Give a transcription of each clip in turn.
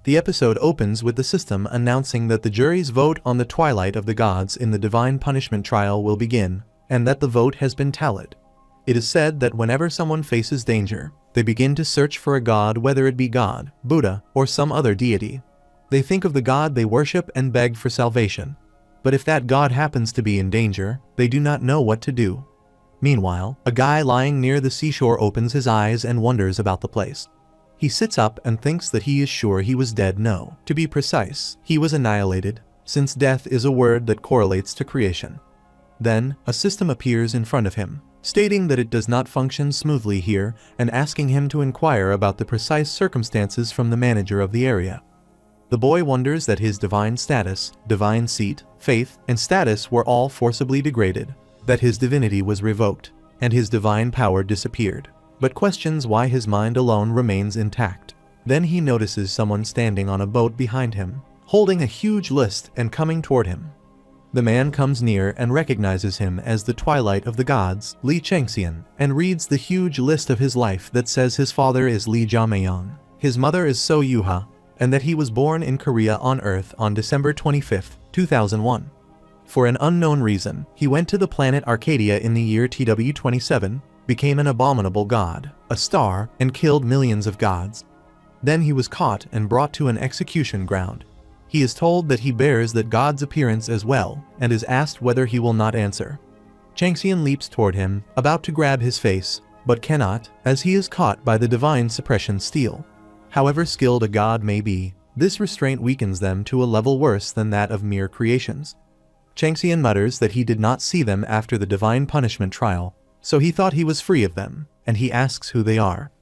The episode opens with the system announcing that the jury's vote on the twilight of the gods in the divine punishment trial will begin, and that the vote has been tallied. It is said that whenever someone faces danger, they begin to search for a god, whether it be God, Buddha, or some other deity. They think of the god they worship and beg for salvation. But if that god happens to be in danger, they do not know what to do. Meanwhile, a guy lying near the seashore opens his eyes and wonders about the place. He sits up and thinks that he is sure he was dead. No, to be precise, he was annihilated, since death is a word that correlates to creation. Then, a system appears in front of him, stating that it does not function smoothly here and asking him to inquire about the precise circumstances from the manager of the area. The boy wonders that his divine status, divine seat, faith, and status were all forcibly degraded, that his divinity was revoked, and his divine power disappeared, but questions why his mind alone remains intact. Then he notices someone standing on a boat behind him, holding a huge list and coming toward him. The man comes near and recognizes him as the Twilight of the Gods, Lee Changxian, and reads the huge list of his life that says his father is Lee Jiameyang, his mother is So Yuha, and that he was born in Korea on Earth on December 25, 2001. For an unknown reason, he went to the planet Arcadia in the year TW27, became an abominable god, a star, and killed millions of gods. Then he was caught and brought to an execution ground. He is told that he bears that god's appearance as well, and is asked whether he will not answer. Changxian leaps toward him, about to grab his face, but cannot, as he is caught by the divine suppression steel. However skilled a god may be, this restraint weakens them to a level worse than that of mere creations. Changxian mutters that he did not see them after the divine punishment trial, so he thought he was free of them, and he asks who they are.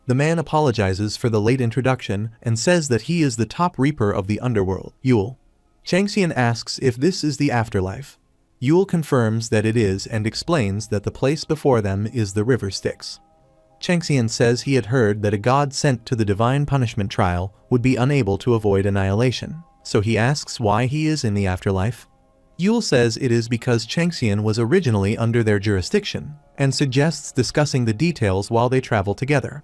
The man apologizes for the late introduction and says that he is the top reaper of the underworld, Yule. Changxian asks if this is the afterlife. Yule confirms that it is and explains that the place before them is the river Styx. Changxian says he had heard that a god sent to the divine punishment trial would be unable to avoid annihilation, so he asks why he is in the afterlife. Yule says it is because Changxian was originally under their jurisdiction, and suggests discussing the details while they travel together.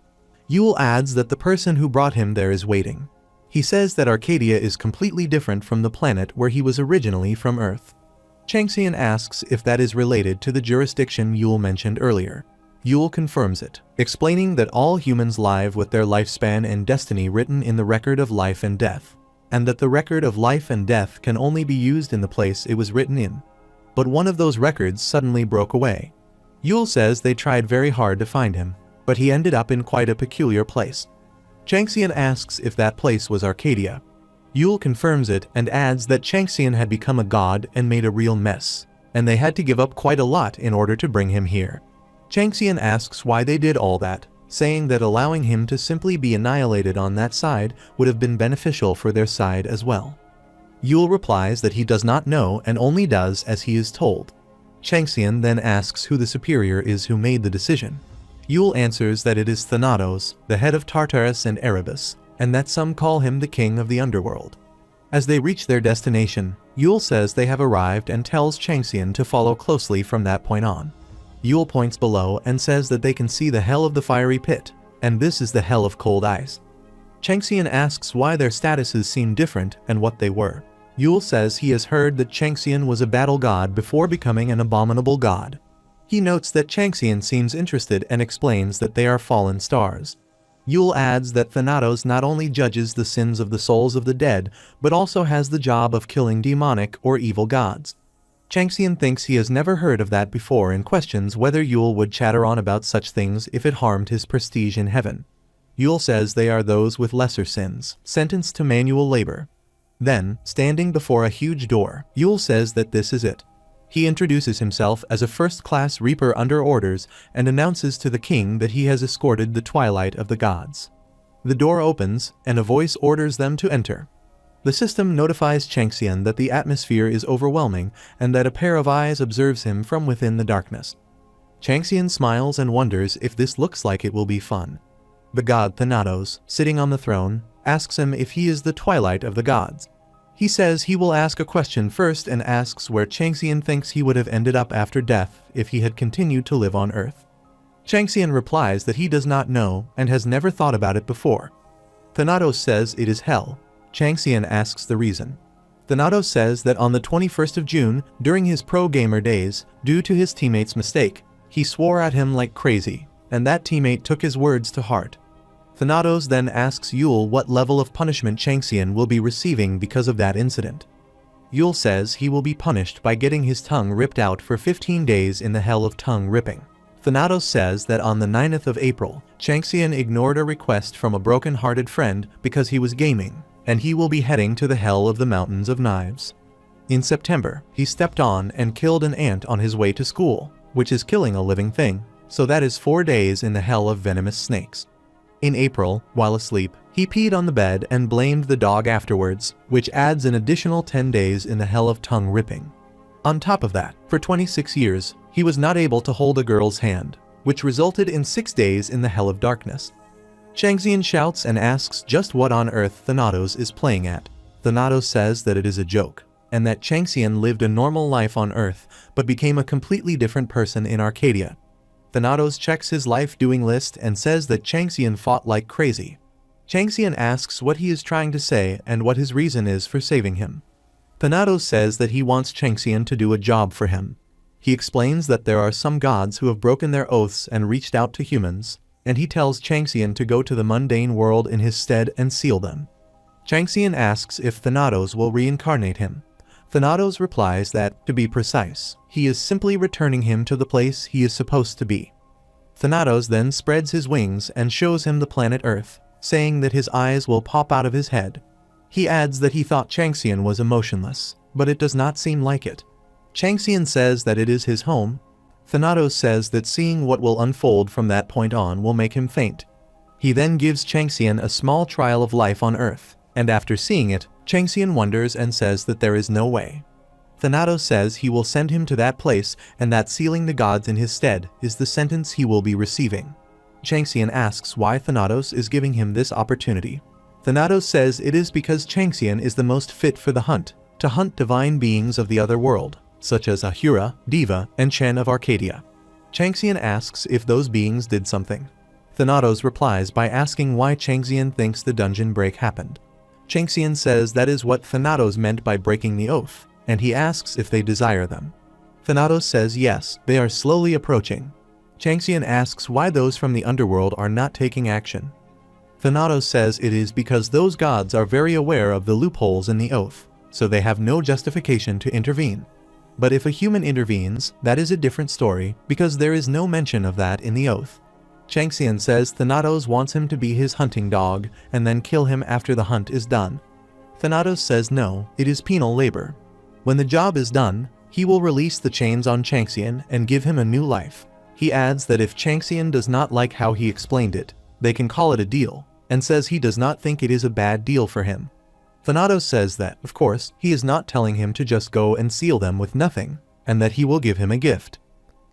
Yule adds that the person who brought him there is waiting. He says that Arcadia is completely different from the planet where he was originally from Earth. Changxian asks if that is related to the jurisdiction Yule mentioned earlier. Yule confirms it, explaining that all humans live with their lifespan and destiny written in the record of life and death, and that the record of life and death can only be used in the place it was written in. But one of those records suddenly broke away. Yule says they tried very hard to find him, but he ended up in quite a peculiar place. Changxian asks if that place was Arcadia. Yule confirms it and adds that Changxian had become a god and made a real mess, and they had to give up quite a lot in order to bring him here. Changxian asks why they did all that, saying that allowing him to simply be annihilated on that side would have been beneficial for their side as well. Yule replies that he does not know and only does as he is told. Changxian then asks who the superior is who made the decision. Yule answers that it is Thanatos, the head of Tartarus and Erebus, and that some call him the king of the underworld. As they reach their destination, Yule says they have arrived and tells Changxian to follow closely from that point on. Yule points below and says that they can see the hell of the fiery pit, and this is the hell of cold ice. Changxian asks why their statuses seem different and what they were. Yule says he has heard that Changxian was a battle god before becoming an abominable god. He notes that Changxian seems interested and explains that they are fallen stars. Yule adds that Thanatos not only judges the sins of the souls of the dead, but also has the job of killing demonic or evil gods. Changxian thinks he has never heard of that before and questions whether Yule would chatter on about such things if it harmed his prestige in heaven. Yule says they are those with lesser sins, sentenced to manual labor. Then, standing before a huge door, Yule says that this is it. He introduces himself as a first-class reaper under orders and announces to the king that he has escorted the Twilight of the Gods. The door opens, and a voice orders them to enter. The system notifies Changxian that the atmosphere is overwhelming and that a pair of eyes observes him from within the darkness. Changxian smiles and wonders if this looks like it will be fun. The god Thanatos, sitting on the throne, asks him if he is the Twilight of the Gods. He says he will ask a question first and asks where Changxian thinks he would have ended up after death if he had continued to live on Earth. Changxian replies that he does not know and has never thought about it before. Thanatos says it is hell, Changxian asks the reason. Thanatos says that on the 21st of June, during his pro-gamer days, due to his teammate's mistake, he swore at him like crazy, and that teammate took his words to heart. Thanatos then asks Yule what level of punishment Changxian will be receiving because of that incident. Yule says he will be punished by getting his tongue ripped out for 15 days in the hell of tongue ripping. Thanatos says that on the 9th of April, Changxian ignored a request from a broken-hearted friend because he was gaming, and he will be heading to the hell of the Mountains of Knives. In September, he stepped on and killed an ant on his way to school, which is killing a living thing, so that is 4 days in the hell of venomous snakes. In April, while asleep, he peed on the bed and blamed the dog afterwards, which adds an additional 10 days in the hell of tongue ripping. On top of that, for 26 years, he was not able to hold a girl's hand, which resulted in 6 days in the hell of darkness. Changxian shouts and asks just what on earth Thanatos is playing at. Thanatos says that it is a joke, and that Changxian lived a normal life on Earth, but became a completely different person in Arcadia. Thanatos checks his life doing list and says that Changxian fought like crazy. Changxian asks what he is trying to say and what his reason is for saving him. Thanatos says that he wants Changxian to do a job for him. He explains that there are some gods who have broken their oaths and reached out to humans, and he tells Changxian to go to the mundane world in his stead and seal them. Changxian asks if Thanatos will reincarnate him. Thanatos replies that, to be precise, he is simply returning him to the place he is supposed to be. Thanatos then spreads his wings and shows him the planet Earth, saying that his eyes will pop out of his head. He adds that he thought Changxian was emotionless, but it does not seem like it. Changxian says that it is his home. Thanatos says that seeing what will unfold from that point on will make him faint. He then gives Changxian a small trial of life on Earth, and after seeing it, Changxian wonders and says that there is no way. Thanatos says he will send him to that place and that sealing the gods in his stead is the sentence he will be receiving. Changxian asks why Thanatos is giving him this opportunity. Thanatos says it is because Changxian is the most fit for the hunt, to hunt divine beings of the other world, such as Ahura, Diva, and Chen of Arcadia. Changxian asks if those beings did something. Thanatos replies by asking why Changxian thinks the dungeon break happened. Changxian says that is what Thanatos meant by breaking the oath, and he asks if they desire them. Thanatos says yes, they are slowly approaching. Changxian asks why those from the underworld are not taking action. Thanatos says it is because those gods are very aware of the loopholes in the oath, so they have no justification to intervene. But if a human intervenes, that is a different story, because there is no mention of that in the oath. Changxian says Thanatos wants him to be his hunting dog, and then kill him after the hunt is done. Thanatos says no, it is penal labor. When the job is done, he will release the chains on Changxian and give him a new life. He adds that if Changxian does not like how he explained it, they can call it a deal, and says he does not think it is a bad deal for him. Thanatos says that, of course, he is not telling him to just go and seal them with nothing, and that he will give him a gift.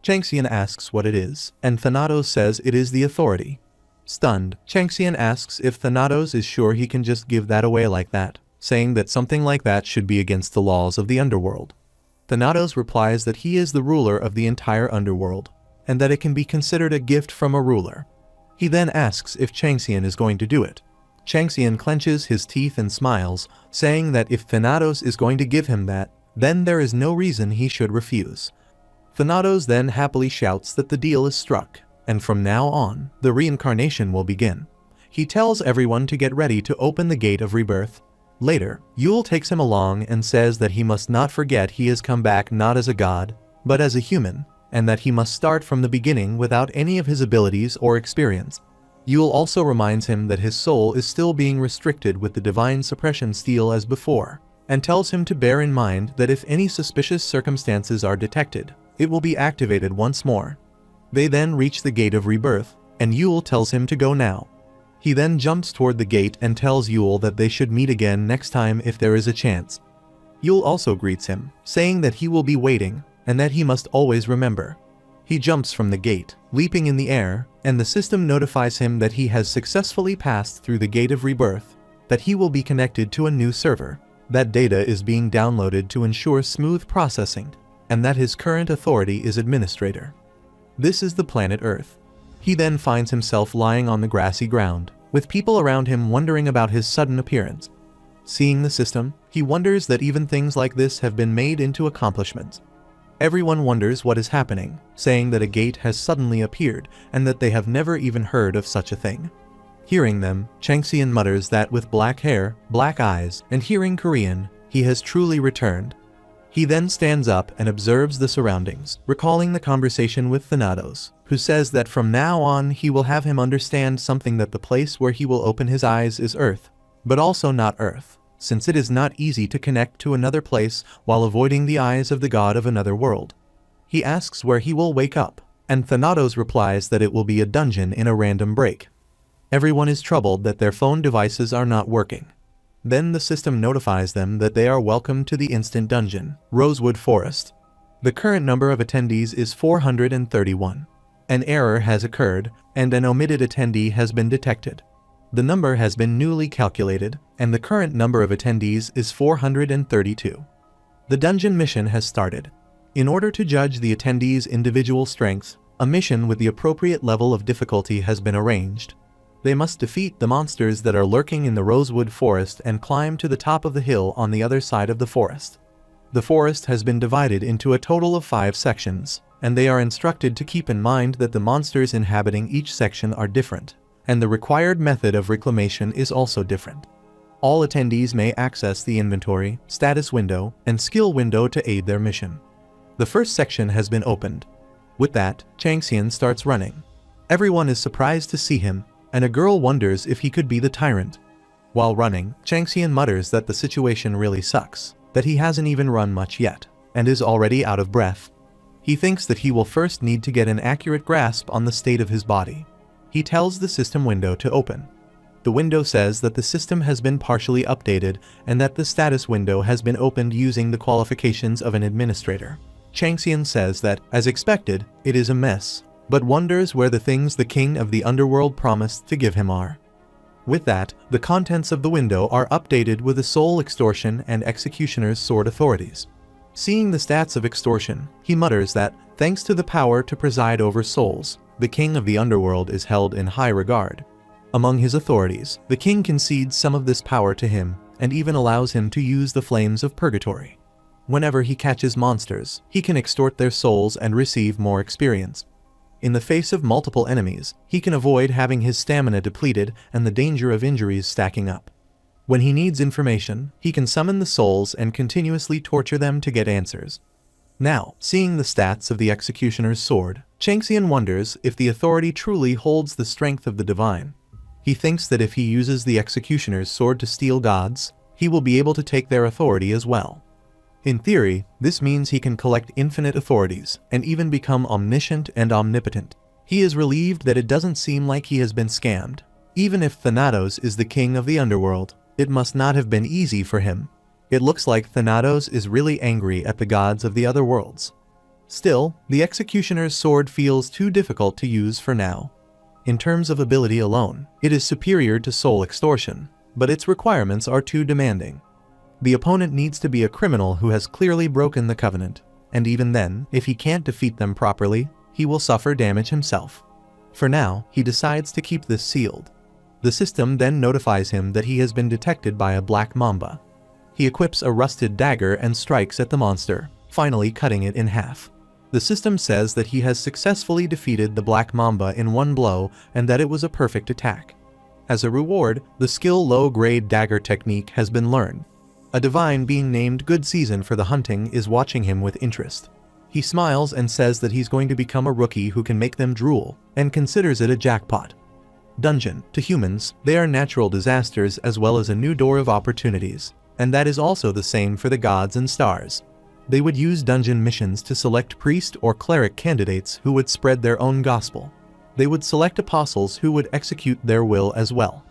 Changxian asks what it is, and Thanatos says it is the authority. Stunned, Changxian asks if Thanatos is sure he can just give that away like that, saying that something like that should be against the laws of the underworld. Thanatos replies that he is the ruler of the entire underworld, and that it can be considered a gift from a ruler. He then asks if Changxian is going to do it. Changxian clenches his teeth and smiles, saying that if Thanatos is going to give him that, then there is no reason he should refuse. Thanatos then happily shouts that the deal is struck, and from now on, the reincarnation will begin. He tells everyone to get ready to open the gate of rebirth. Later, Yule takes him along and says that he must not forget he has come back not as a god, but as a human, and that he must start from the beginning without any of his abilities or experience. Yule also reminds him that his soul is still being restricted with the divine suppression steel as before, and tells him to bear in mind that if any suspicious circumstances are detected, it will be activated once more. They then reach the gate of rebirth, and Yule tells him to go now. He then jumps toward the gate and tells Yule that they should meet again next time if there is a chance. Yule also greets him, saying that he will be waiting, and that he must always remember. He jumps from the gate, leaping in the air, and the system notifies him that he has successfully passed through the gate of rebirth, that he will be connected to a new server, that data is being downloaded to ensure smooth processing, and that his current authority is administrator. This is the planet Earth. He then finds himself lying on the grassy ground, with people around him wondering about his sudden appearance. Seeing the system, he wonders that even things like this have been made into accomplishments. Everyone wonders what is happening, saying that a gate has suddenly appeared and that they have never even heard of such a thing. Hearing them, Changxian mutters that with black hair, black eyes, and hearing Korean, he has truly returned. He then stands up and observes the surroundings, recalling the conversation with Thanatos, who says that from now on he will have him understand something, that the place where he will open his eyes is Earth, but also not Earth, since it is not easy to connect to another place while avoiding the eyes of the god of another world. He asks where he will wake up, and Thanatos replies that it will be a dungeon in a random break. Everyone is troubled that their phone devices are not working. Then the system notifies them that they are welcome to the instant dungeon, Rosewood Forest. The current number of attendees is 431. An error has occurred, and an omitted attendee has been detected. The number has been newly calculated, and the current number of attendees is 432. The dungeon mission has started. In order to judge the attendees' individual strengths, a mission with the appropriate level of difficulty has been arranged. They must defeat the monsters that are lurking in the Rosewood Forest and climb to the top of the hill on the other side of the forest. The forest has been divided into a total of 5 sections, and they are instructed to keep in mind that the monsters inhabiting each section are different, and the required method of reclamation is also different. All attendees may access the inventory, status window, and skill window to aid their mission. The first section has been opened. With that, Changxian starts running. Everyone is surprised to see him, and a girl wonders if he could be the tyrant. While running, Changxian mutters that the situation really sucks, that he hasn't even run much yet, and is already out of breath. He thinks that he will first need to get an accurate grasp on the state of his body. He tells the system window to open. The window says that the system has been partially updated and that the status window has been opened using the qualifications of an administrator. Changxian says that, as expected, it is a mess, but wonders where the things the king of the underworld promised to give him are. With that, the contents of the window are updated with the soul extortion and executioner's sword authorities. Seeing the stats of extortion, he mutters that, thanks to the power to preside over souls, the king of the underworld is held in high regard. Among his authorities, the king concedes some of this power to him, and even allows him to use the flames of purgatory. Whenever he catches monsters, he can extort their souls and receive more experience. In the face of multiple enemies, he can avoid having his stamina depleted and the danger of injuries stacking up. When he needs information, he can summon the souls and continuously torture them to get answers. Now, seeing the stats of the executioner's sword, Changxian wonders if the authority truly holds the strength of the divine. He thinks that if he uses the executioner's sword to steal gods, he will be able to take their authority as well. In theory, this means he can collect infinite authorities, and even become omniscient and omnipotent. He is relieved that it doesn't seem like he has been scammed. Even if Thanatos is the king of the underworld, it must not have been easy for him. It looks like Thanatos is really angry at the gods of the other worlds. Still, the executioner's sword feels too difficult to use for now. In terms of ability alone, it is superior to soul extortion, but its requirements are too demanding. The opponent needs to be a criminal who has clearly broken the covenant, and even then, if he can't defeat them properly, he will suffer damage himself. For now, he decides to keep this sealed. The system then notifies him that he has been detected by a black mamba. He equips a rusted dagger and strikes at the monster, finally cutting it in half. The system says that he has successfully defeated the black mamba in one blow and that it was a perfect attack. As a reward, the skill low-grade dagger technique has been learned. A divine being named Good Season for the hunting is watching him with interest. He smiles and says that he's going to become a rookie who can make them drool, and considers it a jackpot. Dungeon, to humans, they are natural disasters as well as a new door of opportunities, and that is also the same for the gods and stars. They would use dungeon missions to select priest or cleric candidates who would spread their own gospel. They would select apostles who would execute their will as well.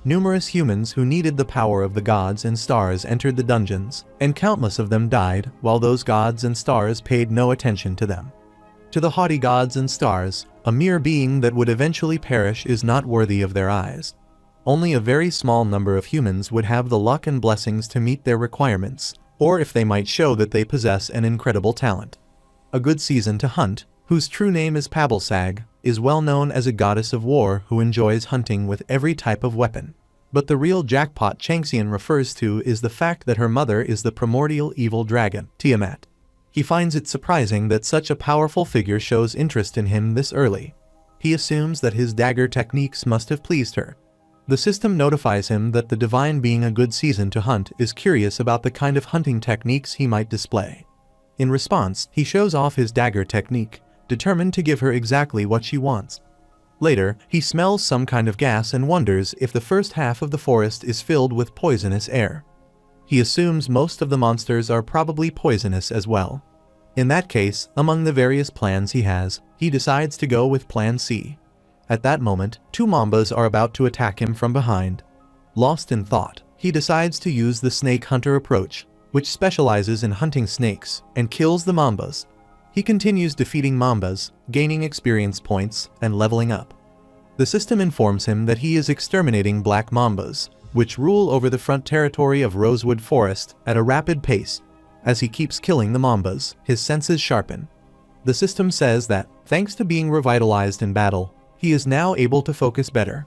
Numerous humans who needed the power of the gods and stars entered the dungeons, and countless of them died while those gods and stars paid no attention to them. To the haughty gods and stars, a mere being that would eventually perish is not worthy of their eyes. Only a very small number of humans would have the luck and blessings to meet their requirements, or if they might show that they possess an incredible talent. A Good Season to hunt, whose true name is Pablsag, is well known as a goddess of war who enjoys hunting with every type of weapon. But the real jackpot Changxian refers to is the fact that her mother is the primordial evil dragon, Tiamat. He finds it surprising that such a powerful figure shows interest in him this early. He assumes that his dagger techniques must have pleased her. The system notifies him that the divine being a good season to hunt is curious about the kind of hunting techniques he might display. In response, he shows off his dagger technique, determined to give her exactly what she wants. Later, he smells some kind of gas and wonders if the first half of the forest is filled with poisonous air. He assumes most of the monsters are probably poisonous as well. In that case, among the various plans he has, he decides to go with Plan C. At that moment, two mambas are about to attack him from behind. Lost in thought, he decides to use the snake hunter approach, which specializes in hunting snakes, and kills the mambas. He continues defeating mambas, gaining experience points, and leveling up. The system informs him that he is exterminating black mambas, which rule over the front territory of Rosewood Forest at a rapid pace. As he keeps killing the mambas, his senses sharpen. The system says that, thanks to being revitalized in battle, he is now able to focus better.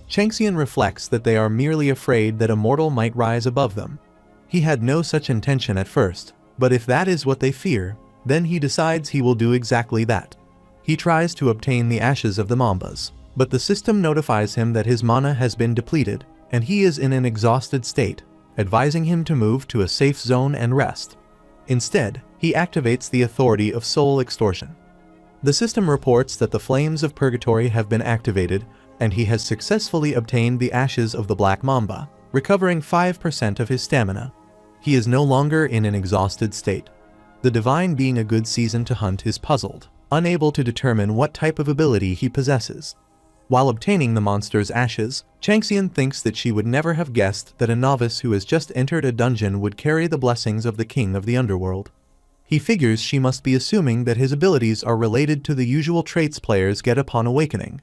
Changxian reflects that they are merely afraid that a mortal might rise above them. He had no such intention at first, but if that is what they fear, then he decides he will do exactly that. He tries to obtain the ashes of the mambas, but the system notifies him that his mana has been depleted, and he is in an exhausted state, advising him to move to a safe zone and rest. Instead, he activates the authority of soul extortion. The system reports that the flames of purgatory have been activated, and he has successfully obtained the ashes of the black mamba, recovering 5% of his stamina. He is no longer in an exhausted state. The divine being a good season to hunt is puzzled, unable to determine what type of ability he possesses. While obtaining the monster's ashes, Changxian thinks that she would never have guessed that a novice who has just entered a dungeon would carry the blessings of the king of the underworld. He figures she must be assuming that his abilities are related to the usual traits players get upon awakening.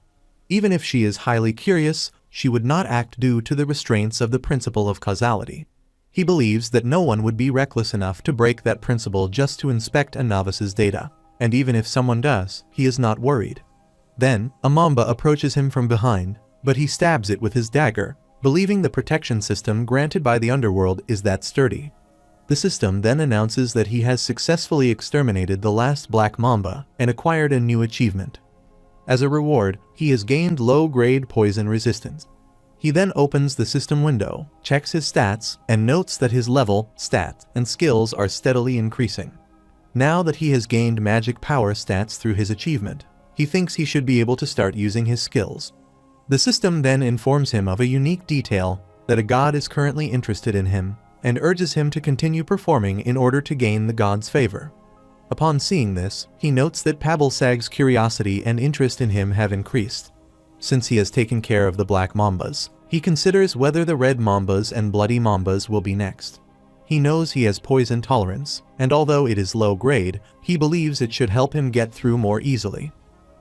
Even if she is highly curious, she would not act due to the restraints of the principle of causality. He believes that no one would be reckless enough to break that principle just to inspect a novice's data, and even if someone does, he is not worried. Then, a mamba approaches him from behind, but he stabs it with his dagger, believing the protection system granted by the underworld is that sturdy. The system then announces that he has successfully exterminated the last black mamba and acquired a new achievement. As a reward, he has gained low-grade poison resistance. He then opens the system window, checks his stats, and notes that his level, stats, and skills are steadily increasing. Now that he has gained magic power stats through his achievement, he thinks he should be able to start using his skills. The system then informs him of a unique detail, that a god is currently interested in him, and urges him to continue performing in order to gain the god's favor. Upon seeing this, he notes that Pabalsag's curiosity and interest in him have increased. Since he has taken care of the black mambas, he considers whether the red mambas and bloody mambas will be next. He knows he has poison tolerance, and although it is low grade, he believes it should help him get through more easily.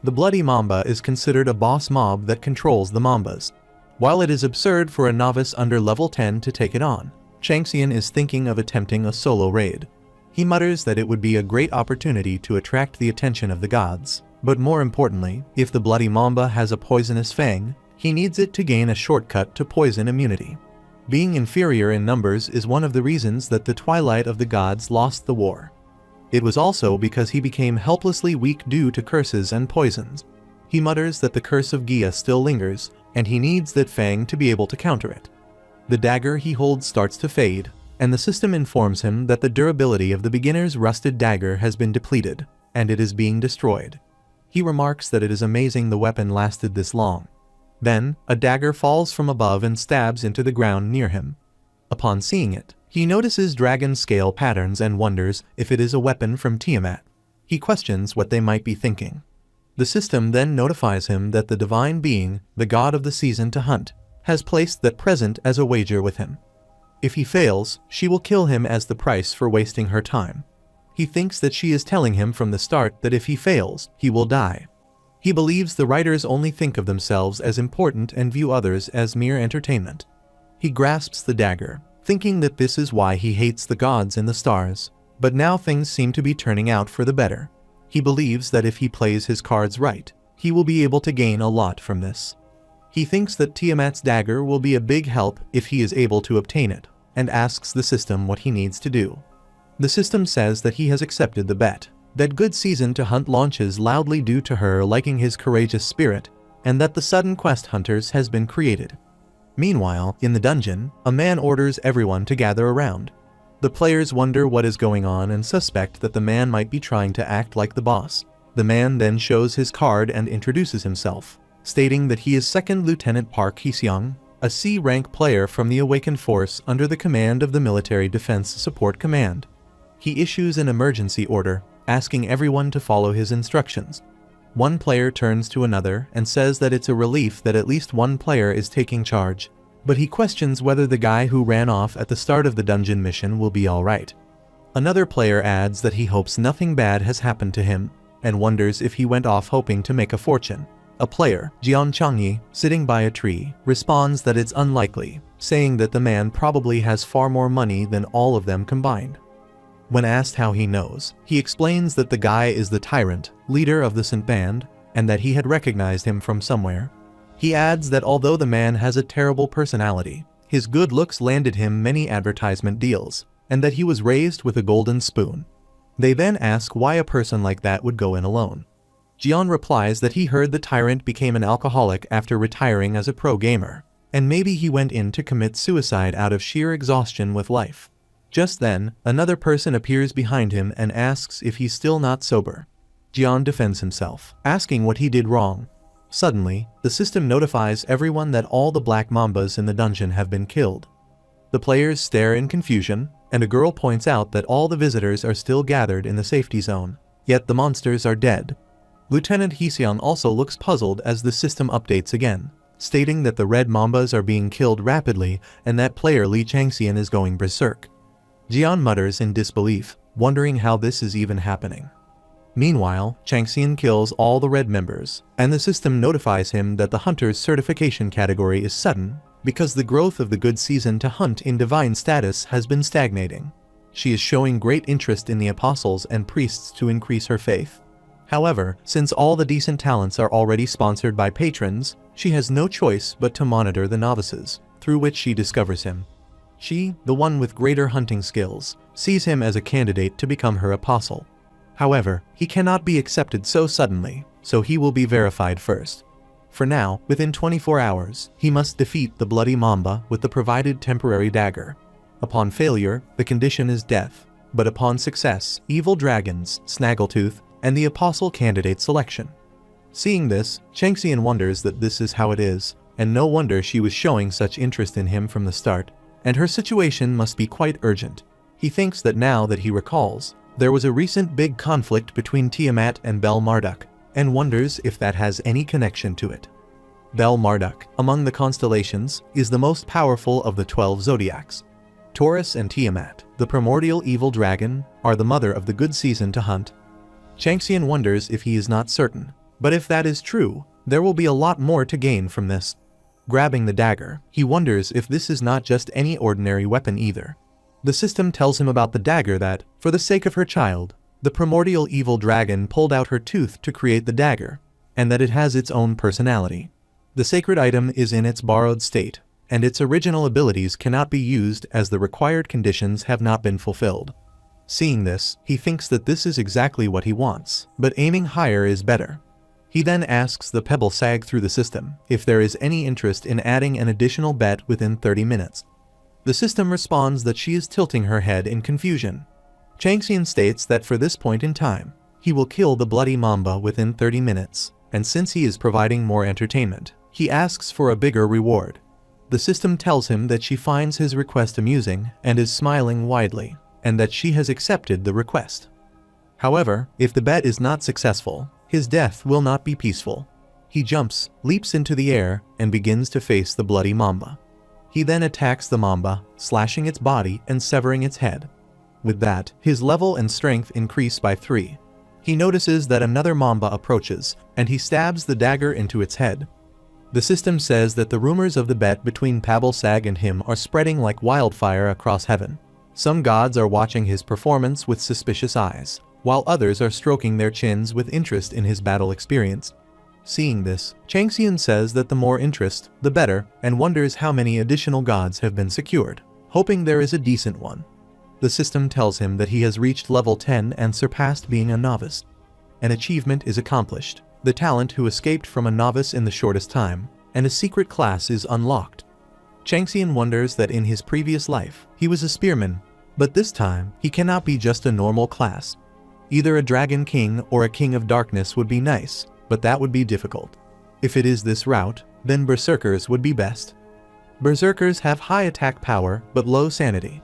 The bloody mamba is considered a boss mob that controls the mambas. While it is absurd for a novice under level 10 to take it on, Changxian is thinking of attempting a solo raid. He mutters that it would be a great opportunity to attract the attention of the gods, but more importantly, if the bloody mamba has a poisonous fang, he needs it to gain a shortcut to poison immunity. Being inferior in numbers is one of the reasons that the Twilight of the Gods lost the war. It was also because he became helplessly weak due to curses and poisons. He mutters that the curse of Gia still lingers, and he needs that fang to be able to counter it. The dagger he holds starts to fade, and the system informs him that the durability of the beginner's rusted dagger has been depleted, and it is being destroyed. He remarks that it is amazing the weapon lasted this long. Then, a dagger falls from above and stabs into the ground near him. Upon seeing it, he notices dragon scale patterns and wonders if it is a weapon from Tiamat. He questions what they might be thinking. The system then notifies him that the divine being, the god of the season to hunt, has placed that present as a wager with him. If he fails, she will kill him as the price for wasting her time. He thinks that she is telling him from the start that if he fails, he will die. He believes the writers only think of themselves as important and view others as mere entertainment. He grasps the dagger, thinking that this is why he hates the gods and the stars, but now things seem to be turning out for the better. He believes that if he plays his cards right, he will be able to gain a lot from this. He thinks that Tiamat's dagger will be a big help if he is able to obtain it, and asks the system what he needs to do. The system says that he has accepted the bet, that good season to hunt launches loudly due to her liking his courageous spirit, and that the sudden quest hunters has been created. Meanwhile, in the dungeon, a man orders everyone to gather around. The players wonder what is going on and suspect that the man might be trying to act like the boss. The man then shows his card and introduces himself, stating that he is 2nd Lieutenant Park Hee-seong, a C-rank player from the Awakened Force under the command of the Military Defense Support Command. He issues an emergency order, asking everyone to follow his instructions. One player turns to another and says that it's a relief that at least one player is taking charge, but he questions whether the guy who ran off at the start of the dungeon mission will be alright. Another player adds that he hopes nothing bad has happened to him, and wonders if he went off hoping to make a fortune. A player, Jeon Changyi, sitting by a tree, responds that it's unlikely, saying that the man probably has far more money than all of them combined. When asked how he knows, he explains that the guy is the tyrant, leader of the Saint Band, and that he had recognized him from somewhere. He adds that although the man has a terrible personality, his good looks landed him many advertisement deals, and that he was raised with a golden spoon. They then ask why a person like that would go in alone. Jeon replies that he heard the tyrant became an alcoholic after retiring as a pro gamer, and maybe he went in to commit suicide out of sheer exhaustion with life. Just then, another person appears behind him and asks if he's still not sober. Jeon defends himself, asking what he did wrong. Suddenly, the system notifies everyone that all the black mambas in the dungeon have been killed. The players stare in confusion, and a girl points out that all the visitors are still gathered in the safety zone, yet the monsters are dead. Lieutenant Hee-seong also looks puzzled as the system updates again, stating that the red mambas are being killed rapidly and that player Lee Changxian is going berserk. Jeon mutters in disbelief, wondering how this is even happening. Meanwhile, Changxian kills all the red members, and the system notifies him that the hunter's certification category is sudden, because the growth of the good season to hunt in divine status has been stagnating. She is showing great interest in the apostles and priests to increase her faith. However, since all the decent talents are already sponsored by patrons, she has no choice but to monitor the novices, through which she discovers him. She, the one with greater hunting skills, sees him as a candidate to become her apostle. However, he cannot be accepted so suddenly, so he will be verified first. For now, within 24 hours, he must defeat the bloody mamba with the provided temporary dagger. Upon failure, the condition is death, but upon success, evil dragons, Snaggletooth, and the apostle candidate selection. Seeing this, Changxian wonders that this is how it is, and no wonder she was showing such interest in him from the start, and her situation must be quite urgent. He thinks that now that he recalls, there was a recent big conflict between Tiamat and Bel Marduk, and wonders if that has any connection to it. Bel Marduk, among the constellations, is the most powerful of the 12 zodiacs. Taurus and Tiamat, the primordial evil dragon, are the mother of the good season to hunt. Changxian wonders if he is not certain, but if that is true, there will be a lot more to gain from this. Grabbing the dagger, he wonders if this is not just any ordinary weapon either. The system tells him about the dagger that, for the sake of her child, the primordial evil dragon pulled out her tooth to create the dagger, and that it has its own personality. The sacred item is in its borrowed state, and its original abilities cannot be used as the required conditions have not been fulfilled. Seeing this, he thinks that this is exactly what he wants, but aiming higher is better. He then asks the Pebble Sag through the system if there is any interest in adding an additional bet within 30 minutes. The system responds that she is tilting her head in confusion. Changxian states that for this point in time, he will kill the bloody mamba within 30 minutes, and since he is providing more entertainment, he asks for a bigger reward. The system tells him that she finds his request amusing and is smiling widely, and that she has accepted the request. However, if the bet is not successful, his death will not be peaceful. He jumps, leaps into the air, and begins to face the bloody mamba. He then attacks the mamba, slashing its body and severing its head. With that, his level and strength increase by 3. He notices that another mamba approaches, and he stabs the dagger into its head. The system says that the rumors of the bet between Pebble Sag and him are spreading like wildfire across heaven. Some gods are watching his performance with suspicious eyes, while others are stroking their chins with interest in his battle experience. Seeing this, Changxian says that the more interest, the better, and wonders how many additional gods have been secured, hoping there is a decent one. The system tells him that he has reached level 10 and surpassed being a novice. An achievement is accomplished, the talent who escaped from a novice in the shortest time, and a secret class is unlocked. Changxian wonders that in his previous life, he was a spearman, but this time, he cannot be just a normal class. Either a dragon king or a king of darkness would be nice, but that would be difficult. If it is this route, then berserkers would be best. Berserkers have high attack power but low sanity.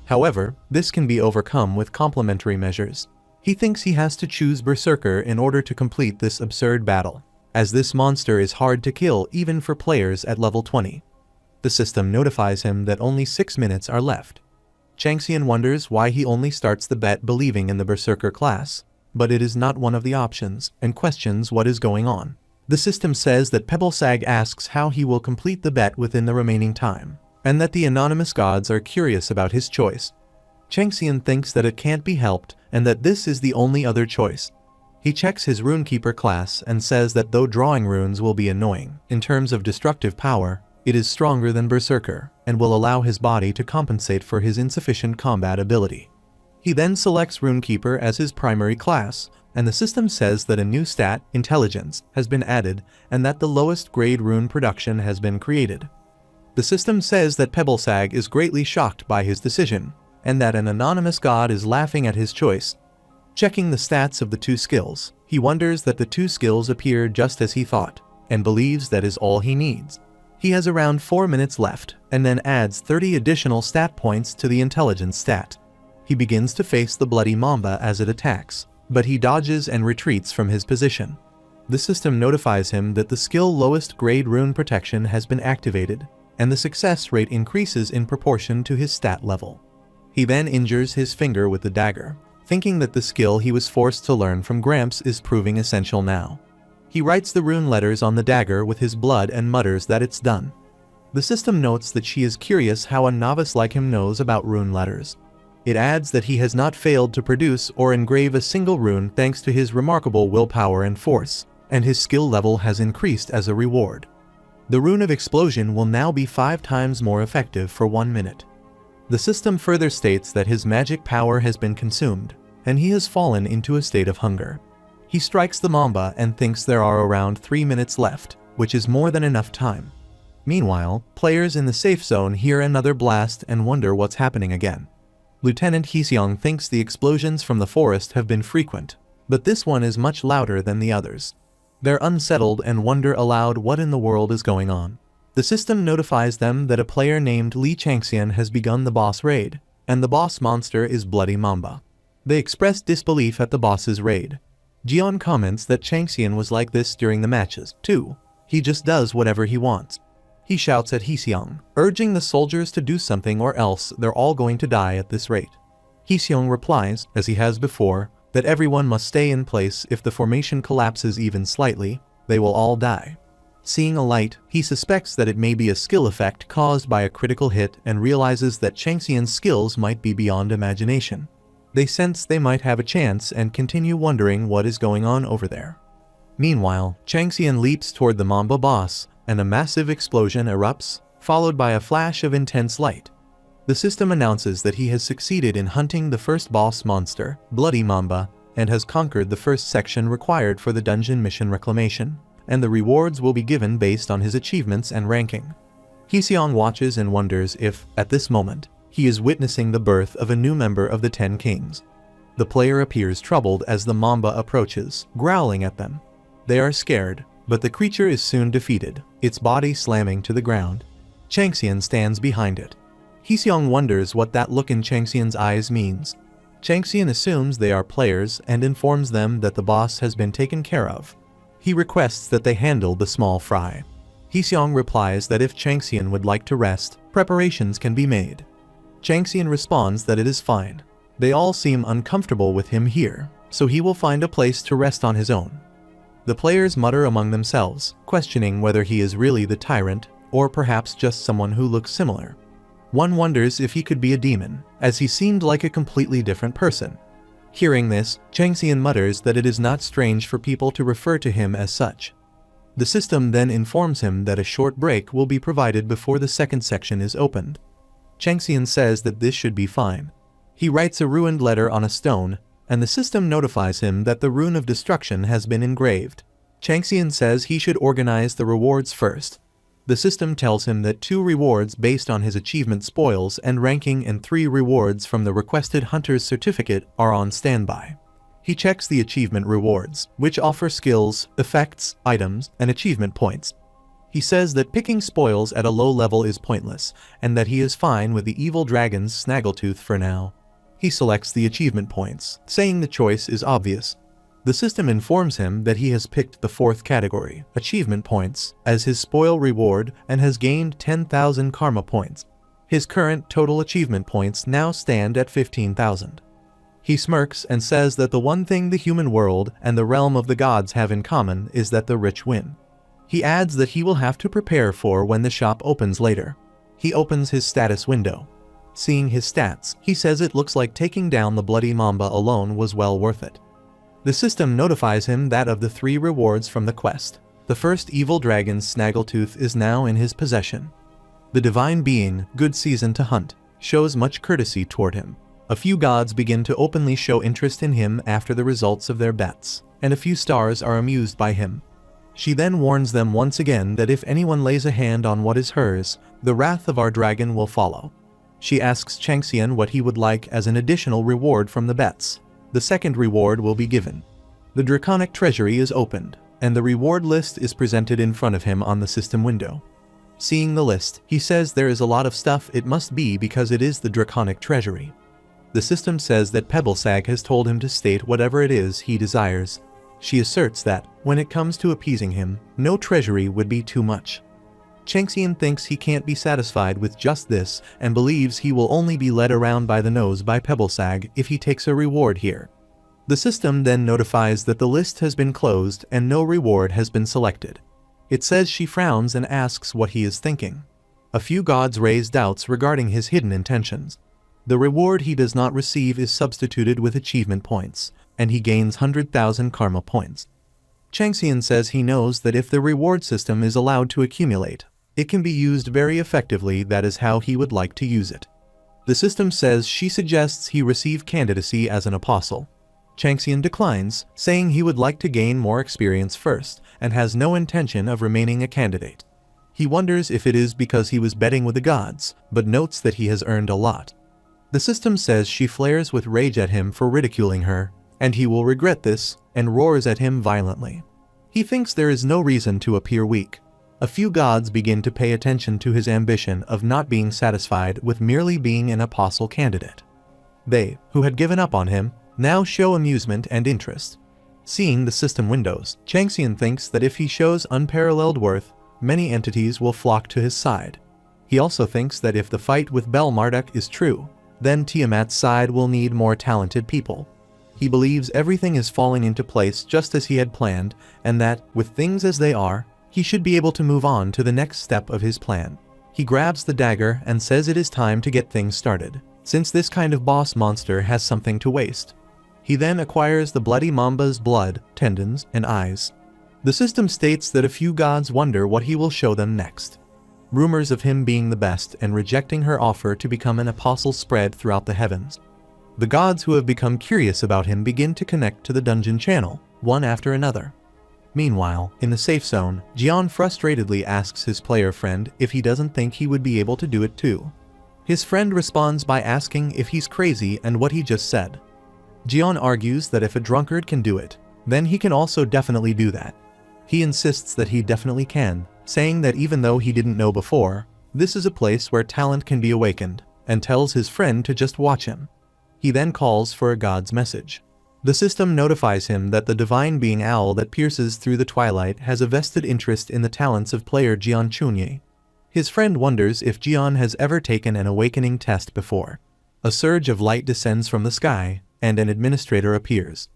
However, this can be overcome with complementary measures. He thinks he has to choose berserker in order to complete this absurd battle, as this monster is hard to kill even for players at level 20. The system notifies him that only 6 minutes are left. Changxian wonders why he only starts the bet believing in the berserker class, but it is not one of the options, and questions what is going on. The system says that Pebblesag asks how he will complete the bet within the remaining time, and that the anonymous gods are curious about his choice. Changxian thinks that it can't be helped, and that this is the only other choice. He checks his Runekeeper class and says that though drawing runes will be annoying, in terms of destructive power, it is stronger than Berserker, and will allow his body to compensate for his insufficient combat ability. He then selects Runekeeper as his primary class, and the system says that a new stat, Intelligence, has been added, and that the lowest grade rune production has been created. The system says that Pebblesag is greatly shocked by his decision, and that an anonymous god is laughing at his choice. Checking the stats of the two skills, he wonders that the two skills appear just as he thought, and believes that is all he needs. He has around 4 minutes left, and then adds 30 additional stat points to the intelligence stat. He begins to face the bloody mamba as it attacks, but he dodges and retreats from his position. The system notifies him that the skill lowest grade rune protection has been activated, and the success rate increases in proportion to his stat level. He then injures his finger with the dagger, thinking that the skill he was forced to learn from Gramps is proving essential now. He writes the rune letters on the dagger with his blood and mutters that it's done. The system notes that she is curious how a novice like him knows about rune letters. It adds that he has not failed to produce or engrave a single rune thanks to his remarkable willpower and force, and his skill level has increased as a reward. The rune of explosion will now be 5 times more effective for 1 minute. The system further states that his magic power has been consumed, and he has fallen into a state of hunger. He strikes the mamba and thinks there are around 3 minutes left, which is more than enough time. Meanwhile, players in the safe zone hear another blast and wonder what's happening again. Lieutenant Heseong thinks the explosions from the forest have been frequent, but this one is much louder than the others. They're unsettled and wonder aloud what in the world is going on. The system notifies them that a player named Lee Changxian has begun the boss raid, and the boss monster is Bloody Mamba. They express disbelief at the boss's raid. Jion comments that Changxian was like this during the matches, too. He just does whatever he wants. He shouts at Heseong, urging the soldiers to do something or else they're all going to die at this rate. Heseong replies, as he has before, that everyone must stay in place. If the formation collapses even slightly, they will all die. Seeing a light, he suspects that it may be a skill effect caused by a critical hit and realizes that Changxian's skills might be beyond imagination. They sense they might have a chance and continue wondering what is going on over there. Meanwhile, Changxian leaps toward the Mamba boss, and a massive explosion erupts, followed by a flash of intense light. The system announces that he has succeeded in hunting the first boss monster, Bloody Mamba, and has conquered the first section required for the dungeon mission reclamation, and the rewards will be given based on his achievements and ranking. Heseong watches and wonders if, at this moment, he is witnessing the birth of a new member of the 10 Kings. The player appears troubled as the Mamba approaches, growling at them. They are scared, but the creature is soon defeated, its body slamming to the ground. Changxian stands behind it. Heseong wonders what that look in Changxian's eyes means. Changxian assumes they are players and informs them that the boss has been taken care of. He requests that they handle the small fry. Heseong replies that if Changxian would like to rest, preparations can be made. Changxian responds that it is fine. They all seem uncomfortable with him here, so he will find a place to rest on his own. The players mutter among themselves, questioning whether he is really the tyrant, or perhaps just someone who looks similar. One wonders if he could be a demon, as he seemed like a completely different person. Hearing this, Changxian mutters that it is not strange for people to refer to him as such. The system then informs him that a short break will be provided before the second section is opened. Changxian says that this should be fine. He writes a ruined letter on a stone, and the system notifies him that the rune of destruction has been engraved. Changxian says he should organize the rewards first. The system tells him that 2 rewards based on his achievement spoils and ranking and 3 rewards from the requested hunter's certificate are on standby. He checks the achievement rewards, which offer skills, effects, items, and achievement points. He says that picking spoils at a low level is pointless, and that he is fine with the evil dragon's snaggletooth for now. He selects the achievement points, saying the choice is obvious. The system informs him that he has picked the 4th category, achievement points, as his spoil reward and has gained 10,000 karma points. His current total achievement points now stand at 15,000. He smirks and says that the one thing the human world and the realm of the gods have in common is that the rich win. He adds that he will have to prepare for when the shop opens later. He opens his status window. Seeing his stats, he says it looks like taking down the bloody mamba alone was well worth it. The system notifies him that of the 3 rewards from the quest, the first evil dragon's snaggletooth is now in his possession. The divine being, good season to hunt, shows much courtesy toward him. A few gods begin to openly show interest in him after the results of their bets, and a few stars are amused by him. She then warns them once again that if anyone lays a hand on what is hers, the wrath of our dragon will follow. She asks Changxian what he would like as an additional reward from the bets. The second reward will be given. The draconic treasury is opened, and the reward list is presented in front of him on the system window. Seeing the list, he says there is a lot of stuff it must be because it is the draconic treasury. The system says that Pebblesag has told him to state whatever it is he desires. She asserts that, when it comes to appeasing him, no treasury would be too much. Changxian thinks he can't be satisfied with just this and believes he will only be led around by the nose by Pebblesag if he takes a reward here. The system then notifies that the list has been closed and no reward has been selected. It says she frowns and asks what he is thinking. A few gods raise doubts regarding his hidden intentions. The reward he does not receive is substituted with achievement points, and he gains 100,000 karma points. Changxian says he knows that if the reward system is allowed to accumulate, it can be used very effectively. That is how he would like to use it. The system says she suggests he receive candidacy as an apostle. Changxian declines, saying he would like to gain more experience first, and has no intention of remaining a candidate. He wonders if it is because he was betting with the gods, but notes that he has earned a lot. The system says she flares with rage at him for ridiculing her, and he will regret this, and roars at him violently. He thinks there is no reason to appear weak. A few gods begin to pay attention to his ambition of not being satisfied with merely being an apostle candidate. They, who had given up on him, now show amusement and interest. Seeing the system windows, Changxian thinks that if he shows unparalleled worth, many entities will flock to his side. He also thinks that if the fight with Bel Marduk is true, then Tiamat's side will need more talented people. He believes everything is falling into place just as he had planned, and that, with things as they are, he should be able to move on to the next step of his plan. He grabs the dagger and says it is time to get things started, since this kind of boss monster has something to waste. He then acquires the bloody mamba's blood, tendons, and eyes. The system states that a few gods wonder what he will show them next. Rumors of him being the best and rejecting her offer to become an apostle spread throughout the heavens. The gods who have become curious about him begin to connect to the dungeon channel, one after another. Meanwhile, in the safe zone, Jian frustratedly asks his player friend if he doesn't think he would be able to do it too. His friend responds by asking if he's crazy and what he just said. Jian argues that if a drunkard can do it, then he can also definitely do that. He insists that he definitely can, saying that even though he didn't know before, this is a place where talent can be awakened, and tells his friend to just watch him. He then calls for a god's message. The system notifies him that the divine being owl that pierces through the twilight has a vested interest in the talents of player Jian Chunye. His friend wonders if Jian has ever taken an awakening test before. A surge of light descends from the sky, and an administrator appears.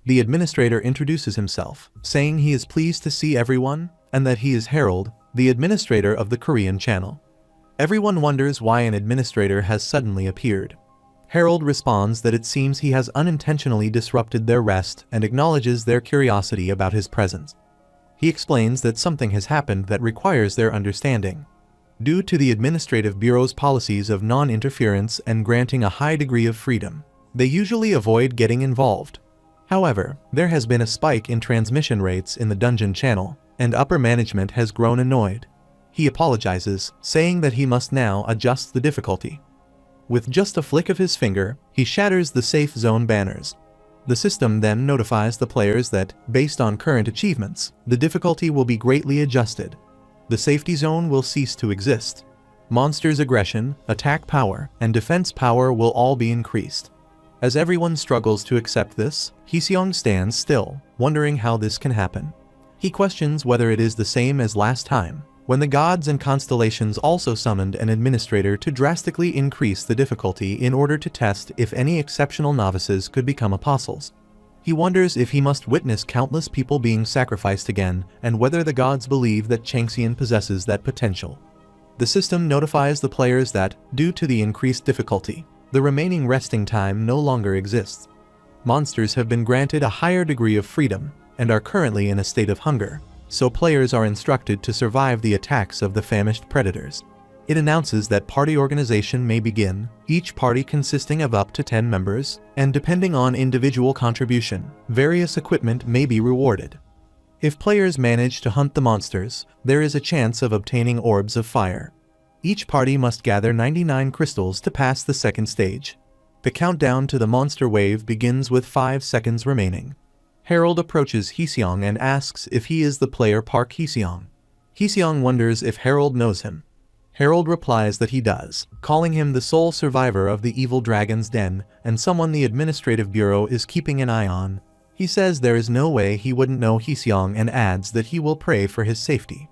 The administrator introduces himself, saying he is pleased to see everyone, and that he is Harold, the administrator of the Korean channel. Everyone wonders why an administrator has suddenly appeared. Harold responds that it seems he has unintentionally disrupted their rest and acknowledges their curiosity about his presence. He explains that something has happened that requires their understanding. Due to the Administrative Bureau's policies of non-interference and granting a high degree of freedom, they usually avoid getting involved. However, there has been a spike in transmission rates in the dungeon channel, and upper management has grown annoyed. He apologizes, saying that he must now adjust the difficulty. With just a flick of his finger, he shatters the safe zone banners. The system then notifies the players that, based on current achievements, the difficulty will be greatly adjusted. The safety zone will cease to exist. Monsters' aggression, attack power, and defense power will all be increased. As everyone struggles to accept this, Heseong stands still, wondering how this can happen. He questions whether it is the same as last time, when the gods and constellations also summoned an administrator to drastically increase the difficulty in order to test if any exceptional novices could become apostles. He wonders if he must witness countless people being sacrificed again, and whether the gods believe that Changxian possesses that potential. The system notifies the players that, due to the increased difficulty, the remaining resting time no longer exists. Monsters have been granted a higher degree of freedom, and are currently in a state of hunger, so players are instructed to survive the attacks of the famished predators. It announces that party organization may begin, each party consisting of up to 10 members, and depending on individual contribution, various equipment may be rewarded. If players manage to hunt the monsters, there is a chance of obtaining orbs of fire. Each party must gather 99 crystals to pass the second stage. The countdown to the monster wave begins with 5 seconds remaining. Harold approaches Heseong and asks if he is the player Park Heseong. Heseong wonders if Harold knows him. Harold replies that he does, calling him the sole survivor of the evil dragon's den and someone the Administrative Bureau is keeping an eye on. He says there is no way he wouldn't know Heseong and adds that he will pray for his safety.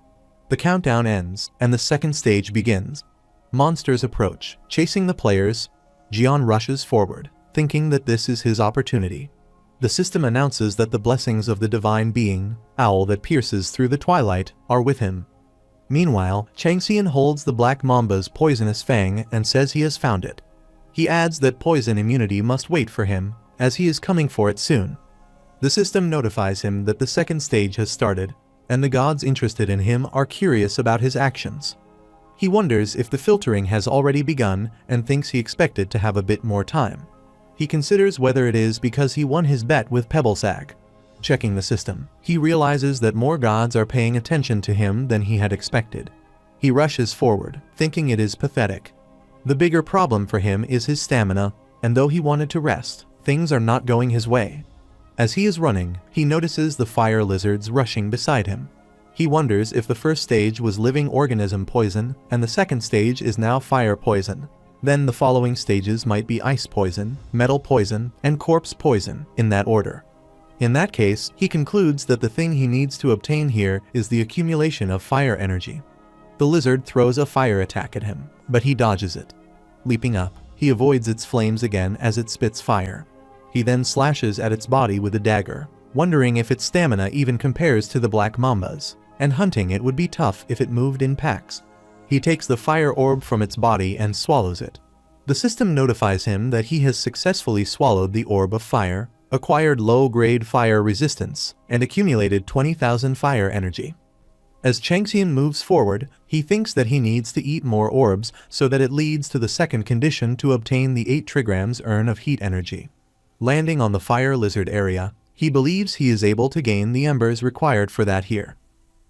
The countdown ends, and the second stage begins. Monsters approach, chasing the players. Jian rushes forward, thinking that this is his opportunity. The system announces that the blessings of the divine being, owl that pierces through the twilight, are with him. Meanwhile, Changxian holds the Black Mamba's poisonous fang and says he has found it. He adds that poison immunity must wait for him, as he is coming for it soon. The system notifies him that the second stage has started, and the gods interested in him are curious about his actions. He wonders if the filtering has already begun and thinks he expected to have a bit more time. He considers whether it is because he won his bet with Pebblesag. Checking the system, he realizes that more gods are paying attention to him than he had expected. He rushes forward, thinking it is pathetic. The bigger problem for him is his stamina, and though he wanted to rest, things are not going his way. As he is running, he notices the fire lizards rushing beside him. He wonders if the first stage was living organism poison, and the second stage is now fire poison. Then the following stages might be ice poison, metal poison, and corpse poison, in that order. In that case, he concludes that the thing he needs to obtain here is the accumulation of fire energy. The lizard throws a fire attack at him, but he dodges it. Leaping up, he avoids its flames again as it spits fire. He then slashes at its body with a dagger, wondering if its stamina even compares to the Black Mamba's, and hunting it would be tough if it moved in packs. He takes the fire orb from its body and swallows it. The system notifies him that he has successfully swallowed the orb of fire, acquired low-grade fire resistance, and accumulated 20,000 fire energy. As Changxian moves forward, he thinks that he needs to eat more orbs so that it leads to the second condition to obtain the 8 trigrams urn of heat energy. Landing on the fire lizard area, he believes he is able to gain the embers required for that here.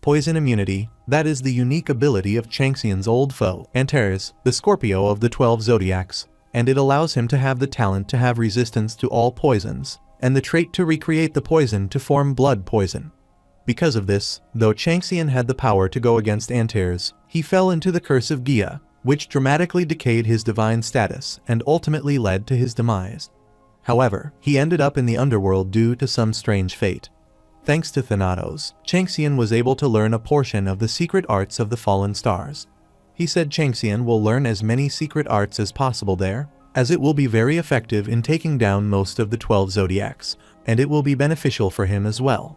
Poison immunity, that is the unique ability of Changxian's old foe, Antares, the Scorpio of the 12 zodiacs, and it allows him to have the talent to have resistance to all poisons, and the trait to recreate the poison to form blood poison. Because of this, though Changxian had the power to go against Antares, he fell into the curse of Gia, which dramatically decayed his divine status and ultimately led to his demise. However, he ended up in the underworld due to some strange fate. Thanks to Thanatos, Changxian was able to learn a portion of the secret arts of the fallen stars. He said Changxian will learn as many secret arts as possible there, as it will be very effective in taking down most of the 12 zodiacs, and it will be beneficial for him as well.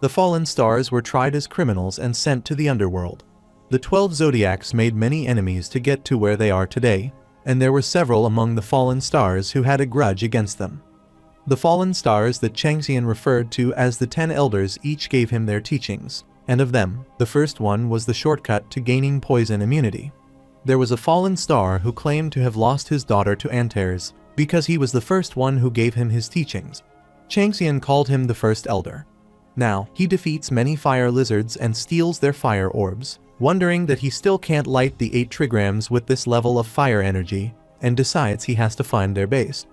The fallen stars were tried as criminals and sent to the underworld. The 12 zodiacs made many enemies to get to where they are today, and there were several among the fallen stars who had a grudge against them. The fallen stars that Changxian referred to as the 10 elders each gave him their teachings, and of them, the first one was the shortcut to gaining poison immunity. There was a fallen star who claimed to have lost his daughter to Antares because he was the first one who gave him his teachings. Changxian called him the first elder. Now, he defeats many fire lizards and steals their fire orbs, wondering that he still can't light the 8 trigrams with this level of fire energy, and decides he has to find their base.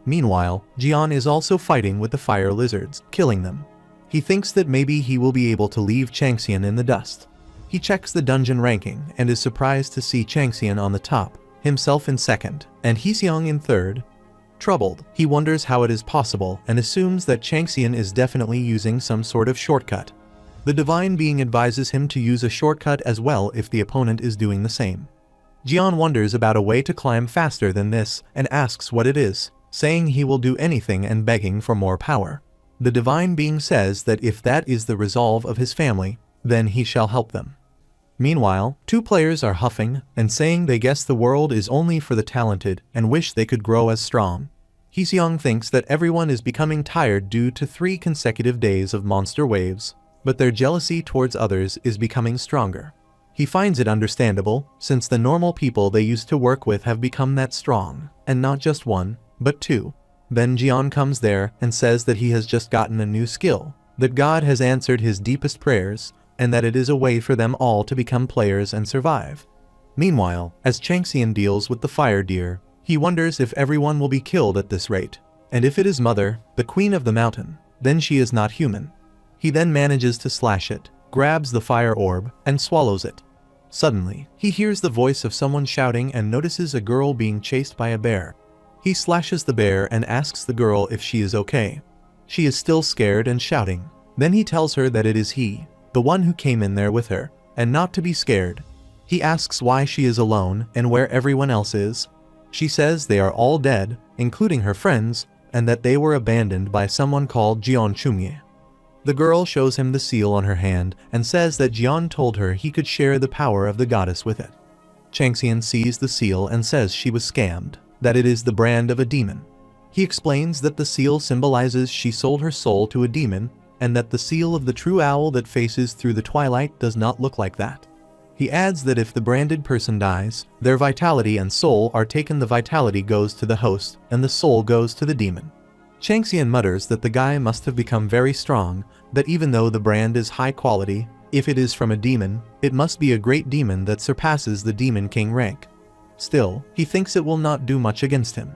Meanwhile, Jian is also fighting with the fire lizards, killing them. He thinks that maybe he will be able to leave Changxian in the dust. He checks the dungeon ranking and is surprised to see Changxian on the top, himself in second, and Heseong in third. Troubled, he wonders how it is possible and assumes that Changxian is definitely using some sort of shortcut. The divine being advises him to use a shortcut as well if the opponent is doing the same. Jian wonders about a way to climb faster than this and asks what it is, saying he will do anything and begging for more power. The divine being says that if that is the resolve of his family, then he shall help them. Meanwhile, 2 players are huffing and saying they guess the world is only for the talented and wish they could grow as strong. Heseong thinks that everyone is becoming tired due to 3 consecutive days of monster waves, but their jealousy towards others is becoming stronger. He finds it understandable, since the normal people they used to work with have become that strong, and not just 1, but 2. Then Jian comes there and says that he has just gotten a new skill, that God has answered his deepest prayers, and that it is a way for them all to become players and survive. Meanwhile, as Changxian deals with the fire deer, he wonders if everyone will be killed at this rate, and if it is Mother, the queen of the mountain, then she is not human. He then manages to slash it, grabs the fire orb, and swallows it. Suddenly, he hears the voice of someone shouting and notices a girl being chased by a bear. He slashes the bear and asks the girl if she is okay. She is still scared and shouting. Then he tells her that it is he, the one who came in there with her, and not to be scared. He asks why she is alone and where everyone else is. She says they are all dead, including her friends, and that they were abandoned by someone called Jian Chumye. The girl shows him the seal on her hand and says that Jian told her he could share the power of the goddess with it. Changxian sees the seal and says she was scammed, that it is the brand of a demon. He explains that the seal symbolizes she sold her soul to a demon, and that the seal of the true owl that faces through the twilight does not look like that. He adds that if the branded person dies, their vitality and soul are taken. The vitality goes to the host, and the soul goes to the demon. Changxian mutters that the guy must have become very strong, that even though the brand is high quality, if it is from a demon, it must be a great demon that surpasses the demon king rank. Still, he thinks it will not do much against him.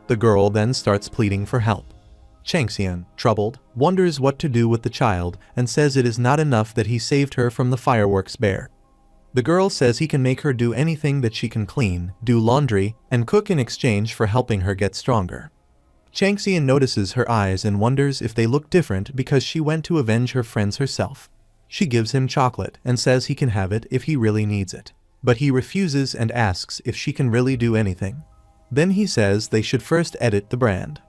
The girl then starts pleading for help. Changxian, troubled, wonders what to do with the child and says it is not enough that he saved her from the fireworks bear. The girl says he can make her do anything that she can clean, do laundry, and cook in exchange for helping her get stronger. Changxian notices her eyes and wonders if they look different because she went to avenge her friends herself. She gives him chocolate and says he can have it if he really needs it. But he refuses and asks if she can really do anything. Then he says they should first edit the brand.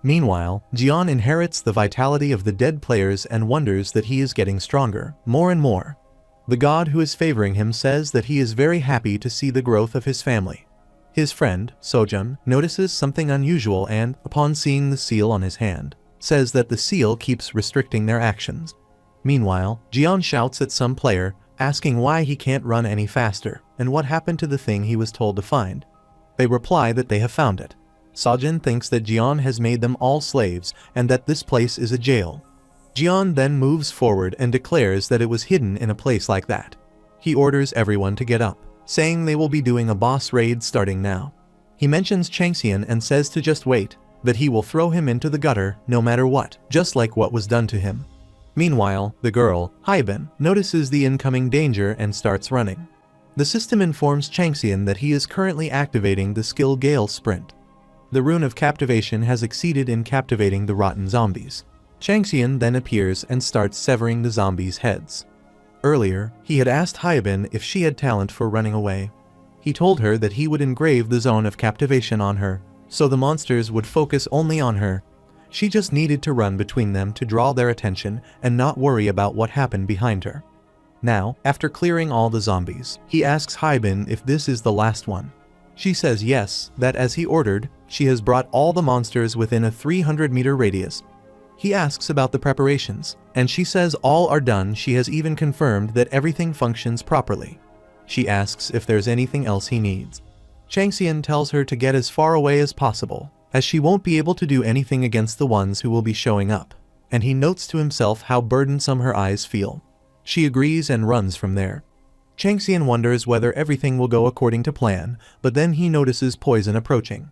Meanwhile, Jian inherits the vitality of the dead players and wonders that he is getting stronger, more and more. The god who is favoring him says that he is very happy to see the growth of his family. His friend, Sojun, notices something unusual and, upon seeing the seal on his hand, says that the seal keeps restricting their actions. Meanwhile, Jian shouts at some player, asking why he can't run any faster, and what happened to the thing he was told to find. They reply that they have found it. Sojun thinks that Jian has made them all slaves, and that this place is a jail. Jian then moves forward and declares that it was hidden in a place like that. He orders everyone to get up, saying they will be doing a boss raid starting now. He mentions Changxian and says to just wait, that he will throw him into the gutter no matter what, just like what was done to him. Meanwhile, the girl, Haibin, notices the incoming danger and starts running. The system informs Changxian that he is currently activating the skill Gale Sprint. The rune of captivation has exceeded in captivating the rotten zombies. Changxian then appears and starts severing the zombies' heads. Earlier, he had asked Haibin if she had talent for running away. He told her that he would engrave the zone of captivation on her, so the monsters would focus only on her. She just needed to run between them to draw their attention and not worry about what happened behind her. Now, after clearing all the zombies, he asks Haibin if this is the last one. She says yes, that as he ordered, she has brought all the monsters within a 300-meter radius. He asks about the preparations, and she says all are done. She has even confirmed that everything functions properly. She asks if there's anything else he needs. Changxian tells her to get as far away as possible, as she won't be able to do anything against the ones who will be showing up, and he notes to himself how burdensome her eyes feel. She agrees and runs from there. Changxian wonders whether everything will go according to plan, but then he notices poison approaching.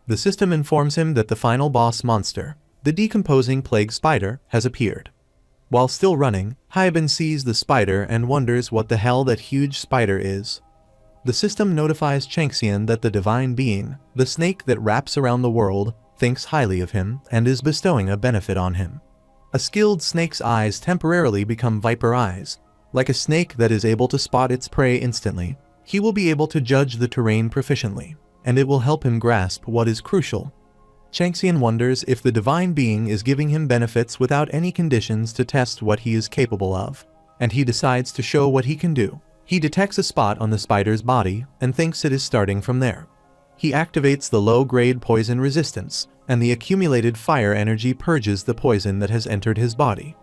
The system informs him that the final boss monster, the decomposing plague spider, has appeared. While still running, Haibin sees the spider and wonders what the hell that huge spider is. The system notifies Changxian that the divine being, the snake that wraps around the world, thinks highly of him and is bestowing a benefit on him. A skilled snake's eyes temporarily become viper eyes. Like a snake that is able to spot its prey instantly, he will be able to judge the terrain proficiently, and it will help him grasp what is crucial. Changxian wonders if the divine being is giving him benefits without any conditions to test what he is capable of, and he decides to show what he can do. He detects a spot on the spider's body and thinks it is starting from there. He activates the low-grade poison resistance, and the accumulated fire energy purges the poison that has entered his body.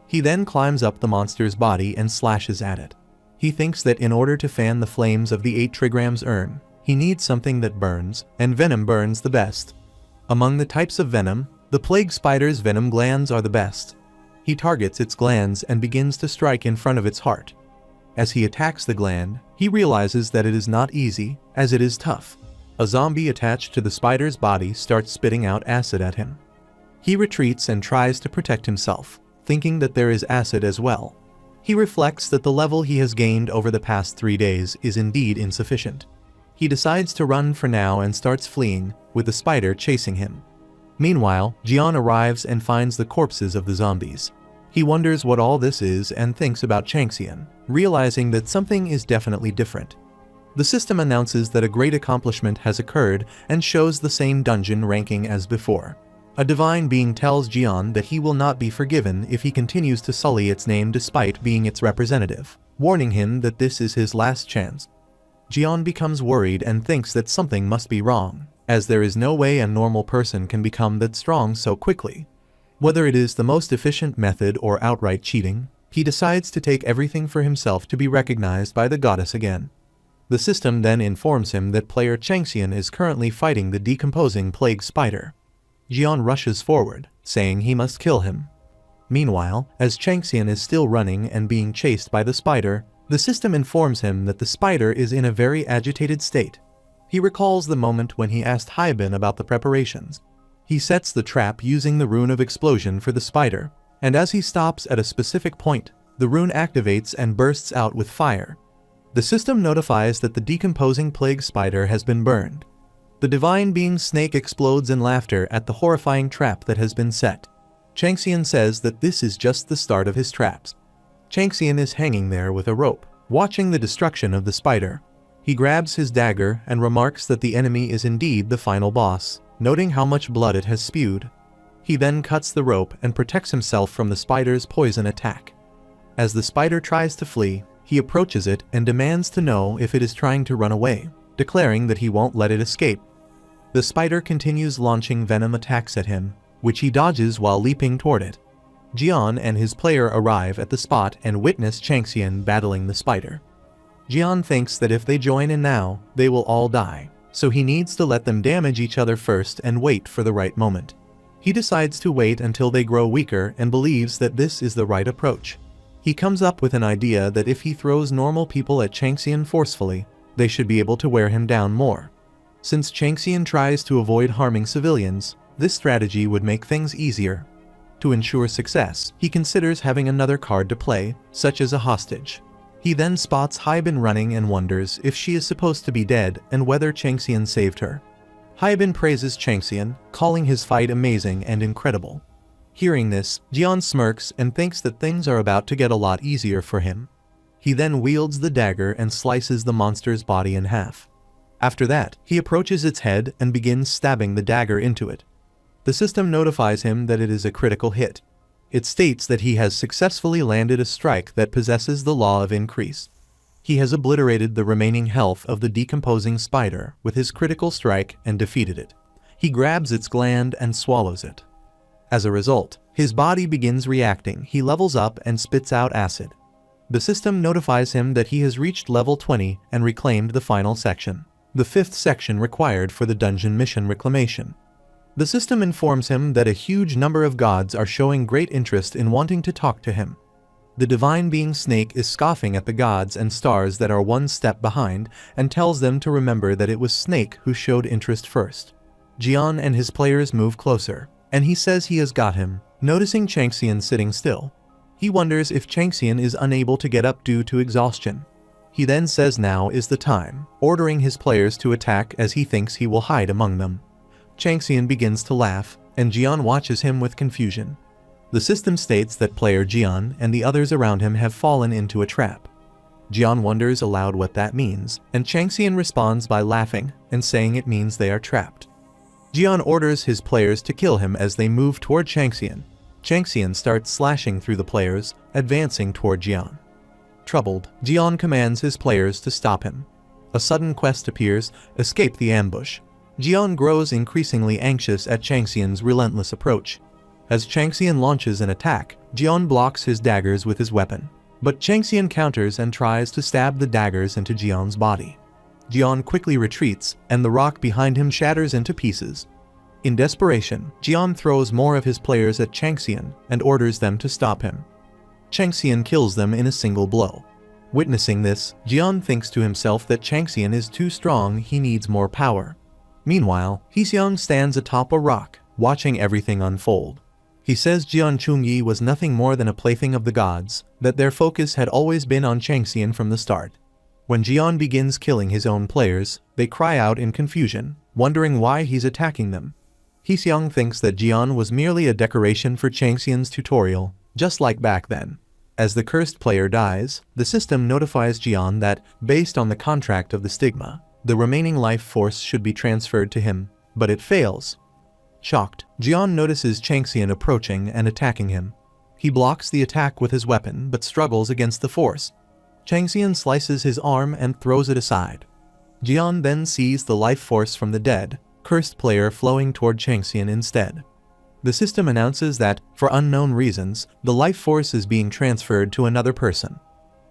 He then climbs up the monster's body and slashes at it. He thinks that in order to fan the flames of the 8 trigrams urn, he needs something that burns, and venom burns the best. Among the types of venom, the plague spider's venom glands are the best. He targets its glands and begins to strike in front of its heart. As he attacks the gland, he realizes that it is not easy, as it is tough. A zombie attached to the spider's body starts spitting out acid at him. He retreats and tries to protect himself, thinking that there is acid as well. He reflects that the level he has gained over the past 3 days is indeed insufficient. He decides to run for now and starts fleeing, with the spider chasing him. Meanwhile, Jian arrives and finds the corpses of the zombies. He wonders what all this is and thinks about Changxian, realizing that something is definitely different. The system announces that a great accomplishment has occurred and shows the same dungeon ranking as before. A divine being tells Jian that he will not be forgiven if he continues to sully its name despite being its representative, warning him that this is his last chance. Jian becomes worried and thinks that something must be wrong, as there is no way a normal person can become that strong so quickly. Whether it is the most efficient method or outright cheating, he decides to take everything for himself to be recognized by the goddess again. The system then informs him that player Changxian is currently fighting the decomposing plague spider. Jian rushes forward, saying he must kill him. Meanwhile, as Changxian is still running and being chased by the spider, the system informs him that the spider is in a very agitated state. He recalls the moment when he asked Haibin about the preparations. He sets the trap using the rune of explosion for the spider, and as he stops at a specific point, the rune activates and bursts out with fire. The system notifies that the decomposing plague spider has been burned. The divine being's snake explodes in laughter at the horrifying trap that has been set. Changxian says that this is just the start of his traps. Changxian is hanging there with a rope, watching the destruction of the spider. He grabs his dagger and remarks that the enemy is indeed the final boss, noting how much blood it has spewed. He then cuts the rope and protects himself from the spider's poison attack. As the spider tries to flee, he approaches it and demands to know if it is trying to run away, declaring that he won't let it escape. The spider continues launching venom attacks at him, which he dodges while leaping toward it. Jian and his player arrive at the spot and witness Changxian battling the spider. Jian thinks that if they join in now, they will all die, so he needs to let them damage each other first and wait for the right moment. He decides to wait until they grow weaker and believes that this is the right approach. He comes up with an idea that if he throws normal people at Changxian forcefully, they should be able to wear him down more. Since Changxian tries to avoid harming civilians, this strategy would make things easier. To ensure success, he considers having another card to play, such as a hostage. He then spots Haibin running and wonders if she is supposed to be dead and whether Changxian saved her. Haibin praises Changxian, calling his fight amazing and incredible. Hearing this, Jian smirks and thinks that things are about to get a lot easier for him. He then wields the dagger and slices the monster's body in half. After that, he approaches its head and begins stabbing the dagger into it. The system notifies him that it is a critical hit. It states that he has successfully landed a strike that possesses the law of increase. He has obliterated the remaining health of the decomposing spider with his critical strike and defeated it. He grabs its gland and swallows it. As a result, his body begins reacting. He levels up and spits out acid. The system notifies him that he has reached level 20 and reclaimed the final section, the 5th section required for the dungeon mission reclamation. The system informs him that a huge number of gods are showing great interest in wanting to talk to him. The divine being Snake is scoffing at the gods and stars that are one step behind and tells them to remember that it was Snake who showed interest first. Jian and his players move closer, and he says he has got him, noticing Changxian sitting still. He wonders if Changxian is unable to get up due to exhaustion. He then says now is the time, ordering his players to attack as he thinks he will hide among them. Changxian begins to laugh, and Jian watches him with confusion. The system states that player Jian and the others around him have fallen into a trap. Jian wonders aloud what that means, and Changxian responds by laughing and saying it means they are trapped. Jian orders his players to kill him as they move toward Changxian. Changxian starts slashing through the players, advancing toward Jian. Troubled, Jian commands his players to stop him. A sudden quest appears, escape the ambush. Jian grows increasingly anxious at Changxian's relentless approach. As Changxian launches an attack, Jian blocks his daggers with his weapon. But Changxian counters and tries to stab the daggers into Jian's body. Jian quickly retreats, and the rock behind him shatters into pieces. In desperation, Jian throws more of his players at Changxian and orders them to stop him. Changxian kills them in a single blow. Witnessing this, Jian thinks to himself that Changxian is too strong, he needs more power. Meanwhile, Hexiang stands atop a rock, watching everything unfold. He says Jian Chungyi was nothing more than a plaything of the gods, that their focus had always been on Changxian from the start. When Jian begins killing his own players, they cry out in confusion, wondering why he's attacking them. Hexiang thinks that Jian was merely a decoration for Changxian's tutorial, just like back then. As the cursed player dies, the system notifies Jian that, based on the contract of the stigma, the remaining life force should be transferred to him, but it fails. Shocked, Jian notices Changxian approaching and attacking him. He blocks the attack with his weapon but struggles against the force. Changxian slices his arm and throws it aside. Jian then sees the life force from the dead, cursed player flowing toward Changxian instead. The system announces that, for unknown reasons, the life force is being transferred to another person.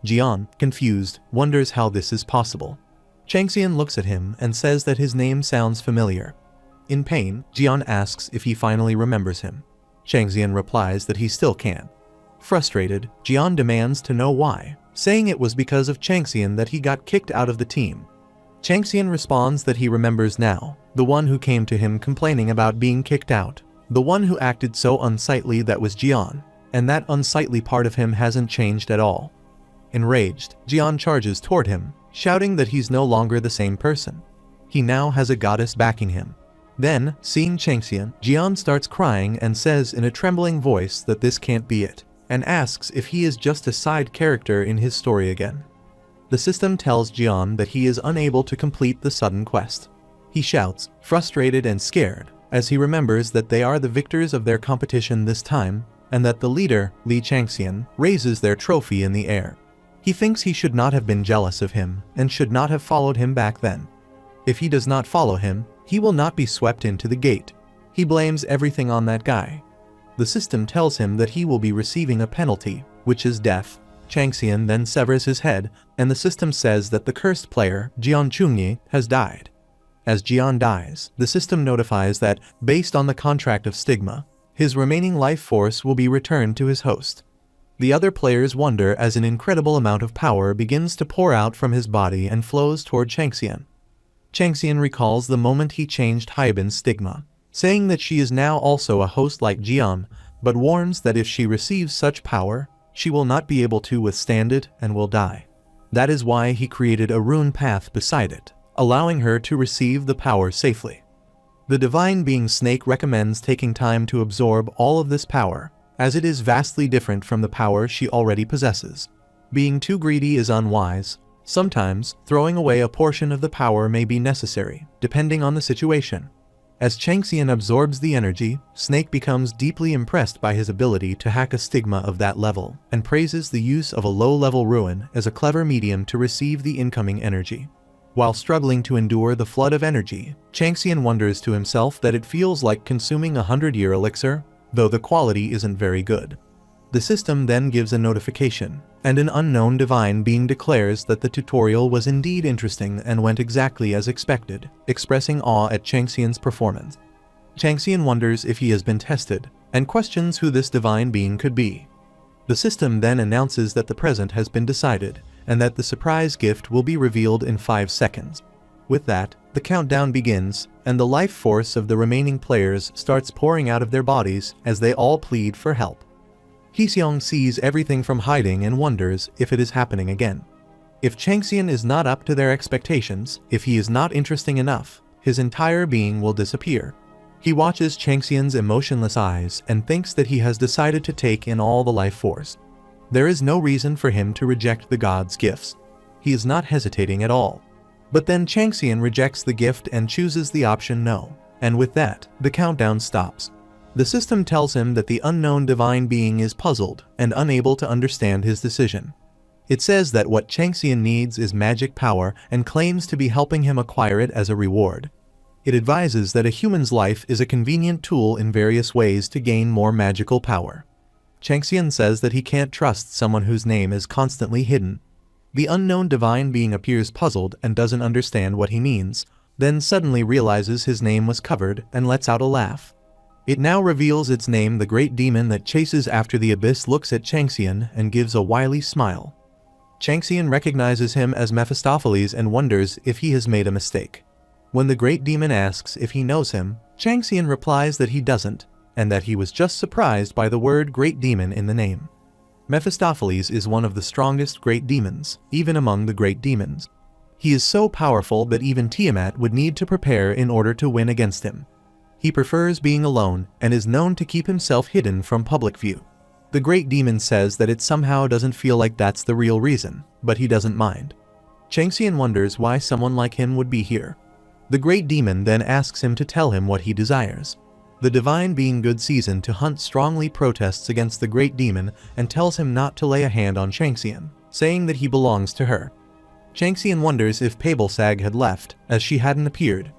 Jian, confused, wonders how this is possible. Changxian looks at him and says that his name sounds familiar. In pain, Jian asks if he finally remembers him. Changxian replies that he still can. Frustrated, Jian demands to know why, saying it was because of Changxian that he got kicked out of the team. Changxian responds that he remembers now, the one who came to him complaining about being kicked out, the one who acted so unsightly that was Jian, and that unsightly part of him hasn't changed at all. Enraged, Jian charges toward him, shouting that he's no longer the same person. He now has a goddess backing him. Then, seeing Changxian, Jian starts crying and says in a trembling voice that this can't be it, and asks if he is just a side character in his story again. The system tells Jian that he is unable to complete the sudden quest. He shouts, frustrated and scared, as he remembers that they are the victors of their competition this time, and that the leader, Li Changxian, raises their trophy in the air. He thinks he should not have been jealous of him, and should not have followed him back then. If he does not follow him, he will not be swept into the gate. He blames everything on that guy. The system tells him that he will be receiving a penalty, which is death. Changxian then severs his head, and the system says that the cursed player, Jian Chungyi, has died. As Jian dies, the system notifies that, based on the contract of stigma, his remaining life force will be returned to his host. The other players wonder as an incredible amount of power begins to pour out from his body and flows toward Changxian. Changxian recalls the moment he changed Haibin's stigma, saying that she is now also a host like Jian, but warns that if she receives such power, she will not be able to withstand it and will die. That is why he created a rune path beside it, allowing her to receive the power safely. The divine being Snake recommends taking time to absorb all of this power, as it is vastly different from the power she already possesses. Being too greedy is unwise. Sometimes, throwing away a portion of the power may be necessary, depending on the situation. As Changxian absorbs the energy, Snake becomes deeply impressed by his ability to hack a stigma of that level, and praises the use of a low-level rune as a clever medium to receive the incoming energy. While struggling to endure the flood of energy, Changxian wonders to himself that it feels like consuming a 100-year elixir, though the quality isn't very good. The system then gives a notification, and an unknown divine being declares that the tutorial was indeed interesting and went exactly as expected, expressing awe at Changxian's performance. Changxian wonders if he has been tested, and questions who this divine being could be. The system then announces that the present has been decided, and that the surprise gift will be revealed in 5 seconds. With that, the countdown begins, and the life force of the remaining players starts pouring out of their bodies as they all plead for help. Heseong sees everything from hiding and wonders if it is happening again. If Changxian is not up to their expectations, if he is not interesting enough, his entire being will disappear. He watches Changxian's emotionless eyes and thinks that he has decided to take in all the life force. There is no reason for him to reject the god's gifts. He is not hesitating at all. But then Changxian rejects the gift and chooses the option no, and with that, the countdown stops. The system tells him that the unknown divine being is puzzled and unable to understand his decision. It says that what Changxian needs is magic power and claims to be helping him acquire it as a reward. It advises that a human's life is a convenient tool in various ways to gain more magical power. Changxian says that he can't trust someone whose name is constantly hidden. The unknown divine being appears puzzled and doesn't understand what he means, then suddenly realizes his name was covered and lets out a laugh. It now reveals its name. The great demon that chases after the abyss looks at Changxian and gives a wily smile. Changxian recognizes him as Mephistopheles and wonders if he has made a mistake. When the great demon asks if he knows him, Changxian replies that he doesn't, and that he was just surprised by the word great demon in the name. Mephistopheles is one of the strongest great demons, even among the great demons. He is so powerful that even Tiamat would need to prepare in order to win against him. He prefers being alone and is known to keep himself hidden from public view. The great demon says that it somehow doesn't feel like that's the real reason, but he doesn't mind. Changxian wonders why someone like him would be here. The great demon then asks him to tell him what he desires. The divine being Good Season to Hunt strongly protests against the great demon and tells him not to lay a hand on Changxian, saying that he belongs to her. Changxian wonders if Pablesag had left, as she hadn't appeared.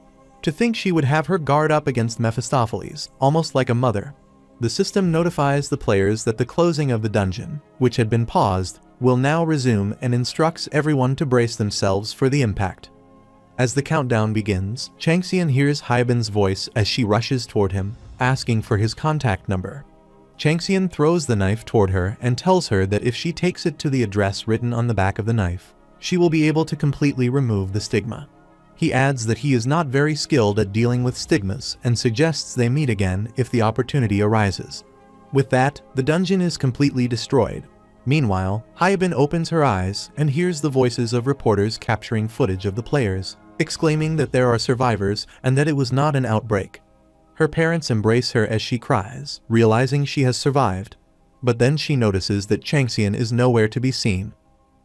To think she would have her guard up against Mephistopheles, almost like a mother. The system notifies the players that the closing of the dungeon, which had been paused, will now resume and instructs everyone to brace themselves for the impact. As the countdown begins, Changxian hears Hyben's voice as she rushes toward him, asking for his contact number. Changxian throws the knife toward her and tells her that if she takes it to the address written on the back of the knife, she will be able to completely remove the stigma. He adds that he is not very skilled at dealing with stigmas and suggests they meet again if the opportunity arises. With that, the dungeon is completely destroyed. Meanwhile, Hyben opens her eyes and hears the voices of reporters capturing footage of the players, exclaiming that there are survivors and that it was not an outbreak. Her parents embrace her as she cries, realizing she has survived. But then she notices that Changxian is nowhere to be seen.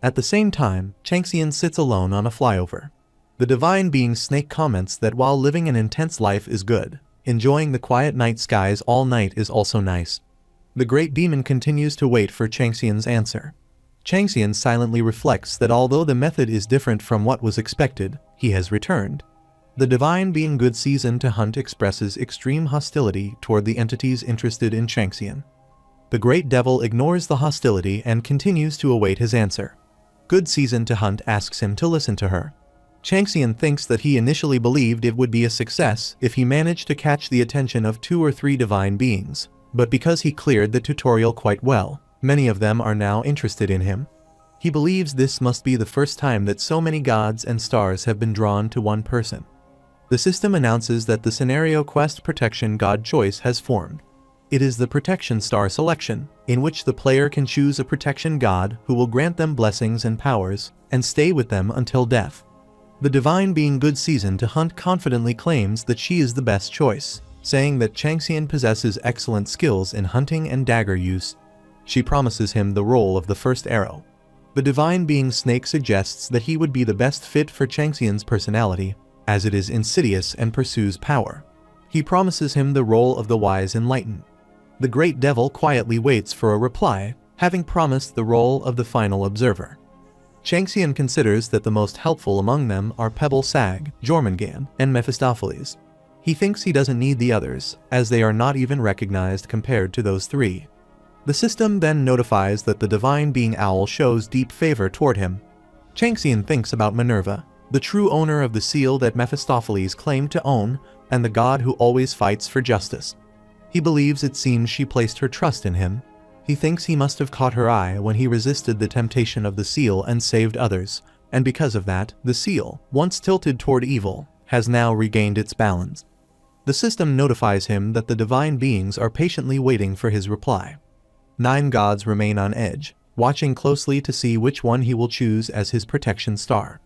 At the same time, Changxian sits alone on a flyover. The divine being Snake comments that while living an intense life is good, enjoying the quiet night skies all night is also nice. The great demon continues to wait for Changxian's answer. Changxian silently reflects that although the method is different from what was expected, he has returned. The divine being Good Season to Hunt expresses extreme hostility toward the entities interested in Changxian. The great devil ignores the hostility and continues to await his answer. Good Season to Hunt asks him to listen to her. Changxian thinks that he initially believed it would be a success if he managed to catch the attention of 2 or 3 divine beings, but because he cleared the tutorial quite well, many of them are now interested in him. He believes this must be the first time that so many gods and stars have been drawn to one person. The system announces that the scenario quest Protection God Choice has formed. It is the Protection Star selection, in which the player can choose a protection god who will grant them blessings and powers, and stay with them until death. The divine being Good Season to Hunt confidently claims that she is the best choice, saying that Changxian possesses excellent skills in hunting and dagger use. She promises him the role of the first arrow. The divine being Snake suggests that he would be the best fit for Changxian's personality, as it is insidious and pursues power. He promises him the role of the wise enlightened. The great devil quietly waits for a reply, having promised the role of the final observer. Changxian considers that the most helpful among them are Pebble Sag, Jormungand, and Mephistopheles. He thinks he doesn't need the others, as they are not even recognized compared to those three. The system then notifies that the divine being Owl shows deep favor toward him. Changxian thinks about Minerva, the true owner of the seal that Mephistopheles claimed to own, and the god who always fights for justice. He believes it seems she placed her trust in him. He thinks he must have caught her eye when he resisted the temptation of the seal and saved others, and because of that, the seal, once tilted toward evil, has now regained its balance. The system notifies him that the divine beings are patiently waiting for his reply. 9 gods remain on edge, watching closely to see which one he will choose as his protection star.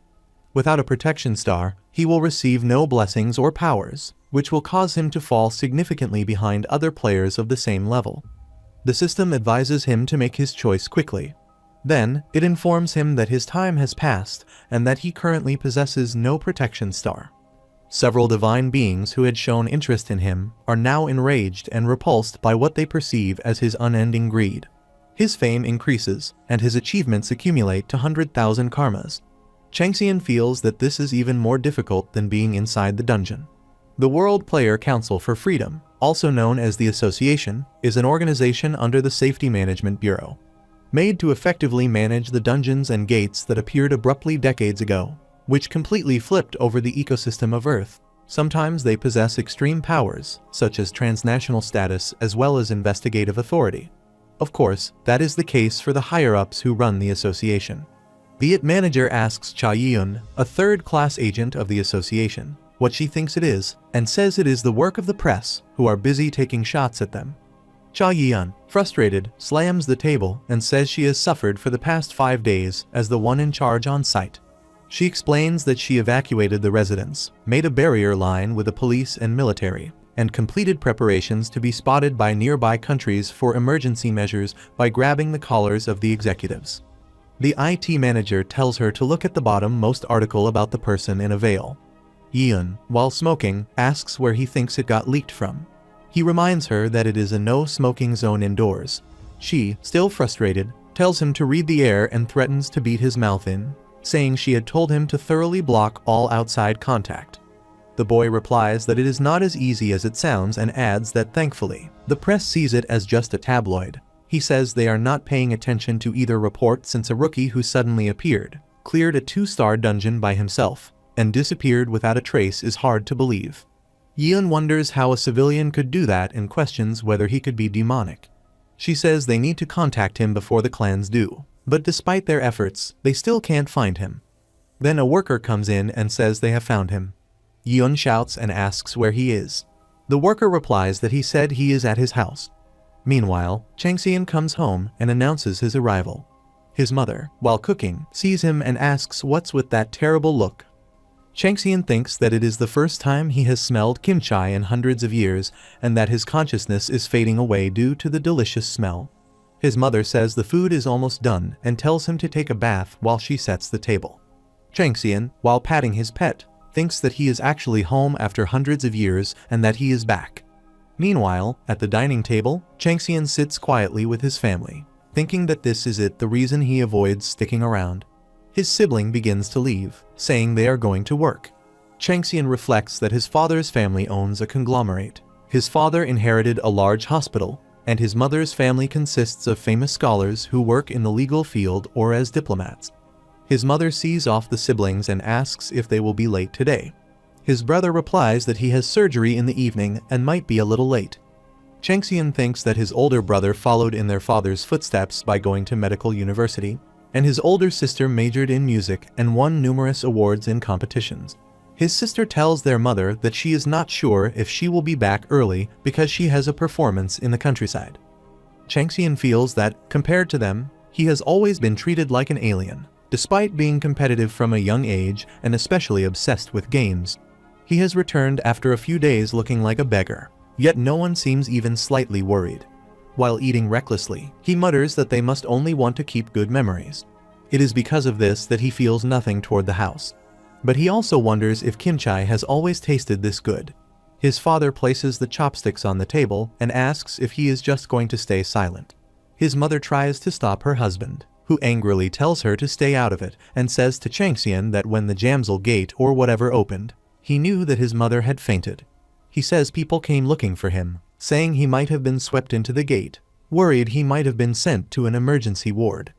Without a protection star, he will receive no blessings or powers, which will cause him to fall significantly behind other players of the same level. The system advises him to make his choice quickly. Then, it informs him that his time has passed and that he currently possesses no protection star. Several divine beings who had shown interest in him are now enraged and repulsed by what they perceive as his unending greed. His fame increases, and his achievements accumulate to 100,000 karmas. Changxian feels that this is even more difficult than being inside the dungeon. The World Player Council for Freedom, also known as the Association, is an organization under the Safety Management Bureau. Made to effectively manage the dungeons and gates that appeared abruptly decades ago, which completely flipped over the ecosystem of Earth. Sometimes they possess extreme powers, such as transnational status as well as investigative authority. Of course, that is the case for the higher-ups who run the association. The IT manager asks Cha Yun, a third-class agent of the association, what she thinks it is, and says it is the work of the press, who are busy taking shots at them. Cha Yun, frustrated, slams the table and says she has suffered for the past 5 days as the one in charge on site. She explains that she evacuated the residents, made a barrier line with the police and military, and completed preparations to be spotted by nearby countries for emergency measures by grabbing the collars of the executives. The IT manager tells her to look at the bottom-most article about the person in a veil. Yun, while smoking, asks where he thinks it got leaked from. He reminds her that it is a no-smoking zone indoors. She, still frustrated, tells him to read the air and threatens to beat his mouth in, saying she had told him to thoroughly block all outside contact. The boy replies that it is not as easy as it sounds and adds that thankfully, the press sees it as just a tabloid. He says they are not paying attention to either report since a rookie who suddenly appeared, cleared a 2-star dungeon by himself, and disappeared without a trace is hard to believe. Yun wonders how a civilian could do that and questions whether he could be demonic. She says they need to contact him before the clans do, but despite their efforts, they still can't find him. Then a worker comes in and says they have found him. Yun shouts and asks where he is. The worker replies that he said he is at his house. Meanwhile, Changxian comes home and announces his arrival. His mother, while cooking, sees him and asks what's with that terrible look. Changxian thinks that it is the first time he has smelled kimchi in hundreds of years and that his consciousness is fading away due to the delicious smell. His mother says the food is almost done and tells him to take a bath while she sets the table. Changxian, while patting his pet, thinks that he is actually home after hundreds of years and that he is back. Meanwhile, at the dining table, Changxian sits quietly with his family, thinking that this is the reason he avoids sticking around. His sibling begins to leave, saying they are going to work. Changxian reflects that his father's family owns a conglomerate. His father inherited a large hospital, and his mother's family consists of famous scholars who work in the legal field or as diplomats. His mother sees off the siblings and asks if they will be late today. His brother replies that he has surgery in the evening and might be a little late. Changxian thinks that his older brother followed in their father's footsteps by going to medical university, and his older sister majored in music and won numerous awards in competitions. His sister tells their mother that she is not sure if she will be back early because she has a performance in the countryside. Changxian feels that, compared to them, he has always been treated like an alien, despite being competitive from a young age and especially obsessed with games. He has returned after a few days looking like a beggar, yet no one seems even slightly worried. While eating recklessly, he mutters that they must only want to keep good memories. It is because of this that he feels nothing toward the house. But he also wonders if kimchi has always tasted this good. His father places the chopsticks on the table and asks if he is just going to stay silent. His mother tries to stop her husband, who angrily tells her to stay out of it and says to Changxian that when the Jamsil gate or whatever opened, he knew that his mother had fainted. He says people came looking for him, saying he might have been swept into the gate, worried he might have been sent to an emergency ward.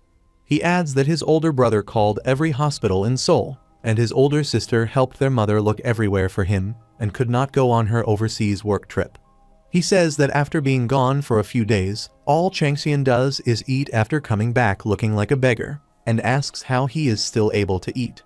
He adds that his older brother called every hospital in Seoul, and his older sister helped their mother look everywhere for him and could not go on her overseas work trip. He says that after being gone for a few days, all Changxian does is eat after coming back looking like a beggar, and asks how he is still able to eat.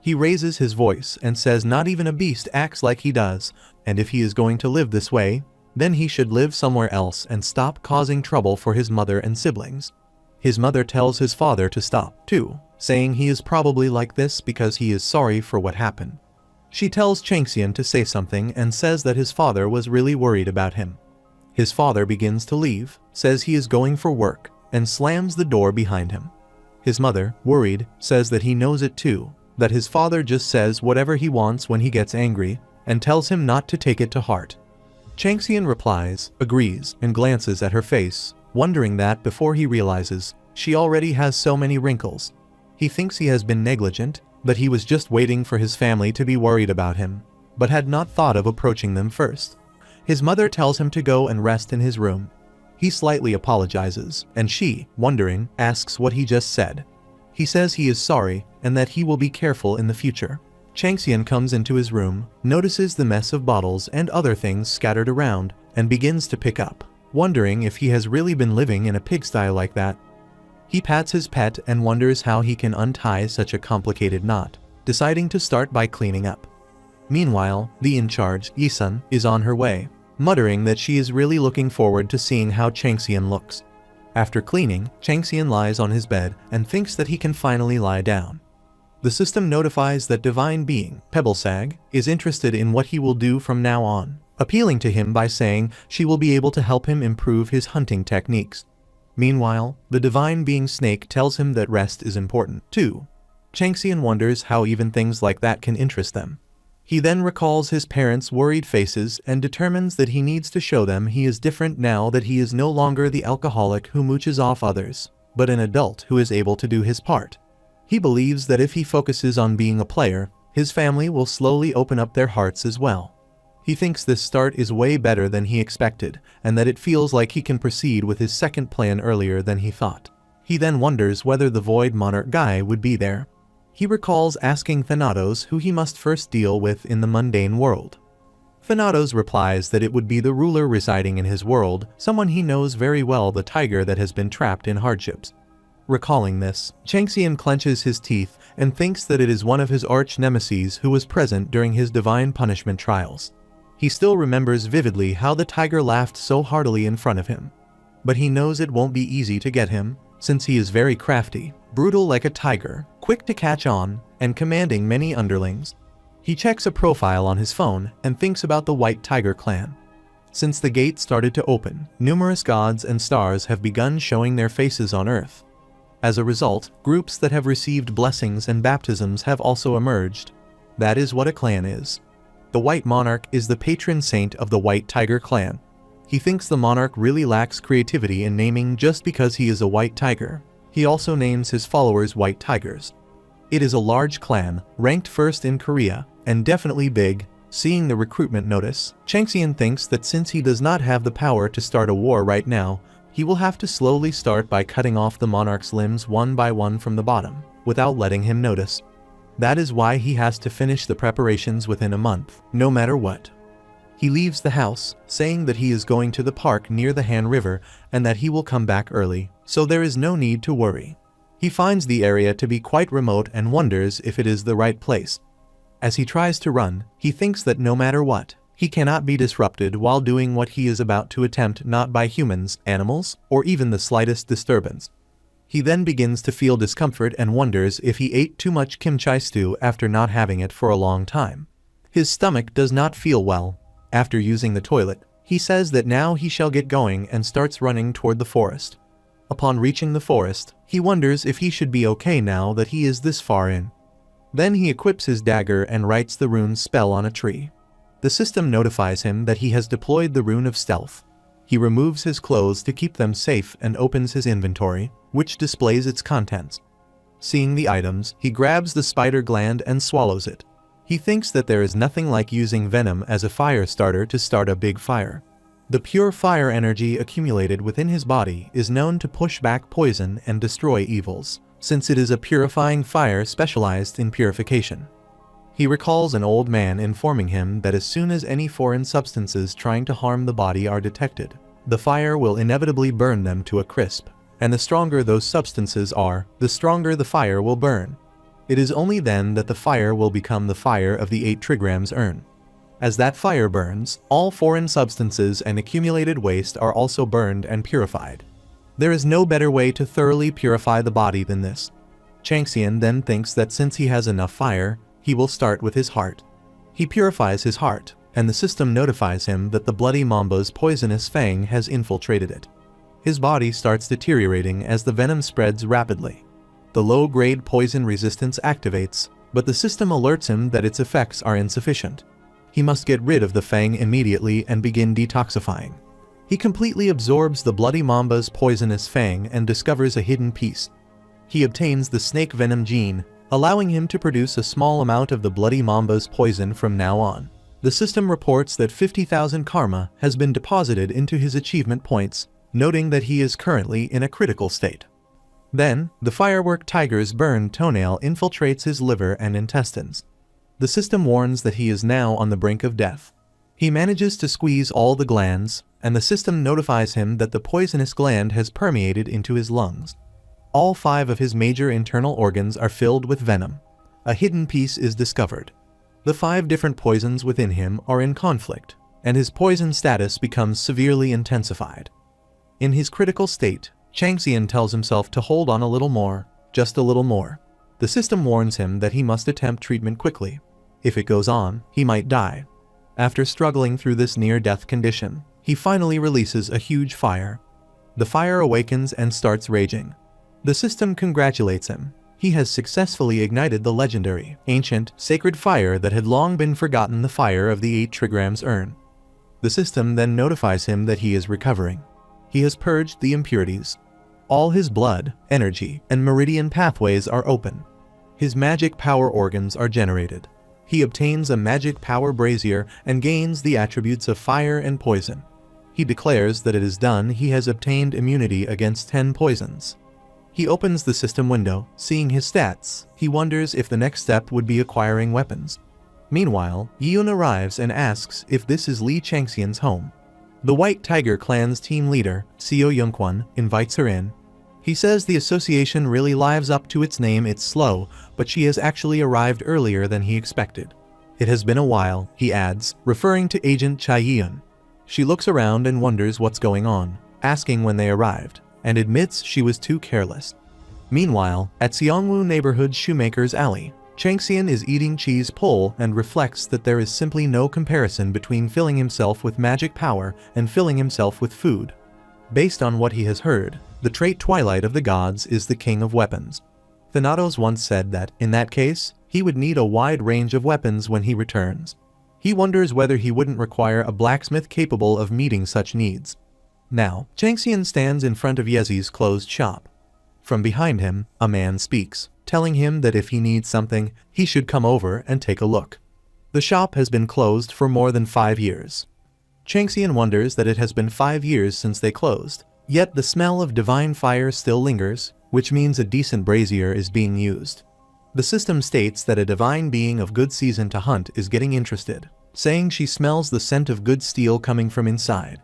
He raises his voice and says not even a beast acts like he does, and if he is going to live this way, then he should live somewhere else and stop causing trouble for his mother and siblings. His mother tells his father to stop, too, saying he is probably like this because he is sorry for what happened. She tells Changxian to say something and says that his father was really worried about him. His father begins to leave, says he is going for work, and slams the door behind him. His mother, worried, says that he knows it too, that his father just says whatever he wants when he gets angry, and tells him not to take it to heart. Changxian replies, agrees, and glances at her face, wondering that before he realizes, she already has so many wrinkles. He thinks he has been negligent, that he was just waiting for his family to be worried about him, but had not thought of approaching them first. His mother tells him to go and rest in his room. He slightly apologizes, and she, wondering, asks what he just said. He says he is sorry and that he will be careful in the future. Changxian comes into his room, notices the mess of bottles and other things scattered around, and begins to pick up, wondering if he has really been living in a pigsty like that. He pats his pet and wonders how he can untie such a complicated knot, deciding to start by cleaning up. Meanwhile, the in-charge, Yisun, is on her way, muttering that she is really looking forward to seeing how Changxian looks. After cleaning, Changxian lies on his bed and thinks that he can finally lie down. The system notifies that Divine Being, Pebblesag, is interested in what he will do from now on, appealing to him by saying she will be able to help him improve his hunting techniques. Meanwhile, the Divine Being Snake tells him that rest is important, too. Changxian wonders how even things like that can interest them. He then recalls his parents' worried faces and determines that he needs to show them he is different now that he is no longer the alcoholic who mooches off others, but an adult who is able to do his part. He believes that if he focuses on being a player, his family will slowly open up their hearts as well. He thinks this start is way better than he expected, and that it feels like he can proceed with his second plan earlier than he thought. He then wonders whether the Void Monarch guy would be there. He recalls asking Thanatos who he must first deal with in the mundane world. Thanatos replies that it would be the ruler residing in his world, someone he knows very well, the tiger that has been trapped in hardships. Recalling this, Changxian clenches his teeth and thinks that it is one of his arch-nemeses who was present during his divine punishment trials. He still remembers vividly how the tiger laughed so heartily in front of him. But he knows it won't be easy to get him, since he is very crafty, brutal like a tiger, quick to catch on, and commanding many underlings. He checks a profile on his phone and thinks about the White Tiger clan. Since the gate started to open, numerous gods and stars have begun showing their faces on Earth. As a result, groups that have received blessings and baptisms have also emerged. That is what a clan is. The White Monarch is the patron saint of the White Tiger clan. He thinks the monarch really lacks creativity in naming just because he is a white tiger. He also names his followers white tigers. It is a large clan, ranked first in Korea, and definitely big. Seeing the recruitment notice, Changxian thinks that since he does not have the power to start a war right now, he will have to slowly start by cutting off the monarch's limbs one by one from the bottom, without letting him notice. That is why he has to finish the preparations within a month, no matter what. He leaves the house, saying that he is going to the park near the Han River and that he will come back early, so there is no need to worry. He finds the area to be quite remote and wonders if it is the right place. As he tries to run, he thinks that no matter what, he cannot be disrupted while doing what he is about to attempt, not by humans, animals, or even the slightest disturbance. He then begins to feel discomfort and wonders if he ate too much kimchi stew after not having it for a long time. His stomach does not feel well. After using the toilet, he says that now he shall get going and starts running toward the forest. Upon reaching the forest, he wonders if he should be okay now that he is this far in. Then he equips his dagger and writes the rune spell on a tree. The system notifies him that he has deployed the rune of stealth. He removes his clothes to keep them safe and opens his inventory, which displays its contents. Seeing the items, he grabs the spider gland and swallows it. He thinks that there is nothing like using venom as a fire starter to start a big fire. The pure fire energy accumulated within his body is known to push back poison and destroy evils, since it is a purifying fire specialized in purification. He recalls an old man informing him that as soon as any foreign substances trying to harm the body are detected, the fire will inevitably burn them to a crisp, and the stronger those substances are, the stronger the fire will burn. It is only then that the fire will become the fire of the 8 trigrams urn. As that fire burns, all foreign substances and accumulated waste are also burned and purified. There is no better way to thoroughly purify the body than this. Changxian then thinks that since he has enough fire, he will start with his heart. He purifies his heart, and the system notifies him that the bloody mamba's poisonous fang has infiltrated it. His body starts deteriorating as the venom spreads rapidly. The low-grade poison resistance activates, but the system alerts him that its effects are insufficient. He must get rid of the fang immediately and begin detoxifying. He completely absorbs the bloody mamba's poisonous fang and discovers a hidden piece. He obtains the snake venom gene, allowing him to produce a small amount of the bloody mamba's poison from now on. The system reports that 50,000 karma has been deposited into his achievement points, noting that he is currently in a critical state. Then, the firework tiger's burned toenail infiltrates his liver and intestines. The system warns that he is now on the brink of death. He manages to squeeze all the glands, and the system notifies him that the poisonous gland has permeated into his lungs. All 5 of his major internal organs are filled with venom. A hidden piece is discovered. The 5 different poisons within him are in conflict, and his poison status becomes severely intensified. In his critical state, Changxian tells himself to hold on a little more, just a little more. The system warns him that he must attempt treatment quickly. If it goes on, he might die. After struggling through this near-death condition, he finally releases a huge fire. The fire awakens and starts raging. The system congratulates him. He has successfully ignited the legendary, ancient, sacred fire that had long been forgotten, the fire of the 8 trigrams urn. The system then notifies him that he is recovering. He has purged the impurities. All his blood, energy, and meridian pathways are open. His magic power organs are generated. He obtains a magic power brazier and gains the attributes of fire and poison. He declares that it is done. He has obtained immunity against 10 poisons. He opens the system window. Seeing his stats, he wonders if the next step would be acquiring weapons. Meanwhile, Yiyun arrives and asks if this is Li Changxian's home. The White Tiger Clan's team leader, Seo Yongquan, invites her in. He says the association really lives up to its name. It's slow, but she has actually arrived earlier than he expected. It has been a while, he adds, referring to Agent Chai Yiyun. She looks around and wonders what's going on, asking when they arrived, and admits she was too careless. Meanwhile, at Xiongwu neighborhood shoemaker's alley, Changxian is eating cheese pull and reflects that there is simply no comparison between filling himself with magic power and filling himself with food. Based on what he has heard, the trait Twilight of the Gods is the king of weapons. Thanatos once said that, in that case, he would need a wide range of weapons when he returns. He wonders whether he wouldn't require a blacksmith capable of meeting such needs. Now, Changxian stands in front of Yezi's closed shop. From behind him, a man speaks, telling him that if he needs something, he should come over and take a look. The shop has been closed for more than 5 years. Changxian wonders that it has been 5 years since they closed, yet the smell of divine fire still lingers, which means a decent brazier is being used. The system states that a divine being of good season to hunt is getting interested, saying she smells the scent of good steel coming from inside.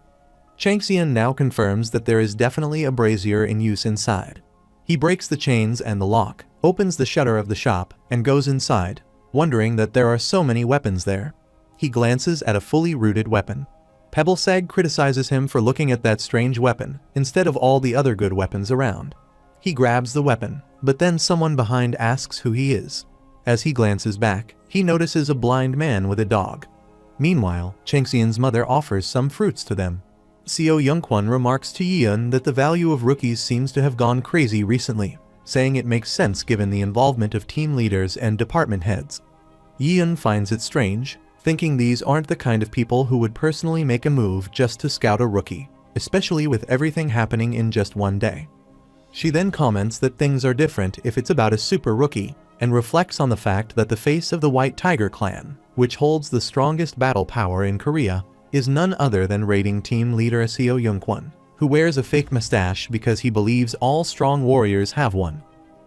Changxian now confirms that there is definitely a brazier in use inside. He breaks the chains and the lock, opens the shutter of the shop, and goes inside, wondering that there are so many weapons there. He glances at a fully rooted weapon. Pebblesag criticizes him for looking at that strange weapon, instead of all the other good weapons around. He grabs the weapon, but then someone behind asks who he is. As he glances back, he notices a blind man with a dog. Meanwhile, Changxian's mother offers some fruits to them. Seo Yongquan remarks to Yiyun that the value of rookies seems to have gone crazy recently, saying it makes sense given the involvement of team leaders and department heads. Yiyun finds it strange, thinking these aren't the kind of people who would personally make a move just to scout a rookie. especially with everything happening in just one day. She then comments that things are different if it's about a super rookie, and reflects on the fact that the face of the White Tiger clan, which holds the strongest battle power in Korea, is none other than raiding team leader Seo Youngkwon, who wears a fake mustache because he believes all strong warriors have one.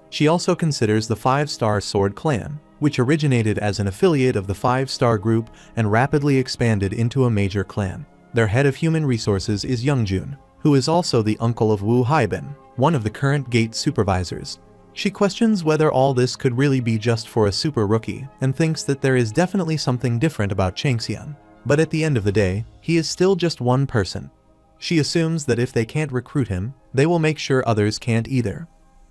She also considers the 5-Star Sword clan, which originated as an affiliate of the 5-Star group and rapidly expanded into a major clan. Their head of human resources is Youngjun, who is also the uncle of Woo Haibin, one of the current gate supervisors. She questions whether all this could really be just for a super rookie and thinks that there is definitely something different about Changxian. But at the end of the day, he is still just one person. She assumes that if they can't recruit him, they will make sure others can't either.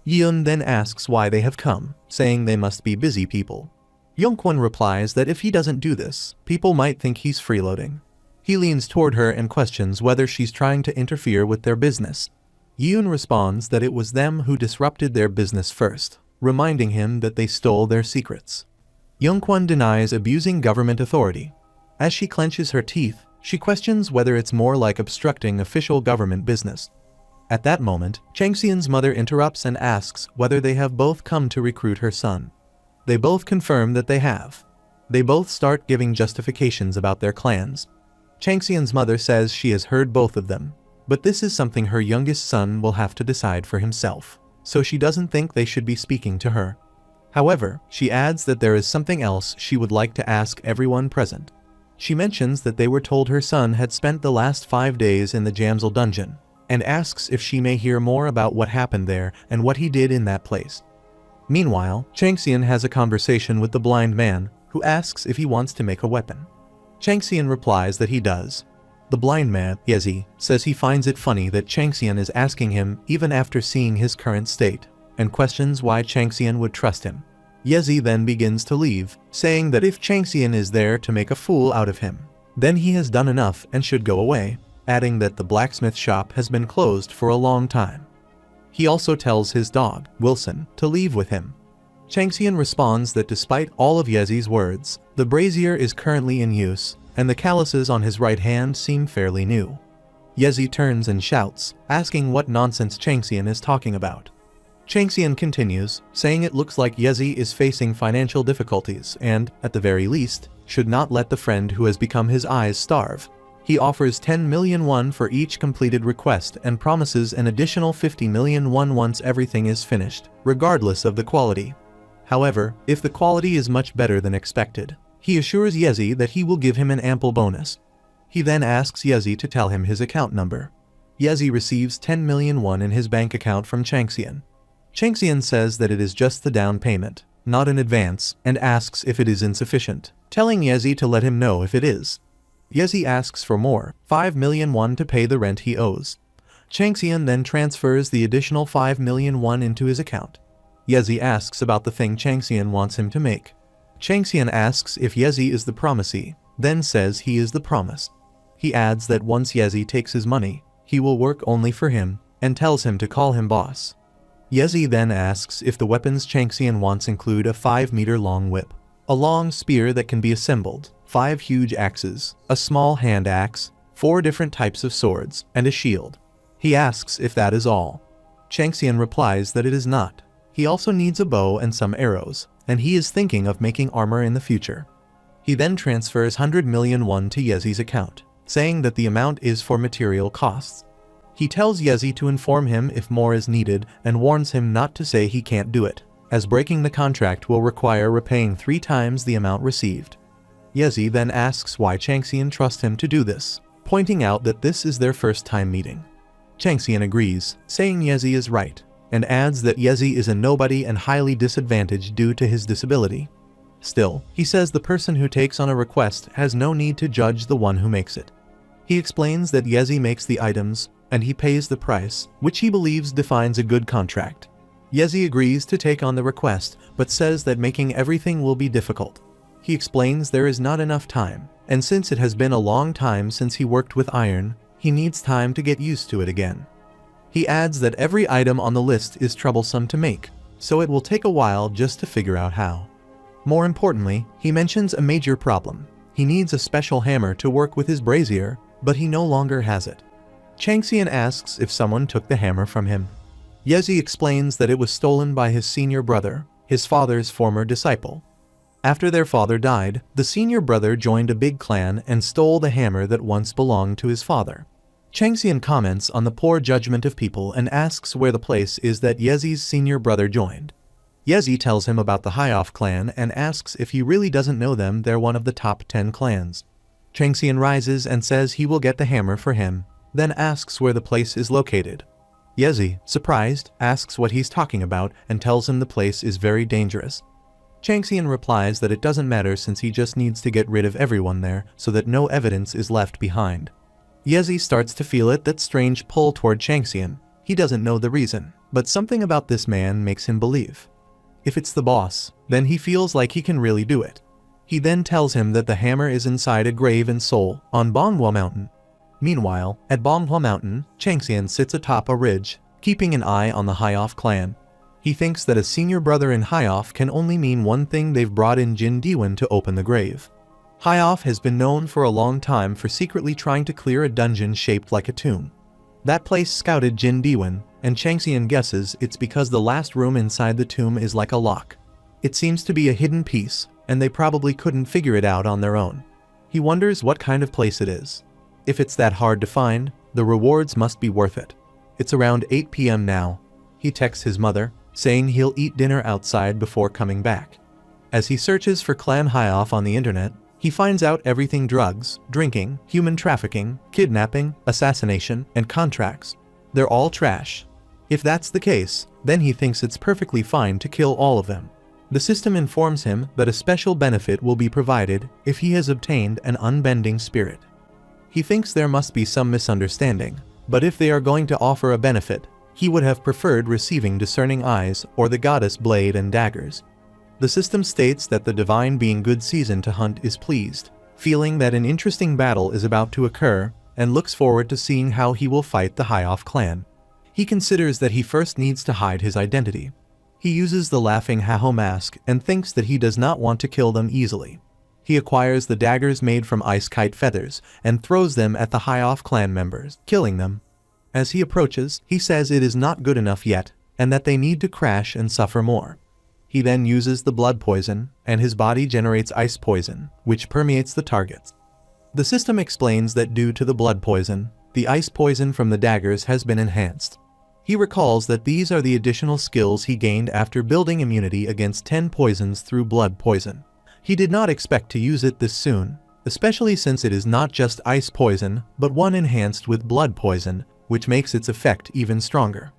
Yeon then asks why they have come, saying they must be busy people. Youngkwon replies that if he doesn't do this, people might think he's freeloading. He leans toward her and questions whether she's trying to interfere with their business. Yoon responds that it was them who disrupted their business first, reminding him that they stole their secrets. Youngkwon denies abusing government authority. As she clenches her teeth, she questions whether it's more like obstructing official government business. At that moment, Changxian's mother interrupts and asks whether they have both come to recruit her son. They both confirm that they have. They both start giving justifications about their clans. Changxian's mother says she has heard both of them, but this is something her youngest son will have to decide for himself, so she doesn't think they should be speaking to her. However, she adds that there is something else she would like to ask everyone present. She mentions that they were told her son had spent the last 5 days in the Jamsil dungeon, and asks if she may hear more about what happened there and what he did in that place. Meanwhile, Changxian has a conversation with the blind man, who asks if he wants to make a weapon. Changxian replies that he does. The blind man, Yezi, says he finds it funny that Changxian is asking him even after seeing his current state, and questions why Changxian would trust him. Yezi then begins to leave, saying that if Changxian is there to make a fool out of him, then he has done enough and should go away, adding that the blacksmith shop has been closed for a long time. He also tells his dog, Wilson, to leave with him. Changxian responds that despite all of Yezi's words, the brazier is currently in use, and the calluses on his right hand seem fairly new. Yezi turns and shouts, asking what nonsense Changxian is talking about. Changxian continues, saying it looks like Yezi is facing financial difficulties and, at the very least, should not let the friend who has become his eyes starve. He offers 10 million won for each completed request and promises an additional 50 million won once everything is finished, regardless of the quality. However, if the quality is much better than expected, he assures Yezi that he will give him an ample bonus. He then asks Yezi to tell him his account number. Yezi receives 10 million won in his bank account from Changxian. Changxian says that it is just the down payment, not an advance, and asks if it is insufficient, telling Yezi to let him know if it is. Yezi asks for more, 5 million won to pay the rent he owes. Changxian then transfers the additional 5 million won into his account. Yezi asks about the thing Changxian wants him to make. Changxian asks if Yezi is the promisee, then says he is the promise. He adds that once Yezi takes his money, he will work only for him, and tells him to call him boss. Yezi then asks if the weapons Changxian wants include a 5-meter-long whip, a long spear that can be assembled, 5 huge axes, a small hand axe, 4 different types of swords, and a shield. He asks if that is all. Changxian replies that it is not. He also needs a bow and some arrows, and he is thinking of making armor in the future. He then transfers 100 million won to Yezi's account, saying that the amount is for material costs. He tells Yezi to inform him if more is needed and warns him not to say he can't do it, as breaking the contract will require repaying 3 times the amount received. Yezi then asks why Changxian trusts him to do this, pointing out that this is their first time meeting. Changxian agrees, saying Yezi is right, and adds that Yezi is a nobody and highly disadvantaged due to his disability. Still, he says the person who takes on a request has no need to judge the one who makes it. He explains that Yezi makes the items, and he pays the price, which he believes defines a good contract. Yezi agrees to take on the request, but says that making everything will be difficult. He explains there is not enough time, and since it has been a long time since he worked with iron, he needs time to get used to it again. He adds that every item on the list is troublesome to make, so it will take a while just to figure out how. More importantly, he mentions a major problem. He needs a special hammer to work with his brazier, but he no longer has it. Changxian asks if someone took the hammer from him. Yezi explains that it was stolen by his senior brother, his father's former disciple. After their father died, the senior brother joined a big clan and stole the hammer that once belonged to his father. Changxian comments on the poor judgment of people and asks where the place is that Yezi's senior brother joined. Yezi tells him about the Hyoff clan and asks if he really doesn't know them. They're one of the top 10 clans. Changxian rises and says he will get the hammer for him, then asks where the place is located. Yezi, surprised, asks what he's talking about and tells him the place is very dangerous. Changxian replies that it doesn't matter since he just needs to get rid of everyone there so that no evidence is left behind. Yezi starts to feel that strange pull toward Changxian. He doesn't know the reason, but something about this man makes him believe. If it's the boss, then he feels like he can really do it. He then tells him that the hammer is inside a grave in Seoul, on Manhwa Mountain. Meanwhile, at Manhwa Mountain, Changxian sits atop a ridge, keeping an eye on the Hyoff clan. He thinks that a senior brother in Hyoff can only mean one thing: they've brought in Jin Diwen to open the grave. Hyoff has been known for a long time for secretly trying to clear a dungeon shaped like a tomb. That place scouted Jin Diwen, and Changxian guesses it's because the last room inside the tomb is like a lock. It seems to be a hidden piece, and they probably couldn't figure it out on their own. He wonders what kind of place it is. If it's that hard to find, the rewards must be worth it. It's around 8 p.m. now. He texts his mother, saying he'll eat dinner outside before coming back. As he searches for Clan Hyoff on the internet, he finds out everything: drugs, drinking, human trafficking, kidnapping, assassination, and contracts. They're all trash. If that's the case, then he thinks it's perfectly fine to kill all of them. The system informs him that a special benefit will be provided if he has obtained an unbending spirit. He thinks there must be some misunderstanding, but if they are going to offer a benefit, he would have preferred receiving discerning eyes or the goddess blade and daggers. The system states that the divine being good season to hunt is pleased, feeling that an interesting battle is about to occur, and looks forward to seeing how he will fight the Hyoff clan. He considers that he first needs to hide his identity. He uses the laughing Haho mask and thinks that he does not want to kill them easily. He acquires the daggers made from ice kite feathers and throws them at the Hyoff clan members, killing them. As he approaches, he says it is not good enough yet, and that they need to crash and suffer more. He then uses the blood poison, and his body generates ice poison, which permeates the targets. The system explains that due to the blood poison, the ice poison from the daggers has been enhanced. He recalls that these are the additional skills he gained after building immunity against 10 poisons through blood poison. He did not expect to use it this soon, especially since it is not just ice poison, but one enhanced with blood poison, which makes its effect even stronger.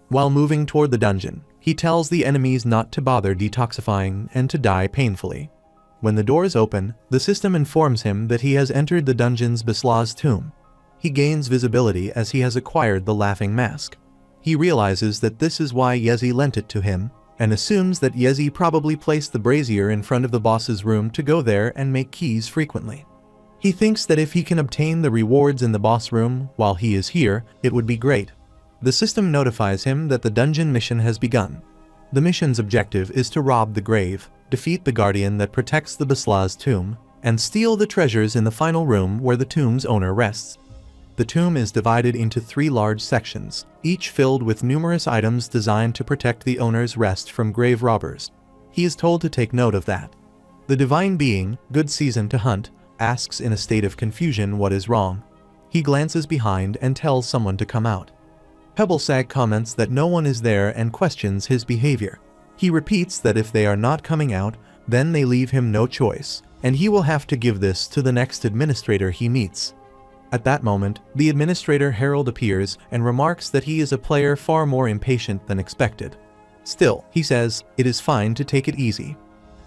While moving toward the dungeon, he tells the enemies not to bother detoxifying and to die painfully. When the doors open, the system informs him that he has entered the dungeon's Bislaw's tomb. He gains visibility as he has acquired the laughing mask. He realizes that this is why Yezi lent it to him, and assumes that Yezi probably placed the brazier in front of the boss's room to go there and make keys frequently. He thinks that if he can obtain the rewards in the boss room while he is here, it would be great. The system notifies him that the dungeon mission has begun. The mission's objective is to rob the grave, defeat the guardian that protects the Bislaw's tomb, and steal the treasures in the final room where the tomb's owner rests. The tomb is divided into 3 large sections, each filled with numerous items designed to protect the owner's rest from grave robbers. He is told to take note of that. The divine being, good season to hunt, asks in a state of confusion what is wrong. He glances behind and tells someone to come out. Pebblesag comments that no one is there and questions his behavior. He repeats that if they are not coming out, then they leave him no choice, and he will have to give this to the next administrator he meets. At that moment, the administrator Harold appears and remarks that he is a player far more impatient than expected. Still, he says, it is fine to take it easy.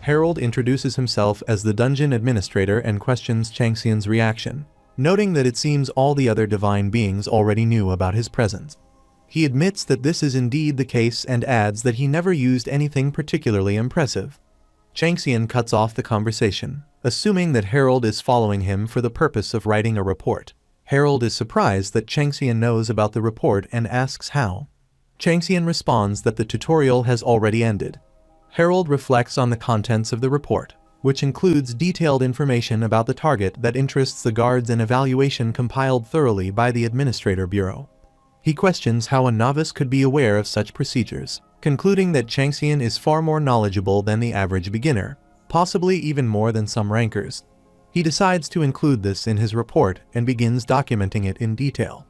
Harold introduces himself as the dungeon administrator and questions Changxian's reaction, noting that it seems all the other divine beings already knew about his presence. He admits that this is indeed the case and adds that he never used anything particularly impressive. Changxian cuts off the conversation, assuming that Harold is following him for the purpose of writing a report. Harold is surprised that Changxian knows about the report and asks how. Changxian responds that the tutorial has already ended. Harold reflects on the contents of the report, which includes detailed information about the target that interests the guards and evaluation compiled thoroughly by the Administrator Bureau. He questions how a novice could be aware of such procedures, concluding that Changxian is far more knowledgeable than the average beginner, possibly even more than some rankers. He decides to include this in his report and begins documenting it in detail.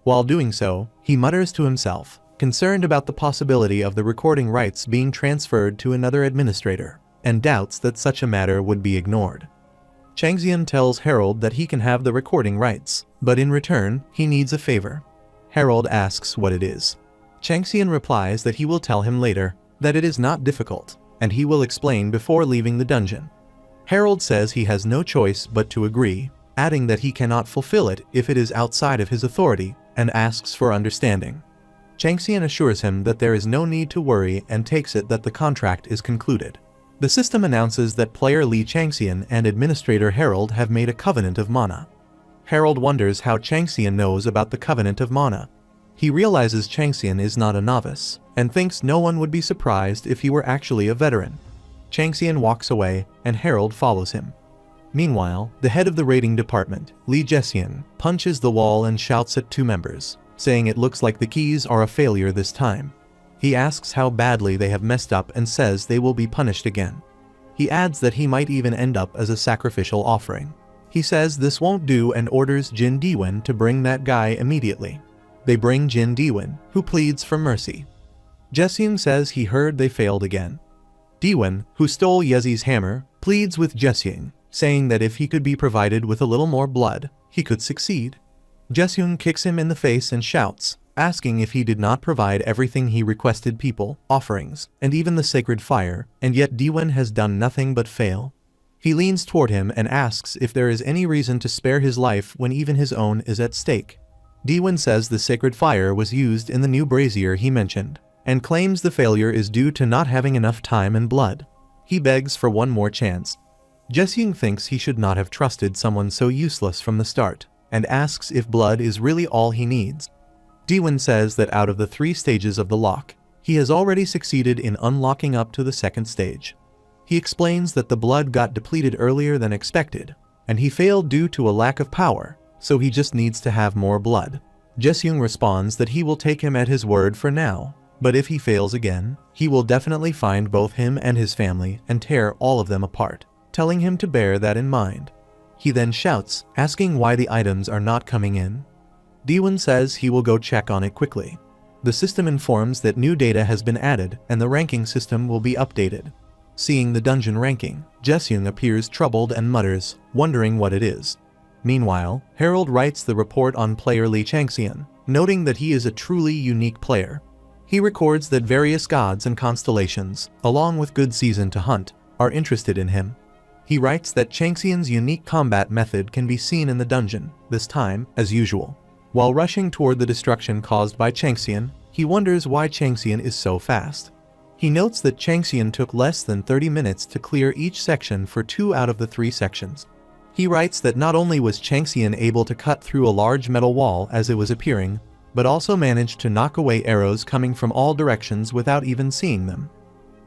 While doing so, he mutters to himself, concerned about the possibility of the recording rights being transferred to another administrator, and doubts that such a matter would be ignored. Changxian tells Harold that he can have the recording rights, but in return, he needs a favor. Harold asks what it is. Changxian replies that he will tell him later, that it is not difficult, and he will explain before leaving the dungeon. Harold says he has no choice but to agree, adding that he cannot fulfill it if it is outside of his authority, and asks for understanding. Changxian assures him that there is no need to worry and takes it that the contract is concluded. The system announces that player Li Changxian and Administrator Harold have made a covenant of mana. Harold wonders how Changxian knows about the covenant of mana. He realizes Changxian is not a novice, and thinks no one would be surprised if he were actually a veteran. Changxian walks away, and Harold follows him. Meanwhile, the head of the raiding department, Li Jessian, punches the wall and shouts at two members, saying it looks like the keys are a failure this time. He asks how badly they have messed up and says they will be punished again. He adds that he might even end up as a sacrificial offering. He says this won't do and orders Jin Diwen to bring that guy immediately. They bring Jin Diwen, who pleads for mercy. Jessian says he heard they failed again. Diwen, who stole Yezi's hammer, pleads with Jessian, saying that if he could be provided with a little more blood, he could succeed. Jessian kicks him in the face and shouts, asking if he did not provide everything he requested: people, offerings, and even the sacred fire, and yet Diwen has done nothing but fail. He leans toward him and asks if there is any reason to spare his life when even his own is at stake. Diwen says the sacred fire was used in the new brazier he mentioned, and claims the failure is due to not having enough time and blood. He begs for one more chance. Jessian thinks he should not have trusted someone so useless from the start, and asks if blood is really all he needs. Diwen says that out of the 3 stages of the lock, he has already succeeded in unlocking up to the 2nd stage. He explains that the blood got depleted earlier than expected, and he failed due to a lack of power, so he just needs to have more blood. Jessian responds that he will take him at his word for now, but if he fails again, he will definitely find both him and his family and tear all of them apart, telling him to bear that in mind. He then shouts, asking why the items are not coming in. Diwen says he will go check on it quickly. The system informs that new data has been added and the ranking system will be updated. Seeing the dungeon ranking, Jessian appears troubled and mutters, wondering what it is. Meanwhile, Harold writes the report on player Li Changxian, noting that he is a truly unique player. He records that various gods and constellations, along with good season to hunt, are interested in him. He writes that Changxian's unique combat method can be seen in the dungeon, this time, as usual. While rushing toward the destruction caused by Changxian, he wonders why Changxian is so fast. He notes that Changxian took less than 30 minutes to clear each section for 2 out of the 3 sections. He writes that not only was Changxian able to cut through a large metal wall as it was appearing, but also managed to knock away arrows coming from all directions without even seeing them.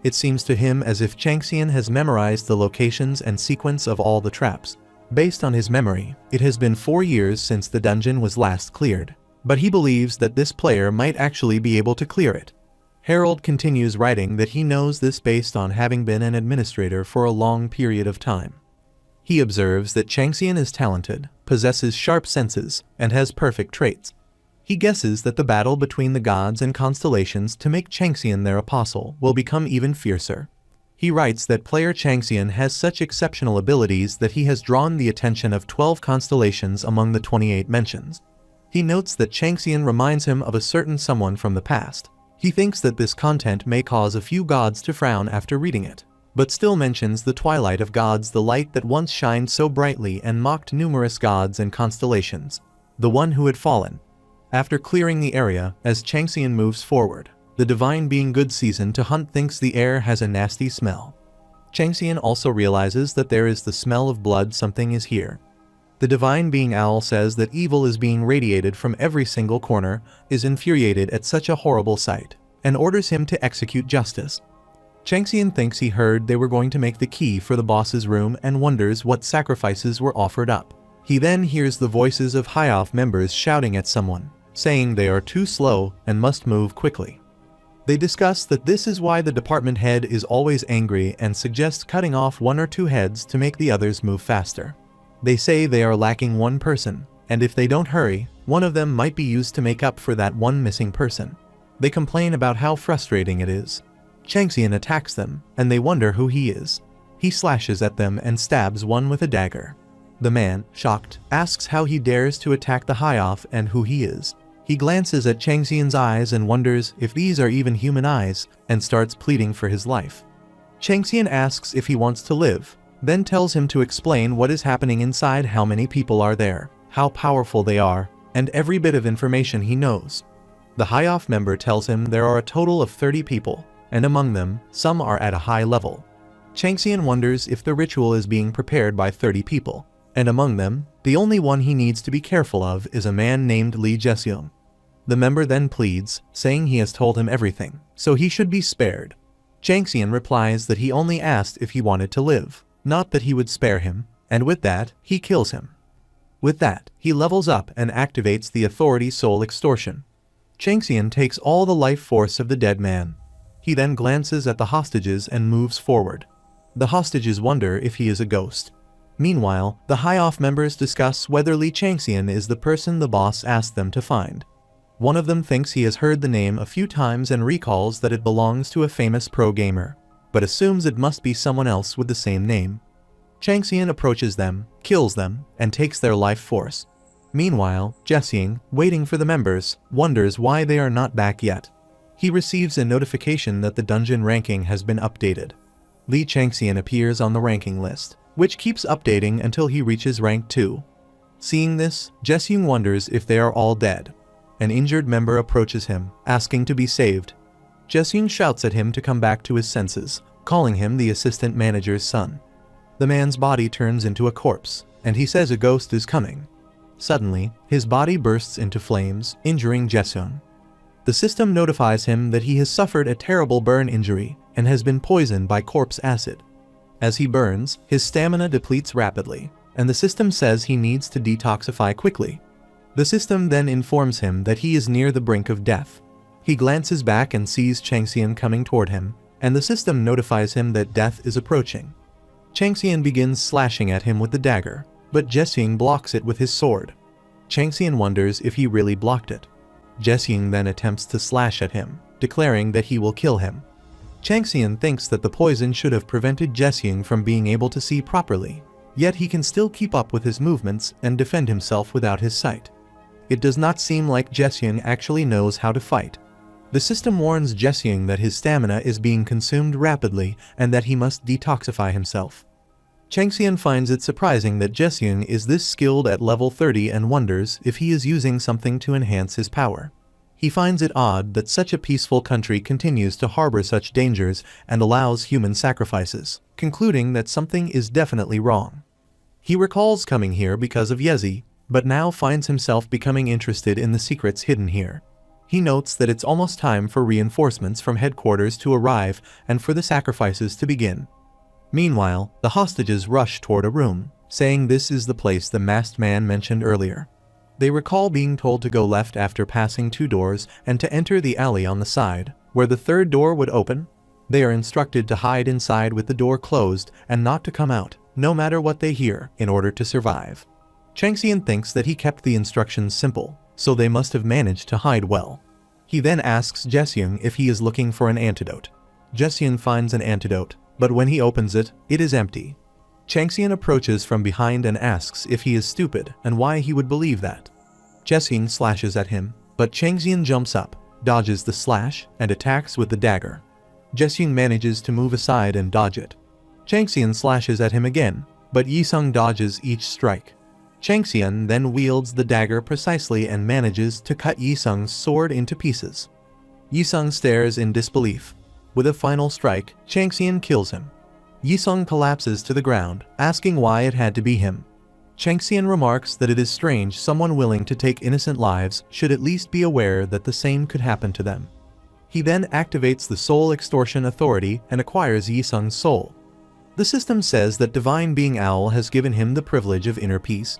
It seems to him as if Changxian has memorized the locations and sequence of all the traps. Based on his memory, it has been 4 years since the dungeon was last cleared, but he believes that this player might actually be able to clear it. Harold continues writing that he knows this based on having been an administrator for a long period of time. He observes that Changxian is talented, possesses sharp senses, and has perfect traits. He guesses that the battle between the gods and constellations to make Changxian their apostle will become even fiercer. He writes that player Changxian has such exceptional abilities that he has drawn the attention of 12 constellations among the 28 mentions. He notes that Changxian reminds him of a certain someone from the past. He thinks that this content may cause a few gods to frown after reading it, but still mentions the twilight of gods, the light that once shined so brightly and mocked numerous gods and constellations, the one who had fallen. After clearing the area, as Changxian moves forward, the divine being Good Season to Hunt thinks the air has a nasty smell. Changxian also realizes that there is the smell of blood, something is here. The divine being Owl says that evil is being radiated from every single corner, is infuriated at such a horrible sight, and orders him to execute justice. Changxian thinks he heard they were going to make the key for the boss's room and wonders what sacrifices were offered up. He then hears the voices of High-Off members shouting at someone, saying they are too slow and must move quickly. They discuss that this is why the department head is always angry and suggest cutting off 1 or 2 heads to make the others move faster. They say they are lacking 1 person, and if they don't hurry, one of them might be used to make up for that one missing person. They complain about how frustrating it is. Changxian attacks them, and they wonder who he is. He slashes at them and stabs one with a dagger. The man, shocked, asks how he dares to attack the High-Off and who he is. He glances at Changxian's eyes and wonders if these are even human eyes, and starts pleading for his life. Changxian asks if he wants to live, then tells him to explain what is happening inside, how many people are there, how powerful they are, and every bit of information he knows. The High-Off member tells him there are a total of 30 people, and among them, some are at a high level. Changxian wonders if the ritual is being prepared by 30 people, and among them, the only one he needs to be careful of is a man named Li Jeseung. The member then pleads, saying he has told him everything, so he should be spared. Changxian replies that he only asked if he wanted to live, not that he would spare him, and with that, he kills him. With that, he levels up and activates the authority soul extortion. Changxian takes all the life force of the dead man. He then glances at the hostages and moves forward. The hostages wonder if he is a ghost. Meanwhile, the High-Off members discuss whether Li Changxian is the person the boss asked them to find. One of them thinks he has heard the name a few times and recalls that it belongs to a famous pro gamer, but assumes it must be someone else with the same name. Changxian approaches them, kills them, and takes their life force. Meanwhile, Jeseung, waiting for the members, wonders why they are not back yet. He receives a notification that the dungeon ranking has been updated. Li Changxian appears on the ranking list, which keeps updating until he reaches rank 2. Seeing this, Jeseung wonders if they are all dead. An injured member approaches him, asking to be saved. Jeseung shouts at him to come back to his senses, calling him the assistant manager's son. The man's body turns into a corpse, and he says a ghost is coming. Suddenly, his body bursts into flames, injuring Jeseung. The system notifies him that he has suffered a terrible burn injury and has been poisoned by corpse acid. As he burns, his stamina depletes rapidly, and the system says he needs to detoxify quickly. The system then informs him that he is near the brink of death. He glances back and sees Changxian coming toward him, and the system notifies him that death is approaching. Changxian begins slashing at him with the dagger, but Jeseung blocks it with his sword. Changxian wonders if he really blocked it. Jeseung then attempts to slash at him, declaring that he will kill him. Changxian thinks that the poison should have prevented Jeseung from being able to see properly, yet he can still keep up with his movements and defend himself without his sight. It does not seem like Jeseung actually knows how to fight. The system warns Jeseung that his stamina is being consumed rapidly and that he must detoxify himself. Changxian finds it surprising that Jeseung is this skilled at level 30 and wonders if he is using something to enhance his power. He finds it odd that such a peaceful country continues to harbor such dangers and allows human sacrifices, concluding that something is definitely wrong. He recalls coming here because of Yezi, but now finds himself becoming interested in the secrets hidden here. He notes that it's almost time for reinforcements from headquarters to arrive and for the sacrifices to begin. Meanwhile, the hostages rush toward a room, saying this is the place the masked man mentioned earlier. They recall being told to go left after passing 2 doors and to enter the alley on the side, where the 3rd door would open. They are instructed to hide inside with the door closed and not to come out, no matter what they hear, in order to survive. Changxian thinks that he kept the instructions simple, so they must have managed to hide well. He then asks Jeseung if he is looking for an antidote. Jeseung finds an antidote, but when he opens it, it is empty. Changxian approaches from behind and asks if he is stupid and why he would believe that. Jeseung slashes at him, but Changxian jumps up, dodges the slash, and attacks with the dagger. Jeseung manages to move aside and dodge it. Changxian slashes at him again, but Yisung dodges each strike. Changxian then wields the dagger precisely and manages to cut Yisung's sword into pieces. Yisung stares in disbelief. With a final strike, Changxian kills him. Yisung collapses to the ground, asking why it had to be him. Changxian remarks that it is strange someone willing to take innocent lives should at least be aware that the same could happen to them. He then activates the Soul Extortion Authority and acquires Yisung's soul. The system says that Divine Being Owl has given him the privilege of inner peace.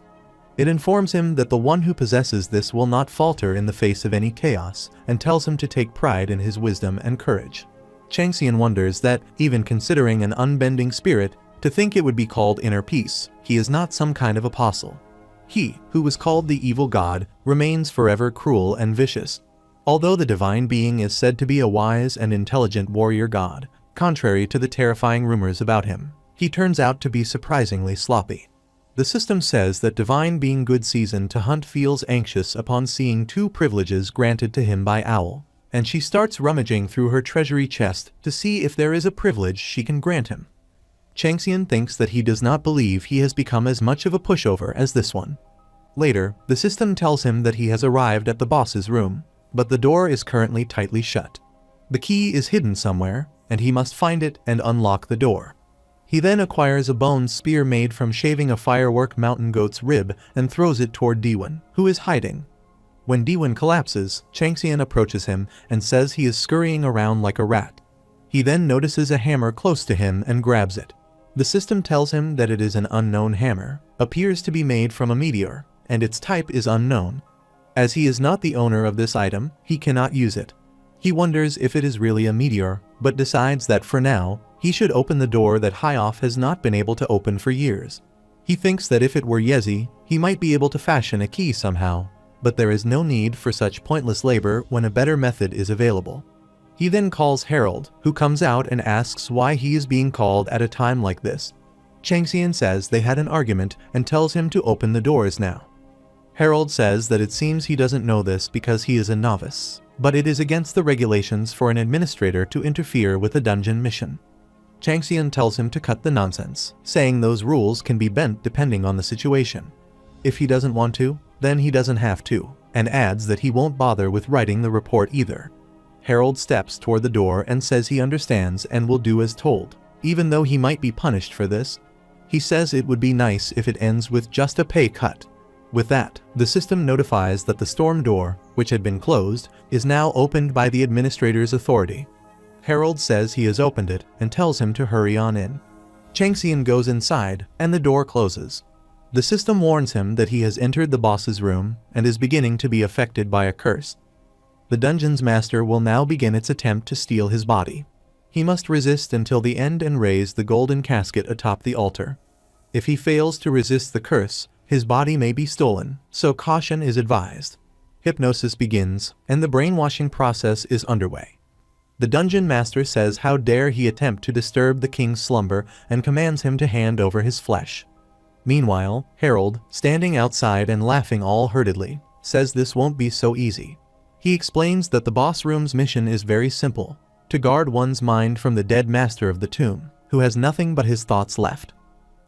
It informs him that the one who possesses this will not falter in the face of any chaos, and tells him to take pride in his wisdom and courage. Changxian wonders that, even considering an unbending spirit, to think it would be called inner peace, he is not some kind of apostle. He, who was called the evil god, remains forever cruel and vicious. Although the divine being is said to be a wise and intelligent warrior god, contrary to the terrifying rumors about him, he turns out to be surprisingly sloppy. The system says that divine being Good Season to Hunt feels anxious upon seeing 2 privileges granted to him by Owl, and she starts rummaging through her treasury chest to see if there is a privilege she can grant him. Changxian thinks that he does not believe he has become as much of a pushover as this one. Later, the system tells him that he has arrived at the boss's room, but the door is currently tightly shut. The key is hidden somewhere, and he must find it and unlock the door. He then acquires a bone spear made from shaving a firework mountain goat's rib and throws it toward Diwen, who is hiding. When Diwen collapses, Changxian approaches him and says he is scurrying around like a rat. He then notices a hammer close to him and grabs it. The system tells him that it is an unknown hammer, appears to be made from a meteor, and its type is unknown. As he is not the owner of this item, he cannot use it. He wonders if it is really a meteor, but decides that for now, he should open the door that Hyoff has not been able to open for years. He thinks that if it were Yezi, he might be able to fashion a key somehow, but there is no need for such pointless labor when a better method is available. He then calls Harold, who comes out and asks why he is being called at a time like this. Changxian says they had an argument and tells him to open the doors now. Harold says that it seems he doesn't know this because he is a novice, but it is against the regulations for an administrator to interfere with a dungeon mission. Changxian tells him to cut the nonsense, saying those rules can be bent depending on the situation. If he doesn't want to, then he doesn't have to, and adds that he won't bother with writing the report either. Harold steps toward the door and says he understands and will do as told, even though he might be punished for this. He says it would be nice if it ends with just a pay cut. With that, the system notifies that the storm door, which had been closed, is now opened by the administrator's authority. Harold says he has opened it and tells him to hurry on in. Changxian goes inside, and the door closes. The system warns him that he has entered the boss's room and is beginning to be affected by a curse. The dungeon's master will now begin its attempt to steal his body. He must resist until the end and raise the golden casket atop the altar. If he fails to resist the curse, his body may be stolen, so caution is advised. Hypnosis begins, and the brainwashing process is underway. The dungeon master says how dare he attempt to disturb the king's slumber and commands him to hand over his flesh. Meanwhile, Harold, standing outside and laughing all-heartedly, says this won't be so easy. He explains that the boss room's mission is very simple, to guard one's mind from the dead master of the tomb, who has nothing but his thoughts left.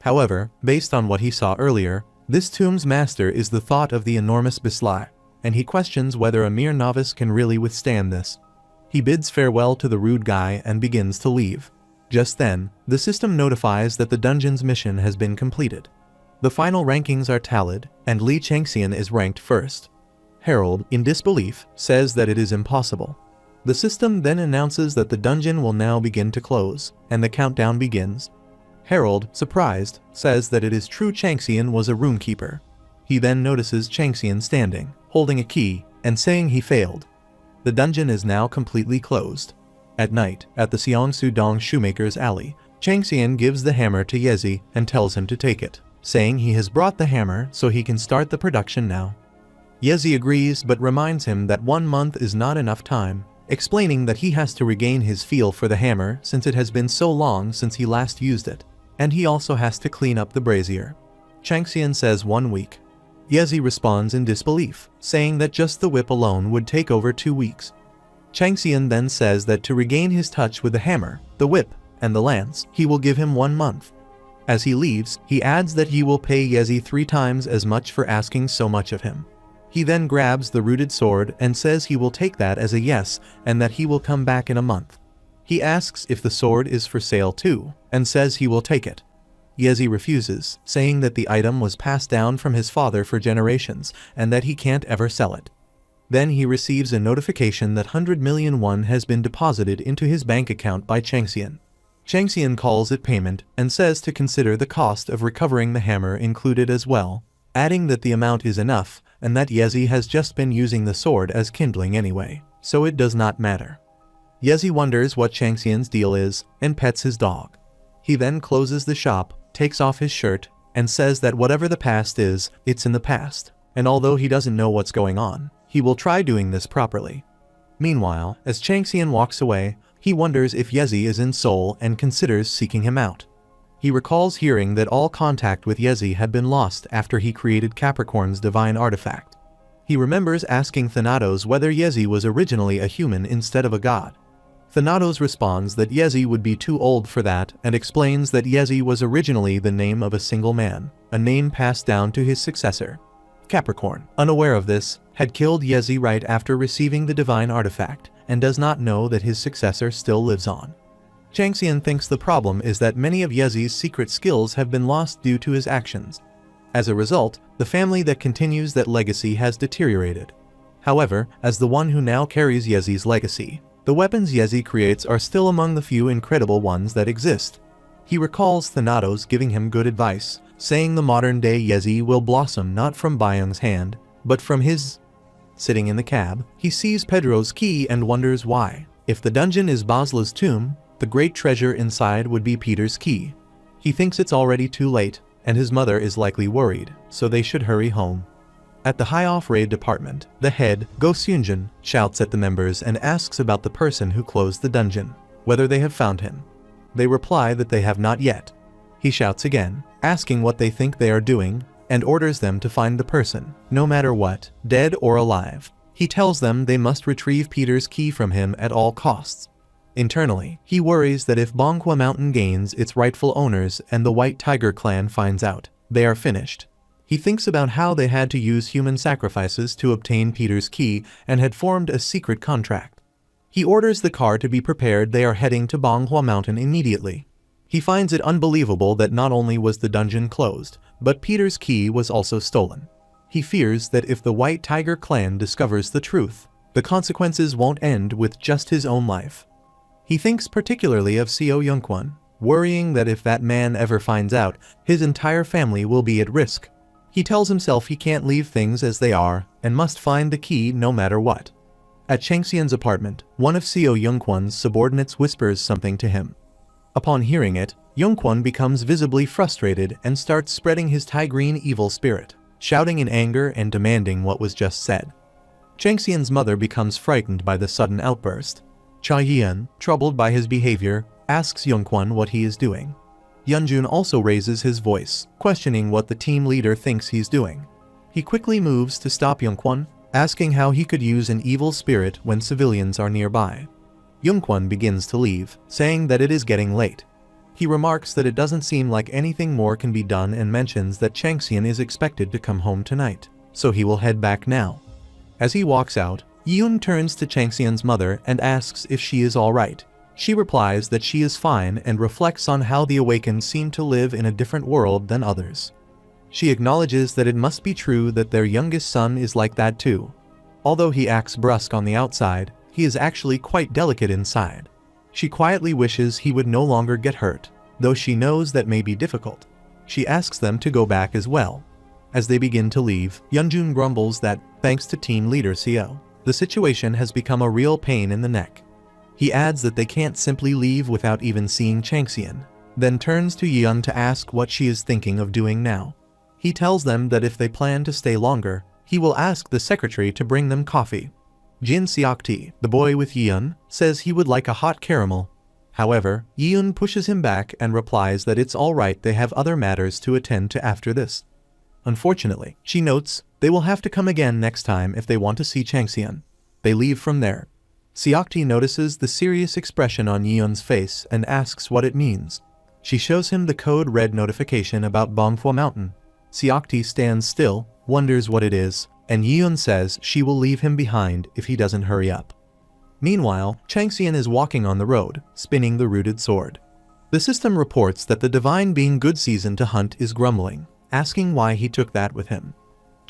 However, based on what he saw earlier, this tomb's master is the thought of the enormous Bislai, and he questions whether a mere novice can really withstand this. He bids farewell to the rude guy and begins to leave. Just then, the system notifies that the dungeon's mission has been completed. The final rankings are tallied, and Li Changxian is ranked first. Harold, in disbelief, says that it is impossible. The system then announces that the dungeon will now begin to close, and the countdown begins. Harold, surprised, says that it is true Changxian was a runekeeper. He then notices Changxian standing, holding a key, and saying he failed. The dungeon is now completely closed. At night, at the Xiangsu Dong Shoemaker's Alley, Changxian gives the hammer to Yezi and tells him to take it, saying he has brought the hammer so he can start the production now. Yezi agrees but reminds him that 1 month is not enough time, explaining that he has to regain his feel for the hammer since it has been so long since he last used it, and he also has to clean up the brazier. Changxian says 1 week. Yezi responds in disbelief, saying that just the whip alone would take over 2 weeks. Changxian then says that to regain his touch with the hammer, the whip, and the lance, he will give him 1 month. As he leaves, he adds that he will pay Yezi 3 times as much for asking so much of him. He then grabs the rooted sword and says he will take that as a yes and that he will come back in a month. He asks if the sword is for sale too, and says he will take it. Yezi refuses, saying that the item was passed down from his father for generations and that he can't ever sell it. Then he receives a notification that 100 million won has been deposited into his bank account by Changxian. Changxian calls it payment and says to consider the cost of recovering the hammer included as well, adding that the amount is enough and that Yezi has just been using the sword as kindling anyway, so it does not matter. Yezi wonders what Changxian's deal is and pets his dog. He then closes the shop, takes off his shirt, and says that whatever the past is, it's in the past, and although he doesn't know what's going on, he will try doing this properly. Meanwhile, as Changxian walks away, he wonders if Yezi is in Seoul and considers seeking him out. He recalls hearing that all contact with Yezi had been lost after he created Capricorn's divine artifact. He remembers asking Thanatos whether Yezi was originally a human instead of a god. Thanatos responds that Yezi would be too old for that and explains that Yezi was originally the name of a single man, a name passed down to his successor. Capricorn, unaware of this, had killed Yezi right after receiving the divine artifact and does not know that his successor still lives on. Changxian thinks the problem is that many of Yezi's secret skills have been lost due to his actions. As a result, the family that continues that legacy has deteriorated. However, as the one who now carries Yezi's legacy, the weapons Yezi creates are still among the few incredible ones that exist. He recalls Thanatos giving him good advice, saying the modern-day Yezi will blossom not from Byung's hand, but from his. Sitting in the cab, he sees Pedro's key and wonders why. If the dungeon is Basla's tomb, the great treasure inside would be Peter's key. He thinks it's already too late, and his mother is likely worried, so they should hurry home. At the high-off raid department, the head, Go Seunjin, shouts at the members and asks about the person who closed the dungeon, whether they have found him. They reply that they have not yet. He shouts again, asking what they think they are doing, and orders them to find the person, no matter what, dead or alive. He tells them they must retrieve Peter's key from him at all costs. Internally, he worries that if Manhwa Mountain gains its rightful owners and the White Tiger clan finds out, they are finished. He thinks about how they had to use human sacrifices to obtain Peter's key and had formed a secret contract. He orders the car to be prepared. They are heading to Manhwa Mountain immediately. He finds it unbelievable that not only was the dungeon closed, but Peter's key was also stolen. He fears that if the White Tiger clan discovers the truth, the consequences won't end with just his own life. He thinks particularly of Seo Youngkwon, worrying that if that man ever finds out, his entire family will be at risk. He tells himself he can't leave things as they are and must find the key no matter what. At Changxian's apartment, one of Seo Youngkwon's subordinates whispers something to him. Upon hearing it, Youngkwon becomes visibly frustrated and starts spreading his tigrine evil spirit, shouting in anger and demanding what was just said. Changxian's mother becomes frightened by the sudden outburst. Cha Yian, troubled by his behavior, asks Youngkwon what he is doing. Yeonjun also raises his voice, questioning what the team leader thinks he's doing. He quickly moves to stop Youngkwon, asking how he could use an evil spirit when civilians are nearby. Youngkwon begins to leave, saying that it is getting late. He remarks that it doesn't seem like anything more can be done and mentions that Changxian is expected to come home tonight, so he will head back now. As he walks out, Yoon turns to Changxian's mother and asks if she is alright. She replies that she is fine and reflects on how the awakened seem to live in a different world than others. She acknowledges that it must be true that their youngest son is like that too. Although he acts brusque on the outside, he is actually quite delicate inside. She quietly wishes he would no longer get hurt, though she knows that may be difficult. She asks them to go back as well. As they begin to leave, Yeonjun grumbles that, thanks to team leader Seo, the situation has become a real pain in the neck. He adds that they can't simply leave without even seeing Changxian, then turns to Yeon to ask what she is thinking of doing now. He tells them that if they plan to stay longer, he will ask the secretary to bring them coffee. Jin Seokti, the boy with Yeon, says he would like a hot caramel. However, Yeon pushes him back and replies that it's alright, they have other matters to attend to after this. Unfortunately, she notes, they will have to come again next time if they want to see Changxian. They leave from there. Seokti notices the serious expression on Yeon's face and asks what it means. She shows him the code red notification about Manhwa Mountain. Seokti stands still, wonders what it is, and Yeon says she will leave him behind if he doesn't hurry up. Meanwhile, Changxian is walking on the road, spinning the rooted sword. The system reports that the divine being good season to hunt is grumbling, asking why he took that with him.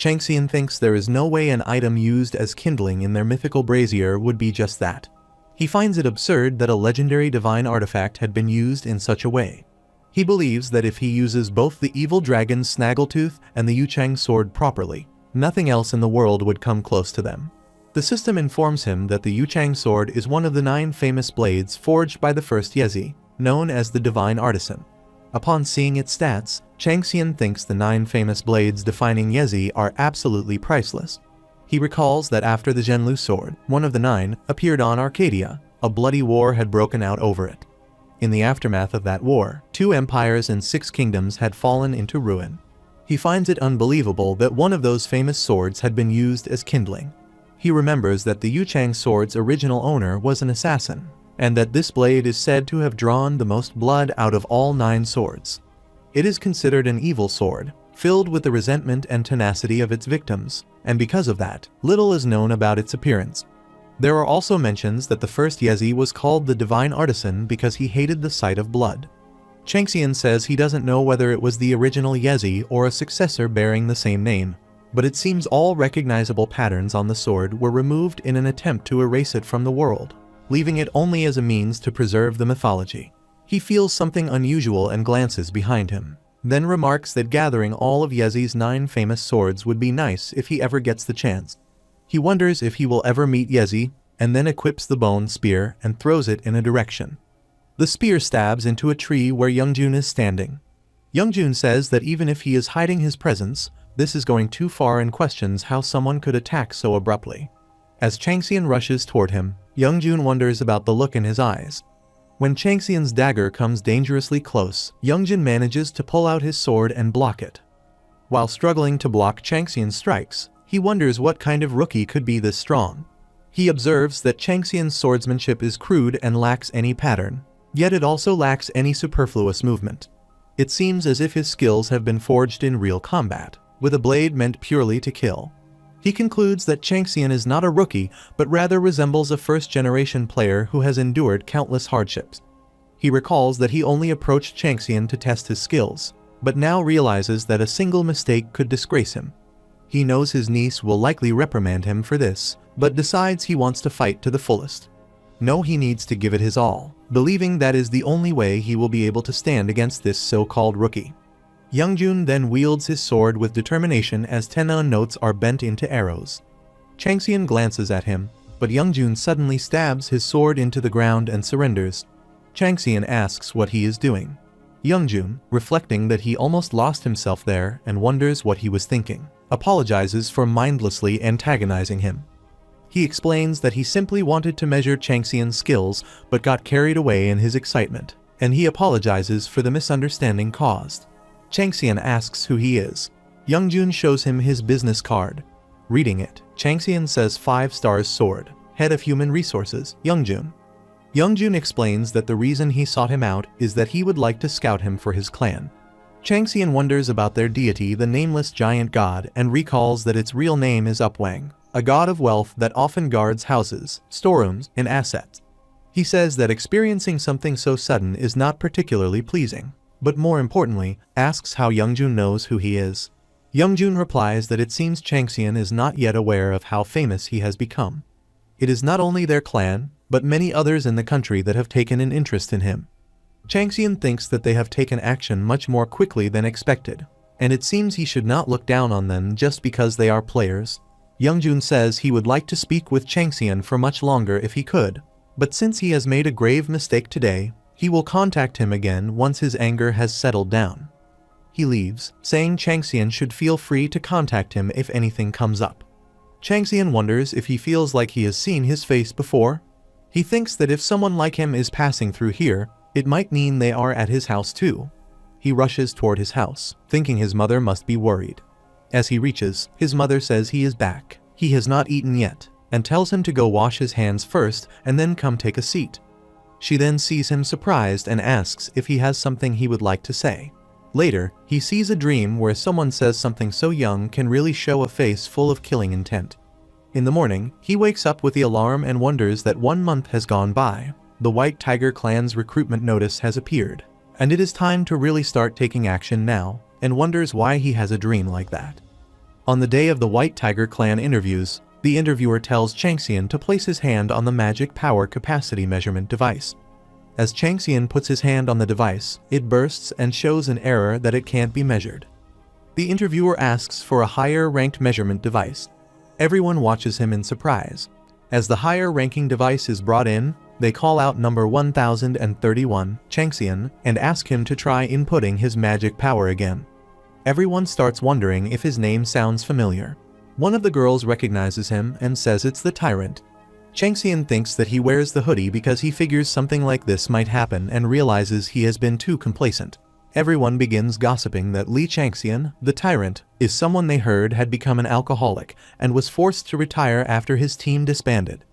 Changxian thinks there is no way an item used as kindling in their mythical brazier would be just that. He finds it absurd that a legendary divine artifact had been used in such a way. He believes that if he uses both the evil dragon's snaggletooth and the Yuchang sword properly, nothing else in the world would come close to them. The system informs him that the Yuchang sword is one of the 9 famous blades forged by the first Yezi, known as the Divine Artisan. Upon seeing its stats, Changxian thinks the 9 famous blades defining Yezi are absolutely priceless. He recalls that after the Zhenlu sword, one of the 9, appeared on Arcadia, a bloody war had broken out over it. In the aftermath of that war, 2 empires and 6 kingdoms had fallen into ruin. He finds it unbelievable that one of those famous swords had been used as kindling. He remembers that the Yuchang sword's original owner was an assassin, and that this blade is said to have drawn the most blood out of all 9 swords. It is considered an evil sword, filled with the resentment and tenacity of its victims, and because of that, little is known about its appearance. There are also mentions that the first Yezi was called the Divine Artisan because he hated the sight of blood. Changxian says he doesn't know whether it was the original Yezi or a successor bearing the same name, but it seems all recognizable patterns on the sword were removed in an attempt to erase it from the world, leaving it only as a means to preserve the mythology. He feels something unusual and glances behind him, then remarks that gathering all of Yezi's 9 famous swords would be nice if he ever gets the chance. He wonders if he will ever meet Yezi, and then equips the bone spear and throws it in a direction. The spear stabs into a tree where Youngjun is standing. Youngjun says that even if he is hiding his presence, this is going too far and questions how someone could attack so abruptly. As Changxian rushes toward him, Youngjun wonders about the look in his eyes. When Changxian's dagger comes dangerously close, Youngjun manages to pull out his sword and block it. While struggling to block Changxian's strikes, he wonders what kind of rookie could be this strong. He observes that Changxian's swordsmanship is crude and lacks any pattern, yet it also lacks any superfluous movement. It seems as if his skills have been forged in real combat, with a blade meant purely to kill. He concludes that Changxian is not a rookie, but rather resembles a first-generation player who has endured countless hardships. He recalls that he only approached Changxian to test his skills, but now realizes that a single mistake could disgrace him. He knows his niece will likely reprimand him for this, but decides he wants to fight to the fullest. No, he needs to give it his all, believing that is the only way he will be able to stand against this so-called rookie. Youngjun then wields his sword with determination as tenon notes are bent into arrows. Changxian glances at him, but Youngjun suddenly stabs his sword into the ground and surrenders. Changxian asks what he is doing. Youngjun, reflecting that he almost lost himself there and wonders what he was thinking, apologizes for mindlessly antagonizing him. He explains that he simply wanted to measure Changxian's skills but got carried away in his excitement, and he apologizes for the misunderstanding caused. Changxian asks who he is. Youngjun shows him his business card. Reading it, Changxian says 5 stars sword, head of human resources, Youngjun. Youngjun explains that the reason he sought him out is that he would like to scout him for his clan. Changxian wonders about their deity, the nameless giant god, and recalls that its real name is Upwang, a god of wealth that often guards houses, storerooms, and assets. He says that experiencing something so sudden is not particularly pleasing, but more importantly, asks how Youngjun knows who he is. Youngjun replies that it seems Changxian is not yet aware of how famous he has become. It is not only their clan, but many others in the country that have taken an interest in him. Changxian thinks that they have taken action much more quickly than expected, and it seems he should not look down on them just because they are players. Youngjun says he would like to speak with Changxian for much longer if he could, but since he has made a grave mistake today, he will contact him again once his anger has settled down. He leaves, saying Changxian should feel free to contact him if anything comes up. Changxian wonders if he feels like he has seen his face before. He thinks that if someone like him is passing through here, it might mean they are at his house too. He rushes toward his house, thinking his mother must be worried. As he reaches, his mother says he is back. He has not eaten yet, and tells him to go wash his hands first and then come take a seat. She then sees him surprised and asks if he has something he would like to say. Later, he sees a dream where someone says something so young can really show a face full of killing intent. In the morning, he wakes up with the alarm and wonders that 1 month has gone by. The White Tiger clan's recruitment notice has appeared, and it is time to really start taking action now, and wonders why he has a dream like that. On the day of the White Tiger Clan interviews, the interviewer tells Changxian to place his hand on the magic power capacity measurement device. As Changxian puts his hand on the device, it bursts and shows an error that it can't be measured. The interviewer asks for a higher-ranked measurement device. Everyone watches him in surprise. As the higher-ranking device is brought in, they call out number 1031, Changxian, and ask him to try inputting his magic power again. Everyone starts wondering if his name sounds familiar. One of the girls recognizes him and says it's the tyrant. Changxian thinks that he wears the hoodie because he figures something like this might happen and realizes he has been too complacent. Everyone begins gossiping that Li Changxian, the tyrant, is someone they heard had become an alcoholic and was forced to retire after his team disbanded.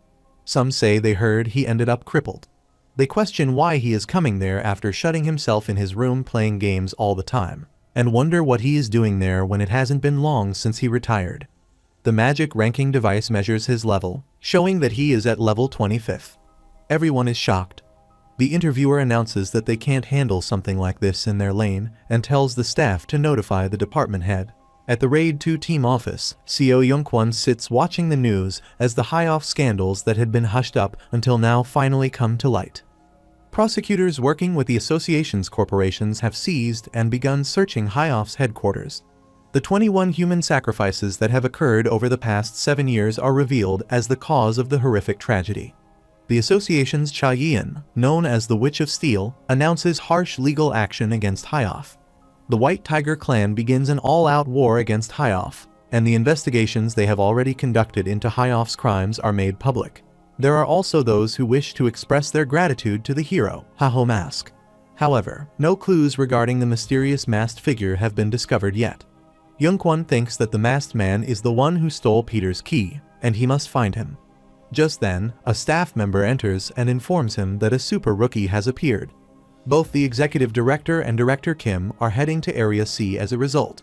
Some say they heard he ended up crippled. They question why he is coming there after shutting himself in his room playing games all the time, and wonder what he is doing there when it hasn't been long since he retired. The magic ranking device measures his level, showing that he is at level 25th. Everyone is shocked. The interviewer announces that they can't handle something like this in their lane and tells the staff to notify the department head. At the Raid 2 team office, CO Yongkwon sits watching the news as the High-Off scandals that had been hushed up until now finally come to light. Prosecutors working with the association's corporations have seized and begun searching High-Off's headquarters. The 21 human sacrifices that have occurred over the past 7 years are revealed as the cause of the horrific tragedy. The association's Cha Yian, known as the Witch of Steel, announces harsh legal action against High-Off. The White Tiger Clan begins an all-out war against High-Off, and the investigations they have already conducted into High-Off's crimes are made public. There are also those who wish to express their gratitude to the hero, Haho Mask. However, no clues regarding the mysterious masked figure have been discovered yet. Yongkwon thinks that the masked man is the one who stole Peter's key, and he must find him. Just then, a staff member enters and informs him that a super rookie has appeared. Both the executive director and Director Kim are heading to Area C as a result.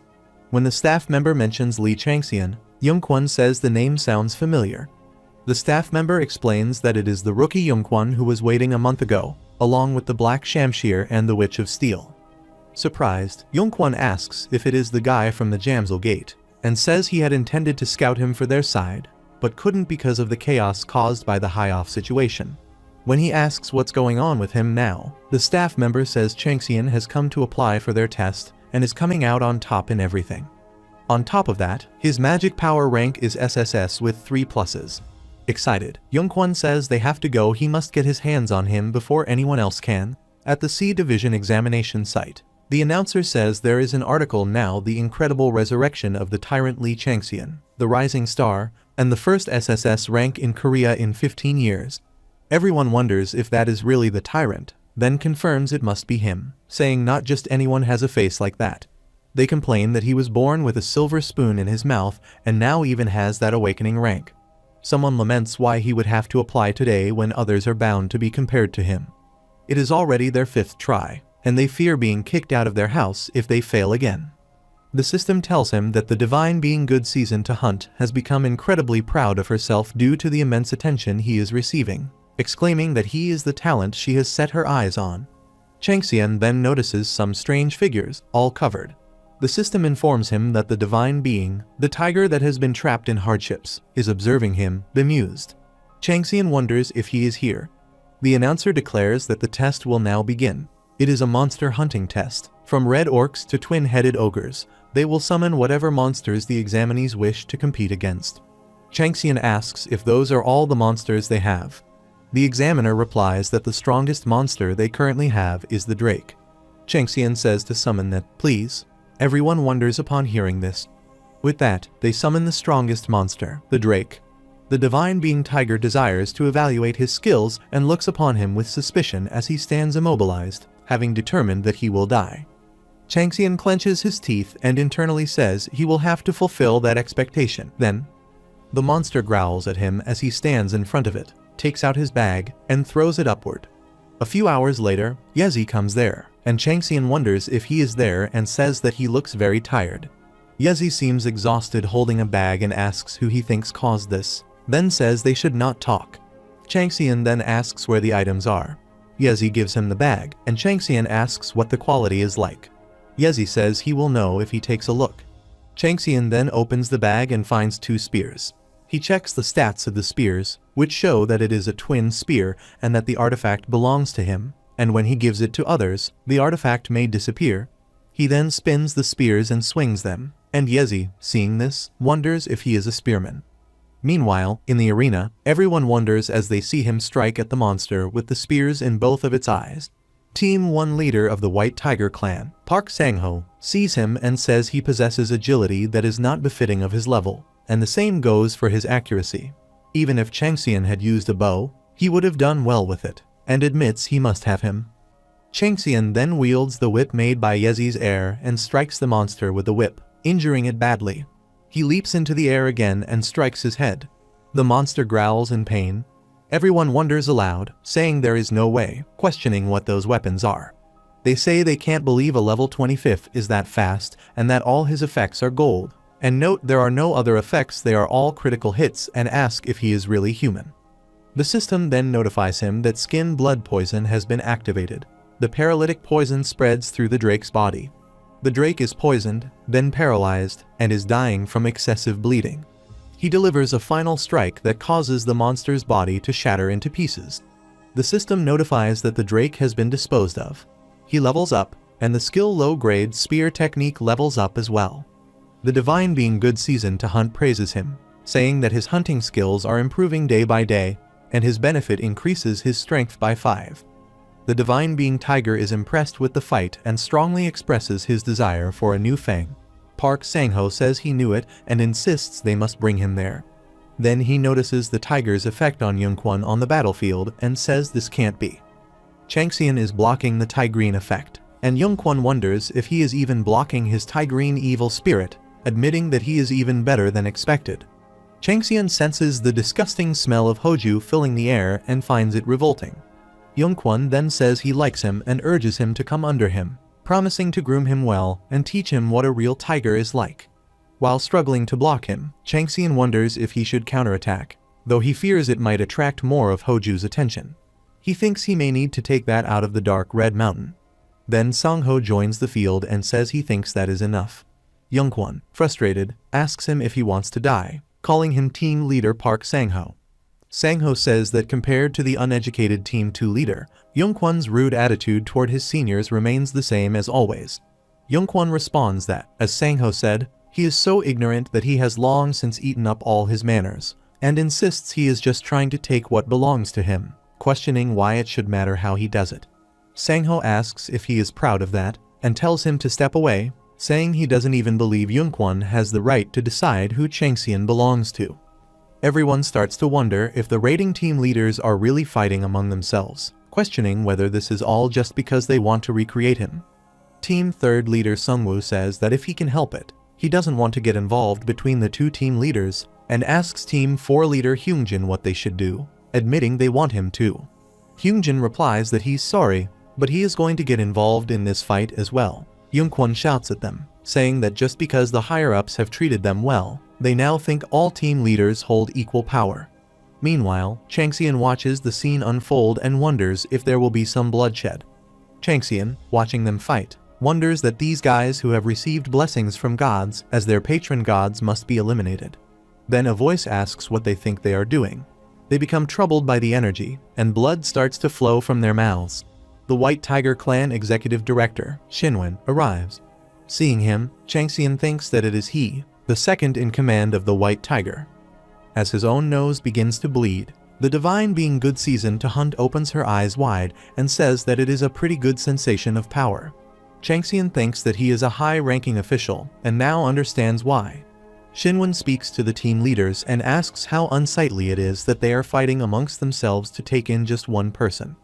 When the staff member mentions Li Changxian, Yongkwon says the name sounds familiar. The staff member explains that it is the rookie Yongkwon who was waiting a month ago, along with the Black Shamshir and the Witch of Steel. Surprised, Yongkwon asks if it is the guy from the Jamsil Gate, and says he had intended to scout him for their side, but couldn't because of the chaos caused by the High-Off situation. When he asks what's going on with him now, the staff member says Changxian has come to apply for their test and is coming out on top in everything. On top of that, his magic power rank is SSS with 3 pluses. Excited, Yongkwon says they have to go, he must get his hands on him before anyone else can. At the C Division examination site, the announcer says there is an article now, the incredible resurrection of the tyrant Li Changxian, the rising star, and the first SSS rank in Korea in 15 years. Everyone wonders if that is really the tyrant, then confirms it must be him, saying not just anyone has a face like that. They complain that he was born with a silver spoon in his mouth and now even has that awakening rank. Someone laments why he would have to apply today when others are bound to be compared to him. It is already their 5th try, and they fear being kicked out of their house if they fail again. The system tells him that the divine being good season to hunt has become incredibly proud of herself due to the immense attention he is receiving, exclaiming that he is the talent she has set her eyes on. Changxian then notices some strange figures, all covered. The system informs him that the divine being, the tiger that has been trapped in hardships, is observing him, bemused. Changxian wonders if he is here. The announcer declares that the test will now begin. It is a monster hunting test. From red orcs to twin-headed ogres, they will summon whatever monsters the examinees wish to compete against. Changxian asks if those are all the monsters they have. The examiner replies that the strongest monster they currently have is the Drake. Changxian says to summon that, please. Everyone wonders upon hearing this. With that, they summon the strongest monster, the Drake. The divine being tiger desires to evaluate his skills and looks upon him with suspicion as he stands immobilized, having determined that he will die. Changxian clenches his teeth and internally says he will have to fulfill that expectation. Then, the monster growls at him as he stands in front of it, takes out his bag, and throws it upward. A few hours later, Yezi comes there, and Changxian wonders if he is there and says that he looks very tired. Yezi seems exhausted holding a bag and asks who he thinks caused this, then says they should not talk. Changxian then asks where the items are. Yezi gives him the bag, and Changxian asks what the quality is like. Yezi says he will know if he takes a look. Changxian then opens the bag and finds 2 spears. He checks the stats of the spears, which show that it is a twin spear and that the artifact belongs to him, and when he gives it to others, the artifact may disappear. He then spins the spears and swings them, and Yezi, seeing this, wonders if he is a spearman. Meanwhile, in the arena, everyone wonders as they see him strike at the monster with the spears in both of its eyes. Team 1 leader of the White Tiger clan, Park Sang-ho, sees him and says he possesses agility that is not befitting of his level, and the same goes for his accuracy. Even if Changxian had used a bow, he would have done well with it, and admits he must have him. Changxian then wields the whip made by Yezi's heir and strikes the monster with the whip, injuring it badly. He leaps into the air again and strikes his head. The monster growls in pain. Everyone wonders aloud, saying there is no way, questioning what those weapons are. They say they can't believe a level 25th is that fast and that all his effects are gold. And note there are no other effects, they are all critical hits, and ask if he is really human. The system then notifies him that skin blood poison has been activated. The paralytic poison spreads through the Drake's body. The Drake is poisoned, then paralyzed, and is dying from excessive bleeding. He delivers a final strike that causes the monster's body to shatter into pieces. The system notifies that the Drake has been disposed of. He levels up, and the skill low-grade spear technique levels up as well. The divine being Good Season to Hunt praises him, saying that his hunting skills are improving day by day, and his benefit increases his strength by 5. The divine being Tiger is impressed with the fight and strongly expresses his desire for a new fang. Park Sang-ho says he knew it and insists they must bring him there. Then he notices the tiger's effect on Yunkwon on the battlefield and says this can't be. Changxian is blocking the Tigrine effect, and Yunkwon wonders if he is even blocking his Tigrine evil spirit, admitting that he is even better than expected. Changxian senses the disgusting smell of Hoju filling the air and finds it revolting. Yunkwon then says he likes him and urges him to come under him, promising to groom him well and teach him what a real tiger is like. While struggling to block him, Changxian wonders if he should counterattack, though he fears it might attract more of Hoju's attention. He thinks he may need to take that out of the dark red mountain. Then Sang-ho joins the field and says he thinks that is enough. Yunkwon, frustrated, asks him if he wants to die, calling him team leader Park Sang-ho. Sang-ho says that compared to the uneducated Team 2 leader, Yunkwon's rude attitude toward his seniors remains the same as always. Yunkwon responds that, as Sang-ho said, he is so ignorant that he has long since eaten up all his manners, and insists he is just trying to take what belongs to him, questioning why it should matter how he does it. Sang-ho asks if he is proud of that, and tells him to step away, saying he doesn't even believe Yunkwon has the right to decide who Changxian belongs to. Everyone starts to wonder if the raiding team leaders are really fighting among themselves, questioning whether this is all just because they want to recreate him. Team 3rd leader Sungwoo says that if he can help it, he doesn't want to get involved between the 2 team leaders, and asks Team 4 leader Hyungjin what they should do, admitting they want him to. Hyungjin replies that he's sorry, but he is going to get involved in this fight as well. Yunkwon shouts at them, saying that just because the higher-ups have treated them well, they now think all team leaders hold equal power. Meanwhile, Changxian watches the scene unfold and wonders if there will be some bloodshed. Changxian, watching them fight, wonders that these guys who have received blessings from gods as their patron gods must be eliminated. Then a voice asks what they think they are doing. They become troubled by the energy, and blood starts to flow from their mouths. The White Tiger Clan Executive Director, Shinwen, arrives. Seeing him, Changxian thinks that it is he, the second in command of the White Tiger. As his own nose begins to bleed, the divine being Good Season to Hunt opens her eyes wide and says that it is a pretty good sensation of power. Changxian thinks that he is a high-ranking official and now understands why. Shinwen speaks to the team leaders and asks how unsightly it is that they are fighting amongst themselves to take in just one person.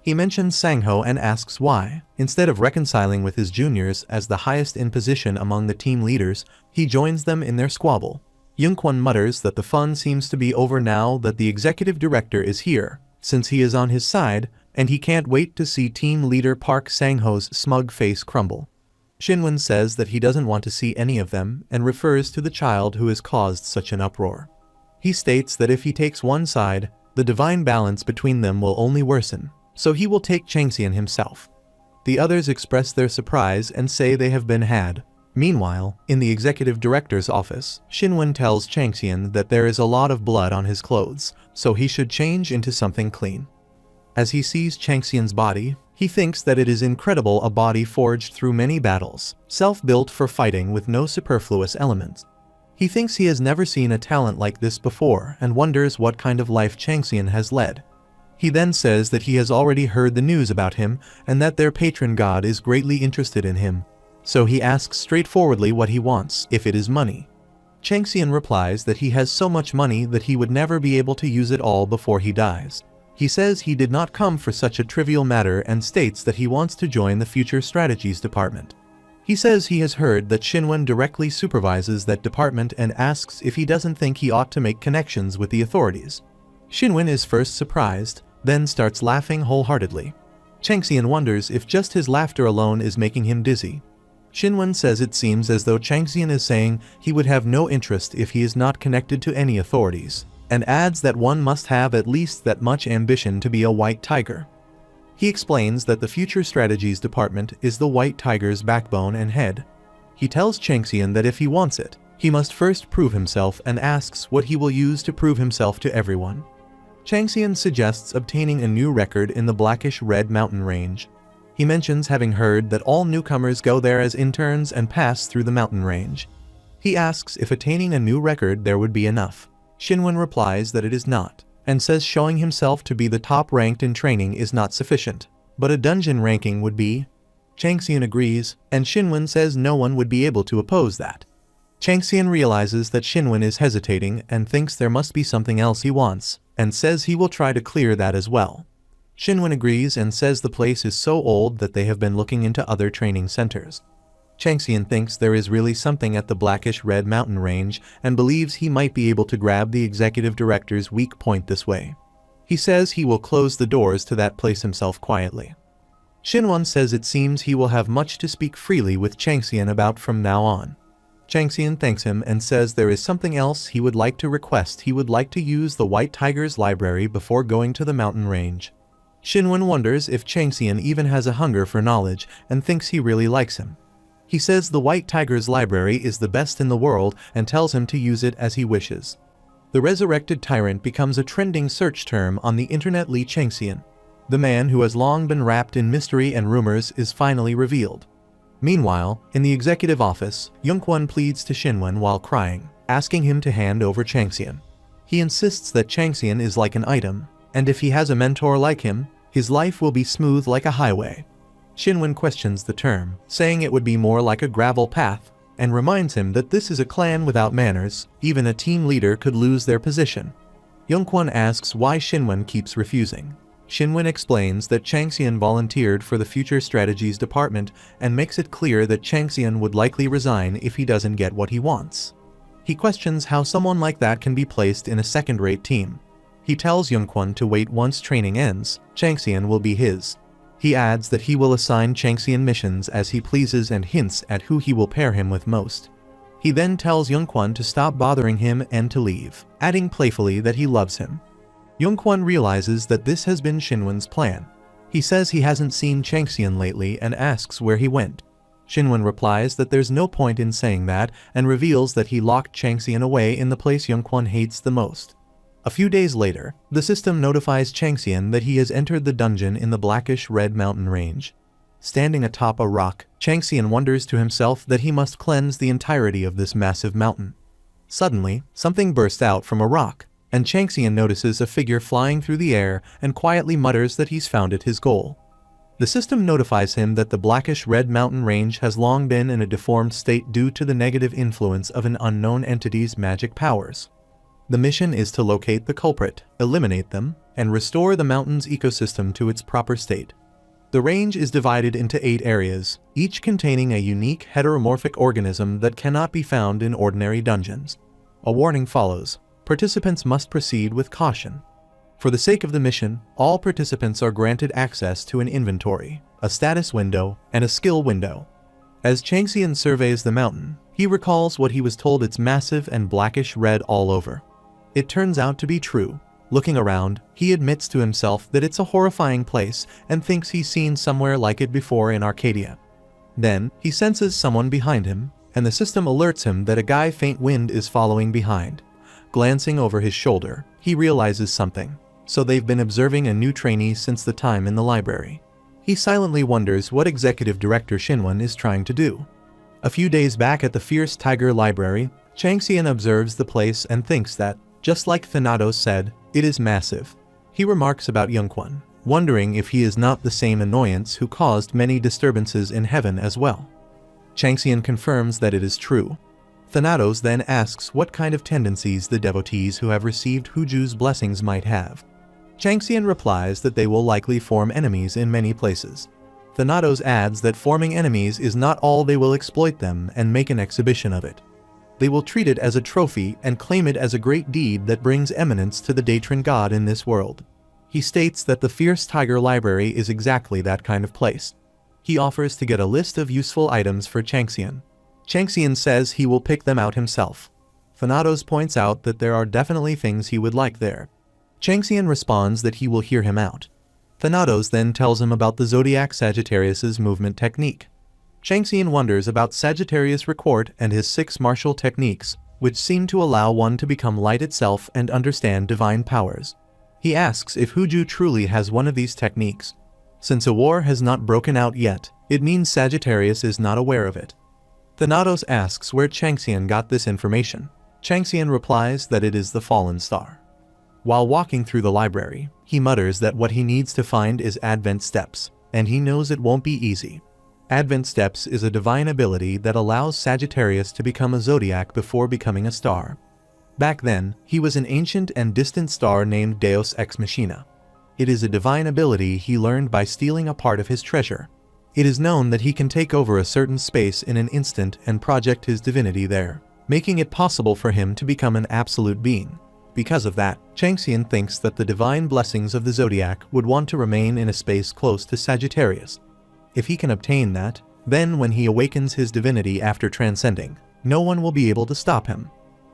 He mentions Sang-ho and asks why. Instead of reconciling with his juniors as the highest in position among the team leaders, he joins them in their squabble. Yunkwon mutters that the fun seems to be over now that the executive director is here, since he is on his side, and he can't wait to see team leader Park Sang-ho's smug face crumble. Shinwen says that he doesn't want to see any of them and refers to the child who has caused such an uproar. He states that if he takes one side, the divine balance between them will only worsen, so he will take Changxian himself. The others express their surprise and say they have been had. Meanwhile, in the executive director's office, Shinwen tells Changxian that there is a lot of blood on his clothes, so he should change into something clean. As he sees Changxian's body, he thinks that it is incredible, a body forged through many battles, self-built for fighting with no superfluous elements. He thinks he has never seen a talent like this before and wonders what kind of life Changxian has led. He then says that he has already heard the news about him and that their patron god is greatly interested in him. So he asks straightforwardly what he wants, if it is money. Changxian replies that he has so much money that he would never be able to use it all before he dies. He says he did not come for such a trivial matter and states that he wants to join the Future Strategies Department. He says he has heard that Shinwen directly supervises that department and asks if he doesn't think he ought to make connections with the authorities. Shinwen is first surprised, then starts laughing wholeheartedly. Changxian wonders if just his laughter alone is making him dizzy. Shinwen says it seems as though Changxian is saying he would have no interest if he is not connected to any authorities, and adds that one must have at least that much ambition to be a white tiger. He explains that the Future Strategies Department is the white tiger's backbone and head. He tells Changxian that if he wants it, he must first prove himself and asks what he will use to prove himself to everyone. Changxian suggests obtaining a new record in the blackish-red mountain range. He mentions having heard that all newcomers go there as interns and pass through the mountain range. He asks if attaining a new record there would be enough. Shinwen replies that it is not, and says showing himself to be the top ranked in training is not sufficient, but a dungeon ranking would be. Changxian agrees, and Shinwen says no one would be able to oppose that. Changxian realizes that Shinwen is hesitating and thinks there must be something else he wants, and says he will try to clear that as well. Shinwen agrees and says the place is so old that they have been looking into other training centers. Changxian thinks there is really something at the blackish-red mountain range and believes he might be able to grab the executive director's weak point this way. He says he will close the doors to that place himself quietly. Shinwen says it seems he will have much to speak freely with Changxian about from now on. Changxian thanks him and says there is something else he would like to request. He would like to use the White Tiger's library before going to the mountain range. Shinwen wonders if Changxian even has a hunger for knowledge and thinks he really likes him. He says the White Tiger's library is the best in the world and tells him to use it as he wishes. The resurrected tyrant becomes a trending search term on the internet. Li Changxian, the man who has long been wrapped in mystery and rumors, is finally revealed. Meanwhile, in the executive office, Yongkwon pleads to Shinwen while crying, asking him to hand over Changxian. He insists that Changxian is like an item, and if he has a mentor like him, his life will be smooth like a highway. Shinwen questions the term, saying it would be more like a gravel path, and reminds him that this is a clan without manners. Even a team leader could lose their position. Yongkwon asks why Shinwen keeps refusing. Shinwen explains that Changxian volunteered for the Future Strategies Department and makes it clear that Changxian would likely resign if he doesn't get what he wants. He questions how someone like that can be placed in a second-rate team. He tells Yongkwon to wait. Once training ends, Changxian will be his. He adds that he will assign Changxian missions as he pleases and hints at who he will pair him with most. He then tells Yongkwon to stop bothering him and to leave, adding playfully that he loves him. Yongkwon realizes that this has been Shinwen's plan. He says he hasn't seen Changxian lately and asks where he went. Shinwen replies that there's no point in saying that and reveals that he locked Changxian away in the place Yongkwon hates the most. A few days later, the system notifies Changxian that he has entered the dungeon in the blackish-red mountain range. Standing atop a rock, Changxian wonders to himself that he must cleanse the entirety of this massive mountain. Suddenly, something bursts out from a rock, and Changxian notices a figure flying through the air and quietly mutters that he's found his goal. The system notifies him that the blackish-red mountain range has long been in a deformed state due to the negative influence of an unknown entity's magic powers. The mission is to locate the culprit, eliminate them, and restore the mountain's ecosystem to its proper state. The range is divided into 8 areas, each containing a unique heteromorphic organism that cannot be found in ordinary dungeons. A warning follows. Participants must proceed with caution. For the sake of the mission, all participants are granted access to an inventory, a status window, and a skill window. As Changxian surveys the mountain, he recalls what he was told: it's massive and blackish-red all over. It turns out to be true. Looking around, he admits to himself that it's a horrifying place and thinks he's seen somewhere like it before in Arcadia. Then, he senses someone behind him, and the system alerts him that a guy faint wind is following behind. Glancing over his shoulder, he realizes something. So they've been observing a new trainee since the time in the library. He silently wonders what Executive Director Shinwon is trying to do. A few days back at the Fierce Tiger Library, Changxian observes the place and thinks that, just like Thanatos said, it is massive. He remarks about Yongkwon, wondering if he is not the same annoyance who caused many disturbances in heaven as well. Changxian confirms that it is true. Thanatos then asks what kind of tendencies the devotees who have received Huju's blessings might have. Changxian replies that they will likely form enemies in many places. Thanatos adds that forming enemies is not all, they will exploit them and make an exhibition of it. They will treat it as a trophy and claim it as a great deed that brings eminence to the Datran god in this world. He states that the Fierce Tiger Library is exactly that kind of place. He offers to get a list of useful items for Changxian. Changxian says he will pick them out himself. Thanatos points out that there are definitely things he would like there. Changxian responds that he will hear him out. Thanatos then tells him about the zodiac Sagittarius's movement technique. Changxian wonders about Sagittarius Record and his 6 martial techniques, which seem to allow one to become light itself and understand divine powers. He asks if Huju truly has one of these techniques. Since a war has not broken out yet, it means Sagittarius is not aware of it. Thanatos asks where Changxian got this information. Changxian replies that it is the fallen star. While walking through the library, he mutters that what he needs to find is Advent Steps, and he knows it won't be easy. Advent Steps is a divine ability that allows Sagittarius to become a zodiac before becoming a star. Back then, he was an ancient and distant star named Deus Ex Machina. It is a divine ability he learned by stealing a part of his treasure. It is known that he can take over a certain space in an instant and project his divinity there, making it possible for him to become an absolute being. Because of that, Changxian thinks that the divine blessings of the zodiac would want to remain in a space close to Sagittarius. If he can obtain that, then when he awakens his divinity after transcending, no one will be able to stop him.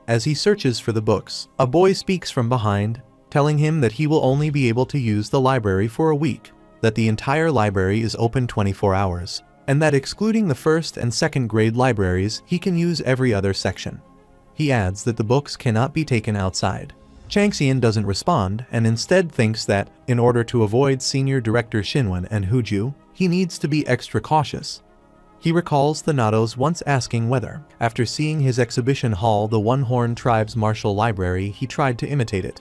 As he searches for the books, a boy speaks from behind, telling him that he will only be able to use the library for a week, that the entire library is open 24 hours, and that excluding the first and second grade libraries, he can use every other section. He adds that the books cannot be taken outside. Changxian doesn't respond and instead thinks that, in order to avoid Senior Director Shinwon and Huju, he needs to be extra cautious. He recalls Thanatos once asking whether, after seeing his exhibition hall the One-Horn Tribe's martial library, he tried to imitate it.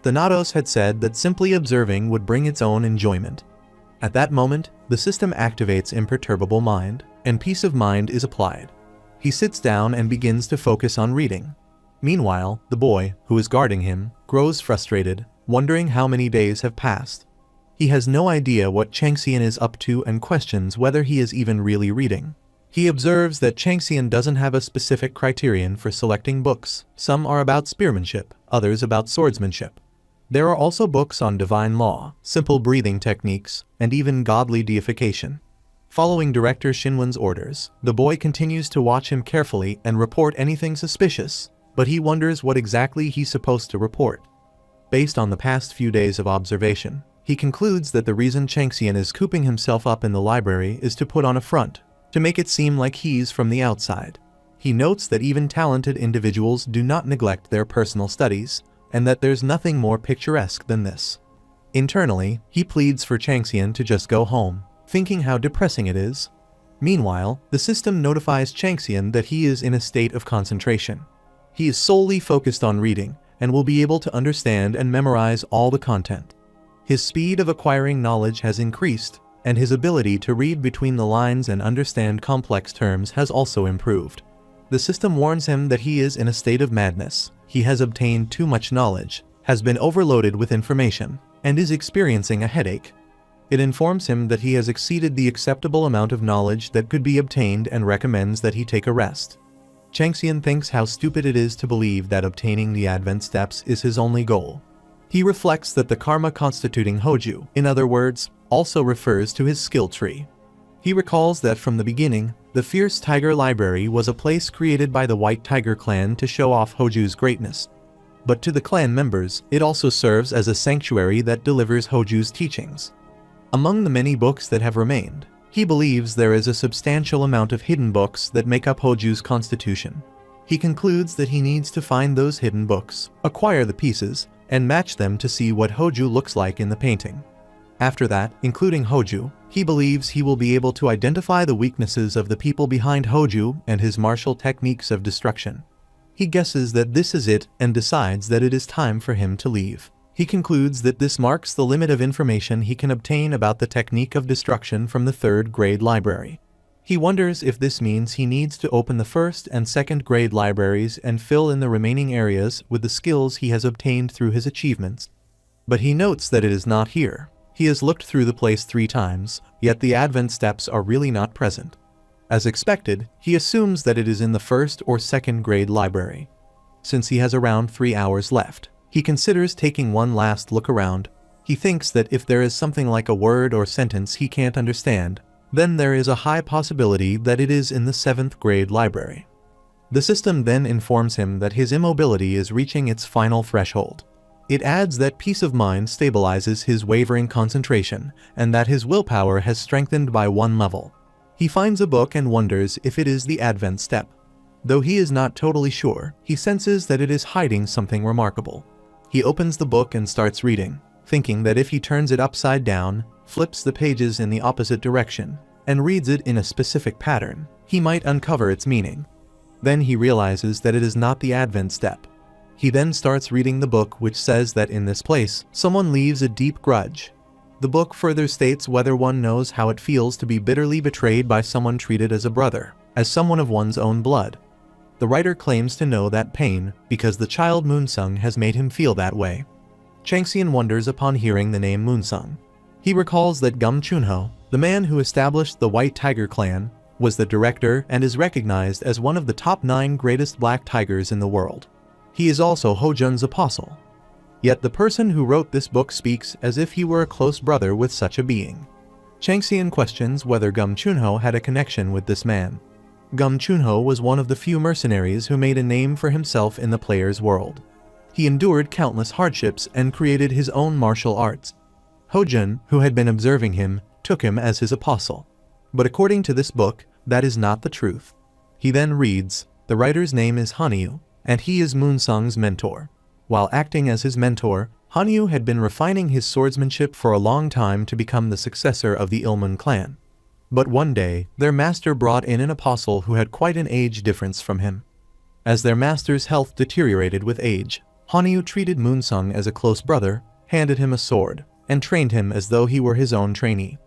Thanatos had said that simply observing would bring its own enjoyment. At that moment, the system activates imperturbable mind, and peace of mind is applied. He sits down and begins to focus on reading. Meanwhile, the boy, who is guarding him, grows frustrated, wondering how many days have passed. He has no idea what Changxian is up to and questions whether he is even really reading. He observes that Changxian doesn't have a specific criterion for selecting books. Some are about spearmanship, others about swordsmanship. There are also books on divine law, simple breathing techniques, and even godly deification. Following Director Shinwon's orders, the boy continues to watch him carefully and report anything suspicious, but he wonders what exactly he's supposed to report. Based on the past few days of observation, he concludes that the reason Changxian is cooping himself up in the library is to put on a front, to make it seem like he's from the outside. He notes that even talented individuals do not neglect their personal studies, and that there's nothing more picturesque than this. Internally, he pleads for Changxian to just go home, thinking how depressing it is. Meanwhile, the system notifies Changxian that he is in a state of concentration. He is solely focused on reading, and will be able to understand and memorize all the content. His speed of acquiring knowledge has increased, and his ability to read between the lines and understand complex terms has also improved. The system warns him that he is in a state of madness. He has obtained too much knowledge, has been overloaded with information, and is experiencing a headache. It informs him that he has exceeded the acceptable amount of knowledge that could be obtained and recommends that he take a rest. Changxian thinks how stupid it is to believe that obtaining the Advent Steps is his only goal. He reflects that the karma constituting Hoju, in other words, also refers to his skill tree. He recalls that from the beginning, the Fierce Tiger Library was a place created by the White Tiger clan to show off Hoju's greatness. But to the clan members, it also serves as a sanctuary that delivers Hoju's teachings. Among the many books that have remained, He believes there is a substantial amount of hidden books that make up Hoju's constitution. He concludes that he needs to find those hidden books, acquire the pieces, and match them to see what Hoju looks like in the painting. After that, including Hoju, he believes he will be able to identify the weaknesses of the people behind Hoju and his martial techniques of destruction. He guesses that this is it and decides that it is time for him to leave. He concludes that this marks the limit of information he can obtain about the technique of destruction from the third-grade library. He wonders if this means he needs to open the first and second-grade libraries and fill in the remaining areas with the skills he has obtained through his achievements. But he notes that it is not here. He has looked through the place 3 times, yet the advent steps are really not present. As expected, he assumes that it is in the first or second-grade library. Since he has around 3 hours left, he considers taking one last look around. He thinks that if there is something like a word or sentence he can't understand, then there is a high possibility that it is in the 7th-grade library. The system then informs him that his immobility is reaching its final threshold. It adds that peace of mind stabilizes his wavering concentration, and that his willpower has strengthened by 1 level. He finds a book and wonders if it is the Advent step. Though he is not totally sure, he senses that it is hiding something remarkable. He opens the book and starts reading, thinking that if he turns it upside down, flips the pages in the opposite direction, and reads it in a specific pattern, he might uncover its meaning. Then he realizes that it is not the Advent step. He then starts reading the book, which says that in this place, someone leaves a deep grudge. The book further states whether one knows how it feels to be bitterly betrayed by someone treated as a brother, as someone of one's own blood. The writer claims to know that pain because the child Moonsung has made him feel that way. Changxian wonders upon hearing the name Moonsung. He recalls that Gum Chunho, the man who established the White Tiger clan, was the director and is recognized as one of the top 9 greatest black tigers in the world. He is also Hojun's apostle. Yet the person who wrote this book speaks as if he were a close brother with such a being. Changxian questions whether Gum Chunho had a connection with this man. Gum Chunho was one of the few mercenaries who made a name for himself in the player's world. He endured countless hardships and created his own martial arts. Hojun, who had been observing him, took him as his apostle. But according to this book, that is not the truth. He then reads, the writer's name is Hanyu, and he is Moonsung's mentor. While acting as his mentor, Hanyu had been refining his swordsmanship for a long time to become the successor of the Ilmun clan. But one day, their master brought in an apostle who had quite an age difference from him. As their master's health deteriorated with age, Hanyu treated Moonsung as a close brother, handed him a sword, and trained him as though he were his own trainee.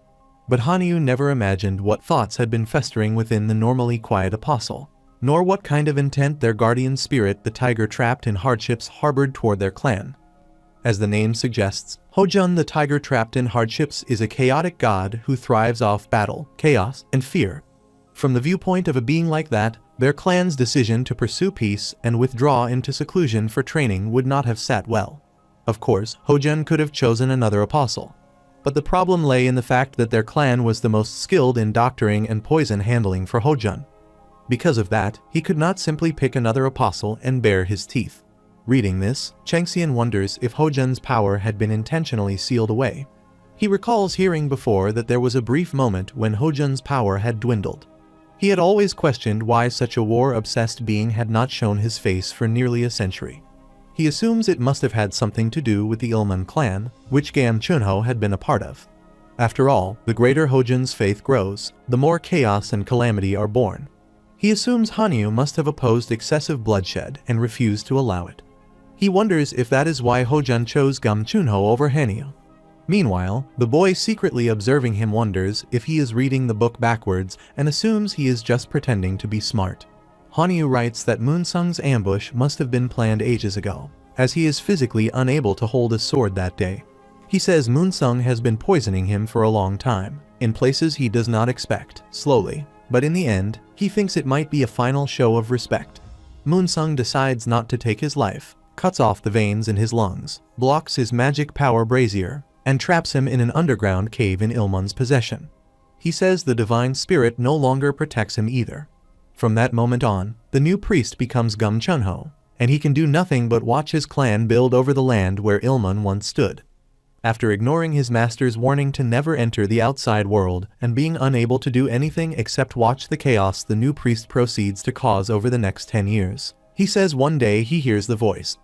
But Hanyu never imagined what thoughts had been festering within the normally quiet apostle, nor what kind of intent their guardian spirit, the tiger trapped in hardships, harbored toward their clan. As the name suggests, Hojun, the tiger trapped in hardships, is a chaotic god who thrives off battle, chaos, and fear. From the viewpoint of a being like that, their clan's decision to pursue peace and withdraw into seclusion for training would not have sat well. Of course, Hojun could have chosen another apostle. But the problem lay in the fact that their clan was the most skilled in doctoring and poison handling for Hojun. Because of that, he could not simply pick another apostle and bare his teeth. Reading this, Changxian wonders if Hojun's power had been intentionally sealed away. He recalls hearing before that there was a brief moment when Hojun's power had dwindled. He had always questioned why such a war-obsessed being had not shown his face for nearly a century. He assumes it must have had something to do with the Ilmun clan, which Gam Chunho had been a part of. After all, the greater Hojun's faith grows, the more chaos and calamity are born. He assumes Hanyu must have opposed excessive bloodshed and refused to allow it. He wonders if that is why Hojun chose Gum Chunho over Hanyu. Meanwhile, the boy secretly observing him wonders if he is reading the book backwards and assumes he is just pretending to be smart. Hanyu writes that Moonsung's ambush must have been planned ages ago, as he is physically unable to hold a sword that day. He says Moonsung has been poisoning him for a long time, in places he does not expect, slowly, but in the end, he thinks it might be a final show of respect. Moonsung decides not to take his life, cuts off the veins in his lungs, blocks his magic power brazier, and traps him in an underground cave in Ilmun's possession. He says the divine spirit no longer protects him either. From that moment on, the new priest becomes Gum Chunho, and he can do nothing but watch his clan build over the land where Ilmun once stood. After ignoring his master's warning to never enter the outside world and being unable to do anything except watch the chaos the new priest proceeds to cause over the next 10 years, he says one day he hears the voice.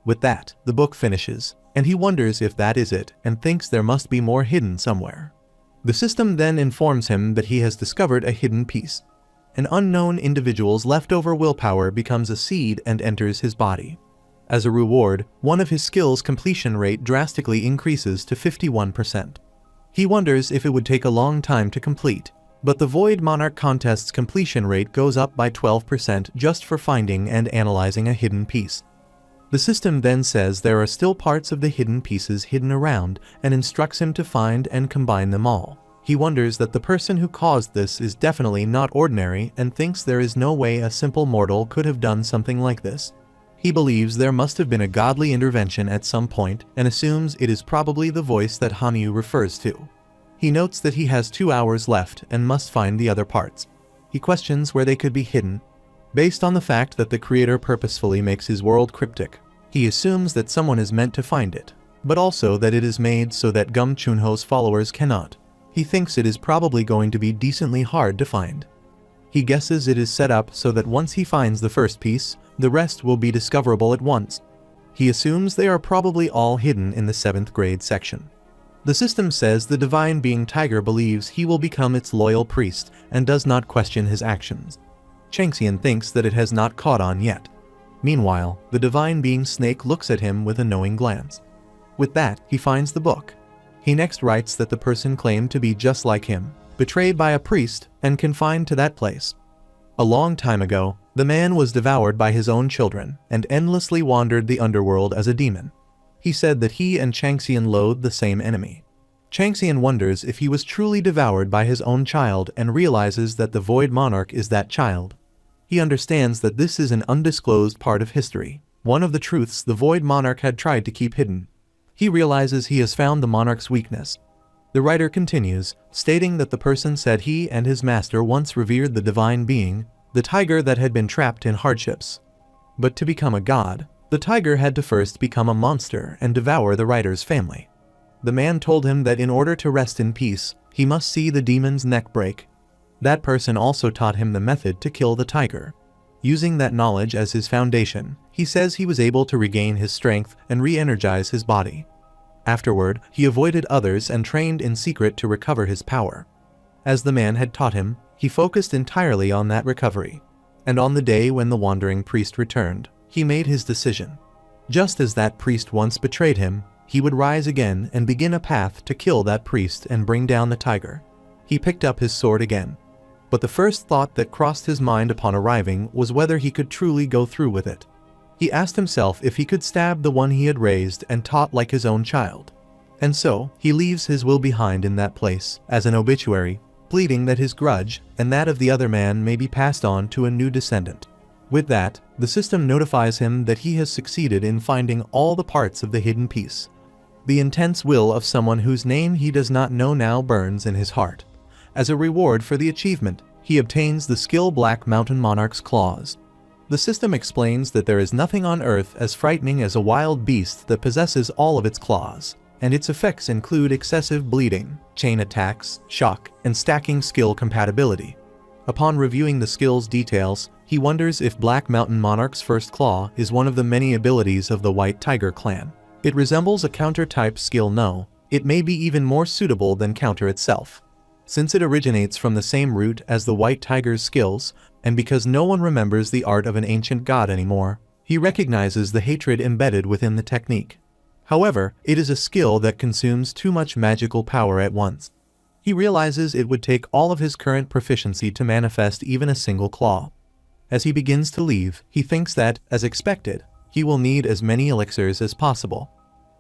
With that, the book finishes, and he wonders if that is it and thinks there must be more hidden somewhere. The system then informs him that he has discovered a hidden piece. An unknown individual's leftover willpower becomes a seed and enters his body. As a reward, one of his skills' completion rate drastically increases to 51%. He wonders if it would take a long time to complete, but the Void Monarch contest's completion rate goes up by 12% just for finding and analyzing a hidden piece. The system then says there are still parts of the hidden pieces hidden around and instructs him to find and combine them all. He wonders that the person who caused this is definitely not ordinary and thinks there is no way a simple mortal could have done something like this. He believes there must have been a godly intervention at some point and assumes it is probably the voice that Hanyu refers to. He notes that he has 2 hours left and must find the other parts. He questions where they could be hidden. Based on the fact that the creator purposefully makes his world cryptic, he assumes that someone is meant to find it, but also that it is made so that Gum Chunho's followers cannot. He thinks it is probably going to be decently hard to find. He guesses it is set up so that once he finds the first piece, the rest will be discoverable at once. He assumes they are probably all hidden in the 7th grade section. The system says the divine being Tiger believes he will become its loyal priest and does not question his actions. Changxian thinks that it has not caught on yet. Meanwhile, the divine being Snake looks at him with a knowing glance. With that, he finds the book. He next writes that the person claimed to be just like him, betrayed by a priest and confined to that place. A long time ago, the man was devoured by his own children and endlessly wandered the underworld as a demon. He said that he and Changxian loathed the same enemy. Changxian wonders if he was truly devoured by his own child and realizes that the Void Monarch is that child. He understands that this is an undisclosed part of history, one of the truths the Void Monarch had tried to keep hidden. He realizes he has found the monarch's weakness. The writer continues, stating that the person said he and his master once revered the divine being, the tiger that had been trapped in hardships. But to become a god, the tiger had to first become a monster and devour the writer's family. The man told him that in order to rest in peace, he must see the demon's neck break. That person also taught him the method to kill the tiger. Using that knowledge as his foundation, he says he was able to regain his strength and re-energize his body. Afterward, he avoided others and trained in secret to recover his power. As the man had taught him, he focused entirely on that recovery. And on the day when the wandering priest returned, he made his decision. Just as that priest once betrayed him, he would rise again and begin a path to kill that priest and bring down the tiger. He picked up his sword again. But the first thought that crossed his mind upon arriving was whether he could truly go through with it. He asked himself if he could stab the one he had raised and taught like his own child. And so, he leaves his will behind in that place, as an obituary, pleading that his grudge and that of the other man may be passed on to a new descendant. With that, the system notifies him that he has succeeded in finding all the parts of the hidden piece. The intense will of someone whose name he does not know now burns in his heart. As a reward for the achievement, he obtains the skill Black Mountain Monarch's Claws. The system explains that there is nothing on Earth as frightening as a wild beast that possesses all of its claws, and its effects include excessive bleeding, chain attacks, shock, and stacking skill compatibility. Upon reviewing the skill's details, he wonders if Black Mountain Monarch's First Claw is one of the many abilities of the White Tiger clan. It resembles a counter-type skill No, it may be even more suitable than counter itself. Since it originates from the same root as the White Tiger's skills, and because no one remembers the art of an ancient god anymore, he recognizes the hatred embedded within the technique. However, it is a skill that consumes too much magical power at once. He realizes it would take all of his current proficiency to manifest even a single claw. As he begins to leave, he thinks that, as expected, he will need as many elixirs as possible.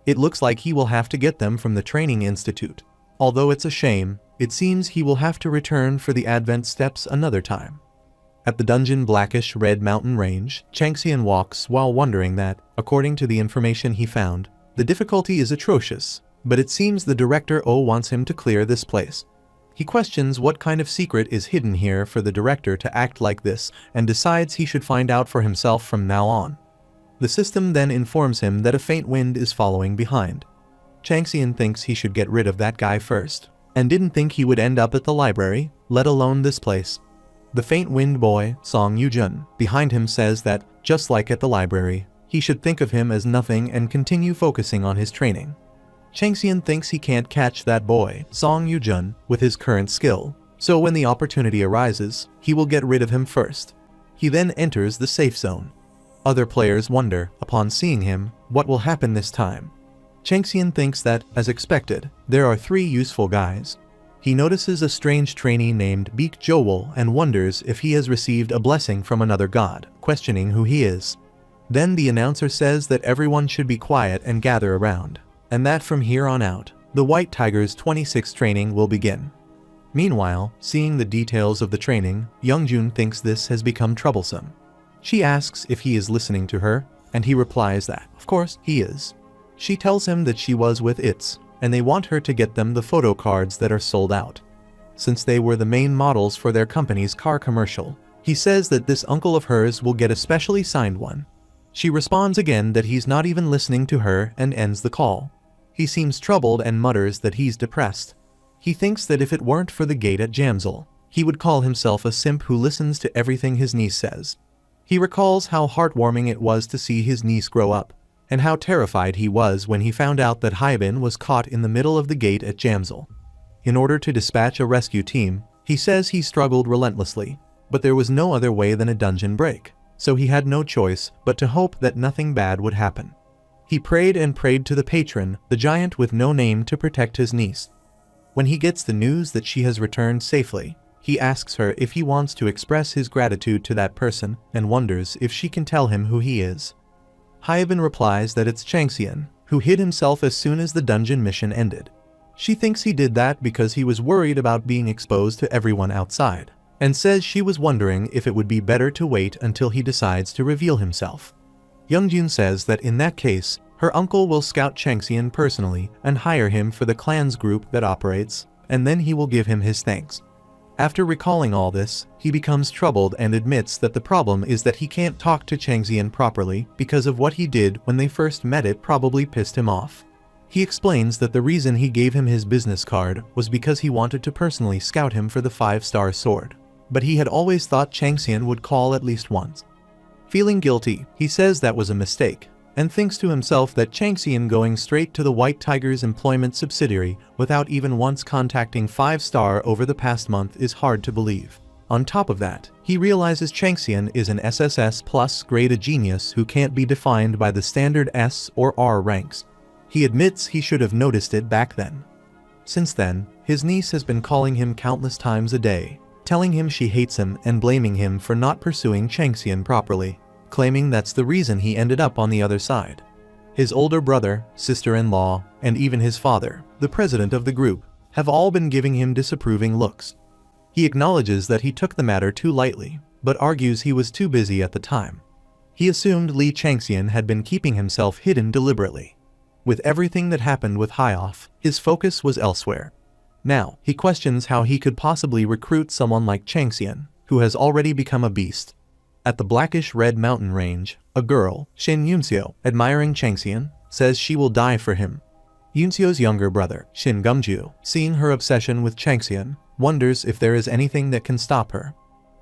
It looks like he will have to get them from the training institute. Although it's a shame, it seems he will have to return for the Advent steps another time. At the dungeon Blackish Red Mountain Range, Changxian walks while wondering that, according to the information he found, the difficulty is atrocious, but it seems the Director O wants him to clear this place. He questions what kind of secret is hidden here for the Director to act like this and decides he should find out for himself from now on. The system then informs him that a faint wind is following behind. Changxian thinks he should get rid of that guy first, and didn't think he would end up at the library, let alone this place. The faint wind boy, Song Yujun, behind him says that, just like at the library, he should think of him as nothing and continue focusing on his training. Changxian thinks he can't catch that boy, Song Yujun, with his current skill, so when the opportunity arises, he will get rid of him first. He then enters the safe zone. Other players wonder, upon seeing him, what will happen this time. Changxian thinks that, as expected, there are 3 useful guys. He notices a strange trainee named Beek Jowol and wonders if he has received a blessing from another god, questioning who he is. Then the announcer says that everyone should be quiet and gather around, and that from here on out, the White Tiger's 26th training will begin. Meanwhile, seeing the details of the training, Youngjun thinks this has become troublesome. She asks if he is listening to her, and he replies that, of course, he is. She tells him that she was with ITS, and they want her to get them the photo cards that are sold out. Since they were the main models for their company's car commercial, he says that this uncle of hers will get a specially signed one. She responds again that he's not even listening to her and ends the call. He seems troubled and mutters that he's depressed. He thinks that if it weren't for the gate at Jamsil, he would call himself a simp who listens to everything his niece says. He recalls how heartwarming it was to see his niece grow up, and how terrified he was when he found out that Hyben was caught in the middle of the gate at Jamsil. In order to dispatch a rescue team, he says he struggled relentlessly, but there was no other way than a dungeon break, so he had no choice but to hope that nothing bad would happen. He prayed and prayed to the patron, the giant with no name, to protect his niece. When he gets the news that she has returned safely, he asks her if he wants to express his gratitude to that person and wonders if she can tell him who he is. Hyben replies that it's Changxian, who hid himself as soon as the dungeon mission ended. She thinks he did that because he was worried about being exposed to everyone outside, and says she was wondering if it would be better to wait until he decides to reveal himself. Youngjun says that in that case, her uncle will scout Changxian personally and hire him for the clan's group that operates, and then he will give him his thanks. After recalling all this, he becomes troubled and admits that the problem is that he can't talk to Changxian properly because of what he did when they first met. It probably pissed him off. He explains that the reason he gave him his business card was because he wanted to personally scout him for the 5-star sword, but he had always thought Changxian would call at least once. Feeling guilty, he says that was a mistake, and thinks to himself that Changxian going straight to the White Tiger's employment subsidiary without even once contacting 5-star over the past month is hard to believe. On top of that, he realizes Changxian is an SSS plus grade, a genius who can't be defined by the standard S or R ranks. He admits he should have noticed it back then. Since then, his niece has been calling him countless times a day, telling him she hates him and blaming him for not pursuing Changxian properly, claiming that's the reason he ended up on the other side. His older brother, sister-in-law, and even his father, the president of the group, have all been giving him disapproving looks. He acknowledges that he took the matter too lightly, but argues he was too busy at the time. He assumed Li Changxian had been keeping himself hidden deliberately. With everything that happened with Hyoff, his focus was elsewhere. Now, he questions how he could possibly recruit someone like Changxian, who has already become a beast. At the blackish-red mountain range, a girl, Shin Yunxiu, admiring Changxian, says she will die for him. Yunxiu's younger brother, Shin Gumju, seeing her obsession with Changxian, wonders if there is anything that can stop her.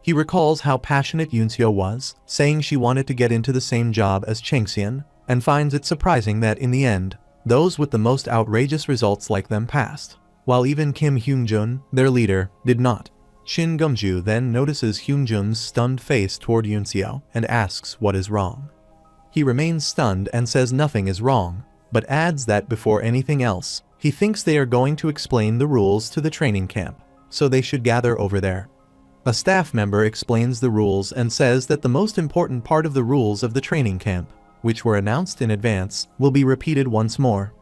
He recalls how passionate Yunxiu was, saying she wanted to get into the same job as Changxian, and finds it surprising that in the end, those with the most outrageous results like them passed, while even Kim Hyungjun, their leader, did not. Shin Gumju then notices Hyungjun's stunned face toward Yunxiu and asks what is wrong. He remains stunned and says nothing is wrong, but adds that before anything else, he thinks they are going to explain the rules to the training camp, so they should gather over there. A staff member explains the rules and says that the most important part of the rules of the training camp, which were announced in advance, will be repeated once more.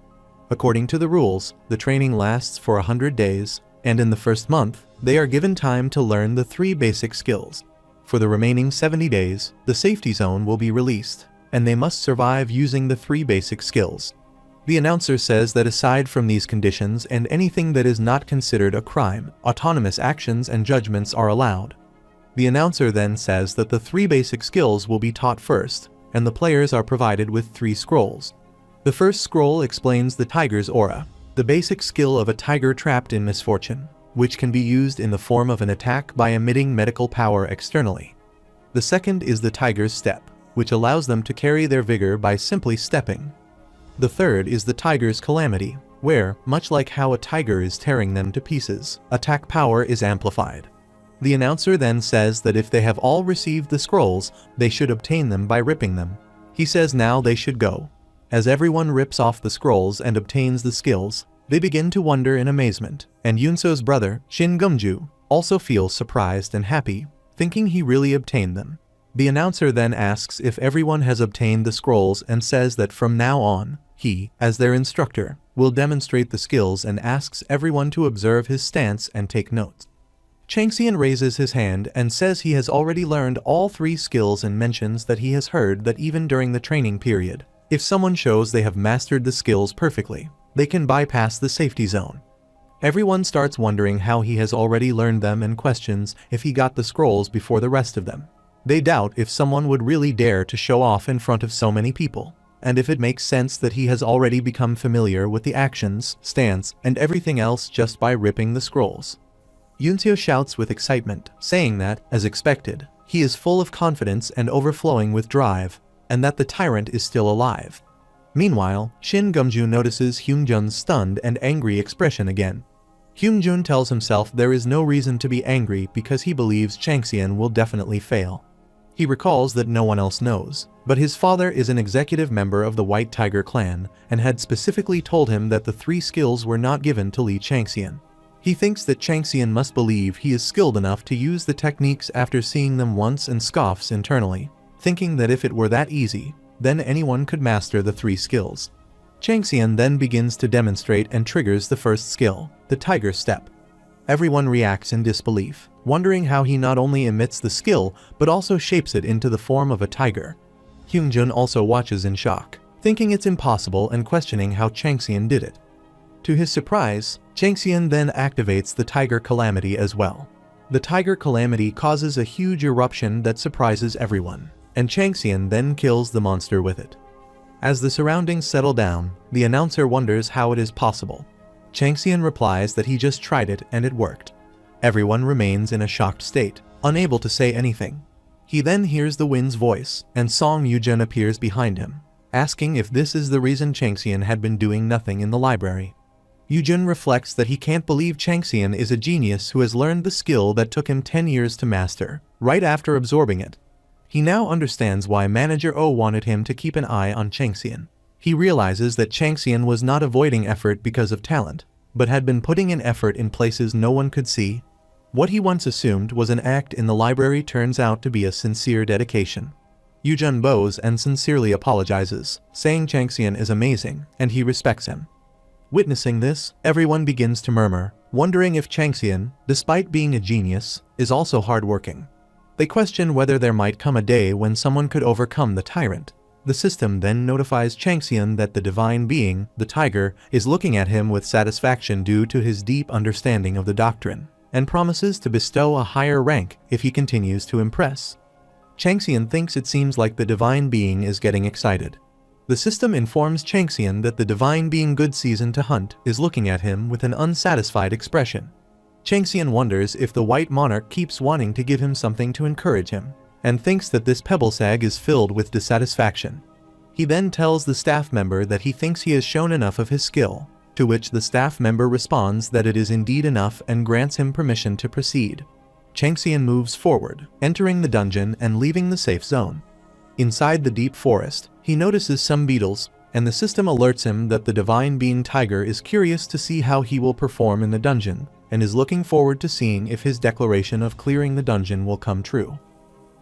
According to the rules, the training lasts for 100 days, and in the first month, they are given time to learn the 3 basic skills. For the remaining 70 days, the safety zone will be released, and they must survive using the 3 basic skills. The announcer says that aside from these conditions and anything that is not considered a crime, autonomous actions and judgments are allowed. The announcer then says that the 3 basic skills will be taught first, and the players are provided with 3 scrolls. The first scroll explains the tiger's aura, the basic skill of a tiger trapped in misfortune, which can be used in the form of an attack by emitting medical power externally. The second is the tiger's step, which allows them to carry their vigor by simply stepping. The third is the tiger's calamity, where, much like how a tiger is tearing them to pieces, attack power is amplified. The announcer then says that if they have all received the scrolls, they should obtain them by ripping them. He says now they should go. As everyone rips off the scrolls and obtains the skills, they begin to wonder in amazement, and Yunso's brother, Shin Gumju, also feels surprised and happy, thinking he really obtained them. The announcer then asks if everyone has obtained the scrolls and says that from now on, he, as their instructor, will demonstrate the skills and asks everyone to observe his stance and take notes. Changxian raises his hand and says he has already learned all 3 skills and mentions that he has heard that even during the training period, if someone shows they have mastered the skills perfectly, they can bypass the safety zone. Everyone starts wondering how he has already learned them and questions if he got the scrolls before the rest of them. They doubt if someone would really dare to show off in front of so many people, and if it makes sense that he has already become familiar with the actions, stance, and everything else just by ripping the scrolls. Yunseo shouts with excitement, saying that, as expected, he is full of confidence and overflowing with drive, and that the tyrant is still alive. Meanwhile, Shin Gumju notices Hyungjun's stunned and angry expression again. Hyungjun tells himself there is no reason to be angry because he believes Changxian will definitely fail. He recalls that no one else knows, but his father is an executive member of the White Tiger clan and had specifically told him that the 3 skills were not given to Li Changxian. He thinks that Changxian must believe he is skilled enough to use the techniques after seeing them once and scoffs internally, thinking that if it were that easy, then anyone could master the 3 skills. Changxian then begins to demonstrate and triggers the first skill, the tiger step. Everyone reacts in disbelief, wondering how he not only emits the skill, but also shapes it into the form of a tiger. Hyungjun also watches in shock, thinking it's impossible and questioning how Changxian did it. To his surprise, Changxian then activates the tiger calamity as well. The tiger calamity causes a huge eruption that surprises everyone, and Changxian then kills the monster with it. As the surroundings settle down, the announcer wonders how it is possible. Changxian replies that he just tried it and it worked. Everyone remains in a shocked state, unable to say anything. He then hears the wind's voice, and Song Yujun appears behind him, asking if this is the reason Changxian had been doing nothing in the library. Yujun reflects that he can't believe Changxian is a genius who has learned the skill that took him 10 years to master, right after absorbing it. He now understands why Manager O wanted him to keep an eye on Changxian. He realizes that Changxian was not avoiding effort because of talent, but had been putting in effort in places no one could see. What he once assumed was an act in the library turns out to be a sincere dedication. Yujun bows and sincerely apologizes, saying Changxian is amazing and he respects him. Witnessing this, everyone begins to murmur, wondering if Changxian, despite being a genius, is also hardworking. They question whether there might come a day when someone could overcome the tyrant. The system then notifies Changxian that the divine being, the tiger, is looking at him with satisfaction due to his deep understanding of the doctrine, and promises to bestow a higher rank if he continues to impress. Changxian thinks it seems like the divine being is getting excited. The system informs Changxian that the divine being good season to hunt is looking at him with an unsatisfied expression. Changxian wonders if the White Monarch keeps wanting to give him something to encourage him, and thinks that this pebble sag is filled with dissatisfaction. He then tells the staff member that he thinks he has shown enough of his skill, to which the staff member responds that it is indeed enough and grants him permission to proceed. Changxian moves forward, entering the dungeon and leaving the safe zone. Inside the deep forest, he notices some beetles, and the system alerts him that the divine being tiger is curious to see how he will perform in the dungeon, and is looking forward to seeing if his declaration of clearing the dungeon will come true.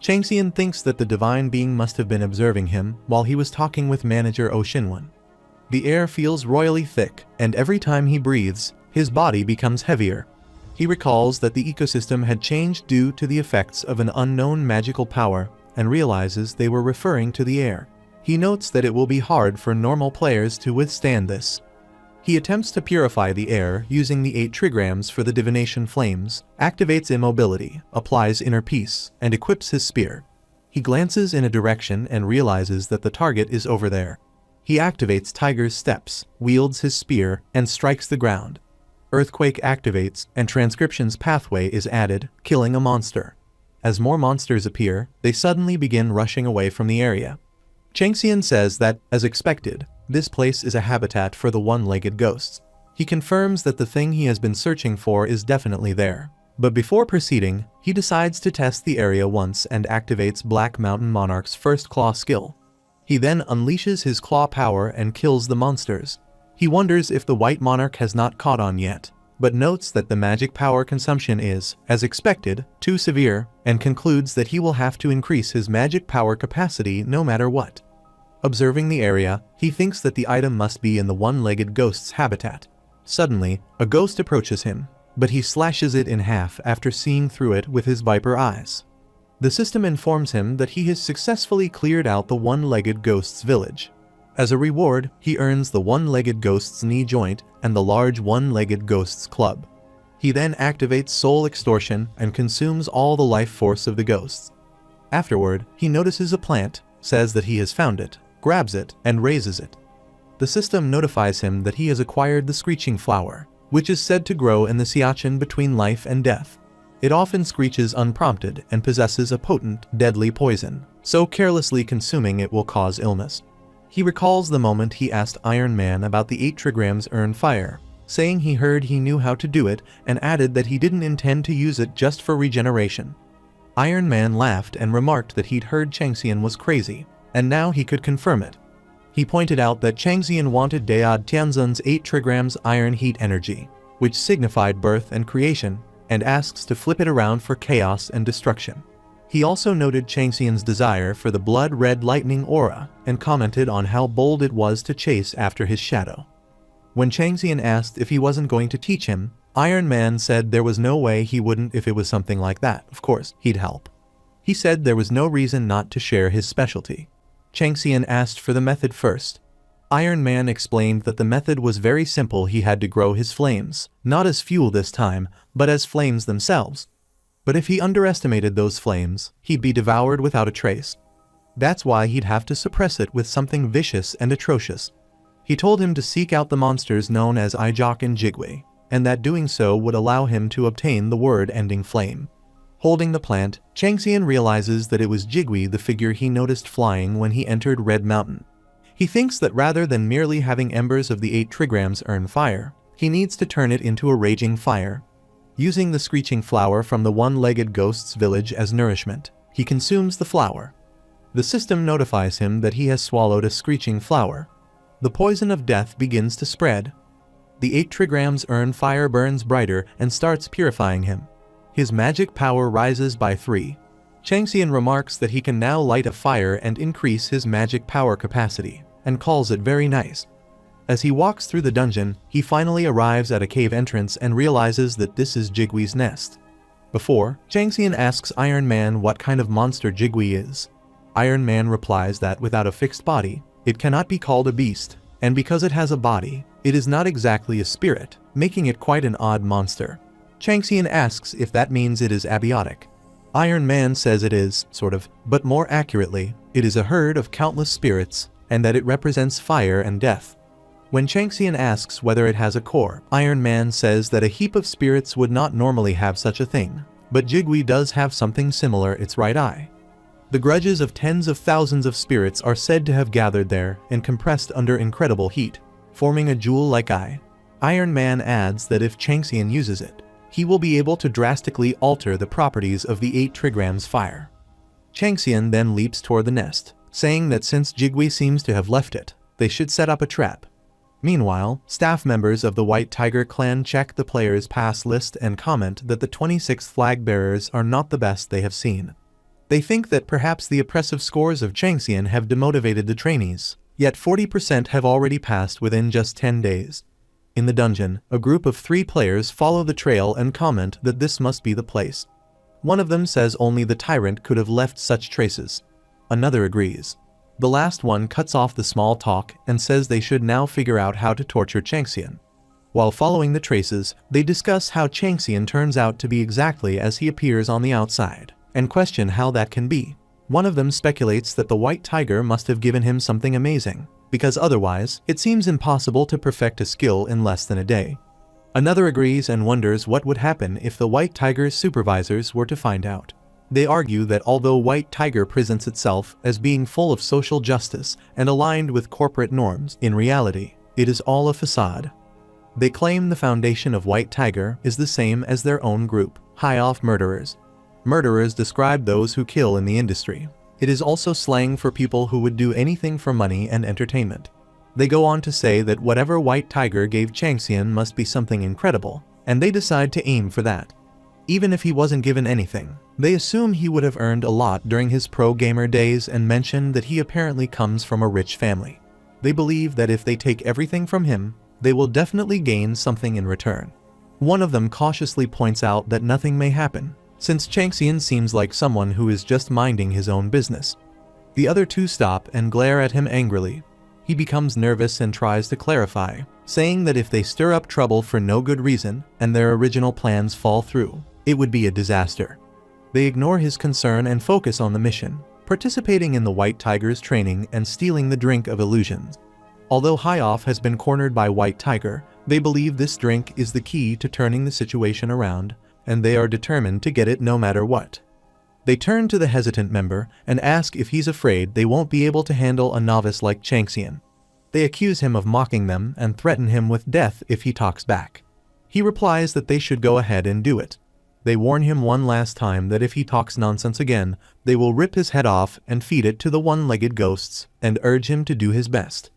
Changxian thinks that the divine being must have been observing him while he was talking with manager Oh Shinwon. The air feels royally thick, and every time he breathes, his body becomes heavier. He recalls that the ecosystem had changed due to the effects of an unknown magical power, and realizes they were referring to the air. He notes that it will be hard for normal players to withstand this. He attempts to purify the air using the 8 trigrams for the divination flames, activates immobility, applies inner peace, and equips his spear. He glances in a direction and realizes that the target is over there. He activates Tiger's Steps, wields his spear, and strikes the ground. Earthquake activates, and Transcription's pathway is added, killing a monster. As more monsters appear, they suddenly begin rushing away from the area. Changxian says that, as expected, this place is a habitat for the one-legged ghosts. He confirms that the thing he has been searching for is definitely there. But before proceeding, he decides to test the area once and activates Black Mountain Monarch's first claw skill. He then unleashes his claw power and kills the monsters. He wonders if the White Monarch has not caught on yet, but notes that the magic power consumption is, as expected, too severe, and concludes that he will have to increase his magic power capacity no matter what. Observing the area, he thinks that the item must be in the one-legged ghost's habitat. Suddenly, a ghost approaches him, but he slashes it in half after seeing through it with his viper eyes. The system informs him that he has successfully cleared out the one-legged ghost's village. As a reward, he earns the one-legged ghost's knee joint and the large one-legged ghost's club. He then activates soul extortion and consumes all the life force of the ghosts. Afterward, he notices a plant, says that he has found it, grabs it, and raises it. The system notifies him that he has acquired the screeching flower, which is said to grow in the Xiachen between life and death. It often screeches unprompted and possesses a potent, deadly poison, so carelessly consuming it will cause illness. He recalls the moment he asked Iron Man about the 8 trigrams earn fire, saying he heard he knew how to do it and added that he didn't intend to use it just for regeneration. Iron Man laughed and remarked that he'd heard Changxian was crazy, and now he could confirm it. He pointed out that Changxian wanted Daod Tianzun's 8 trigrams iron heat energy, which signified birth and creation, and asks to flip it around for chaos and destruction. He also noted Changxian's desire for the blood-red lightning aura and commented on how bold it was to chase after his shadow. When Changxian asked if he wasn't going to teach him, Iron Man said there was no way he wouldn't if it was something like that. Of course, he'd help. He said there was no reason not to share his specialty. Changxian asked for the method first. Iron Man explained that the method was very simple. He had to grow his flames, not as fuel this time, but as flames themselves. But if he underestimated those flames, he'd be devoured without a trace. That's why he'd have to suppress it with something vicious and atrocious. He told him to seek out the monsters known as Ijok and Jigwe, and that doing so would allow him to obtain the word-ending flame. Holding the plant, Changxian realizes that it was Jigwe, the figure he noticed flying when he entered Red Mountain. He thinks that rather than merely having embers of the 8 trigrams earn fire, he needs to turn it into a raging fire. Using the screeching flower from the one-legged ghost's village as nourishment, he consumes the flower. The system notifies him that he has swallowed a screeching flower. The poison of death begins to spread. The 8 trigrams earn fire burns brighter and starts purifying him. His magic power rises by 3. Changxian remarks that he can now light a fire and increase his magic power capacity, and calls it very nice. As he walks through the dungeon, he finally arrives at a cave entrance and realizes that this is Jigwe's nest. Before, Changxian asks Iron Man what kind of monster Jigwe is. Iron Man replies that without a fixed body, it cannot be called a beast, and because it has a body, it is not exactly a spirit, making it quite an odd monster. Changxian asks if that means it is abiotic. Iron Man says it is, sort of, but more accurately, it is a herd of countless spirits, and that it represents fire and death. When Changxian asks whether it has a core, Iron Man says that a heap of spirits would not normally have such a thing, but Jigwe does have something similar, its right eye. The grudges of tens of thousands of spirits are said to have gathered there and compressed under incredible heat, forming a jewel-like eye. Iron Man adds that if Changxian uses it, he will be able to drastically alter the properties of the 8 trigrams fire. Changxian then leaps toward the nest, saying that since Jigwe seems to have left it, they should set up a trap. Meanwhile, staff members of the White Tiger clan check the players' pass list and comment that the 26 flag bearers are not the best they have seen. They think that perhaps the oppressive scores of Changxian have demotivated the trainees, yet 40% have already passed within just 10 days. In the dungeon, a group of 3 players follow the trail and comment that this must be the place. One of them says only the tyrant could have left such traces. Another agrees. The last one cuts off the small talk and says they should now figure out how to torture Changxian. While following the traces, they discuss how Changxian turns out to be exactly as he appears on the outside, and question how that can be. One of them speculates that the White Tiger must have given him something amazing, because otherwise, it seems impossible to perfect a skill in less than a day. Another agrees and wonders what would happen if the White Tiger's supervisors were to find out. They argue that although White Tiger presents itself as being full of social justice and aligned with corporate norms, in reality, it is all a facade. They claim the foundation of White Tiger is the same as their own group, high-off murderers. Murderers describe those who kill in the industry. It is also slang for people who would do anything for money and entertainment. They go on to say that whatever White Tiger gave Changxian must be something incredible, and they decide to aim for that. Even if he wasn't given anything, they assume he would have earned a lot during his pro-gamer days and mention that he apparently comes from a rich family. They believe that if they take everything from him, they will definitely gain something in return. One of them cautiously points out that nothing may happen, since Changxian seems like someone who is just minding his own business. The other two stop and glare at him angrily. He becomes nervous and tries to clarify, saying that if they stir up trouble for no good reason and their original plans fall through, it would be a disaster. They ignore his concern and focus on the mission, participating in the White Tiger's training and stealing the drink of illusions. Although High-Off has been cornered by White Tiger, they believe this drink is the key to turning the situation around, and they are determined to get it no matter what. They turn to the hesitant member and ask if he's afraid they won't be able to handle a novice like Changxian. They accuse him of mocking them and threaten him with death if he talks back. He replies that they should go ahead and do it. They warn him one last time that if he talks nonsense again, they will rip his head off and feed it to the one-legged ghosts, and urge him to do his best.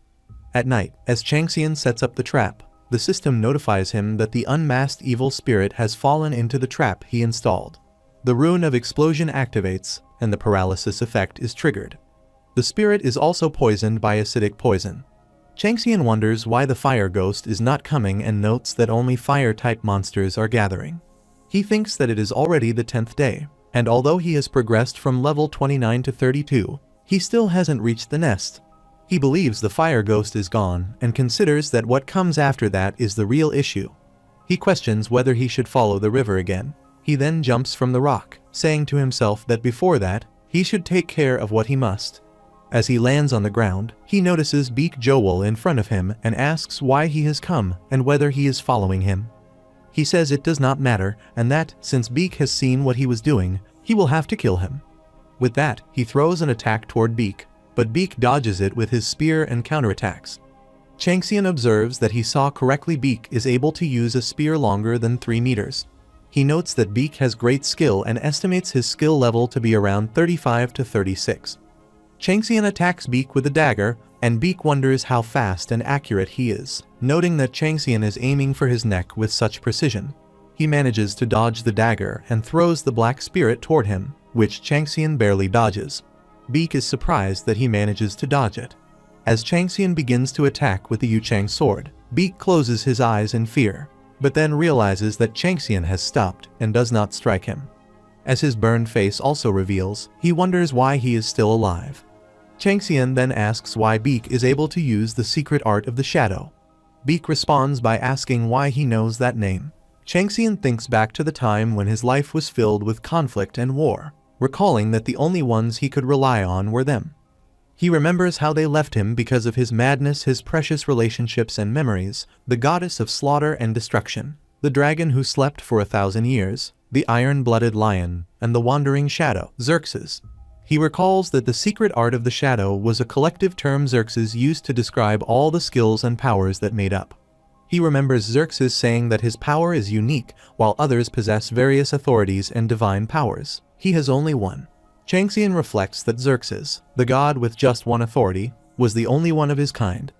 At night, as Changxian sets up the trap, the system notifies him that the unmasked evil spirit has fallen into the trap he installed. The rune of explosion activates, and the paralysis effect is triggered. The spirit is also poisoned by acidic poison. Changxian wonders why the fire ghost is not coming and notes that only fire-type monsters are gathering. He thinks that it is already the 10th day, and although he has progressed from level 29 to 32, he still hasn't reached the nest. He believes the fire ghost is gone and considers that what comes after that is the real issue. He questions whether he should follow the river again. He then jumps from the rock, saying to himself that before that, he should take care of what he must. As he lands on the ground, he notices Beak Joel in front of him and asks why he has come and whether he is following him. He says it does not matter and that, since Beak has seen what he was doing, he will have to kill him. With that, he throws an attack toward Beak, but Beak dodges it with his spear and counterattacks. Changxian observes that he saw correctly Beak is able to use a spear longer than 3 meters. He notes that Beak has great skill and estimates his skill level to be around 35 to 36. Changxian attacks Beak with a dagger, and Beak wonders how fast and accurate he is, noting that Changxian is aiming for his neck with such precision. He manages to dodge the dagger and throws the black spirit toward him, which Changxian barely dodges. Beak is surprised that he manages to dodge it. As Changxian begins to attack with the Yuchang sword, Beak closes his eyes in fear, but then realizes that Changxian has stopped and does not strike him. As his burned face also reveals, he wonders why he is still alive. Changxian then asks why Beak is able to use the secret art of the shadow. Beak responds by asking why he knows that name. Changxian thinks back to the time when his life was filled with conflict and war, recalling that the only ones he could rely on were them. He remembers how they left him because of his madness, his precious relationships and memories, the goddess of slaughter and destruction, the dragon who slept for 1,000 years, the iron-blooded lion, and the wandering shadow, Xerxes. He recalls that the secret art of the shadow was a collective term Xerxes used to describe all the skills and powers that made up. He remembers Xerxes saying that his power is unique, while others possess various authorities and divine powers. He has only one. Changxian reflects that Xerxes, the god with just one authority, was the only one of his kind.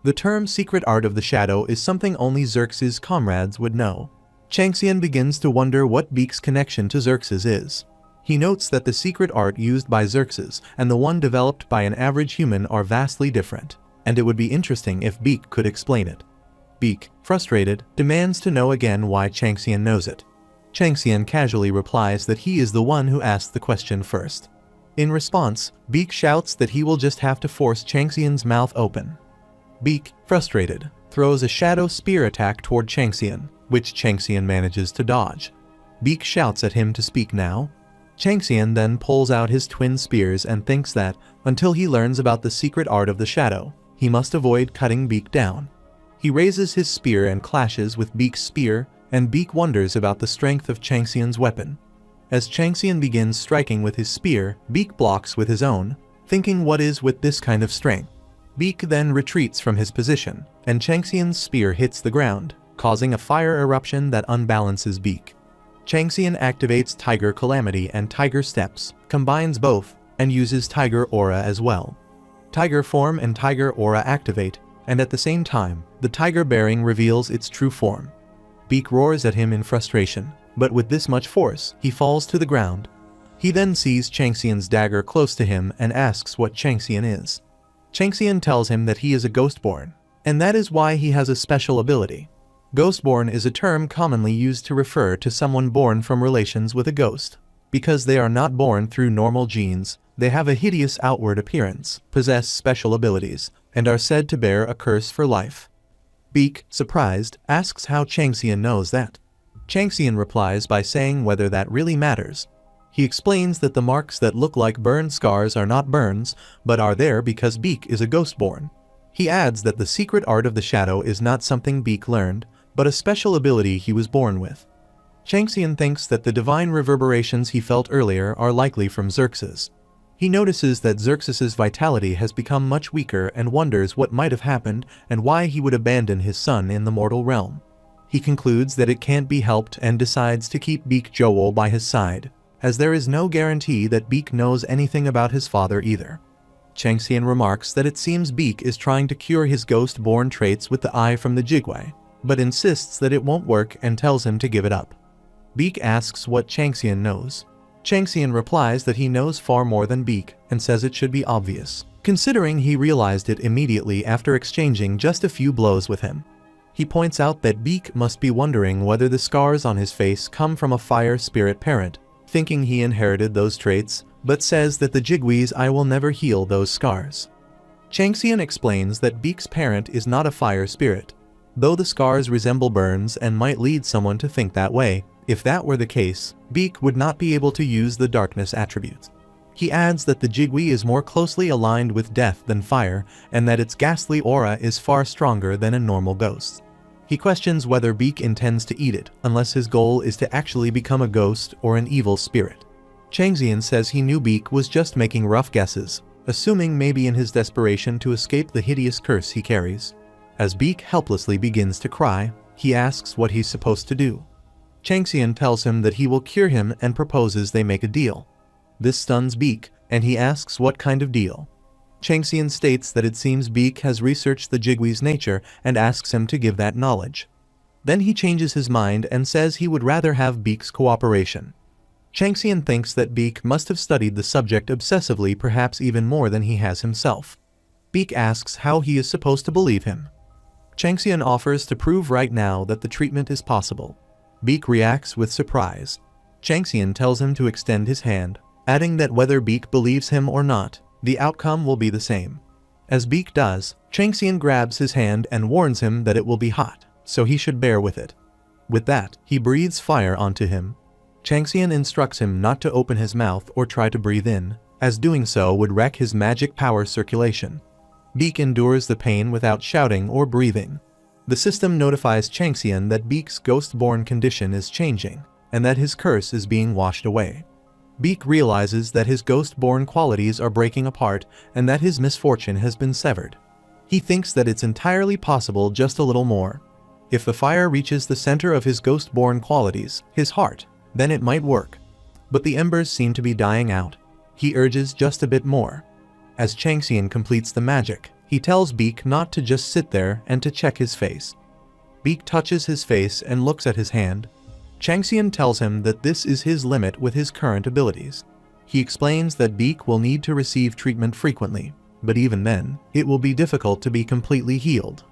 The term secret art of the shadow is something only Xerxes' comrades would know. Changxian begins to wonder what Beak's connection to Xerxes is. He notes that the secret art used by Xerxes and the one developed by an average human are vastly different, and it would be interesting if Beak could explain it. Beak, frustrated, demands to know again why Changxian knows it. Changxian casually replies that he is the one who asked the question first. In response, Beak shouts that he will just have to force Changxian's mouth open. Beak, frustrated, throws a shadow spear attack toward Changxian, which Changxian manages to dodge. Beak shouts at him to speak now. Changxian then pulls out his twin spears and thinks that, until he learns about the secret art of the shadow, he must avoid cutting Beak down. He raises his spear and clashes with Beak's spear, and Beak wonders about the strength of Changxian's weapon. As Changxian begins striking with his spear, Beak blocks with his own, thinking what is with this kind of strength. Beak then retreats from his position, and Changxian's spear hits the ground, causing a fire eruption that unbalances Beak. Changxian activates Tiger Calamity and Tiger Steps, combines both, and uses Tiger Aura as well. Tiger Form and Tiger Aura activate, and at the same time, the tiger bearing reveals its true form. Beak roars at him in frustration, but with this much force, he falls to the ground. He then sees Changxian's dagger close to him and asks what Changxian is. Changxian tells him that he is a Ghostborn, and that is why he has a special ability. Ghostborn is a term commonly used to refer to someone born from relations with a ghost. Because they are not born through normal genes, they have a hideous outward appearance, possess special abilities, and are said to bear a curse for life. Beak, surprised, asks how Changxian knows that. Changxian replies by saying whether that really matters. He explains that the marks that look like burn scars are not burns, but are there because Beak is a Ghostborn. He adds that the secret art of the shadow is not something Beak learned, but a special ability he was born with. Changxian thinks that the divine reverberations he felt earlier are likely from Xerxes. He notices that Xerxes's vitality has become much weaker and wonders what might have happened and why he would abandon his son in the mortal realm. He concludes that it can't be helped and decides to keep Beak Joel by his side, as there is no guarantee that Beak knows anything about his father either. Changxian remarks that it seems Beak is trying to cure his ghost-born traits with the eye from the Jigwei, but insists that it won't work and tells him to give it up. Beak asks what Changxian knows. Changxian replies that he knows far more than Beak and says it should be obvious, considering he realized it immediately after exchanging just a few blows with him. He points out that Beak must be wondering whether the scars on his face come from a fire spirit parent, thinking he inherited those traits, but says that the Jigwee's eye will never heal those scars. Changxian explains that Beak's parent is not a fire spirit, though the scars resemble burns and might lead someone to think that way. If that were the case, Beak would not be able to use the darkness attributes. He adds that the Jigwee is more closely aligned with death than fire, and that its ghastly aura is far stronger than a normal ghost. He questions whether Beak intends to eat it, unless his goal is to actually become a ghost or an evil spirit. Changxian says he knew Beak was just making rough guesses, assuming maybe in his desperation to escape the hideous curse he carries. As Beak helplessly begins to cry, he asks what he's supposed to do. Changxian tells him that he will cure him and proposes they make a deal. This stuns Beak, and he asks what kind of deal. Changxian states that it seems Beak has researched the Jigwee's nature and asks him to give that knowledge. Then he changes his mind and says he would rather have Beak's cooperation. Changxian thinks that Beak must have studied the subject obsessively, perhaps even more than he has himself. Beak asks how he is supposed to believe him. Changxian offers to prove right now that the treatment is possible. Beak reacts with surprise. Changxian tells him to extend his hand, adding that whether Beak believes him or not, the outcome will be the same. As Beak does, Changxian grabs his hand and warns him that it will be hot, so he should bear with it. With that, he breathes fire onto him. Changxian instructs him not to open his mouth or try to breathe in, as doing so would wreck his magic power circulation. Beak endures the pain without shouting or breathing. The system notifies Changxian that Beak's ghost-born condition is changing, and that his curse is being washed away. Beak realizes that his ghost-born qualities are breaking apart and that his misfortune has been severed. He thinks that it's entirely possible just a little more. If the fire reaches the center of his ghost-born qualities, his heart, then it might work. But the embers seem to be dying out. He urges just a bit more. As Changxian completes the magic, he tells Beak not to just sit there and to check his face. Beak touches his face and looks at his hand. Changxian tells him that this is his limit with his current abilities. He explains that Beak will need to receive treatment frequently, but even then, it will be difficult to be completely healed.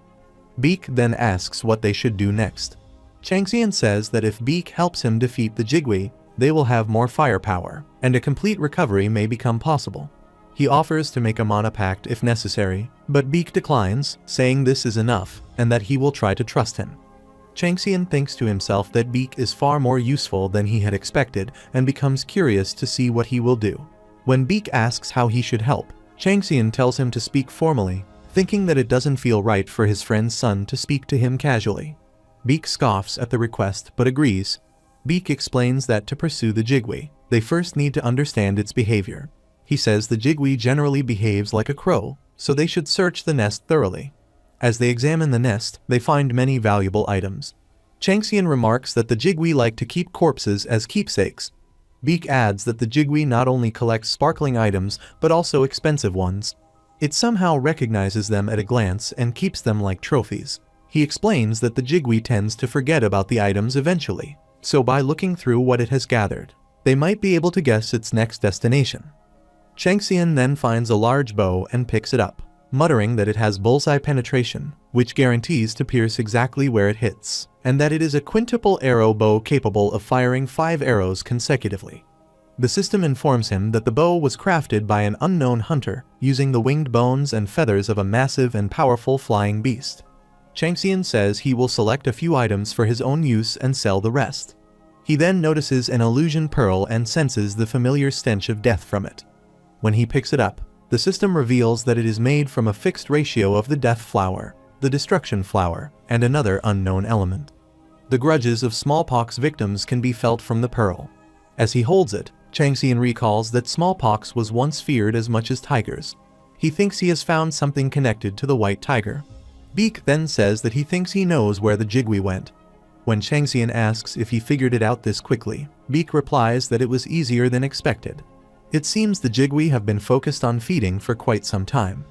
Beak then asks what they should do next. Changxian says that if Beak helps him defeat the Jigwee, they will have more firepower, and a complete recovery may become possible. He offers to make a mana pact if necessary, but Beak declines, saying this is enough, and that he will try to trust him. Changxian thinks to himself that Beak is far more useful than he had expected and becomes curious to see what he will do. When Beak asks how he should help, Changxian tells him to speak formally, thinking that it doesn't feel right for his friend's son to speak to him casually. Beak scoffs at the request but agrees. Beak explains that to pursue the jigwee, they first need to understand its behavior. He says the jigwee generally behaves like a crow, so they should search the nest thoroughly. As they examine the nest, they find many valuable items. Changxian remarks that the jigwee like to keep corpses as keepsakes. Beak adds that the jigwee not only collects sparkling items but also expensive ones. It somehow recognizes them at a glance and keeps them like trophies. He explains that the jigwee tends to forget about the items eventually, so by looking through what it has gathered, they might be able to guess its next destination. Changxian then finds a large bow and picks it up, muttering that it has bullseye penetration, which guarantees to pierce exactly where it hits, and that it is a quintuple arrow bow capable of firing 5 arrows consecutively. The system informs him that the bow was crafted by an unknown hunter using the winged bones and feathers of a massive and powerful flying beast. Changxian says he will select a few items for his own use and sell the rest. He then notices an illusion pearl and senses the familiar stench of death from it. When he picks it up, the system reveals that it is made from a fixed ratio of the death flower, the destruction flower, and another unknown element. The grudges of smallpox victims can be felt from the pearl. As he holds it, Changxian recalls that smallpox was once feared as much as tigers. He thinks he has found something connected to the white tiger. Beak then says that he thinks he knows where the jigwee went. When Changxian asks if he figured it out this quickly, Beak replies that it was easier than expected. It seems the jigwee have been focused on feeding for quite some time.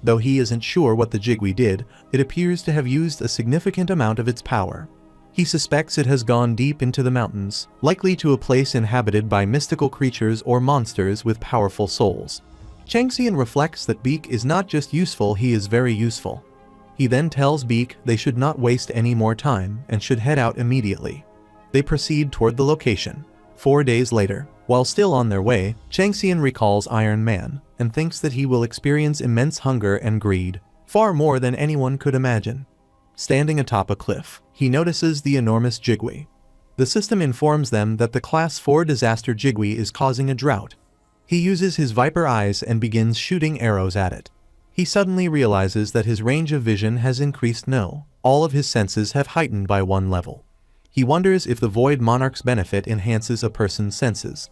Though he isn't sure what the jigwee did, it appears to have used a significant amount of its power. He suspects it has gone deep into the mountains, likely to a place inhabited by mystical creatures or monsters with powerful souls. Changxian reflects that Beak is not just useful, he is very useful. He then tells Beak they should not waste any more time and should head out immediately. They proceed toward the location. 4 days later, while still on their way, Changxian recalls Iron Man and thinks that he will experience immense hunger and greed, far more than anyone could imagine. Standing atop a cliff, he notices the enormous jigwee. The system informs them that the Class 4 disaster jigwee is causing a drought. He uses his viper eyes and begins shooting arrows at it. He suddenly realizes that his range of vision has increased. All of his senses have heightened by 1 level. He wonders if the Void Monarch's benefit enhances a person's senses.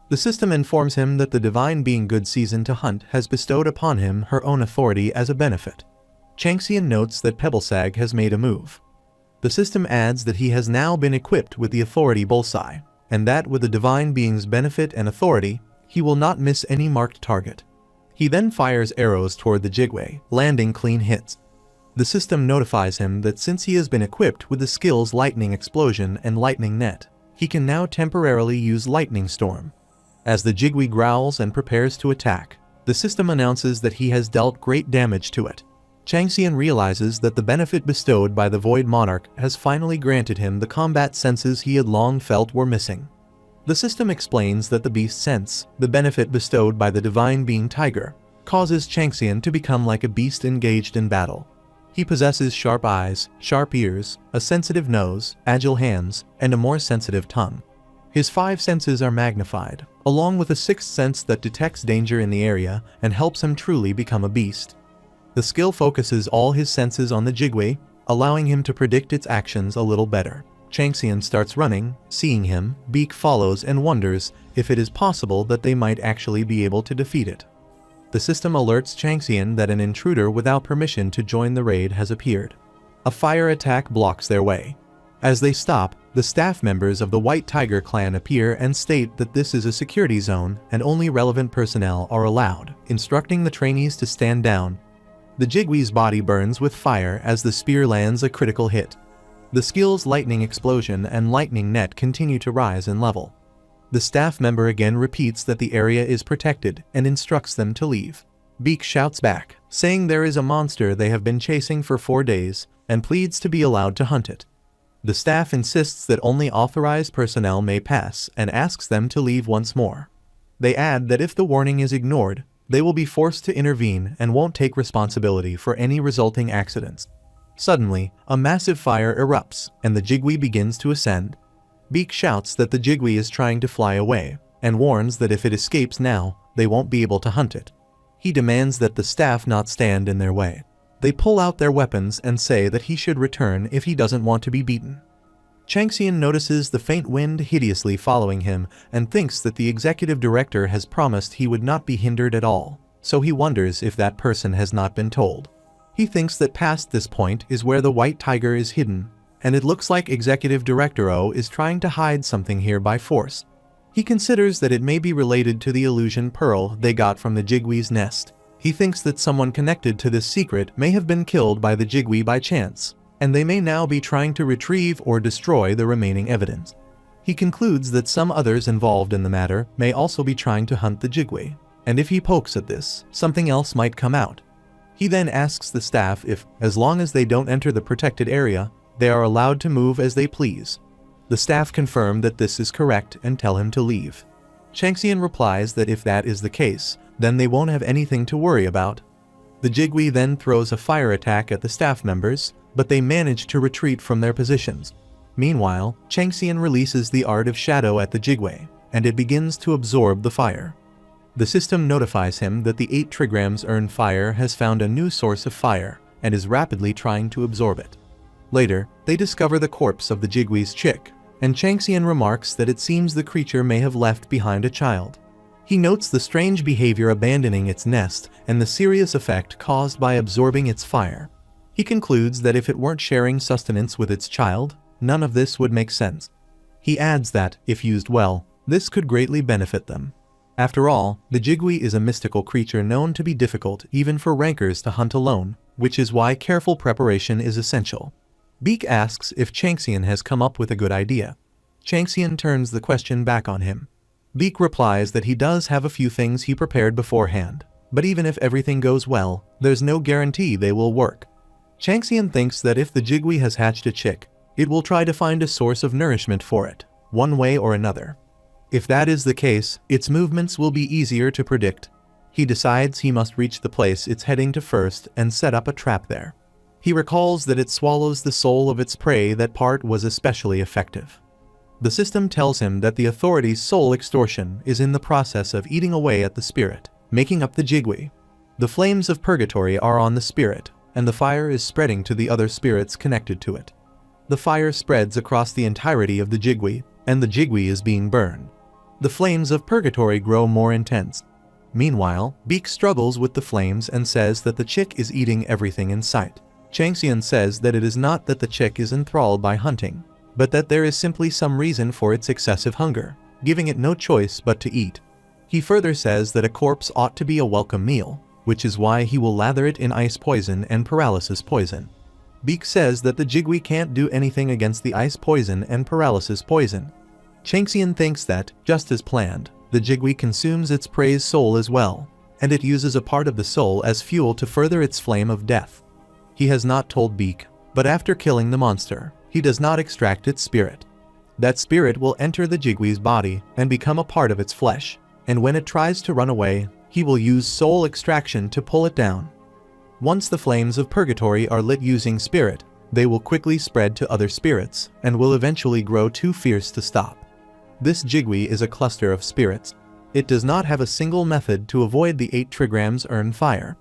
The system informs him that the divine being Good Season to Hunt has bestowed upon him her own authority as a benefit. Changxian notes that Pebblesag has made a move. The system adds that he has now been equipped with the authority bullseye, and that with the divine being's benefit and authority, he will not miss any marked target. He then fires arrows toward the jigwee, landing clean hits. The system notifies him that since he has been equipped with the skills Lightning Explosion and Lightning Net, he can now temporarily use Lightning Storm. As the jigwee growls and prepares to attack, the system announces that he has dealt great damage to it. Changxian realizes that the benefit bestowed by the Void Monarch has finally granted him the combat senses he had long felt were missing. The system explains that the beast sense, the benefit bestowed by the divine being Tiger, causes Changxian to become like a beast engaged in battle. He possesses sharp eyes, sharp ears, a sensitive nose, agile hands, and a more sensitive tongue. His 5 senses are magnified, along with a 6th sense that detects danger in the area and helps him truly become a beast. The skill focuses all his senses on the jigwee, allowing him to predict its actions a little better. Changxian starts running. Seeing him, Beak follows and wonders if it is possible that they might actually be able to defeat it. The system alerts Changxian that an intruder without permission to join the raid has appeared. A fire attack blocks their way. As they stop, the staff members of the White Tiger clan appear and state that this is a security zone and only relevant personnel are allowed, instructing the trainees to stand down. The jigwee's body burns with fire as the spear lands a critical hit. The skills Lightning Explosion and Lightning Net continue to rise in level. The staff member again repeats that the area is protected and instructs them to leave. Beak shouts back, saying there is a monster they have been chasing for 4 days, and pleads to be allowed to hunt it. The staff insists that only authorized personnel may pass and asks them to leave once more. They add that if the warning is ignored, they will be forced to intervene and won't take responsibility for any resulting accidents. Suddenly, a massive fire erupts, and the jigwee begins to ascend. Beak shouts that the jigwee is trying to fly away, and warns that if it escapes now, they won't be able to hunt it. He demands that the staff not stand in their way. They pull out their weapons and say that he should return if he doesn't want to be beaten. Changxian notices the faint wind hideously following him and thinks that the executive director has promised he would not be hindered at all, so he wonders if that person has not been told. He thinks that past this point is where the white tiger is hidden, and it looks like Executive Director O is trying to hide something here by force. He considers that it may be related to the illusion pearl they got from the Jigwee's nest. He thinks that someone connected to this secret may have been killed by the Jigwee by chance, and they may now be trying to retrieve or destroy the remaining evidence. He concludes that some others involved in the matter may also be trying to hunt the Jigwee, and if he pokes at this, something else might come out. He then asks the staff if, as long as they don't enter the protected area, they are allowed to move as they please. The staff confirm that this is correct and tell him to leave. Changxian replies that if that is the case, then they won't have anything to worry about. The Jigwee then throws a fire attack at the staff members, but they manage to retreat from their positions. Meanwhile, Changxian releases the Art of Shadow at the Jigwee, and it begins to absorb the fire. The system notifies him that the 8 trigrams earned fire has found a new source of fire, and is rapidly trying to absorb it. Later, they discover the corpse of the Jigwee's chick, and Changxian remarks that it seems the creature may have left behind a child. He notes the strange behavior abandoning its nest and the serious effect caused by absorbing its fire. He concludes that if it weren't sharing sustenance with its child, none of this would make sense. He adds that, if used well, this could greatly benefit them. After all, the Jigwee is a mystical creature known to be difficult even for rankers to hunt alone, which is why careful preparation is essential. Beak asks if Changxian has come up with a good idea. Changxian turns the question back on him. Beak replies that he does have a few things he prepared beforehand, but even if everything goes well, there's no guarantee they will work. Changxian thinks that if the Jigwee has hatched a chick, it will try to find a source of nourishment for it, one way or another. If that is the case, its movements will be easier to predict. He decides he must reach the place it's heading to first and set up a trap there. He recalls that it swallows the soul of its prey. That part was especially effective. The system tells him that the authorities' soul extortion is in the process of eating away at the spirit, making up the Jigwee. The flames of purgatory are on the spirit, and the fire is spreading to the other spirits connected to it. The fire spreads across the entirety of the Jigwee, and the Jigwee is being burned. The flames of purgatory grow more intense. Meanwhile, Beak struggles with the flames and says that the chick is eating everything in sight. Changxian says that it is not that the chick is enthralled by hunting, but that there is simply some reason for its excessive hunger, giving it no choice but to eat. He further says that a corpse ought to be a welcome meal, which is why he will lather it in ice poison and paralysis poison. Beak says that the Jigwee can't do anything against the ice poison and paralysis poison. Changxian thinks that, just as planned, the Jigwee consumes its prey's soul as well, and it uses a part of the soul as fuel to further its flame of death. He has not told Beak, but after killing the monster, he does not extract its spirit. That spirit will enter the Jigwee's body and become a part of its flesh, and when it tries to run away, he will use soul extraction to pull it down. Once the flames of purgatory are lit using spirit, they will quickly spread to other spirits and will eventually grow too fierce to stop. This Jigwee is a cluster of spirits. It does not have a single method to avoid the 8 trigrams earn fire.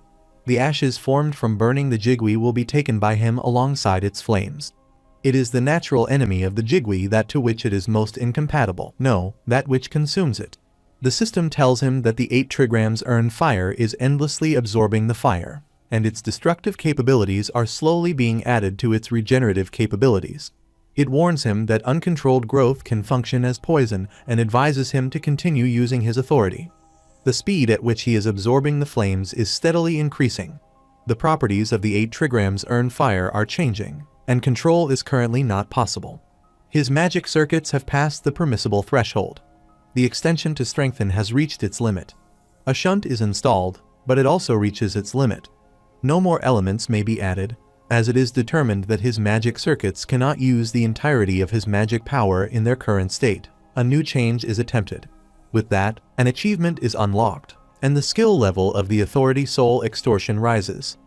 The ashes formed from burning the Jigwee will be taken by him alongside its flames. It is the natural enemy of the Jigwee that to which it is most incompatible, no, that which consumes it. The system tells him that the 8 trigrams earn fire is endlessly absorbing the fire, and its destructive capabilities are slowly being added to its regenerative capabilities. It warns him that uncontrolled growth can function as poison and advises him to continue using his authority. The speed at which he is absorbing the flames is steadily increasing. The properties of the 8 trigrams earn fire are changing, and control is currently not possible. His magic circuits have passed the permissible threshold. The extension to strengthen has reached its limit. A shunt is installed, but it also reaches its limit. No more elements may be added, as it is determined that his magic circuits cannot use the entirety of his magic power in their current state. A new change is attempted. With that, an achievement is unlocked, and the skill level of the authority soul extortion rises.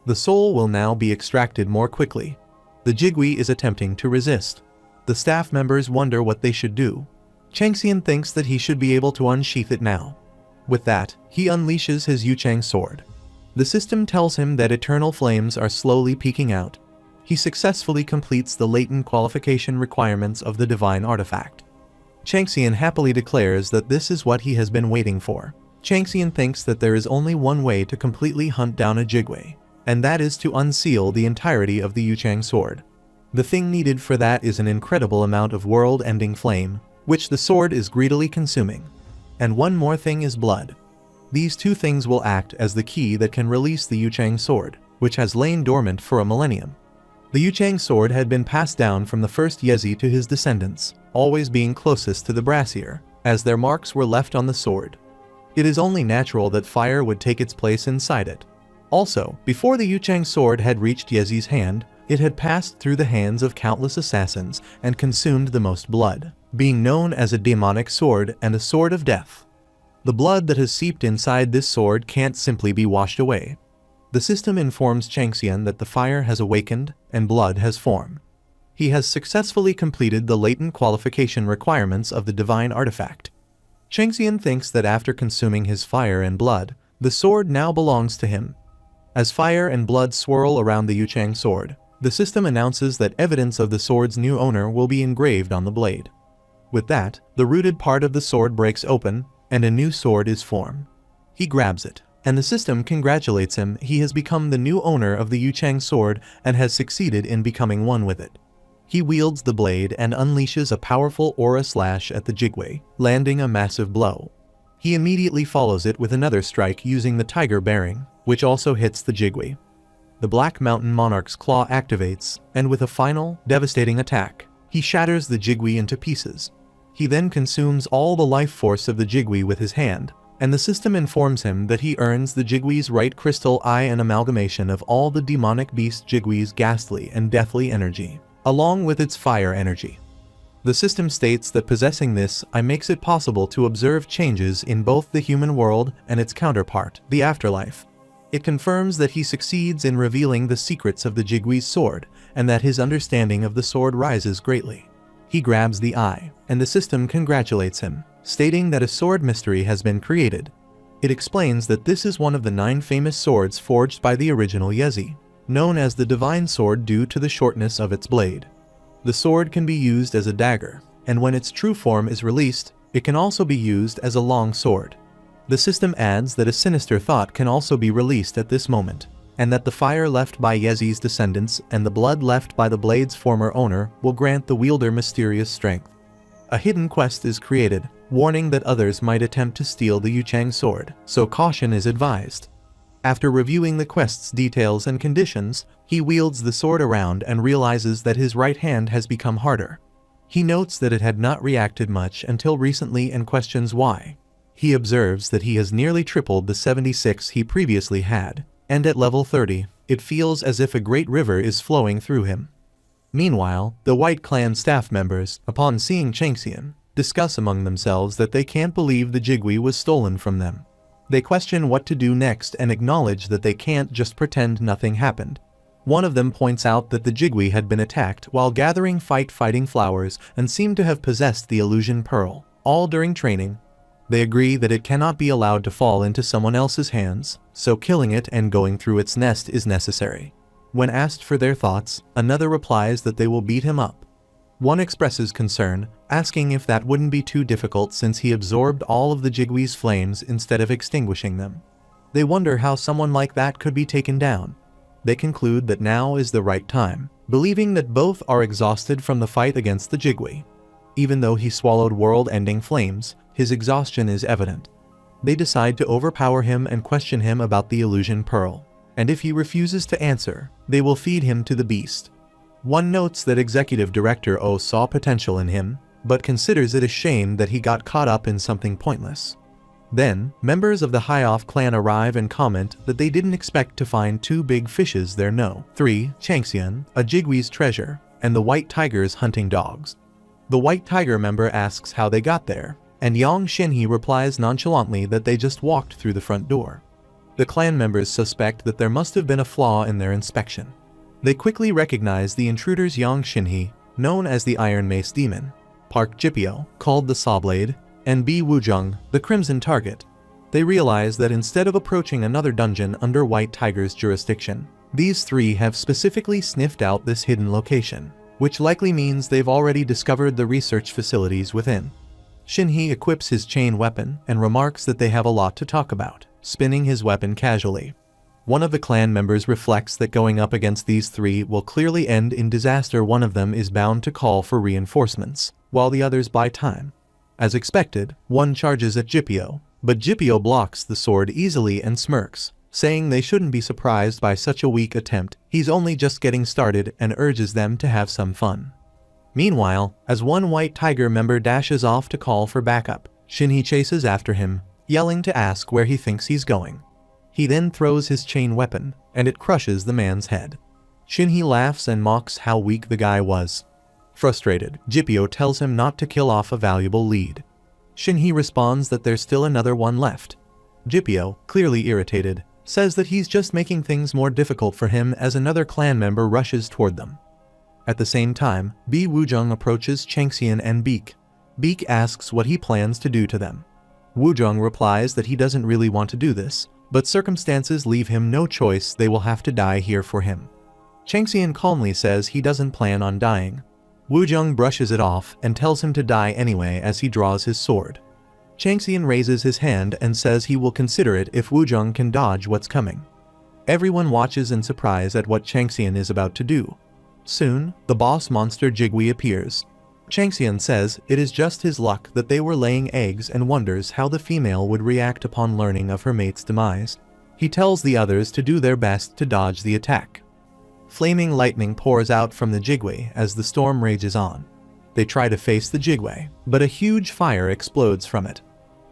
The soul will now be extracted more quickly. The Jigwee is attempting to resist. The staff members wonder what they should do. Changxian thinks that he should be able to unsheath it now. With that, he unleashes his Yuchang sword. The system tells him that eternal flames are slowly peeking out. He successfully completes the latent qualification requirements of the divine artifact. Changxian happily declares that this is what he has been waiting for. Changxian thinks that there is only one way to completely hunt down a Jigui, and that is to unseal the entirety of the Yuchang sword. The thing needed for that is an incredible amount of world-ending flame, which the sword is greedily consuming. And one more thing is blood. These two things will act as the key that can release the Yuchang sword, which has lain dormant for a millennium. The Yuchang sword had been passed down from the first Yezi to his descendants, always being closest to the brassier, as their marks were left on the sword. It is only natural that fire would take its place inside it. Also, before the Yuchang sword had reached Yezi's hand, it had passed through the hands of countless assassins and consumed the most blood, being known as a demonic sword and a sword of death. The blood that has seeped inside this sword can't simply be washed away. The system informs Changxian that the fire has awakened and blood has formed. He has successfully completed the latent qualification requirements of the divine artifact. Changxian thinks that after consuming his fire and blood, the sword now belongs to him. As fire and blood swirl around the Yuchang sword, the system announces that evidence of the sword's new owner will be engraved on the blade. With that, the rooted part of the sword breaks open, and a new sword is formed. He grabs it, and the system congratulates him. He has become the new owner of the Yuchang sword and has succeeded in becoming one with it. He wields the blade and unleashes a powerful aura slash at the Jigui, landing a massive blow. He immediately follows it with another strike using the tiger bearing, which also hits the Jigui. The Black Mountain Monarch's claw activates, and with a final, devastating attack, he shatters the Jigui into pieces. He then consumes all the life force of the Jigui with his hand, and the system informs him that he earns the Jigui's right crystal eye, an amalgamation of all the demonic beast Jigui's ghastly and deathly energy, along with its fire energy. The system states that possessing this eye makes it possible to observe changes in both the human world and its counterpart, the afterlife. It confirms that he succeeds in revealing the secrets of the Jigui's sword, and that his understanding of the sword rises greatly. He grabs the eye, and the system congratulates him, stating that a sword mystery has been created. It explains that this is one of the 9 famous swords forged by the original Yezi, known as the Divine Sword due to the shortness of its blade. The sword can be used as a dagger, and when its true form is released, it can also be used as a long sword. The system adds that a sinister thought can also be released at this moment, and that the fire left by Yezi's descendants and the blood left by the blade's former owner will grant the wielder mysterious strength. A hidden quest is created, warning that others might attempt to steal the Yuchang sword, so caution is advised. After reviewing the quest's details and conditions, he wields the sword around and realizes that his right hand has become harder. He notes that it had not reacted much until recently and questions why. He observes that he has nearly tripled the 76 he previously had, and at level 30, it feels as if a great river is flowing through him. Meanwhile, the White Clan staff members, upon seeing Changxian, discuss among themselves that they can't believe the Jigui was stolen from them. They question what to do next and acknowledge that they can't just pretend nothing happened. One of them points out that the Jigui had been attacked while gathering fighting flowers and seemed to have possessed the illusion pearl, all during training. They agree that it cannot be allowed to fall into someone else's hands, so killing it and going through its nest is necessary. When asked for their thoughts, another replies that they will beat him up. One expresses concern, asking if that wouldn't be too difficult since he absorbed all of the Jigui's flames instead of extinguishing them. They wonder how someone like that could be taken down. They conclude that now is the right time, believing that both are exhausted from the fight against the Jigui. Even though he swallowed world-ending flames, his exhaustion is evident. They decide to overpower him and question him about the illusion pearl, and if he refuses to answer, they will feed him to the beast. One notes that Executive Director O saw potential in him, but considers it a shame that he got caught up in something pointless. Then, members of the High-Off clan arrive and comment that they didn't expect to find 2 big fishes there. No. 3. Changxian, a Jigui's treasure, and the White Tiger's hunting dogs. The White Tiger member asks how they got there, and Yang Xinhe replies nonchalantly that they just walked through the front door. The clan members suspect that there must have been a flaw in their inspection. They quickly recognize the intruders Yang Xinhe, known as the Iron Mace Demon, Park Jipio, called the Sawblade, and Bi Wuzheng, the Crimson Target. They realize that instead of approaching another dungeon under White Tiger's jurisdiction, these three have specifically sniffed out this hidden location, which likely means they've already discovered the research facilities within. Shinhee equips his chain weapon and remarks that they have a lot to talk about, spinning his weapon casually. One of the clan members reflects that going up against these three will clearly end in disaster. One of them is bound to call for reinforcements, while the others buy time. As expected, one charges at Jipio, but Jipio blocks the sword easily and smirks, saying they shouldn't be surprised by such a weak attempt. He's only just getting started and urges them to have some fun. Meanwhile, as one White Tiger member dashes off to call for backup, Shinhee chases after him, yelling to ask where he thinks he's going. He then throws his chain weapon, and it crushes the man's head. Shinhee laughs and mocks how weak the guy was. Frustrated, Jipio tells him not to kill off a valuable lead. Shinhee responds that there's still another one left. Jipio, clearly irritated, says that he's just making things more difficult for him as another clan member rushes toward them. At the same time, Bi Wuzhong approaches Changxian and Beak. Beak asks what he plans to do to them. Wuzhong replies that he doesn't really want to do this, but circumstances leave him no choice. They will have to die here for him. Changxian calmly says he doesn't plan on dying. Wuzhong brushes it off and tells him to die anyway as he draws his sword. Changxian raises his hand and says he will consider it if Wuzhong can dodge what's coming. Everyone watches in surprise at what Changxian is about to do. Soon, the boss monster Jigui appears. Changxian says it is just his luck that they were laying eggs and wonders how the female would react upon learning of her mate's demise. He tells the others to do their best to dodge the attack. Flaming lightning pours out from the Jigui as the storm rages on. They try to face the Jigui, but a huge fire explodes from it.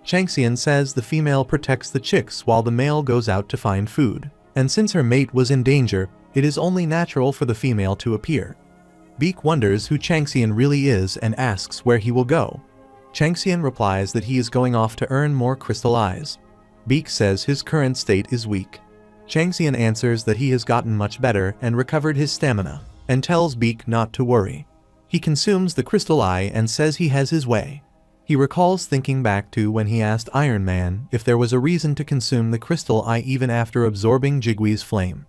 Changxian says the female protects the chicks while the male goes out to find food, and since her mate was in danger, it is only natural for the female to appear. Beak wonders who Changxian really is and asks where he will go. Changxian replies that he is going off to earn more crystal eyes. Beak says his current state is weak. Changxian answers that he has gotten much better and recovered his stamina, and tells Beak not to worry. He consumes the crystal eye and says he has his way. He recalls thinking back to when he asked Iron Man if there was a reason to consume the crystal eye even after absorbing Jigui's flame.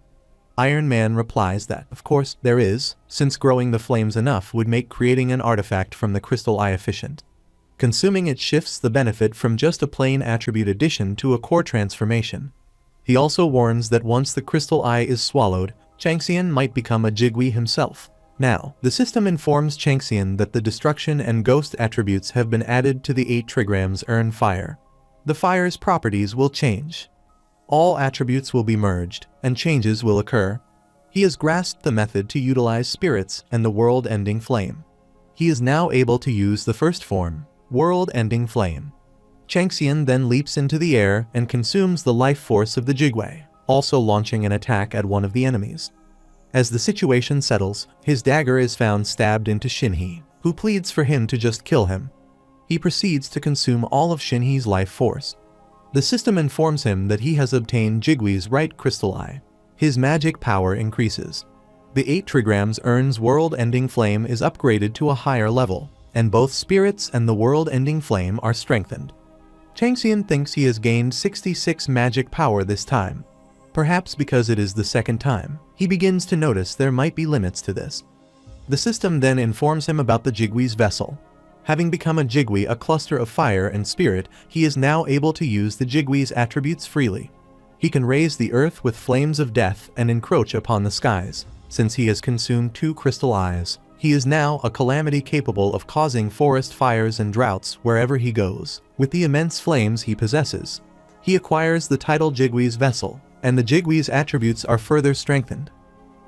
Iron Man replies that, of course, there is, since growing the flames enough would make creating an artifact from the crystal eye efficient. Consuming it shifts the benefit from just a plain attribute addition to a core transformation. He also warns that once the crystal eye is swallowed, Changxian might become a Jigui himself. Now, the system informs Changxian that the destruction and ghost attributes have been added to the 8 trigrams earn fire. The fire's properties will change. All attributes will be merged, and changes will occur. He has grasped the method to utilize spirits and the world-ending flame. He is now able to use the first form, world-ending flame. Changxian then leaps into the air and consumes the life force of the Jigui, also launching an attack at one of the enemies. As the situation settles, his dagger is found stabbed into Shinhee, who pleads for him to just kill him. He proceeds to consume all of Shinhee's life force. The system informs him that he has obtained Jigui's right crystal eye. His magic power increases. The 8 trigrams earns world-ending flame is upgraded to a higher level, and both spirits and the world-ending flame are strengthened. Changxian thinks he has gained 66 magic power this time. Perhaps because it is the second time, he begins to notice there might be limits to this. The system then informs him about the Jigui's vessel. Having become a Jigui, a cluster of fire and spirit, he is now able to use the Jigui's attributes freely. He can raise the earth with flames of death and encroach upon the skies. Since he has consumed 2 crystal eyes, he is now a calamity capable of causing forest fires and droughts wherever he goes. With the immense flames he possesses, he acquires the title Jigui's vessel, and the Jigui's attributes are further strengthened.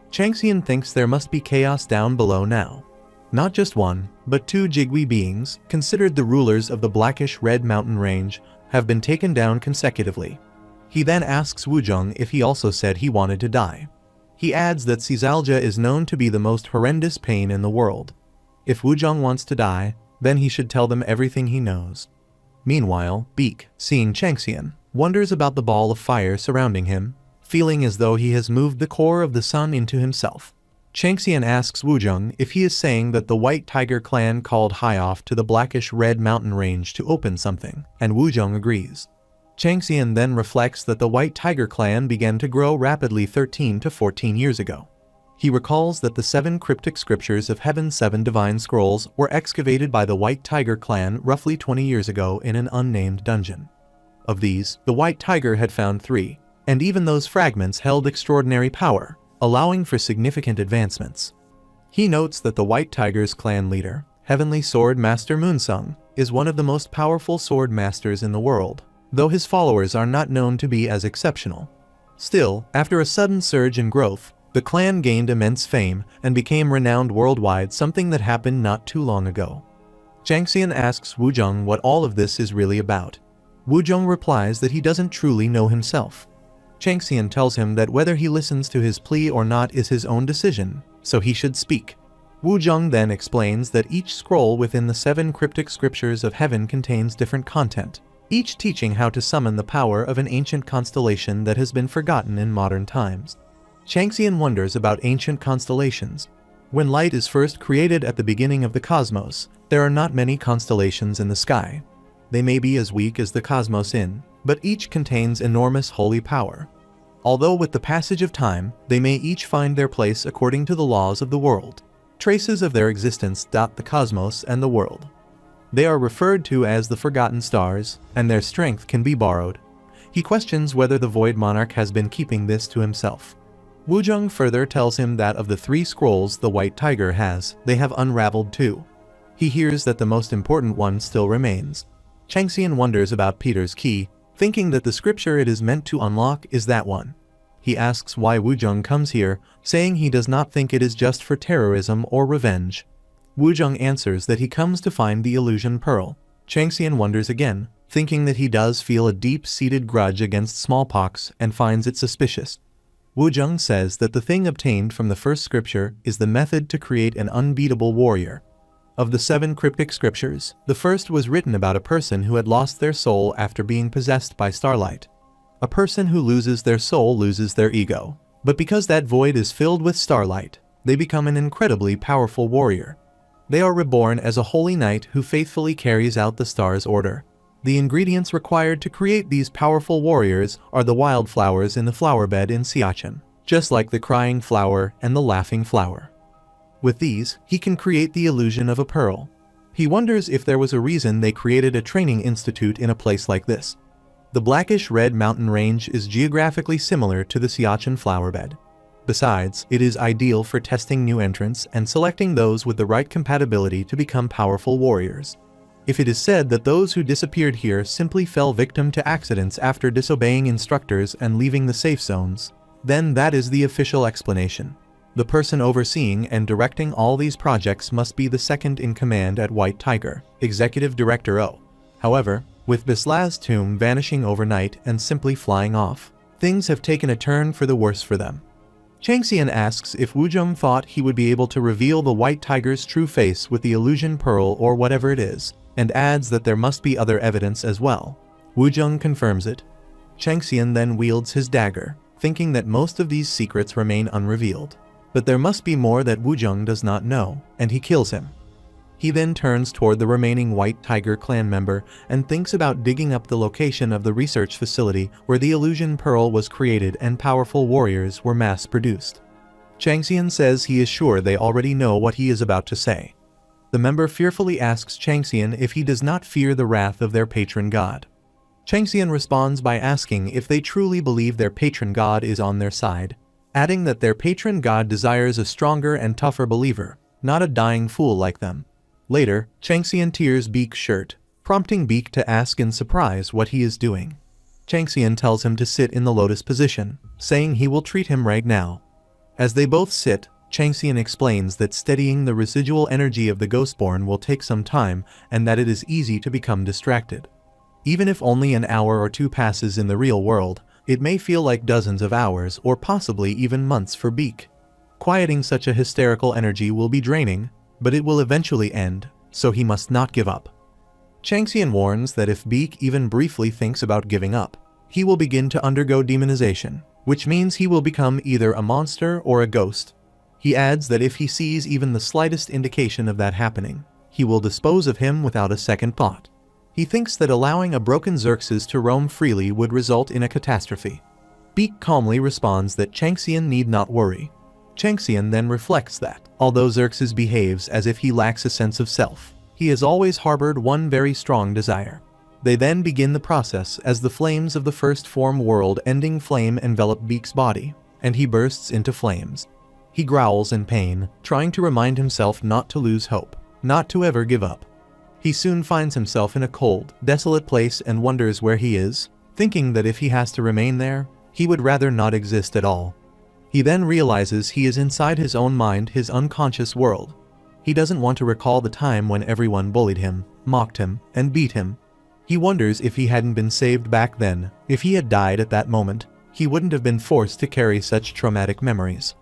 Changxian thinks there must be chaos down below now. Not just 1, but 2 Jigui beings, considered the rulers of the blackish-red mountain range, have been taken down consecutively. He then asks Wuzhong if he also said he wanted to die. He adds that Caesalgia is known to be the most horrendous pain in the world. If Wuzhong wants to die, then he should tell them everything he knows. Meanwhile, Beak, seeing Changxian, wonders about the ball of fire surrounding him, feeling as though he has moved the core of the sun into himself. Changxian asks Wuzhong if he is saying that the White Tiger clan called high off to the blackish-red mountain range to open something, and Wuzhong agrees. Changxian then reflects that the White Tiger clan began to grow rapidly 13 to 14 years ago. He recalls that the 7 cryptic scriptures of Heaven's 7 divine scrolls were excavated by the White Tiger clan roughly 20 years ago in an unnamed dungeon. Of these, the White Tiger had found 3, and even those fragments held extraordinary power, allowing for significant advancements. He notes that the White Tiger's clan leader, Heavenly Sword Master Moonsung, is one of the most powerful sword masters in the world, though his followers are not known to be as exceptional. Still, after a sudden surge in growth, the clan gained immense fame and became renowned worldwide, something that happened not too long ago. Changxian asks Wu Zheng what all of this is really about. Wu Zheng replies that he doesn't truly know himself. Changxian tells him that whether he listens to his plea or not is his own decision, so he should speak. Wu Zheng then explains that each scroll within the 7 cryptic scriptures of heaven contains different content, each teaching how to summon the power of an ancient constellation that has been forgotten in modern times. Changxian wonders about ancient constellations. When light is first created at the beginning of the cosmos, there are not many constellations in the sky. They may be as weak as the cosmos but each contains enormous holy power. Although with the passage of time, they may each find their place according to the laws of the world. Traces of their existence dot the cosmos and the world. They are referred to as the forgotten stars, and their strength can be borrowed. He questions whether the Void Monarch has been keeping this to himself. Wu Zheng further tells him that of the 3 scrolls the White Tiger has, they have unraveled 2. He hears that the most important one still remains. Changxian wonders about Peter's key, thinking that the scripture it is meant to unlock is that one. He asks why Wu Zheng comes here, saying he does not think it is just for terrorism or revenge. Wu Zheng answers that he comes to find the illusion pearl. Changxian wonders again, thinking that he does feel a deep-seated grudge against smallpox and finds it suspicious. Wu Zheng says that the thing obtained from the first scripture is the method to create an unbeatable warrior. Of the 7 cryptic scriptures, the first was written about a person who had lost their soul after being possessed by starlight. A person who loses their soul loses their ego, but because that void is filled with starlight, they become an incredibly powerful warrior. They are reborn as a holy knight who faithfully carries out the star's order. The ingredients required to create these powerful warriors are the wildflowers in the flower bed in Siachen, just like the crying flower and the laughing flower. With these, he can create the illusion of a pearl. He wonders if there was a reason they created a training institute in a place like this. The blackish-red mountain range is geographically similar to the Siachen flower bed. Besides, it is ideal for testing new entrants and selecting those with the right compatibility to become powerful warriors. If it is said that those who disappeared here simply fell victim to accidents after disobeying instructors and leaving the safe zones, then that is the official explanation. The person overseeing and directing all these projects must be the second in command at White Tiger, Executive Director O. However, with Bislaz's tomb vanishing overnight and simply flying off, things have taken a turn for the worse for them. Changxian asks if Wu Zheng thought he would be able to reveal the White Tiger's true face with the illusion pearl or whatever it is, and adds that there must be other evidence as well. Wu Zheng confirms it. Changxian then wields his dagger, thinking that most of these secrets remain unrevealed. But there must be more that Wu Zheng does not know, and he kills him. He then turns toward the remaining White Tiger clan member and thinks about digging up the location of the research facility where the illusion pearl was created and powerful warriors were mass-produced. Changxian says he is sure they already know what he is about to say. The member fearfully asks Changxian if he does not fear the wrath of their patron god. Changxian responds by asking if they truly believe their patron god is on their side, adding that their patron god desires a stronger and tougher believer, not a dying fool like them. Later, Changxian tears Beak's shirt, prompting Beak to ask in surprise what he is doing. Changxian tells him to sit in the lotus position, saying he will treat him right now. As they both sit, Changxian explains that steadying the residual energy of the Ghostborn will take some time and that it is easy to become distracted. Even if only an hour or 2 passes in the real world, it may feel like dozens of hours or possibly even months for Beak. Quieting such a hysterical energy will be draining, but it will eventually end, so he must not give up. Changxian warns that if Beak even briefly thinks about giving up, he will begin to undergo demonization, which means he will become either a monster or a ghost. He adds that if he sees even the slightest indication of that happening, he will dispose of him without a second thought. He thinks that allowing a broken Xerxes to roam freely would result in a catastrophe. Beak calmly responds that Changxian need not worry. Changxian then reflects that, although Xerxes behaves as if he lacks a sense of self, he has always harbored one very strong desire. They then begin the process as the flames of the first form world-ending flame envelop Beak's body, and he bursts into flames. He growls in pain, trying to remind himself not to lose hope, not to ever give up. He soon finds himself in a cold, desolate place and wonders where he is, thinking that if he has to remain there, he would rather not exist at all. He then realizes he is inside his own mind, his unconscious world. He doesn't want to recall the time when everyone bullied him, mocked him, and beat him. He wonders if he hadn't been saved back then, if he had died at that moment, he wouldn't have been forced to carry such traumatic memories.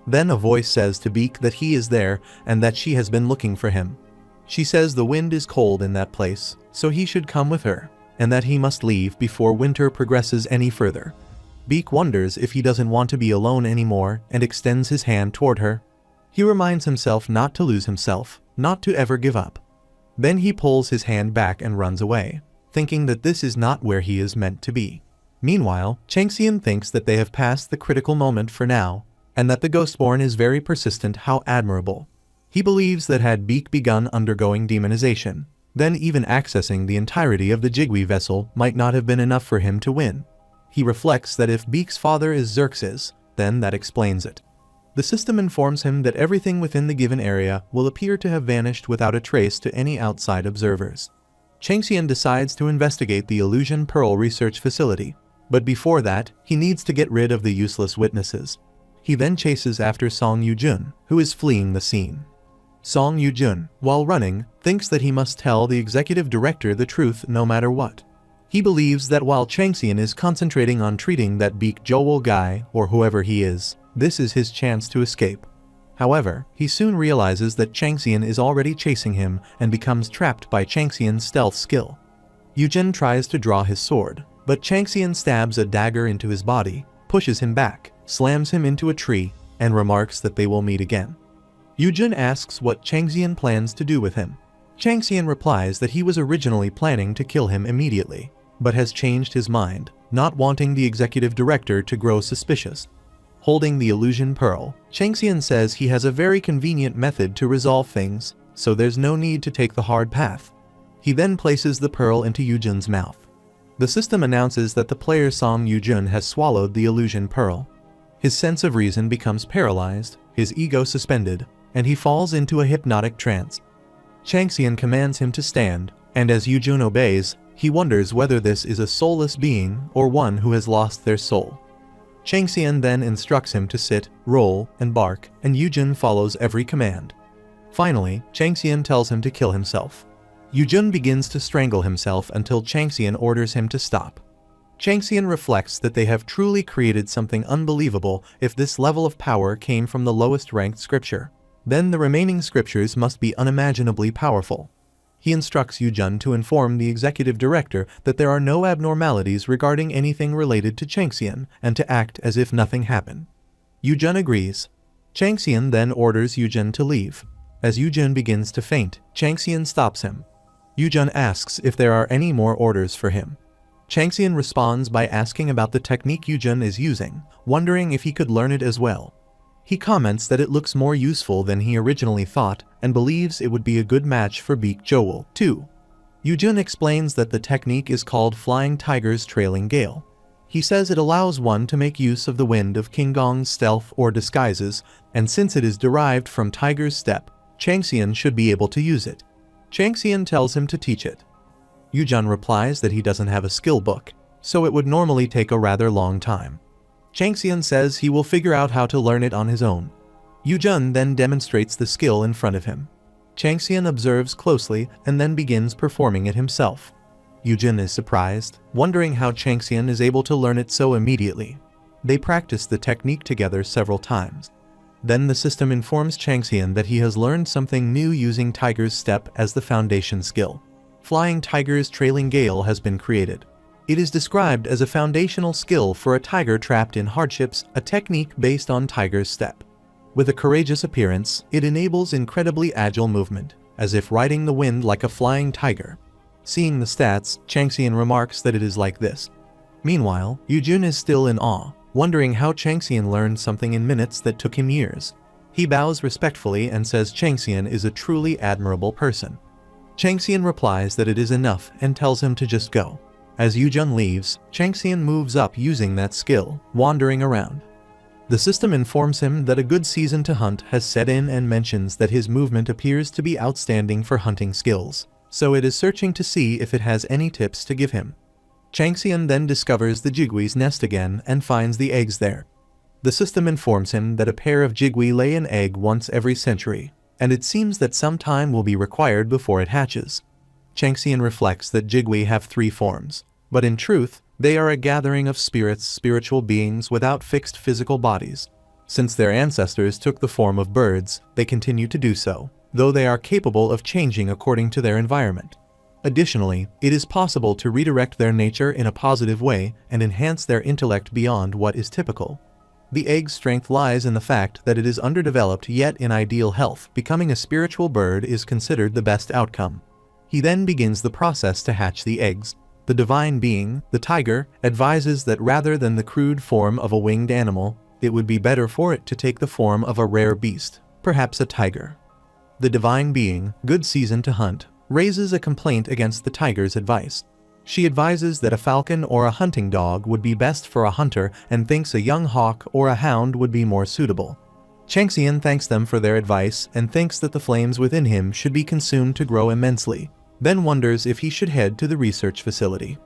Then a voice says to Beak that he is there and that she has been looking for him. She says the wind is cold in that place, so he should come with her, and that he must leave before winter progresses any further. Beak wonders if he doesn't want to be alone anymore and extends his hand toward her. He reminds himself not to lose himself, not to ever give up. Then he pulls his hand back and runs away, thinking that this is not where he is meant to be. Meanwhile, Changxian thinks that they have passed the critical moment for now, and that the Ghostborn is very persistent. How admirable. He believes that had Beak begun undergoing demonization, then even accessing the entirety of the Jigui vessel might not have been enough for him to win. He reflects that if Beak's father is Xerxes, then that explains it. The system informs him that everything within the given area will appear to have vanished without a trace to any outside observers. Changxian decides to investigate the Illusion Pearl research facility, but before that, he needs to get rid of the useless witnesses. He then chases after Song Yujun, who is fleeing the scene. Song Yujun, while running, thinks that he must tell the executive director the truth no matter what. He believes that while Changxian is concentrating on treating that Beak Joel guy, or whoever he is, this is his chance to escape. However, he soon realizes that Changxian is already chasing him and becomes trapped by Changxian's stealth skill. Yujin tries to draw his sword, but Changxian stabs a dagger into his body, pushes him back, slams him into a tree, and remarks that they will meet again. Yujin asks what Changxian plans to do with him. Changxian replies that he was originally planning to kill him immediately, but has changed his mind, not wanting the executive director to grow suspicious. Holding the Illusion Pearl, Changxian says he has a very convenient method to resolve things, so there's no need to take the hard path. He then places the pearl into Yujin's mouth. The system announces that the player Song Yujin has swallowed the Illusion Pearl. His sense of reason becomes paralyzed, his ego suspended, and he falls into a hypnotic trance. Changxian commands him to stand, and as Yujin obeys, he wonders whether this is a soulless being or one who has lost their soul. Changxian then instructs him to sit, roll, and bark, and Yujin follows every command. Finally, Changxian tells him to kill himself. Yujin begins to strangle himself until Changxian orders him to stop. Changxian reflects that they have truly created something unbelievable if this level of power came from the lowest ranked scripture. Then the remaining scriptures must be unimaginably powerful. He instructs Yujin to inform the executive director that there are no abnormalities regarding anything related to Changxian and to act as if nothing happened. Yujin agrees. Changxian then orders Yujin to leave. As Yujin begins to faint, Changxian stops him. Yujin asks if there are any more orders for him. Changxian responds by asking about the technique Yujin is using, wondering if he could learn it as well. He comments that it looks more useful than he originally thought and believes it would be a good match for Beak Joel, too. Yujin explains that the technique is called Flying Tiger's Trailing Gale. He says it allows one to make use of the wind of King Gong's stealth or disguises, and since it is derived from Tiger's Step, Changxian should be able to use it. Changxian tells him to teach it. Yujin replies that he doesn't have a skill book, so it would normally take a rather long time. Changxian says he will figure out how to learn it on his own. Yujin then demonstrates the skill in front of him. Changxian observes closely and then begins performing it himself. Yujin is surprised, wondering how Changxian is able to learn it so immediately. They practice the technique together several times. Then the system informs Changxian that he has learned something new using Tiger's Step as the foundation skill. Flying Tiger's Trailing Gale has been created. It is described as a foundational skill for a tiger trapped in hardships, a technique based on Tiger's Step. With a courageous appearance, it enables incredibly agile movement, as if riding the wind like a flying tiger. Seeing the stats, Changxian remarks that it is like this. Meanwhile, Yujun is still in awe, wondering how Changxian learned something in minutes that took him years. He bows respectfully and says Changxian is a truly admirable person. Changxian replies that it is enough and tells him to just go. As Yujun leaves, Changxian moves up using that skill, wandering around. The system informs him that a good season to hunt has set in and mentions that his movement appears to be outstanding for hunting skills, so it is searching to see if it has any tips to give him. Changxian then discovers the jigui's nest again and finds the eggs there. The system informs him that a pair of jigui lay an egg once every century, and it seems that some time will be required before it hatches. Changxian reflects that jigui have 3 forms, but in truth, they are a gathering of spiritual beings without fixed physical bodies. Since their ancestors took the form of birds, they continue to do so, though they are capable of changing according to their environment. Additionally, it is possible to redirect their nature in a positive way and enhance their intellect beyond what is typical. The egg's strength lies in the fact that it is underdeveloped yet in ideal health. Becoming a spiritual bird is considered the best outcome. He then begins the process to hatch the eggs. The divine being, the tiger, advises that rather than the crude form of a winged animal, it would be better for it to take the form of a rare beast, perhaps a tiger. The divine being, good season to hunt, raises a complaint against the tiger's advice. She advises that a falcon or a hunting dog would be best for a hunter and thinks a young hawk or a hound would be more suitable. Changxian thanks them for their advice and thinks that the flames within him should be consumed to grow immensely, then wonders if he should head to the research facility.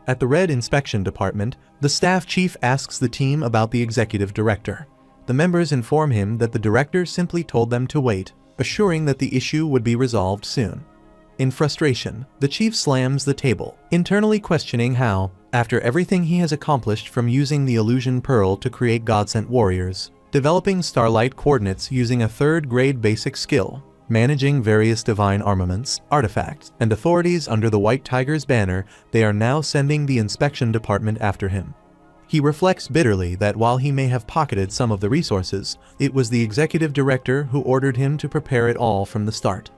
At the Red Inspection Department, the staff chief asks the team about the executive director. The members inform him that the director simply told them to wait, assuring that the issue would be resolved soon. In frustration, the chief slams the table, internally questioning how, after everything he has accomplished from using the illusion pearl to create God-sent warriors, developing starlight coordinates using a 3rd-grade basic skill, managing various divine armaments, artifacts, and authorities under the White Tiger's banner, they are now sending the inspection department after him. He reflects bitterly that while he may have pocketed some of the resources, it was the executive director who ordered him to prepare it all from the start.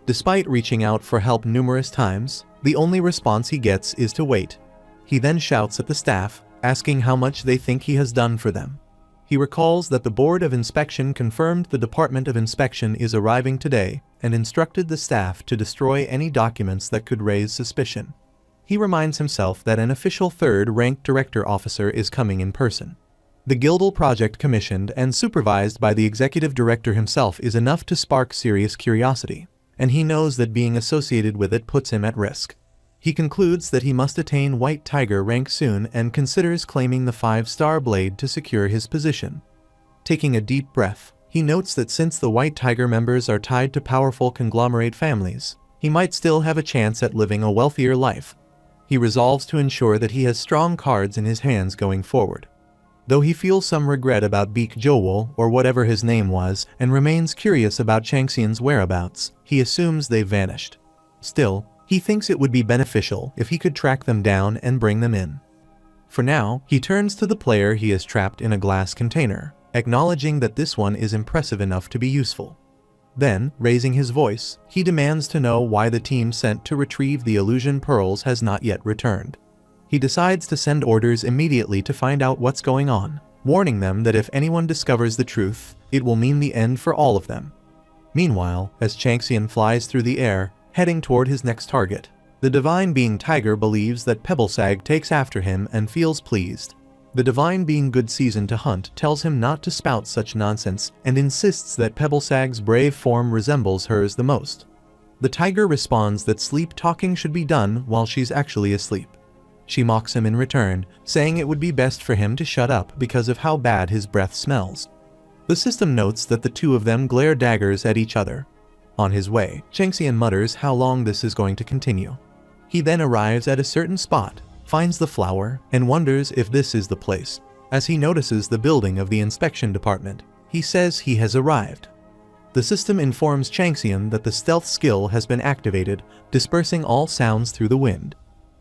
Despite reaching out for help numerous times, the only response he gets is to wait. He then shouts at the staff, asking how much they think he has done for them. He recalls that the Board of Inspection confirmed the Department of Inspection is arriving today and instructed the staff to destroy any documents that could raise suspicion. He reminds himself that an official 3rd-ranked director officer is coming in person. The Guildal project commissioned and supervised by the executive director himself is enough to spark serious curiosity, and he knows that being associated with it puts him at risk. He concludes that he must attain White Tiger rank soon and considers claiming the 5-star blade to secure his position. Taking a deep breath, he notes that since the White Tiger members are tied to powerful conglomerate families, he might still have a chance at living a wealthier life. He resolves to ensure that he has strong cards in his hands going forward. Though he feels some regret about Beak Jowol, or whatever his name was, and remains curious about Changxian's whereabouts, he assumes they've vanished. Still, he thinks it would be beneficial if he could track them down and bring them in. For now, he turns to the player he has trapped in a glass container, acknowledging that this one is impressive enough to be useful. Then, raising his voice, he demands to know why the team sent to retrieve the illusion pearls has not yet returned. He decides to send orders immediately to find out what's going on, warning them that if anyone discovers the truth, it will mean the end for all of them. Meanwhile, as Changxian flies through the air, heading toward his next target, the divine being Tiger believes that Pebblesag takes after him and feels pleased. The divine being Good Season to Hunt tells him not to spout such nonsense and insists that Pebblesag's brave form resembles hers the most. The tiger responds that sleep talking should be done while she's actually asleep. She mocks him in return, saying it would be best for him to shut up because of how bad his breath smells. The system notes that the two of them glare daggers at each other. On his way, Changxian mutters how long this is going to continue. He then arrives at a certain spot, finds the flower, and wonders if this is the place. As he notices the building of the inspection department, he says he has arrived. The system informs Changxian that the stealth skill has been activated, dispersing all sounds through the wind.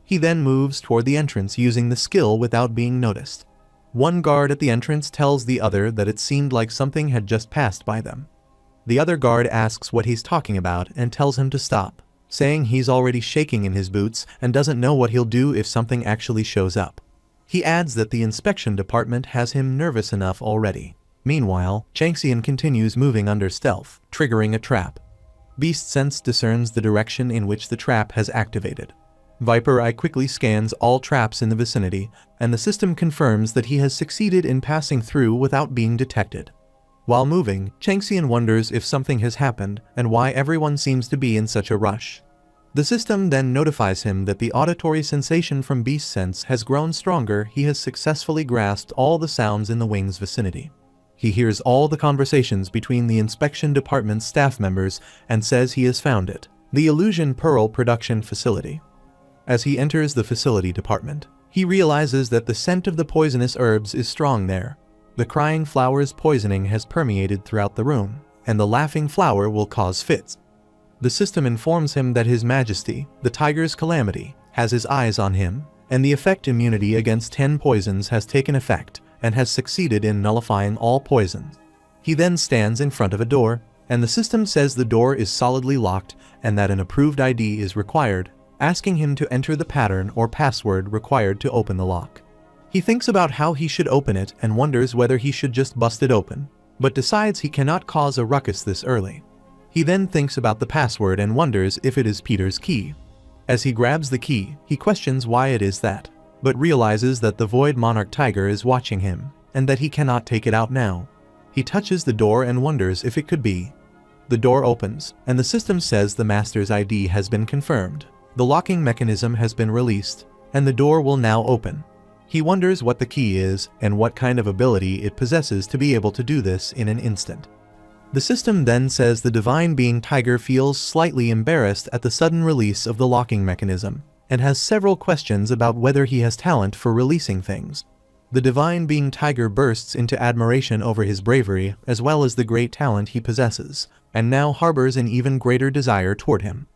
He then moves toward the entrance using the skill without being noticed. One guard at the entrance tells the other that it seemed like something had just passed by them. The other guard asks what he's talking about and tells him to stop. saying he's already shaking in his boots and doesn't know what he'll do if something actually shows up. He adds that the inspection department has him nervous enough already. Meanwhile, Changxian continues moving under stealth, triggering a trap. Beast Sense discerns the direction in which the trap has activated. Viper Eye quickly scans all traps in the vicinity, and the system confirms that he has succeeded in passing through without being detected. While moving, Changxian wonders if something has happened and why everyone seems to be in such a rush. The system then notifies him that the auditory sensation from Beast Sense has grown stronger. He has successfully grasped all the sounds in the wing's vicinity. He hears all the conversations between the inspection department's staff members and says he has found it, the Illusion Pearl production facility. As he enters the facility department, he realizes that the scent of the poisonous herbs is strong there. The crying flower's poisoning has permeated throughout the room, and the laughing flower will cause fits. The system informs him that His Majesty, the tiger's calamity, has his eyes on him, and the effect immunity against 10 poisons has taken effect and has succeeded in nullifying all poisons. He then stands in front of a door, and the system says the door is solidly locked and that an approved ID is required, asking him to enter the pattern or password required to open the lock. He thinks about how he should open it and wonders whether he should just bust it open, but decides he cannot cause a ruckus this early. He then thinks about the password and wonders if it is Peter's key. As he grabs the key, he questions why it is that, but realizes that the Void Monarch Tiger is watching him, and that he cannot take it out now. He touches the door and wonders if it could be. The door opens, and the system says the Master's ID has been confirmed. The locking mechanism has been released, and the door will now open. He wonders what the key is and what kind of ability it possesses to be able to do this in an instant. The system then says the Divine Being Tiger feels slightly embarrassed at the sudden release of the locking mechanism, and has several questions about whether he has talent for releasing things. The Divine Being Tiger bursts into admiration over his bravery as well as the great talent he possesses, and now harbors an even greater desire toward him.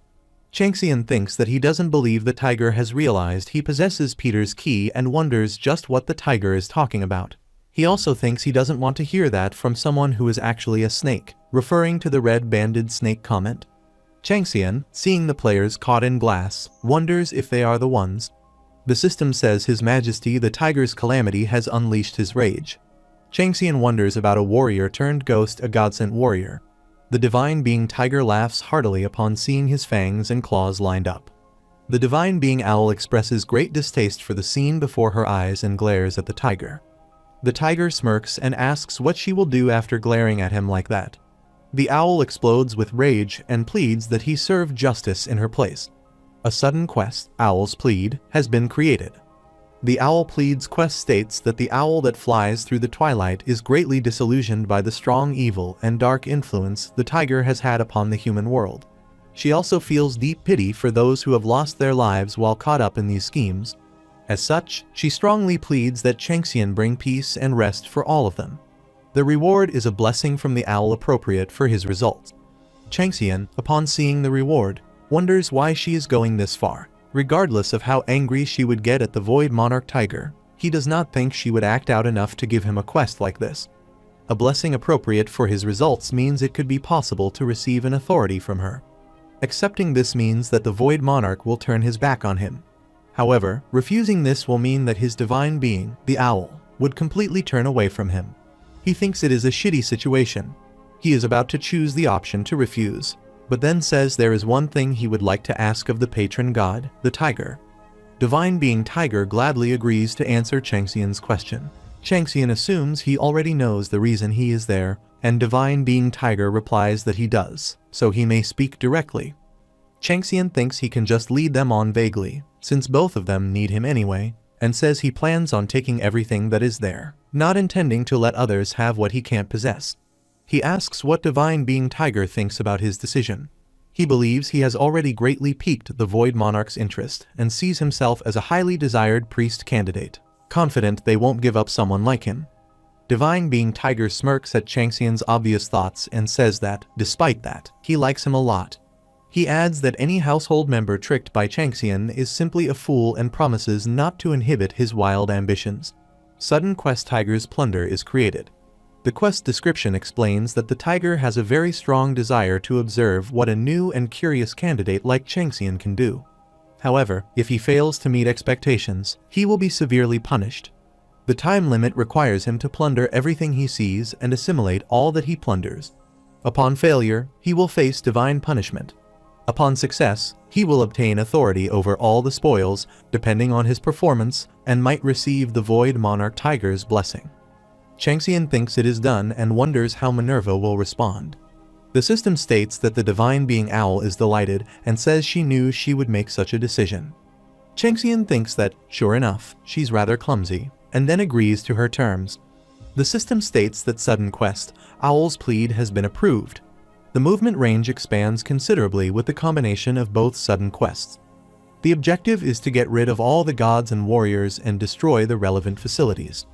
Changxian thinks that he doesn't believe the tiger has realized he possesses Peter's key and wonders just what the tiger is talking about. He also thinks he doesn't want to hear that from someone who is actually a snake, referring to the red-banded snake comment. Changxian, seeing the players caught in glass, wonders if they are the ones. The system says His Majesty the Tiger's calamity has unleashed his rage. Changxian wonders about a warrior turned ghost, a god-sent warrior. The Divine Being Tiger laughs heartily upon seeing his fangs and claws lined up. The Divine Being Owl expresses great distaste for the scene before her eyes and glares at the tiger. The tiger smirks and asks what she will do after glaring at him like that. The owl explodes with rage and pleads that he serve justice in her place. A sudden quest, Owl's Plead, has been created. The Owl Plead's quest states that the owl that flies through the twilight is greatly disillusioned by the strong evil and dark influence the tiger has had upon the human world. She also feels deep pity for those who have lost their lives while caught up in these schemes. As such, she strongly pleads that Changxian bring peace and rest for all of them. The reward is a blessing from the owl appropriate for his results. Changxian, upon seeing the reward, wonders why she is going this far. Regardless of how angry she would get at the Void Monarch Tiger, he does not think she would act out enough to give him a quest like this. A blessing appropriate for his results means it could be possible to receive an authority from her. Accepting this means that the Void Monarch will turn his back on him. However, refusing this will mean that his divine being, the owl, would completely turn away from him. He thinks it is a shitty situation. He is about to choose the option to refuse, but then says there is one thing he would like to ask of the patron god, the tiger. Divine Being Tiger gladly agrees to answer Changxian's question. Changxian assumes he already knows the reason he is there, and Divine Being Tiger replies that he does, so he may speak directly. Changxian thinks he can just lead them on vaguely, since both of them need him anyway, and says he plans on taking everything that is there, not intending to let others have what he can't possess. He asks what Divine Being Tiger thinks about his decision. He believes he has already greatly piqued the Void Monarch's interest and sees himself as a highly desired priest candidate, confident they won't give up someone like him. Divine Being Tiger smirks at Changxian's obvious thoughts and says that, despite that, he likes him a lot. He adds that any household member tricked by Changxian is simply a fool and promises not to inhibit his wild ambitions. Sudden Quest Tiger's plunder is created. The quest description explains that the tiger has a very strong desire to observe what a new and curious candidate like Changxian can do. However, if he fails to meet expectations, he will be severely punished. The time limit requires him to plunder everything he sees and assimilate all that he plunders. Upon failure, he will face divine punishment. Upon success, he will obtain authority over all the spoils, depending on his performance, and might receive the Void Monarch Tiger's blessing. Changxian thinks it is done and wonders how Minerva will respond. The system states that the divine being Owl is delighted and says she knew she would make such a decision. Changxian thinks that, sure enough, she's rather clumsy, and then agrees to her terms. The system states that sudden quest, Owl's plead has been approved. The movement range expands considerably with the combination of both sudden quests. The objective is to get rid of all the gods and warriors and destroy the relevant facilities.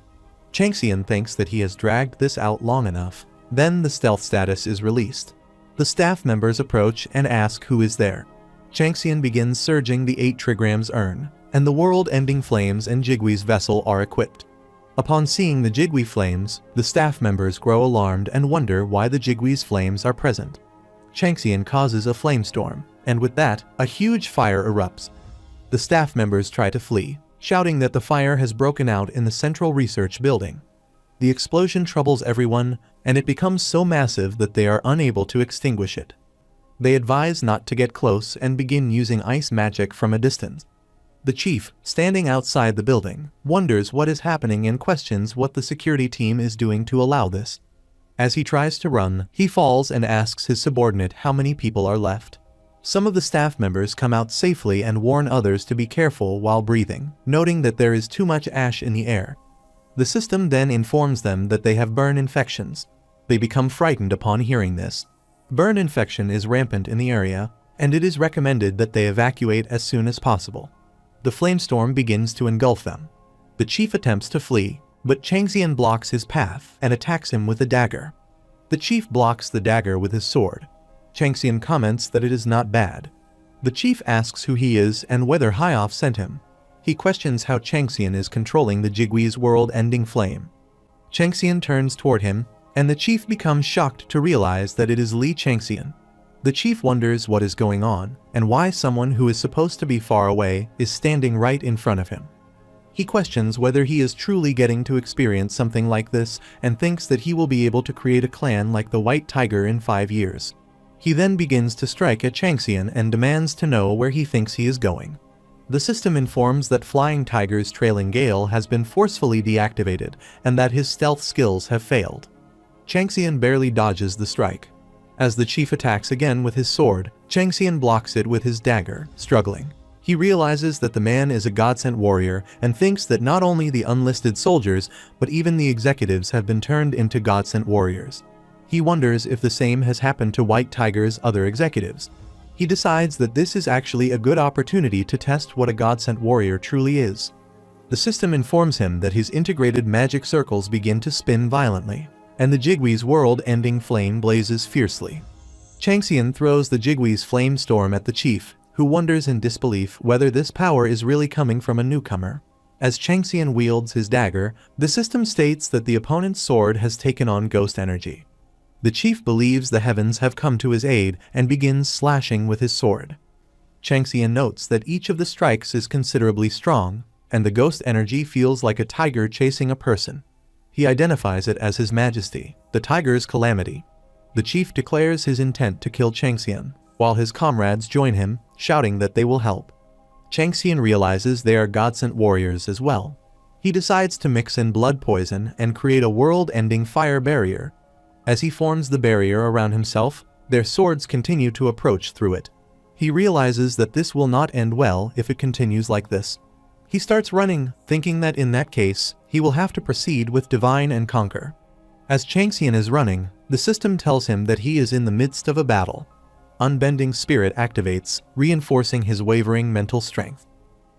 Changxian thinks that he has dragged this out long enough. Then the stealth status is released. The staff members approach and ask who is there. Changxian begins surging the 8 trigrams urn, and the world-ending flames and Jigwee's vessel are equipped. Upon seeing the Jigwee flames, the staff members grow alarmed and wonder why the Jigwee's flames are present. Changxian causes a flamestorm, and with that, a huge fire erupts. The staff members try to flee, shouting that the fire has broken out in the central research building. The explosion troubles everyone, and it becomes so massive that they are unable to extinguish it. They advise not to get close and begin using ice magic from a distance. The chief, standing outside the building, wonders what is happening and questions what the security team is doing to allow this. As he tries to run, he falls and asks his subordinate how many people are left. Some of the staff members come out safely and warn others to be careful while breathing, noting that there is too much ash in the air. The system then informs them that they have burn infections. They become frightened upon hearing this. Burn infection is rampant in the area, and it is recommended that they evacuate as soon as possible. The flamestorm begins to engulf them. The chief attempts to flee, but Changxian blocks his path and attacks him with a dagger. The chief blocks the dagger with his sword. Changxian comments that it is not bad. The chief asks who he is and whether Hyoff sent him. He questions how Changxian is controlling the Jigwee's world-ending flame. Changxian turns toward him, and the chief becomes shocked to realize that it is Li Changxian. The chief wonders what is going on, and why someone who is supposed to be far away is standing right in front of him. He questions whether he is truly getting to experience something like this, and thinks that he will be able to create a clan like the White Tiger in 5 years. He then begins to strike at Changxian and demands to know where he thinks he is going. The system informs that Flying Tiger's trailing gale has been forcefully deactivated, and that his stealth skills have failed. Changxian barely dodges the strike. As the chief attacks again with his sword, Changxian blocks it with his dagger, struggling. He realizes that the man is a god-sent warrior and thinks that not only the unlisted soldiers, but even the executives have been turned into god-sent warriors. He wonders if the same has happened to White Tiger's other executives. He decides that this is actually a good opportunity to test what a god-sent warrior truly is. The system informs him that his integrated magic circles begin to spin violently, and the Jigwee's world-ending flame blazes fiercely. Changxian throws the Jigwee's flame storm at the chief, who wonders in disbelief whether this power is really coming from a newcomer. As Changxian wields his dagger, the system states that the opponent's sword has taken on ghost energy. The chief believes the heavens have come to his aid and begins slashing with his sword. Changxian notes that each of the strikes is considerably strong, and the ghost energy feels like a tiger chasing a person. He identifies it as His Majesty, the tiger's calamity. The chief declares his intent to kill Changxian, while his comrades join him, shouting that they will help. Changxian realizes they are god-sent warriors as well. He decides to mix in blood poison and create a world-ending fire barrier. As he forms the barrier around himself, their swords continue to approach through it. He realizes that this will not end well if it continues like this. He starts running, thinking that in that case, he will have to proceed with Divine and Conquer. As Changxian is running, the system tells him that he is in the midst of a battle. Unbending Spirit activates, reinforcing his wavering mental strength.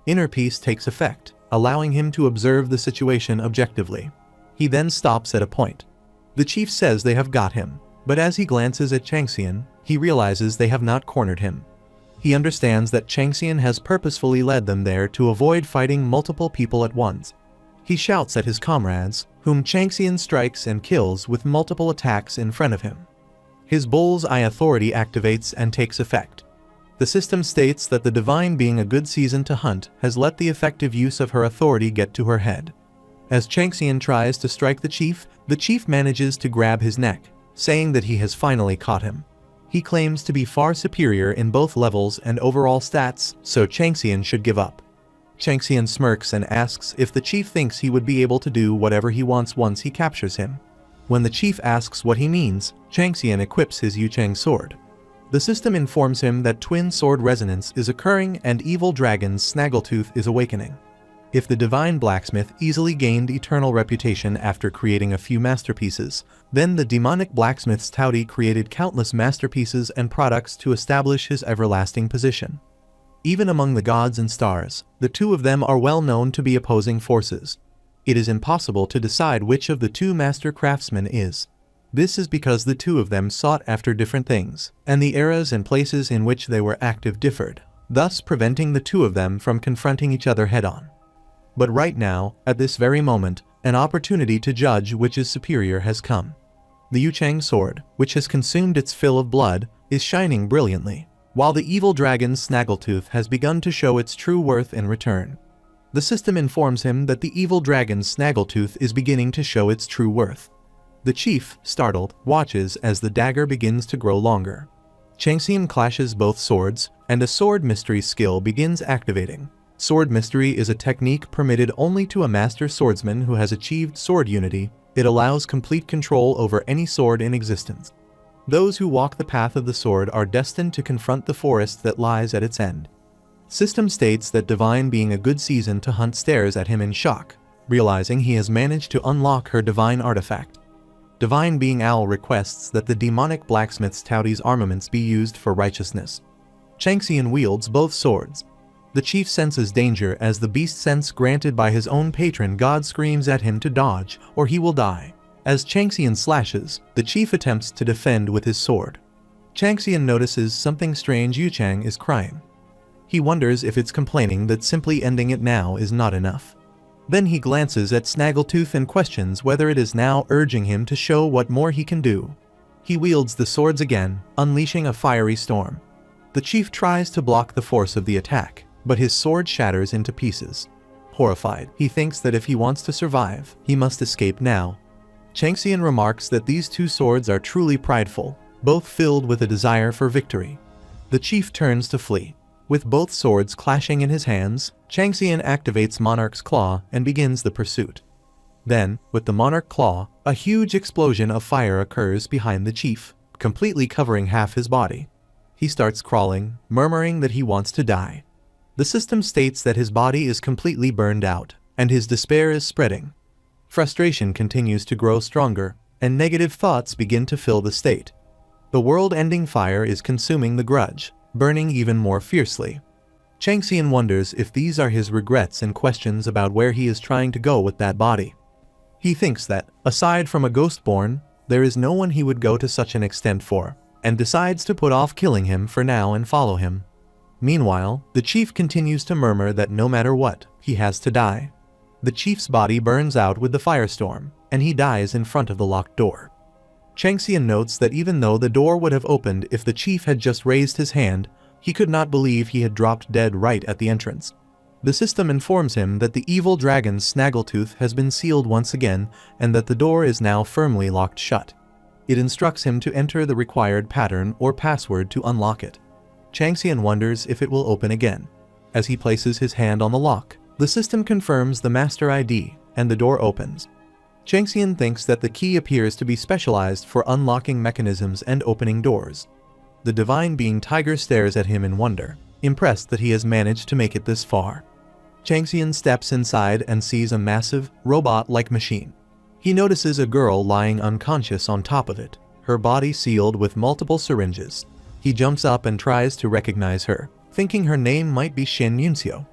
Inner Peace takes effect, allowing him to observe the situation objectively. He then stops at a point. The chief says they have got him, but as he glances at Changxian, he realizes they have not cornered him. He understands that Changxian has purposefully led them there to avoid fighting multiple people at once. He shouts at his comrades, whom Changxian strikes and kills with multiple attacks in front of him. His bull's eye authority activates and takes effect. The system states that the divine being a good season to hunt has let the effective use of her authority get to her head. As Changxian tries to strike the chief manages to grab his neck, saying that he has finally caught him. He claims to be far superior in both levels and overall stats, so Changxian should give up. Changxian smirks and asks if the chief thinks he would be able to do whatever he wants once he captures him. When the chief asks what he means, Changxian equips his Yucheng sword. The system informs him that twin sword resonance is occurring and evil dragon's Snaggletooth is awakening. If the divine blacksmith easily gained eternal reputation after creating a few masterpieces, then the demonic blacksmith's Taudi created countless masterpieces and products to establish his everlasting position. Even among the gods and stars, the two of them are well known to be opposing forces. It is impossible to decide which of the two master craftsmen is. This is because the two of them sought after different things, and the eras and places in which they were active differed, thus preventing the two of them from confronting each other head-on. But right now, at this very moment, an opportunity to judge which is superior has come. The Yucheng sword, which has consumed its fill of blood, is shining brilliantly, while the evil dragon's Snaggletooth has begun to show its true worth in return. The system informs him that the evil dragon's Snaggletooth is beginning to show its true worth. The chief, startled, watches as the dagger begins to grow longer. Changxian clashes both swords, and a sword mystery skill begins activating. Sword mystery is a technique permitted only to a master swordsman who has achieved sword unity. It allows complete control over any sword in existence. Those who walk the path of the sword are destined to confront the forest that lies at its end. System states that divine being a good season to hunt stares at him in shock, realizing he has managed to unlock her divine artifact. Divine being Owl requests that the demonic blacksmith's Taudi's armaments be used for righteousness. Changxian wields both swords. The chief senses danger as the beast sense granted by his own patron god screams at him to dodge, or he will die. As Changxian slashes, the chief attempts to defend with his sword. Changxian notices something strange. Yucheng is crying. He wonders if it's complaining that simply ending it now is not enough. Then he glances at Snaggletooth and questions whether it is now urging him to show what more he can do. He wields the swords again, unleashing a fiery storm. The chief tries to block the force of the attack, but his sword shatters into pieces. Horrified, he thinks that if he wants to survive, he must escape now. Changxian remarks that these two swords are truly prideful, both filled with a desire for victory. The chief turns to flee. With both swords clashing in his hands, Changxian activates Monarch's Claw and begins the pursuit. Then, with the Monarch Claw, a huge explosion of fire occurs behind the chief, completely covering half his body. He starts crawling, murmuring that he wants to die. The system states that his body is completely burned out, and his despair is spreading. Frustration continues to grow stronger, and negative thoughts begin to fill the state. The world-ending fire is consuming the grudge, burning even more fiercely. Changxian wonders if these are his regrets and questions about where he is trying to go with that body. He thinks that, aside from a Ghostborn, there is no one he would go to such an extent for, and decides to put off killing him for now and follow him. Meanwhile, the chief continues to murmur that no matter what, he has to die. The chief's body burns out with the firestorm, and he dies in front of the locked door. Changxian notes that even though the door would have opened if the chief had just raised his hand, he could not believe he had dropped dead right at the entrance. The system informs him that the evil dragon's Snaggletooth has been sealed once again and that the door is now firmly locked shut. It instructs him to enter the required pattern or password to unlock it. Changxian wonders if it will open again. As he places his hand on the lock, the system confirms the master ID, and the door opens. Changxian thinks that the key appears to be specialized for unlocking mechanisms and opening doors. The divine being Tiger stares at him in wonder, impressed that he has managed to make it this far. Changxian steps inside and sees a massive, robot-like machine. He notices a girl lying unconscious on top of it, her body sealed with multiple syringes. He jumps up and tries to recognize her, thinking her name might be Shin Yunxiu.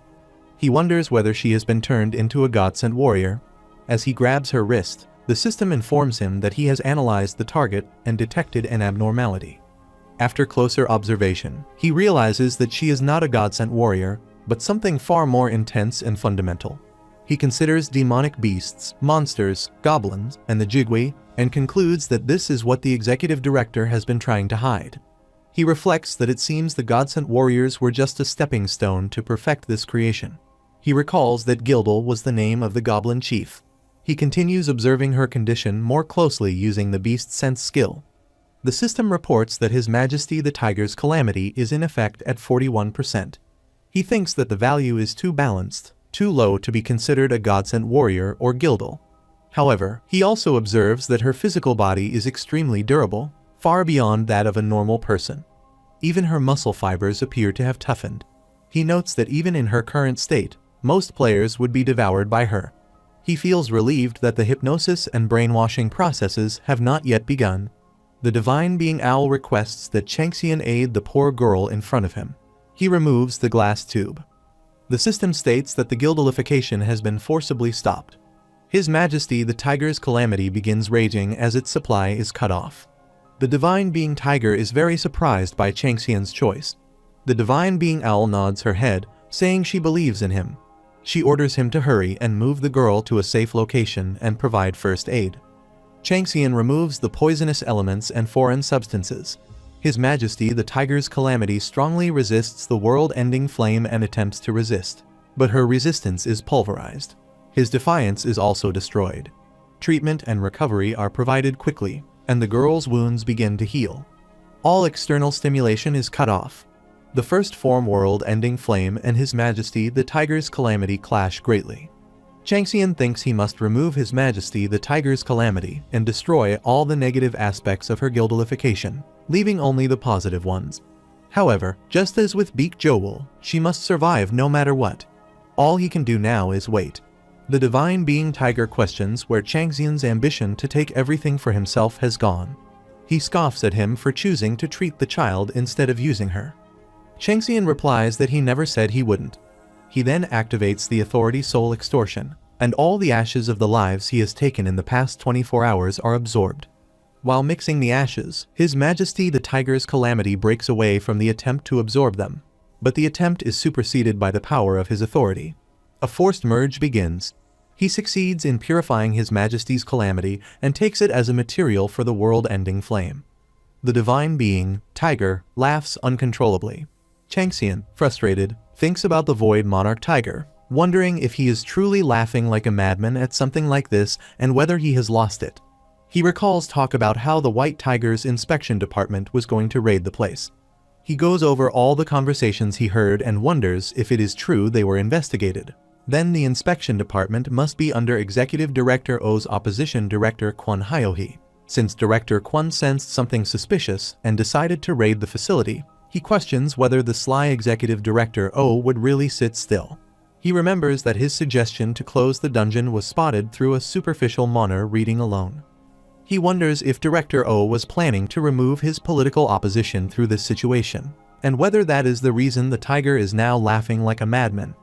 He wonders whether she has been turned into a godsent warrior. As he grabs her wrist, the system informs him that he has analyzed the target and detected an abnormality. After closer observation, he realizes that she is not a godsent warrior, but something far more intense and fundamental. He considers demonic beasts, monsters, goblins, and the Jigui, and concludes that this is what the executive director has been trying to hide. He reflects that it seems the God-sent warriors were just a stepping stone to perfect this creation. He recalls that Gildal was the name of the goblin chief. He continues observing her condition more closely using the beast sense skill. The system reports that His Majesty the Tiger's calamity is in effect at 41%. He thinks that the value is too balanced, too low to be considered a God-sent warrior or Gildal. However, he also observes that her physical body is extremely durable, far beyond that of a normal person. Even her muscle fibers appear to have toughened. He notes that even in her current state, most players would be devoured by her. He feels relieved that the hypnosis and brainwashing processes have not yet begun. The divine being Owl requests that Changxian aid the poor girl in front of him. He removes the glass tube. The system states that the Gildalification has been forcibly stopped. His Majesty the Tiger's calamity begins raging as its supply is cut off. The divine being Tiger is very surprised by Changxian's choice. The divine being Owl nods her head, saying she believes in him. She orders him to hurry and move the girl to a safe location and provide first aid. Changxian removes the poisonous elements and foreign substances. His Majesty the Tiger's calamity strongly resists the world-ending flame and attempts to resist, but her resistance is pulverized. His defiance is also destroyed. Treatment and recovery are provided quickly, and the girl's wounds begin to heal. All external stimulation is cut off. The first form world-ending flame and His Majesty the Tiger's calamity clash greatly. Changxian thinks he must remove His Majesty the Tiger's calamity and destroy all the negative aspects of her Gildalification, leaving only the positive ones. However, just as with Beak Joel, she must survive no matter what. All he can do now is wait. The divine being Tiger questions where Changxian's ambition to take everything for himself has gone. He scoffs at him for choosing to treat the child instead of using her. Changxian replies that he never said he wouldn't. He then activates the authority soul extortion, and all the ashes of the lives he has taken in the past 24 hours are absorbed. While mixing the ashes, His Majesty the Tiger's calamity breaks away from the attempt to absorb them, but the attempt is superseded by the power of his authority. A forced merge begins. He succeeds in purifying His Majesty's calamity and takes it as a material for the world-ending flame. The divine being, Tiger, laughs uncontrollably. Changxian, frustrated, thinks about the Void Monarch Tiger, wondering if he is truly laughing like a madman at something like this and whether he has lost it. He recalls talk about how the White Tiger's inspection department was going to raid the place. He goes over all the conversations he heard and wonders if it is true they were investigated. Then the inspection department must be under Executive Director O's opposition Director Kwon Hyohee. Since Director Kwon sensed something suspicious and decided to raid the facility, he questions whether the sly Executive Director O would really sit still. He remembers that his suggestion to close the dungeon was spotted through a superficial monitor reading alone. He wonders if Director O was planning to remove his political opposition through this situation, and whether that is the reason the Tiger is now laughing like a madman.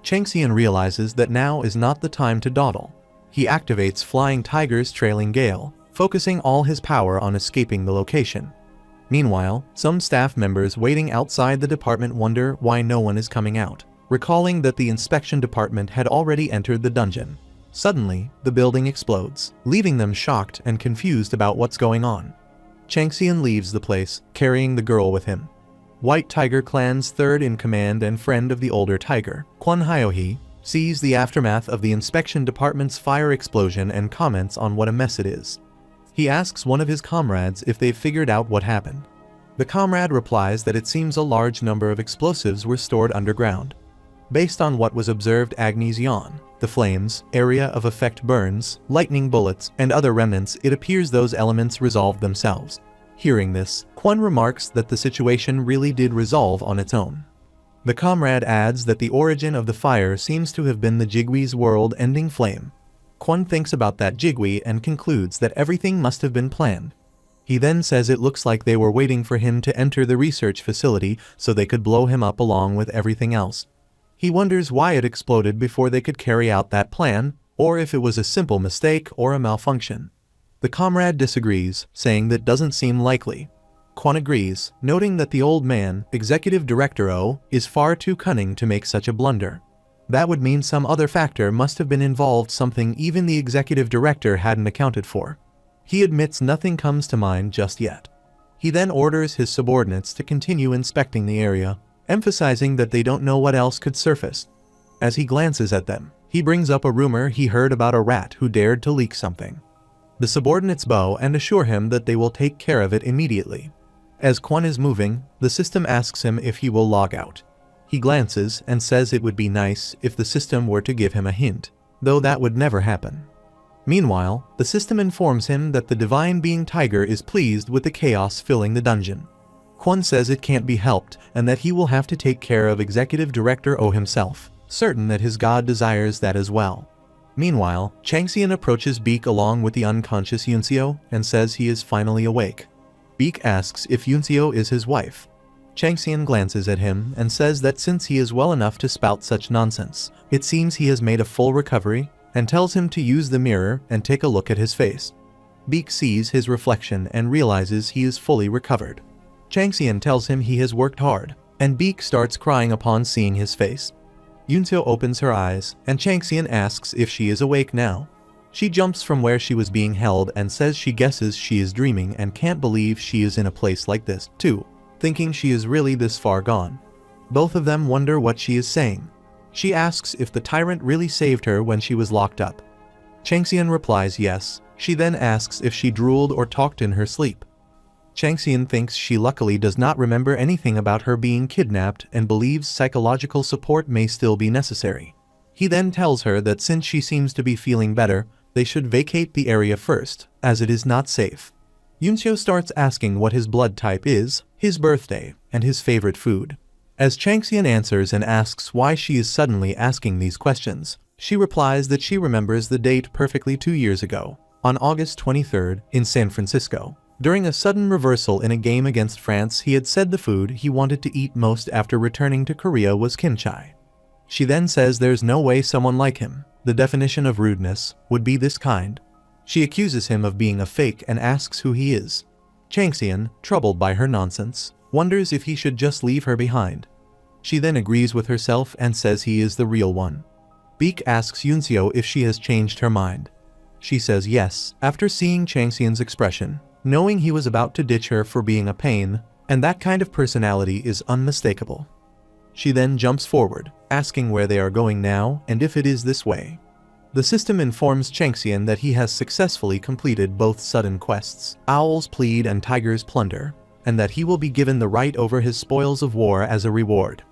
Changxian realizes that now is not the time to dawdle. He activates Flying Tiger's trailing gale, focusing all his power on escaping the location. Meanwhile, some staff members waiting outside the department wonder why no one is coming out, recalling that the inspection department had already entered the dungeon. Suddenly, the building explodes, leaving them shocked and confused about what's going on. Changxian leaves the place, carrying the girl with him. White Tiger Clan's third in command and friend of the older Tiger, Kwon Hyohee, sees the aftermath of the inspection department's fire explosion and comments on what a mess it is. He asks one of his comrades if they've figured out what happened. The comrade replies that it seems a large number of explosives were stored underground. Based on what was observed Agni's yawn, the flames, area of effect burns, lightning bullets, and other remnants, it appears those elements resolved themselves. Hearing this, Kwon remarks that the situation really did resolve on its own. The comrade adds that the origin of the fire seems to have been the Jigui's world-ending flame. Kwon thinks about that Jigui and concludes that everything must have been planned. He then says it looks like they were waiting for him to enter the research facility so they could blow him up along with everything else. He wonders why it exploded before they could carry out that plan, or if it was a simple mistake or a malfunction. The comrade disagrees, saying that doesn't seem likely. Kwon agrees, noting that the old man, Executive Director O, is far too cunning to make such a blunder. That would mean some other factor must have been involved, something even the executive director hadn't accounted for. He admits nothing comes to mind just yet. He then orders his subordinates to continue inspecting the area, emphasizing that they don't know what else could surface. As he glances at them, he brings up a rumor he heard about a rat who dared to leak something. The subordinates bow and assure him that they will take care of it immediately. As Kwon is moving, the system asks him if he will log out. He glances and says it would be nice if the system were to give him a hint, though that would never happen. Meanwhile, the system informs him that the divine being Tiger is pleased with the chaos filling the dungeon. Kwon says it can't be helped and that he will have to take care of Executive Director Oh himself, certain that his god desires that as well. Meanwhile, Changxian approaches Beak along with the unconscious Yunseo and says he is finally awake. Beak asks if Yunseo is his wife. Changxian glances at him and says that since he is well enough to spout such nonsense, it seems he has made a full recovery, and tells him to use the mirror and take a look at his face. Beak sees his reflection and realizes he is fully recovered. Changxian tells him he has worked hard, and Beak starts crying upon seeing his face. Yunseo opens her eyes, and Changxian asks if she is awake now. She jumps from where she was being held and says she guesses she is dreaming and can't believe she is in a place like this, too, thinking she is really this far gone. Both of them wonder what she is saying. She asks if the tyrant really saved her when she was locked up. Changxian replies yes. She then asks if she drooled or talked in her sleep. Changxian thinks she luckily does not remember anything about her being kidnapped and believes psychological support may still be necessary. He then tells her that since she seems to be feeling better, they should vacate the area first, as it is not safe. Yunseo starts asking what his blood type is, his birthday, and his favorite food. As Changxian answers and asks why she is suddenly asking these questions, she replies that she remembers the date perfectly 2 years ago, on August 23rd, in San Francisco. During a sudden reversal in a game against France, he had said the food he wanted to eat most after returning to Korea was kimchi. She then says there's no way someone like him, the definition of rudeness, would be this kind. She accuses him of being a fake and asks who he is. Changxian, troubled by her nonsense, wonders if he should just leave her behind. She then agrees with herself and says he is the real one. Beak asks Yunseo if she has changed her mind. She says yes, after seeing Changxian's expression, knowing he was about to ditch her for being a pain, and that kind of personality is unmistakable. She then jumps forward, asking where they are going now and if it is this way. The system informs Changxian that he has successfully completed both sudden quests, Owl's Plead and Tiger's Plunder, and that he will be given the right over his spoils of war as a reward.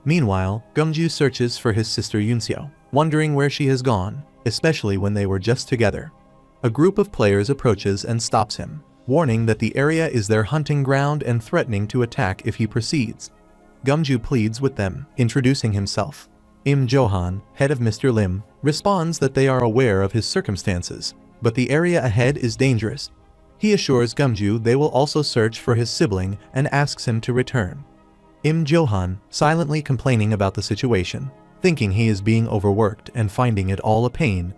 Meanwhile, Gumju searches for his sister Yunseo, wondering where she has gone, especially when they were just together. A group of players approaches and stops him, warning that the area is their hunting ground and threatening to attack if he proceeds. Gumju pleads with them, introducing himself. Im Johan, head of Mr. Lim, responds that they are aware of his circumstances, but the area ahead is dangerous. He assures Gumju they will also search for his sibling and asks him to return. Im Johan, silently complaining about the situation, thinking he is being overworked and finding it all a pain.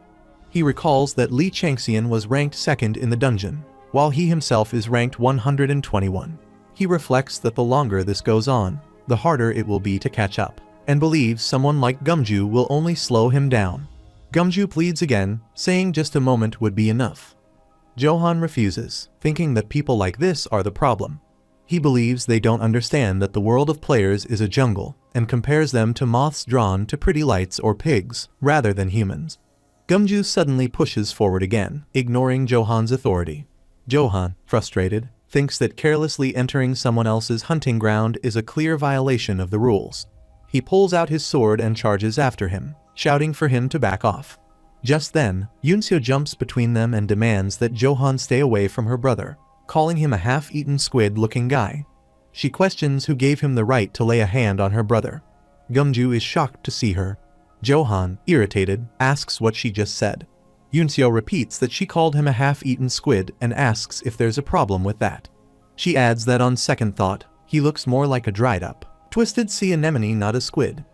He recalls that Li Changxian was ranked second in the dungeon, while he himself is ranked 121. He reflects that the longer this goes on, the harder it will be to catch up, and believes someone like Gumju will only slow him down. Gumju pleads again, saying just a moment would be enough. Johan refuses, thinking that people like this are the problem. He believes they don't understand that the world of players is a jungle, and compares them to moths drawn to pretty lights or pigs, rather than humans. Gumju suddenly pushes forward again, ignoring Johan's authority. Johan, frustrated, thinks that carelessly entering someone else's hunting ground is a clear violation of the rules. He pulls out his sword and charges after him, shouting for him to back off. Just then, Yunseo jumps between them and demands that Johan stay away from her brother, calling him a half-eaten squid-looking guy. She questions who gave him the right to lay a hand on her brother. Gumju is shocked to see her. Johan, irritated, asks what she just said. Yunseo repeats that she called him a half-eaten squid and asks if there's a problem with that. She adds that on second thought, he looks more like a dried-up, twisted sea anemone, not a squid.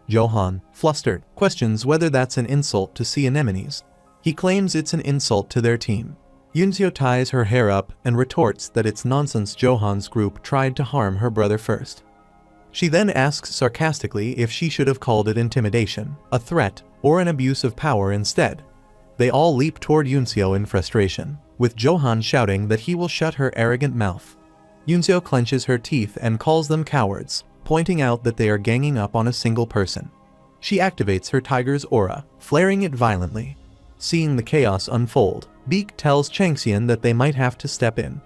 Johan, flustered, questions whether that's an insult to sea anemones. He claims it's an insult to their team. Yunseo ties her hair up and retorts that it's nonsense. Johan's group tried to harm her brother first. She then asks sarcastically if she should have called it intimidation, a threat, or an abuse of power instead. They all leap toward Yunseo in frustration, with Johan shouting that he will shut her arrogant mouth. Yunseo clenches her teeth and calls them cowards, pointing out that they are ganging up on a single person. She activates her tiger's aura, flaring it violently. Seeing the chaos unfold, Beak tells Changxian that they might have to step in.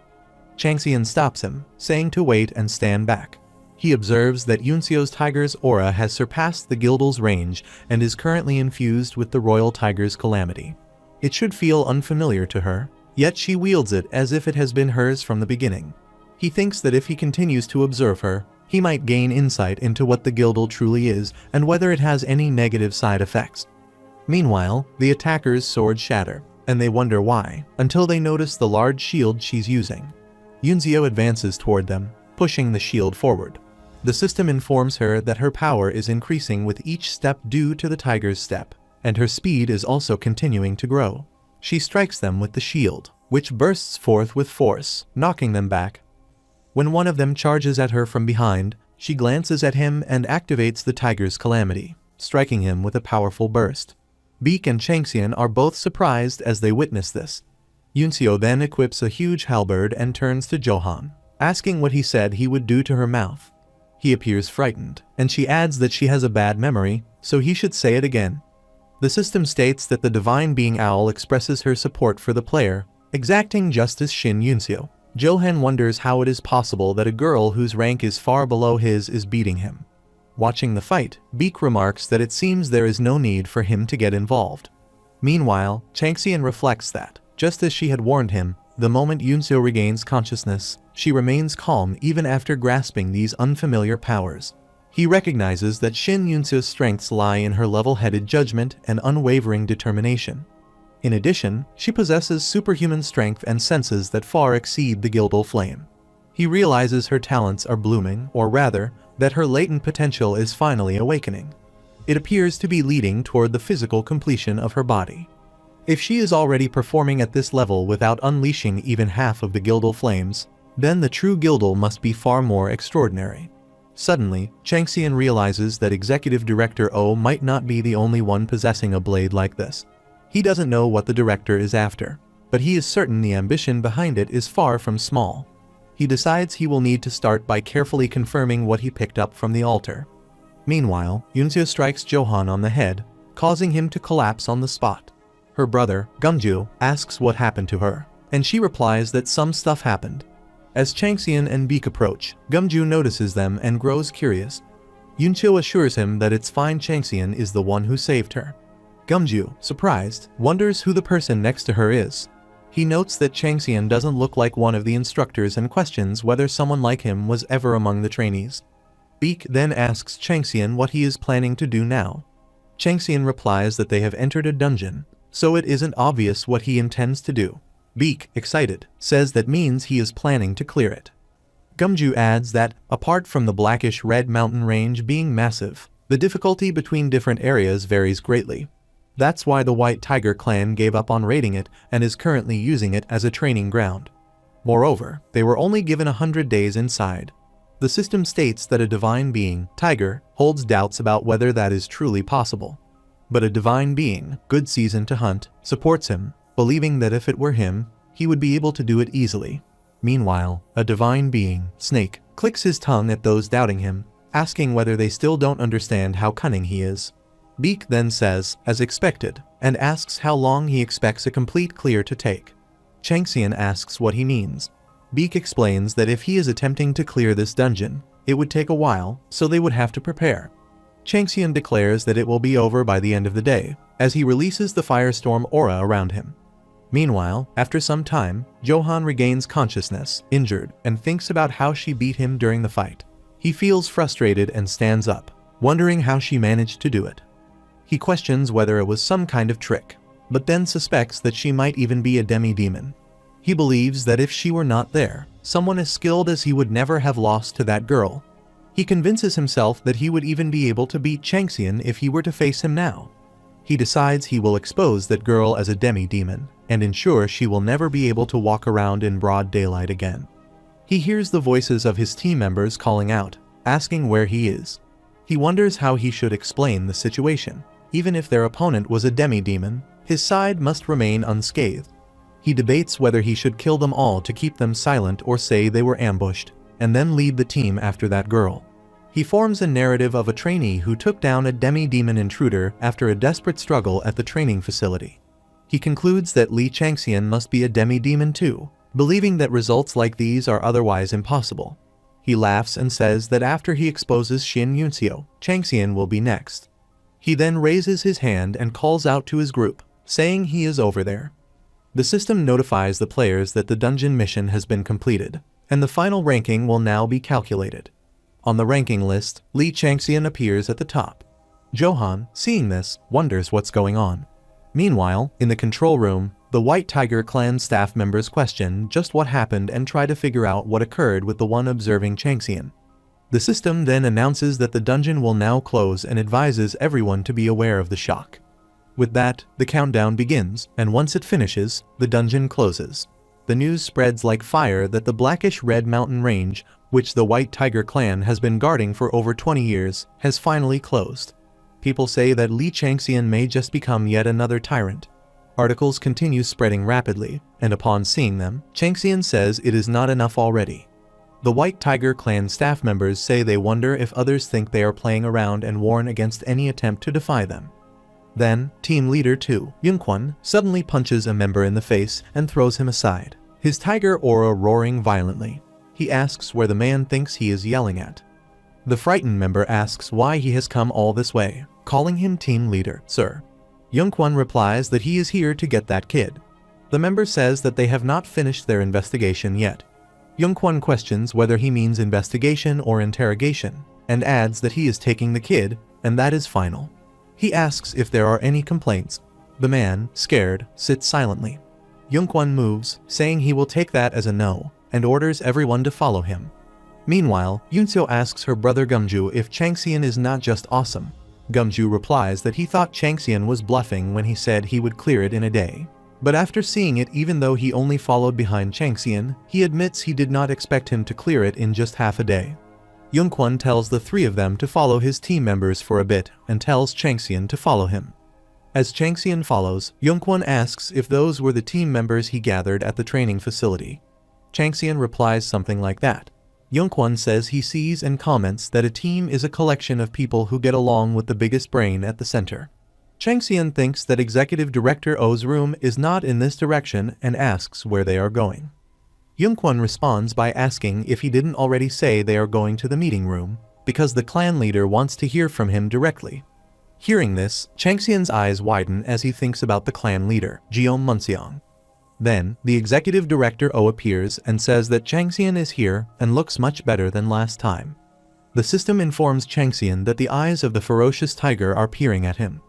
Changxian stops him, saying to wait and stand back. He observes that Yunseo's tiger's aura has surpassed the Gildel's range and is currently infused with the royal tiger's calamity. It should feel unfamiliar to her, yet she wields it as if it has been hers from the beginning. He thinks that if he continues to observe her, he might gain insight into what the Gildel truly is and whether it has any negative side effects. Meanwhile, the attackers' swords shatter, and they wonder why, until they notice the large shield she's using. Yunseo advances toward them, pushing the shield forward. The system informs her that her power is increasing with each step due to the tiger's step, and her speed is also continuing to grow. She strikes them with the shield, which bursts forth with force, knocking them back. When one of them charges at her from behind, she glances at him and activates the tiger's calamity, striking him with a powerful burst. Beak and Changxian are both surprised as they witness this. Yunseo then equips a huge halberd and turns to Johan, asking what he said he would do to her mouth. He appears frightened, and she adds that she has a bad memory, so he should say it again. The system states that the divine being Owl expresses her support for the player, exacting just as Shin Yunseo. Johan wonders how it is possible that a girl whose rank is far below his is beating him. Watching the fight, Beak remarks that it seems there is no need for him to get involved. Meanwhile, Changxian reflects that, just as she had warned him, the moment Yunseo regains consciousness, she remains calm even after grasping these unfamiliar powers. He recognizes that Shin Yunseo's strengths lie in her level-headed judgment and unwavering determination. In addition, she possesses superhuman strength and senses that far exceed the Gildel flame. He realizes her talents are blooming, or rather, that her latent potential is finally awakening. It appears to be leading toward the physical completion of her body. If she is already performing at this level without unleashing even half of the Gildel flames, then the true Gildel must be far more extraordinary. Suddenly, Changxian realizes that Executive Director O might not be the only one possessing a blade like this. He doesn't know what the director is after, but he is certain the ambition behind it is far from small. He decides he will need to start by carefully confirming what he picked up from the altar. Meanwhile, Yunseo strikes Johan on the head, causing him to collapse on the spot. Her brother, Gumju, asks what happened to her, and she replies that some stuff happened. As Changxian and Beak approach, Gumju notices them and grows curious. Yunseo assures him that it's fine. Changxian is the one who saved her. Gumju, surprised, wonders who the person next to her is. He notes that Changxian doesn't look like one of the instructors and questions whether someone like him was ever among the trainees. Beak then asks Changxian what he is planning to do now. Changxian replies that they have entered a dungeon, so it isn't obvious what he intends to do. Beak, excited, says that means he is planning to clear it. Gumju adds that, apart from the blackish-red mountain range being massive, the difficulty between different areas varies greatly. That's why the White Tiger clan gave up on raiding it and is currently using it as a training ground. Moreover, they were only given 100 days inside. The system states that a divine being, Tiger, holds doubts about whether that is truly possible. But a divine being, Good Season to Hunt, supports him, believing that if it were him, he would be able to do it easily. Meanwhile, a divine being, Snake, clicks his tongue at those doubting him, asking whether they still don't understand how cunning he is. Beak then says, as expected, and asks how long he expects a complete clear to take. Changxian asks what he means. Beak explains that if he is attempting to clear this dungeon, it would take a while, so they would have to prepare. Changxian declares that it will be over by the end of the day, as he releases the firestorm aura around him. Meanwhile, after some time, Johan regains consciousness, injured, and thinks about how she beat him during the fight. He feels frustrated and stands up, wondering how she managed to do it. He questions whether it was some kind of trick, but then suspects that she might even be a demi-demon. He believes that if she were not there, someone as skilled as he would never have lost to that girl. He convinces himself that he would even be able to beat Changxian if he were to face him now. He decides he will expose that girl as a demi-demon, and ensure she will never be able to walk around in broad daylight again. He hears the voices of his team members calling out, asking where he is. He wonders how he should explain the situation. Even if their opponent was a demi-demon, his side must remain unscathed. He debates whether he should kill them all to keep them silent or say they were ambushed, and then lead the team after that girl. He forms a narrative of a trainee who took down a demi-demon intruder after a desperate struggle at the training facility. He concludes that Lee Changxian must be a demi-demon too, believing that results like these are otherwise impossible. He laughs and says that after he exposes Shin Yunxiu, Changxian will be next. He then raises his hand and calls out to his group, saying he is over there. The system notifies the players that the dungeon mission has been completed, and the final ranking will now be calculated. On the ranking list, Lee Changxian appears at the top. Johan, seeing this, wonders what's going on. Meanwhile, in the control room, the White Tiger clan staff members question just what happened and try to figure out what occurred with the one observing Changxian. The system then announces that the dungeon will now close and advises everyone to be aware of the shock. With that, the countdown begins, and once it finishes, the dungeon closes. The news spreads like fire that the blackish-red mountain range, which the White Tiger clan has been guarding for over 20 years, has finally closed. People say that Lee Changxian may just become yet another tyrant. Articles continue spreading rapidly, and upon seeing them, Changxian says it is not enough already. The White Tiger clan staff members say they wonder if others think they are playing around and warn against any attempt to defy them. Then, Team Leader 2, Yunquan, suddenly punches a member in the face and throws him aside, his tiger aura roaring violently. He asks where the man thinks he is yelling at. The frightened member asks why he has come all this way, calling him Team Leader, sir. Yunquan replies that he is here to get that kid. The member says that they have not finished their investigation yet. Yunquan questions whether he means investigation or interrogation, and adds that he is taking the kid, and that is final. He asks if there are any complaints. The man, scared, sits silently. Yunquan moves, saying he will take that as a no, and orders everyone to follow him. Meanwhile, Yunxiu asks her brother Gumju if Changxian is not just awesome. Gumju replies that he thought Changxian was bluffing when he said he would clear it in a day. But after seeing it, even though he only followed behind Changxian, he admits he did not expect him to clear it in just half a day. Yunquan tells the three of them to follow his team members for a bit and tells Changxian to follow him. As Changxian follows, Yunquan asks if those were the team members he gathered at the training facility. Changxian replies something like that. Yunquan says he sees and comments that a team is a collection of people who get along with the biggest brain at the center. Changxian thinks that Executive Director O's room is not in this direction and asks where they are going. Yunquan responds by asking if he didn't already say they are going to the meeting room, because the clan leader wants to hear from him directly. Hearing this, Changxian's eyes widen as he thinks about the clan leader, Jiom Munxiang. Then, the Executive Director O appears and says that Changxian is here and looks much better than last time. The system informs Changxian that the eyes of the ferocious tiger are peering at him.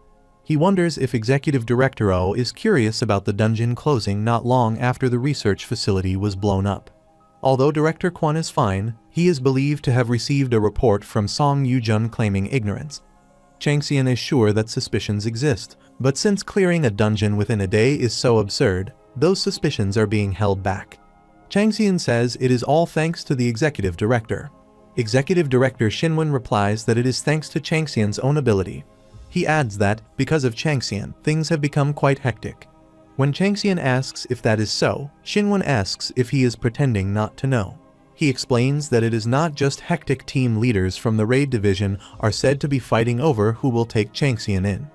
He wonders if Executive Director O is curious about the dungeon closing not long after the research facility was blown up. Although Director Quan is fine, he is believed to have received a report from Song Yujun claiming ignorance. Changxian is sure that suspicions exist, but since clearing a dungeon within a day is so absurd, those suspicions are being held back. Changxian says it is all thanks to the Executive Director. Executive Director Xinwen replies that it is thanks to Changxian's own ability. He adds that, because of Changxian, things have become quite hectic. When Changxian asks if that is so, Xinwen asks if he is pretending not to know. He explains that it is not just hectic team leaders from the raid division are said to be fighting over who will take Changxian in.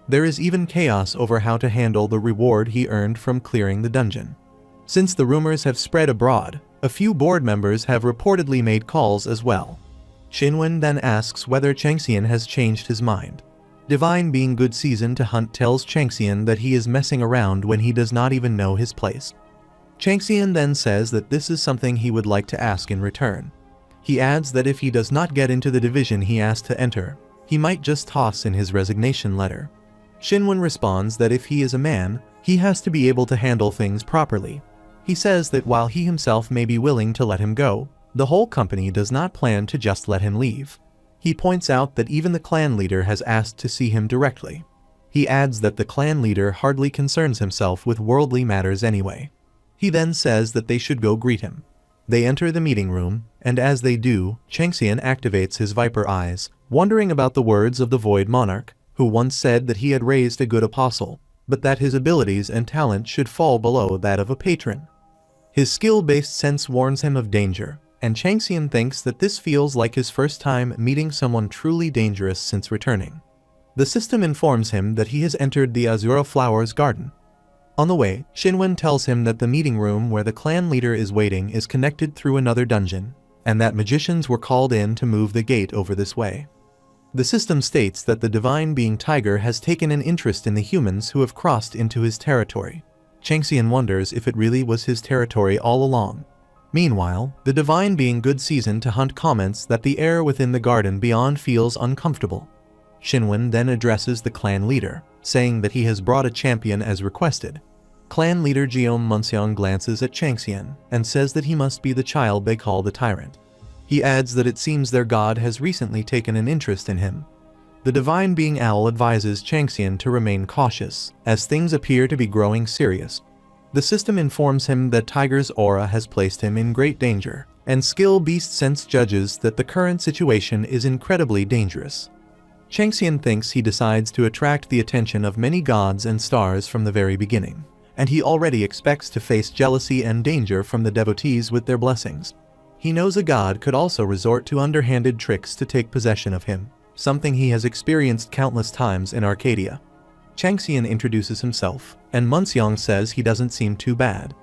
There is even chaos over how to handle the reward he earned from clearing the dungeon. Since the rumors have spread abroad, a few board members have reportedly made calls as well. Xinwen then asks whether Changxian has changed his mind. Divine being good season to hunt tells Changxian that he is messing around when he does not even know his place. Changxian then says that this is something he would like to ask in return. He adds that if he does not get into the division he asked to enter, he might just toss in his resignation letter. Xinwen responds that if he is a man, he has to be able to handle things properly. He says that while he himself may be willing to let him go, the whole company does not plan to just let him leave. He points out that even the clan leader has asked to see him directly. He adds that the clan leader hardly concerns himself with worldly matters anyway. He then says that they should go greet him. They enter the meeting room, and as they do, Changxian activates his viper eyes, wondering about the words of the Void Monarch, who once said that he had raised a good apostle, but that his abilities and talent should fall below that of a patron. His skill-based sense warns him of danger, and Changxian thinks that this feels like his first time meeting someone truly dangerous since returning. The system informs him that he has entered the Azura Flowers garden. On the way, Shinwen tells him that the meeting room where the clan leader is waiting is connected through another dungeon, and that magicians were called in to move the gate over this way. The system states that the divine being Tiger has taken an interest in the humans who have crossed into his territory. Changxian wonders if it really was his territory all along. Meanwhile, the divine being Good Season to Hunt comments that the air within the garden beyond feels uncomfortable. Shinwen then addresses the clan leader, saying that he has brought a champion as requested. Clan leader Guillaume Munseong glances at Changxian and says that he must be the child they call the tyrant. He adds that it seems their god has recently taken an interest in him. The divine being Owl advises Changxian to remain cautious, as things appear to be growing serious. The system informs him that Tiger's aura has placed him in great danger, and Skill Beast Sense judges that the current situation is incredibly dangerous. Changxian thinks he decides to attract the attention of many gods and stars from the very beginning, and he already expects to face jealousy and danger from the devotees with their blessings. He knows a god could also resort to underhanded tricks to take possession of him, something he has experienced countless times in Arcadia. Changxian introduces himself, and Munseong says he doesn't seem too bad.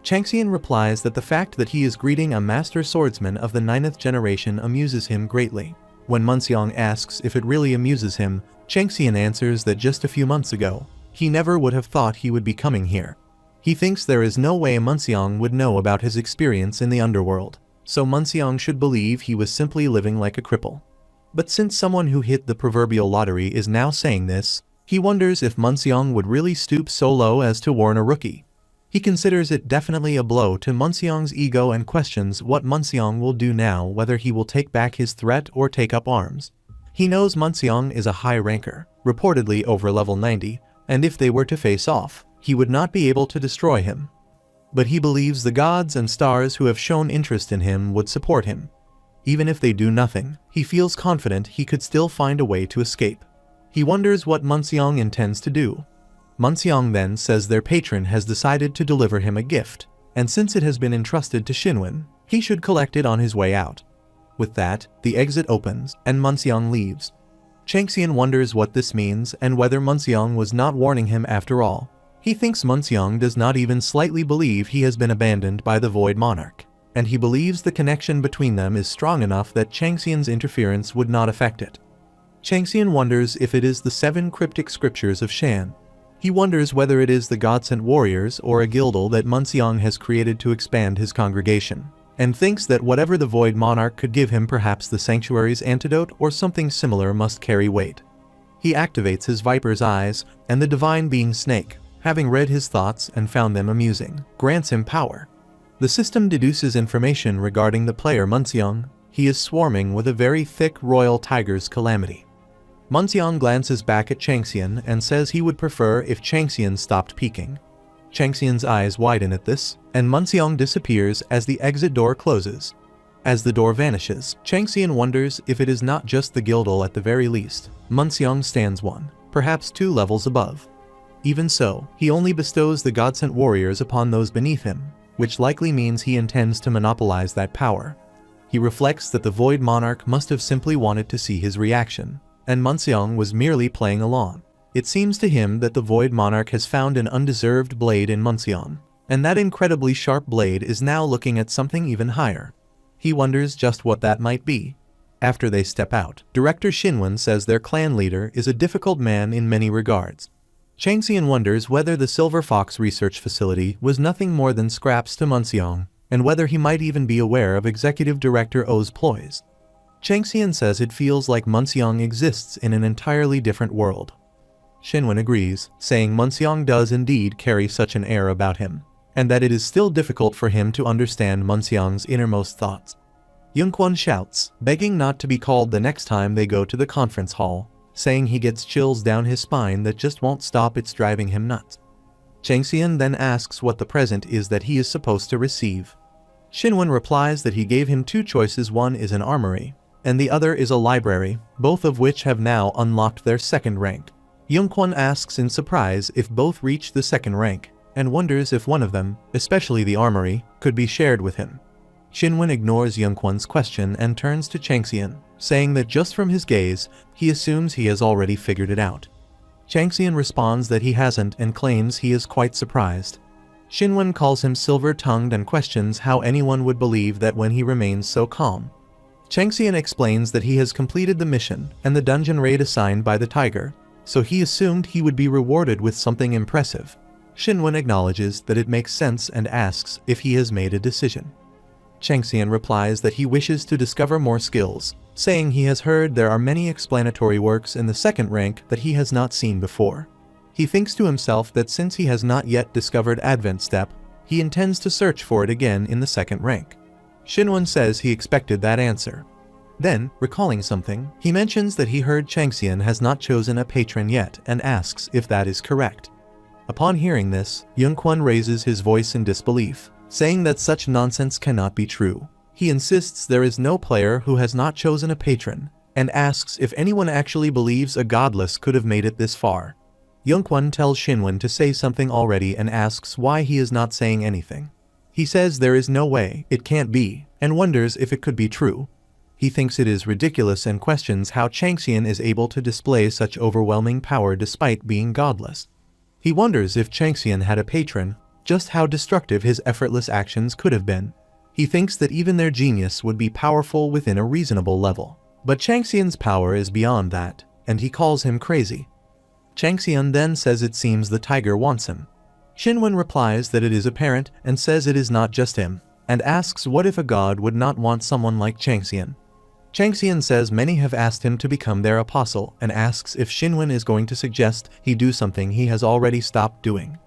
Changxian replies that the fact that he is greeting a master swordsman of the 9th generation amuses him greatly. When Munseong asks if it really amuses him, Changxian answers that just a few months ago, he never would have thought he would be coming here. He thinks there is no way Munseong would know about his experience in the underworld, so Munseong should believe he was simply living like a cripple. But since someone who hit the proverbial lottery is now saying this, he wonders if Munseong would really stoop so low as to warn a rookie. He considers it definitely a blow to Munseong's ego and questions what Munseong will do now, whether he will take back his threat or take up arms. He knows Munseong is a high ranker, reportedly over level 90, and if they were to face off, he would not be able to destroy him. But he believes the gods and stars who have shown interest in him would support him. Even if they do nothing, he feels confident he could still find a way to escape. He wonders what Munseong intends to do. Munseong then says their patron has decided to deliver him a gift, and since it has been entrusted to Shinwen, he should collect it on his way out. With that, the exit opens, and Munseong leaves. Changxian wonders what this means and whether Munseong was not warning him after all. He thinks Munseong does not even slightly believe he has been abandoned by the Void Monarch, and he believes the connection between them is strong enough that Changxian's interference would not affect it. Changxian wonders if it is the 7 cryptic scriptures of Shan. He wonders whether it is the God-sent warriors or a guildle that Munseong has created to expand his congregation, and thinks that whatever the Void Monarch could give him, perhaps the Sanctuary's antidote or something similar, must carry weight. He activates his Viper's eyes, and the divine being Snake, having read his thoughts and found them amusing, grants him power. The system deduces information regarding the player Munseong. He is swarming with a very thick royal tiger's calamity. Munseong glances back at Changxian and says he would prefer if Changxian stopped peeking. Changxian's eyes widen at this, and Munseong disappears as the exit door closes. As the door vanishes, Changxian wonders if it is not just the guildle at the very least. Munseong stands 1, perhaps 2 levels above. Even so, he only bestows the God-sent warriors upon those beneath him, which likely means he intends to monopolize that power. He reflects that the Void Monarch must have simply wanted to see his reaction, and Munseong was merely playing along. It seems to him that the Void Monarch has found an undeserved blade in Munseong, and that incredibly sharp blade is now looking at something even higher. He wonders just what that might be. After they step out, Director Shinwen says their clan leader is a difficult man in many regards. Changxian wonders whether the Silver Fox research facility was nothing more than scraps to Munseong, and whether he might even be aware of Executive Director O's ploys. Changxian says it feels like Munseong exists in an entirely different world. Shinwen agrees, saying Munseong does indeed carry such an air about him, and that it is still difficult for him to understand Munseong's innermost thoughts. Yunquan shouts, begging not to be called the next time they go to the conference hall, saying he gets chills down his spine that just won't stop, it's driving him nuts. Changxian then asks what the present is that he is supposed to receive. Shinwen replies that he gave him two choices, one is an armory, and the other is a library, both of which have now unlocked their second rank. Yongkwon asks in surprise if both reach the second rank, and wonders if one of them, especially the armory, could be shared with him. Shinwen ignores Yongkwon's question and turns to Changxian, saying that just from his gaze, he assumes he has already figured it out. Changxian responds that he hasn't and claims he is quite surprised. Shinwen calls him silver-tongued and questions how anyone would believe that when he remains so calm. Changxian explains that he has completed the mission and the dungeon raid assigned by the tiger, so he assumed he would be rewarded with something impressive. Shinwen acknowledges that it makes sense and asks if he has made a decision. Changxian replies that he wishes to discover more skills, saying he has heard there are many explanatory works in the second rank that he has not seen before. He thinks to himself that since he has not yet discovered Advent Step, he intends to search for it again in the second rank. Shinwen says he expected that answer. Then, recalling something, he mentions that he heard Changxian has not chosen a patron yet and asks if that is correct. Upon hearing this, Yongkwon raises his voice in disbelief, saying that such nonsense cannot be true. He insists there is no player who has not chosen a patron, and asks if anyone actually believes a godless could have made it this far. Yongkwon tells Shinwen to say something already and asks why he is not saying anything. He says there is no way, it can't be, and wonders if it could be true. He thinks it is ridiculous and questions how Changxian is able to display such overwhelming power despite being godless. He wonders if Changxian had a patron, just how destructive his effortless actions could have been. He thinks that even their genius would be powerful within a reasonable level. But Changxian's power is beyond that, and he calls him crazy. Changxian then says it seems the tiger wants him. Shinwen replies that it is apparent and says it is not just him, and asks what if a god would not want someone like Changxian. Changxian says many have asked him to become their apostle and asks if Shinwen is going to suggest he do something he has already stopped doing.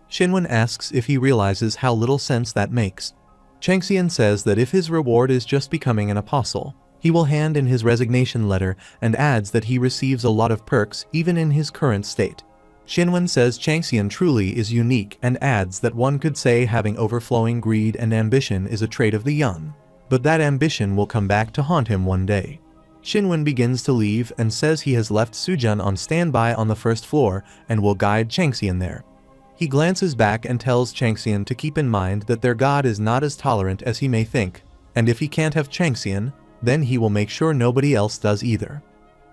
Shinwen asks if he realizes how little sense that makes. Changxian says that if his reward is just becoming an apostle, he will hand in his resignation letter and adds that he receives a lot of perks even in his current state. Shinwen says Changxian truly is unique and adds that one could say having overflowing greed and ambition is a trait of the young, but that ambition will come back to haunt him one day. Shinwen begins to leave and says he has left Sujun on standby on the first floor and will guide Changxian there. He glances back and tells Changxian to keep in mind that their god is not as tolerant as he may think, and if he can't have Changxian, then he will make sure nobody else does either.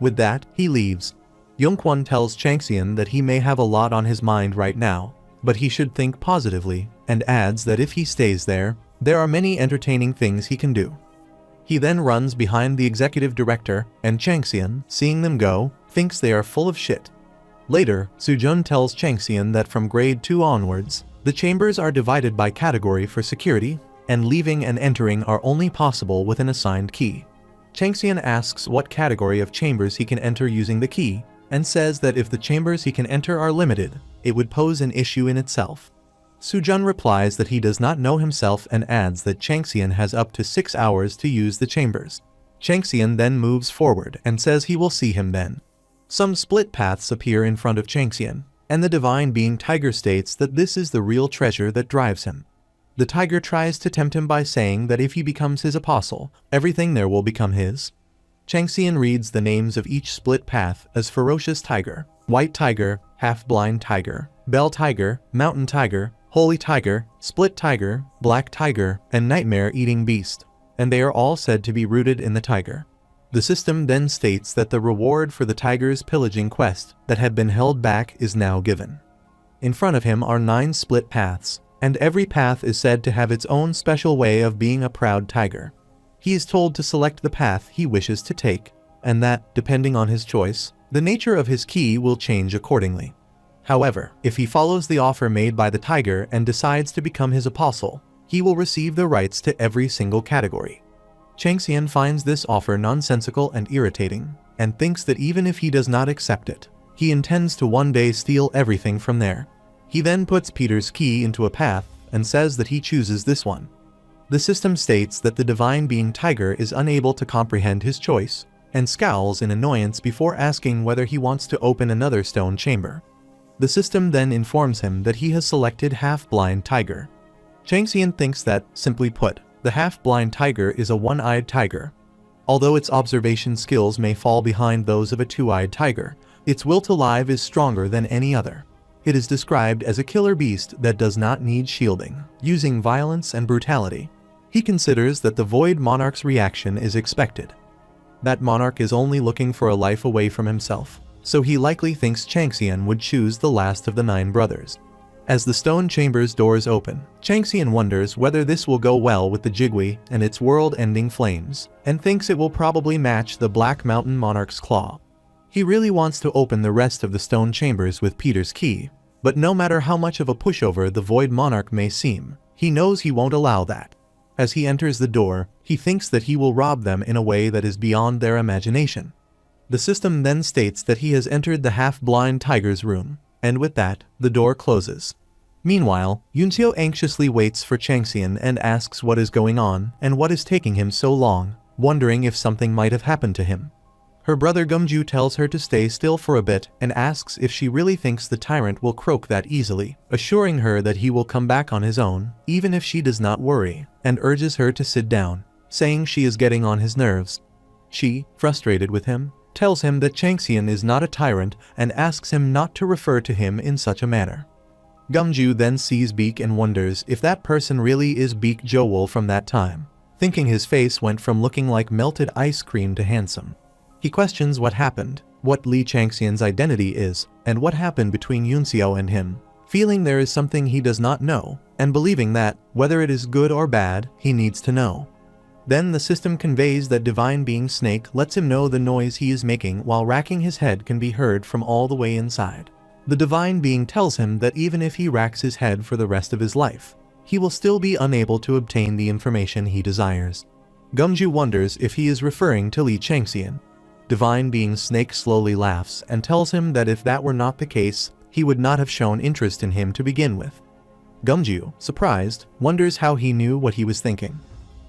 With that, he leaves. Yongkwon tells Changxian that he may have a lot on his mind right now, but he should think positively, and adds that if he stays there are many entertaining things he can do. He then runs behind the executive director, and Changxian, seeing them go, thinks they are full of shit. Later, Sujun tells Changxian that from grade 2 onwards, the chambers are divided by category for security, and leaving and entering are only possible with an assigned key. Changxian asks what category of chambers he can enter using the key, and says that if the chambers he can enter are limited, it would pose an issue in itself. Sujun replies that he does not know himself and adds that Changxian has up to 6 hours to use the chambers. Changxian then moves forward and says he will see him then. Some split paths appear in front of Changxian, and the divine being Tiger states that this is the real treasure that drives him. The tiger tries to tempt him by saying that if he becomes his apostle, everything there will become his. Changxian reads the names of each split path as Ferocious Tiger, White Tiger, Half-Blind Tiger, Bell Tiger, Mountain Tiger, Holy Tiger, Split Tiger, Black Tiger, and Nightmare-Eating Beast, and they are all said to be rooted in the tiger. The system then states that the reward for the tiger's pillaging quest that had been held back is now given. In front of him are 9 split paths, and every path is said to have its own special way of being a proud tiger. He is told to select the path he wishes to take, and that, depending on his choice, the nature of his key will change accordingly. However, if he follows the offer made by the tiger and decides to become his apostle, he will receive the rights to every single category. Changxian finds this offer nonsensical and irritating, and thinks that even if he does not accept it, he intends to one day steal everything from there. He then puts Peter's key into a path and says that he chooses this one. The system states that the divine being Tiger is unable to comprehend his choice, and scowls in annoyance before asking whether he wants to open another stone chamber. The system then informs him that he has selected Half-Blind Tiger. Changxian thinks that, simply put, The half-blind tiger is a one-eyed tiger. Although its observation skills may fall behind those of a two-eyed tiger, its will to live is stronger than any other. It is described as a killer beast that does not need shielding, using violence and brutality. He considers that the Void Monarch's reaction is expected. That monarch is only looking for a life away from himself, so he likely thinks Changxian would choose the last of the 9 brothers. As the stone chamber's doors open, Changxian wonders whether this will go well with the Jigui and its world-ending flames, and thinks it will probably match the Black Mountain Monarch's claw. He really wants to open the rest of the stone chambers with Peter's key, but no matter how much of a pushover the Void Monarch may seem, he knows he won't allow that. As he enters the door, he thinks that he will rob them in a way that is beyond their imagination. The system then states that he has entered the half-blind tiger's room, and with that, the door closes. Meanwhile, Yunxiu anxiously waits for Changxian and asks what is going on and what is taking him so long, wondering if something might have happened to him. Her brother Gumju tells her to stay still for a bit and asks if she really thinks the tyrant will croak that easily, assuring her that he will come back on his own, even if she does not worry, and urges her to sit down, saying she is getting on his nerves. She, frustrated with him, tells him that Changxian is not a tyrant and asks him not to refer to him in such a manner. Gumju then sees Beak and wonders if that person really is Beak Joel from that time, thinking his face went from looking like melted ice cream to handsome. He questions what happened, what Li Changxian's identity is, and what happened between Yunxiu and him, feeling there is something he does not know, and believing that, whether it is good or bad, he needs to know. Then the system conveys that Divine Being Snake lets him know the noise he is making while racking his head can be heard from all the way inside. The Divine Being tells him that even if he racks his head for the rest of his life, he will still be unable to obtain the information he desires. Gumju wonders if he is referring to Li Changxian. Divine Being Snake slowly laughs and tells him that if that were not the case, he would not have shown interest in him to begin with. Gumju, surprised, wonders how he knew what he was thinking.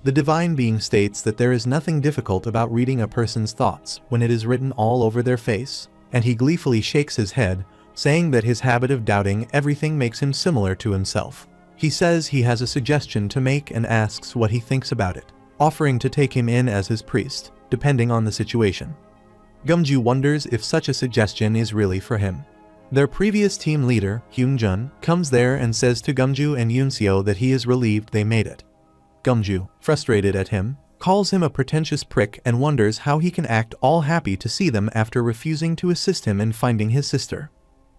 The Divine Being states that there is nothing difficult about reading a person's thoughts when it is written all over their face, and he gleefully shakes his head, saying that his habit of doubting everything makes him similar to himself. He says he has a suggestion to make and asks what he thinks about it, offering to take him in as his priest, depending on the situation. Gumju wonders if such a suggestion is really for him. Their previous team leader, Hyunjun, comes there and says to Gumju and Yunxiu that he is relieved they made it. Gumju, frustrated at him, calls him a pretentious prick and wonders how he can act all happy to see them after refusing to assist him in finding his sister.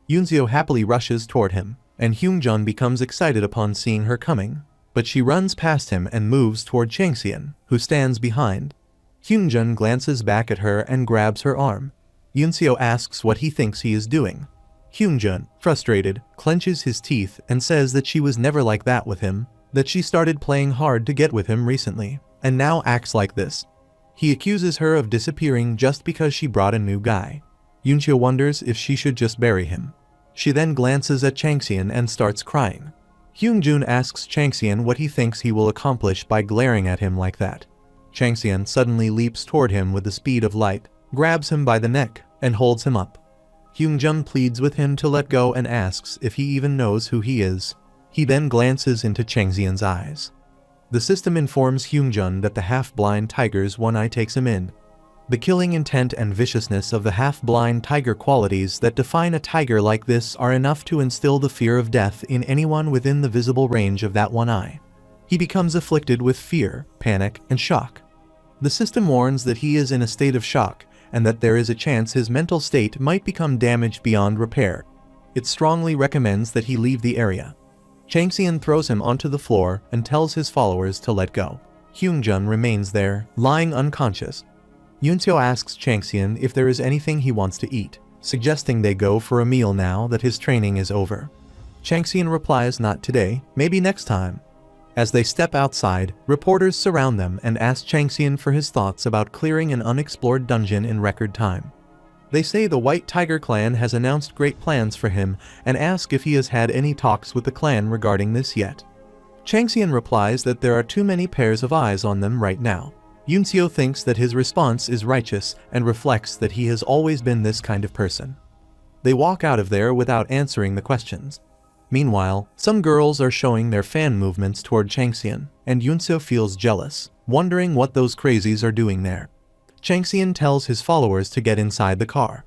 Yunxiu happily rushes toward him, and Hyunjun becomes excited upon seeing her coming, but she runs past him and moves toward Changxian, who stands behind. Hyunjun glances back at her and grabs her arm. Yunxiu asks what he thinks he is doing. Hyunjun, frustrated, clenches his teeth and says that she was never like that with him, that she started playing hard to get with him recently, and now acts like this. He accuses her of disappearing just because she brought a new guy. Yunxiu wonders if she should just bury him. She then glances at Changxian and starts crying. Hyunjun asks Changxian what he thinks he will accomplish by glaring at him like that. Changxian suddenly leaps toward him with the speed of light, grabs him by the neck, and holds him up. Hyunjun pleads with him to let go and asks if he even knows who he is. He then glances into Changxian's eyes. The system informs Hyunjun that the half-blind tiger's one eye takes him in. The killing intent and viciousness of the half-blind tiger qualities that define a tiger like this are enough to instill the fear of death in anyone within the visible range of that one eye. He becomes afflicted with fear, panic, and shock. The system warns that he is in a state of shock and that there is a chance his mental state might become damaged beyond repair. It strongly recommends that he leave the area. Changxian throws him onto the floor and tells his followers to let go. Hyunjun remains there, lying unconscious. Yunxiu asks Changxian if there is anything he wants to eat, suggesting they go for a meal now that his training is over. Changxian replies not today, maybe next time. As they step outside, reporters surround them and ask Changxian for his thoughts about clearing an unexplored dungeon in record time. They say the White Tiger clan has announced great plans for him and ask if he has had any talks with the clan regarding this yet. Changxian replies that there are too many pairs of eyes on them right now. Yunxiu thinks that his response is righteous and reflects that he has always been this kind of person. They walk out of there without answering the questions. Meanwhile, some girls are showing their fan movements toward Changxian, and Yunseo feels jealous, wondering what those crazies are doing there. Changxian tells his followers to get inside the car.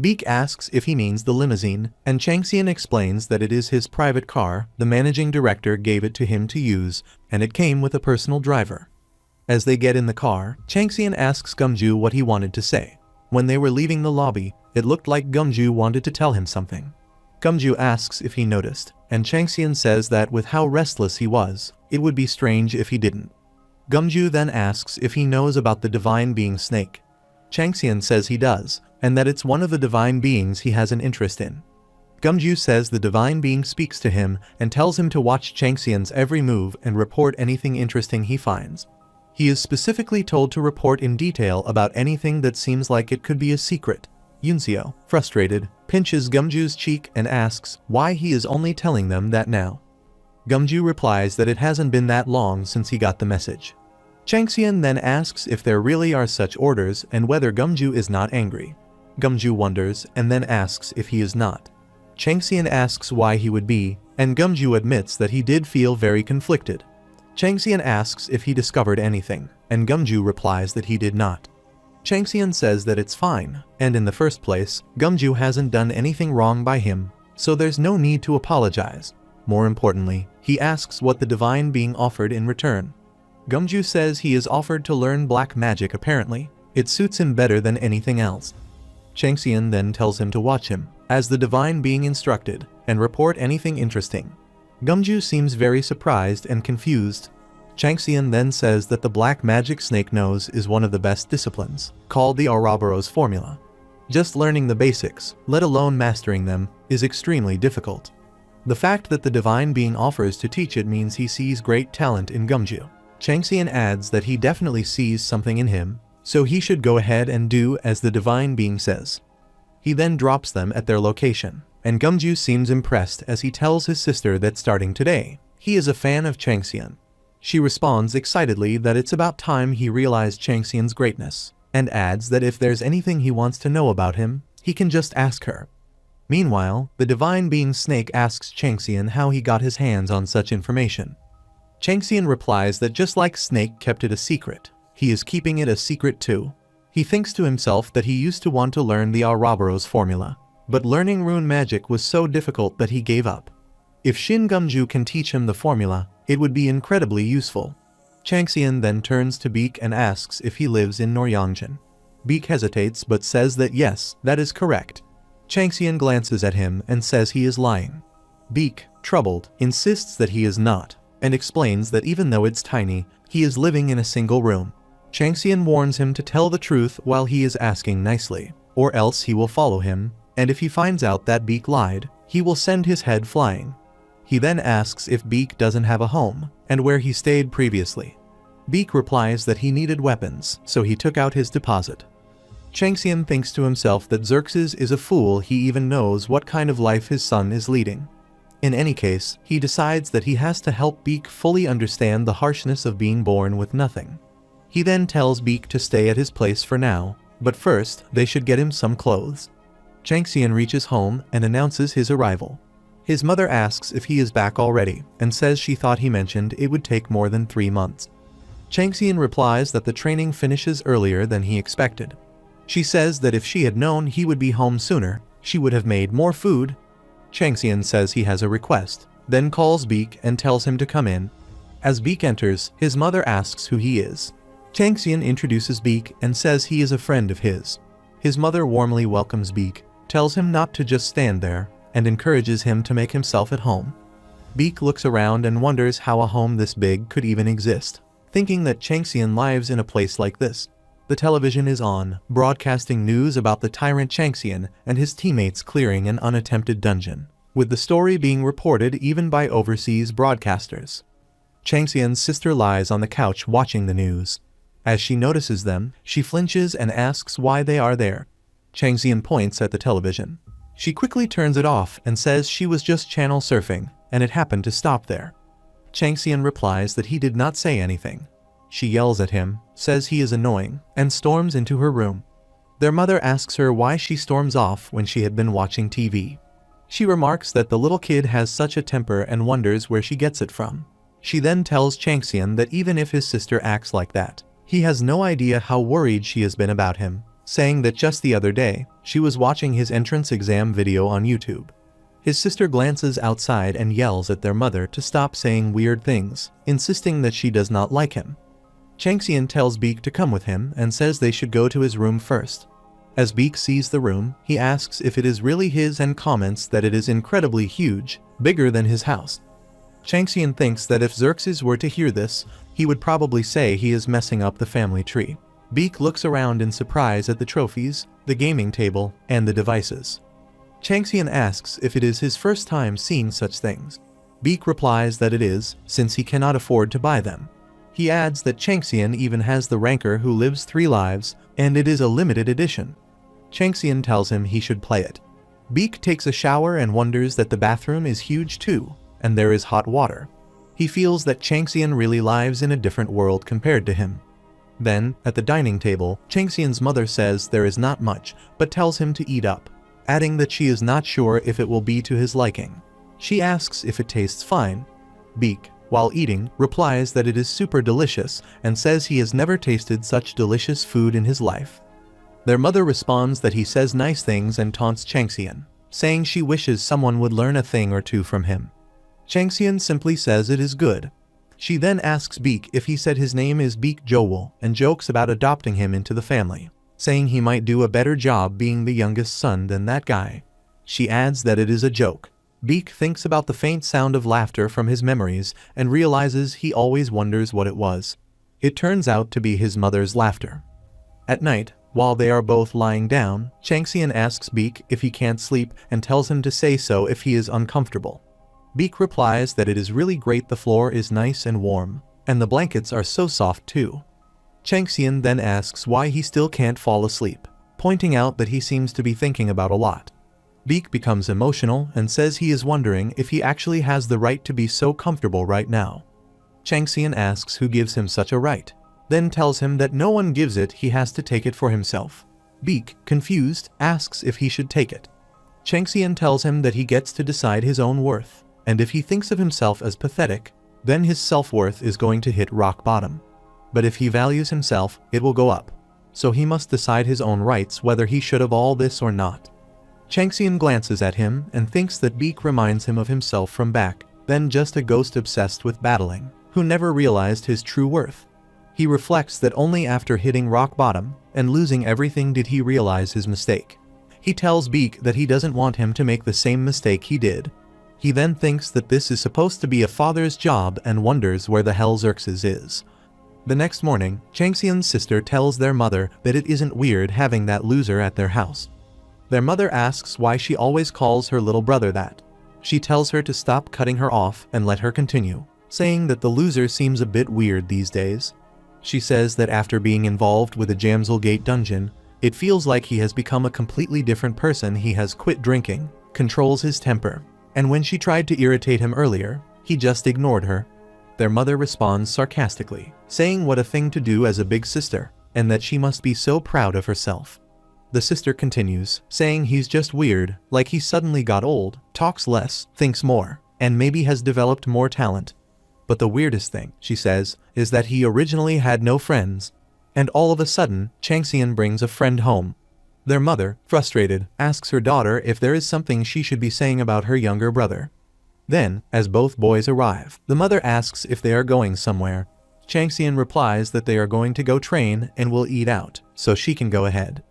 Beak asks if he means the limousine, and Changxian explains that it is his private car. The managing director gave it to him to use, and it came with a personal driver. As they get in the car, Changxian asks Gumju what he wanted to say. When they were leaving the lobby, it looked like Gumju wanted to tell him something. Gumju asks if he noticed, and Changxian says that with how restless he was, it would be strange if he didn't. Gumju then asks if he knows about the divine being snake. Changxian says he does, and that it's one of the divine beings he has an interest in. Gumju says the divine being speaks to him and tells him to watch Changxian's every move and report anything interesting he finds. He is specifically told to report in detail about anything that seems like it could be a secret. Yunseo, frustrated, pinches Gumju's cheek and asks why he is only telling them that now. Gumju replies that it hasn't been that long since he got the message. Changxian then asks if there really are such orders and whether Gumju is not angry. Gumju wonders and then asks if he is not. Changxian asks why he would be, and Gumju admits that he did feel very conflicted. Changxian asks if he discovered anything, and Gumju replies that he did not. Changxian says that it's fine, and in the first place, Gumju hasn't done anything wrong by him, so there's no need to apologize. More importantly, he asks what the divine being offered in return. Gumju says he is offered to learn black magic apparently. It suits him better than anything else. Changxian then tells him to watch him, as the divine being instructed, and report anything interesting. Gumju seems very surprised and confused. Changxian then says that the black magic snake knows is one of the best disciplines, called the Ouroboros formula. Just learning the basics, let alone mastering them, is extremely difficult. The fact that the divine being offers to teach it means he sees great talent in Gumju. Changxian adds that he definitely sees something in him, so he should go ahead and do as the divine being says. He then drops them at their location, and Gumju seems impressed as he tells his sister that starting today, he is a fan of Changxian. She responds excitedly that it's about time he realized Changxian's greatness, and adds that if there's anything he wants to know about him, he can just ask her. Meanwhile, the divine being Snake asks Changxian how he got his hands on such information. Changxian replies that just like Snake kept it a secret, he is keeping it a secret too. He thinks to himself that he used to want to learn the Ouroboros formula, but learning rune magic was so difficult that he gave up. If Shin Gumju can teach him the formula, it would be incredibly useful. Changxian then turns to Beak and asks if he lives in Noryangin. Beak hesitates but says that yes, that is correct. Changxian glances at him and says he is lying. Beak, troubled, insists that he is not, and explains that even though it's tiny, he is living in a single room. Changxian warns him to tell the truth while he is asking nicely, or else he will follow him, and if he finds out that Beak lied, he will send his head flying. He then asks if Beak doesn't have a home, and where he stayed previously. Beak replies that he needed weapons, so he took out his deposit. Changxian thinks to himself that Xerxes is a fool, he even knows what kind of life his son is leading. In any case, he decides that he has to help Beak fully understand the harshness of being born with nothing. He then tells Beak to stay at his place for now, but first, they should get him some clothes. Changxian reaches home and announces his arrival. His mother asks if he is back already, and says she thought he mentioned it would take more than 3 months. Changxian replies that the training finishes earlier than he expected. She says that if she had known he would be home sooner, she would have made more food. Changxian says he has a request, then calls Beak and tells him to come in. As Beak enters, his mother asks who he is. Changxian introduces Beak and says he is a friend of his. His mother warmly welcomes Beak, tells him not to just stand there, and encourages him to make himself at home. Beak looks around and wonders how a home this big could even exist, thinking that Changxian lives in a place like this. The television is on, broadcasting news about the tyrant Changxian and his teammates clearing an unattempted dungeon, with the story being reported even by overseas broadcasters. Changxian's sister lies on the couch watching the news. As she notices them, she flinches and asks why they are there. Changxian points at the television. She quickly turns it off and says she was just channel surfing, and it happened to stop there. Changxian replies that he did not say anything. She yells at him, says he is annoying, and storms into her room. Their mother asks her why she storms off when she had been watching TV. She remarks that the little kid has such a temper and wonders where she gets it from. She then tells Changxian that even if his sister acts like that, he has no idea how worried she has been about him, saying that just the other day, she was watching his entrance exam video on YouTube. His sister glances outside and yells at their mother to stop saying weird things, insisting that she does not like him. Changxian tells Beek to come with him and says they should go to his room first. As Beek sees the room, he asks if it is really his and comments that it is incredibly huge, bigger than his house. Changxian thinks that if Xerxes were to hear this, he would probably say he is messing up the family tree. Beek looks around in surprise at the trophies, the gaming table, and the devices. Changxian asks if it is his first time seeing such things. Beek replies that it is, since he cannot afford to buy them. He adds that Changxian even has the ranker who lives 3 lives, and it is a limited edition. Changxian tells him he should play it. Beek takes a shower and wonders that the bathroom is huge too, and there is hot water. He feels that Changxian really lives in a different world compared to him. Then, at the dining table, Changxian's mother says there is not much, but tells him to eat up, adding that she is not sure if it will be to his liking. She asks if it tastes fine. Beek, while eating, replies that it is super delicious and says he has never tasted such delicious food in his life. Their mother responds that he says nice things and taunts Changxian, saying she wishes someone would learn a thing or two from him. Changxian simply says it is good. She then asks Beek if he said his name is Beek Jowol and jokes about adopting him into the family, saying he might do a better job being the youngest son than that guy. She adds that it is a joke. Beek thinks about the faint sound of laughter from his memories and realizes he always wonders what it was. It turns out to be his mother's laughter. At night, while they are both lying down, Changxian asks Beek if he can't sleep and tells him to say so if he is uncomfortable. Beek replies that it is really great, the floor is nice and warm, and the blankets are so soft too. Changxian then asks why he still can't fall asleep, pointing out that he seems to be thinking about a lot. Beek becomes emotional and says he is wondering if he actually has the right to be so comfortable right now. Changxian asks who gives him such a right, then tells him that no one gives it, he has to take it for himself. Beek, confused, asks if he should take it. Changxian tells him that he gets to decide his own worth, and if he thinks of himself as pathetic, then his self-worth is going to hit rock bottom. But if he values himself, it will go up. So he must decide his own rights whether he should have all this or not. Changxian glances at him and thinks that Beek reminds him of himself from back, then just a ghost obsessed with battling, who never realized his true worth. He reflects that only after hitting rock bottom and losing everything did he realize his mistake. He tells Beek that he doesn't want him to make the same mistake he did. He then thinks that this is supposed to be a father's job and wonders where the hell Xerxes is. The next morning, Changxian's sister tells their mother that it isn't weird having that loser at their house. Their mother asks why she always calls her little brother that. She tells her to stop cutting her off and let her continue, saying that the loser seems a bit weird these days. She says that after being involved with a Jamselgate dungeon, it feels like he has become a completely different person. He has quit drinking, controls his temper, and when she tried to irritate him earlier, he just ignored her. Their mother responds sarcastically, saying what a thing to do as a big sister, and that she must be so proud of herself. The sister continues, saying he's just weird, like he suddenly got old, talks less, thinks more, and maybe has developed more talent. But the weirdest thing, she says, is that he originally had no friends. And all of a sudden, Changxian brings a friend home. Their mother, frustrated, asks her daughter if there is something she should be saying about her younger brother. Then, as both boys arrive, the mother asks if they are going somewhere. Changxian replies that they are going to go train and will eat out, so she can go ahead.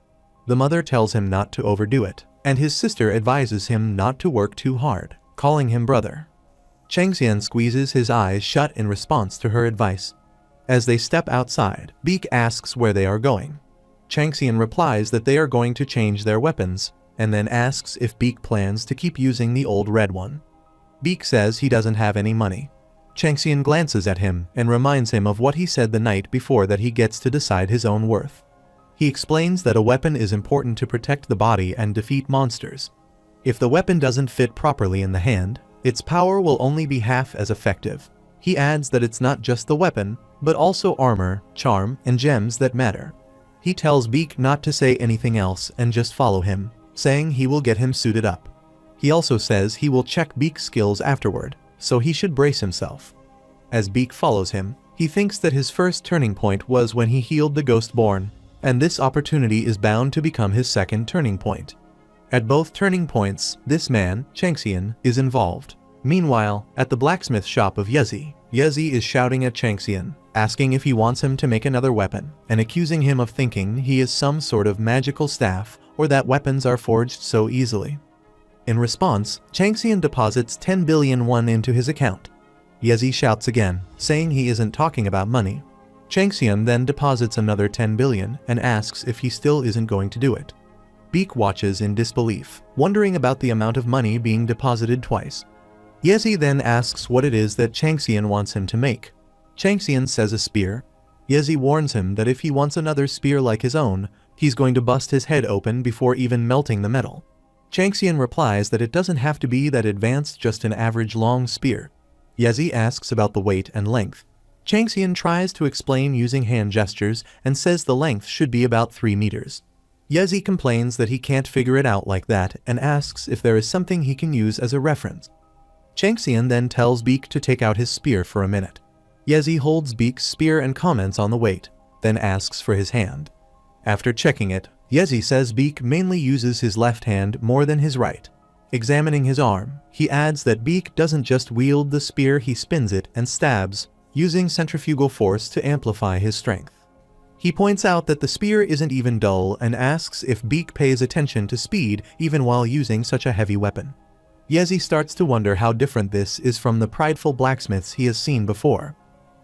The mother tells him not to overdo it, and his sister advises him not to work too hard, calling him brother. Changxian squeezes his eyes shut in response to her advice. As they step outside, Beek asks where they are going. Changxian replies that they are going to change their weapons, and then asks if Beek plans to keep using the old red one. Beek says he doesn't have any money. Changxian glances at him and reminds him of what he said the night before, that he gets to decide his own worth. He explains that a weapon is important to protect the body and defeat monsters. If the weapon doesn't fit properly in the hand, its power will only be half as effective. He adds that it's not just the weapon, but also armor, charm, and gems that matter. He tells Beek not to say anything else and just follow him, saying he will get him suited up. He also says he will check Beak's skills afterward, so he should brace himself. As Beak follows him, he thinks that his first turning point was when he healed the Ghostborn, and this opportunity is bound to become his second turning point. At both turning points, this man, Changxian, is involved. Meanwhile, at the blacksmith shop of Yezi, Yezi is shouting at Changxian, asking if he wants him to make another weapon, and accusing him of thinking he is some sort of magical staff or that weapons are forged so easily. In response, Changxian deposits 10 billion won into his account. Yezi shouts again, saying he isn't talking about money. Changxian then deposits another 10 billion and asks if he still isn't going to do it. Beak watches in disbelief, wondering about the amount of money being deposited twice. Yezi then asks what it is that Changxian wants him to make. Changxian says a spear. Yezi warns him that if he wants another spear like his own, he's going to bust his head open before even melting the metal. Changxian replies that it doesn't have to be that advanced, just an average long spear. Yezi asks about the weight and length. Changxian tries to explain using hand gestures and says the length should be about 3 meters. Yezi complains that he can't figure it out like that and asks if there is something he can use as a reference. Changxian then tells Beak to take out his spear for a minute. Yezi holds Beak's spear and comments on the weight, then asks for his hand. After checking it, Yezi says Beak mainly uses his left hand more than his right. Examining his arm, he adds that Beak doesn't just wield the spear, he spins it and stabs, using centrifugal force to amplify his strength. He points out that the spear isn't even dull and asks if Beak pays attention to speed even while using such a heavy weapon. Yezi starts to wonder how different this is from the prideful blacksmiths he has seen before.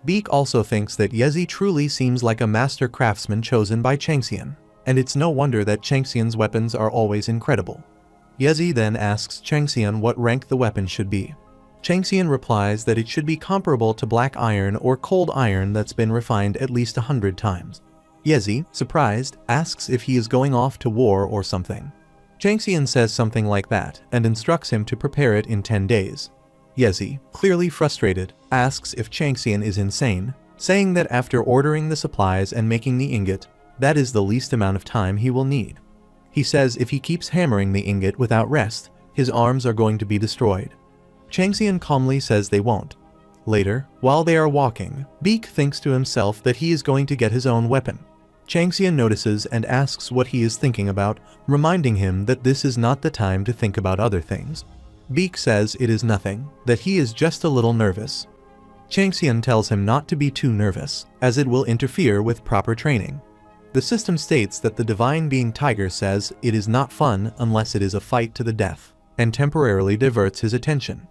Beak also thinks that Yezi truly seems like a master craftsman chosen by Changxian, and it's no wonder that Changxian's weapons are always incredible. Yezi then asks Changxian what rank the weapon should be. Changxian replies that it should be comparable to black iron or cold iron that's been refined at least 100 times. Yezi, surprised, asks if he is going off to war or something. Changxian says something like that and instructs him to prepare it in 10 days. Yezi, clearly frustrated, asks if Changxian is insane, saying that after ordering the supplies and making the ingot, that is the least amount of time he will need. He says if he keeps hammering the ingot without rest, his arms are going to be destroyed. Changxian calmly says they won't. Later, while they are walking, Beak thinks to himself that he is going to get his own weapon. Changxian notices and asks what he is thinking about, reminding him that this is not the time to think about other things. Beak says it is nothing, that he is just a little nervous. Changxian tells him not to be too nervous, as it will interfere with proper training. The system states that the divine being Tiger says it is not fun unless it is a fight to the death, and temporarily diverts his attention.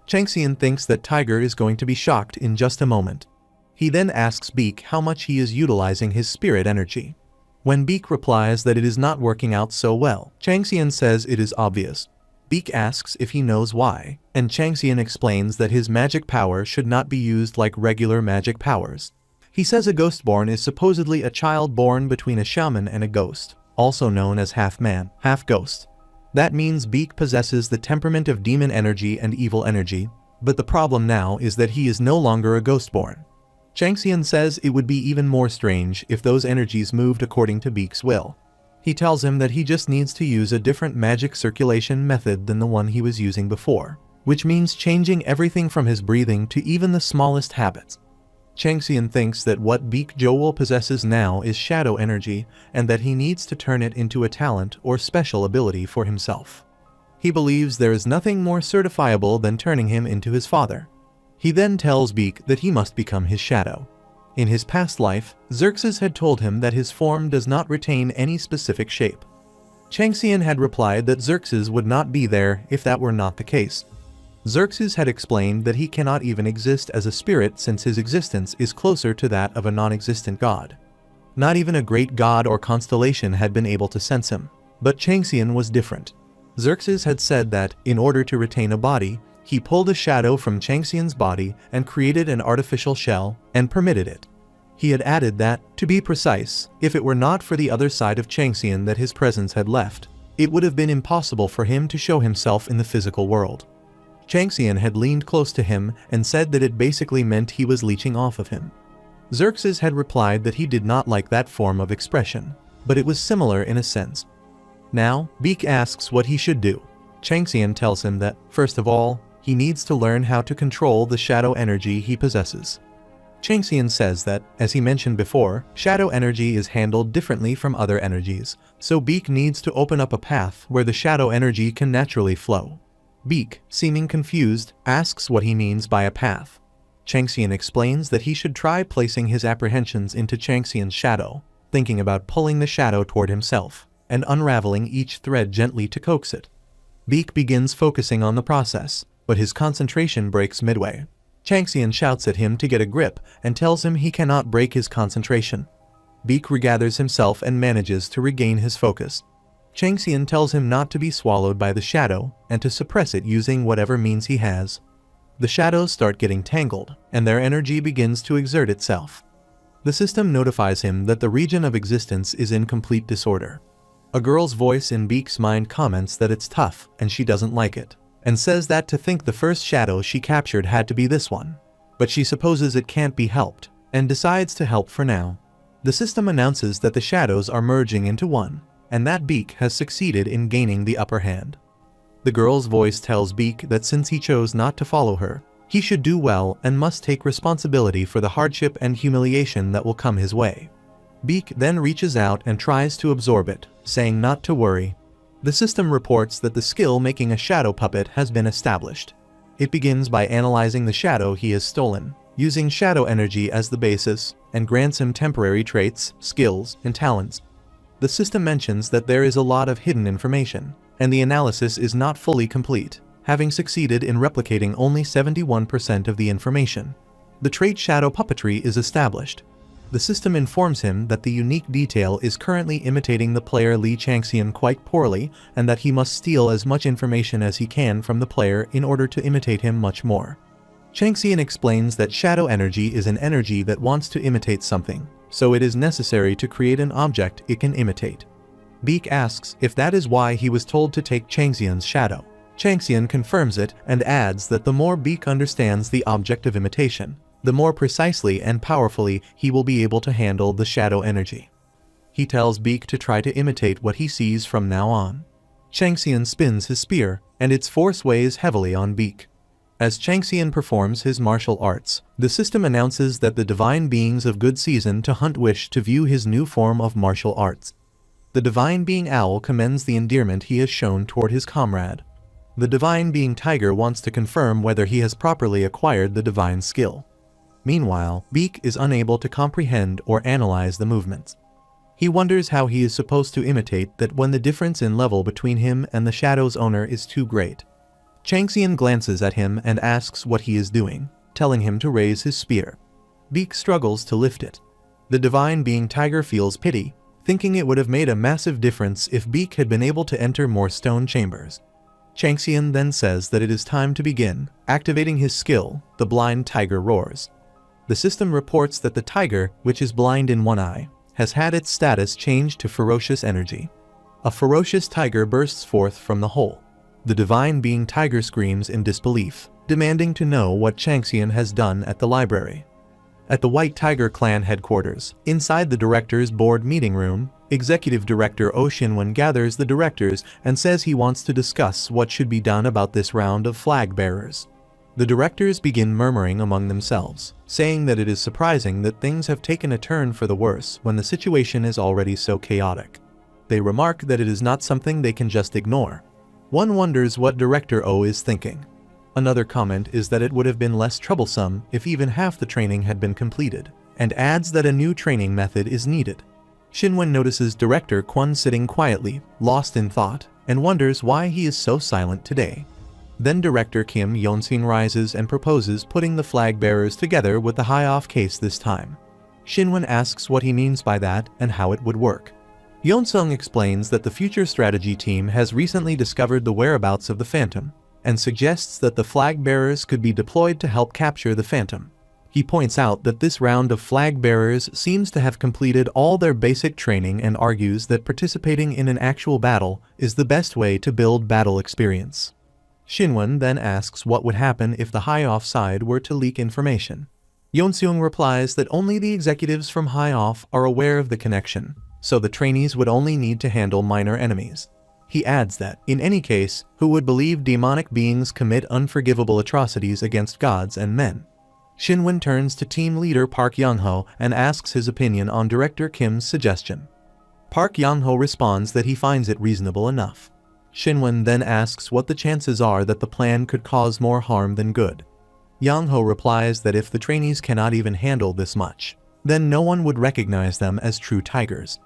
Changxian thinks that Tiger is going to be shocked in just a moment. He then asks Beak how much he is utilizing his spirit energy. When Beak replies that it is not working out so well, Changxian says it is obvious. Beak asks if he knows why, and Changxian explains that his magic power should not be used like regular magic powers. He says a Ghostborn is supposedly a child born between a shaman and a ghost, also known as half man, half ghost. That means Beak possesses the temperament of demon energy and evil energy, but the problem now is that he is no longer a Ghostborn. Changxian says it would be even more strange if those energies moved according to Beak's will. He tells him that he just needs to use a different magic circulation method than the one he was using before, which means changing everything from his breathing to even the smallest habits. Changxian thinks that what Beak Joel possesses now is shadow energy and that he needs to turn it into a talent or special ability for himself. He believes there is nothing more certifiable than turning him into his father. He then tells Beak that he must become his shadow. In his past life, Xerxes had told him that his form does not retain any specific shape. Changxian had replied that Xerxes would not be there if that were not the case. Xerxes had explained that he cannot even exist as a spirit since his existence is closer to that of a non-existent god. Not even a great god or constellation had been able to sense him, but Changxian was different. Xerxes had said that, in order to retain a body, he pulled a shadow from Changxian's body and created an artificial shell, and permitted it. He had added that, to be precise, if it were not for the other side of Changxian that his presence had left, it would have been impossible for him to show himself in the physical world. Changxian had leaned close to him and said that it basically meant he was leeching off of him. Xerxes had replied that he did not like that form of expression, but it was similar in a sense. Now, Beak asks what he should do. Changxian tells him that, first of all, he needs to learn how to control the shadow energy he possesses. Changxian says that, as he mentioned before, shadow energy is handled differently from other energies, so Beak needs to open up a path where the shadow energy can naturally flow. Beak, seeming confused, asks what he means by a path. Changxian explains that he should try placing his apprehensions into Changxian's shadow, thinking about pulling the shadow toward himself, and unraveling each thread gently to coax it. Beak begins focusing on the process, but his concentration breaks midway. Changxian shouts at him to get a grip and tells him he cannot break his concentration. Beak regathers himself and manages to regain his focus. Changxian tells him not to be swallowed by the shadow and to suppress it using whatever means he has. The shadows start getting tangled, and their energy begins to exert itself. The system notifies him that the region of existence is in complete disorder. A girl's voice in Beak's mind comments that it's tough and she doesn't like it, and says that to think the first shadow she captured had to be this one. But she supposes it can't be helped, and decides to help for now. The system announces that the shadows are merging into one, and that Beak has succeeded in gaining the upper hand. The girl's voice tells Beak that since he chose not to follow her, he should do well and must take responsibility for the hardship and humiliation that will come his way. Beak then reaches out and tries to absorb it, saying not to worry. The system reports that the skill making a shadow puppet has been established. It begins by analyzing the shadow he has stolen, using shadow energy as the basis, and grants him temporary traits, skills, and talents. The system mentions that there is a lot of hidden information, and the analysis is not fully complete, having succeeded in replicating only 71% of the information. The trait shadow puppetry is established. The system informs him that the unique detail is currently imitating the player Li Changxian quite poorly, and that he must steal as much information as he can from the player in order to imitate him much more. Changxian explains that shadow energy is an energy that wants to imitate something, so it is necessary to create an object it can imitate. Beak asks if that is why he was told to take Changxian's shadow. Changxian confirms it and adds that the more Beak understands the object of imitation, the more precisely and powerfully he will be able to handle the shadow energy. He tells Beak to try to imitate what he sees from now on. Changxian spins his spear, and its force weighs heavily on Beak. As Changxian performs his martial arts, the system announces that the divine beings of good season to hunt wish to view his new form of martial arts. The divine being Owl commends the endearment he has shown toward his comrade. The divine being Tiger wants to confirm whether he has properly acquired the divine skill. Meanwhile, Beak is unable to comprehend or analyze the movements. He wonders how he is supposed to imitate that when the difference in level between him and the shadow's owner is too great. Changxian glances at him and asks what he is doing, telling him to raise his spear. Beak struggles to lift it. The divine being Tiger feels pity, thinking it would have made a massive difference if Beak had been able to enter more stone chambers. Changxian then says that it is time to begin, activating his skill, the blind tiger roars. The system reports that the tiger, which is blind in one eye, has had its status changed to ferocious energy. A ferocious tiger bursts forth from the hole. The divine being Tiger screams in disbelief, demanding to know what Changxian has done at the library. At the White Tiger clan headquarters, inside the director's board meeting room, Executive Director Oh Shinwen gathers the directors and says he wants to discuss what should be done about this round of flag bearers. The directors begin murmuring among themselves, saying that it is surprising that things have taken a turn for the worse when the situation is already so chaotic. They remark that it is not something they can just ignore. One wonders what Director O is thinking. Another comment is that it would have been less troublesome if even half the training had been completed, and adds that a new training method is needed. Shinwen notices Director Kwon sitting quietly, lost in thought, and wonders why he is so silent today. Then Director Kim Yonsung rises and proposes putting the flag bearers together with the high-off case this time. Shinwen asks what he means by that and how it would work. Yonsung explains that the future strategy team has recently discovered the whereabouts of the Phantom, and suggests that the flag bearers could be deployed to help capture the Phantom. He points out that this round of flag bearers seems to have completed all their basic training and argues that participating in an actual battle is the best way to build battle experience. Shinwen then asks what would happen if the High Off side were to leak information. Yonseung replies that only the executives from High Off are aware of the connection, so the trainees would only need to handle minor enemies. He adds that, in any case, who would believe demonic beings commit unforgivable atrocities against gods and men? Shinwon turns to team leader Park Young-ho and asks his opinion on director Kim's suggestion. Park Young-ho responds that he finds it reasonable enough. Shinwon then asks what the chances are that the plan could cause more harm than good. Young-ho replies that if the trainees cannot even handle this much, then no one would recognize them as true tigers.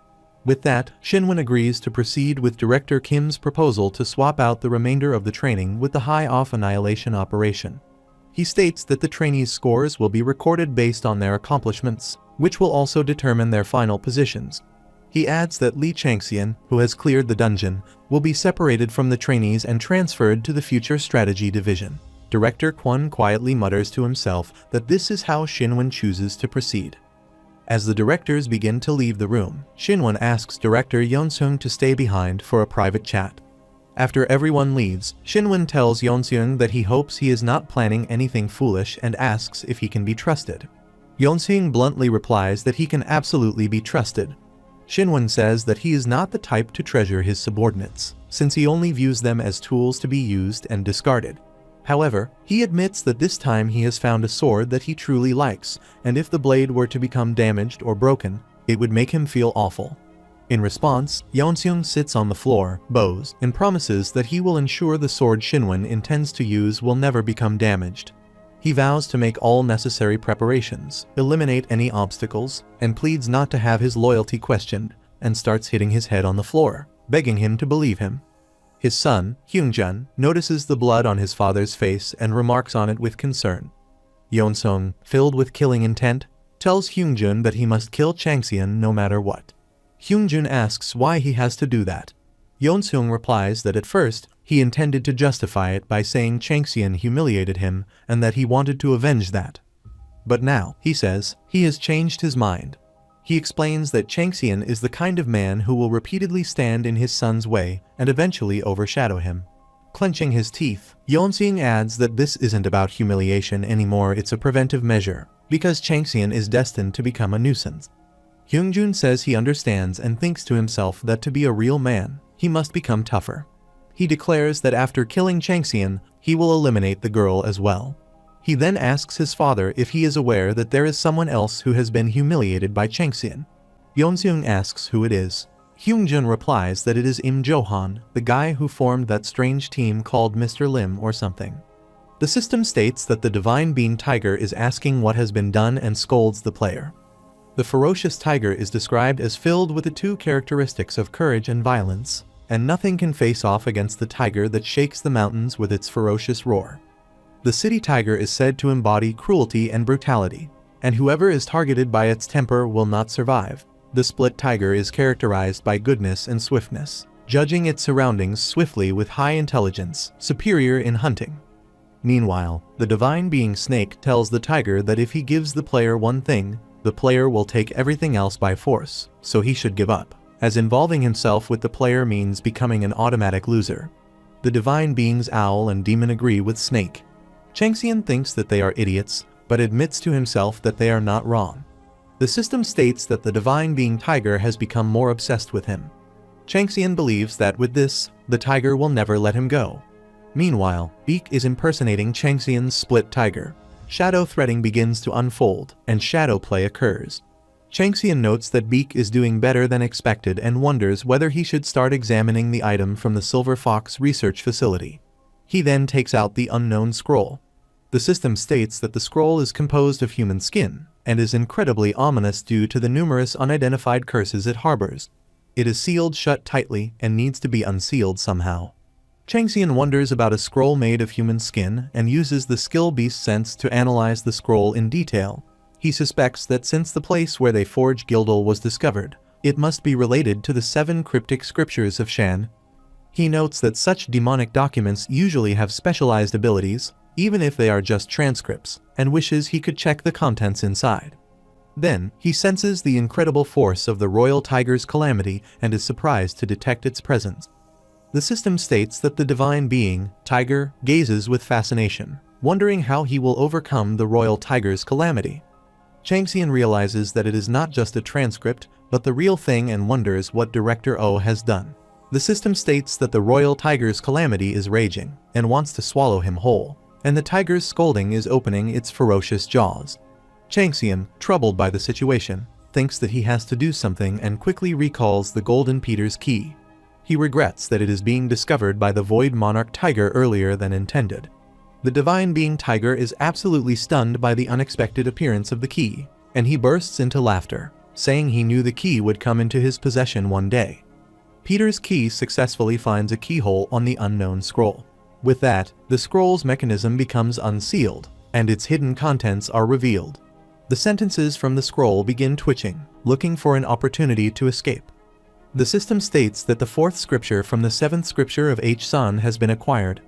With that, Shinwon agrees to proceed with Director Kim's proposal to swap out the remainder of the training with the high-off annihilation operation. He states that the trainees' scores will be recorded based on their accomplishments, which will also determine their final positions. He adds that Lee Changxian, who has cleared the dungeon, will be separated from the trainees and transferred to the Future Strategy Division. Director Kwon quietly mutters to himself that this is how Shinwon chooses to proceed. As the directors begin to leave the room, Shinwon asks Director Yeon-seung to stay behind for a private chat. After everyone leaves, Shinwon tells Yeon-seung that he hopes he is not planning anything foolish and asks if he can be trusted. Yeon-seung bluntly replies that he can absolutely be trusted. Shinwon says that he is not the type to treasure his subordinates, since he only views them as tools to be used and discarded. However, he admits that this time he has found a sword that he truly likes, and if the blade were to become damaged or broken, it would make him feel awful. In response, Yeon-seung sits on the floor, bows, and promises that he will ensure the sword Shinwon intends to use will never become damaged. He vows to make all necessary preparations, eliminate any obstacles, and pleads not to have his loyalty questioned, and starts hitting his head on the floor, begging him to believe him. His son, Hyungjun, notices the blood on his father's face and remarks on it with concern. Yeon-seung, filled with killing intent, tells Hyungjun that he must kill Changxian no matter what. Hyungjun asks why he has to do that. Yeon-seung replies that at first, he intended to justify it by saying Changxian humiliated him and that he wanted to avenge that. But now, he says, he has changed his mind. He explains that Changxian is the kind of man who will repeatedly stand in his son's way and eventually overshadow him. Clenching his teeth, Yeon-seung adds that this isn't about humiliation anymore, it's a preventive measure, because Changxian is destined to become a nuisance. Hyungjun says he understands and thinks to himself that to be a real man, he must become tougher. He declares that after killing Changxian, he will eliminate the girl as well. He then asks his father if he is aware that there is someone else who has been humiliated by Changxian. Yeon-seung asks who it is. Hyungjun replies that it is Im Jo-han, the guy who formed that strange team called Mr. Lim or something. The system states that the Divine Being Tiger is asking what has been done and scolds the player. The ferocious tiger is described as filled with the two characteristics of courage and violence, and nothing can face off against the tiger that shakes the mountains with its ferocious roar. The city tiger is said to embody cruelty and brutality, and whoever is targeted by its temper will not survive. The split tiger is characterized by goodness and swiftness, judging its surroundings swiftly with high intelligence, superior in hunting. Meanwhile, the divine being snake tells the tiger that if he gives the player one thing, the player will take everything else by force, so he should give up, as involving himself with the player means becoming an automatic loser. The divine beings owl and demon agree with snake. Changxian thinks that they are idiots, but admits to himself that they are not wrong. The system states that the divine being tiger has become more obsessed with him. Changxian believes that with this, the tiger will never let him go. Meanwhile, Beak is impersonating Changxian's split tiger. Shadow threading begins to unfold, and shadow play occurs. Changxian notes that Beak is doing better than expected and wonders whether he should start examining the item from the Silver Fox research facility. He then takes out the unknown scroll. The system states that the scroll is composed of human skin, and is incredibly ominous due to the numerous unidentified curses it harbors. It is sealed shut tightly and needs to be unsealed somehow. Changxian wonders about a scroll made of human skin and uses the skill beast sense to analyze the scroll in detail. He suspects that since the place where they forge Gildal was discovered, it must be related to the 7 cryptic scriptures of Shan. He notes that such demonic documents usually have specialized abilities, even if they are just transcripts, and wishes he could check the contents inside. Then, he senses the incredible force of the royal tiger's calamity and is surprised to detect its presence. The system states that the divine being, tiger, gazes with fascination, wondering how he will overcome the royal tiger's calamity. Changxian realizes that it is not just a transcript, but the real thing and wonders what Director O has done. The system states that the royal tiger's calamity is raging and wants to swallow him whole, and the tiger's scolding is opening its ferocious jaws. Changxian, troubled by the situation, thinks that he has to do something and quickly recalls the Golden Peter's key. He regrets that it is being discovered by the Void Monarch Tiger earlier than intended. The Divine Being Tiger is absolutely stunned by the unexpected appearance of the key, and he bursts into laughter, saying he knew the key would come into his possession one day. Peter's key successfully finds a keyhole on the unknown scroll. With that, the scroll's mechanism becomes unsealed, and its hidden contents are revealed. The sentences from the scroll begin twitching, looking for an opportunity to escape. The system states that the fourth scripture from the seventh scripture of H-Sun has been acquired.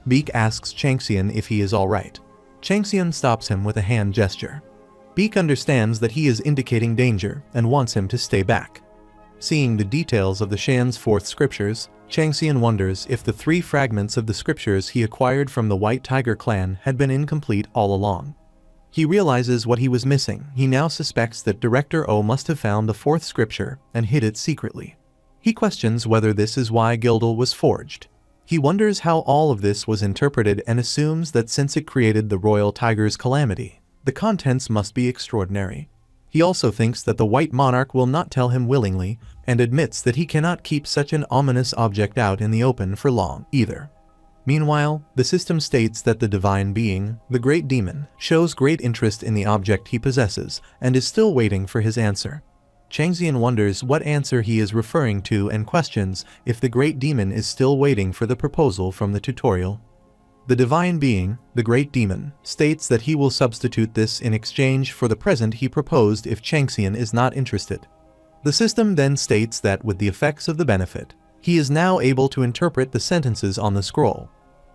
Beak asks Changxian if he is alright. Changxian stops him with a hand gesture. Beak understands that he is indicating danger and wants him to stay back. Seeing the details of the Shan's fourth scriptures, Changxian wonders if the 3 fragments of the scriptures he acquired from the White Tiger clan had been incomplete all along. He realizes what he was missing. He now suspects that Director O must have found the fourth scripture and hid it secretly. He questions whether this is why Gildal was forged. He wonders how all of this was interpreted and assumes that since it created the Royal Tiger's calamity, the contents must be extraordinary. He also thinks that the White Monarch will not tell him willingly, and admits that he cannot keep such an ominous object out in the open for long, either. Meanwhile, the system states that the Divine Being, the Great Demon, shows great interest in the object he possesses, and is still waiting for his answer. Changxian wonders what answer he is referring to and questions if the Great Demon is still waiting for the proposal from the tutorial. The Divine Being, the Great Demon, states that he will substitute this in exchange for the present he proposed if Changxian is not interested. The system then states that with the effects of the benefit, he is now able to interpret the sentences on the scroll.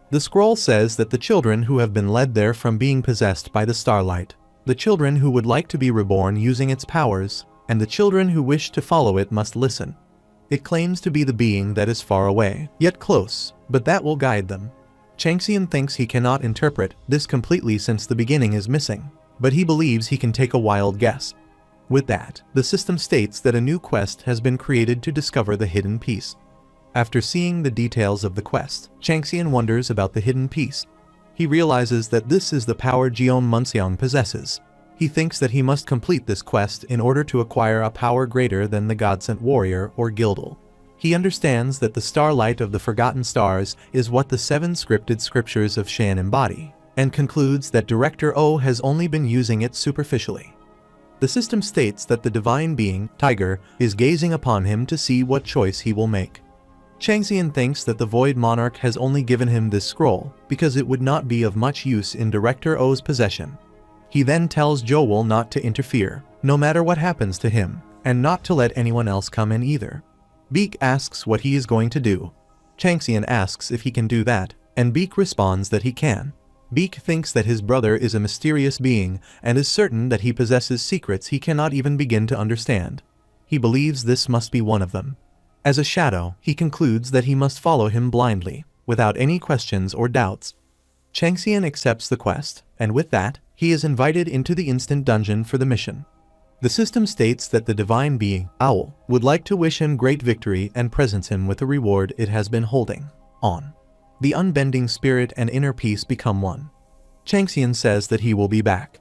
The scroll says that the children who have been led there from being possessed by the starlight, the children who would like to be reborn using its powers, and the children who wish to follow it must listen. It claims to be the being that is far away, yet close, but that will guide them. Changxian thinks he cannot interpret this completely since the beginning is missing, but he believes he can take a wild guess. With that, the system states that a new quest has been created to discover the hidden piece. After seeing the details of the quest, Changxian wonders about the hidden piece. He realizes that this is the power Jeon Munseong possesses. He thinks that he must complete this quest in order to acquire a power greater than the God-sent warrior or Gildal. He understands that the starlight of the Forgotten Stars is what the 7 scripted scriptures of Shan embody, and concludes that Director O has only been using it superficially. The system states that the Divine Being, Tiger, is gazing upon him to see what choice he will make. Changxian thinks that the Void Monarch has only given him this scroll because it would not be of much use in Director O's possession. He then tells Joel not to interfere, no matter what happens to him, and not to let anyone else come in either. Beak asks what he is going to do. Changxian asks if he can do that, and Beak responds that he can. Beak thinks that his brother is a mysterious being and is certain that he possesses secrets he cannot even begin to understand. He believes this must be one of them. As a shadow, he concludes that he must follow him blindly, without any questions or doubts. Changxian accepts the quest, and with that, he is invited into the instant dungeon for the mission. The system states that the Divine Being, Owl, would like to wish him great victory and presents him with the reward it has been holding on. The unbending spirit and inner peace become one. Changxian says that he will be back.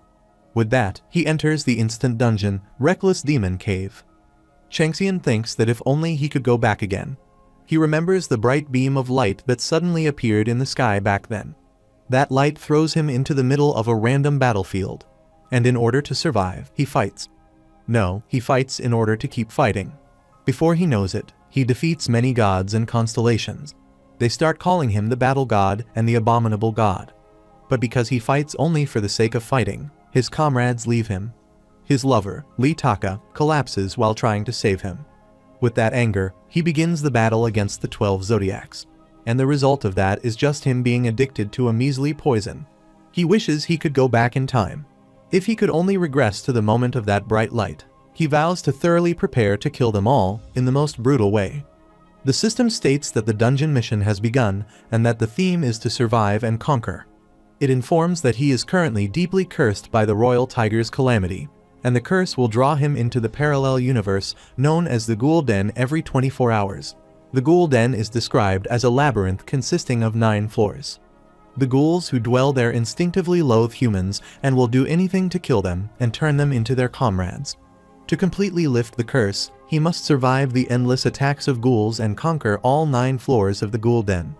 With that, he enters the instant dungeon, Reckless Demon Cave. Changxian thinks that if only he could go back again. He remembers the bright beam of light that suddenly appeared in the sky back then. That light throws him into the middle of a random battlefield, and in order to survive, he fights. No, he fights in order to keep fighting. Before he knows it, he defeats many gods and constellations. They start calling him the Battle God and the Abominable God. But because he fights only for the sake of fighting, his comrades leave him. His lover, Lee Taka, collapses while trying to save him. With that anger, he begins the battle against the 12 zodiacs. And the result of that is just him being addicted to a measly poison. He wishes he could go back in time. If he could only regress to the moment of that bright light, he vows to thoroughly prepare to kill them all in the most brutal way. The system states that the dungeon mission has begun and that the theme is to survive and conquer. It informs that he is currently deeply cursed by the Royal Tiger's calamity, and the curse will draw him into the parallel universe known as the Ghoul Den every 24 hours. The ghoul den is described as a labyrinth consisting of 9 floors. The ghouls who dwell there instinctively loathe humans and will do anything to kill them and turn them into their comrades. To completely lift the curse, he must survive the endless attacks of ghouls and conquer all 9 floors of the ghoul den.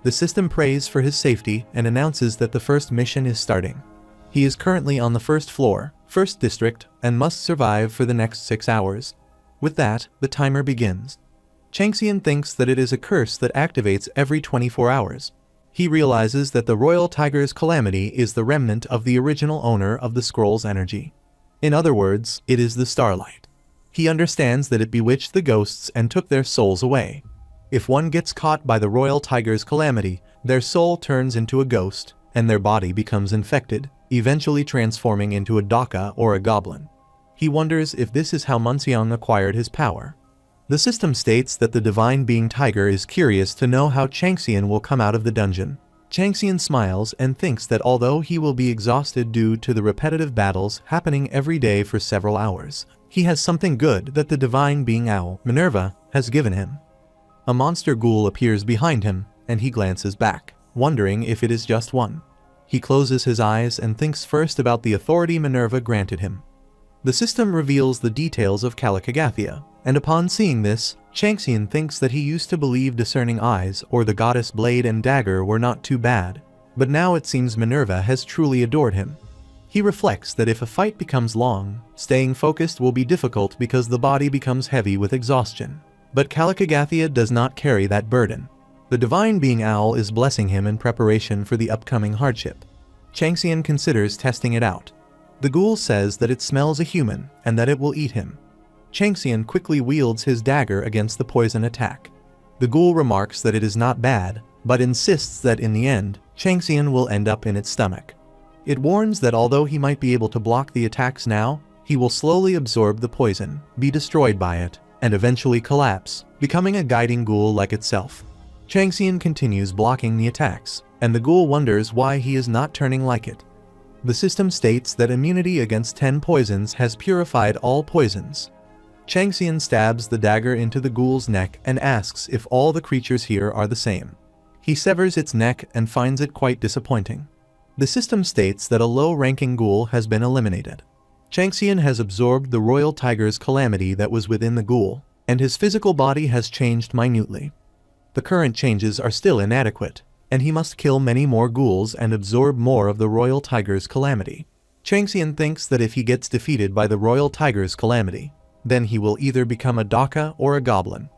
The system prays for his safety and announces that the first mission is starting. He is currently on the first floor, first district, and must survive for the next 6 hours. With that, the timer begins. Changxian thinks that it is a curse that activates every 24 hours. He realizes that the Royal Tiger's calamity is the remnant of the original owner of the scroll's energy. In other words, it is the starlight. He understands that it bewitched the ghosts and took their souls away. If one gets caught by the Royal Tiger's calamity, their soul turns into a ghost, and their body becomes infected, eventually transforming into a daka or a goblin. He wonders if this is how Munseong acquired his power. The system states that the divine being Tiger is curious to know how Changxian will come out of the dungeon. Changxian smiles and thinks that although he will be exhausted due to the repetitive battles happening every day for several hours, he has something good that the divine being Owl, Minerva, has given him. A monster ghoul appears behind him, and he glances back, wondering if it is just one. He closes his eyes and thinks first about the authority Minerva granted him. The system reveals the details of Calicagathia, and upon seeing this, Changxian thinks that he used to believe discerning eyes or the goddess blade and dagger were not too bad, but now it seems Minerva has truly adored him. He reflects that if a fight becomes long, staying focused will be difficult because the body becomes heavy with exhaustion. But Calicagathia does not carry that burden. The divine being Owl is blessing him in preparation for the upcoming hardship. Changxian considers testing it out. The ghoul says that it smells a human and that it will eat him. Changxian quickly wields his dagger against the poison attack. The ghoul remarks that it is not bad, but insists that in the end, Changxian will end up in its stomach. It warns that although he might be able to block the attacks now, he will slowly absorb the poison, be destroyed by it, and eventually collapse, becoming a guiding ghoul like itself. Changxian continues blocking the attacks, and the ghoul wonders why he is not turning like it. The system states that immunity against 10 poisons has purified all poisons. Changxian stabs the dagger into the ghoul's neck and asks if all the creatures here are the same. He severs its neck and finds it quite disappointing. The system states that a low-ranking ghoul has been eliminated. Changxian has absorbed the Royal Tiger's calamity that was within the ghoul, and his physical body has changed minutely. The current changes are still inadequate, and he must kill many more ghouls and absorb more of the Royal Tiger's calamity. Changxian thinks that if he gets defeated by the Royal Tiger's calamity, then he will either become a daka or a goblin.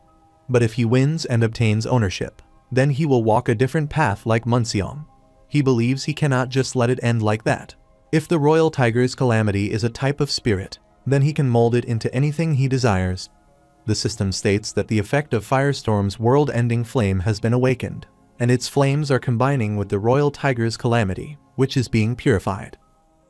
But if he wins and obtains ownership, then he will walk a different path like Munseong. He believes he cannot just let it end like that. If the Royal Tiger's calamity is a type of spirit, then he can mold it into anything he desires. The system states that the effect of Firestorm's world-ending flame has been awakened, and its flames are combining with the Royal Tiger's calamity, which is being purified.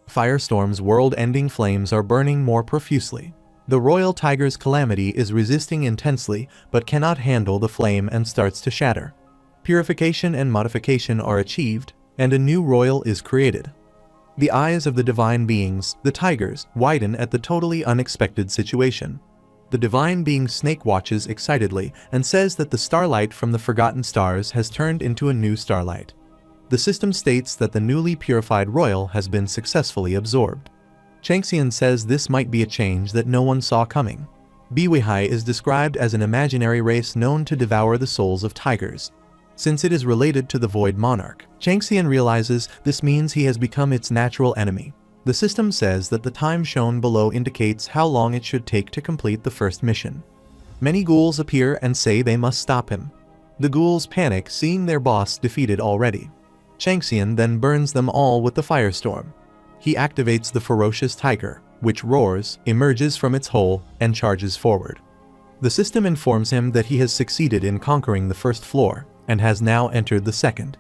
Firestorm's world-ending flames are burning more profusely. The Royal Tiger's calamity is resisting intensely but cannot handle the flame and starts to shatter. Purification and modification are achieved, and a new royal is created. The eyes of the divine beings, the tigers, widen at the totally unexpected situation. The divine being Snake watches excitedly and says that the starlight from the Forgotten Stars has turned into a new starlight. The system states that the newly purified royal has been successfully absorbed. Changxian says this might be a change that no one saw coming. Biwihai is described as an imaginary race known to devour the souls of tigers. Since it is related to the Void Monarch, Changxian realizes this means he has become its natural enemy. The system says that the time shown below indicates how long it should take to complete the first mission. Many ghouls appear and say they must stop him. The ghouls panic seeing their boss defeated already. Changxian then burns them all with the firestorm. He activates the ferocious tiger, which roars, emerges from its hole, and charges forward. The system informs him that he has succeeded in conquering the first floor, and has now entered the second.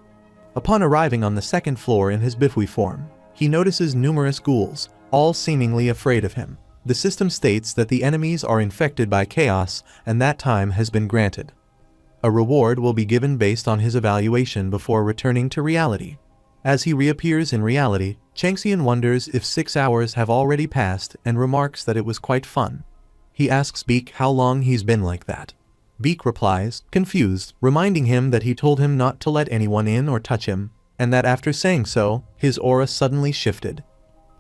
Upon arriving on the second floor in his Bifui form, he notices numerous ghouls, all seemingly afraid of him. The system states that the enemies are infected by chaos and that time has been granted. A reward will be given based on his evaluation before returning to reality. As he reappears in reality, Changxian wonders if 6 hours have already passed and remarks that it was quite fun. He asks Beak how long he's been like that. Beak replies, confused, reminding him that he told him not to let anyone in or touch him, and that after saying so, his aura suddenly shifted.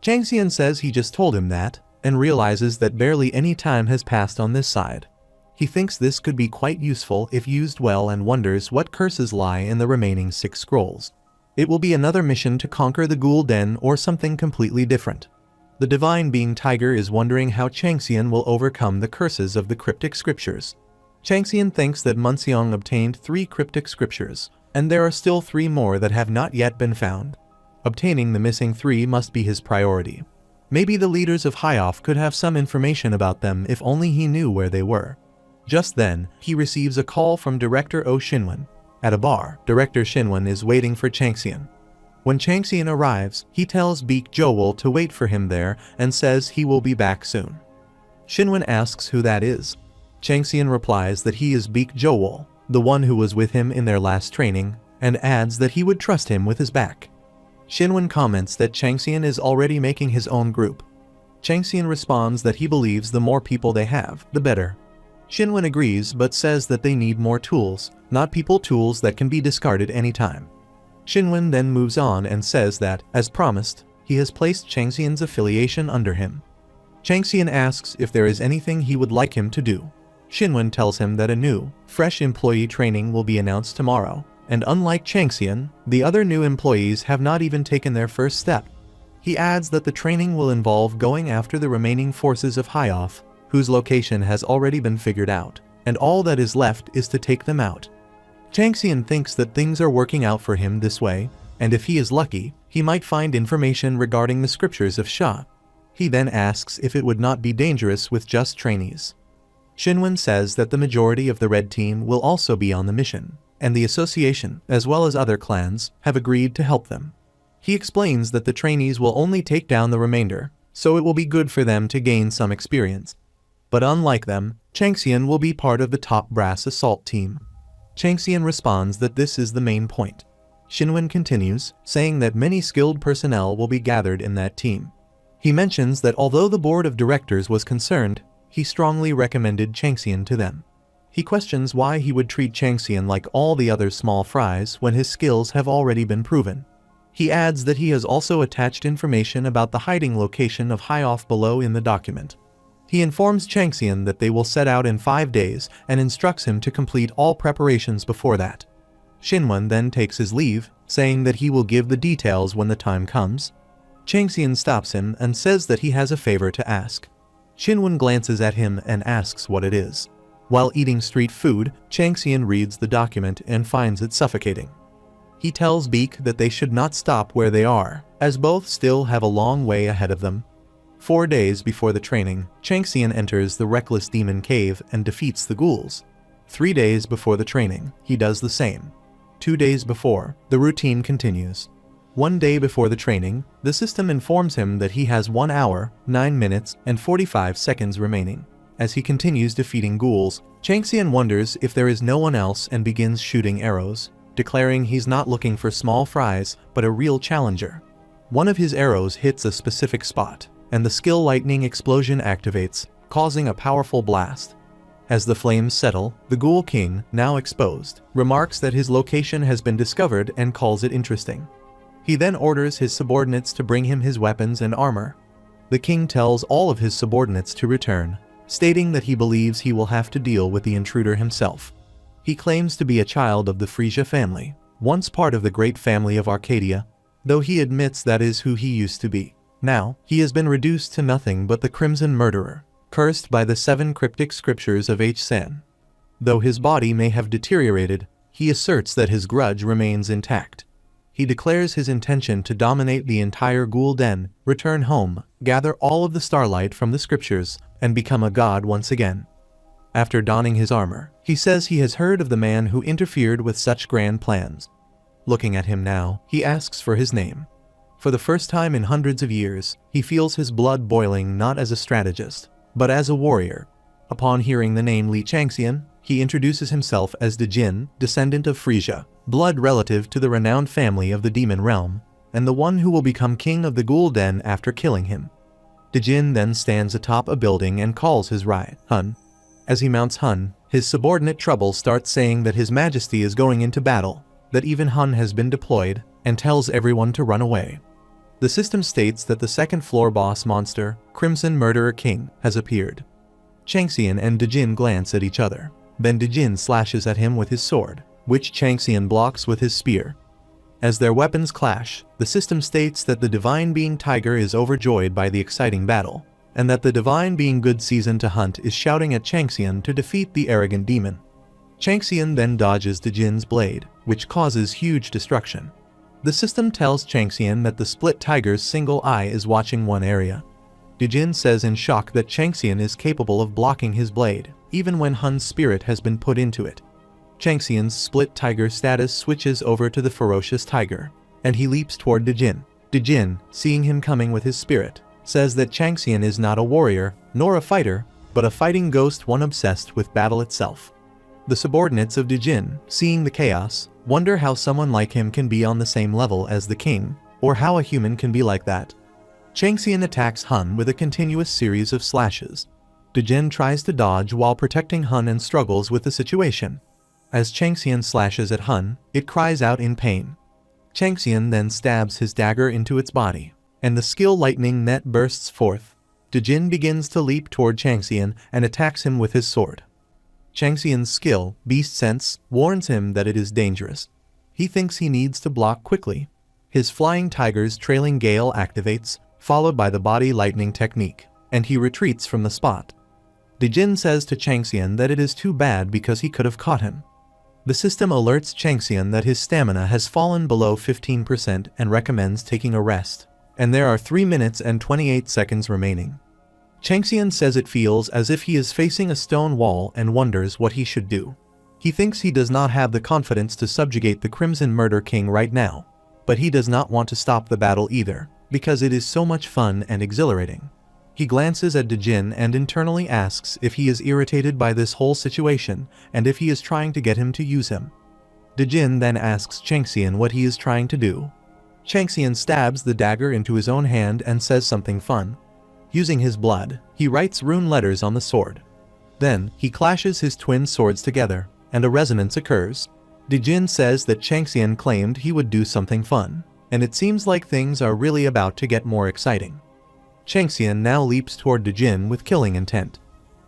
Changxian says he just told him that, and realizes that barely any time has passed on this side. He thinks this could be quite useful if used well and wonders what curses lie in the remaining 6 scrolls. It will be another mission to conquer the Ghoul Den or something completely different. The divine being Tiger is wondering how Changxian will overcome the curses of the cryptic scriptures. Changxian thinks that Munseong obtained 3 cryptic scriptures, and there are still 3 more that have not yet been found. Obtaining the missing 3 must be his priority. Maybe the leaders of Hyoff could have some information about them if only he knew where they were. Just then, he receives a call from Director Oh Shinwen. At a bar, Director Shinwen is waiting for Changxian. When Changxian arrives, he tells Beak Joel to wait for him there and says he will be back soon. Shinwen asks who that is. Changxian replies that he is Beak Joel, the one who was with him in their last training, and adds that he would trust him with his back. Shinwen comments that Changxian is already making his own group. Changxian responds that he believes the more people they have, the better. Shinwen agrees but says that they need more tools, not people tools that can be discarded anytime. Shinwen then moves on and says that, as promised, he has placed Changxian's affiliation under him. Changxian asks if there is anything he would like him to do. Shinwen tells him that a new, fresh employee training will be announced tomorrow, and unlike Changxian, the other new employees have not even taken their first step. He adds that the training will involve going after the remaining forces of Hyoff, whose location has already been figured out, and all that is left is to take them out. Changxian thinks that things are working out for him this way, and if he is lucky, he might find information regarding the scriptures of Sha. He then asks if it would not be dangerous with just trainees. Shinwen says that the majority of the Red Team will also be on the mission, and the association, as well as other clans, have agreed to help them. He explains that the trainees will only take down the remainder, so it will be good for them to gain some experience. But unlike them, Changxian will be part of the top brass assault team. Changxian responds that this is the main point. Shinwen continues, saying that many skilled personnel will be gathered in that team. He mentions that although the board of directors was concerned, he strongly recommended Changxian to them. He questions why he would treat Changxian like all the other small fries when his skills have already been proven. He adds that he has also attached information about the hiding location of Hyoff below in the document. He informs Changxian that they will set out in 5 days and instructs him to complete all preparations before that. Shinwen then takes his leave, saying that he will give the details when the time comes. Changxian stops him and says that he has a favor to ask. Shinwen glances at him and asks what it is. While eating street food, Changxian reads the document and finds it suffocating. He tells Beak that they should not stop where they are, as both still have a long way ahead of them. 4 days before the training, Changxian enters the Reckless Demon Cave and defeats the ghouls. 3 days before the training, he does the same. 2 days before, the routine continues. 1 day before the training, the system informs him that he has 1 hour, 9 minutes, and 45 seconds remaining. As he continues defeating ghouls, Changxian wonders if there is no one else and begins shooting arrows, declaring he's not looking for small fries, but a real challenger. One of his arrows hits a specific spot, and the skill lightning explosion activates, causing a powerful blast. As the flames settle, the Ghoul King, now exposed, remarks that his location has been discovered and calls it interesting. He then orders his subordinates to bring him his weapons and armor. The king tells all of his subordinates to return, stating that he believes he will have to deal with the intruder himself. He claims to be a child of the Frisia family, once part of the great family of Arcadia, though he admits that is who he used to be. Now, he has been reduced to nothing but the Crimson Murderer, cursed by the 7 cryptic scriptures of H-Sen. Though his body may have deteriorated, he asserts that his grudge remains intact. He declares his intention to dominate the entire Ghoul Den, return home, gather all of the starlight from the scriptures, and become a god once again. After donning his armor, he says he has heard of the man who interfered with such grand plans. Looking at him now, he asks for his name. For the first time in hundreds of years, he feels his blood boiling not as a strategist, but as a warrior. Upon hearing the name Li Changxian, he introduces himself as Dejin, descendant of Frisia, blood relative to the renowned family of the Demon Realm, and the one who will become king of the Ghoul Den after killing him. Dejin then stands atop a building and calls his ride, Hun. As he mounts Hun, His subordinate Trouble starts saying that His Majesty is going into battle, that even Hun has been deployed, and tells everyone to run away. The system states that the second floor boss monster, Crimson Murderer King, has appeared. Changxian and Dejin glance at each other. Then Dejin slashes at him with his sword, which Changxian blocks with his spear. As their weapons clash, the system states that the Divine Being Tiger is overjoyed by the exciting battle, and that the Divine Being Good Season to Hunt is shouting at Changxian to defeat the arrogant demon. Changxian then dodges Dejin's blade, which causes huge destruction. The system tells Changxian that the split tiger's single eye is watching one area. Dejin says in shock that Changxian is capable of blocking his blade, even when Hun's spirit has been put into it. Changxian's split tiger status switches over to the ferocious tiger, and he leaps toward Dejin. Dejin, seeing him coming with his spirit, says that Changxian is not a warrior, nor a fighter, but a fighting ghost, one obsessed with battle itself. The subordinates of Dejin, seeing the chaos, wonder how someone like him can be on the same level as the king, or how a human can be like that. Changxian attacks Hun with a continuous series of slashes. Dejin tries to dodge while protecting Hun and struggles with the situation. As Changxian slashes at Hun, it cries out in pain. Changxian then stabs his dagger into its body, and the skill lightning net bursts forth. Dejin begins to leap toward Changxian and attacks him with his sword. Changxian's skill, Beast Sense, warns him that it is dangerous. He thinks he needs to block quickly. His Flying Tiger's Trailing Gale activates, followed by the Body Lightning technique, and he retreats from the spot. Dejin says to Changxian that it is too bad because he could have caught him. The system alerts Changxian that his stamina has fallen below 15% and recommends taking a rest, and there are 3 minutes and 28 seconds remaining. Changxian says it feels as if he is facing a stone wall and wonders what he should do. He thinks he does not have the confidence to subjugate the Crimson Murder King right now, but he does not want to stop the battle either, because it is so much fun and exhilarating. He glances at Dejin and internally asks if he is irritated by this whole situation and if he is trying to get him to use him. Dejin then asks Changxian what he is trying to do. Changxian stabs the dagger into his own hand and says something fun. Using his blood, he writes rune letters on the sword. Then, he clashes his twin swords together, and a resonance occurs. Dejin says that Changxian claimed he would do something fun, and it seems like things are really about to get more exciting. Changxian now leaps toward Dejin with killing intent.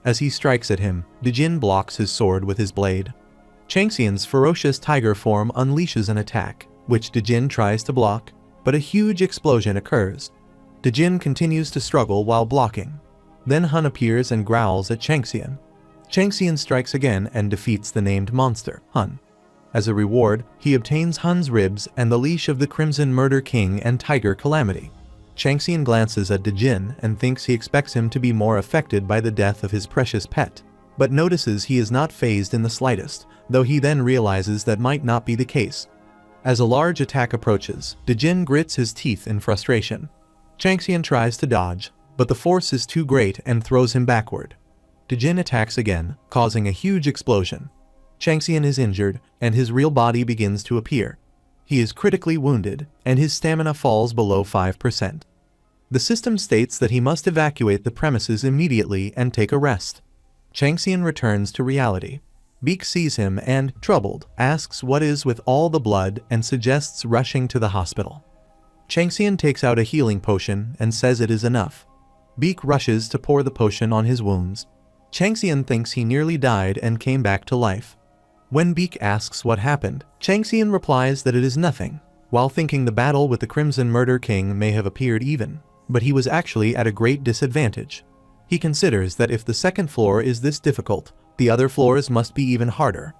As he strikes at him, Dejin blocks his sword with his blade. Changxian's ferocious tiger form unleashes an attack, which Dejin tries to block, but a huge explosion occurs. Dejin continues to struggle while blocking. Then Hun appears and growls at Changxian. Changxian strikes again and defeats the named monster, Hun. As a reward, he obtains Hun's ribs and the leash of the Crimson Murder King and Tiger Calamity. Changxian glances at Dejin and thinks he expects him to be more affected by the death of his precious pet, but notices he is not fazed in the slightest, though he then realizes that might not be the case. As a large attack approaches, Dejin grits his teeth in frustration. Changxian tries to dodge, but the force is too great and throws him backward. Dejin attacks again, causing a huge explosion. Changxian is injured, and his real body begins to appear. He is critically wounded, and his stamina falls below 5%. The system states that he must evacuate the premises immediately and take a rest. Changxian returns to reality. Beak sees him and, troubled, asks what is with all the blood and suggests rushing to the hospital. Changxian takes out a healing potion and says it is enough. Beak rushes to pour the potion on his wounds. Changxian thinks he nearly died and came back to life. When Beak asks what happened, Changxian replies that it is nothing, while thinking the battle with the Crimson Murder King may have appeared even, but he was actually at a great disadvantage. He considers that if the second floor is this difficult, the other floors must be even harder.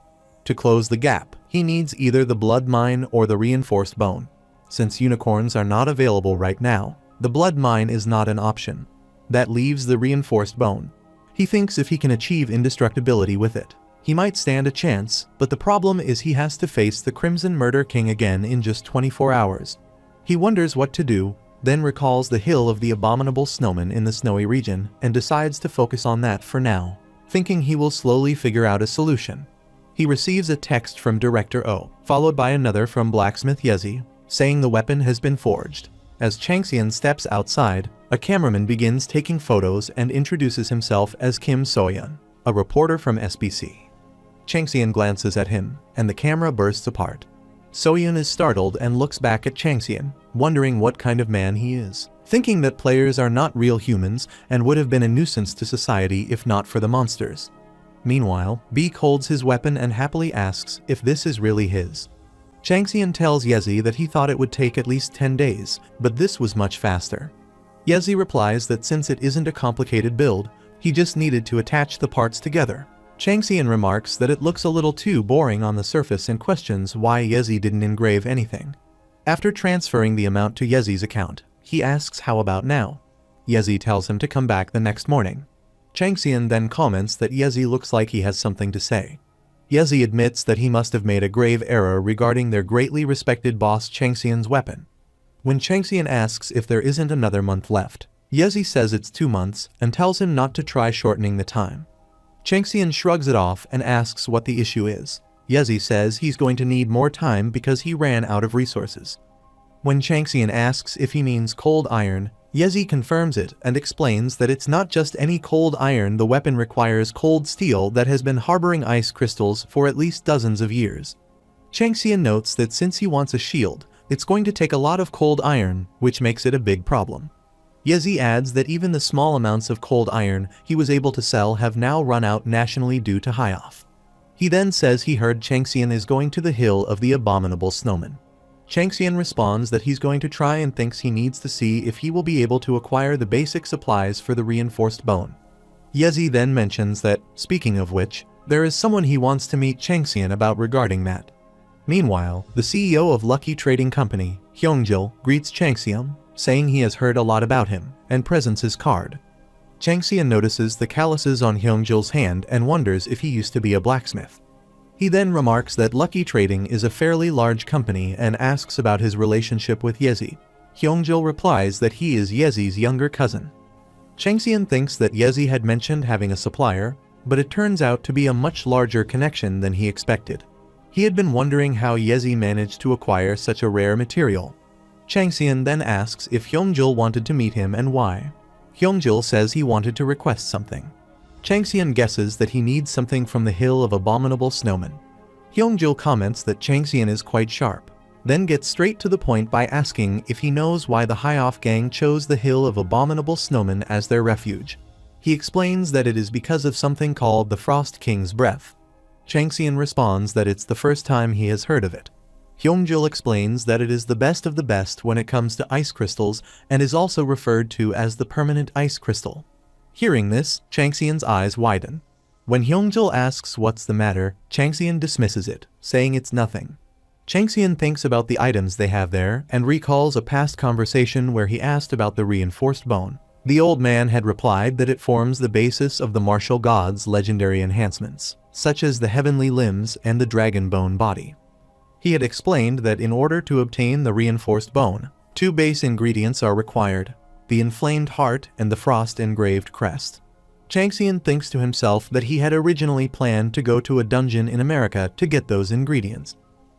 To close the gap, he needs either the blood mine or the reinforced bone. Since unicorns are not available right now, the blood mine is not an option. That leaves the reinforced bone. He thinks if he can achieve indestructibility with it, he might stand a chance, but the problem is he has to face the Crimson Murder King again in just 24 hours. He wonders what to do, then recalls the hill of the abominable snowman in the snowy region and decides to focus on that for now, thinking he will slowly figure out a solution. He receives a text from Director O, followed by another from Blacksmith Yezi, saying the weapon has been forged. As Changxian steps outside, a cameraman begins taking photos and introduces himself as Kim Soyeon, a reporter from SBC. Changxian glances at him, and the camera bursts apart. Soyun is startled and looks back at Changxian, wondering what kind of man he is, thinking that players are not real humans and would have been a nuisance to society if not for the monsters. Meanwhile, Beak holds his weapon and happily asks if this is really his. Changxian tells Yezi that he thought it would take at least 10 days, but this was much faster. Yezi replies that since it isn't a complicated build, he just needed to attach the parts together. Changxian remarks that it looks a little too boring on the surface and questions why Yezi didn't engrave anything. After transferring the amount to Yezi's account, he asks how about now. Yezi tells him to come back the next morning. Changxian then comments that Yezi looks like he has something to say. Yezi admits that he must have made a grave error regarding their greatly respected boss Changxian's weapon. When Changxian asks if there isn't another month left, Yezi says it's 2 months and tells him not to try shortening the time. Changxian shrugs it off and asks what the issue is. Yezi says he's going to need more time because he ran out of resources. When Changxian asks if he means cold iron, Yezi confirms it and explains that it's not just any cold iron. The weapon requires cold steel that has been harboring ice crystals for at least dozens of years. Changxian notes that since he wants a shield, it's going to take a lot of cold iron, which makes it a big problem. Yezi adds that even the small amounts of cold iron he was able to sell have now run out nationally due to high-off. He then says he heard Changxian is going to the Hill of the Abominable Snowman. Changxian responds that he's going to try and thinks he needs to see if he will be able to acquire the basic supplies for the reinforced bone. Yezi then mentions that, speaking of which, there is someone he wants to meet Changxian about regarding that. Meanwhile, the CEO of Lucky Trading Company, Hyungjil, greets Changxian, saying he has heard a lot about him, and presents his card. Changxian notices the calluses on Hyungjil's hand and wonders if he used to be a blacksmith. He then remarks that Lucky Trading is a fairly large company and asks about his relationship with Yezi. Hyungjil replies that he is Yezi's younger cousin. Changxian thinks that Yezi had mentioned having a supplier, but it turns out to be a much larger connection than he expected. He had been wondering how Yezi managed to acquire such a rare material. Changxian then asks if Hyungjil wanted to meet him and why. Hyungjil says he wanted to request something. Changxian guesses that he needs something from the Hill of Abominable Snowman. Hyungjil comments that Changxian is quite sharp, then gets straight to the point by asking if he knows why the High-Off gang chose the Hill of Abominable Snowman as their refuge. He explains that it is because of something called the Frost King's Breath. Changxian responds that it's the first time he has heard of it. Hyungjil explains that it is the best of the best when it comes to ice crystals and is also referred to as the permanent ice crystal. Hearing this, Changxian's eyes widen. When Hyungjil asks what's the matter, Changxian dismisses it, saying it's nothing. Changxian thinks about the items they have there and recalls a past conversation where he asked about the reinforced bone. The old man had replied that it forms the basis of the martial god's legendary enhancements, such as the heavenly limbs and the dragon bone body. He had explained that in order to obtain the reinforced bone, 2 base ingredients are required: the inflamed heart and the frost-engraved crest. Changxian thinks to himself that he had originally planned to go to a dungeon in America to get those ingredients.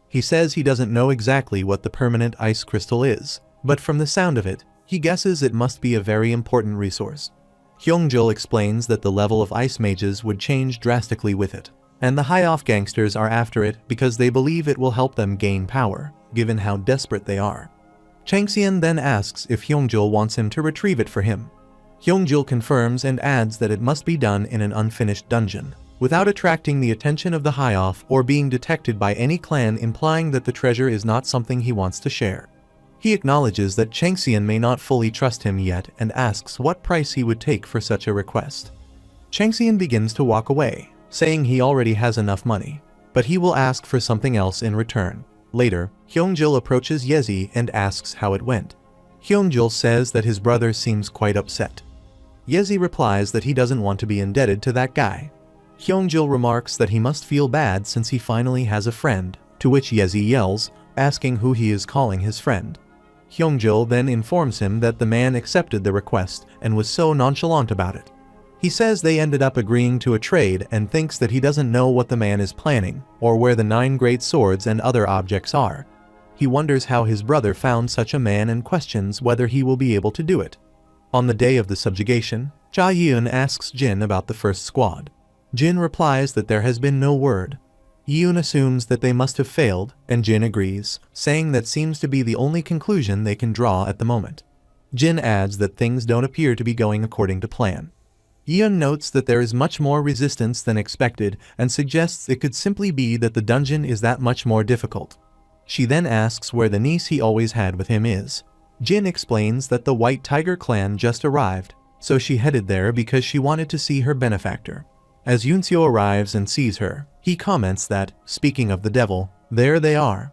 He says he doesn't know exactly what the permanent ice crystal is, but from the sound of it, he guesses it must be a very important resource. Hyungjil explains that the level of ice mages would change drastically with it, and the High-Off gangsters are after it because they believe it will help them gain power, given how desperate they are. Changxian then asks if Hyungjil wants him to retrieve it for him. Hyungjil confirms and adds that it must be done in an unfinished dungeon, without attracting the attention of the High-Off or being detected by any clan, implying that the treasure is not something he wants to share. He acknowledges that Changxian may not fully trust him yet and asks what price he would take for such a request. Changxian begins to walk away, saying he already has enough money, but he will ask for something else in return. Later, Hyungjil approaches Yezi and asks how it went. Hyungjil says that his brother seems quite upset. Yezi replies that he doesn't want to be indebted to that guy. Hyungjil remarks that he must feel bad since he finally has a friend, to which Yezi yells, asking who he is calling his friend. Hyungjil then informs him that the man accepted the request and was so nonchalant about it. He says they ended up agreeing to a trade and thinks that he doesn't know what the man is planning, or where the 9 great swords and other objects are. He wonders how his brother found such a man and questions whether he will be able to do it. On the day of the subjugation, Cha Yun asks Jin about the first squad. Jin replies that there has been no word. Yoon assumes that they must have failed, and Jin agrees, saying that seems to be the only conclusion they can draw at the moment. Jin adds that things don't appear to be going according to plan. Yoon notes that there is much more resistance than expected and suggests it could simply be that the dungeon is that much more difficult. She then asks where the niece he always had with him is. Jin explains that the White Tiger clan just arrived, so she headed there because she wanted to see her benefactor. As Yunseo arrives and sees her, he comments that, speaking of the devil, there they are.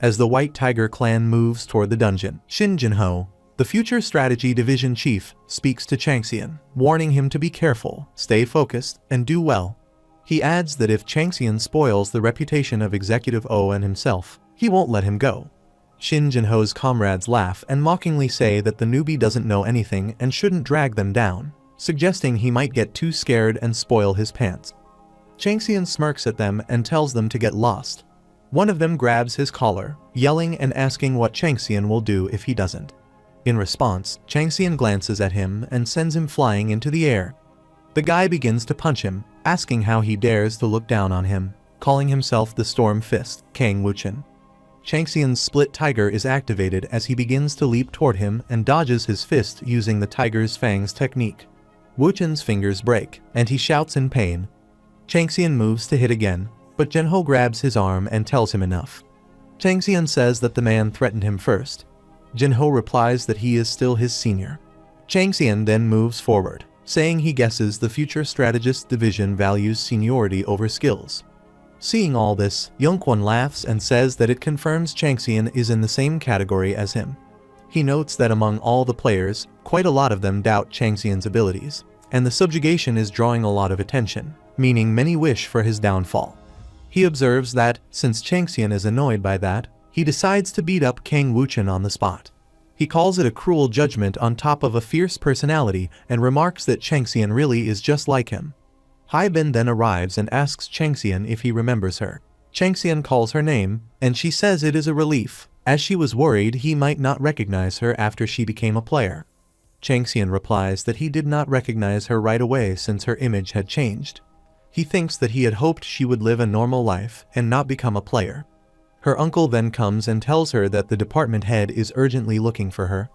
As the White Tiger clan moves toward the dungeon, Shin Jin-ho, the future strategy division chief, speaks to Changxian, warning him to be careful, stay focused, and do well. He adds that if Changxian spoils the reputation of Executive O and himself, he won't let him go. Shin Jin-ho's comrades laugh and mockingly say that the newbie doesn't know anything and shouldn't drag them down, suggesting he might get too scared and spoil his pants. Changxian smirks at them and tells them to get lost. One of them grabs his collar, yelling and asking what Changxian will do if he doesn't. In response, Changxian glances at him and sends him flying into the air. The guy begins to punch him, asking how he dares to look down on him, calling himself the Storm Fist, Kang Wuchen. Changxian's split tiger is activated as he begins to leap toward him and dodges his fist using the tiger's fangs technique. Wuchen's fingers break, and he shouts in pain. Changxian moves to hit again, but Jin-ho grabs his arm and tells him enough. Changxian says that the man threatened him first. Jin-ho replies that he is still his senior. Changxian then moves forward, saying he guesses the future strategist division values seniority over skills. Seeing all this, Yongkwon laughs and says that it confirms Changxian is in the same category as him. He notes that among all the players, quite a lot of them doubt Changxian's abilities, and the subjugation is drawing a lot of attention, meaning many wish for his downfall. He observes that, since Changxian is annoyed by that, he decides to beat up Kang Wuchen on the spot. He calls it a cruel judgment on top of a fierce personality and remarks that Changxian really is just like him. Haibin then arrives and asks Changxian if he remembers her. Changxian calls her name, and she says it is a relief, as she was worried he might not recognize her after she became a player. Changxian replies that he did not recognize her right away since her image had changed. He thinks that he had hoped she would live a normal life and not become a player. Her uncle then comes and tells her that the department head is urgently looking for her.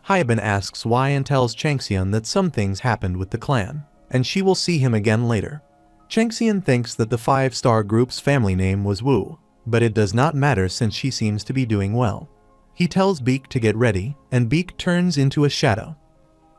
Haibin asks why and tells Changxian that some things happened with the clan, and she will see him again later. Changxian thinks that the 5-star group's family name was Wu, but it does not matter since she seems to be doing well. He tells Beak to get ready, and Beak turns into a shadow.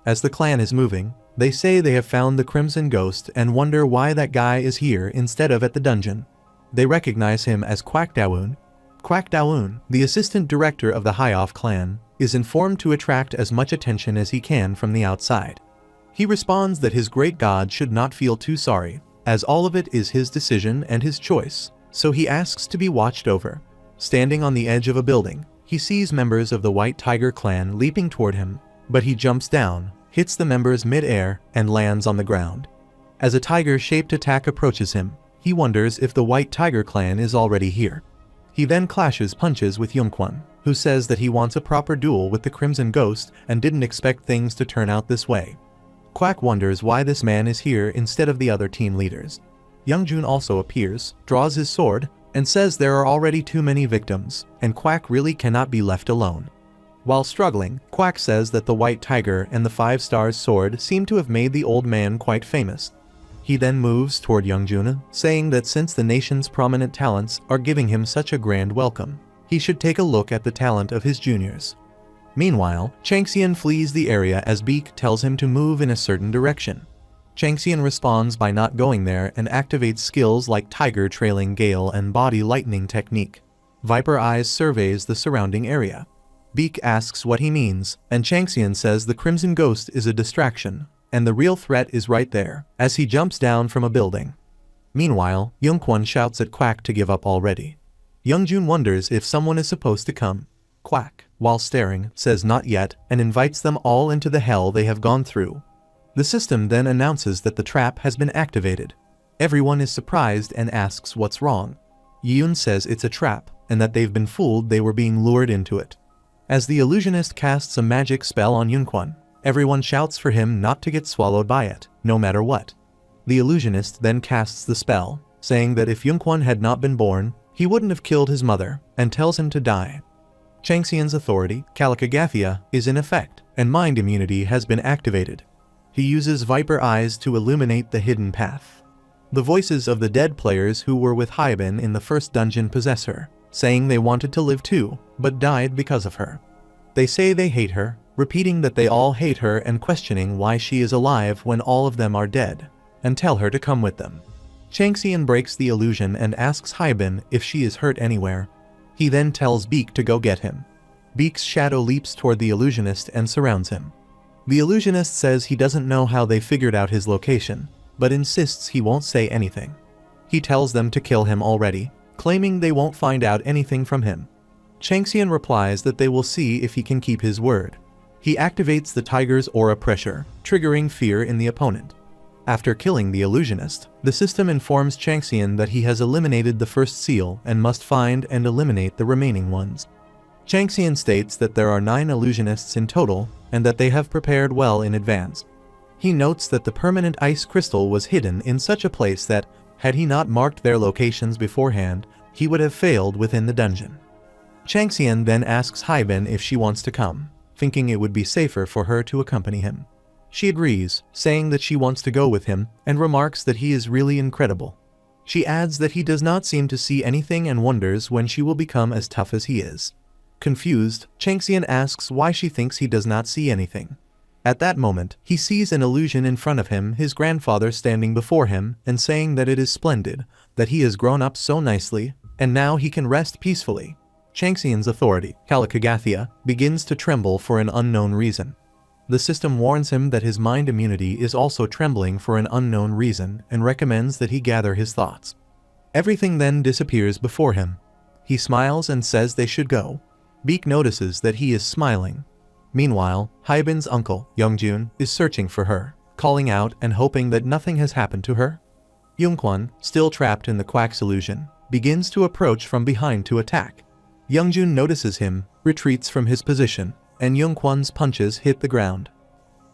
As the clan is moving, they say they have found the Crimson Ghost and wonder why that guy is here instead of at the dungeon. They recognize him as Quack Dawoon. Quack Dawoon, the assistant director of the High-Off clan, is informed to attract as much attention as he can from the outside. He responds that his great god should not feel too sorry, as all of it is his decision and his choice, so he asks to be watched over. Standing on the edge of a building, he sees members of the White Tiger clan leaping toward him, but he jumps down, hits the members mid-air, and lands on the ground. As a tiger-shaped attack approaches him, he wonders if the White Tiger clan is already here. He then clashes punches with Yongkwon, who says that he wants a proper duel with the Crimson Ghost and didn't expect things to turn out this way. Quack wonders why this man is here instead of the other team leaders. Youngjun also appears, draws his sword, and says there are already too many victims, and Quack really cannot be left alone. While struggling, Quack says that the White Tiger and the 5-Stars sword seem to have made the old man quite famous. He then moves toward Youngjun, saying that since the nation's prominent talents are giving him such a grand welcome, he should take a look at the talent of his juniors. Meanwhile, Changxian flees the area as Beak tells him to move in a certain direction. Changxian responds by not going there and activates skills like Tiger Trailing Gale and Body Lightning technique. Viper Eyes surveys the surrounding area. Beak asks what he means, and Changxian says the Crimson Ghost is a distraction, and the real threat is right there, as he jumps down from a building. Meanwhile, Yongkwon shouts at Quack to give up already. Youngjun wonders if someone is supposed to come. Quack, while staring, says not yet and invites them all into the hell they have gone through. The system then announces that the trap has been activated. Everyone is surprised and asks what's wrong. Yoon says it's a trap, and that they've been fooled, they were being lured into it. As the illusionist casts a magic spell on Yunkwon, everyone shouts for him not to get swallowed by it, no matter what. The illusionist then casts the spell, saying that if Yunkwon had not been born, he wouldn't have killed his mother, and tells him to die. Changxian's authority, Kalakagathia, is in effect, and mind immunity has been activated. He uses viper eyes to illuminate the hidden path. The voices of the dead players who were with Hyben in the first dungeon possess her, saying they wanted to live too, but died because of her. They say they hate her, repeating that they all hate her and questioning why she is alive when all of them are dead, and tell her to come with them. Changxian breaks the illusion and asks Hyben if she is hurt anywhere. He then tells Beak to go get him. Beak's shadow leaps toward the illusionist and surrounds him. The illusionist says he doesn't know how they figured out his location, but insists he won't say anything. He tells them to kill him already, claiming they won't find out anything from him. Changxian replies that they will see if he can keep his word. He activates the tiger's aura pressure, triggering fear in the opponent. After killing the illusionist, the system informs Changxian that he has eliminated the first seal and must find and eliminate the remaining ones. Changxian states that there are 9 illusionists in total, and that they have prepared well in advance. He notes that the permanent ice crystal was hidden in such a place that, had he not marked their locations beforehand, he would have failed within the dungeon. Changxian then asks Hyben if she wants to come, thinking it would be safer for her to accompany him. She agrees, saying that she wants to go with him, and remarks that he is really incredible. She adds that he does not seem to see anything and wonders when she will become as tough as he is. Confused, Changxian asks why she thinks he does not see anything. At that moment, he sees an illusion in front of him, his grandfather standing before him and saying that it is splendid, that he has grown up so nicely, and now he can rest peacefully. Changxian's authority, Kalakagathia, begins to tremble for an unknown reason. The system warns him that his mind immunity is also trembling for an unknown reason and recommends that he gather his thoughts. Everything then disappears before him. He smiles and says they should go. Beak notices that he is smiling. Meanwhile, Hyben's uncle, Youngjun, is searching for her, calling out and hoping that nothing has happened to her. Yunkwon, still trapped in the quack's illusion, begins to approach from behind to attack. Youngjun notices him, retreats from his position, and Yunkwon's punches hit the ground.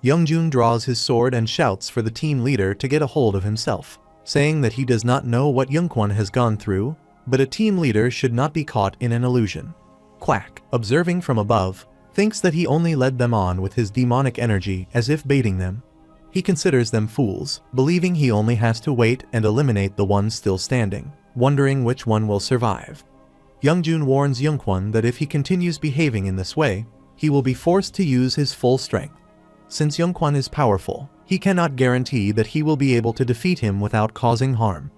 Youngjun draws his sword and shouts for the team leader to get a hold of himself, saying that he does not know what Yunkwon has gone through, but a team leader should not be caught in an illusion. Quack, observing from above, thinks that he only led them on with his demonic energy as if baiting them. He considers them fools, believing he only has to wait and eliminate the ones still standing, wondering which one will survive. Youngjun warns Yunkwon that if he continues behaving in this way, he will be forced to use his full strength. Since Yunkwon is powerful, he cannot guarantee that he will be able to defeat him without causing harm.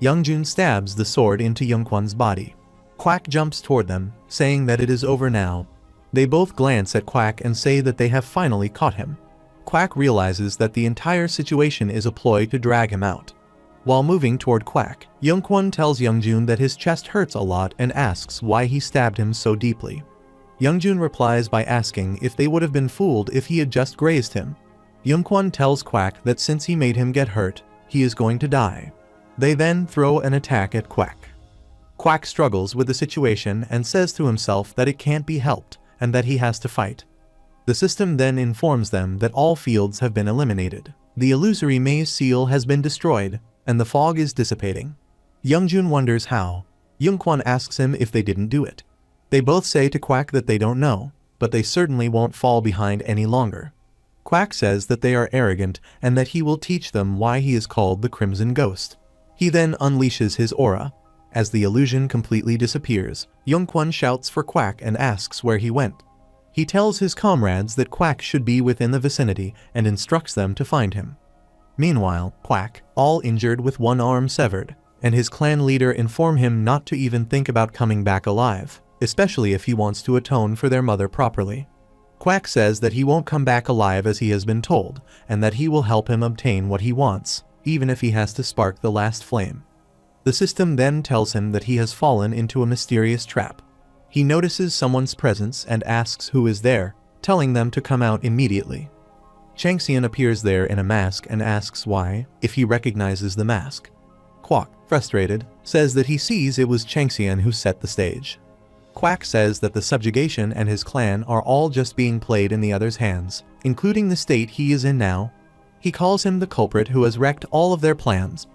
Youngjun stabs the sword into Yunkwon's body. Quack jumps toward them, saying that it is over now. They both glance at Quack and say that they have finally caught him. Quack realizes that the entire situation is a ploy to drag him out. While moving toward Quack, Yunkwon tells Youngjun that his chest hurts a lot and asks why he stabbed him so deeply. Youngjun replies by asking if they would have been fooled if he had just grazed him. Yunkwon tells Quack that since he made him get hurt, he is going to die. They then throw an attack at Quack. Quack struggles with the situation and says to himself that it can't be helped and that he has to fight. The system then informs them that all fields have been eliminated. The illusory maze seal has been destroyed, and the fog is dissipating. Youngjun wonders how. Yunkwon asks him if they didn't do it. They both say to Quack that they don't know, but they certainly won't fall behind any longer. Quack says that they are arrogant and that he will teach them why he is called the Crimson Ghost. He then unleashes his aura. As the illusion completely disappears, Yunkwon shouts for Quack and asks where he went. He tells his comrades that Quack should be within the vicinity and instructs them to find him. Meanwhile, Quack, all injured with one arm severed, and his clan leader inform him not to even think about coming back alive, especially if he wants to atone for their mother properly. Quack says that he won't come back alive as he has been told, and that he will help him obtain what he wants, even if he has to spark the last flame. The system then tells him that he has fallen into a mysterious trap. He notices someone's presence and asks who is there, telling them to come out immediately. Changxian appears there in a mask and asks why, if he recognizes the mask. Quack, frustrated, says that he sees it was Changxian who set the stage. Quack says that the subjugation and his clan are all just being played in the other's hands, including the state he is in now. He calls him the culprit who has wrecked all of their plans.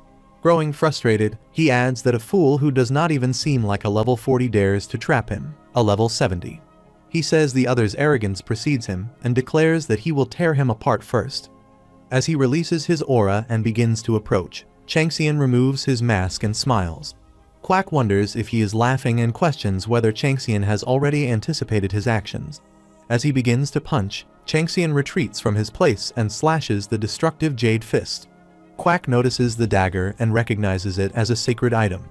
Growing frustrated, he adds that a fool who does not even seem like a level 40 dares to trap him, a level 70. He says the other's arrogance precedes him and declares that he will tear him apart first. As he releases his aura and begins to approach, Changxian removes his mask and smiles. Quack wonders if he is laughing and questions whether Changxian has already anticipated his actions. As he begins to punch, Changxian retreats from his place and slashes the destructive jade fist. Quack notices the dagger and recognizes it as a sacred item.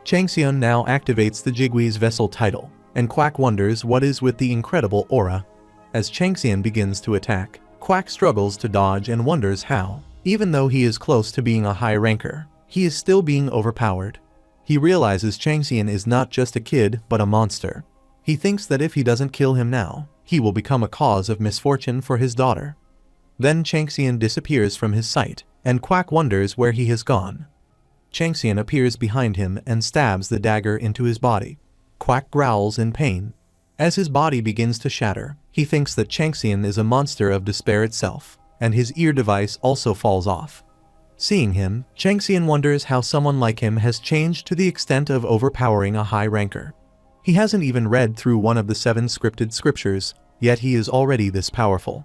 Changxian now activates the Jigwee's vessel title, and Quack wonders what is with the incredible aura. As Changxian begins to attack, Quack struggles to dodge and wonders how, even though he is close to being a high ranker, he is still being overpowered. He realizes Changxian is not just a kid but a monster. He thinks that if he doesn't kill him now, he will become a cause of misfortune for his daughter. Then Changxian disappears from his sight, and Quack wonders where he has gone. Changxian appears behind him and stabs the dagger into his body. Quack growls in pain. As his body begins to shatter, he thinks that Changxian is a monster of despair itself, and his ear device also falls off. Seeing him, Changxian wonders how someone like him has changed to the extent of overpowering a high ranker. He hasn't even read through one of the 7 scripted scriptures, yet he is already this powerful.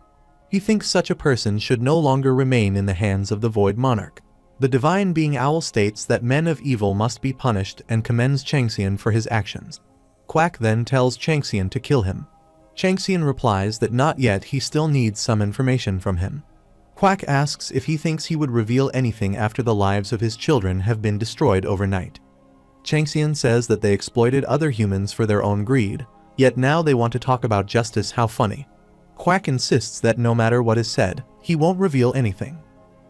He thinks such a person should no longer remain in the hands of the Void Monarch. The divine being Owl states that men of evil must be punished and commends Changxian for his actions. Quack then tells Changxian to kill him. Changxian replies that not yet, he still needs some information from him. Quack asks if he thinks he would reveal anything after the lives of his children have been destroyed overnight. Changxian says that they exploited other humans for their own greed, yet now they want to talk about justice. How funny. Quack insists that no matter what is said, he won't reveal anything.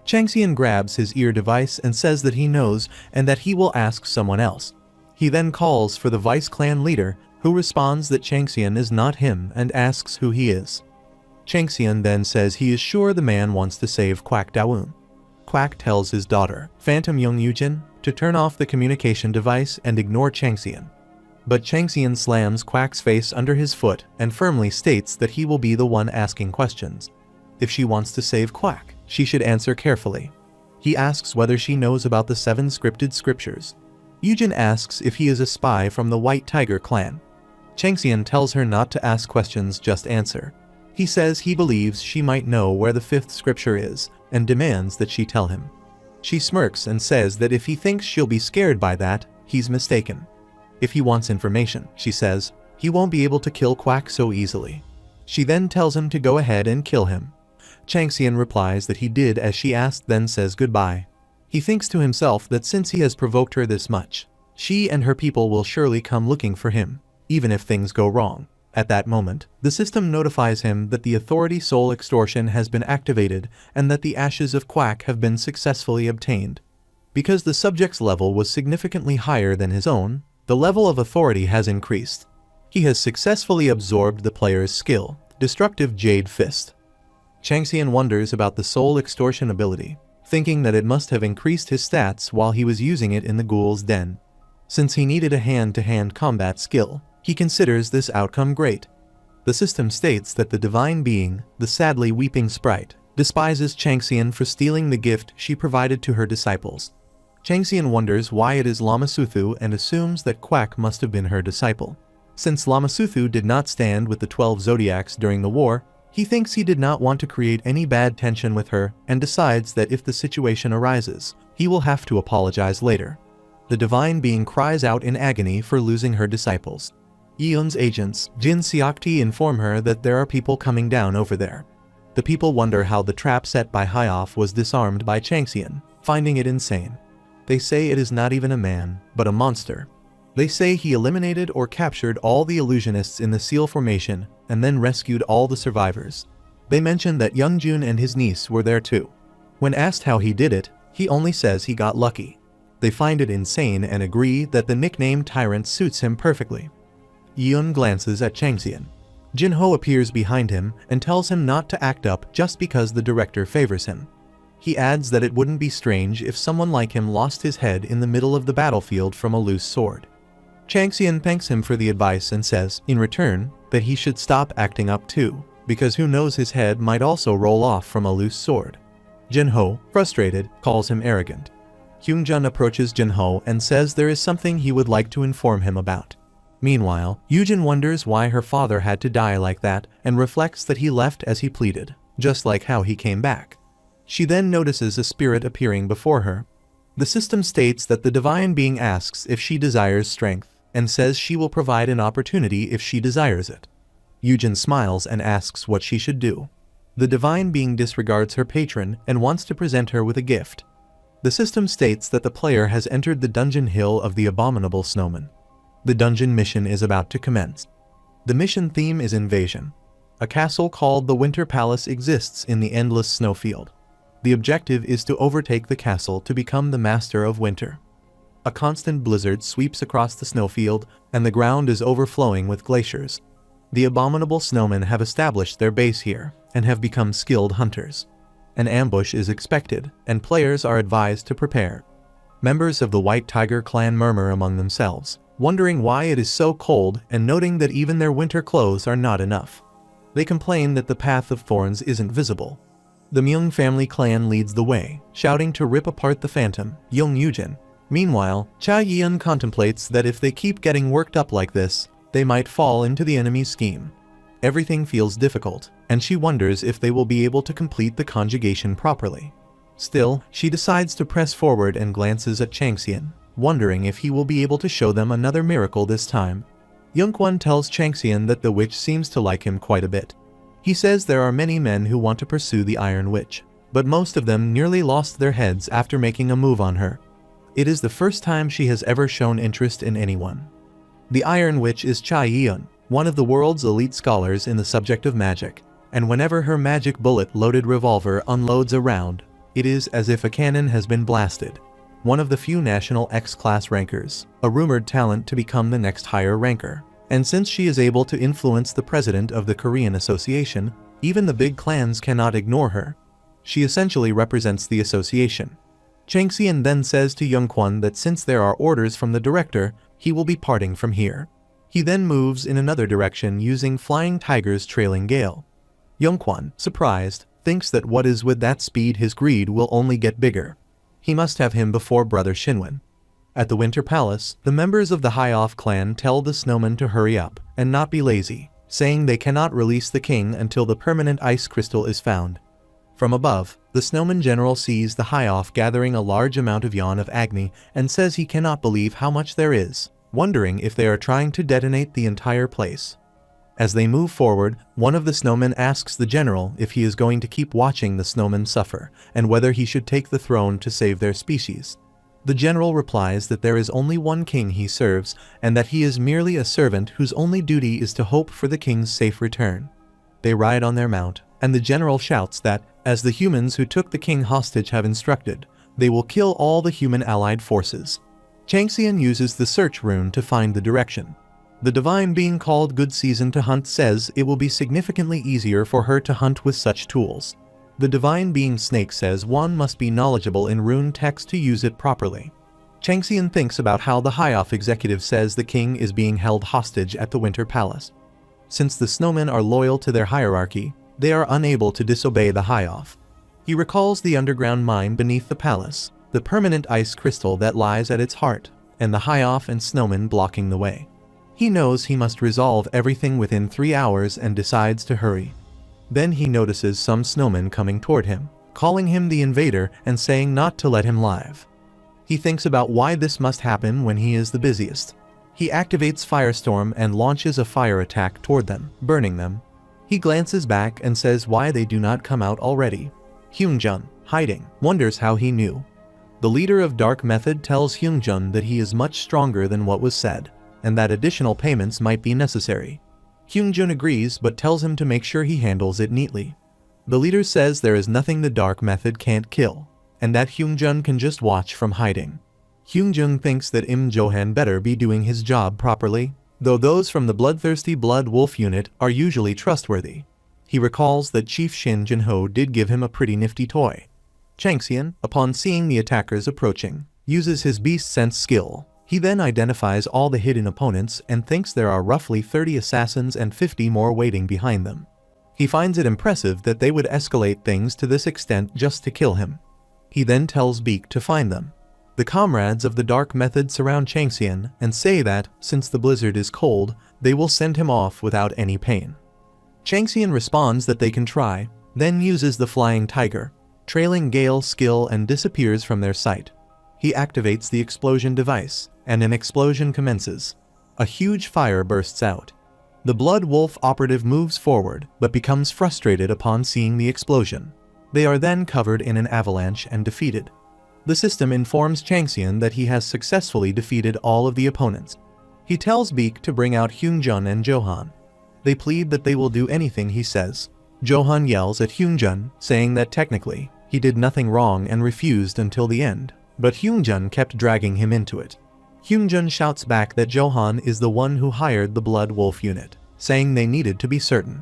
Changxian grabs his ear device and says that he knows and that he will ask someone else. He then calls for the Vice Clan leader, who responds that Changxian is not him and asks who he is. Changxian then says he is sure the man wants to save Quack Dawoon. Quack tells his daughter, Phantom Young Yujin, to turn off the communication device and ignore Changxian. But Changxian slams Quack's face under his foot and firmly states that he will be the one asking questions. If she wants to save Quack, she should answer carefully. He asks whether she knows about the 7 scripted scriptures. Yujin asks if he is a spy from the White Tiger clan. Changxian tells her not to ask questions, just answer. He says he believes she might know where the 5th scripture is and demands that she tell him. She smirks and says that if he thinks she'll be scared by that, he's mistaken. If he wants information, she says, he won't be able to kill Quack so easily. She then tells him to go ahead and kill him. Changxian replies that he did as she asked, then says goodbye. He thinks to himself that since he has provoked her this much, she and her people will surely come looking for him, even if things go wrong. At that moment, the system notifies him that the Authority Soul Extortion has been activated and that the ashes of Quack have been successfully obtained. Because the subject's level was significantly higher than his own, the level of authority has increased. He has successfully absorbed the player's skill, Destructive Jade Fist. Changxian wonders about the Soul Extortion ability, thinking that it must have increased his stats while he was using it in the Ghoul's Den. Since he needed a hand-to-hand combat skill, he considers this outcome great. The system states that the divine being, the sadly weeping sprite, despises Changxian for stealing the gift she provided to her disciples. Changxian wonders why it is Lamasuthu and assumes that Quack must have been her disciple. Since Lamasuthu did not stand with the 12 Zodiacs during the war, he thinks he did not want to create any bad tension with her and decides that if the situation arises, he will have to apologize later. The divine being cries out in agony for losing her disciples. Yeon's agents, Jin Seokti, inform her that there are people coming down over there. The people wonder how the trap set by Hyoff was disarmed by Changxian, finding it insane. They say it is not even a man, but a monster. They say he eliminated or captured all the illusionists in the Seal Formation and then rescued all the survivors. They mention that Youngjun and his niece were there too. When asked how he did it, he only says he got lucky. They find it insane and agree that the nickname Tyrant suits him perfectly. Yeon glances at Changxian. Jinho appears behind him and tells him not to act up just because the director favors him. He adds that it wouldn't be strange if someone like him lost his head in the middle of the battlefield from a loose sword. Changxian thanks him for the advice and says, in return, that he should stop acting up too, because who knows, his head might also roll off from a loose sword. Jinho, frustrated, calls him arrogant. Hyungjun approaches Jinho and says there is something he would like to inform him about. Meanwhile, Yujin wonders why her father had to die like that and reflects that he left as he pleaded, just like how he came back. She then notices a spirit appearing before her. The system states that the divine being asks if she desires strength, and says she will provide an opportunity if she desires it. Yujin smiles and asks what she should do. The divine being disregards her patron and wants to present her with a gift. The system states that the player has entered the dungeon hill of the abominable snowman. The dungeon mission is about to commence. The mission theme is invasion. A castle called the Winter Palace exists in the endless snowfield. The objective is to overtake the castle to become the master of winter. A constant blizzard sweeps across the snowfield, and the ground is overflowing with glaciers. The abominable snowmen have established their base here, and have become skilled hunters. An ambush is expected, and players are advised to prepare. Members of the White Tiger clan murmur among themselves, wondering why it is so cold and noting that even their winter clothes are not enough. They complain that the path of thorns isn't visible. The Myung family clan leads the way, shouting to rip apart the phantom, Young Yujin. Meanwhile, Cha Yeon contemplates that if they keep getting worked up like this, they might fall into the enemy's scheme. Everything feels difficult, and she wonders if they will be able to complete the conjugation properly. Still, she decides to press forward and glances at Changxian, wondering if he will be able to show them another miracle this time. Youngkwon tells Changxian that the witch seems to like him quite a bit. He says there are many men who want to pursue the Iron Witch, but most of them nearly lost their heads after making a move on her. It is the first time she has ever shown interest in anyone. The Iron Witch is Cha Yeon, one of the world's elite scholars in the subject of magic, and whenever her magic bullet-loaded revolver unloads a round, it is as if a cannon has been blasted. One of the few national X-class rankers, a rumored talent to become the next higher ranker. And since she is able to influence the president of the Korean Association, even the big clans cannot ignore her. She essentially represents the association. Changxian then says to Youngkwon that since there are orders from the director, he will be parting from here. He then moves in another direction using Flying Tiger's trailing gale. Youngkwon, surprised, thinks that what is with that speed his greed will only get bigger. He must have him before brother Shinwon. At the Winter Palace, the members of the High-Off clan tell the snowmen to hurry up and not be lazy, saying they cannot release the king until the permanent ice crystal is found. From above, the snowman general sees the High-Off gathering a large amount of yawn of Agni and says he cannot believe how much there is, wondering if they are trying to detonate the entire place. As they move forward, one of the snowmen asks the general if he is going to keep watching the snowmen suffer and whether he should take the throne to save their species. The general replies that there is only one king he serves and that he is merely a servant whose only duty is to hope for the king's safe return. They ride on their mount, and the general shouts that, as the humans who took the king hostage have instructed, they will kill all the human allied forces. Changxian uses the search rune to find the direction. The divine being called Good Season to Hunt says it will be significantly easier for her to hunt with such tools. The divine being Snake says one must be knowledgeable in rune text to use it properly. Changxian thinks about how the High-Off executive says the king is being held hostage at the Winter Palace. Since the snowmen are loyal to their hierarchy, they are unable to disobey the High-Off. He recalls the underground mine beneath the palace, the permanent ice crystal that lies at its heart, and the High-Off and snowmen blocking the way. He knows he must resolve everything within 3 hours and decides to hurry. Then he notices some snowmen coming toward him, calling him the invader and saying not to let him live. He thinks about why this must happen when he is the busiest. He activates Firestorm and launches a fire attack toward them, burning them. He glances back and says why they do not come out already. Hyungjun, hiding, wonders how he knew. The leader of Dark Method tells Hyungjun that he is much stronger than what was said, and that additional payments might be necessary. Hyungjun agrees but tells him to make sure he handles it neatly. The leader says there is nothing the Dark Method can't kill, and that Hyungjun can just watch from hiding. Hyungjun thinks that Im Johan better be doing his job properly, though those from the bloodthirsty Blood Wolf unit are usually trustworthy. He recalls that Chief Shin Jinho did give him a pretty nifty toy. Changxian, upon seeing the attackers approaching, uses his beast sense skill. He then identifies all the hidden opponents and thinks there are roughly 30 assassins and 50 more waiting behind them. He finds it impressive that they would escalate things to this extent just to kill him. He then tells Beak to find them. The comrades of the dark method surround Changxian and say that, since the blizzard is cold, they will send him off without any pain. Changxian responds that they can try, then uses the flying tiger, trailing gale skill, and disappears from their sight. He activates the explosion device, and an explosion commences. A huge fire bursts out. The Blood Wolf operative moves forward, but becomes frustrated upon seeing the explosion. They are then covered in an avalanche and defeated. The system informs Changxian that he has successfully defeated all of the opponents. He tells Beak to bring out Hyungjun and Johan. They plead that they will do anything he says. Johan yells at Hyungjun, saying that technically, he did nothing wrong and refused until the end, but Hyungjun kept dragging him into it. Hyungjun shouts back that Johan is the one who hired the Blood Wolf unit, saying they needed to be certain.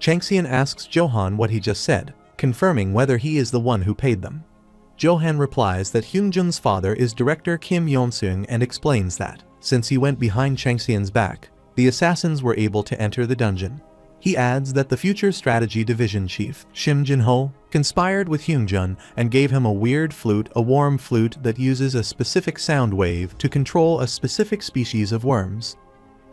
Changxian asks Johan what he just said, confirming whether he is the one who paid them. Johan replies that Hyungjun's father is director Kim Yeon-seung and explains that, since he went behind Changxian's back, the assassins were able to enter the dungeon. He adds that the future strategy division chief, Shim Jin-ho, conspired with Hyungjun and gave him a weird flute, a worm flute that uses a specific sound wave to control a specific species of worms.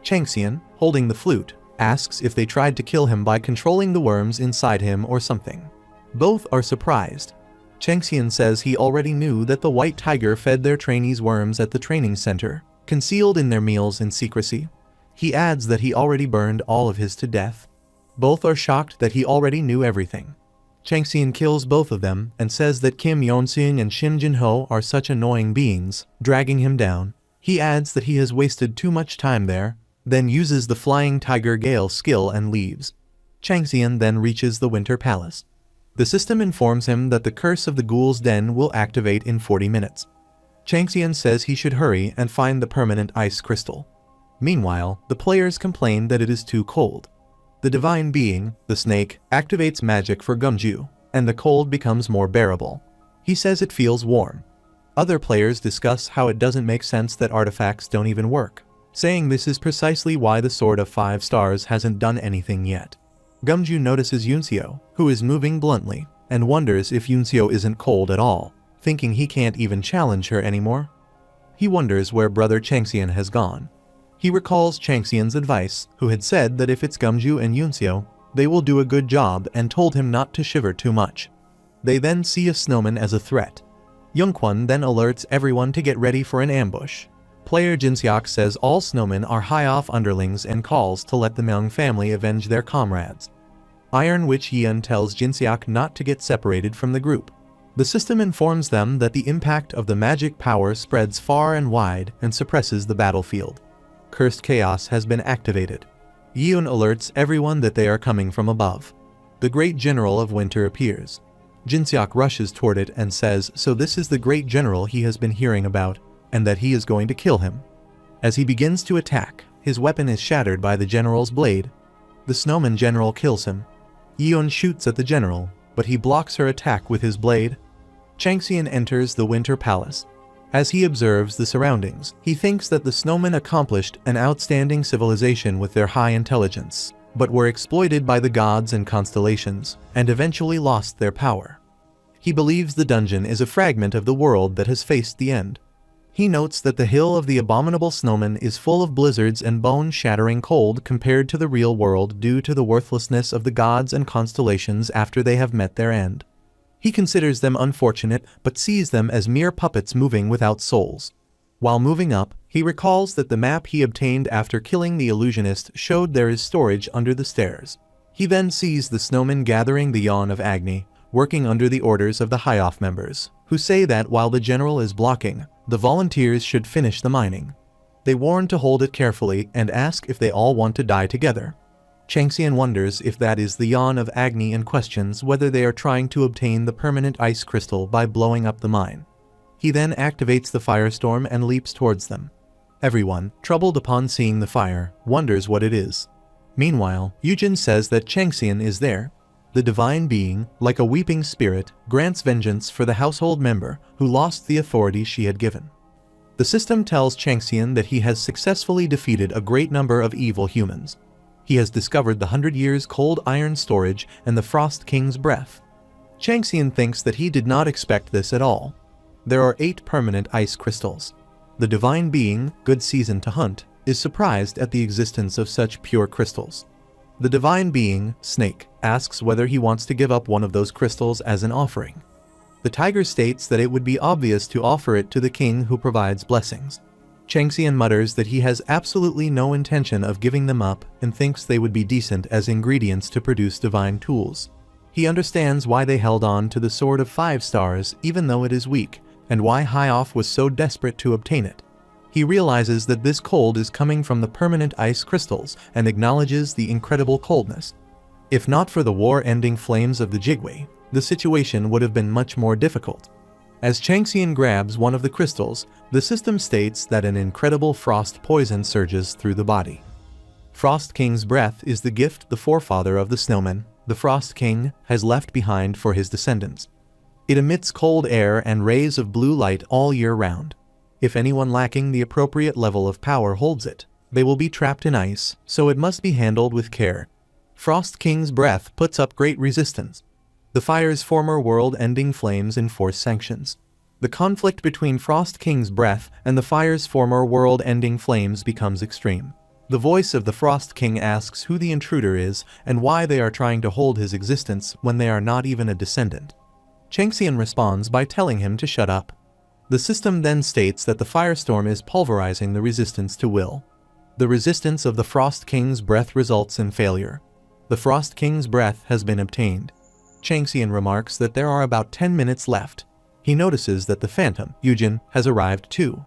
Changxian, holding the flute, asks if they tried to kill him by controlling the worms inside him or something. Both are surprised. Changxian says he already knew that the White Tiger fed their trainees worms at the training center, concealed in their meals in secrecy. He adds that he already burned all of his to death. Both are shocked that he already knew everything. Changxian kills both of them and says that Kim Yeon-seung and Shim Jin-ho are such annoying beings, dragging him down. He adds that he has wasted too much time there, then uses the Flying Tiger Gale skill and leaves. Changxian then reaches the Winter Palace. The system informs him that the Curse of the Ghoul's Den will activate in 40 minutes. Changxian says he should hurry and find the permanent ice crystal. Meanwhile, the players complain that it is too cold. The divine being, the snake, activates magic for Gumju, and the cold becomes more bearable. He says it feels warm. Other players discuss how it doesn't make sense that artifacts don't even work, saying this is precisely why the Sword of 5 Stars hasn't done anything yet. Gumju notices Yunseo, who is moving bluntly, and wonders if Yunseo isn't cold at all, thinking he can't even challenge her anymore. He wonders where brother Changxian has gone. He recalls Changxian's advice, who had said that if it's Gumju and Yunseo, they will do a good job, and told him not to shiver too much. They then see a snowman as a threat. Youngkwon then alerts everyone to get ready for an ambush. Player Jinseok says all snowmen are high-off underlings and calls to let the Myung family avenge their comrades. Iron Witch Yeon tells Jinseok not to get separated from the group. The system informs them that the impact of the magic power spreads far and wide and suppresses the battlefield. Cursed Chaos has been activated. Yeon alerts everyone that they are coming from above. The Great General of Winter appears. Jinseok rushes toward it and says so this is the Great General he has been hearing about, and that he is going to kill him. As he begins to attack, his weapon is shattered by the general's blade. The Snowman General kills him. Yeon shoots at the general, but he blocks her attack with his blade. Changxian enters the Winter Palace. As he observes the surroundings, he thinks that the snowmen accomplished an outstanding civilization with their high intelligence, but were exploited by the gods and constellations, and eventually lost their power. He believes the dungeon is a fragment of the world that has faced the end. He notes that the hill of the abominable snowman is full of blizzards and bone-shattering cold compared to the real world due to the worthlessness of the gods and constellations after they have met their end. He considers them unfortunate but sees them as mere puppets moving without souls. While moving up, he recalls that the map he obtained after killing the illusionist showed there is storage under the stairs. He then sees the snowmen gathering the Yawn of Agni, working under the orders of the High-Off members, who say that while the general is blocking, the volunteers should finish the mining. They warn to hold it carefully and ask if they all want to die together. Changxian wonders if that is the Yawn of Agni and questions whether they are trying to obtain the permanent ice crystal by blowing up the mine. He then activates the firestorm and leaps towards them. Everyone, troubled upon seeing the fire, wonders what it is. Meanwhile, Yujin says that Changxian is there. The divine being, like a weeping spirit, grants vengeance for the household member who lost the authority she had given. The system tells Changxian that he has successfully defeated a great number of evil humans. He has discovered the 100 years cold iron storage and the Frost King's breath. Changxian thinks that he did not expect this at all. There are 8 permanent ice crystals. The divine being, good season to hunt, is surprised at the existence of such pure crystals. The divine being, Snake, asks whether he wants to give up one of those crystals as an offering. The tiger states that it would be obvious to offer it to the king who provides blessings. Changxian mutters that he has absolutely no intention of giving them up and thinks they would be decent as ingredients to produce divine tools. He understands why they held on to the Sword of 5 Stars even though it is weak, and why Highoff was so desperate to obtain it. He realizes that this cold is coming from the permanent ice crystals and acknowledges the incredible coldness. If not for the war-ending flames of the Jigwei, the situation would have been much more difficult. As Changxian grabs one of the crystals, the system states that an incredible frost poison surges through the body. Frost King's breath is the gift the forefather of the snowman, the Frost King, has left behind for his descendants. It emits cold air and rays of blue light all year round. If anyone lacking the appropriate level of power holds it, they will be trapped in ice, so it must be handled with care. Frost King's breath puts up great resistance. The fire's former world-ending flames enforce sanctions. The conflict between Frost King's breath and the fire's former world-ending flames becomes extreme. The voice of the Frost King asks who the intruder is and why they are trying to hold his existence when they are not even a descendant. Changxian responds by telling him to shut up. The system then states that the firestorm is pulverizing the resistance to will. The resistance of the Frost King's breath results in failure. The Frost King's breath has been obtained. Changxian remarks that there are about 10 minutes left. He notices that the Phantom, Yujin, has arrived too.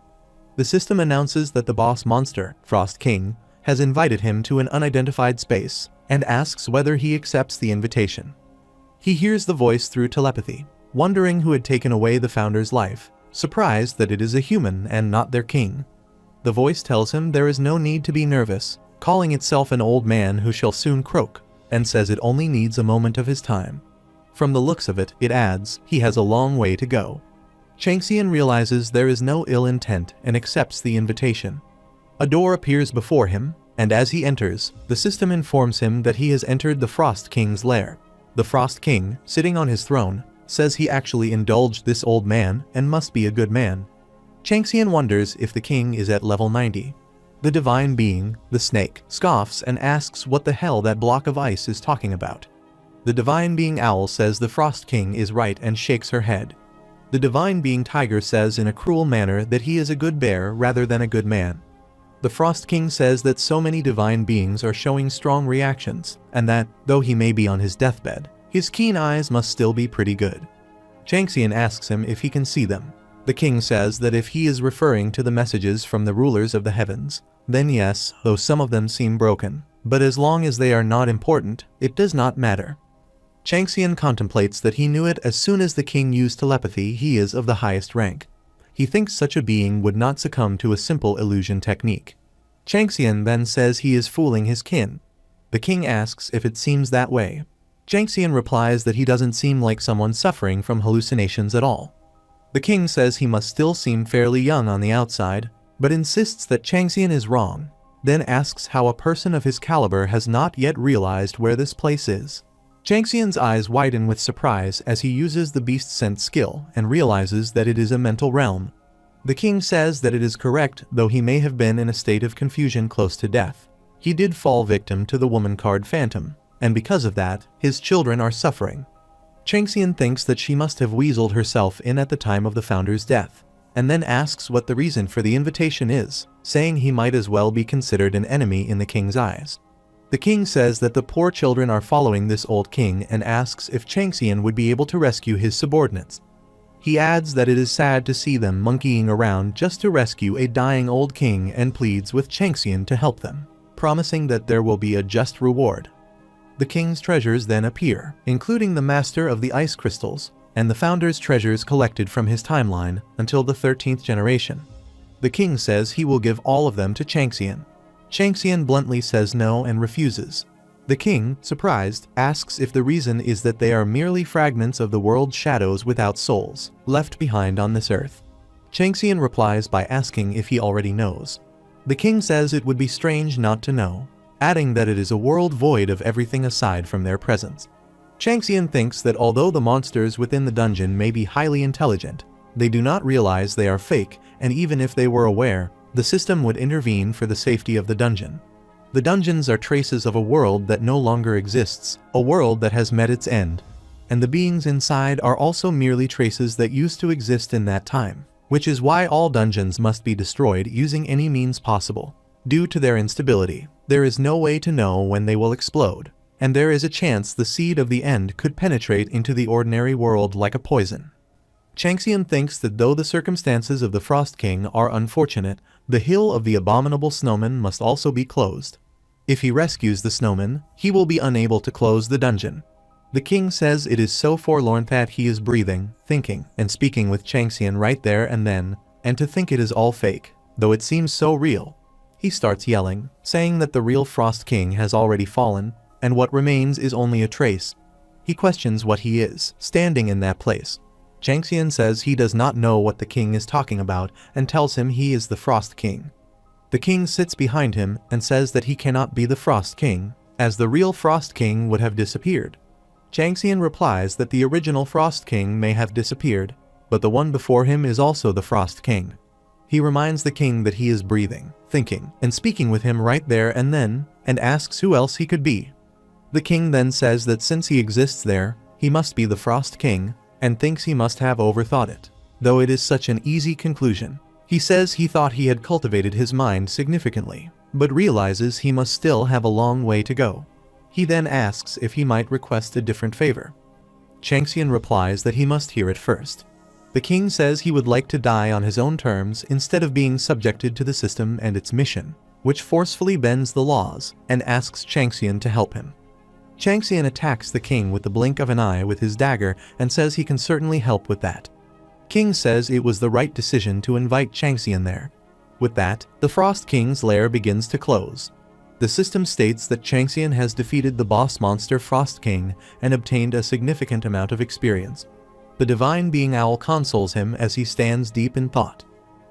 The system announces that the boss monster, Frost King, has invited him to an unidentified space, and asks whether he accepts the invitation. He hears the voice through telepathy, wondering who had taken away the founder's life, surprised that it is a human and not their king. The voice tells him there is no need to be nervous, calling itself an old man who shall soon croak, and says it only needs a moment of his time. From the looks of it, it adds, he has a long way to go. Changxian realizes there is no ill intent and accepts the invitation. A door appears before him, and as he enters, the system informs him that he has entered the Frost King's lair. The Frost King, sitting on his throne, says he actually indulged this old man and must be a good man. Changxian wonders if the king is at level 90. The divine being, the snake, scoffs and asks what the hell that block of ice is talking about. The divine being Owl says the Frost King is right and shakes her head. The divine being Tiger says in a cruel manner that he is a good bear rather than a good man. The Frost King says that so many divine beings are showing strong reactions, and that, though he may be on his deathbed, his keen eyes must still be pretty good. Changxian asks him if he can see them. The king says that if he is referring to the messages from the rulers of the heavens, then yes, though some of them seem broken, but as long as they are not important, it does not matter. Changxian contemplates that he knew it as soon as the king used telepathy. He is of the highest rank. He thinks such a being would not succumb to a simple illusion technique. Changxian then says he is fooling his kin. The king asks if it seems that way. Changxian replies that he doesn't seem like someone suffering from hallucinations at all. The king says he must still seem fairly young on the outside, but insists that Changxian is wrong, then asks how a person of his caliber has not yet realized where this place is. Changxian's eyes widen with surprise as he uses the beast scent skill and realizes that it is a mental realm. The king says that it is correct, though he may have been in a state of confusion close to death. He did fall victim to the woman card Phantom, and because of that, his children are suffering. Changxian thinks that she must have weaseled herself in at the time of the founder's death, and then asks what the reason for the invitation is, saying he might as well be considered an enemy in the king's eyes. The king says that the poor children are following this old king and asks if Changxian would be able to rescue his subordinates. He adds that it is sad to see them monkeying around just to rescue a dying old king and pleads with Changxian to help them, promising that there will be a just reward. The king's treasures then appear, including the master of the ice crystals, and the founder's treasures collected from his timeline until the 13th generation. The king says he will give all of them to Changxian. Changxian bluntly says no and refuses. The king, surprised, asks if the reason is that they are merely fragments of the world's shadows without souls, left behind on this earth. Changxian replies by asking if he already knows. The king says it would be strange not to know. adding that it is a world void of everything aside from their presence. Changxian thinks that although the monsters within the dungeon may be highly intelligent, they do not realize they are fake, and even if they were aware, the system would intervene for the safety of the dungeon. The dungeons are traces of a world that no longer exists, a world that has met its end, and the beings inside are also merely traces that used to exist in that time, which is why all dungeons must be destroyed using any means possible. Due to their instability, there is no way to know when they will explode, and there is a chance the seed of the end could penetrate into the ordinary world like a poison. Changxian thinks that though the circumstances of the Frost King are unfortunate, the hill of the abominable snowman must also be closed. If he rescues the snowman, he will be unable to close the dungeon. The king says it is so forlorn that he is breathing, thinking, and speaking with Changxian right there and then, and to think it is all fake, though it seems so real. He starts yelling, saying that the real Frost King has already fallen, and what remains is only a trace. He questions what he is, standing in that place. Changxian says he does not know what the king is talking about and tells him he is the Frost King. The king sits behind him and says that he cannot be the Frost King, as the real Frost King would have disappeared. Changxian replies that the original Frost King may have disappeared, but the one before him is also the Frost King. He reminds the king that he is breathing, thinking, and speaking with him right there and then, and asks who else he could be. The king then says that since he exists there, he must be the Frost King, and thinks he must have overthought it. Though it is such an easy conclusion, he says he thought he had cultivated his mind significantly, but realizes he must still have a long way to go. He then asks if he might request a different favor. Changxian replies that he must hear it first. The king says he would like to die on his own terms instead of being subjected to the system and its mission, which forcefully bends the laws, and asks Changxian to help him. Changxian attacks the king with the blink of an eye with his dagger and says he can certainly help with that. King says it was the right decision to invite Changxian there. With that, the Frost King's lair begins to close. The system states that Changxian has defeated the boss monster Frost King and obtained a significant amount of experience. The divine being Owl consoles him as he stands deep in thought.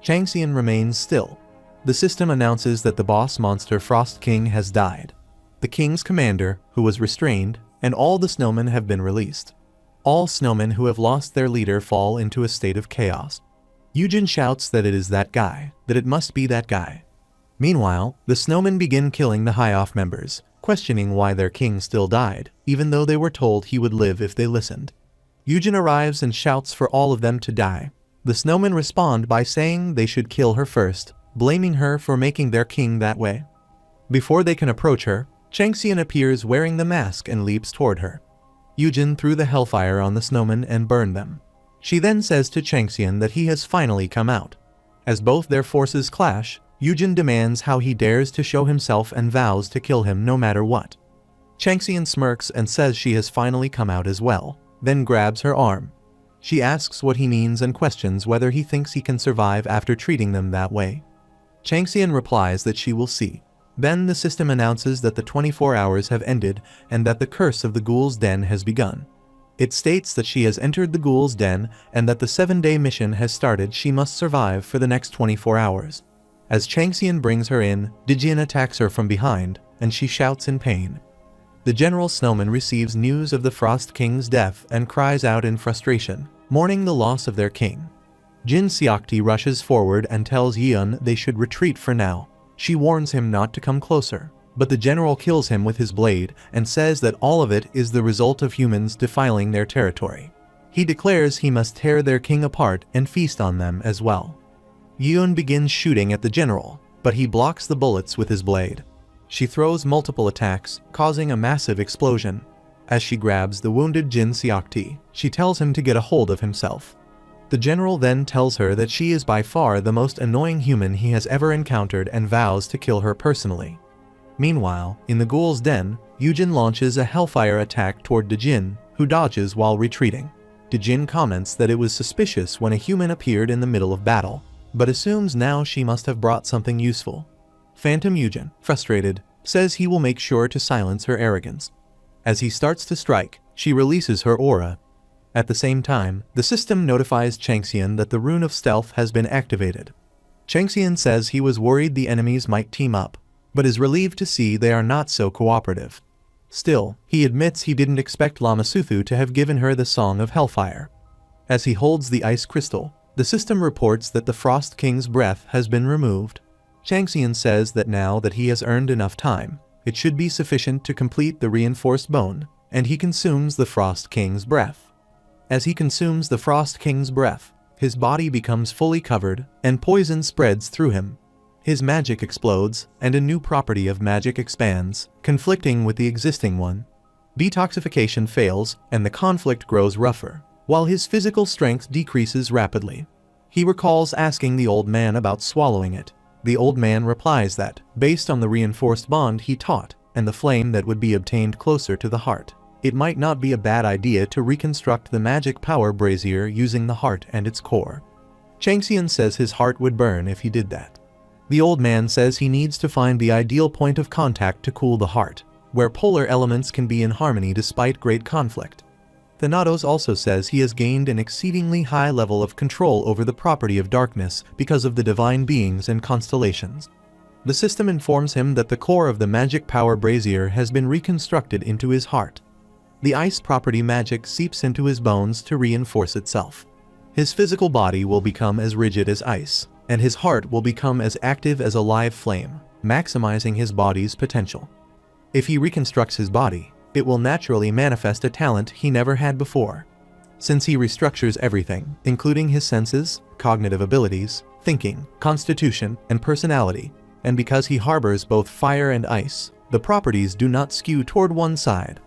Changxian remains still. The system announces that the boss monster Frost King has died. The king's commander, who was restrained, and all the snowmen have been released. All snowmen who have lost their leader fall into a state of chaos. Yujin shouts that it is that guy, that it must be that guy. Meanwhile, the snowmen begin killing the High-Off members, questioning why their king still died, even though they were told he would live if they listened. Yujin arrives and shouts for all of them to die. The snowmen respond by saying they should kill her first, blaming her for making their king that way. Before they can approach her, Changxian appears wearing the mask and leaps toward her. Yujin threw the hellfire on the snowmen and burned them. She then says to Changxian that he has finally come out. As both their forces clash, Yujin demands how he dares to show himself and vows to kill him no matter what. Changxian smirks and says she has finally come out as well, then grabs her arm. She asks what he means and questions whether he thinks he can survive after treating them that way. Changxian replies that she will see. Then the system announces that the 24 hours have ended and that the curse of the Ghoul's Den has begun. It states that she has entered the Ghoul's Den and that the 7-day mission has started. She must survive for the next 24 hours. As Changxian brings her in, Dijin attacks her from behind, and she shouts in pain. The General Snowman receives news of the Frost King's death and cries out in frustration, mourning the loss of their king. Jin Seokti rushes forward and tells Yeon they should retreat for now. She warns him not to come closer, but the general kills him with his blade and says that all of it is the result of humans defiling their territory. He declares he must tear their king apart and feast on them as well. Yeon begins shooting at the general, but he blocks the bullets with his blade. She throws multiple attacks, causing a massive explosion. As she grabs the wounded Jin Seokti, she tells him to get a hold of himself. The general then tells her that she is by far the most annoying human he has ever encountered and vows to kill her personally. Meanwhile, in the Ghoul's Den, Yujin launches a hellfire attack toward Dijin, who dodges while retreating. Dijin comments that it was suspicious when a human appeared in the middle of battle, but assumes now she must have brought something useful. Phantom Yujin, frustrated, says he will make sure to silence her arrogance. As he starts to strike, she releases her aura. At the same time, the system notifies Changxian that the rune of stealth has been activated. Changxian says he was worried the enemies might team up, but is relieved to see they are not so cooperative. Still, he admits he didn't expect Lamasuthu to have given her the Song of Hellfire. As he holds the ice crystal, the system reports that the Frost King's breath has been removed. Changxian says that now that he has earned enough time, it should be sufficient to complete the reinforced bone, and he consumes the Frost King's breath. As he consumes the Frost King's breath, his body becomes fully covered, and poison spreads through him. His magic explodes, and a new property of magic expands, conflicting with the existing one. Detoxification fails, and the conflict grows rougher, while his physical strength decreases rapidly. He recalls asking the old man about swallowing it. The old man replies that, based on the reinforced bond he taught, and the flame that would be obtained closer to the heart, it might not be a bad idea to reconstruct the magic power brazier using the heart and its core. Changxian says his heart would burn if he did that. The old man says he needs to find the ideal point of contact to cool the heart, where polar elements can be in harmony despite great conflict. Thanatos also says he has gained an exceedingly high level of control over the property of darkness because of the divine beings and constellations. The system informs him that the core of the magic power brazier has been reconstructed into his heart. The ice property magic seeps into his bones to reinforce itself. His physical body will become as rigid as ice, and his heart will become as active as a live flame, maximizing his body's potential. If he reconstructs his body, it will naturally manifest a talent he never had before. Since he restructures everything, including his senses, cognitive abilities, thinking, constitution, and personality, and because he harbors both fire and ice, the properties do not skew toward one side.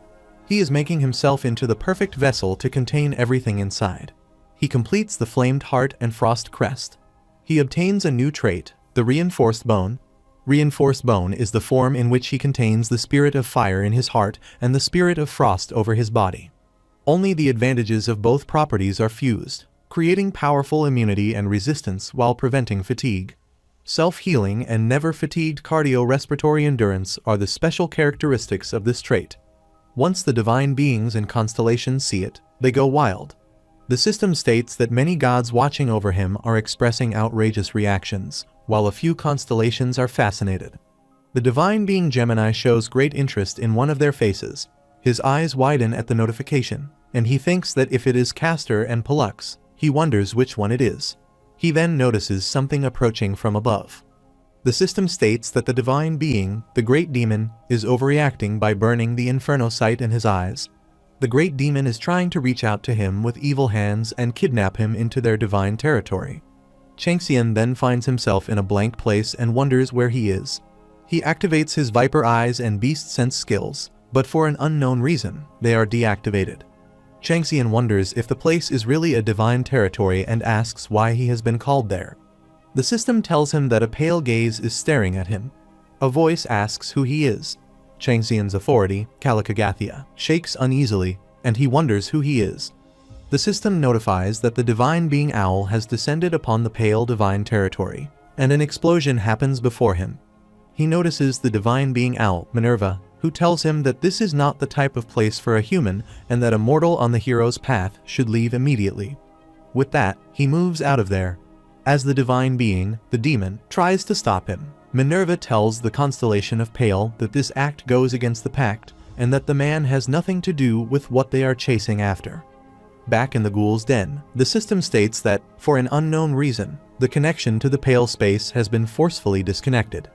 He is making himself into the perfect vessel to contain everything inside. He completes the flamed heart and frost crest. He obtains a new trait, the reinforced bone. Reinforced bone is the form in which he contains the spirit of fire in his heart and the spirit of frost over his body. Only the advantages of both properties are fused, creating powerful immunity and resistance while preventing fatigue. Self-healing and never-fatigued cardiorespiratory endurance are the special characteristics of this trait. Once the divine beings and constellations see it, they go wild. The system states that many gods watching over him are expressing outrageous reactions, while a few constellations are fascinated. The divine being Gemini shows great interest in one of their faces. His eyes widen at the notification, and he thinks that if it is Castor and Pollux, he wonders which one it is. He then notices something approaching from above. The system states that the divine being, the great demon, is overreacting by burning the inferno sight in his eyes. The great demon is trying to reach out to him with evil hands and kidnap him into their divine territory. Changxian then finds himself in a blank place and wonders where he is. He activates his viper eyes and beast sense skills, but for an unknown reason, they are deactivated. Changxian wonders if the place is really a divine territory and asks why he has been called there. The system tells him that a pale gaze is staring at him. A voice asks who he is. Changxian's authority, Kalikagathia, shakes uneasily, and he wonders who he is. The system notifies that the divine being Owl has descended upon the pale divine territory, and an explosion happens before him. He notices the divine being Owl, Minerva, who tells him that this is not the type of place for a human and that a mortal on the hero's path should leave immediately. With that, he moves out of there. As the divine being, the demon, tries to stop him, Minerva tells the constellation of Pale that this act goes against the pact, and that the man has nothing to do with what they are chasing after. Back in the ghoul's den, the system states that, for an unknown reason, the connection to the Pale space has been forcefully disconnected.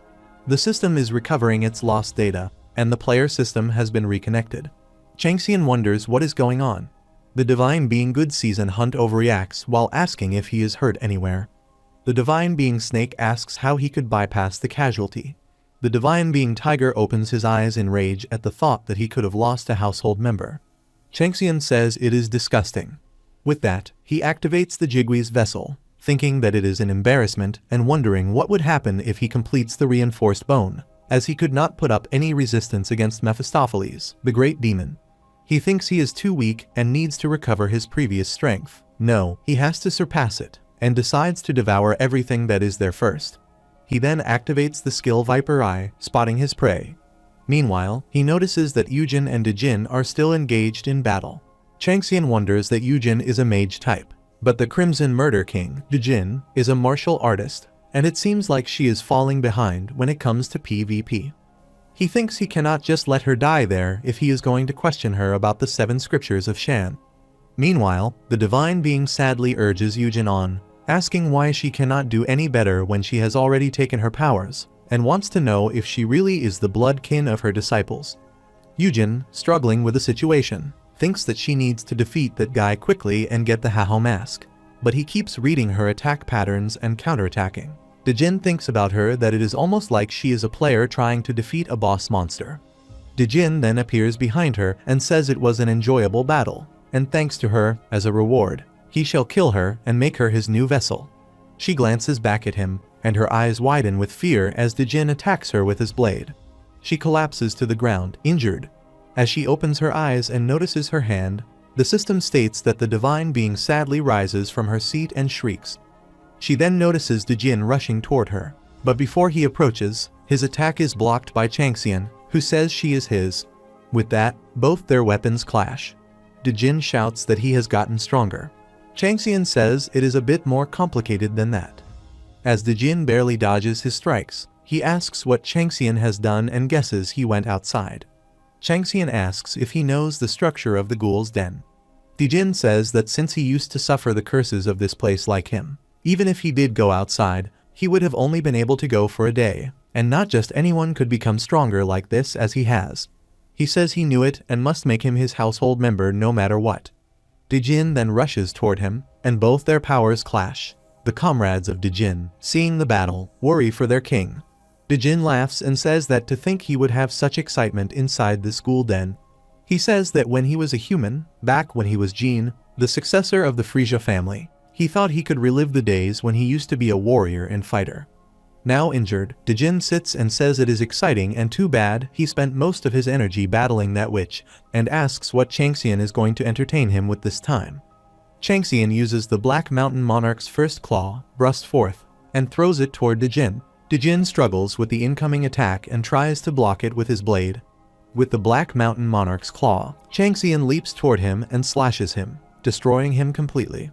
The system is recovering its lost data, and the player system has been reconnected. Changxian wonders what is going on. The divine being Good Season Hunt overreacts while asking if he is hurt anywhere. The divine being Snake asks how he could bypass the casualty. The divine being Tiger opens his eyes in rage at the thought that he could have lost a household member. Changxian says it is disgusting. With that, he activates the Jigwee's vessel, thinking that it is an embarrassment and wondering what would happen if he completes the reinforced bone, as he could not put up any resistance against Mephistopheles, the great demon. He thinks he is too weak and needs to recover his previous strength. No, he has to surpass it, and decides to devour everything that is there first. He then activates the skill Viper Eye, spotting his prey. Meanwhile, he notices that Yujin and Dejin are still engaged in battle. Changxian wonders that Yujin is a mage type, but the Crimson Murder King, Dejin, is a martial artist, and it seems like she is falling behind when it comes to PvP. He thinks he cannot just let her die there if he is going to question her about the 7 scriptures of Shan. Meanwhile, the divine being sadly urges Yujin on, asking why she cannot do any better when she has already taken her powers, and wants to know if she really is the blood kin of her disciples. Yujin, struggling with the situation, thinks that she needs to defeat that guy quickly and get the Hao mask, but he keeps reading her attack patterns and counterattacking. Dijin thinks about her that it is almost like she is a player trying to defeat a boss monster. Dijin then appears behind her and says it was an enjoyable battle, and thanks to her, as a reward, he shall kill her and make her his new vessel. She glances back at him, and her eyes widen with fear as Dijin attacks her with his blade. She collapses to the ground, injured. As she opens her eyes and notices her hand, the system states that the divine being sadly rises from her seat and shrieks. She then notices Dijin rushing toward her, but before he approaches, his attack is blocked by Changxian, who says she is his. With that, both their weapons clash. Dijin shouts that he has gotten stronger. Changxian says it is a bit more complicated than that. As Dijin barely dodges his strikes, he asks what Changxian has done and guesses he went outside. Changxian asks if he knows the structure of the ghoul's den. Dijin says that since he used to suffer the curses of this place like him, even if he did go outside, he would have only been able to go for a day, and not just anyone could become stronger like this as he has. He says he knew it and must make him his household member no matter what. Dijin then rushes toward him, and both their powers clash. The comrades of Dijin, seeing the battle, worry for their king. Dijin laughs and says that to think he would have such excitement inside this ghoul den. He says that when he was a human, back when he was Jin, the successor of the Frisia family, he thought he could relive the days when he used to be a warrior and fighter. Now injured, Dijin sits and says it is exciting and too bad he spent most of his energy battling that witch, and asks what Changxian is going to entertain him with this time. Changxian uses the Black Mountain Monarch's first claw, burst forth, and throws it toward Dijin. Dijin struggles with the incoming attack and tries to block it with his blade. With the Black Mountain Monarch's claw, Changxian leaps toward him and slashes him, destroying him completely.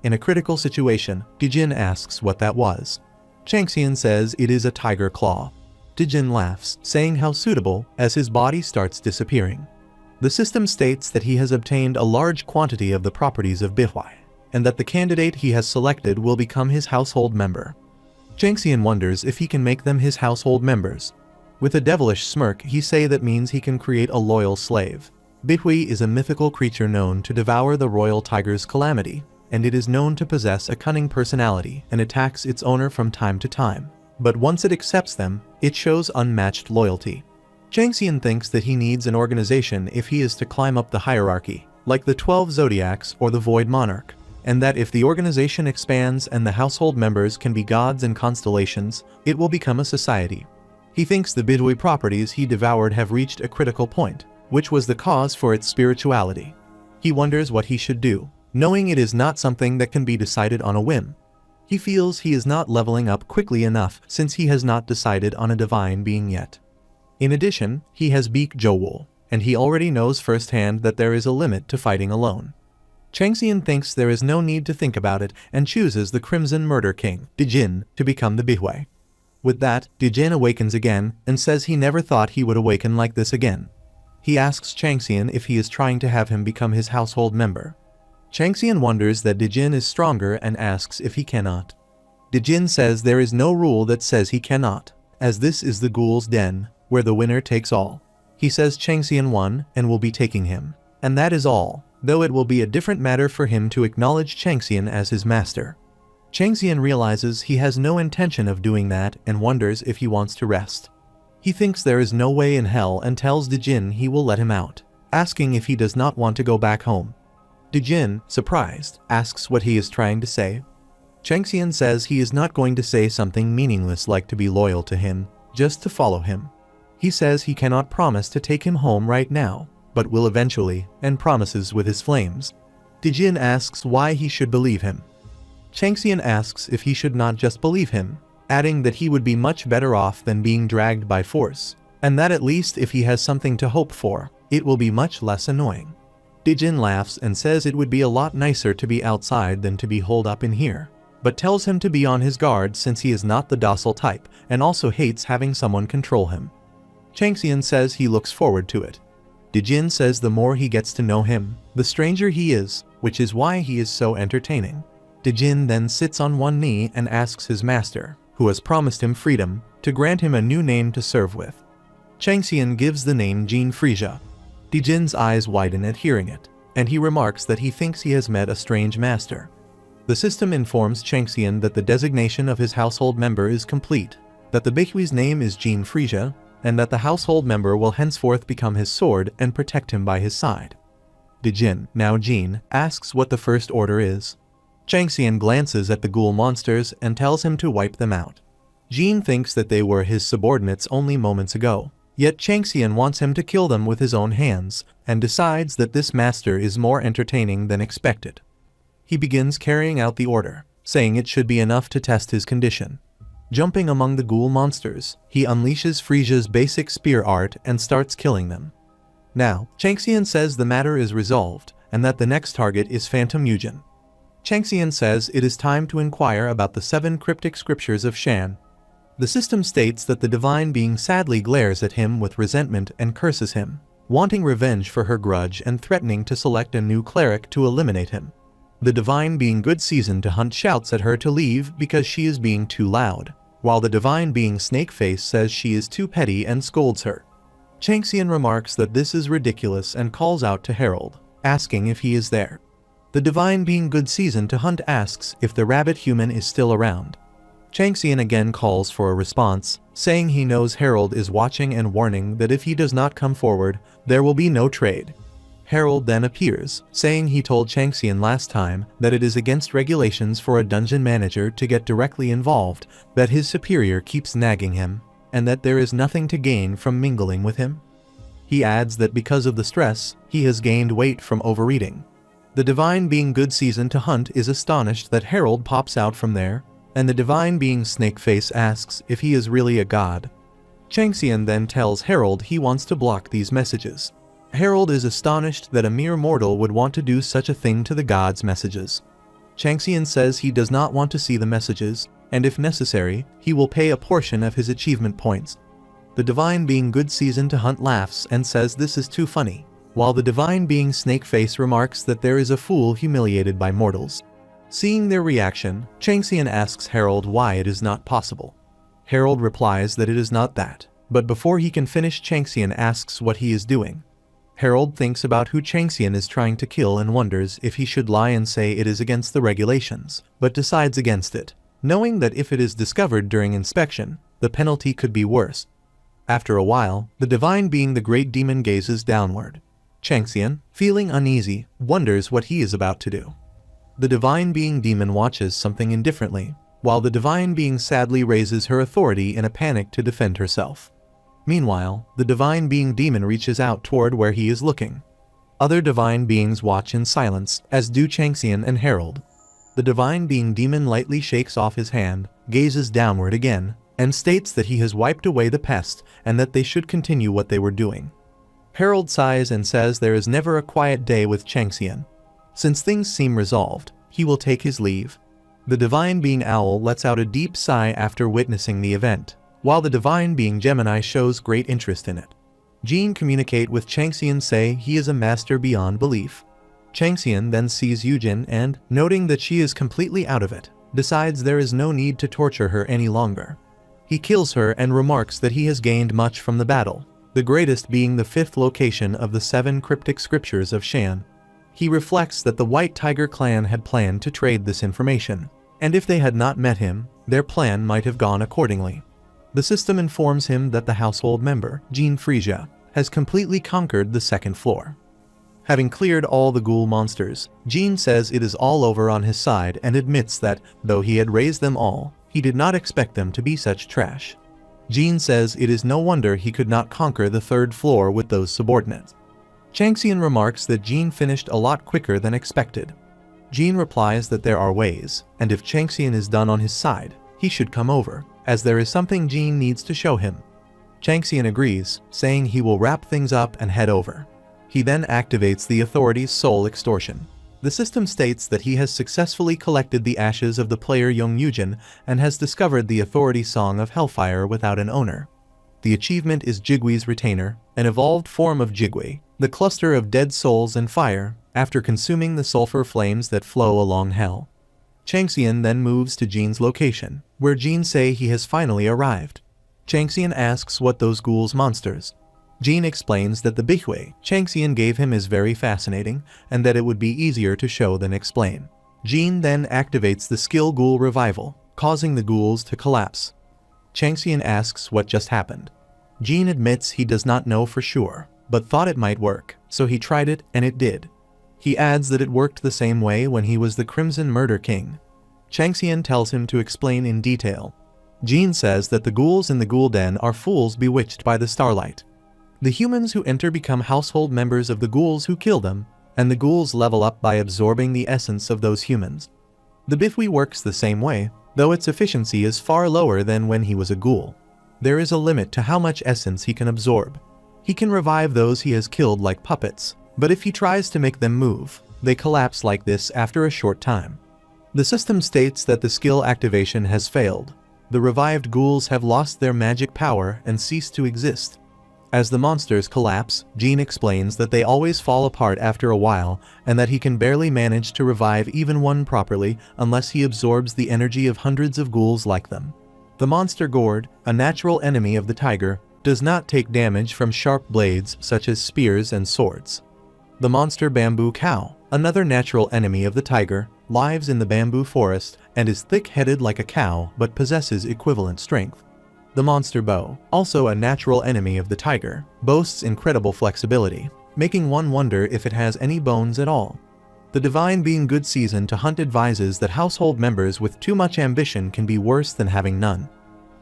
In a critical situation, Dijin asks what that was. Changxian says it is a tiger claw. Dijin laughs, saying how suitable, as his body starts disappearing. The system states that he has obtained a large quantity of the properties of Bihua, and that the candidate he has selected will become his household member. Changxian wonders if he can make them his household members. With a devilish smirk, he says that means he can create a loyal slave. Bihua is a mythical creature known to devour the royal tiger's calamity, and it is known to possess a cunning personality and attacks its owner from time to time. But once it accepts them, it shows unmatched loyalty. Changxian thinks that he needs an organization if he is to climb up the hierarchy, like the 12 Zodiacs or the Void Monarch, and that if the organization expands and the household members can be gods and constellations, it will become a society. He thinks the Bidui properties he devoured have reached a critical point, which was the cause for its spirituality. He wonders what he should do, knowing it is not something that can be decided on a whim. He feels he is not leveling up quickly enough since he has not decided on a divine being yet. In addition, he has Beak Jowul, and he already knows firsthand that there is a limit to fighting alone. Changxian thinks there is no need to think about it and chooses the Crimson Murder King, Dijin, to become the Bihua. With that, Dijin awakens again and says he never thought he would awaken like this again. He asks Changxian if he is trying to have him become his household member. Changxian wonders that Dijin is stronger and asks if he cannot. Dijin says there is no rule that says he cannot, as this is the ghoul's den, where the winner takes all. He says Changxian won and will be taking him. And that is all, though it will be a different matter for him to acknowledge Changxian as his master. Changxian realizes he has no intention of doing that and wonders if he wants to rest. He thinks there is no way in hell and tells Dijin he will let him out, asking if he does not want to go back home. Dijin, surprised, asks what he is trying to say. Changxian says he is not going to say something meaningless like to be loyal to him, just to follow him. He says he cannot promise to take him home right now, but will eventually, and promises with his flames. Dijin asks why he should believe him. Changxian asks if he should not just believe him, adding that he would be much better off than being dragged by force, and that at least if he has something to hope for, it will be much less annoying. Dijin laughs and says it would be a lot nicer to be outside than to be holed up in here. but tells him to be on his guard since he is not the docile type and also hates having someone control him. Changxian says he looks forward to it. Dijin says the more he gets to know him, the stranger he is, which is why he is so entertaining. Dijin then sits on one knee and asks his master, who has promised him freedom, to grant him a new name to serve with. Changxian gives the name Jean Frisia. Dijin's eyes widen at hearing it, and he remarks that he thinks he has met a strange master. The system informs Changxian that the designation of his household member is complete, that the Beihui's name is Jean Frisia, and that the household member will henceforth become his sword and protect him by his side. Dijin, now Jean, asks what the first order is. Changxian glances at the ghoul monsters and tells him to wipe them out. Jean thinks that they were his subordinates only moments ago, yet Changxian wants him to kill them with his own hands, and decides that this master is more entertaining than expected. He begins carrying out the order, saying it should be enough to test his condition. Jumping among the ghoul monsters, he unleashes Frisia's basic spear art and starts killing them. Now, Changxian says the matter is resolved, and that the next target is Phantom Yujin. Changxian says it is time to inquire about the 7 cryptic scriptures of Shan. The system states that the divine being sadly glares at him with resentment and curses him, wanting revenge for her grudge and threatening to select a new cleric to eliminate him. The divine being good season to hunt shouts at her to leave because she is being too loud, while the divine being Snakeface says she is too petty and scolds her. Changxian remarks that this is ridiculous and calls out to Harold, asking if he is there. The divine being good season to hunt asks if the rabbit human is still around. Changxian again calls for a response, saying he knows Harold is watching and warning that if he does not come forward, there will be no trade. Harold then appears, saying he told Changxian last time that it is against regulations for a dungeon manager to get directly involved, that his superior keeps nagging him, and that there is nothing to gain from mingling with him. He adds that because of the stress, he has gained weight from overeating. The divine being good season to hunt is astonished that Harold pops out from there, and the divine being Snakeface asks if he is really a god. Changxian then tells Harold he wants to block these messages. Harold is astonished that a mere mortal would want to do such a thing to the god's messages. Changxian says he does not want to see the messages, and if necessary, he will pay a portion of his achievement points. The divine being good season to hunt laughs and says this is too funny, while the divine being Snakeface remarks that there is a fool humiliated by mortals. Seeing their reaction, Changxian asks Harold why it is not possible. Harold replies that it is not that, but before he can finish, Changxian asks what he is doing. Harold thinks about who Changxian is trying to kill and wonders if he should lie and say it is against the regulations, but decides against it, knowing that if it is discovered during inspection, the penalty could be worse. After a while, the divine being the great demon gazes downward. Changxian, feeling uneasy, wonders what he is about to do. The divine being demon watches something indifferently, while the divine being sadly raises her authority in a panic to defend herself. Meanwhile, the divine being demon reaches out toward where he is looking. Other divine beings watch in silence, as do Changxian and Harold. The divine being demon lightly shakes off his hand, gazes downward again, and states that he has wiped away the pest and that they should continue what they were doing. Harold sighs and says there is never a quiet day with Changxian. Since things seem resolved, he will take his leave. The divine being Owl lets out a deep sigh after witnessing the event, while the divine being Gemini shows great interest in it. Jean communicate with Changxian, say he is a master beyond belief. Changxian then sees Yujin and, noting that she is completely out of it, decides there is no need to torture her any longer. He kills her and remarks that he has gained much from the battle, the greatest being the 5th location of the 7 cryptic scriptures of Shan. He reflects that the White Tiger clan had planned to trade this information, and if they had not met him, their plan might have gone accordingly. The system informs him that the household member, Jean Frisia, has completely conquered the 2nd floor. Having cleared all the ghoul monsters, Jean says it is all over on his side and admits that, though he had raised them all, he did not expect them to be such trash. Jean says it is no wonder he could not conquer the 3rd floor with those subordinates. Changxian remarks that Jean finished a lot quicker than expected. Jean replies that there are ways, and if Changxian is done on his side, he should come over, as there is something Jean needs to show him. Changxian agrees, saying he will wrap things up and head over. He then activates the authorities' soul extortion. The system states that he has successfully collected the ashes of the player Young Yujin and has discovered the authority song of Hellfire without an owner. The achievement is Jigwee's Retainer, an evolved form of Jigwee, the cluster of dead souls and fire, after consuming the sulfur flames that flow along hell. Changxian then moves to Jin's location, where Jin say he has finally arrived. Changxian asks what those ghouls monsters. Jin explains that the Bihue Changxian gave him is very fascinating, and that it would be easier to show than explain. Jin then activates the skill ghoul revival, causing the ghouls to collapse. Changxian asks what just happened. Jin admits he does not know for sure, but thought it might work, so he tried it and it did. He adds that it worked the same way when he was the Crimson Murder King. Changxian tells him to explain in detail. Jin says that the ghouls in the ghoul den are fools bewitched by the starlight. The humans who enter become household members of the ghouls who kill them, and the ghouls level up by absorbing the essence of those humans. The Bifui works the same way, though its efficiency is far lower than when he was a ghoul. There is a limit to how much essence he can absorb. He can revive those he has killed like puppets, but if he tries to make them move, they collapse like this after a short time. The system states that the skill activation has failed. The revived ghouls have lost their magic power and ceased to exist. As the monsters collapse, Jin explains that they always fall apart after a while and that he can barely manage to revive even one properly unless he absorbs the energy of hundreds of ghouls like them. The monster gourd, a natural enemy of the tiger, does not take damage from sharp blades such as spears and swords. The monster bamboo cow, another natural enemy of the tiger, lives in the bamboo forest and is thick-headed like a cow but possesses equivalent strength. The monster bow, also a natural enemy of the tiger, boasts incredible flexibility, making one wonder if it has any bones at all. The divine being Good Season to Hunt advises that household members with too much ambition can be worse than having none.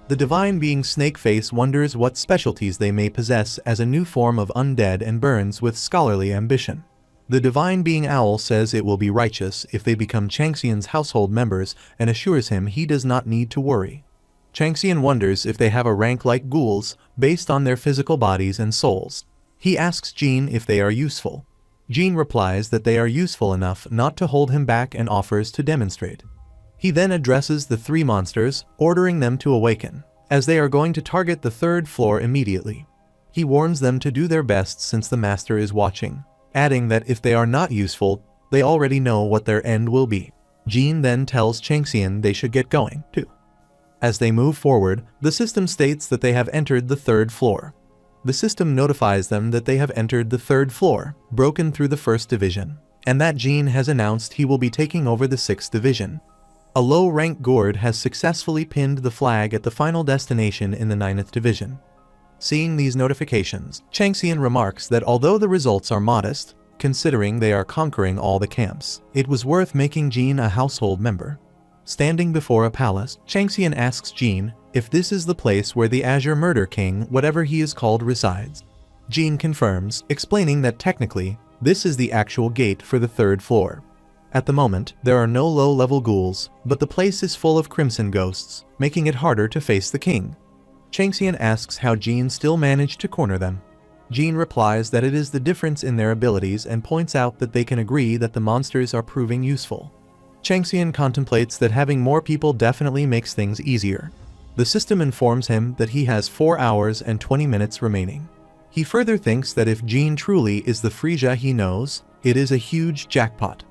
The divine being Snakeface wonders what specialties they may possess as a new form of undead and burns with scholarly ambition. The divine being Owl says it will be righteous if they become Changxian's household members and assures him he does not need to worry. Changxian wonders if they have a rank like ghouls, based on their physical bodies and souls. He asks Jin if they are useful. Jin replies that they are useful enough not to hold him back and offers to demonstrate. He then addresses the three monsters, ordering them to awaken, as they are going to target the third floor immediately. He warns them to do their best since the master is watching, adding that if they are not useful, they already know what their end will be. Jin then tells Changxian they should get going, too. As they move forward, the system states that they have entered the third floor. The system notifies them that they have entered the third floor, broken through the first division, and that Jin has announced he will be taking over the sixth division. A low-rank gourd has successfully pinned the flag at the final destination in the 9th division. Seeing these notifications, Changxian remarks that although the results are modest, considering they are conquering all the camps, it was worth making Jin a household member. Standing before a palace, Changxian asks Jin if this is the place where the Azure Murder King, whatever he is called, resides. Jin confirms, explaining that technically, this is the actual gate for the third floor. At the moment, there are no low-level ghouls, but the place is full of crimson ghosts, making it harder to face the king. Changxian asks how Jin still managed to corner them. Jin replies that it is the difference in their abilities and points out that they can agree that the monsters are proving useful. Changxian contemplates that having more people definitely makes things easier. The system informs him that he has 4 hours and 20 minutes remaining. He further thinks that if Jin truly is the Frisia he knows, it is a huge jackpot.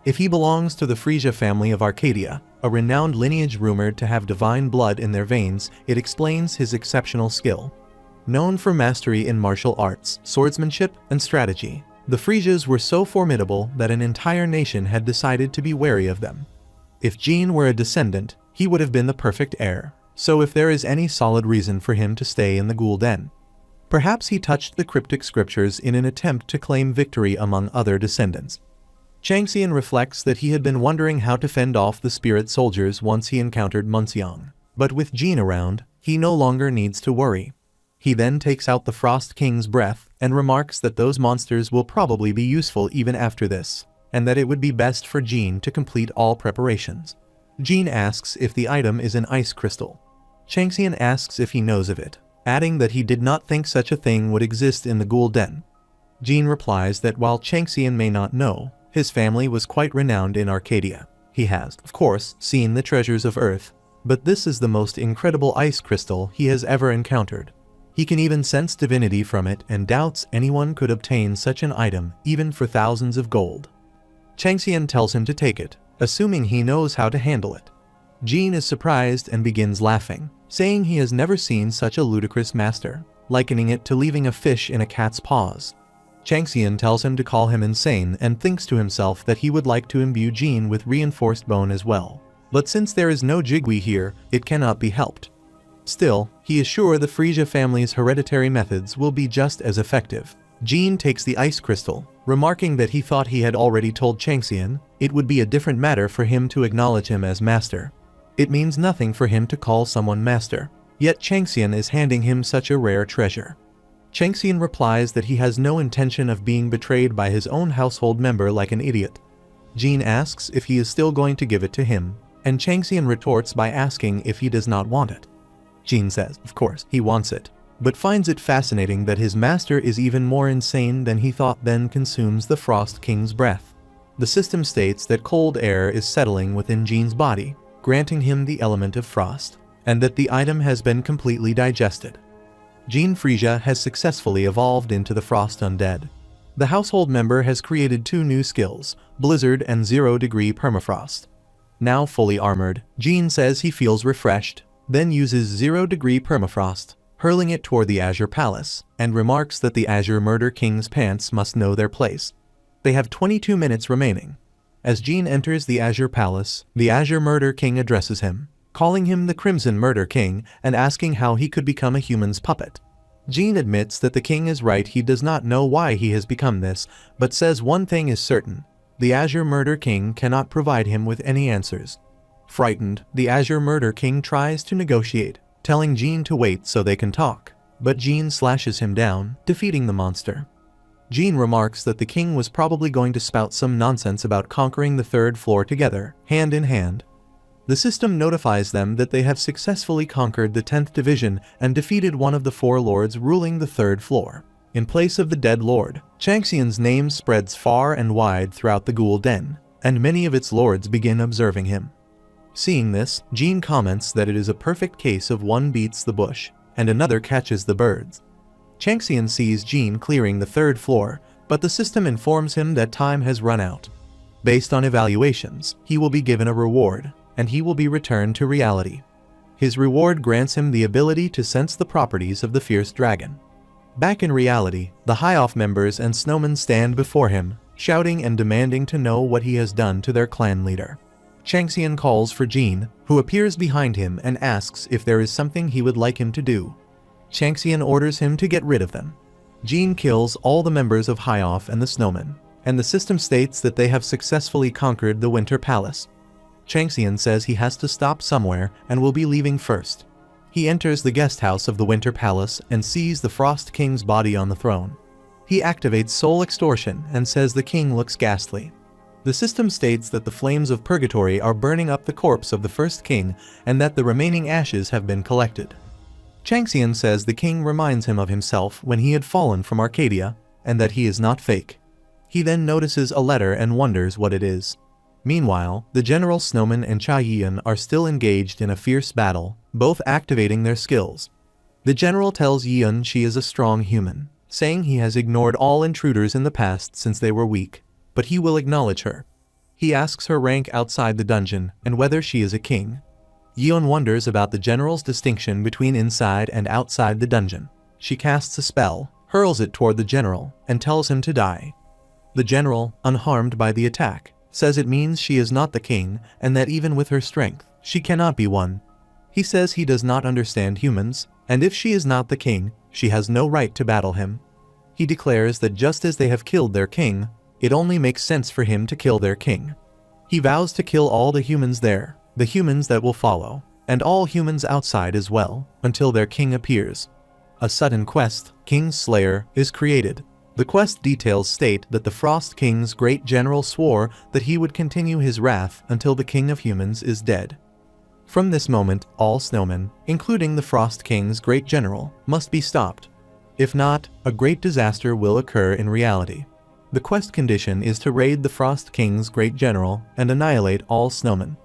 If he belongs to the Frisia family of Arcadia, a renowned lineage rumored to have divine blood in their veins, it explains his exceptional skill. Known for mastery in martial arts, swordsmanship, and strategy, the Frisias were so formidable that an entire nation had decided to be wary of them. If Jin were a descendant, he would have been the perfect heir, so if there is any solid reason for him to stay in the ghoul den. Perhaps he touched the cryptic scriptures in an attempt to claim victory among other descendants. Changxian reflects that he had been wondering how to fend off the spirit soldiers once he encountered Munseong, but with Jin around, he no longer needs to worry. He then takes out the Frost King's breath and remarks that those monsters will probably be useful even after this, and that it would be best for Jin to complete all preparations. Jin asks if the item is an ice crystal. Changxian asks if he knows of it, adding that he did not think such a thing would exist in the ghoul den. Jin replies that while Changxian may not know, His family was quite renowned in Arcadia. He has, of course, seen the treasures of Earth, but this is the most incredible ice crystal he has ever encountered. He can even sense divinity from it and doubts anyone could obtain such an item even for thousands of gold. Changxian tells him to take it, assuming he knows how to handle it. Jin is surprised and begins laughing, saying he has never seen such a ludicrous master, likening it to leaving a fish in a cat's paws. Changxian tells him to call him insane and thinks to himself that he would like to imbue Jin with reinforced bone as well. But since there is no Jigui here, it cannot be helped. Still, he is sure the Frisia family's hereditary methods will be just as effective. Jin takes the ice crystal, remarking that he thought he had already told Changxian it would be a different matter for him to acknowledge him as master. It means nothing for him to call someone master, yet Changxian is handing him such a rare treasure. Changxian replies that he has no intention of being betrayed by his own household member like an idiot. Jin asks if he is still going to give it to him, and Changxian retorts by asking if he does not want it. Jin says, of course, he wants it, but finds it fascinating that his master is even more insane than he thought, then consumes the Frost King's breath. The system states that cold air is settling within Jin's body, granting him the element of frost, and that the item has been completely digested. Jin Frisia has successfully evolved into the Frost Undead. The household member has created 2 new skills, Blizzard and 0-degree Permafrost. Now fully armored, Jin says he feels refreshed, then uses 0-degree Permafrost, hurling it toward the Azure Palace, and remarks that the Azure Murder King's pants must know their place. They have 22 minutes remaining. As Jin enters the Azure Palace, the Azure Murder King addresses him, calling him the Crimson Murder King and asking how he could become a human's puppet. Jin admits that the king is right, he does not know why he has become this, but says one thing is certain: the Azure Murder King cannot provide him with any answers. Frightened, the Azure Murder King tries to negotiate, telling Jin to wait so they can talk, but Jin slashes him down, defeating the monster. Jin remarks that the king was probably going to spout some nonsense about conquering the 3rd floor together, hand in hand. The system notifies them that they have successfully conquered the 10th division and defeated one of the 4 lords ruling the 3rd floor. In place of the dead lord, Changxian's name spreads far and wide throughout the Ghoul Den, and many of its lords begin observing him. Seeing this, Jin comments that it is a perfect case of one beats the bush, and another catches the birds. Changxian sees Jin clearing the 3rd floor, but the system informs him that time has run out. Based on evaluations, he will be given a reward, and he will be returned to reality. His reward grants him the ability to sense the properties of the fierce dragon. Back in reality, the High-Off members and snowmen stand before him, shouting and demanding to know what he has done to their clan leader. Changxian calls for Jin, who appears behind him and asks if there is something he would like him to do. Changxian orders him to get rid of them. Jin kills all the members of High-Off and the snowmen, and the system states that they have successfully conquered the Winter Palace. Changxian says he has to stop somewhere and will be leaving first. He enters the guest house of the Winter Palace and sees the Frost King's body on the throne. He activates soul extortion and says the king looks ghastly. The system states that the flames of purgatory are burning up the corpse of the first king and that the remaining ashes have been collected. Changxian says the king reminds him of himself when he had fallen from Arcadia, and that he is not fake. He then notices a letter and wonders what it is. Meanwhile, the General Snowman and Cha Yian are still engaged in a fierce battle, both activating their skills. The general tells Yian she is a strong human, saying he has ignored all intruders in the past since they were weak, but he will acknowledge her. He asks her rank outside the dungeon and whether she is a king. Yian wonders about the general's distinction between inside and outside the dungeon. She casts a spell, hurls it toward the general, and tells him to die. The general, unharmed by the attack, says it means she is not the king and that even with her strength, she cannot be one. He says he does not understand humans, and if she is not the king, she has no right to battle him. He declares that just as they have killed their king, it only makes sense for him to kill their king. He vows to kill all the humans there, the humans that will follow, and all humans outside as well, until their king appears. A sudden quest, King's Slayer, is created. The quest details state that the Frost King's great general swore that he would continue his wrath until the king of humans is dead. From this moment, all snowmen, including the Frost King's great general, must be stopped. If not, a great disaster will occur in reality. The quest condition is to raid the Frost King's great general and annihilate all snowmen.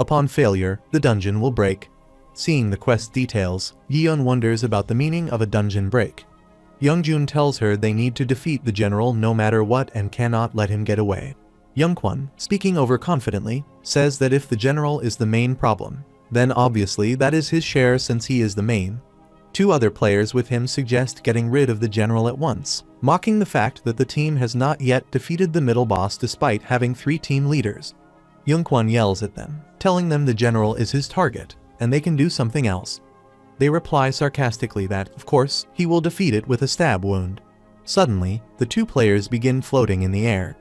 Upon failure, the dungeon will break. Seeing the quest details, Yeon wonders about the meaning of a dungeon break. Youngjun tells her they need to defeat the general no matter what and cannot let him get away. Youngkwon, speaking overconfidently, says that if the general is the main problem, then obviously that is his share since he is the main. Two other players with him suggest getting rid of the general at once, mocking the fact that the team has not yet defeated the middle boss despite having 3 team leaders. Youngkwon yells at them, telling them the general is his target, and they can do something else. They reply sarcastically that, of course, he will defeat it with a stab wound. Suddenly, the 2 players begin floating in the air.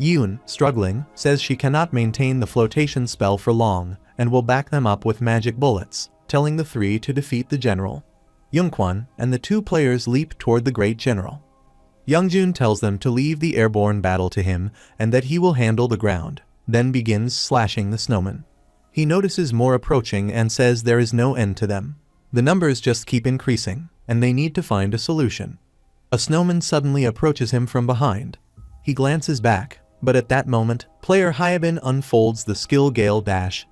Yoon, struggling, says she cannot maintain the flotation spell for long, and will back them up with magic bullets, telling the 3 to defeat the general. Youngkwon and the 2 players leap toward the great general. Youngjun tells them to leave the airborne battle to him and that he will handle the ground, then begins slashing the snowmen. He notices more approaching and says there is no end to them. The numbers just keep increasing, and they need to find a solution. A snowman suddenly approaches him from behind. He glances back, but at that moment, player Hyabin unfolds the skill Gale Dash.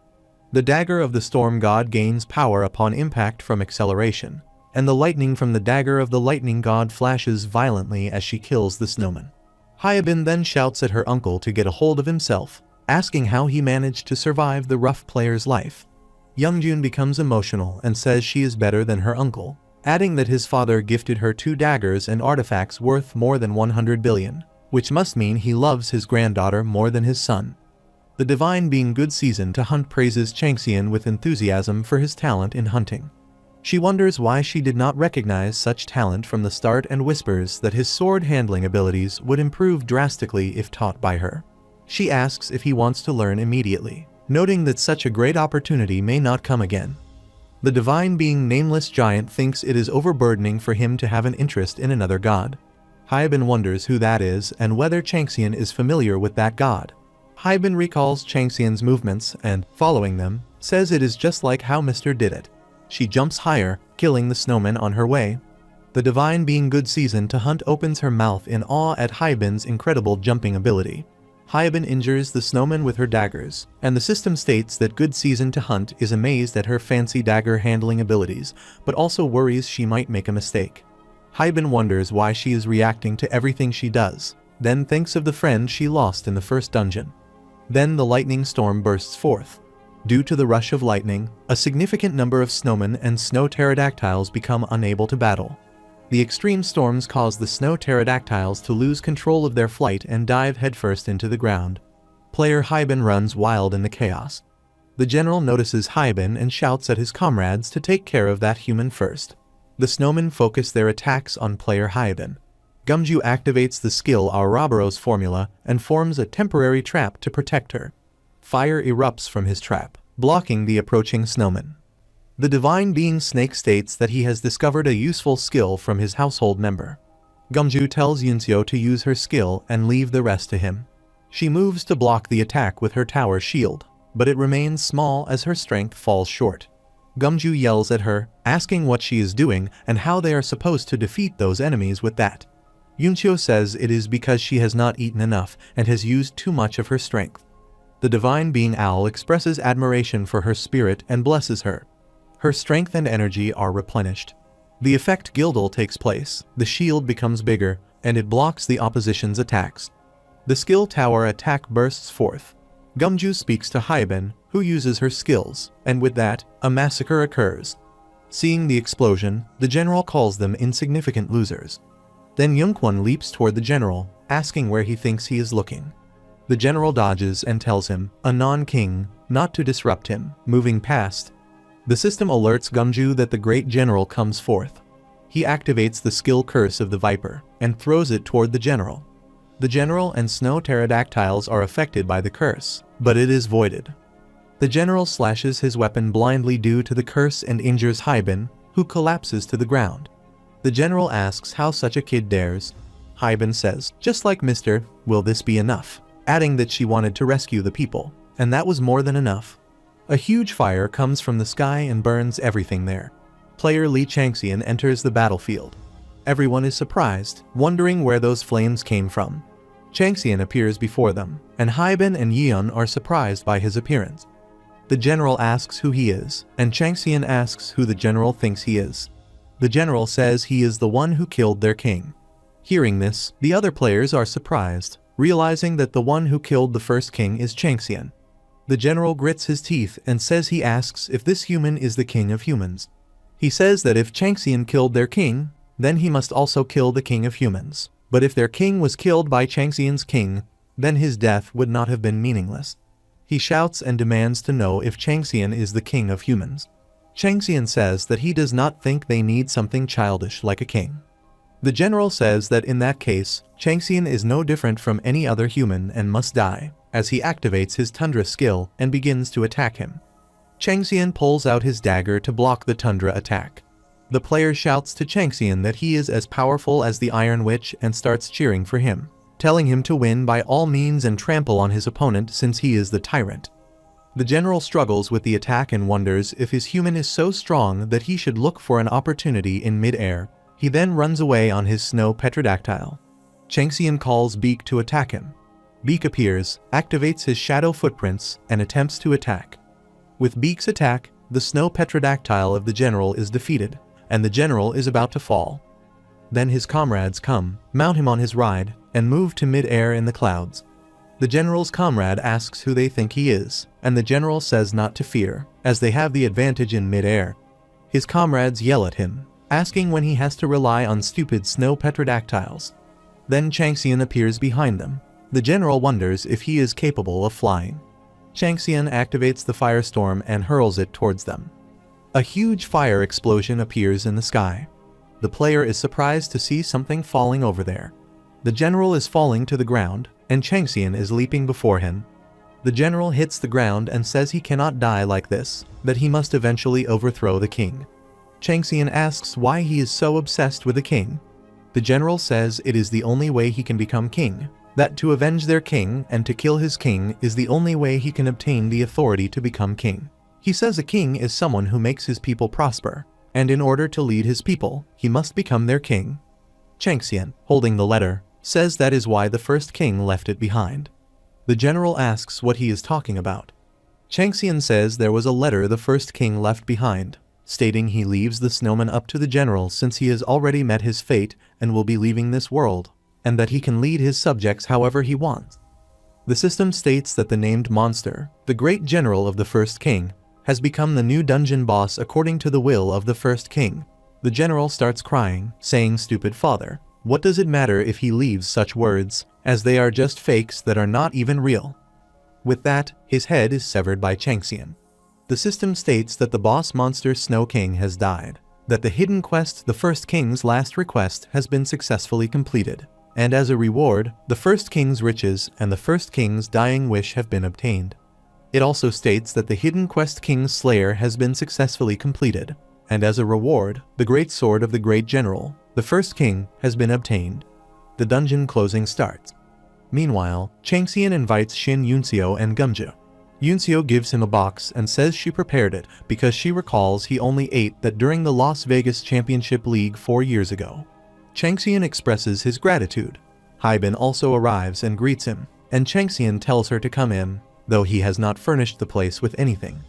The dagger of the storm god gains power upon impact from acceleration, and the lightning from the dagger of the lightning god flashes violently as she kills the snowman. Hyabin then shouts at her uncle to get a hold of himself, asking how he managed to survive the rough player's life. Youngjun becomes emotional and says she is better than her uncle, adding that his father gifted her 2 daggers and artifacts worth more than 100 billion, which must mean he loves his granddaughter more than his son. The divine being Good Season to Hunt praises Changxian with enthusiasm for his talent in hunting. She wonders why she did not recognize such talent from the start and whispers that his sword handling abilities would improve drastically if taught by her. She asks if he wants to learn immediately, noting that such a great opportunity may not come again. The divine being Nameless Giant thinks it is overburdening for him to have an interest in another god. Hyabin wonders who that is and whether Changxian is familiar with that god. Hyabin recalls Changxian's movements and, following them, says it is just like how Mr. did it. She jumps higher, killing the snowman on her way. The divine being Good Season to Hunt opens her mouth in awe at Hyabin's incredible jumping ability. Hyabin injures the snowman with her daggers, and the system states that Good Season to Hunt is amazed at her fancy dagger handling abilities, but also worries she might make a mistake. Hyabin wonders why she is reacting to everything she does, then thinks of the friend she lost in the first dungeon. Then the lightning storm bursts forth. Due to the rush of lightning, a significant number of snowmen and snow pterodactyls become unable to battle. The extreme storms cause the snow pterodactyls to lose control of their flight and dive headfirst into the ground. Player Hyabin runs wild in the chaos. The general notices Hyabin and shouts at his comrades to take care of that human first. The snowmen focus their attacks on player Hyabin. Gumju activates the skill Ouroboros formula and forms a temporary trap to protect her. Fire erupts from his trap, blocking the approaching snowman. The divine being Snake states that he has discovered a useful skill from his household member. Gumju tells Yunseo to use her skill and leave the rest to him. She moves to block the attack with her tower shield, but it remains small as her strength falls short. Gumju yells at her, asking what she is doing and how they are supposed to defeat those enemies with that. Yunseo says it is because she has not eaten enough and has used too much of her strength. The divine being Owl expresses admiration for her spirit and blesses her. Her strength and energy are replenished. The effect Gildal takes place, the shield becomes bigger, and it blocks the opposition's attacks. The skill tower attack bursts forth. Gumju speaks to Hyabin, who uses her skills, and with that, a massacre occurs. Seeing the explosion, the general calls them insignificant losers. Then Youngkwon leaps toward the general, asking where he thinks he is looking. The general dodges and tells him, a non-king, not to disrupt him, moving past. The system alerts Gumju that the great general comes forth. He activates the skill Curse of the Viper, and throws it toward the general. The general and snow pterodactyls are affected by the curse, but it is voided. The general slashes his weapon blindly due to the curse and injures Hyabin, who collapses to the ground. The general asks how such a kid dares. Hyabin says, just like Mr., will this be enough? Adding that she wanted to rescue the people, and that was more than enough. A huge fire comes from the sky and burns everything there. Player Lee Changxian enters the battlefield. Everyone is surprised, wondering where those flames came from. Changxian appears before them, and Haibin and Yeon are surprised by his appearance. The general asks who he is, and Changxian asks who the general thinks he is. The general says he is the one who killed their king. Hearing this, the other players are surprised, realizing that the one who killed the first king is Changxian. The general grits his teeth and says he asks if this human is the king of humans. He says that if Changxian killed their king, then he must also kill the king of humans. But if their king was killed by Changxian's king, then his death would not have been meaningless. He shouts and demands to know if Changxian is the king of humans. Changxian says that he does not think they need something childish like a king. The general says that in that case, Changxian is no different from any other human and must die, as he activates his Tundra skill and begins to attack him. Changxian pulls out his dagger to block the Tundra attack. The player shouts to Changxian that he is as powerful as the Iron Witch and starts cheering for him, telling him to win by all means and trample on his opponent since he is the tyrant. The general struggles with the attack and wonders if his human is so strong that he should look for an opportunity in mid-air. He then runs away on his snow petrodactyl. Changxian calls Beak to attack him. Beak appears, activates his shadow footprints, and attempts to attack. With Beak's attack, the snow petrodactyl of the general is defeated, and the general is about to fall. Then his comrades come, mount him on his ride, and move to mid-air in the clouds. The general's comrade asks who they think he is, and the general says not to fear, as they have the advantage in mid-air. His comrades yell at him, asking when he has to rely on stupid snow petrodactyls. Then Changxian appears behind them. The general wonders if he is capable of flying. Changxian activates the firestorm and hurls it towards them. A huge fire explosion appears in the sky. The player is surprised to see something falling over there. The general is falling to the ground, and Changxian is leaping before him. The general hits the ground and says he cannot die like this, that he must eventually overthrow the king. Changxian asks why he is so obsessed with the king. The general says it is the only way he can become king, that to avenge their king and to kill his king is the only way he can obtain the authority to become king. He says a king is someone who makes his people prosper, and in order to lead his people, he must become their king. Changxian, holding the letter, says that is why the first king left it behind. The general asks what he is talking about. Changxian says there was a letter the first king left behind, stating he leaves the snowman up to the general since he has already met his fate and will be leaving this world, and that he can lead his subjects however he wants. The system states that the named monster, the great general of the first king, has become the new dungeon boss according to the will of the first king. The general starts crying, saying, "Stupid father, what does it matter if he leaves such words, as they are just fakes that are not even real?" With that, his head is severed by Changxian. The system states that the boss monster Snow King has died, that the hidden quest, the first king's last request, has been successfully completed, and as a reward, the first king's riches and the first king's dying wish have been obtained. It also states that the hidden quest King's Slayer has been successfully completed, and as a reward, the great sword of the great general, the first king, has been obtained. The dungeon closing starts. Meanwhile, Changxian invites Shin Yunxiu and Gumju. Yunxiu gives him a box and says she prepared it because she recalls he only ate that during the Las Vegas Championship League 4 years ago. Changxian expresses his gratitude. Haibin also arrives and greets him, and Changxian tells her to come in, though he has not furnished the place with anything.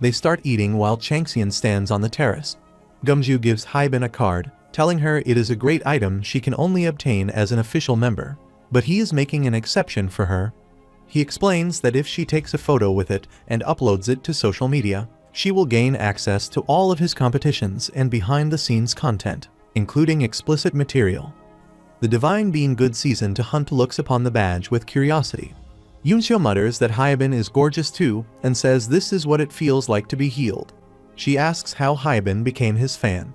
They start eating while Changxian stands on the terrace. Gumju gives Haibin a card, telling her it is a great item she can only obtain as an official member, but he is making an exception for her. He explains that if she takes a photo with it and uploads it to social media, she will gain access to all of his competitions and behind-the-scenes content, including explicit material. The divine being Good Season to Hunt looks upon the badge with curiosity. Yunxiu mutters that Haibin is gorgeous too and says this is what it feels like to be healed. She asks how Haibin became his fan.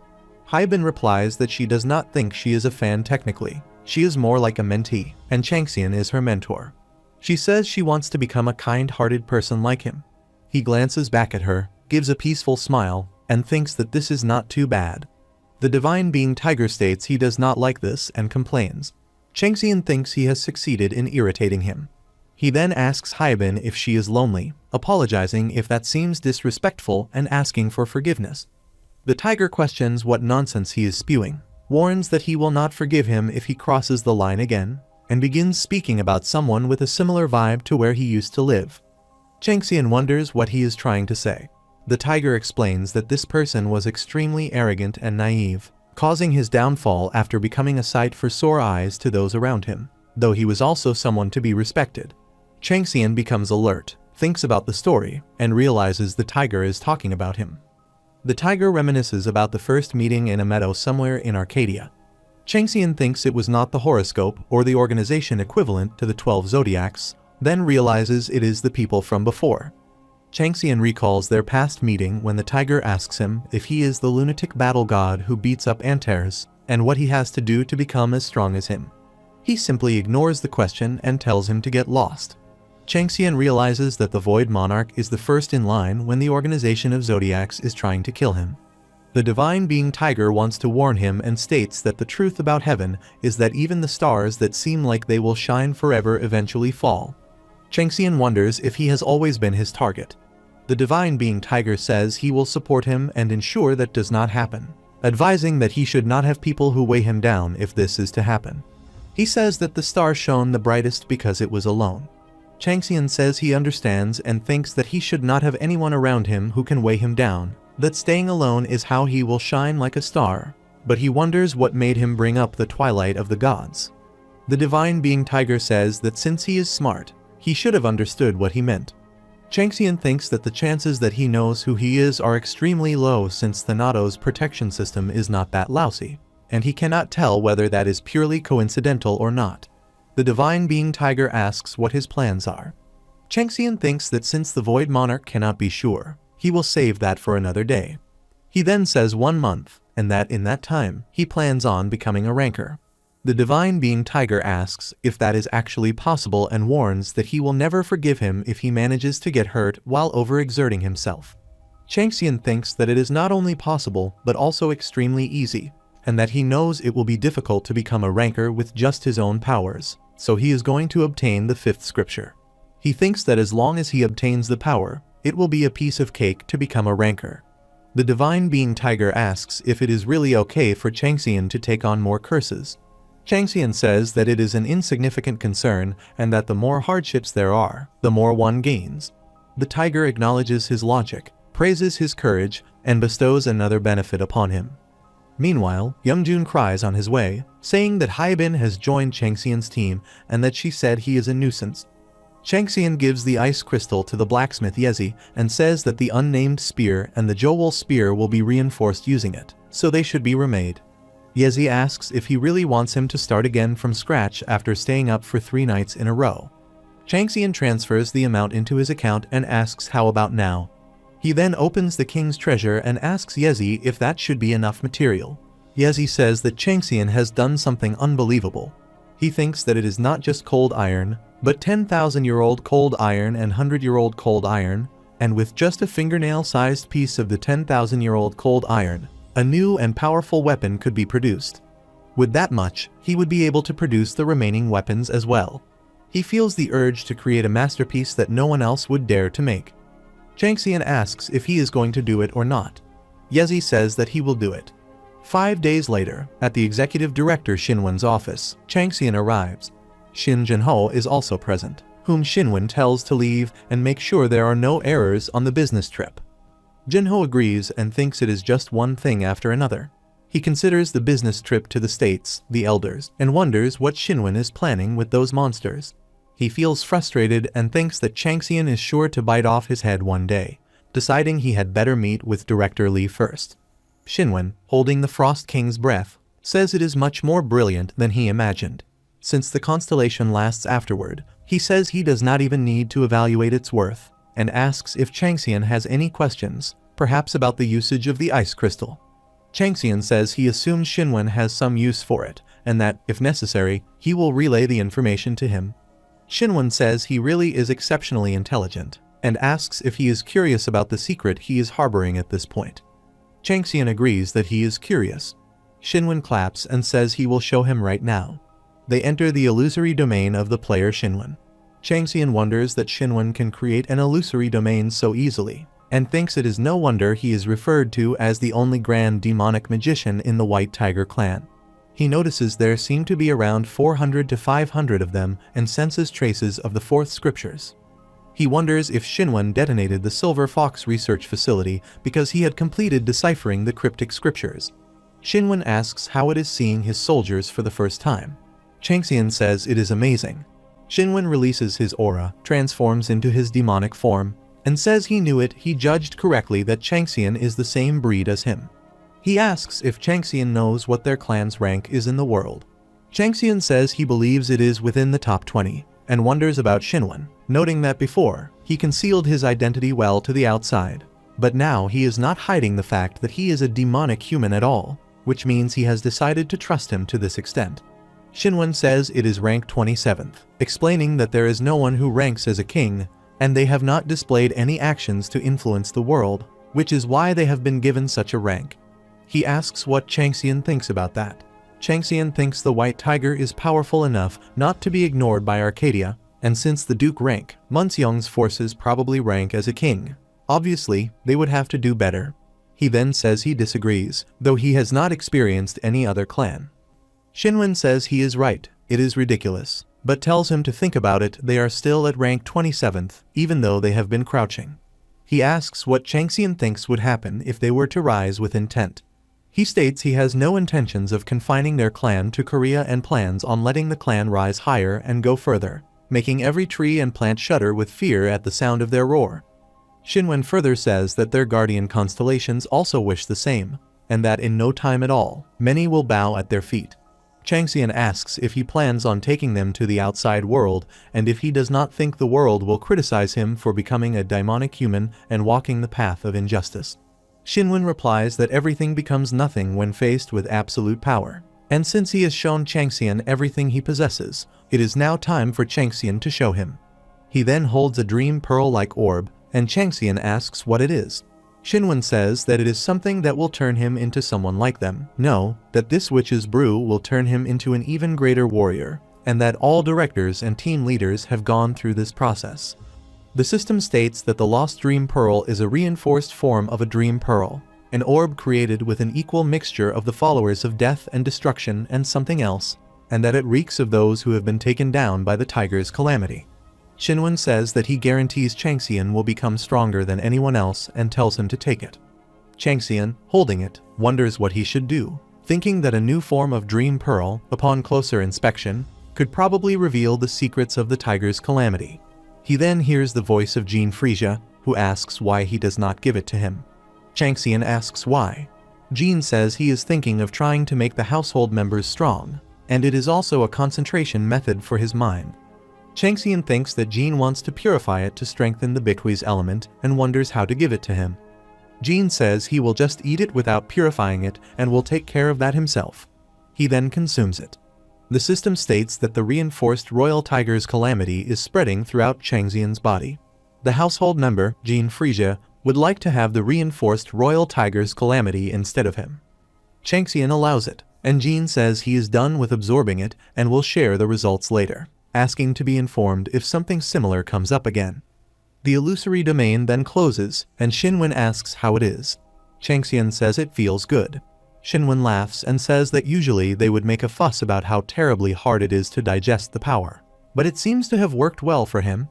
Haibin replies that she does not think she is a fan technically. She is more like a mentee, and Changxian is her mentor. She says she wants to become a kind-hearted person like him. He glances back at her, gives a peaceful smile, and thinks that this is not too bad. The divine being Tiger states he does not like this and complains. Changxian thinks he has succeeded in irritating him. He then asks Haibin if she is lonely, apologizing if that seems disrespectful and asking for forgiveness. The tiger questions what nonsense he is spewing, warns that he will not forgive him if he crosses the line again, and begins speaking about someone with a similar vibe to where he used to live. Changxian wonders what he is trying to say. The tiger explains that this person was extremely arrogant and naive, causing his downfall after becoming a sight for sore eyes to those around him, though he was also someone to be respected. Changxian becomes alert, thinks about the story, and realizes the tiger is talking about him. The tiger reminisces about the first meeting in a meadow somewhere in Arcadia. Changxian thinks it was not the horoscope or the organization equivalent to the 12 zodiacs, then realizes it is the people from before. Changxian recalls their past meeting when the tiger asks him if he is the lunatic battle god who beats up Antares, and what he has to do to become as strong as him. He simply ignores the question and tells him to get lost. Changxian realizes that the Void Monarch is the first in line when the organization of zodiacs is trying to kill him. The divine being Tiger wants to warn him and states that the truth about heaven is that even the stars that seem like they will shine forever eventually fall. Changxian wonders if he has always been his target. The divine being Tiger says he will support him and ensure that does not happen, advising that he should not have people who weigh him down if this is to happen. He says that the star shone the brightest because it was alone. Changxian says he understands and thinks that he should not have anyone around him who can weigh him down, that staying alone is how he will shine like a star, but he wonders what made him bring up the twilight of the gods. The divine being Tiger says that since he is smart, he should have understood what he meant. Changxian thinks that the chances that he knows who he is are extremely low since Thanato's protection system is not that lousy, and he cannot tell whether that is purely coincidental or not. The divine being Tiger asks what his plans are. Changxian thinks that since the Void Monarch cannot be sure, he will save that for another day. He then says 1 month, and that in that time, he plans on becoming a ranker. The divine being Tiger asks if that is actually possible and warns that he will never forgive him if he manages to get hurt while overexerting himself. Changxian thinks that it is not only possible but also extremely easy, and that he knows it will be difficult to become a ranker with just his own powers, so he is going to obtain the 5th scripture. He thinks that as long as he obtains the power, it will be a piece of cake to become a ranker. The divine being Tiger asks if it is really okay for Changxian to take on more curses. Changxian says that it is an insignificant concern and that the more hardships there are, the more one gains. The tiger acknowledges his logic, praises his courage, and bestows another benefit upon him. Meanwhile, Youngjun cries on his way, saying that Haibin has joined Changxian's team and that she said he is a nuisance. Changxian gives the ice crystal to the blacksmith Yezi and says that the unnamed spear and the Joel spear will be reinforced using it, so they should be remade. Yezi asks if he really wants him to start again from scratch after staying up for 3 nights in a row. Changxian transfers the amount into his account and asks how about now. He then opens the king's treasure and asks Yezi if that should be enough material. Yezi says that Changxian has done something unbelievable. He thinks that it is not just cold iron, but 10,000-year-old cold iron and 100-year-old cold iron, and with just a fingernail-sized piece of the 10,000-year-old cold iron, a new and powerful weapon could be produced. With that much, he would be able to produce the remaining weapons as well. He feels the urge to create a masterpiece that no one else would dare to make. Changxian asks if he is going to do it or not. Yezi says that he will do it. 5 days later, at the executive director Xinwen's office, Changxian arrives. Xin Jinho is also present, whom Xinwen tells to leave and make sure there are no errors on the business trip. Jinho agrees and thinks it is just one thing after another. He considers the business trip to the States, the elders, and wonders what Xinwen is planning with those monsters. He feels frustrated and thinks that Changxian is sure to bite off his head one day, deciding he had better meet with Director Li first. Xinwen, holding the Frost King's breath, says it is much more brilliant than he imagined. Since the constellation lasts afterward, he says he does not even need to evaluate its worth, and asks if Changxian has any questions, perhaps about the usage of the ice crystal. Changxian says he assumes Xinwen has some use for it, and that, if necessary, he will relay the information to him. Xinwen says he really is exceptionally intelligent, and asks if he is curious about the secret he is harboring at this point. Changxian agrees that he is curious. Xinwen claps and says he will show him right now. They enter the illusory domain of the player Xinwen. Changxian wonders that Xinwen can create an illusory domain so easily, and thinks it is no wonder he is referred to as the only grand demonic magician in the White Tiger clan. He notices there seem to be around 400 to 500 of them and senses traces of the fourth scriptures. He wonders if Shinwen detonated the Silver Fox research facility because he had completed deciphering the cryptic scriptures. Shinwen asks how it is seeing his soldiers for the first time. Changxian says it is amazing. Shinwen releases his aura, transforms into his demonic form, and says he knew it. He judged correctly that Changxian is the same breed as him. He asks if Changxian knows what their clan's rank is in the world. Changxian says he believes it is within the top 20, and wonders about Shinwen, noting that before, he concealed his identity well to the outside. But now he is not hiding the fact that he is a demonic human at all, which means he has decided to trust him to this extent. Shinwen says it is rank 27th, explaining that there is no one who ranks as a king, and they have not displayed any actions to influence the world, which is why they have been given such a rank. He asks what Changxian thinks about that. Changxian thinks the White Tiger is powerful enough not to be ignored by Arcadia, and since the Duke rank, Munseong's forces probably rank as a king. Obviously, they would have to do better. He then says he disagrees, though he has not experienced any other clan. Shinwen says he is right, it is ridiculous, but tells him to think about it. They are still at rank 27th, even though they have been crouching. He asks what Changxian thinks would happen if they were to rise with intent. He states he has no intentions of confining their clan to Korea and plans on letting the clan rise higher and go further, making every tree and plant shudder with fear at the sound of their roar. Shinwen further says that their guardian constellations also wish the same, and that in no time at all, many will bow at their feet. Changxian asks if he plans on taking them to the outside world, and if he does not think the world will criticize him for becoming a demonic human and walking the path of injustice. Shinwen replies that everything becomes nothing when faced with absolute power, and since he has shown Changxian everything he possesses, it is now time for Changxian to show him. He then holds a dream pearl-like orb, and Changxian asks what it is. Shinwen says that it is something that will turn him into someone like them. No, that this witch's brew will turn him into an even greater warrior, and that all directors and team leaders have gone through this process. The system states that the Lost Dream Pearl is a reinforced form of a Dream Pearl, an orb created with an equal mixture of the followers of death and destruction and something else, and that it reeks of those who have been taken down by the tiger's calamity. Shinwen says that he guarantees Changxian will become stronger than anyone else and tells him to take it. Changxian, holding it, wonders what he should do, thinking that a new form of Dream Pearl, upon closer inspection, could probably reveal the secrets of the tiger's calamity. He then hears the voice of Jean Frisia, who asks why he does not give it to him. Changxian asks why. Jean says he is thinking of trying to make the household members strong, and it is also a concentration method for his mind. Changxian thinks that Jean wants to purify it to strengthen the Biquis element and wonders how to give it to him. Jean says he will just eat it without purifying it and will take care of that himself. He then consumes it. The system states that the reinforced Royal Tiger's calamity is spreading throughout Changxian's body. The household member, Jean Frisia, would like to have the reinforced Royal Tiger's calamity instead of him. Changxian allows it, and Jean says he is done with absorbing it and will share the results later, asking to be informed if something similar comes up again. The illusory domain then closes, and Shinwen asks how it is. Changxian says it feels good. Shinwen laughs and says that usually they would make a fuss about how terribly hard it is to digest the power, but it seems to have worked well for him.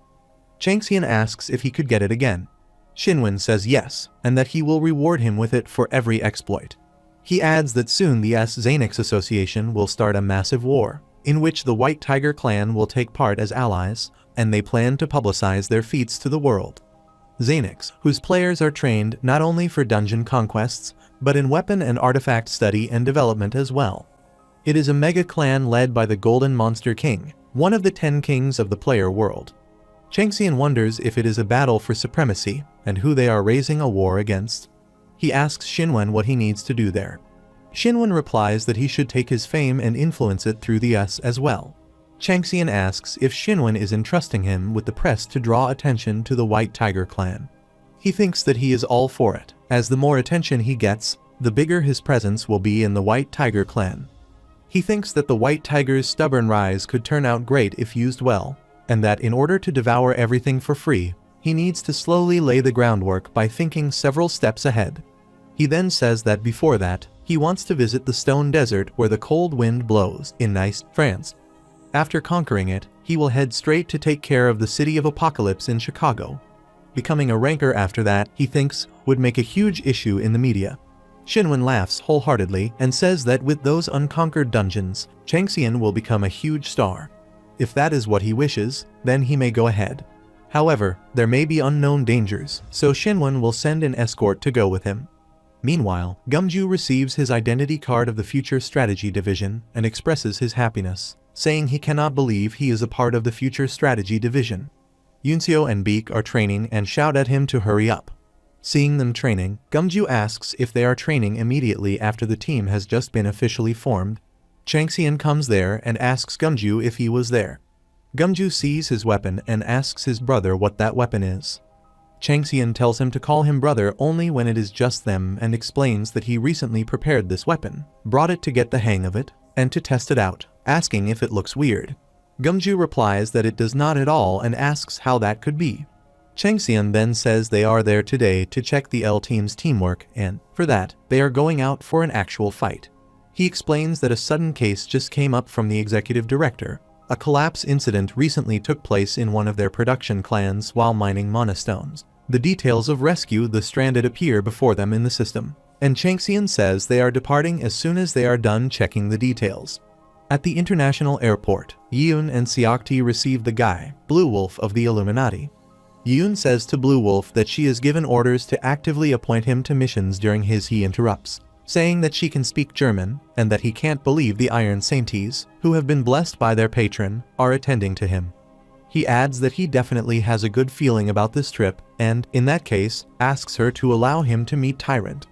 Changxian asks if he could get it again. Shinwen says yes, and that he will reward him with it for every exploit. He adds that soon the Xenix Association will start a massive war, in which the White Tiger clan will take part as allies, and they plan to publicize their feats to the world. Xenix, whose players are trained not only for dungeon conquests, but in weapon and artifact study and development as well. It is a mega clan led by the Golden Monster King, one of the 10 kings of the player world. Changxian wonders if it is a battle for supremacy, and who they are raising a war against. He asks Shinwen what he needs to do there. Shinwen replies that he should take his fame and influence it through the S as well. Changxian asks if Shinwen is entrusting him with the press to draw attention to the White Tiger clan. He thinks that he is all for it, as the more attention he gets, the bigger his presence will be in the White Tiger clan. He thinks that the White Tiger's stubborn rise could turn out great if used well, and that in order to devour everything for free, he needs to slowly lay the groundwork by thinking several steps ahead. He then says that before that, He wants to visit the stone desert where the cold wind blows in Nice, France. After conquering it, he will head straight to take care of the City of Apocalypse in Chicago. Becoming a ranker after that, he thinks, would make a huge issue in the media. Shinwon laughs wholeheartedly and says that with those unconquered dungeons, Changxian will become a huge star. If that is what he wishes, then he may go ahead. However, there may be unknown dangers, so Shinwon will send an escort to go with him. Meanwhile, Gumju receives his identity card of the Future Strategy Division and expresses his happiness, saying he cannot believe he is a part of the Future Strategy Division. Yunseo and Beak are training and shout at him to hurry up. Seeing them training, Gumju asks if they are training immediately after the team has just been officially formed. Changxian comes there and asks Gumju if he was there. Gumju sees his weapon and asks his brother what that weapon is. Changxian tells him to call him brother only when it is just them and explains that he recently prepared this weapon, brought it to get the hang of it, and to test it out, asking if it looks weird. Gumju replies that it does not at all and asks how that could be. Changxian then says they are there today to check the L team's teamwork and, for that, they are going out for an actual fight. He explains that a sudden case just came up from the executive director. A collapse incident recently took place in one of their production clans while mining monostones. The details of rescue the stranded appear before them in the system, and Changxian says they are departing as soon as they are done checking the details. At the international airport, Yoon and Seokti receive the guy, Blue Wolf of the Illuminati. Yoon says to Blue Wolf that she has given orders to actively appoint him to missions during he interrupts, saying that she can speak German and that he can't believe the Iron Sainties, who have been blessed by their patron, are attending to him. He adds that he definitely has a good feeling about this trip and, in that case, asks her to allow him to meet Tyrant.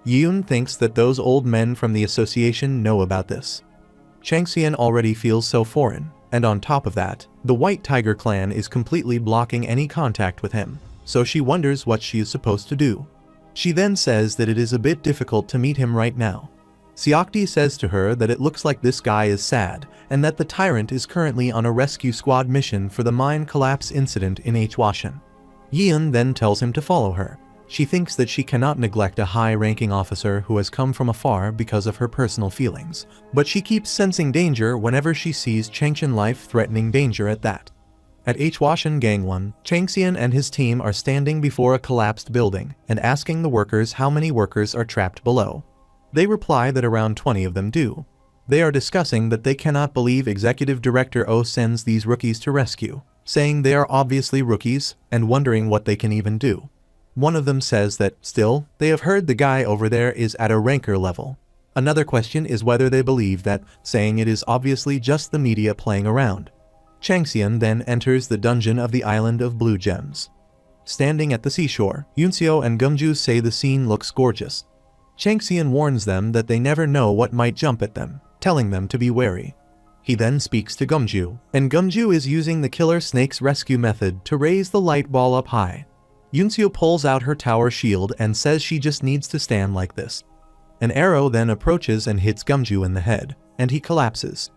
Yoon thinks that those old men from the association know about this. Changxian already feels so foreign, and on top of that, the White Tiger clan is completely blocking any contact with him, so she wonders what she is supposed to do. She then says that it is a bit difficult to meet him right now. Seokti says to her that it looks like this guy is sad, and that the Tyrant is currently on a rescue squad mission for the mine collapse incident in Hwashin. Yeon then tells him to follow her. She thinks that she cannot neglect a high-ranking officer who has come from afar because of her personal feelings, but she keeps sensing danger whenever she sees Changxian life-threatening danger at that. At Hwashin Gangwon, Changxian and his team are standing before a collapsed building and asking the workers how many workers are trapped below. They reply that around 20 of them do. They are discussing that they cannot believe Executive Director Oh sends these rookies to rescue, saying they are obviously rookies and wondering what they can even do. One of them says that, still, they have heard the guy over there is at a ranker level. Another question is whether they believe that, saying it is obviously just the media playing around. Changxian then enters the dungeon of the Island of Blue Gems. Standing at the seashore, Yunseo and Gumju say the scene looks gorgeous. Changxian warns them that they never know what might jump at them, telling them to be wary. He then speaks to Gumju, and Gumju is using the killer snake's rescue method to raise the light ball up high. Yunseo pulls out her tower shield and says she just needs to stand like this. An arrow then approaches and hits Gumju in the head, and he collapses.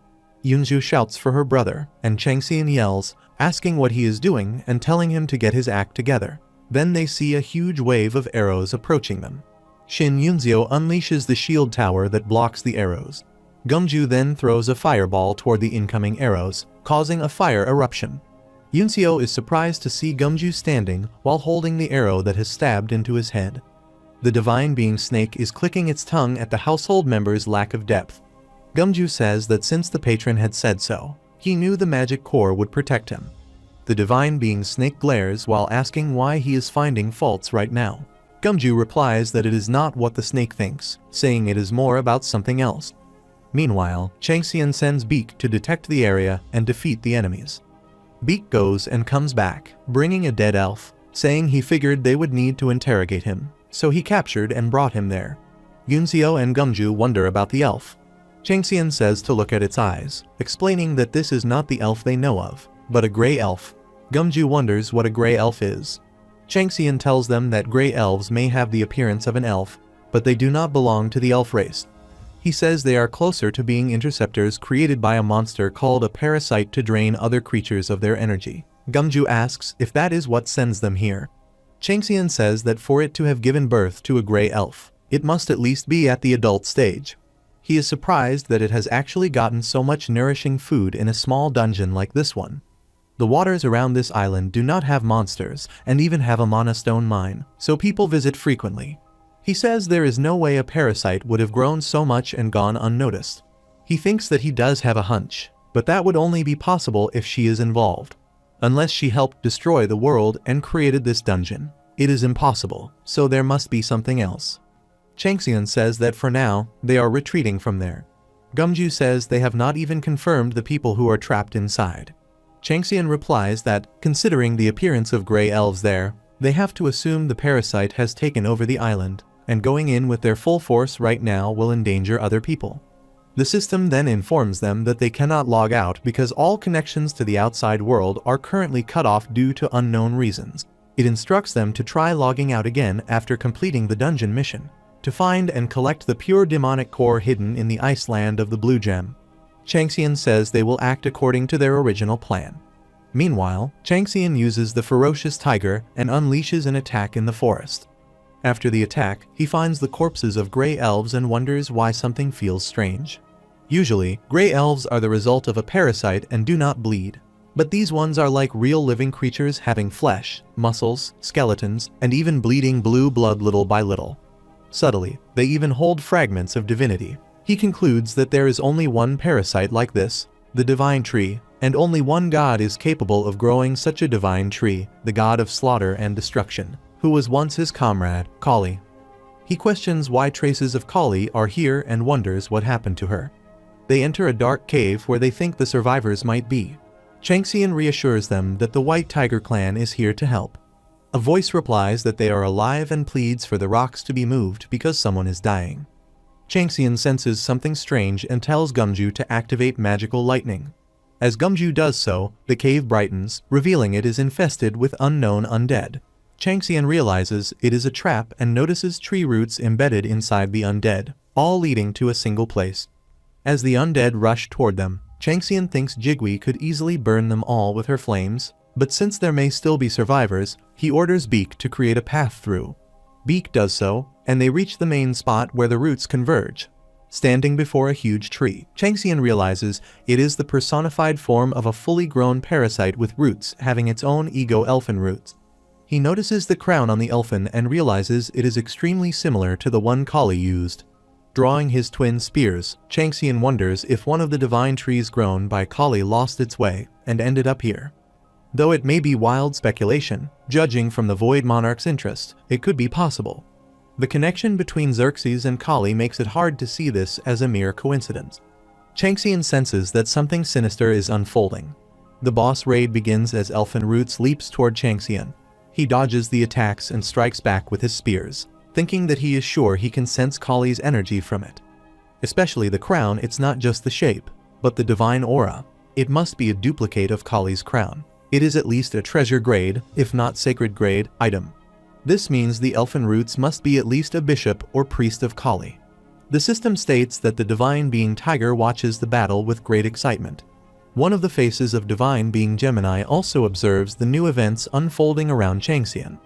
Yunju shouts for her brother, and Changxian yells, asking what he is doing and telling him to get his act together. Then they see a huge wave of arrows approaching them. Shin Yunzio unleashes the shield tower that blocks the arrows. Gumju then throws a fireball toward the incoming arrows, causing a fire eruption. Yunzio is surprised to see Gumju standing while holding the arrow that has stabbed into his head. The divine being snake is clicking its tongue at the household member's lack of depth. Gumju says that since the patron had said so, he knew the magic core would protect him. The divine being snake glares while asking why he is finding faults right now. Gumju replies that it is not what the snake thinks, saying it is more about something else. Meanwhile, Changxian sends Beak to detect the area and defeat the enemies. Beak goes and comes back, bringing a dead elf, saying he figured they would need to interrogate him, so he captured and brought him there. Yunzio and Gumju wonder about the elf. Changxian says to look at its eyes, explaining that this is not the elf they know of, but a gray elf. Gumju wonders what a gray elf is. Changxian tells them that gray elves may have the appearance of an elf, but they do not belong to the elf race. He says they are closer to being interceptors created by a monster called a parasite to drain other creatures of their energy. Gumju asks if that is what sends them here. Changxian says that for it to have given birth to a gray elf, It must at least be at the adult stage. He is surprised that it has actually gotten so much nourishing food in a small dungeon like this one. The waters around this island do not have monsters and even have a mana stone mine, so people visit frequently. He says there is no way a parasite would have grown so much and gone unnoticed. He thinks that he does have a hunch, but that would only be possible if she is involved. Unless she helped destroy the world and created this dungeon. It is impossible, so there must be something else. Changxian says that for now, they are retreating from there. Gumju says they have not even confirmed the people who are trapped inside. Changxian replies that, considering the appearance of gray elves there, they have to assume the parasite has taken over the island, and going in with their full force right now will endanger other people. The system then informs them that they cannot log out because all connections to the outside world are currently cut off due to unknown reasons. It instructs them to try logging out again after completing the dungeon mission, to find and collect the pure demonic core hidden in the ice land of the Blue Gem. Changxian says they will act according to their original plan. Meanwhile, Changxian uses the ferocious tiger and unleashes an attack in the forest. After the attack, he finds the corpses of gray elves and wonders why something feels strange. Usually, gray elves are the result of a parasite and do not bleed. But these ones are like real living creatures having flesh, muscles, skeletons, and even bleeding blue blood little by little. Subtly, they even hold fragments of divinity. He concludes that there is only one parasite like this, the divine tree, and only one god is capable of growing such a divine tree, the god of slaughter and destruction, who was once his comrade, Kali. He questions why traces of Kali are here and wonders what happened to her. They enter a dark cave where they think the survivors might be. Changxian reassures them that the White Tiger clan is here to help. A voice replies that they are alive and pleads for the rocks to be moved because someone is dying. Changxian senses something strange and tells Gumju to activate magical lightning. As Gumju does so, the cave brightens, revealing it is infested with unknown undead. Changxian realizes it is a trap and notices tree roots embedded inside the undead, all leading to a single place. As the undead rush toward them, Changxian thinks Jigui could easily burn them all with her flames, but since there may still be survivors, he orders Beak to create a path through. Beak does so, and they reach the main spot where the roots converge. Standing before a huge tree, Changxian realizes it is the personified form of a fully grown parasite with roots having its own ego elfin roots. He notices the crown on the elfin and realizes it is extremely similar to the one Kali used. Drawing his twin spears, Changxian wonders if one of the divine trees grown by Kali lost its way and ended up here. Though it may be wild speculation, judging from the Void Monarch's interest, it could be possible. The connection between Xerxes and Kali makes it hard to see this as a mere coincidence. Changxian senses that something sinister is unfolding. The boss raid begins as Elfin Roots leaps toward Changxian. He dodges the attacks and strikes back with his spears, thinking that he is sure he can sense Kali's energy from it. Especially the crown, it's not just the shape, but the divine aura. It must be a duplicate of Kali's crown. It is at least a treasure grade, if not sacred grade, item. This means the Elfin Roots must be at least a bishop or priest of Kali. The system states that the divine being Tiger watches the battle with great excitement. One of the faces of divine being Gemini also observes the new events unfolding around Changxian.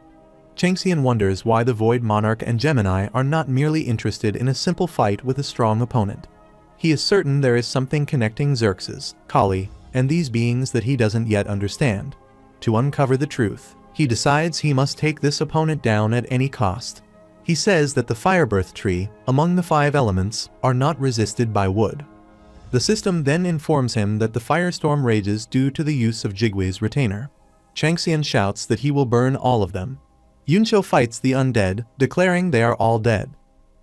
Changxian wonders why the Void Monarch and Gemini are not merely interested in a simple fight with a strong opponent. He is certain there is something connecting Xerxes, Kali, and these beings that he doesn't yet understand. To uncover the truth, he decides he must take this opponent down at any cost. He says that the Firebirth tree, among the 5 elements, are not resisted by wood. The system then informs him that the firestorm rages due to the use of Jigui's retainer. Changxian shouts that he will burn all of them. Yunqiu fights the undead, declaring they are all dead.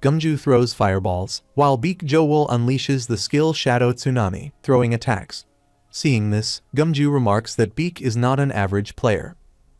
Gumju throws fireballs, while Beak Jowul unleashes the skill Shadow Tsunami, throwing attacks. Seeing this, Gumju remarks that Beak is not an average player.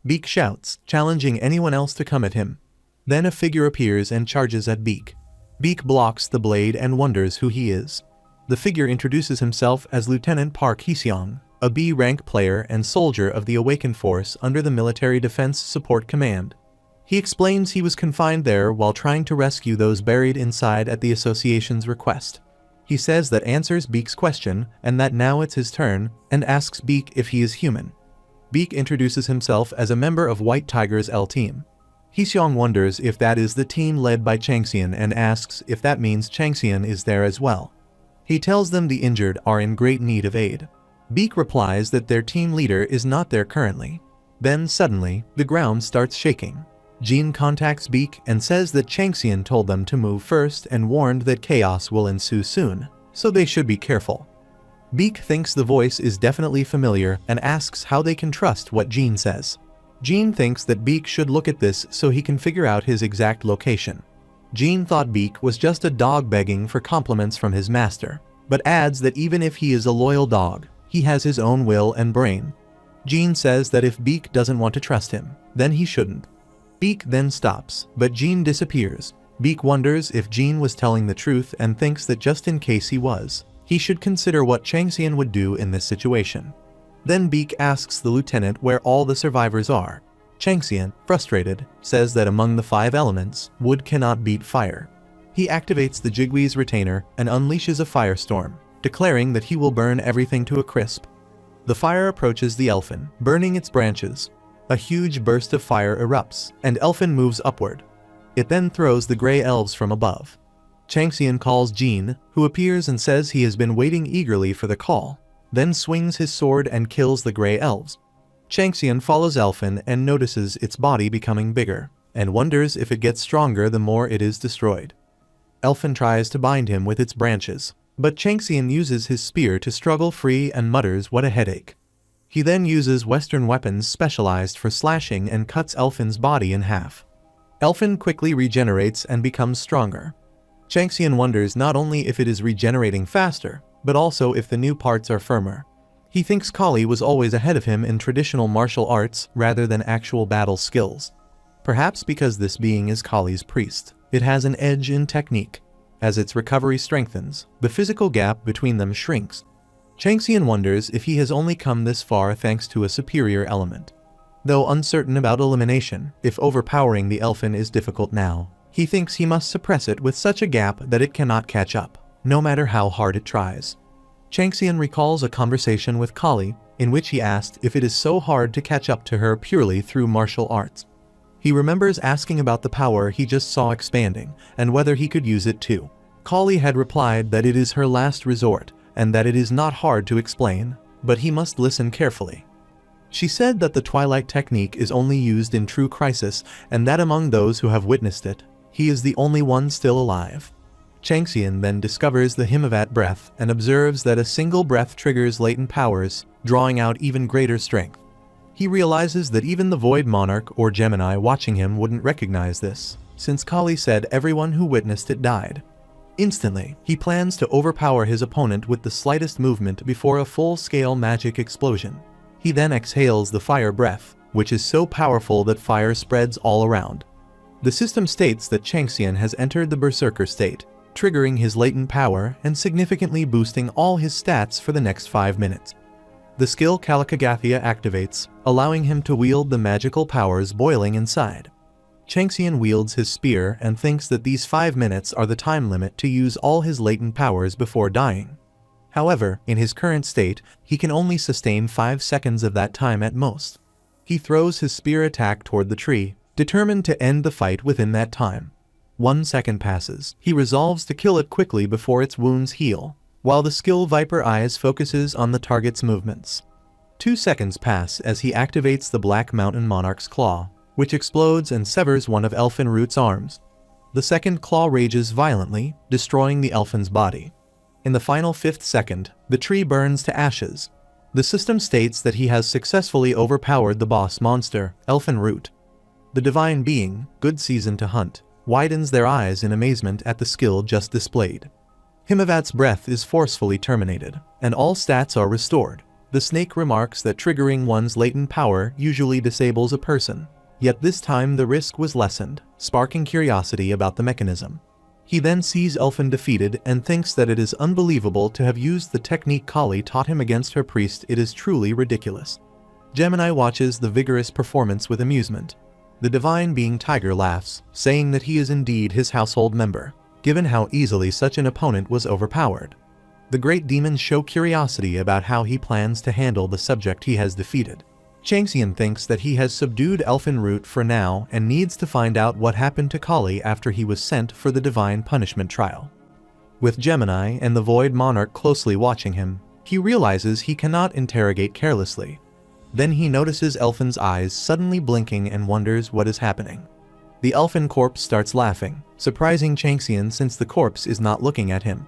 Beak shouts, challenging anyone else to come at him. Then a figure appears and charges at Beak. Beak blocks the blade and wonders who he is. The figure introduces himself as Lieutenant Park Heseong, a B-rank player and soldier of the Awakened Force under the Military Defense Support Command. He explains he was confined there while trying to rescue those buried inside at the association's request. He says that answers Beak's question and that now it's his turn, and asks Beak if he is human. Beak introduces himself as a member of White Tiger's L-Team. Heseong wonders if that is the team led by Changxian and asks if that means Changxian is there as well. He tells them the injured are in great need of aid. Beak replies that their team leader is not there currently. Then suddenly, the ground starts shaking. Jean contacts Beak and says that Changxian told them to move first and warned that chaos will ensue soon, so they should be careful. Beak thinks the voice is definitely familiar and asks how they can trust what Jean says. Jean thinks that Beak should look at this so he can figure out his exact location. Jean thought Beak was just a dog begging for compliments from his master, but adds that even if he is a loyal dog, he has his own will and brain. Jean says that if Beak doesn't want to trust him, then he shouldn't. Beak then stops, but Jean disappears. Beak wonders if Jean was telling the truth and thinks that just in case he was, he should consider what Changxian would do in this situation. Then Beak asks the lieutenant where all the survivors are. Changxian, frustrated, says that among the 5 elements, wood cannot beat fire. He activates the Jigwee's retainer and unleashes a firestorm, declaring that he will burn everything to a crisp. The fire approaches the elfin, burning its branches. A huge burst of fire erupts, and elfin moves upward. It then throws the gray elves from above. Changxian calls Jean, who appears and says he has been waiting eagerly for the call, then swings his sword and kills the gray elves. Changxian follows elfin and notices its body becoming bigger, and wonders if it gets stronger the more it is destroyed. Elfin tries to bind him with its branches, but Changxian uses his spear to struggle free and mutters what a headache. He then uses Western weapons specialized for slashing and cuts Elfin's body in half. Elfin quickly regenerates and becomes stronger. Changxian wonders not only if it is regenerating faster, but also if the new parts are firmer. He thinks Kali was always ahead of him in traditional martial arts rather than actual battle skills. Perhaps because this being is Kali's priest, it has an edge in technique. As its recovery strengthens, the physical gap between them shrinks. Changxian wonders if he has only come this far thanks to a superior element. Though uncertain about elimination, if overpowering the elfin is difficult now, he thinks he must suppress it with such a gap that it cannot catch up, no matter how hard it tries. Changxian recalls a conversation with Kali, in which he asked if it is so hard to catch up to her purely through martial arts. He remembers asking about the power he just saw expanding, and whether he could use it too. Kali had replied that it is her last resort, and that it is not hard to explain, but he must listen carefully. She said that the Twilight technique is only used in true crisis, and that among those who have witnessed it, he is the only one still alive. Changxian then discovers the Himavat breath and observes that a single breath triggers latent powers, drawing out even greater strength. He realizes that even the Void Monarch or Gemini watching him wouldn't recognize this, since Kali said everyone who witnessed it died. Instantly, he plans to overpower his opponent with the slightest movement before a full-scale magic explosion. He then exhales the fire breath, which is so powerful that fire spreads all around. The system states that Changxian has entered the Berserker state, triggering his latent power and significantly boosting all his stats for the next 5 minutes. The skill Kalakagathia activates, allowing him to wield the magical powers boiling inside. Changxian wields his spear and thinks that these 5 minutes are the time limit to use all his latent powers before dying. However, in his current state, he can only sustain 5 seconds of that time at most. He throws his spear attack toward the tree, determined to end the fight within that time. 1 second passes. He resolves to kill it quickly before its wounds heal, while the skill Viper Eyes focuses on the target's movements. 2 seconds pass as he activates the Black Mountain Monarch's claw, which explodes and severs one of Elfin Root's arms. The second claw rages violently, destroying the elfin's body. In the final 5th second, the tree burns to ashes. The system states that he has successfully overpowered the boss monster, Elfin Root. The divine being, good season to hunt, widens their eyes in amazement at the skill just displayed. Himavat's breath is forcefully terminated, and all stats are restored. The snake remarks that triggering one's latent power usually disables a person, yet this time the risk was lessened, sparking curiosity about the mechanism. He then sees Elfin defeated and thinks that it is unbelievable to have used the technique Kali taught him against her priest. It is truly ridiculous. Gemini watches the vigorous performance with amusement. The divine being Tiger laughs, saying that he is indeed his household member, given how easily such an opponent was overpowered. The great demons show curiosity about how he plans to handle the subject he has defeated. Changxian thinks that he has subdued Elfen Root for now and needs to find out what happened to Kali after he was sent for the divine punishment trial. With Gemini and the Void Monarch closely watching him, he realizes he cannot interrogate carelessly. Then he notices Elfen's eyes suddenly blinking and wonders what is happening. The Elfen corpse starts laughing, surprising Changxian since the corpse is not looking at him.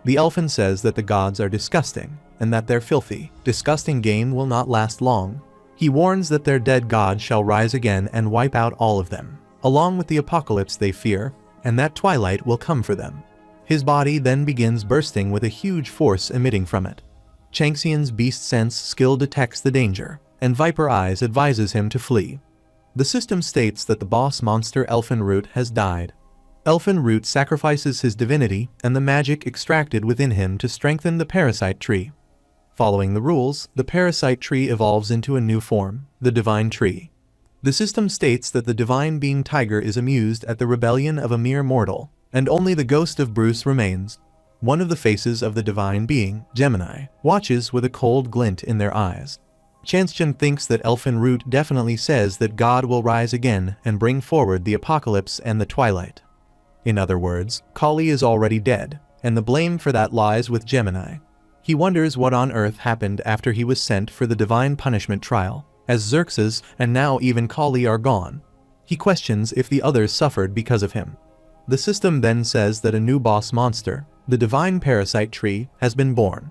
The Elfen says that the gods are disgusting, and that their filthy, disgusting game will not last long. He warns that their dead god shall rise again and wipe out all of them, along with the apocalypse they fear, and that twilight will come for them. His body then begins bursting with a huge force emitting from it. Changxian's beast sense skill detects the danger, and Viper Eyes advises him to flee. The system states that the boss monster Elfen Root has died. Elfen Root sacrifices his divinity and the magic extracted within him to strengthen the parasite tree. Following the rules, the parasite tree evolves into a new form, the divine tree. The system states that the divine being Tiger is amused at the rebellion of a mere mortal, and only the ghost of Bruce remains. One of the faces of the divine being, Gemini, watches with a cold glint in their eyes. Changxian thinks that Elfen Root definitely says that God will rise again and bring forward the apocalypse and the twilight. In other words, Kali is already dead, and the blame for that lies with Gemini. He wonders what on earth happened after he was sent for the divine punishment trial, as Xerxes and now even Kali are gone. He questions if the others suffered because of him. The system then says that a new boss monster, the divine parasite tree, has been born.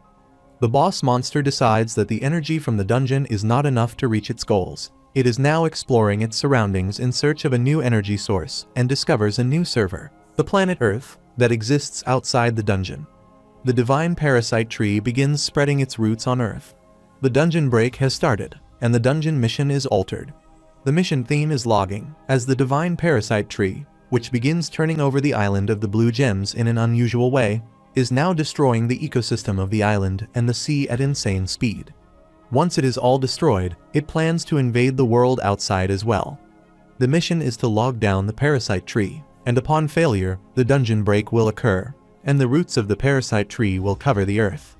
The boss monster decides that the energy from the dungeon is not enough to reach its goals. It is now exploring its surroundings in search of a new energy source and discovers a new server, the planet Earth, that exists outside the dungeon. The divine parasite tree begins spreading its roots on Earth. The dungeon break has started, and the dungeon mission is altered. The mission theme is logging, as the divine parasite tree, which begins turning over the island of the blue gems in an unusual way, is now destroying the ecosystem of the island and the sea at insane speed. Once it is all destroyed, it plans to invade the world outside as well. The mission is to log down the parasite tree, and upon failure, the dungeon break will occur, and the roots of the parasite tree will cover the earth.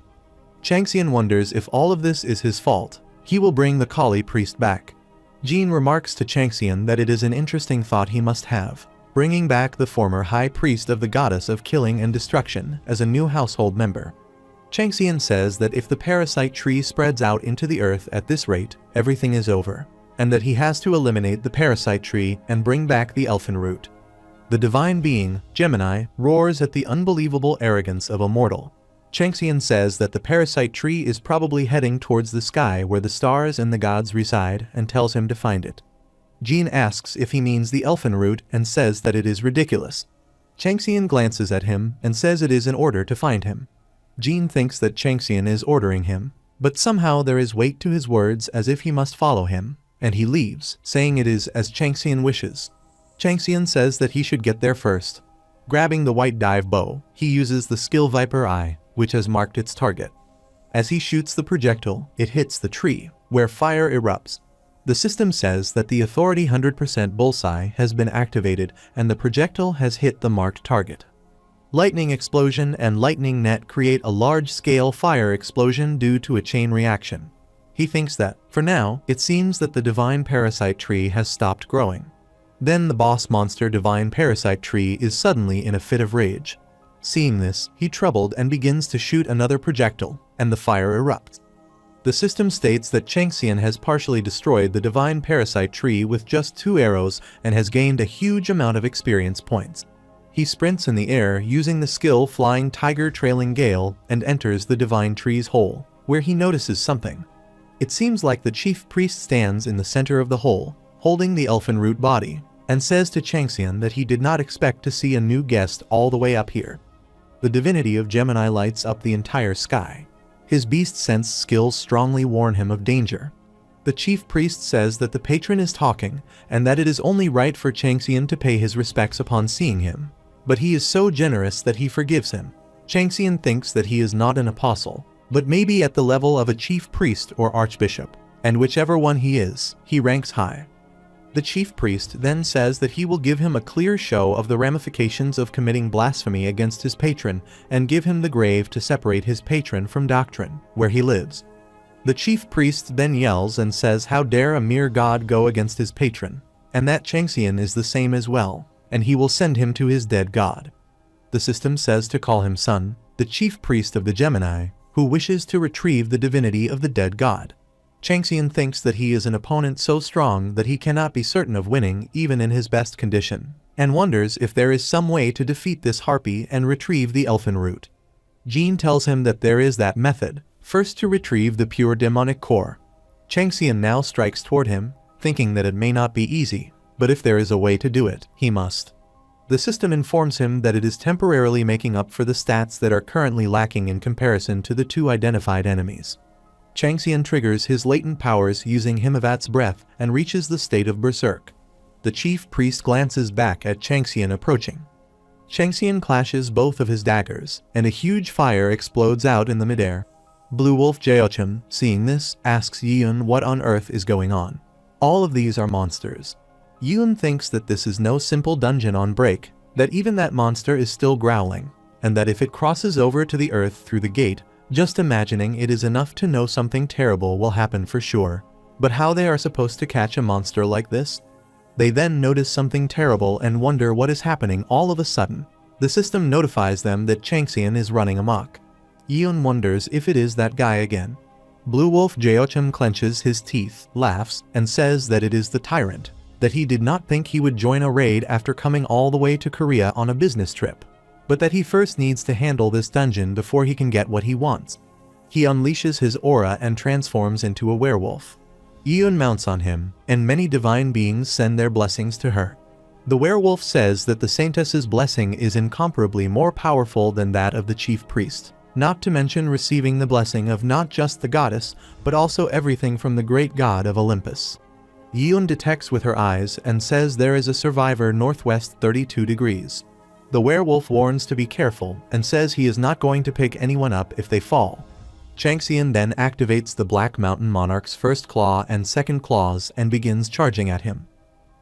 Changxian wonders if all of this is his fault. He will bring the Kali priest back. Jean remarks to Changxian that it is an interesting thought he must have, bringing back the former high priest of the goddess of killing and destruction as a new household member. Changxian says that if the parasite tree spreads out into the earth at this rate, everything is over, and that he has to eliminate the parasite tree and bring back the Elfen Root. The divine being, Gemini, roars at the unbelievable arrogance of a mortal. Changxian says that the parasite tree is probably heading towards the sky where the stars and the gods reside and tells him to find it. Jean asks if he means the Elfen Root and says that it is ridiculous. Changxian glances at him and says it is in order to find him. Jean thinks that Changxian is ordering him, but somehow there is weight to his words as if he must follow him, and he leaves, saying it is as Changxian wishes. Changxian says that he should get there first. Grabbing the white dive bow, he uses the skill Viper Eye, which has marked its target. As he shoots the projectile, it hits the tree, where fire erupts. The system says that the Authority 100% bullseye has been activated and the projectile has hit the marked target. Lightning explosion and lightning net create a large-scale fire explosion due to a chain reaction. He thinks that, for now, it seems that the divine parasite tree has stopped growing. Then the boss monster divine parasite tree is suddenly in a fit of rage. Seeing this, he troubled and begins to shoot another projectile, and the fire erupts. The system states that Changxian has partially destroyed the divine parasite tree with just 2 arrows and has gained a huge amount of experience points. He sprints in the air using the skill Flying Tiger Trailing Gale and enters the divine tree's hole, where he notices something. It seems like the chief priest stands in the center of the hole, holding the Elfen Root body, and says to Changxian that he did not expect to see a new guest all the way up here. The divinity of Gemini lights up the entire sky. His beast sense skills strongly warn him of danger. The chief priest says that the patron is talking, and that it is only right for Changxian to pay his respects upon seeing him. But he is so generous that he forgives him. Changxian thinks that he is not an apostle, but maybe at the level of a chief priest or archbishop, and whichever one he is, he ranks high. The chief priest then says that he will give him a clear show of the ramifications of committing blasphemy against his patron and give him the grave to separate his patron from doctrine, where he lives. The chief priest then yells and says how dare a mere god go against his patron, and that Changxian is the same as well, and he will send him to his dead god. The system says to call him Sun, the chief priest of the Gemini, who wishes to retrieve the divinity of the dead god. Changxian thinks that he is an opponent so strong that he cannot be certain of winning even in his best condition, and wonders if there is some way to defeat this harpy and retrieve the elfin root. Jean tells him that there is that method, first to retrieve the pure demonic core. Changxian now strikes toward him, thinking that it may not be easy, but if there is a way to do it, he must. The system informs him that it is temporarily making up for the stats that are currently lacking in comparison to the two identified enemies. Changxian triggers his latent powers using Himavat's breath and reaches the state of Berserk. The chief priest glances back at Changxian approaching. Changxian clashes both of his daggers, and a huge fire explodes out in the midair. Blue Wolf Jeochum, seeing this, asks Yun what on earth is going on. All of these are monsters. Yun thinks that this is no simple dungeon on break, that even that monster is still growling, and that if it crosses over to the earth through the gate, just imagining it is enough to know something terrible will happen for sure. But how they are supposed to catch a monster like this? They then notice something terrible and wonder what is happening all of a sudden. The system notifies them that Changxian is running amok. Yun wonders if it is that guy again. Blue Wolf Jeochum clenches his teeth, laughs, and says that it is the tyrant, that he did not think he would join a raid after coming all the way to Korea on a business trip, but that he first needs to handle this dungeon before he can get what he wants. He unleashes his aura and transforms into a werewolf. Yun mounts on him, and many divine beings send their blessings to her. The werewolf says that the saintess's blessing is incomparably more powerful than that of the chief priest, not to mention receiving the blessing of not just the goddess, but also everything from the great god of Olympus. Yun detects with her eyes and says there is a survivor northwest 32 degrees. The werewolf warns to be careful and says he is not going to pick anyone up if they fall. Changxian then activates the Black Mountain Monarch's first claw and second claws and begins charging at him.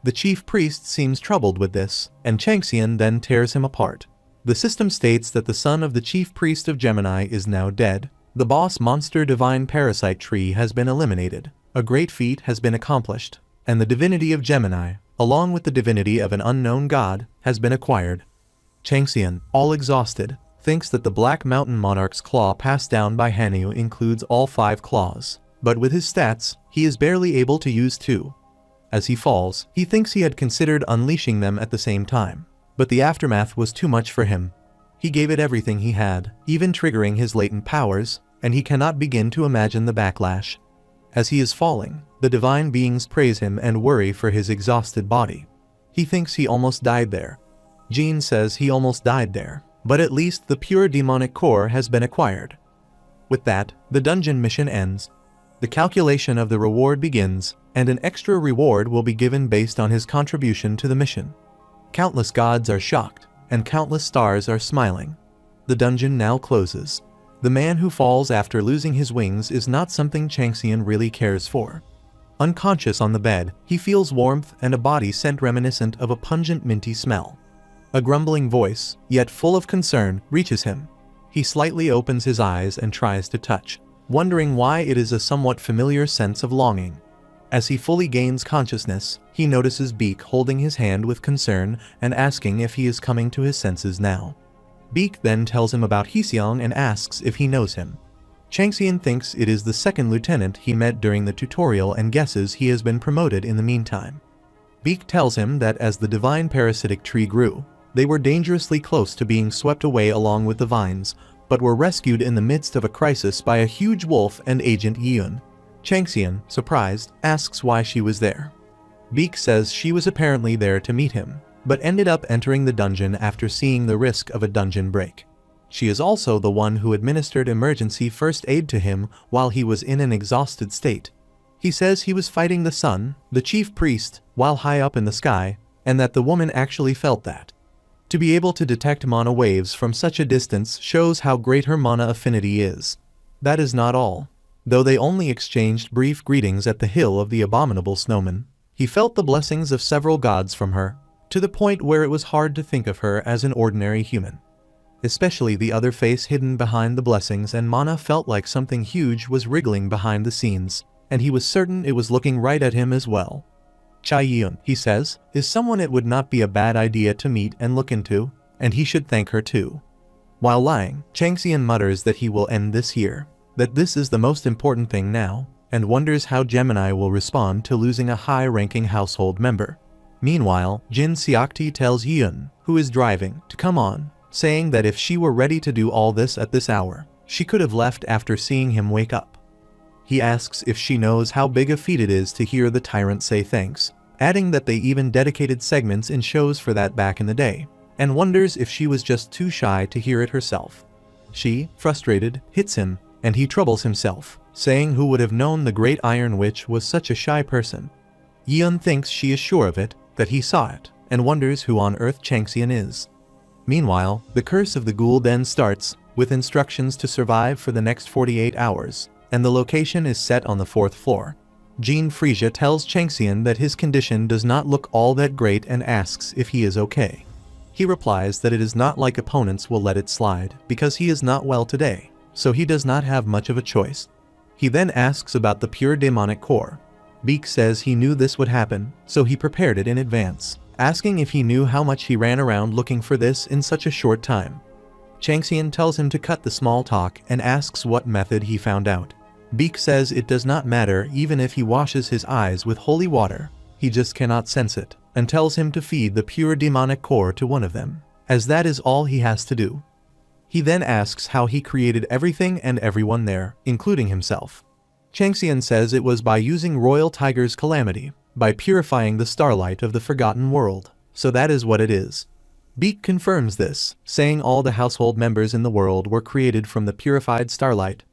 The chief priest seems troubled with this, and Changxian then tears him apart. The system states that the son of the chief priest of Gemini is now dead. The boss monster divine parasite tree has been eliminated. A great feat has been accomplished, and the divinity of Gemini, along with the divinity of an unknown god, has been acquired. Changxian, all exhausted, thinks that the Black Mountain Monarch's claw passed down by Hanyu includes all 5 claws, but with his stats, he is barely able to use 2. As he falls, he thinks he had considered unleashing them at the same time, but the aftermath was too much for him. He gave it everything he had, even triggering his latent powers, and he cannot begin to imagine the backlash. As he is falling, the divine beings praise him and worry for his exhausted body. He thinks he almost died there. Jean says he almost died there, but at least the pure demonic core has been acquired. With that, the dungeon mission ends. The calculation of the reward begins, and an extra reward will be given based on his contribution to the mission. Countless gods are shocked, and countless stars are smiling. The dungeon now closes. The man who falls after losing his wings is not something Changxian really cares for. Unconscious on the bed, he feels warmth and a body scent reminiscent of a pungent minty smell. A grumbling voice, yet full of concern, reaches him. He slightly opens his eyes and tries to touch, wondering why it is a somewhat familiar sense of longing. As he fully gains consciousness, he notices Beak holding his hand with concern and asking if he is coming to his senses now. Beak then tells him about Heseong and asks if he knows him. Changxian thinks it is the second lieutenant he met during the tutorial and guesses he has been promoted in the meantime. Beak tells him that as the divine parasitic tree grew, they were dangerously close to being swept away along with the vines, but were rescued in the midst of a crisis by a huge wolf and Agent Yun. Changxian, surprised, asks why she was there. Beak says she was apparently there to meet him, but ended up entering the dungeon after seeing the risk of a dungeon break. She is also the one who administered emergency first aid to him while he was in an exhausted state. He says he was fighting the sun, the chief priest, while high up in the sky, and that the woman actually felt that. To be able to detect mana waves from such a distance shows how great her mana affinity is. That is not all. Though they only exchanged brief greetings at the Hill of the Abominable Snowman, he felt the blessings of several gods from her, to the point where it was hard to think of her as an ordinary human. especially the other face hidden behind the blessings, and Mana felt like something huge was wriggling behind the scenes, and he was certain it was looking right at him as well. Cha Yun, he says, is someone it would not be a bad idea to meet and look into, and he should thank her too. While lying, Changxian mutters that he will end this here, that this is the most important thing now, and wonders how Gemini will respond to losing a high-ranking household member. Meanwhile, Jin Seokti tells Yun, who is driving, to come on, saying that if she were ready to do all this at this hour, she could have left after seeing him wake up. He asks if she knows how big a feat it is to hear the tyrant say thanks, adding that they even dedicated segments in shows for that back in the day, and wonders if she was just too shy to hear it herself. She, frustrated, hits him, and he troubles himself, saying who would have known the great Iron Witch was such a shy person. Yeon thinks she is sure of it, that he saw it, and wonders who on earth Changxian is. Meanwhile, the curse of the ghoul den starts, with instructions to survive for the next 48 hours, and the location is set on the 4th floor. Jean Frisia tells Changxian that his condition does not look all that great and asks if he is okay. He replies that it is not like opponents will let it slide, because he is not well today, so he does not have much of a choice. He then asks about the pure demonic core. Beek says he knew this would happen, so he prepared it in advance, asking if he knew how much he ran around looking for this in such a short time. Changxian tells him to cut the small talk and asks what method he found out. Beek says it does not matter even if he washes his eyes with holy water, he just cannot sense it, and tells him to feed the pure demonic core to one of them, as that is all he has to do. He then asks how he created everything and everyone there, including himself. Changxian says it was by using Royal Tiger's calamity, by purifying the starlight of the forgotten world, so that is what it is. Beek confirms this, saying all the household members in the world were created from the purified starlight.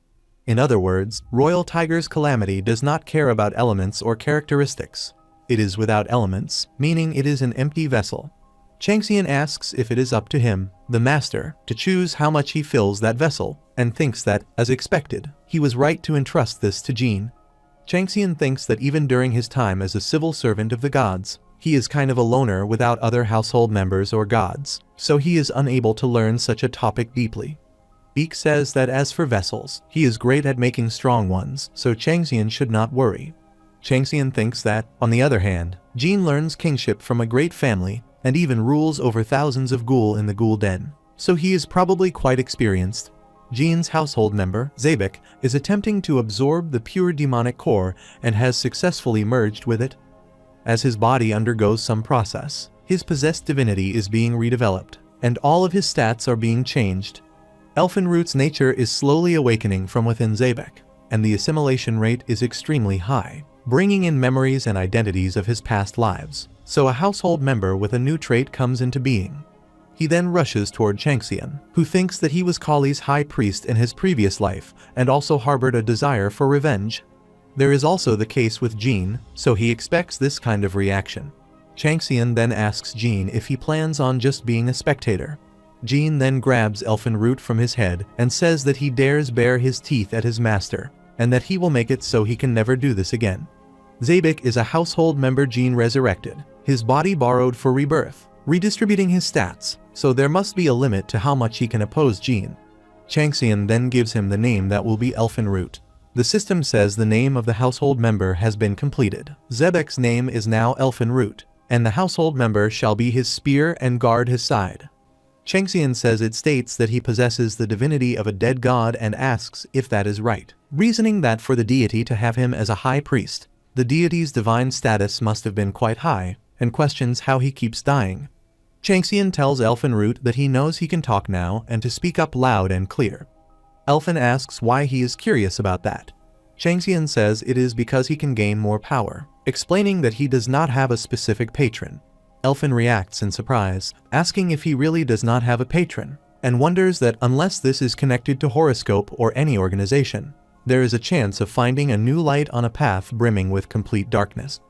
In other words, Royal Tiger's calamity does not care about elements or characteristics. It is without elements, meaning it is an empty vessel. Changxian asks if it is up to him, the master, to choose how much he fills that vessel, and thinks that, as expected, he was right to entrust this to Jean. Changxian thinks that even during his time as a civil servant of the gods, he is kind of a loner without other household members or gods, so he is unable to learn such a topic deeply. Beek says that as for vessels, he is great at making strong ones, so Changxian should not worry. Changxian thinks that, on the other hand, Jean learns kingship from a great family, and even rules over thousands of ghoul in the ghoul den, so he is probably quite experienced. Jean's household member, Zabek, is attempting to absorb the pure demonic core and has successfully merged with it. As his body undergoes some process, his possessed divinity is being redeveloped, and all of his stats are being changed. Elfinroot's nature is slowly awakening from within Zabek, and the assimilation rate is extremely high, bringing in memories and identities of his past lives, so a household member with a new trait comes into being. He then rushes toward Changxian, who thinks that he was Kali's high priest in his previous life and also harbored a desire for revenge. There is also the case with Jean, so he expects this kind of reaction. Changxian then asks Jean if he plans on just being a spectator. Jean then grabs Elfinroot from his head and says that he dares bare his teeth at his master, and that he will make it so he can never do this again. Zabek is a household member Jean resurrected, his body borrowed for rebirth, redistributing his stats, so there must be a limit to how much he can oppose Jean. Changxian then gives him the name that will be Elfinroot. The system says the name of the household member has been completed. Zabek's name is now Elfinroot, and the household member shall be his spear and guard his side. Changxian says it states that he possesses the divinity of a dead god and asks if that is right, reasoning that for the deity to have him as a high priest, the deity's divine status must have been quite high, and questions how he keeps dying. Changxian tells Elfinroot that he knows he can talk now and to speak up loud and clear. Elfin asks why he is curious about that. Changxian says it is because he can gain more power, explaining that he does not have a specific patron. Elfin reacts in surprise, asking if he really does not have a patron, and wonders that unless this is connected to horoscope or any organization, there is a chance of finding a new light on a path brimming with complete darkness.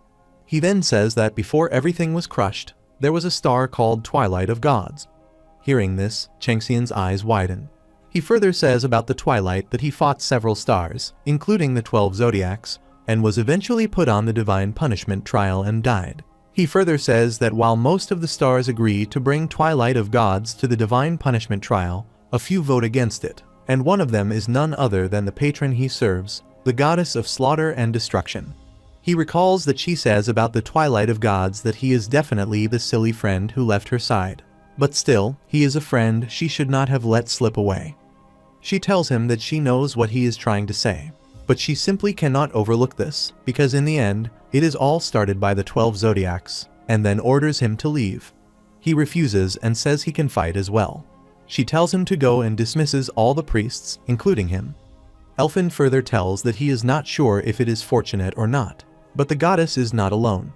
He then says that before everything was crushed, there was a star called Twilight of Gods. Hearing this, Changxian's eyes widen. He further says about the Twilight that he fought several stars, including the 12 zodiacs, and was eventually put on the divine punishment trial and died. He further says that while most of the stars agree to bring Twilight of Gods to the divine punishment trial, a few vote against it, and one of them is none other than the patron he serves, the goddess of slaughter and destruction. He recalls that she says about the Twilight of Gods that he is definitely the silly friend who left her side. But still, he is a friend she should not have let slip away. She tells him that she knows what he is trying to say, but she simply cannot overlook this, because in the end, it is all started by the 12 zodiacs, and then orders him to leave. He refuses and says he can fight as well. She tells him to go and dismisses all the priests, including him. Elfin further tells that he is not sure if it is fortunate or not, but the goddess is not alone.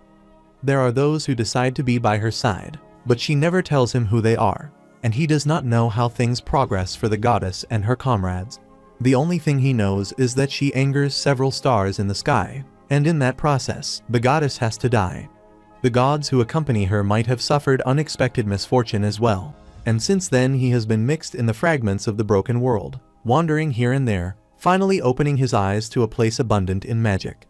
There are those who decide to be by her side, but she never tells him who they are, and he does not know how things progress for the goddess and her comrades. The only thing he knows is that she angers several stars in the sky, and in that process, the goddess has to die. The gods who accompany her might have suffered unexpected misfortune as well, and since then he has been mixed in the fragments of the broken world, wandering here and there, finally opening his eyes to a place abundant in magic.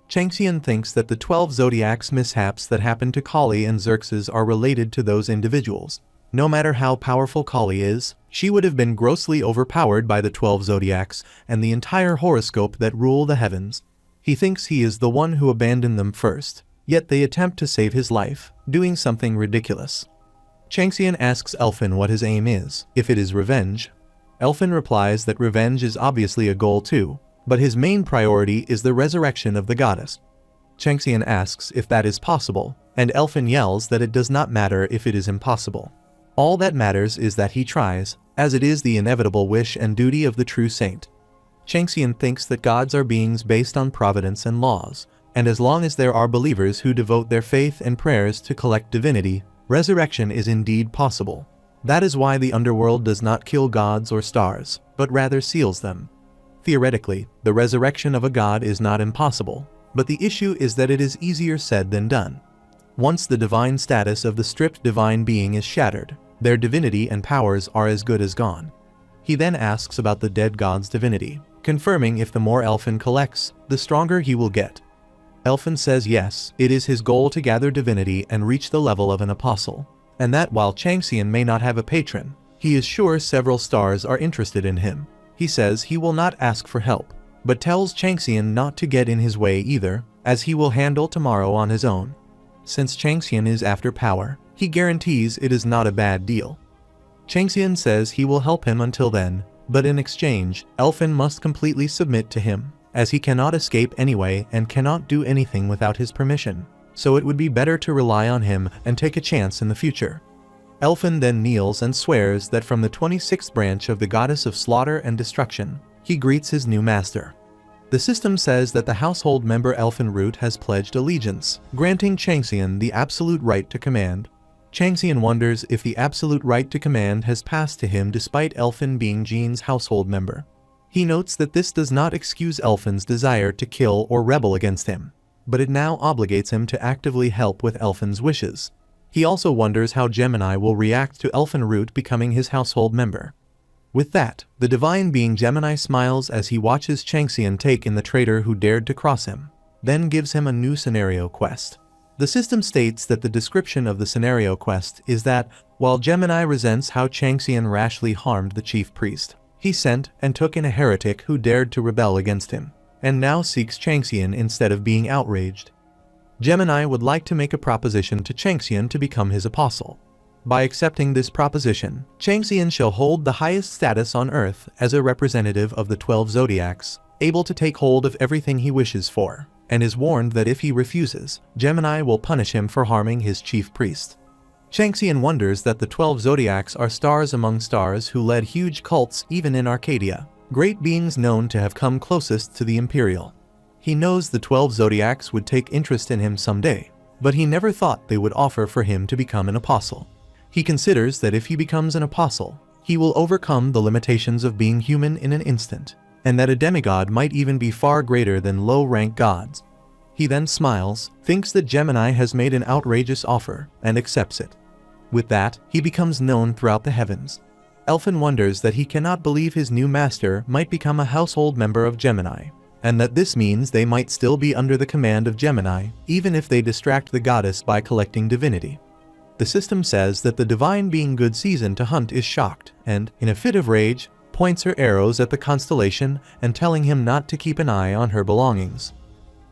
Changxian thinks that the 12 zodiacs mishaps that happened to Kali and Xerxes are related to those individuals. No matter how powerful Kali is, she would have been grossly overpowered by the 12 zodiacs and the entire horoscope that rule the heavens. He thinks he is the one who abandoned them first, yet they attempt to save his life, doing something ridiculous. Changxian asks Elfin what his aim is, if it is revenge. Elfin replies that revenge is obviously a goal too, but his main priority is the resurrection of the goddess. Changxian asks if that is possible, and Elfin yells that it does not matter if it is impossible. All that matters is that he tries, as it is the inevitable wish and duty of the true saint. Changxian thinks that gods are beings based on providence and laws, and as long as there are believers who devote their faith and prayers to collect divinity, resurrection is indeed possible. That is why the underworld does not kill gods or stars, but rather seals them. Theoretically, the resurrection of a god is not impossible, but the issue is that it is easier said than done. Once the divine status of the stripped divine being is shattered, their divinity and powers are as good as gone. He then asks about the dead god's divinity, confirming if the more Elfin collects, the stronger he will get. Elfin says yes, it is his goal to gather divinity and reach the level of an apostle, and that while Changxian may not have a patron, he is sure several stars are interested in him. He says he will not ask for help, but tells Changxian not to get in his way either, as he will handle tomorrow on his own. Since Changxian is after power, he guarantees it is not a bad deal. Changxian says he will help him until then, but in exchange, Elfin must completely submit to him, as he cannot escape anyway and cannot do anything without his permission, so it would be better to rely on him and take a chance in the future. Elfin then kneels and swears that from the 26th branch of the goddess of slaughter and destruction, he greets his new master. The system says that the household member Elfin Root has pledged allegiance, granting Changxian the absolute right to command. Changxian wonders if the absolute right to command has passed to him despite Elfin being Jean's household member. He notes that this does not excuse Elfin's desire to kill or rebel against him, but it now obligates him to actively help with Elfin's wishes. He also wonders how Gemini will react to Elfin Root becoming his household member. With that, the divine being Gemini smiles as he watches Changxian take in the traitor who dared to cross him, then gives him a new scenario quest. The system states that the description of the scenario quest is that, while Gemini resents how Changxian rashly harmed the chief priest, he sent and took in a heretic who dared to rebel against him, and now seeks Changxian instead of being outraged. Gemini would like to make a proposition to Changxian to become his apostle. By accepting this proposition, Changxian shall hold the highest status on earth as a representative of the 12 zodiacs, able to take hold of everything he wishes for, and is warned that if he refuses, Gemini will punish him for harming his chief priest. Changxian wonders that the 12 zodiacs are stars among stars who led huge cults even in Arcadia, great beings known to have come closest to the Imperial. He knows the 12 zodiacs would take interest in him someday, but he never thought they would offer for him to become an apostle. He considers that if he becomes an apostle, he will overcome the limitations of being human in an instant, and that a demigod might even be far greater than low-rank gods. He then smiles, thinks that Gemini has made an outrageous offer, and accepts it. With that, he becomes known throughout the heavens. Elfin wonders that he cannot believe his new master might become a household member of Gemini. and that this means they might still be under the command of Gemini, even if they distract the goddess by collecting divinity. The system says that the divine being Good Season to Hunt is shocked, and, in a fit of rage, points her arrows at the constellation and telling him not to keep an eye on her belongings.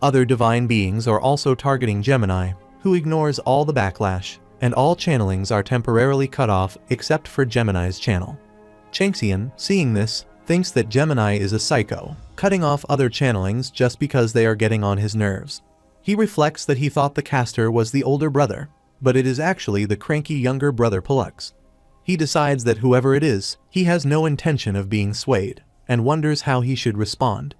Other divine beings are also targeting Gemini, who ignores all the backlash, and all channelings are temporarily cut off except for Gemini's channel. Changxian, seeing this, thinks that Gemini is a psycho, cutting off other channelings just because they are getting on his nerves. He reflects that he thought the caster was the older brother, but it is actually the cranky younger brother Pollux. He decides that whoever it is, he has no intention of being swayed, and wonders how he should respond.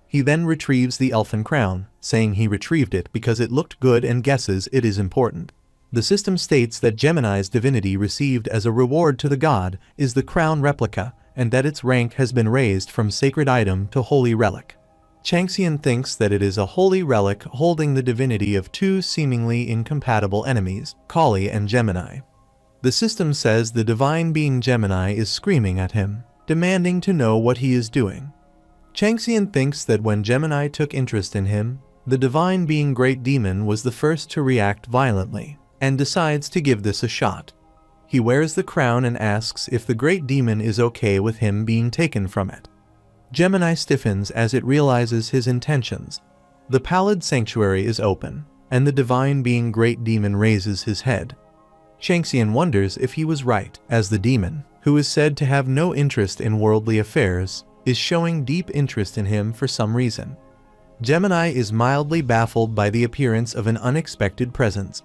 He then retrieves the elfin crown, saying he retrieved it because it looked good and guesses it is important. The system states that Gemini's divinity received as a reward to the god is the crown replica, and that its rank has been raised from sacred item to holy relic. Changxian thinks that it is a holy relic holding the divinity of two seemingly incompatible enemies, Kali and Gemini. The system says the divine being Gemini is screaming at him, demanding to know what he is doing. Changxian thinks that when Gemini took interest in him, the divine being Great Demon was the first to react violently, and decides to give this a shot. He wears the crown and asks if the Great Demon is okay with him being taken from it. Gemini stiffens as it realizes his intentions. The pallid sanctuary is open, and the divine being Great Demon raises his head. Changxian wonders if he was right, as the demon, who is said to have no interest in worldly affairs, is showing deep interest in him for some reason. Gemini is mildly baffled by the appearance of an unexpected presence.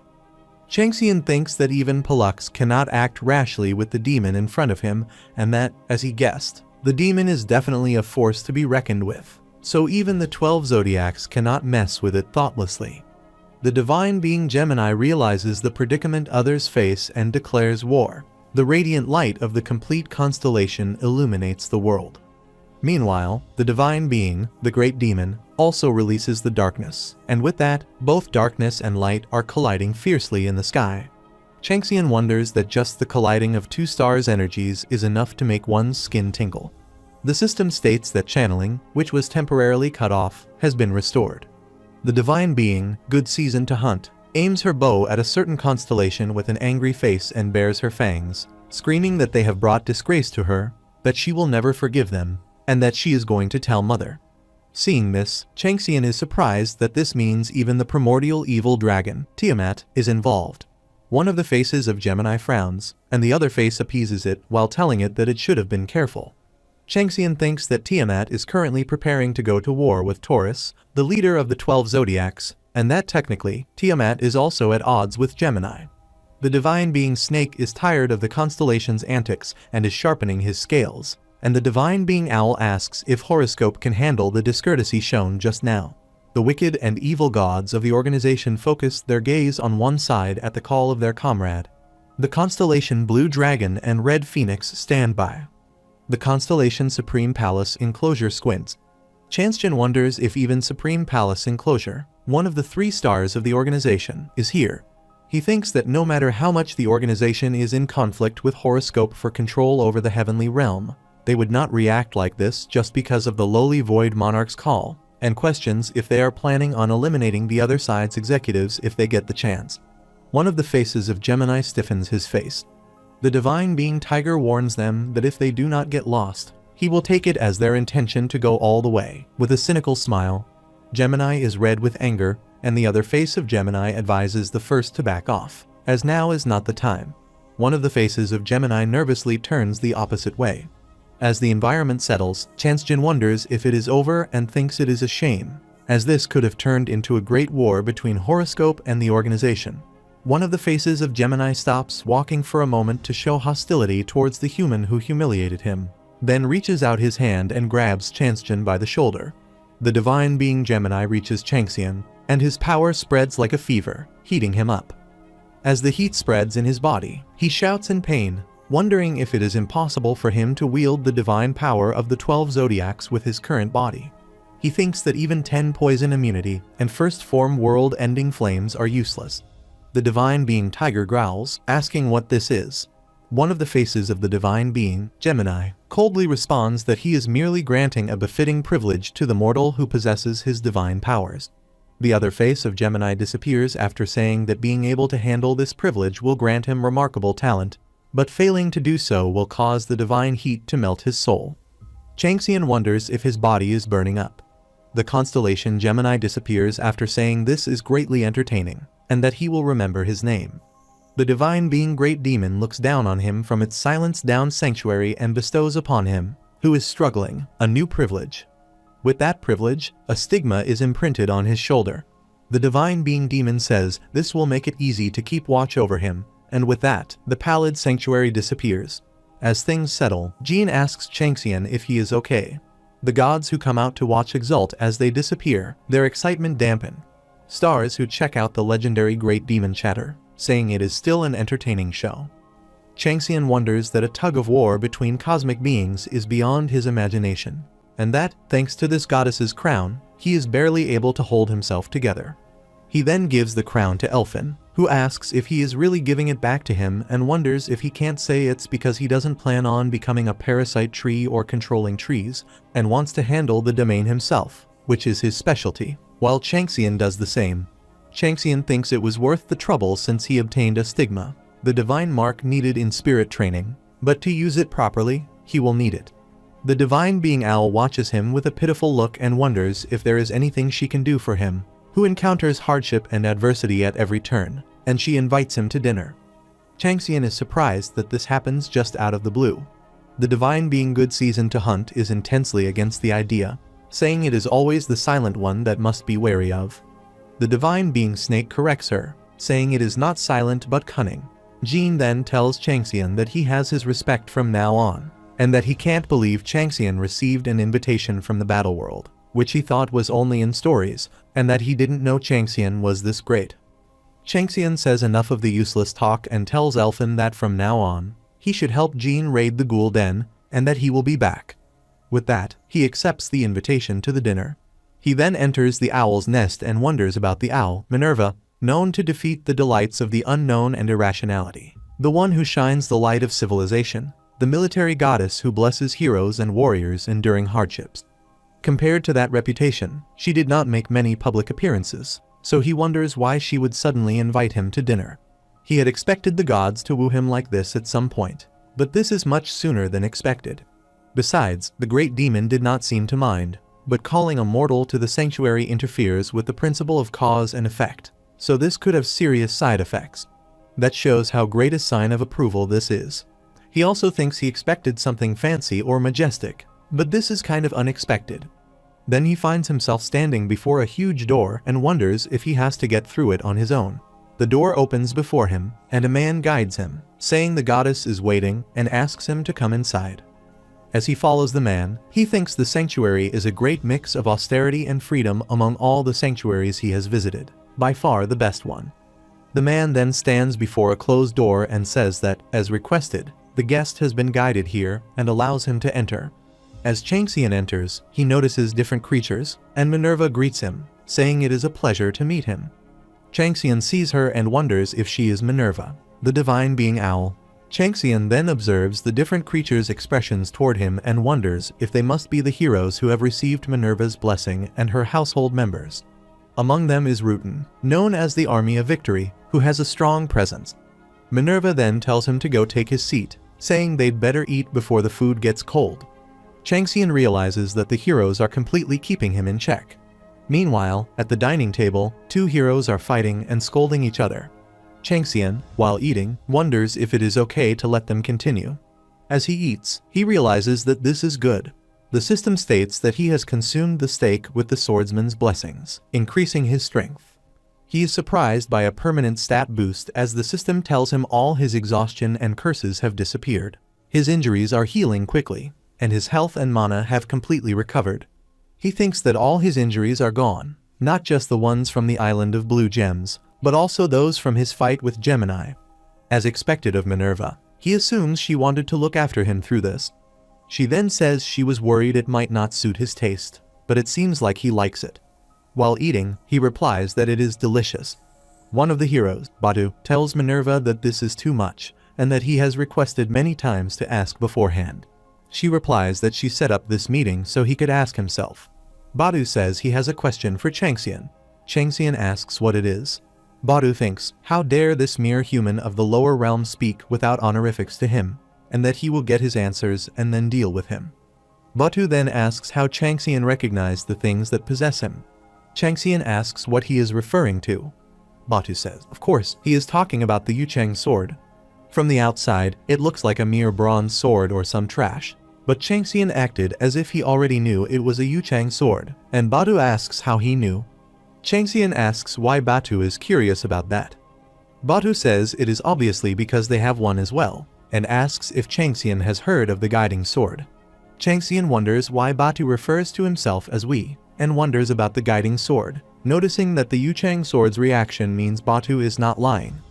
Changxian thinks that even Pollux cannot act rashly with the demon in front of him, and that, as he guessed, the demon is definitely a force to be reckoned with, so even the 12 zodiacs cannot mess with it thoughtlessly. The divine being Gemini realizes the predicament others face and declares war. The radiant light of the complete constellation illuminates the world. Meanwhile, the divine being, the Great Demon, also releases the darkness, and with that, both darkness and light are colliding fiercely in the sky. Changxian wonders that just the colliding of two stars' energies is enough to make one's skin tingle. The system states that channeling, which was temporarily cut off, has been restored. The divine being, Good Season to Hunt, aims her bow at a certain constellation with an angry face and bares her fangs, screaming that they have brought disgrace to her, that she will never forgive them, and that she is going to tell Mother. Seeing this, Changxian is surprised that this means even the primordial evil dragon, Tiamat, is involved. One of the faces of Gemini frowns, and the other face appeases it while telling it that it should have been careful. Changxian thinks that Tiamat is currently preparing to go to war with Taurus, the leader of the 12 zodiacs, and that technically, Tiamat is also at odds with Gemini. The divine being Snake is tired of the constellation's antics and is sharpening his scales, and the divine being Owl asks if Horoscope can handle the discourtesy shown just now. The wicked and evil gods of the organization focus their gaze on one side at the call of their comrade. The constellation Blue Dragon and Red Phoenix stand by. The constellation Supreme Palace Enclosure squints. Changxian wonders if even Supreme Palace Enclosure, one of the 3 stars of the organization, is here. He thinks that no matter how much the organization is in conflict with Horoscope for control over the heavenly realm, they would not react like this just because of the lowly Void Monarch's call, and questions if they are planning on eliminating the other side's executives if they get the chance. One of the faces of Gemini stiffens his face. The divine being Tiger warns them that if they do not get lost, he will take it as their intention to go all the way. With a cynical smile, Gemini is red with anger, and the other face of Gemini advises the first to back off, as now is not the time. One of the faces of Gemini nervously turns the opposite way. As the environment settles, Changxian wonders if it is over and thinks it is a shame, as this could have turned into a great war between Horoscope and the organization. One of the faces of Gemini stops walking for a moment to show hostility towards the human who humiliated him, then reaches out his hand and grabs Changxian by the shoulder. The divine being Gemini reaches Changxian, and his power spreads like a fever, heating him up. As the heat spreads in his body, he shouts in pain, wondering if it is impossible for him to wield the divine power of the 12 zodiacs with his current body. He thinks that even 10 poison immunity and first form world-ending flames are useless. The divine being Tiger growls, asking what this is. One of the faces of the divine being, Gemini, coldly responds that he is merely granting a befitting privilege to the mortal who possesses his divine powers. The other face of Gemini disappears after saying that being able to handle this privilege will grant him remarkable talent, but failing to do so will cause the divine heat to melt his soul. Changxian wonders if his body is burning up. The constellation Gemini disappears after saying this is greatly entertaining, and that he will remember his name. The divine being Great Demon looks down on him from its silenced-down sanctuary and bestows upon him, who is struggling, a new privilege. With that privilege, a stigma is imprinted on his shoulder. The divine being Demon says this will make it easy to keep watch over him, and with that, the pallid sanctuary disappears. As things settle, Jean asks Changxian if he is okay. The gods who come out to watch exult as they disappear, their excitement dampen. Stars who check out the legendary Great Demon chatter, saying it is still an entertaining show. Changxian wonders that a tug-of-war between cosmic beings is beyond his imagination, and that, thanks to this goddess's crown, he is barely able to hold himself together. He then gives the crown to Elfin, who asks if he is really giving it back to him and wonders if he can't say it's because he doesn't plan on becoming a parasite tree or controlling trees, and wants to handle the domain himself, which is his specialty, while Changxian does the same. Changxian thinks it was worth the trouble since he obtained a stigma, the divine mark needed in spirit training, but to use it properly, he will need it. The divine being Owl watches him with a pitiful look and wonders if there is anything she can do for him, who encounters hardship and adversity at every turn, and she invites him to dinner. Changxian is surprised that this happens just out of the blue. The divine being Good Season to Hunt is intensely against the idea, saying it is always the silent one that must be wary of. The divine being Snake corrects her, saying it is not silent but cunning. Jean then tells Changxian that he has his respect from now on, and that he can't believe Changxian received an invitation from the battle world, which he thought was only in stories, and that he didn't know Changxian was this great. Changxian says enough of the useless talk and tells Elfin that from now on, he should help Jean raid the ghoul den, and that he will be back. With that, he accepts the invitation to the dinner. He then enters the owl's nest and wonders about the owl, Minerva, known to defeat the delights of the unknown and irrationality. The one who shines the light of civilization, the military goddess who blesses heroes and warriors enduring hardships. Compared to that reputation, she did not make many public appearances, so he wonders why she would suddenly invite him to dinner. He had expected the gods to woo him like this at some point, but this is much sooner than expected. Besides, the Great Demon did not seem to mind, but calling a mortal to the sanctuary interferes with the principle of cause and effect, so this could have serious side effects. That shows how great a sign of approval this is. He also thinks he expected something fancy or majestic, but this is kind of unexpected. Then he finds himself standing before a huge door and wonders if he has to get through it on his own. The door opens before him, and a man guides him, saying the goddess is waiting and asks him to come inside. As he follows the man, he thinks the sanctuary is a great mix of austerity and freedom among all the sanctuaries he has visited, by far the best one. The man then stands before a closed door and says that, as requested, the guest has been guided here and allows him to enter. As Changxian enters, he notices different creatures, and Minerva greets him, saying it is a pleasure to meet him. Changxian sees her and wonders if she is Minerva, the divine being owl. Changxian then observes the different creatures' expressions toward him and wonders if they must be the heroes who have received Minerva's blessing and her household members. Among them is Rutan, known as the Army of Victory, who has a strong presence. Minerva then tells him to go take his seat, saying they'd better eat before the food gets cold. Changxian realizes that the heroes are completely keeping him in check. Meanwhile, at the dining table, two heroes are fighting and scolding each other. Changxian, while eating, wonders if it is okay to let them continue. As he eats, he realizes that this is good. The system states that he has consumed the steak with the swordsman's blessings, increasing his strength. He is surprised by a permanent stat boost as the system tells him all his exhaustion and curses have disappeared. His injuries are healing quickly, and his health and mana have completely recovered. He thinks that all his injuries are gone, not just the ones from the island of blue gems, but also those from his fight with Gemini. As expected of Minerva, he assumes she wanted to look after him through this. She then says she was worried it might not suit his taste, but it seems like he likes it. While eating, he replies that it is delicious. One of the heroes, Badu, tells Minerva that this is too much, and that he has requested many times to ask beforehand. She replies that she set up this meeting so he could ask himself. Batu says he has a question for Changxian. Changxian asks what it is. Batu thinks, how dare this mere human of the lower realm speak without honorifics to him, and that he will get his answers and then deal with him. Batu then asks how Changxian recognized the things that possess him. Changxian asks what he is referring to. Batu says, of course, he is talking about the Yucheng sword. From the outside, it looks like a mere bronze sword or some trash. But Changxian acted as if he already knew it was a Yucheng sword, and Batu asks how he knew. Changxian asks why Batu is curious about that. Batu says it is obviously because they have one as well, and asks if Changxian has heard of the guiding sword. Changxian wonders why Batu refers to himself as we, and wonders about the guiding sword, noticing that the Yucheng sword's reaction means Batu is not lying.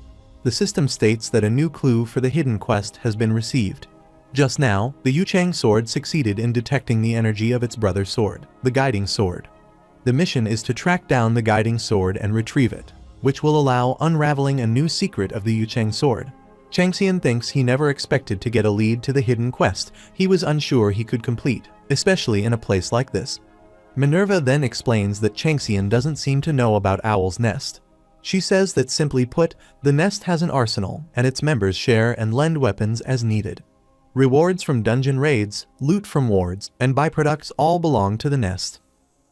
The system states that a new clue for the hidden quest has been received. Just now, the Yucheng sword succeeded in detecting the energy of its brother sword, the guiding sword. The mission is to track down the guiding sword and retrieve it, which will allow unraveling a new secret of the Yucheng sword. Changxian thinks he never expected to get a lead to the hidden quest he was unsure he could complete, especially in a place like this. Minerva then explains that Changxian doesn't seem to know about Owl's Nest. She says that simply put, the nest has an arsenal and its members share and lend weapons as needed. Rewards from dungeon raids, loot from wards, and byproducts all belong to the nest.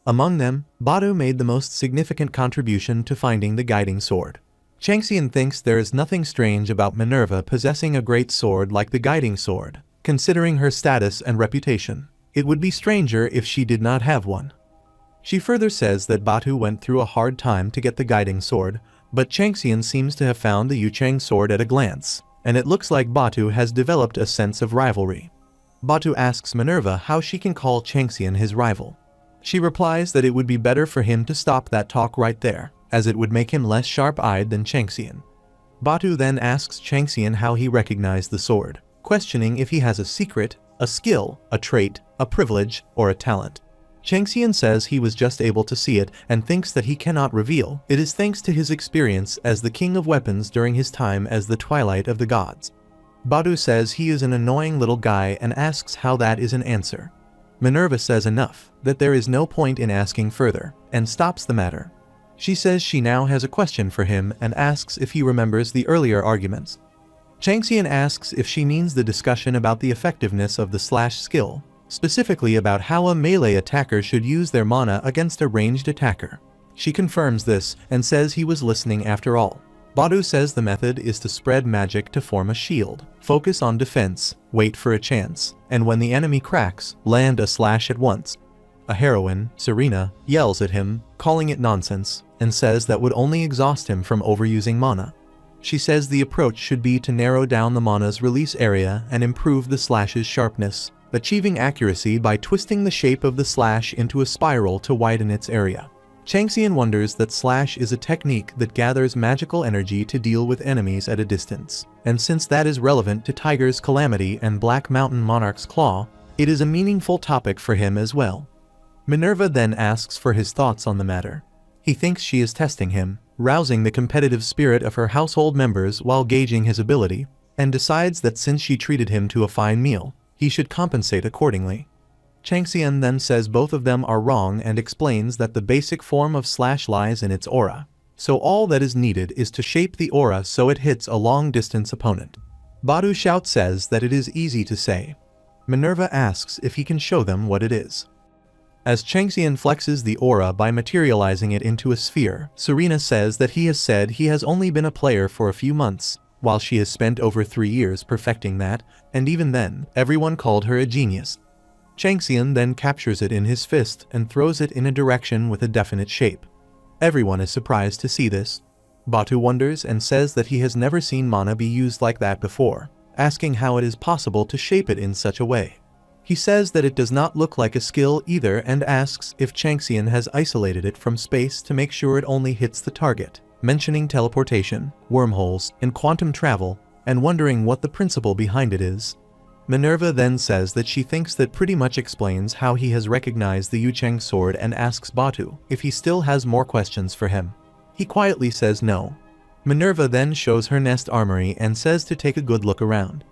Among them, Batu made the most significant contribution to finding the guiding sword. Changxian thinks there is nothing strange about Minerva possessing a great sword like the guiding sword, considering her status and reputation. It would be stranger if she did not have one. She further says that Batu went through a hard time to get the guiding sword, but Changxian seems to have found the Yucheng sword at a glance, and it looks like Batu has developed a sense of rivalry. Batu asks Minerva how she can call Changxian his rival. She replies that it would be better for him to stop that talk right there, as it would make him less sharp-eyed than Changxian. Batu then asks Changxian how he recognized the sword, questioning if he has a secret, a skill, a trait, a privilege, or a talent. Changxian says he was just able to see it and thinks that he cannot reveal. It is thanks to his experience as the king of weapons during his time as the Twilight of the Gods. Batu says he is an annoying little guy and asks how that is an answer. Minerva says enough, that there is no point in asking further, and stops the matter. She says she now has a question for him and asks if he remembers the earlier arguments. Changxian asks if she means the discussion about the effectiveness of the slash skill, specifically about how a melee attacker should use their mana against a ranged attacker. She confirms this and says he was listening after all. Batu says the method is to spread magic to form a shield, focus on defense, wait for a chance, and when the enemy cracks, land a slash at once. A heroine, Serena, yells at him, calling it nonsense, and says that would only exhaust him from overusing mana. She says the approach should be to narrow down the mana's release area and improve the slash's sharpness, achieving accuracy by twisting the shape of the slash into a spiral to widen its area. Changxian wonders that slash is a technique that gathers magical energy to deal with enemies at a distance, and since that is relevant to Tiger's Calamity and Black Mountain Monarch's Claw, it is a meaningful topic for him as well. Minerva then asks for his thoughts on the matter. He thinks she is testing him, rousing the competitive spirit of her household members while gauging his ability, and decides that since she treated him to a fine meal, he should compensate accordingly. Changxian then says both of them are wrong and explains that the basic form of slash lies in its aura, so all that is needed is to shape the aura so it hits a long-distance opponent. Batu Shout says that it is easy to say. Minerva asks if he can show them what it is. As Changxian flexes the aura by materializing it into a sphere, Serena says that he has said he has only been a player for a few months, while she has spent over 3 years perfecting that, and even then, everyone called her a genius. Changxian then captures it in his fist and throws it in a direction with a definite shape. Everyone is surprised to see this. Batu wonders and says that he has never seen mana be used like that before, asking how it is possible to shape it in such a way. He says that it does not look like a skill either and asks if Changxian has isolated it from space to make sure it only hits the target, mentioning teleportation, wormholes, and quantum travel, and wondering what the principle behind it is. Minerva then says that she thinks that pretty much explains how he has recognized the Yucheng sword and asks Batu if he still has more questions for him. He quietly says no. Minerva then shows her nest armory and says to take a good look around.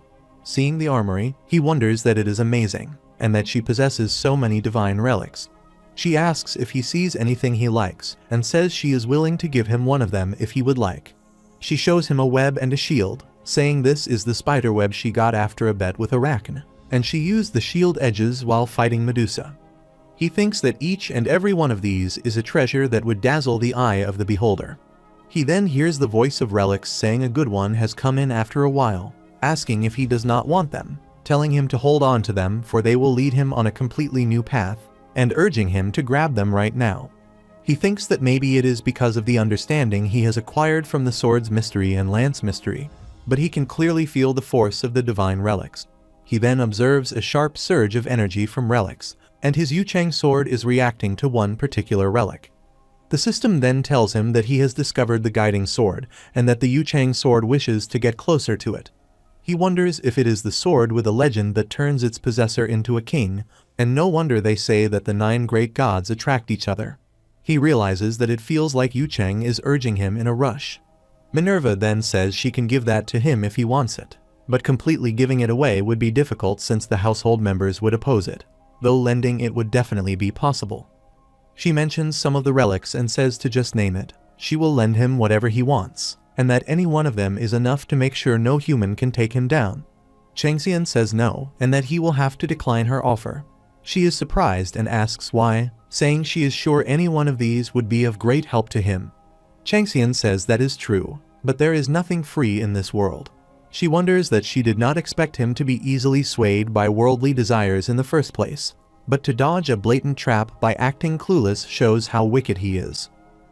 Seeing the armory, he wonders that it is amazing, and that she possesses so many divine relics. She asks if he sees anything he likes, and says she is willing to give him one of them if he would like. She shows him a web and a shield, saying this is the spider web she got after a bet with Arachne, and she used the shield edges while fighting Medusa. He thinks that each and every one of these is a treasure that would dazzle the eye of the beholder. He then hears the voice of Relics saying a good one has come in after a while, asking if he does not want them, telling him to hold on to them for they will lead him on a completely new path, and urging him to grab them right now. He thinks that maybe it is because of the understanding he has acquired from the sword's mystery and lance mystery, but he can clearly feel the force of the divine relics. He then observes a sharp surge of energy from relics, and his Yuchang sword is reacting to one particular relic. The system then tells him that he has discovered the guiding sword, and that the Yuchang sword wishes to get closer to it. He wonders if it is the sword with a legend that turns its possessor into a king, and no wonder they say that the 9 great gods attract each other. He realizes that it feels like Yuchang is urging him in a rush. Minerva then says she can give that to him if he wants it, but completely giving it away would be difficult since the household members would oppose it, though lending it would definitely be possible. She mentions some of the relics and says to just name it. She will lend him whatever he wants, and that any one of them is enough to make sure no human can take him down. Changxian says no, and that he will have to decline her offer. She is surprised and asks why, saying she is sure any one of these would be of great help to him. Changxian says that is true, but there is nothing free in this world. She wonders that she did not expect him to be easily swayed by worldly desires in the first place, but to dodge a blatant trap by acting clueless shows how wicked he is.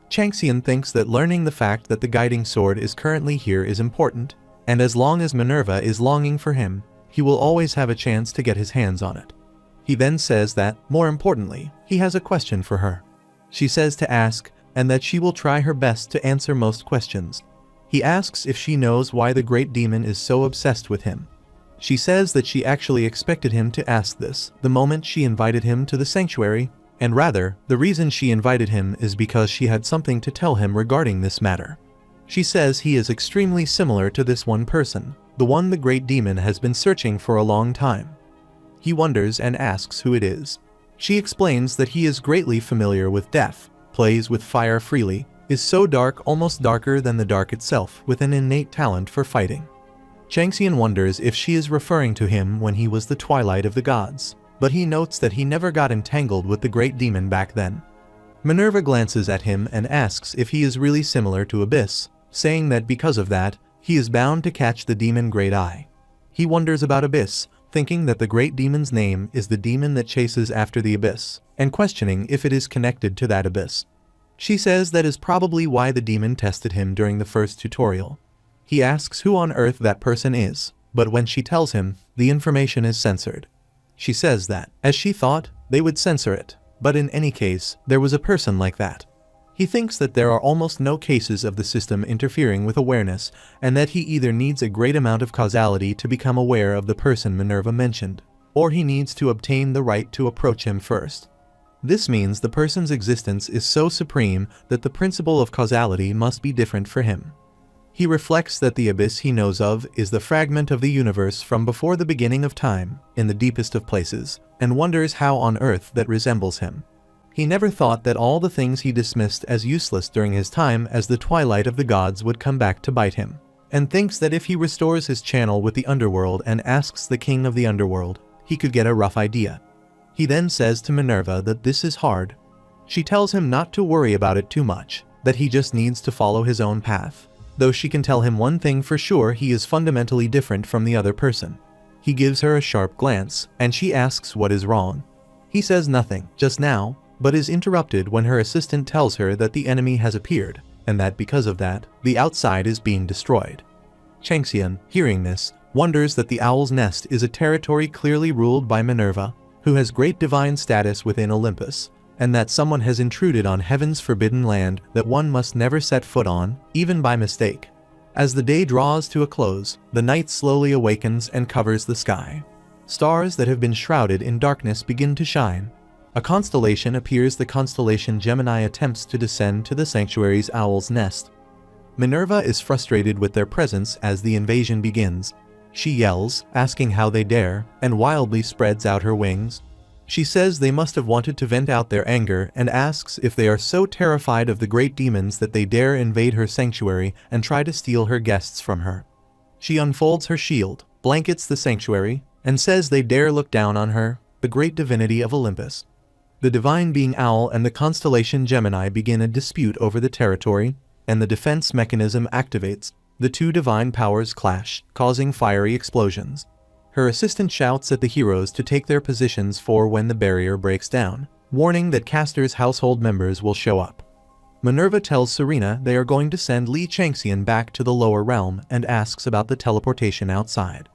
Changxian thinks that learning the fact that the guiding sword is currently here is important, and as long as Minerva is longing for him, he will always have a chance to get his hands on it. He then says that, more importantly, he has a question for her. She says to ask, and that she will try her best to answer most questions. He asks if she knows why the great demon is so obsessed with him. She says that she actually expected him to ask this the moment she invited him to the sanctuary, and rather, the reason she invited him is because she had something to tell him regarding this matter. She says he is extremely similar to this one person, the one the great demon has been searching for a long time. He wonders and asks who it is. She explains that he is greatly familiar with death, plays with fire freely, is so dark almost darker than the dark itself, with an innate talent for fighting. Changxian wonders if she is referring to him when he was the twilight of the gods, but he notes that he never got entangled with the great demon back then. Minerva glances at him and asks if he is really similar to Abyss, saying that because of that, he is bound to catch the demon Great Eye. He wonders about Abyss, thinking that the great demon's name is the demon that chases after the Abyss, and questioning if it is connected to that Abyss. She says that is probably why the demon tested him during the first tutorial. He asks who on earth that person is, but when she tells him, the information is censored. She says that, as she thought, they would censor it, but in any case, there was a person like that. He thinks that there are almost no cases of the system interfering with awareness, and that he either needs a great amount of causality to become aware of the person Minerva mentioned, or he needs to obtain the right to approach him first. This means the person's existence is so supreme that the principle of causality must be different for him. He reflects that the abyss he knows of is the fragment of the universe from before the beginning of time, in the deepest of places, and wonders how on earth that resembles him. He never thought that all the things he dismissed as useless during his time as the twilight of the gods would come back to bite him, and thinks that if he restores his channel with the underworld and asks the king of the underworld, he could get a rough idea. He then says to Minerva that this is hard. She tells him not to worry about it too much, that he just needs to follow his own path. Though she can tell him one thing for sure, he is fundamentally different from the other person. He gives her a sharp glance, and she asks what is wrong. He says nothing, just now, but is interrupted when her assistant tells her that the enemy has appeared, and that because of that, the outside is being destroyed. Changxian, hearing this, wonders that the Owl's Nest is a territory clearly ruled by Minerva, who has great divine status within Olympus, and that someone has intruded on heaven's forbidden land that one must never set foot on, even by mistake. As the day draws to a close, the night slowly awakens and covers the sky. Stars that have been shrouded in darkness begin to shine. A constellation appears. The constellation Gemini attempts to descend to the sanctuary's Owl's Nest. Minerva is frustrated with their presence as the invasion begins. She yells, asking how they dare, and wildly spreads out her wings. She says they must have wanted to vent out their anger and asks if they are so terrified of the great demons that they dare invade her sanctuary and try to steal her guests from her. She unfolds her shield, blankets the sanctuary, and says they dare look down on her, the great divinity of Olympus. The divine being Owl and the constellation Gemini begin a dispute over the territory, and the defense mechanism activates. The two divine powers clash, causing fiery explosions. Her assistant shouts at the heroes to take their positions for when the barrier breaks down, warning that Castor's household members will show up. Minerva tells Serena they are going to send Li Changxian back to the lower realm and asks about the teleportation outside.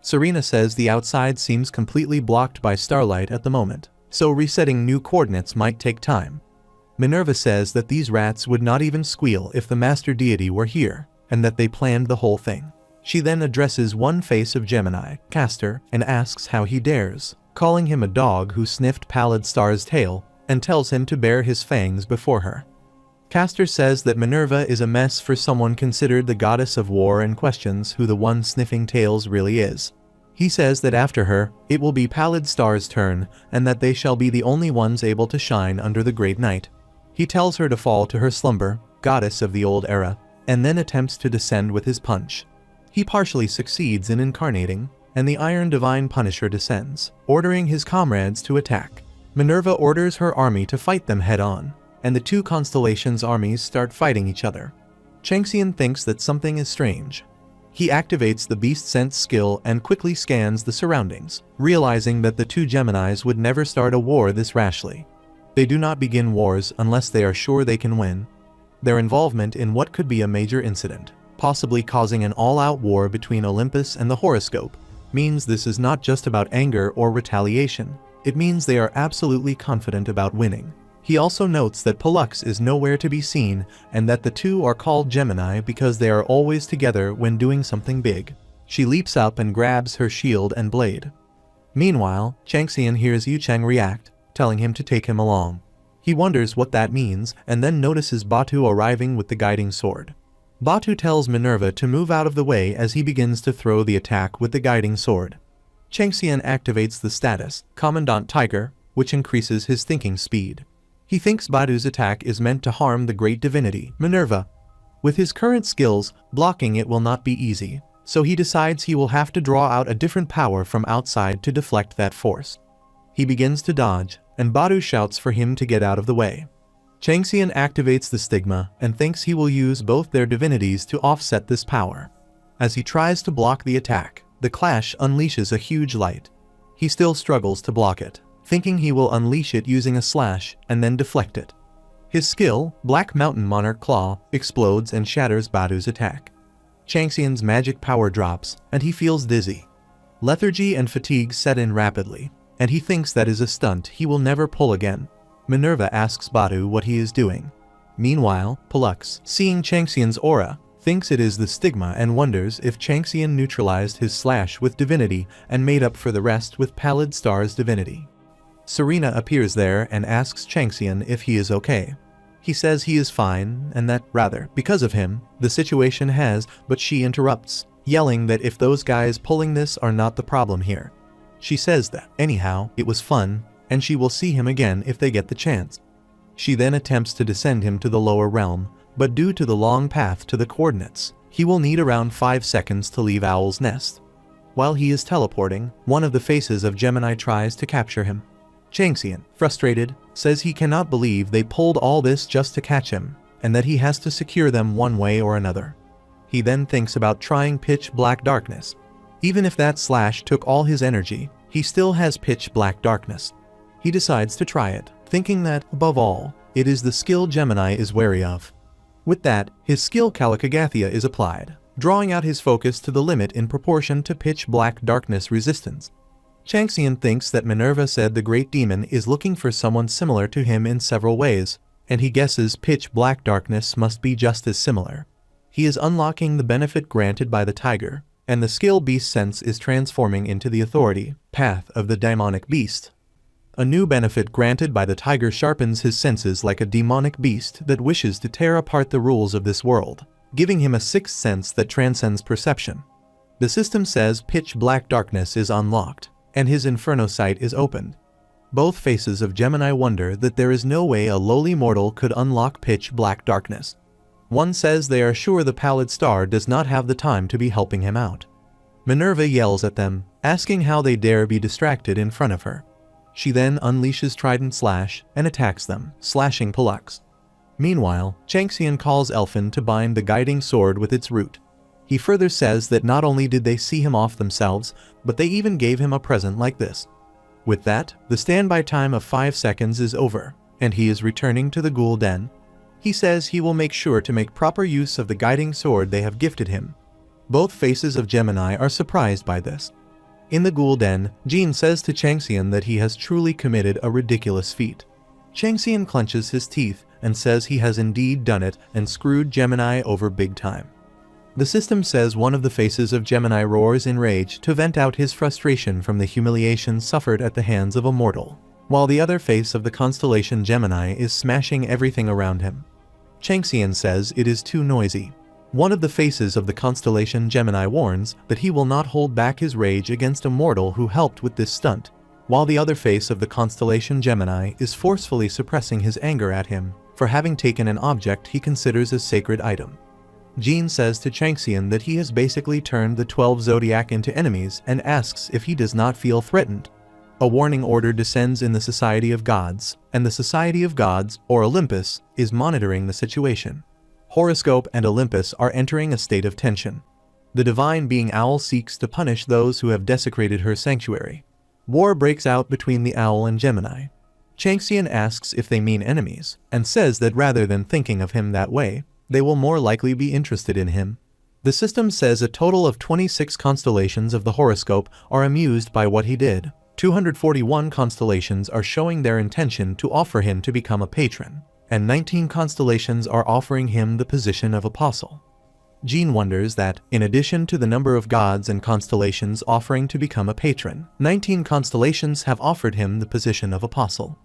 Serena says the outside seems completely blocked by starlight at the moment, so resetting new coordinates might take time. Minerva says that these rats would not even squeal if the master deity were here, and that they planned the whole thing. She then addresses one face of Gemini, Castor, and asks how he dares, calling him a dog who sniffed Pallid Star's tail, and tells him to bare his fangs before her. Castor says that Minerva is a mess for someone considered the goddess of war and questions who the one sniffing tails really is. He says that after her, it will be Pallid Star's turn, and that they shall be the only ones able to shine under the great night. He tells her to fall to her slumber, goddess of the old era, and then attempts to descend with his punch. He partially succeeds in incarnating, and the Iron Divine Punisher descends, ordering his comrades to attack. Minerva orders her army to fight them head-on, and the two constellations' armies start fighting each other. Changxian thinks that something is strange. He activates the Beast Sense skill and quickly scans the surroundings, realizing that the two Geminis would never start a war this rashly. They do not begin wars unless they are sure they can win. Their involvement in what could be a major incident, possibly causing an all-out war between Olympus and the horoscope, means this is not just about anger or retaliation. It means they are absolutely confident about winning. He also notes that Pollux is nowhere to be seen and that the two are called Gemini because they are always together when doing something big. She leaps up and grabs her shield and blade. Meanwhile, Changxian hears Yu Cheng react, telling him to take him along. He wonders what that means and then notices Batu arriving with the guiding sword. Batu tells Minerva to move out of the way as he begins to throw the attack with the guiding sword. Changxian activates the status, Commandant Tiger, which increases his thinking speed. He thinks Batu's attack is meant to harm the great divinity, Minerva. With his current skills, blocking it will not be easy, so he decides he will have to draw out a different power from outside to deflect that force. He begins to dodge, and Batu shouts for him to get out of the way. Changxian activates the stigma and thinks he will use both their divinities to offset this power. As he tries to block the attack, the clash unleashes a huge light. He still struggles to block it, thinking he will unleash it using a slash and then deflect it. His skill, Black Mountain Monarch Claw, explodes and shatters Batu's attack. Changxian's magic power drops, and he feels dizzy. Lethargy and fatigue set in rapidly, and he thinks that is a stunt he will never pull again. Minerva asks Batu what he is doing. Meanwhile, Pollux, seeing Changxian's aura, thinks it is the stigma and wonders if Changxian neutralized his slash with divinity and made up for the rest with Pallid Star's divinity. Serena appears there and asks Changxian if he is okay. He says he is fine and that, rather, because of him, the situation has, but she interrupts, yelling that if those guys pulling this are not the problem here. She says that, anyhow, it was fun, and she will see him again if they get the chance. She then attempts to descend him to the lower realm, but due to the long path to the coordinates, he will need around 5 seconds to leave Owl's Nest. While he is teleporting, one of the faces of Gemini tries to capture him. Changxian, frustrated, says he cannot believe they pulled all this just to catch him, and that he has to secure them one way or another. He then thinks about trying Pitch Black Darkness. Even if that slash took all his energy, he still has Pitch Black Darkness. He decides to try it, thinking that, above all, it is the skill Gemini is wary of. With that, his skill Calicagathia is applied, drawing out his focus to the limit in proportion to Pitch Black Darkness resistance. Changxian thinks that Minerva said the Great Demon is looking for someone similar to him in several ways, and he guesses Pitch Black Darkness must be just as similar. He is unlocking the benefit granted by the Tiger, and the skill Beast Sense is transforming into the authority, Path of the Demonic Beast. A new benefit granted by the Tiger sharpens his senses like a demonic beast that wishes to tear apart the rules of this world. giving him a sixth sense that transcends perception. The system says pitch black darkness is unlocked, and his inferno sight is opened. Both faces of Gemini wonder that there is no way a lowly mortal could unlock pitch black darkness. One says they are sure the pallid star does not have the time to be helping him out. Minerva yells at them, asking how they dare be distracted in front of her. She then unleashes Trident Slash and attacks them, slashing Pollux. Meanwhile, Changxian calls Elfin to bind the guiding sword with its root. He further says that not only did they see him off themselves, but they even gave him a present like this. With that, the standby time of 5 seconds is over, and he is returning to the ghoul den. He says he will make sure to make proper use of the guiding sword they have gifted him. Both faces of Gemini are surprised by this. In the ghoul den, Jean says to Changxian that he has truly committed a ridiculous feat. Changxian clenches his teeth and says he has indeed done it and screwed Gemini over big time. The system says one of the faces of Gemini roars in rage to vent out his frustration from the humiliation suffered at the hands of a mortal, while the other face of the constellation Gemini is smashing everything around him. Changxian says it is too noisy. One of the faces of the constellation Gemini warns that he will not hold back his rage against a mortal who helped with this stunt, while the other face of the constellation Gemini is forcefully suppressing his anger at him for having taken an object he considers a sacred item. Jean says to Changxian that he has basically turned the 12 zodiac into enemies and asks if he does not feel threatened. A warning order descends in the Society of Gods, and the Society of Gods, or Olympus, is monitoring the situation. Horoscope and Olympus are entering a state of tension. The divine being Owl seeks to punish those who have desecrated her sanctuary. War breaks out between the Owl and Gemini. Changxian asks if they mean enemies, and says that rather than thinking of him that way, they will more likely be interested in him. The system says a total of 26 constellations of the horoscope are amused by what he did. 241 constellations are showing their intention to offer him to become a patron, and 19 constellations are offering him the position of apostle. Jean wonders that, in addition to the number of gods and constellations offering to become a patron, 19 constellations have offered him the position of apostle.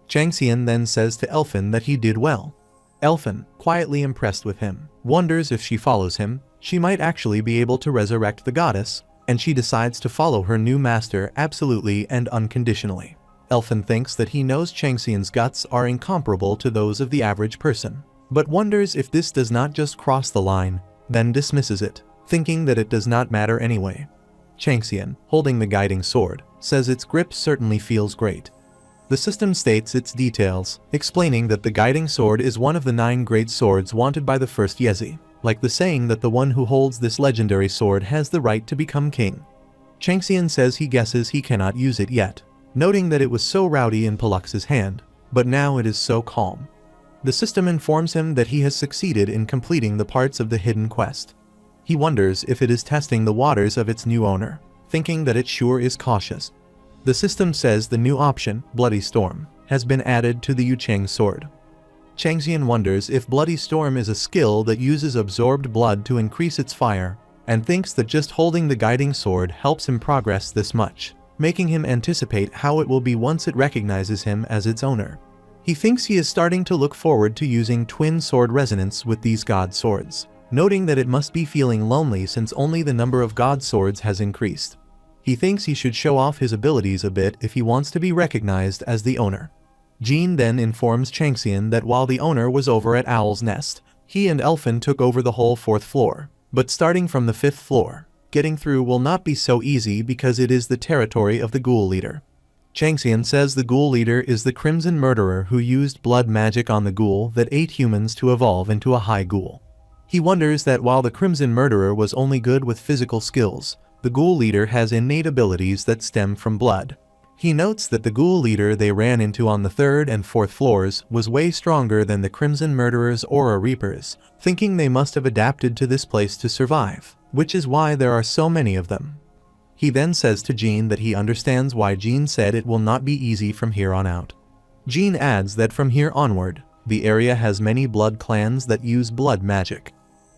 Changxian then says to Elfin that he did well. Elfin, quietly impressed with him, wonders if she follows him, she might actually be able to resurrect the goddess, and she decides to follow her new master absolutely and unconditionally. Elfin thinks that he knows Changxian's guts are incomparable to those of the average person, but wonders if this does not just cross the line, then dismisses it, thinking that it does not matter anyway. Changxian, holding the guiding sword, says its grip certainly feels great. The system states its details, explaining that the guiding sword is one of the 9 great swords wanted by the first Yezi, like the saying that the one who holds this legendary sword has the right to become king. Changxian says he guesses he cannot use it yet, noting that it was so rowdy in Pollux's hand, but now it is so calm. The system informs him that he has succeeded in completing the parts of the hidden quest. He wonders if it is testing the waters of its new owner, thinking that it sure is cautious. The system says the new option, Bloody Storm, has been added to the Yucheng sword. Changxian wonders if Bloody Storm is a skill that uses absorbed blood to increase its fire, and thinks that just holding the guiding sword helps him progress this much, making him anticipate how it will be once it recognizes him as its owner. He thinks he is starting to look forward to using twin sword resonance with these god swords, noting that it must be feeling lonely since only the number of god swords has increased. He thinks he should show off his abilities a bit if he wants to be recognized as the owner. Jean then informs Changxian that while the owner was over at Owl's Nest, he and Elfin took over the whole 4th floor, but starting from the 5th floor, getting through will not be so easy because it is the territory of the ghoul leader. Changxian says the ghoul leader is the Crimson Murderer who used blood magic on the ghoul that ate humans to evolve into a high ghoul. He wonders that while the Crimson Murderer was only good with physical skills, the ghoul leader has innate abilities that stem from blood. He notes that the ghoul leader they ran into on the 3rd and 4th floors was way stronger than the Crimson Murderer's Aura Reapers, thinking they must have adapted to this place to survive, which is why there are so many of them. He then says to Jean that he understands why Jean said it will not be easy from here on out. Jean adds that from here onward, the area has many blood clans that use blood magic.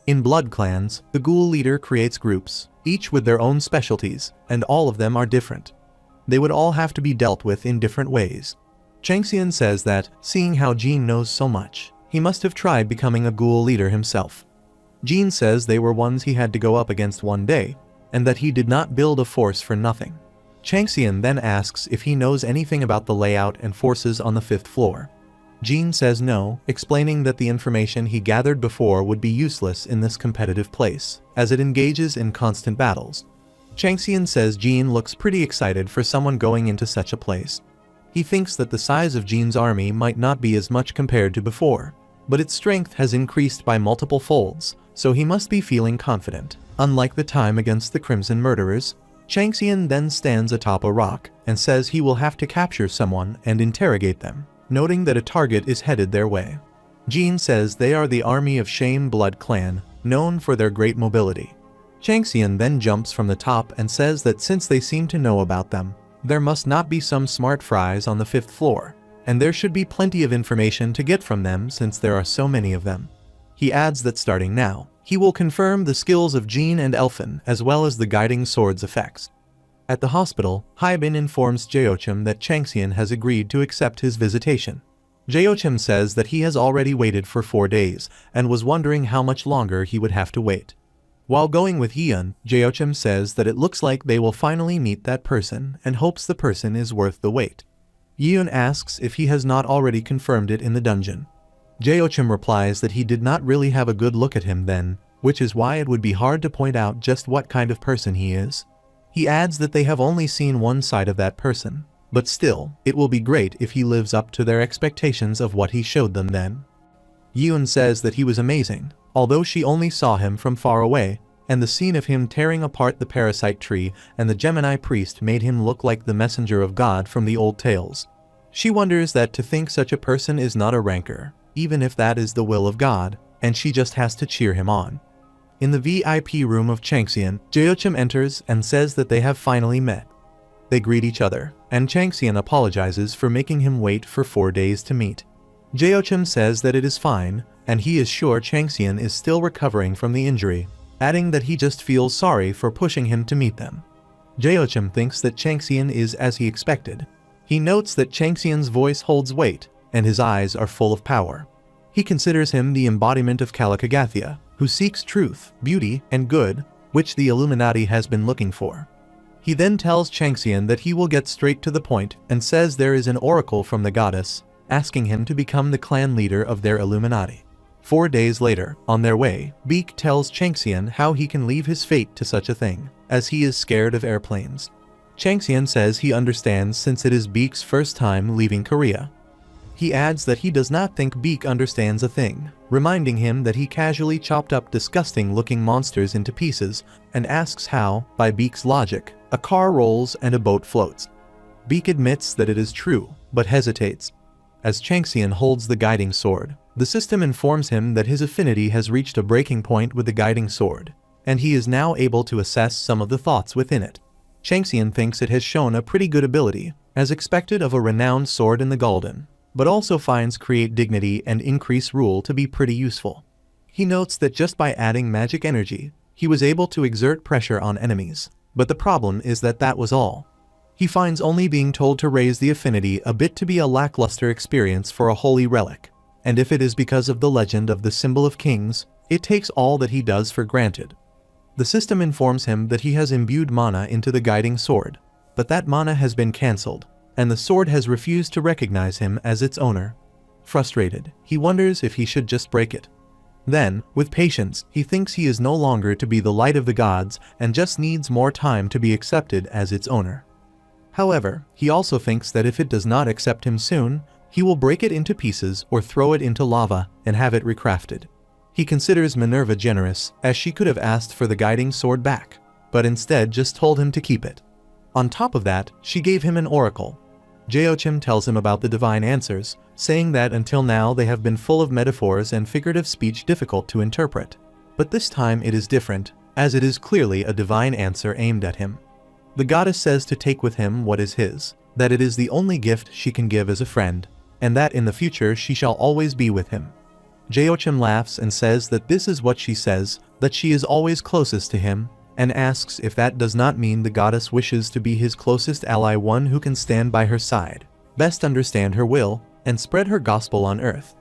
In blood clans, the ghoul leader creates groups, each with their own specialties, and all of them are different. They would all have to be dealt with in different ways. Changxian says that, seeing how Jean knows so much, he must have tried becoming a ghoul leader himself. Jean says they were ones he had to go up against one day, and that he did not build a force for nothing. Changxian then asks if he knows anything about the layout and forces on the 5th floor. Jean says no, explaining that the information he gathered before would be useless in this competitive place, as it engages in constant battles. Changxian says Jean looks pretty excited for someone going into such a place. He thinks that the size of Jean's army might not be as much compared to before, but its strength has increased by multiple folds, so he must be feeling confident. Unlike the time against the Crimson Murderers, Changxian then stands atop a rock and says he will have to capture someone and interrogate them, noting that a target is headed their way. Jean says they are the Army of Shame Blood clan, known for their great mobility. Changxian then jumps from the top and says that since they seem to know about them, there must not be some smart fries on the 5th floor, and there should be plenty of information to get from them since there are so many of them. He adds that starting now, he will confirm the skills of Jean and Elfin as well as the guiding sword's effects. At the hospital, Haibin informs Jeochim that Changxian has agreed to accept his visitation. Jeochim says that he has already waited for 4 days and was wondering how much longer he would have to wait. While going with Yeon, Jeochim says that it looks like they will finally meet that person and hopes the person is worth the wait. Yeon asks if he has not already confirmed it in the dungeon. Jeochim replies that he did not really have a good look at him then, which is why it would be hard to point out just what kind of person he is. He adds that they have only seen one side of that person, but still, it will be great if he lives up to their expectations of what he showed them then. Yeon says that he was amazing, although she only saw him from far away, and the scene of him tearing apart the parasite tree and the Gemini priest made him look like the messenger of God from the old tales. She wonders that to think such a person is not a rancor, even if that is the will of God, and she just has to cheer him on. In the VIP room of Changxian, Jeochim enters and says that they have finally met. They greet each other, and Changxian apologizes for making him wait for 4 days to meet. Jeochim says that it is fine, and he is sure Changxian is still recovering from the injury, adding that he just feels sorry for pushing him to meet them. Jeochim thinks that Changxian is as he expected. He notes that Changxian's voice holds weight, and his eyes are full of power. He considers him the embodiment of Calicagathia, who seeks truth, beauty, and good, which the Illuminati has been looking for. He then tells Changxian that he will get straight to the point and says there is an oracle from the goddess, asking him to become the clan leader of their Illuminati. 4 days later, on their way, Beek tells Changxian how he can leave his fate to such a thing, as he is scared of airplanes. Changxian says he understands since it is Beek's first time leaving Korea. He adds that he does not think Beek understands a thing, reminding him that he casually chopped up disgusting-looking monsters into pieces, and asks how, by Beek's logic, a car rolls and a boat floats. Beek admits that it is true, but hesitates. As Changxian holds the guiding sword, the system informs him that his affinity has reached a breaking point with the guiding sword, and he is now able to assess some of the thoughts within it. Changxian thinks it has shown a pretty good ability, as expected of a renowned sword in the Golden, but also finds create dignity and increase rule to be pretty useful. He notes that just by adding magic energy, he was able to exert pressure on enemies, but the problem is that that was all. He finds only being told to raise the affinity a bit to be a lackluster experience for a holy relic, and if it is because of the legend of the symbol of kings, it takes all that he does for granted. The system informs him that he has imbued mana into the guiding sword, but that mana has been cancelled, and the sword has refused to recognize him as its owner. Frustrated, he wonders if he should just break it. Then, with patience, he thinks he is no longer to be the light of the gods and just needs more time to be accepted as its owner. However, he also thinks that if it does not accept him soon, he will break it into pieces or throw it into lava and have it recrafted. He considers Minerva generous, as she could have asked for the guiding sword back, but instead just told him to keep it. On top of that, she gave him an oracle. Jeochim tells him about the divine answers, saying that until now they have been full of metaphors and figurative speech difficult to interpret. But this time it is different, as it is clearly a divine answer aimed at him. The goddess says to take with him what is his, that it is the only gift she can give as a friend, and that in the future she shall always be with him. Jeochim laughs and says that this is what she says, that she is always closest to him, and asks if that does not mean the goddess wishes to be his closest ally, one who can stand by her side, best understand her will, and spread her gospel on earth.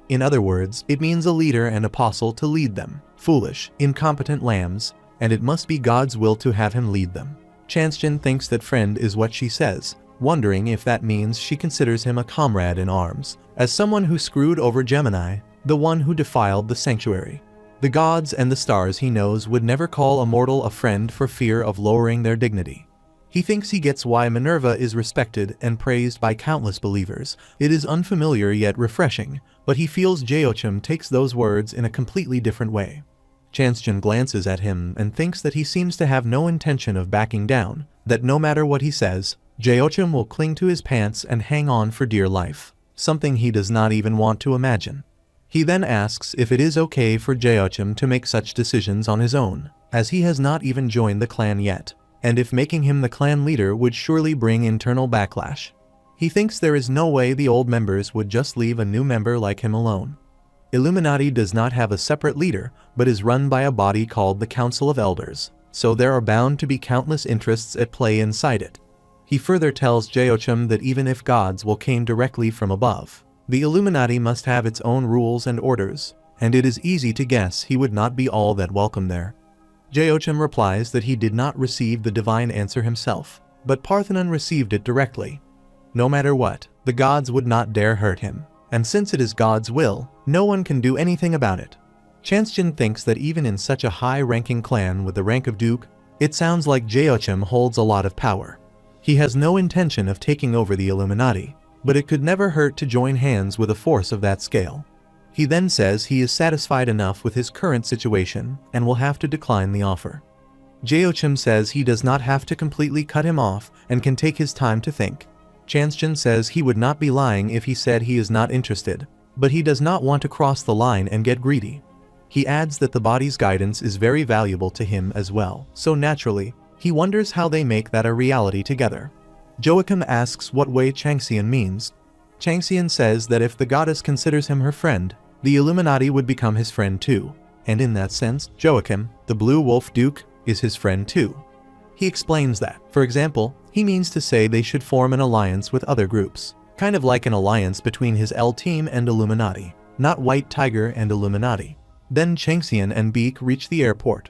In other words, it means a leader and apostle to lead them, foolish, incompetent lambs, and it must be God's will to have him lead them. Chansjin thinks that friend is what she says, wondering if that means she considers him a comrade in arms, as someone who screwed over Gemini, the one who defiled the sanctuary. The gods and the stars he knows would never call a mortal a friend for fear of lowering their dignity. He thinks he gets why Minerva is respected and praised by countless believers. It is unfamiliar yet refreshing, but he feels Jeochim takes those words in a completely different way. Chansjin glances at him and thinks that he seems to have no intention of backing down, that no matter what he says, Jeochim will cling to his pants and hang on for dear life, something he does not even want to imagine. He then asks if it is okay for Jeochim to make such decisions on his own, as he has not even joined the clan yet, and if making him the clan leader would surely bring internal backlash. He thinks there is no way the old members would just leave a new member like him alone. Illuminati does not have a separate leader, but is run by a body called the Council of Elders, so there are bound to be countless interests at play inside it. He further tells Jeochim that even if God's will came directly from above, the Illuminati must have its own rules and orders, and it is easy to guess he would not be all that welcome there. Jeochim replies that he did not receive the divine answer himself, but Parthenon received it directly. No matter what, the gods would not dare hurt him, and since it is God's will, no one can do anything about it. Chansjin thinks that even in such a high-ranking clan with the rank of Duke, it sounds like Jeochim holds a lot of power. He has no intention of taking over the Illuminati, but it could never hurt to join hands with a force of that scale. He then says he is satisfied enough with his current situation and will have to decline the offer. Jeochim says he does not have to completely cut him off and can take his time to think. Chansjin says he would not be lying if he said he is not interested, but he does not want to cross the line and get greedy. He adds that the body's guidance is very valuable to him as well, so naturally, he wonders how they make that a reality together. Joachim asks what way Changxian means. Changxian says that if the goddess considers him her friend, the Illuminati would become his friend too, and in that sense, Joachim, the Blue Wolf Duke, is his friend too. He explains that, for example, he means to say they should form an alliance with other groups, kind of like an alliance between his L team and Illuminati, not White Tiger and Illuminati. Then Changxian and Beak reach the airport.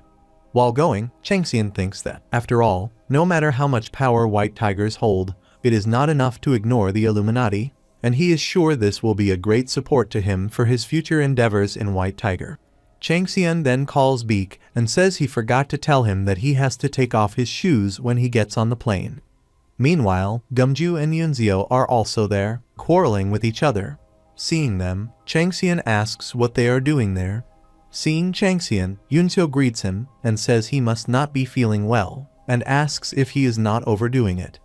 While going, Changxian thinks that, after all, no matter how much power White Tigers hold, it is not enough to ignore the Illuminati, and he is sure this will be a great support to him for his future endeavors in White Tiger. Changxian then calls Beak and says he forgot to tell him that he has to take off his shoes when he gets on the plane. Meanwhile, Gumju and Yunzio are also there, quarreling with each other. Seeing them, Changxian asks what they are doing there. Seeing Changxian, Yunzio greets him and says he must not be feeling well, and asks if he is not overdoing it.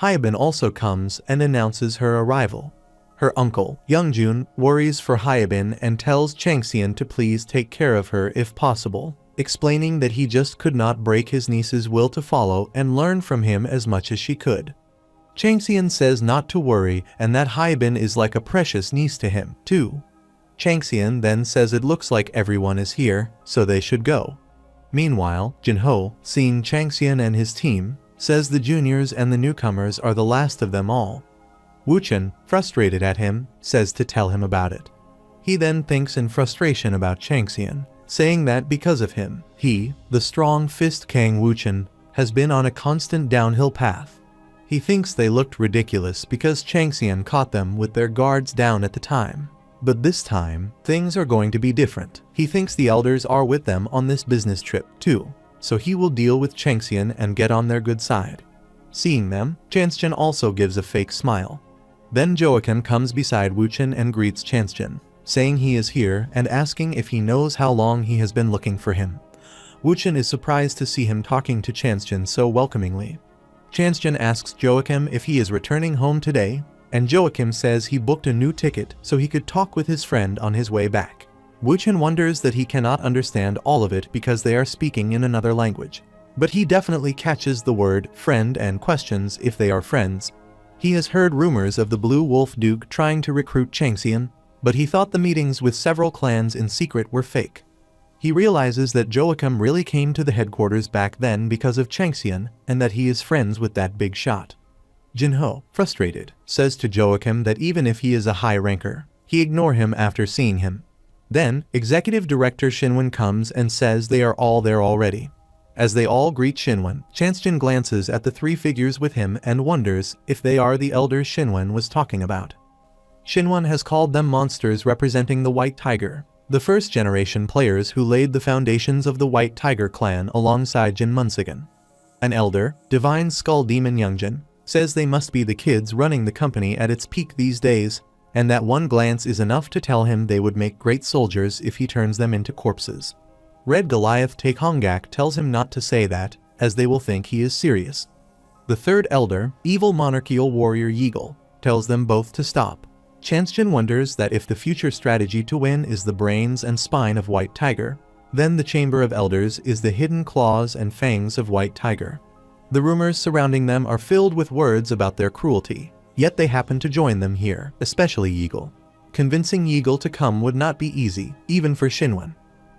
Hyabin also comes and announces her arrival. Her uncle, Youngjun, worries for Hyabin and tells Changxian to please take care of her if possible, explaining that he just could not break his niece's will to follow and learn from him as much as she could. Changxian says not to worry and that Hyabin is like a precious niece to him, too. Changxian then says it looks like everyone is here, so they should go. Meanwhile, Jinho, seeing Changxian and his team, says the juniors and the newcomers are the last of them all. Wuchen, frustrated at him, says to tell him about it. He then thinks in frustration about Changxian, saying that because of him, he, the strong fist Kang Wuchen, has been on a constant downhill path. He thinks they looked ridiculous because Changxian caught them with their guards down at the time. But this time, things are going to be different. He thinks the elders are with them on this business trip too, so he will deal with Changxian and get on their good side. Seeing them, Changxian also gives a fake smile. Then Joachim comes beside Wuchen and greets Changxian, saying he is here and asking if he knows how long he has been looking for him. Wuchen is surprised to see him talking to Changxian so welcomingly. Changxian asks Joachim if he is returning home today, and Joachim says he booked a new ticket so he could talk with his friend on his way back. Wuchen wonders that he cannot understand all of it because they are speaking in another language, but he definitely catches the word friend and questions if they are friends. He has heard rumors of the Blue Wolf Duke trying to recruit Changxian, but he thought the meetings with several clans in secret were fake. He realizes that Joachim really came to the headquarters back then because of Changxian and that he is friends with that big shot. Jinho, frustrated, says to Joachim that even if he is a high ranker, He ignore him after seeing him. Then, Executive Director Shinwon comes and says they are all there already. As they all greet Shinwon, Changjin glances at the three figures with him and wonders if they are the elders Shinwon was talking about. Shinwon has called them monsters representing the White Tiger, the first-generation players who laid the foundations of the White Tiger clan alongside Jin Munsigan. An elder, Divine Skull Demon Youngjin, says they must be the kids running the company at its peak these days, and that one glance is enough to tell him they would make great soldiers if he turns them into corpses. Red Goliath Taekonggak tells him not to say that, as they will think he is serious. The third elder, Evil Monarchical Warrior Yeagle, tells them both to stop. Changjin wonders that if the future strategy to win is the brains and spine of White Tiger, then the Chamber of Elders is the hidden claws and fangs of White Tiger. The rumors surrounding them are filled with words about their cruelty, yet they happen to join them here, especially Yeagle. Convincing Yeagle to come would not be easy, even for Shinwon.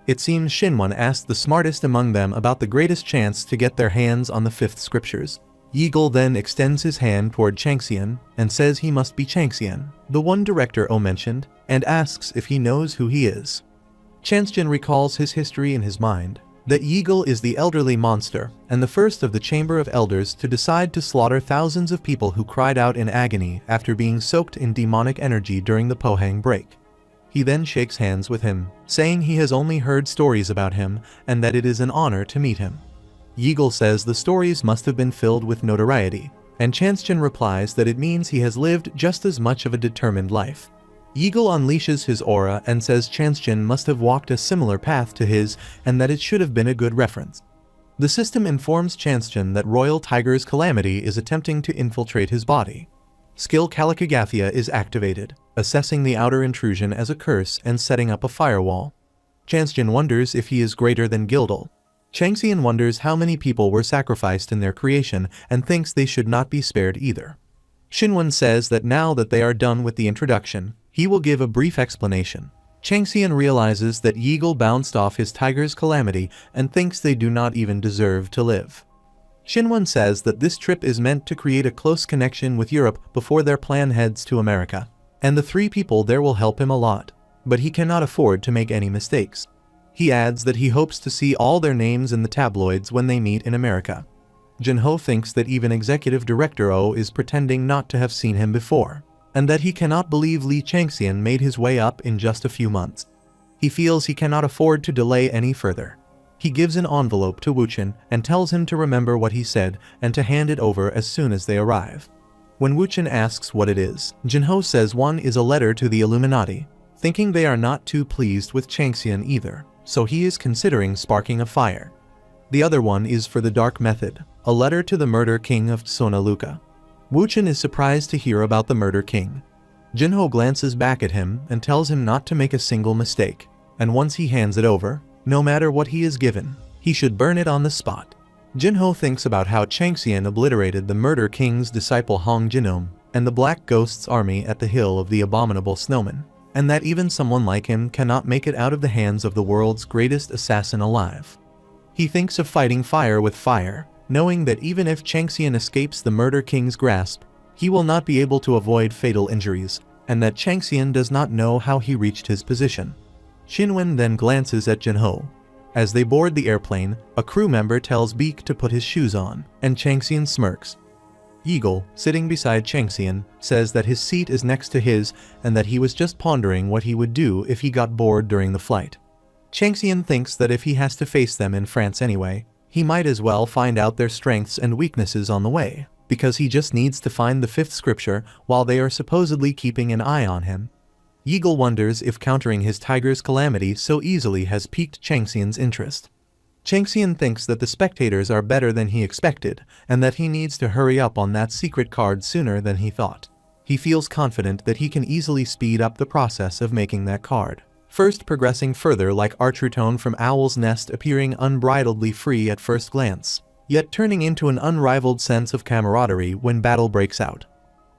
It seems Shinwon asked the smartest among them about the greatest chance to get their hands on the fifth scriptures. Yeagle then extends his hand toward Changxian and says he must be Changxian, the one Director O mentioned, and asks if he knows who he is. Changjin recalls his history in his mind, that Yeagle is the elderly monster and the first of the Chamber of Elders to decide to slaughter thousands of people who cried out in agony after being soaked in demonic energy during the Pohang break. He then shakes hands with him, saying he has only heard stories about him and that it is an honor to meet him. Yeagle says the stories must have been filled with notoriety, and Changjin replies that it means he has lived just as much of a determined life. Yeagle unleashes his aura and says Changjin must have walked a similar path to his and that it should have been a good reference. The system informs Changjin that Royal Tiger's calamity is attempting to infiltrate his body. Skill Kalakagathia is activated, assessing the outer intrusion as a curse and setting up a firewall. Changjin wonders if he is greater than Gildal. Changxian wonders how many people were sacrificed in their creation and thinks they should not be spared either. Shinwon says that now that they are done with the introduction, he will give a brief explanation. Changxian realizes that Yeagle bounced off his tiger's calamity and thinks they do not even deserve to live. Shinwon says that this trip is meant to create a close connection with Europe before their plan heads to America, and the three people there will help him a lot, but he cannot afford to make any mistakes. He adds that he hopes to see all their names in the tabloids when they meet in America. Jinho thinks that even Executive Director O is pretending not to have seen him before, and that he cannot believe Lee Changxian made his way up in just a few months. He feels he cannot afford to delay any further. He gives an envelope to Wuchen and tells him to remember what he said and to hand it over as soon as they arrive. When Wuchen asks what it is, Jinho says one is a letter to the Illuminati, thinking they are not too pleased with Changxian either, so he is considering sparking a fire. The other one is for the Dark Method, a letter to the Murder King of Sonaluka. Wuchen is surprised to hear about the Murder King. Jinho glances back at him and tells him not to make a single mistake, and once he hands it over, no matter what he is given, he should burn it on the spot. Jinho thinks about how Changxian obliterated the Murder King's disciple Hong Jinom and the Black Ghost's army at the Hill of the Abominable Snowman, and that even someone like him cannot make it out of the hands of the world's greatest assassin alive. He thinks of fighting fire with fire, knowing that even if Changxian escapes the Murder King's grasp, he will not be able to avoid fatal injuries, and that Changxian does not know how he reached his position. Shinwon then glances at Jinho. As they board the airplane, a crew member tells Beak to put his shoes on, and Changxian smirks. Yeagle, sitting beside Changxian, says that his seat is next to his and that he was just pondering what he would do if he got bored during the flight. Changxian thinks that if he has to face them in France anyway, he might as well find out their strengths and weaknesses on the way, because he just needs to find the fifth scripture while they are supposedly keeping an eye on him. Yeagle wonders if countering his tiger's calamity so easily has piqued Changxian's interest. Changxian thinks that the spectators are better than he expected, and that he needs to hurry up on that secret card sooner than he thought. He feels confident that he can easily speed up the process of making that card, first progressing further like Artrutone from Owl's Nest appearing unbridledly free at first glance, yet turning into an unrivaled sense of camaraderie when battle breaks out.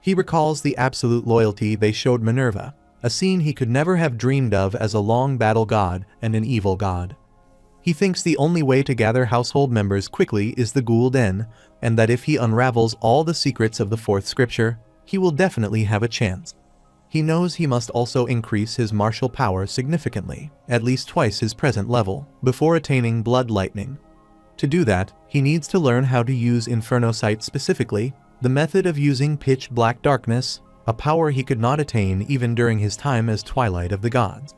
He recalls the absolute loyalty they showed Minerva, a scene he could never have dreamed of as a long battle god and an evil god. He thinks the only way to gather household members quickly is the Ghoul Den, and that if he unravels all the secrets of the fourth scripture, he will definitely have a chance. he knows he must also increase his martial power significantly, at least twice his present level, before attaining Blood Lightning. To do that, he needs to learn how to use Inferno Sight, specifically the method of using Pitch Black Darkness, a power he could not attain even during his time as Twilight of the Gods.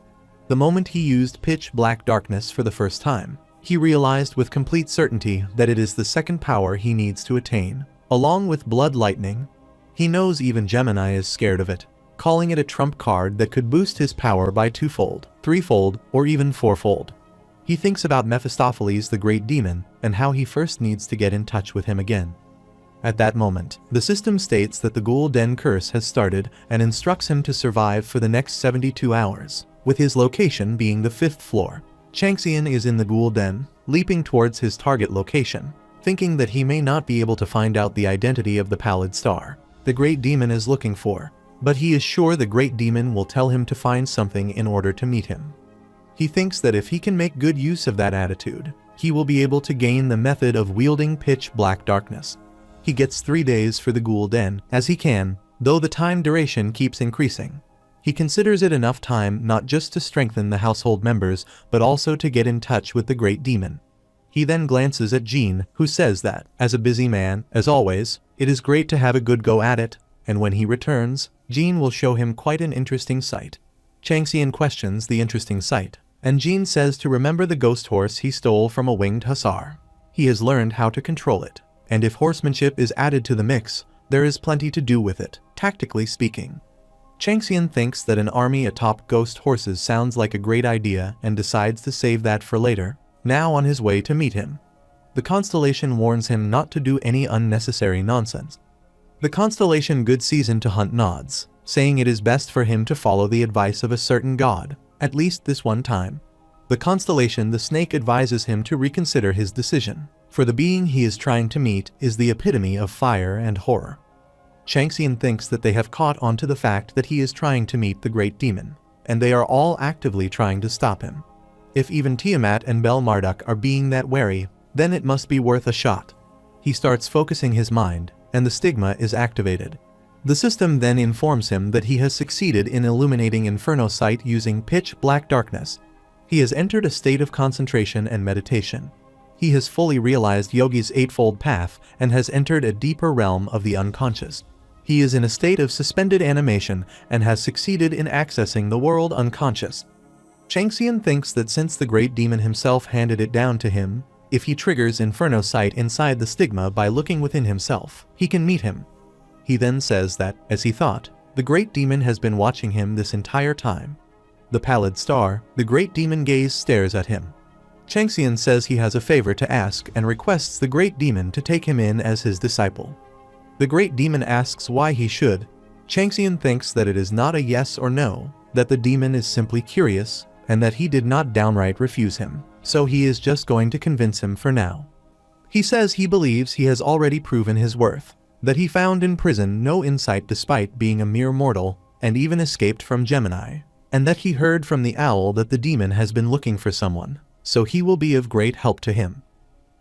The moment he used Pitch Black Darkness for the first time, he realized with complete certainty that it is the second power he needs to attain, along with Blood Lightning. He knows even Gemini is scared of it, calling it a trump card that could boost his power by twofold, threefold, or even fourfold. He thinks about Mephistopheles the Great Demon and how he first needs to get in touch with him again. At that moment, the system states that the Ghoul Den curse has started and instructs him to survive for the next 72 hours, with his location being the 5th floor. Changxian is in the Ghoul Den, leaping towards his target location, thinking that he may not be able to find out the identity of the pallid star the Great Demon is looking for, but he is sure the Great Demon will tell him to find something in order to meet him. He thinks that if he can make good use of that attitude, he will be able to gain the method of wielding Pitch Black Darkness. He gets 3 days for the Ghoul Den, as he can, though the time duration keeps increasing. He considers it enough time not just to strengthen the household members, but also to get in touch with the Great Demon. He then glances at Jean, who says that, as a busy man, as always, it is great to have a good go at it, and when he returns, Jean will show him quite an interesting sight. Changxian questions the interesting sight, and Jean says to remember the ghost horse he stole from a winged hussar. He has learned how to control it, and if horsemanship is added to the mix, there is plenty to do with it, tactically speaking. Changxian thinks that an army atop ghost horses sounds like a great idea and decides to save that for later, now on his way to meet him. The constellation warns him not to do any unnecessary nonsense. The constellation Good Season to Hunt nods, saying it is best for him to follow the advice of a certain god, at least this one time. The constellation The Snake advises him to reconsider his decision, for the being he is trying to meet is the epitome of fire and horror. Changxian thinks that they have caught on to the fact that he is trying to meet the Great Demon, and they are all actively trying to stop him. If even Tiamat and Bel Marduk are being that wary, then it must be worth a shot. He starts focusing his mind, and the stigma is activated. The system then informs him that he has succeeded in illuminating Inferno Sight using Pitch Black Darkness. He has entered a state of concentration and meditation. He has fully realized Yogi's eightfold path and has entered a deeper realm of the unconscious. He is in a state of suspended animation and has succeeded in accessing the world unconscious. Changxian thinks that since the Great Demon himself handed it down to him, if he triggers Inferno Sight inside the stigma by looking within himself, he can meet him. He then says that, as he thought, the Great Demon has been watching him this entire time. The pallid star, the Great Demon gaze stares at him. Changxian says he has a favor to ask and requests the Great Demon to take him in as his disciple. The Great Demon asks why he should. Changxian thinks that it is not a yes or no, that the demon is simply curious, and that he did not downright refuse him, so he is just going to convince him for now. He says he believes he has already proven his worth, that he found in prison no insight despite being a mere mortal, and even escaped from Gemini, and that he heard from the owl that the demon has been looking for someone, so he will be of great help to him.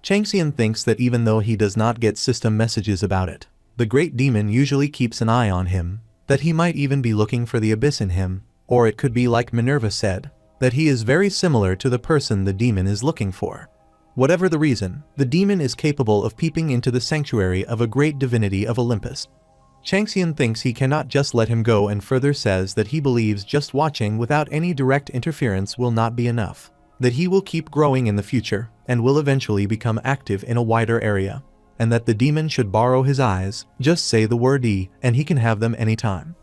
Changxian thinks that even though he does not get system messages about it, the Great Demon usually keeps an eye on him, that he might even be looking for the abyss in him, or it could be like Minerva said, that he is very similar to the person the demon is looking for. Whatever the reason, the demon is capable of peeping into the sanctuary of a great divinity of Olympus. Changxian thinks he cannot just let him go and further says that he believes just watching without any direct interference will not be enough, that he will keep growing in the future and will eventually become active in a wider area, and that the demon should borrow his eyes, just say the word E, and he can have them anytime.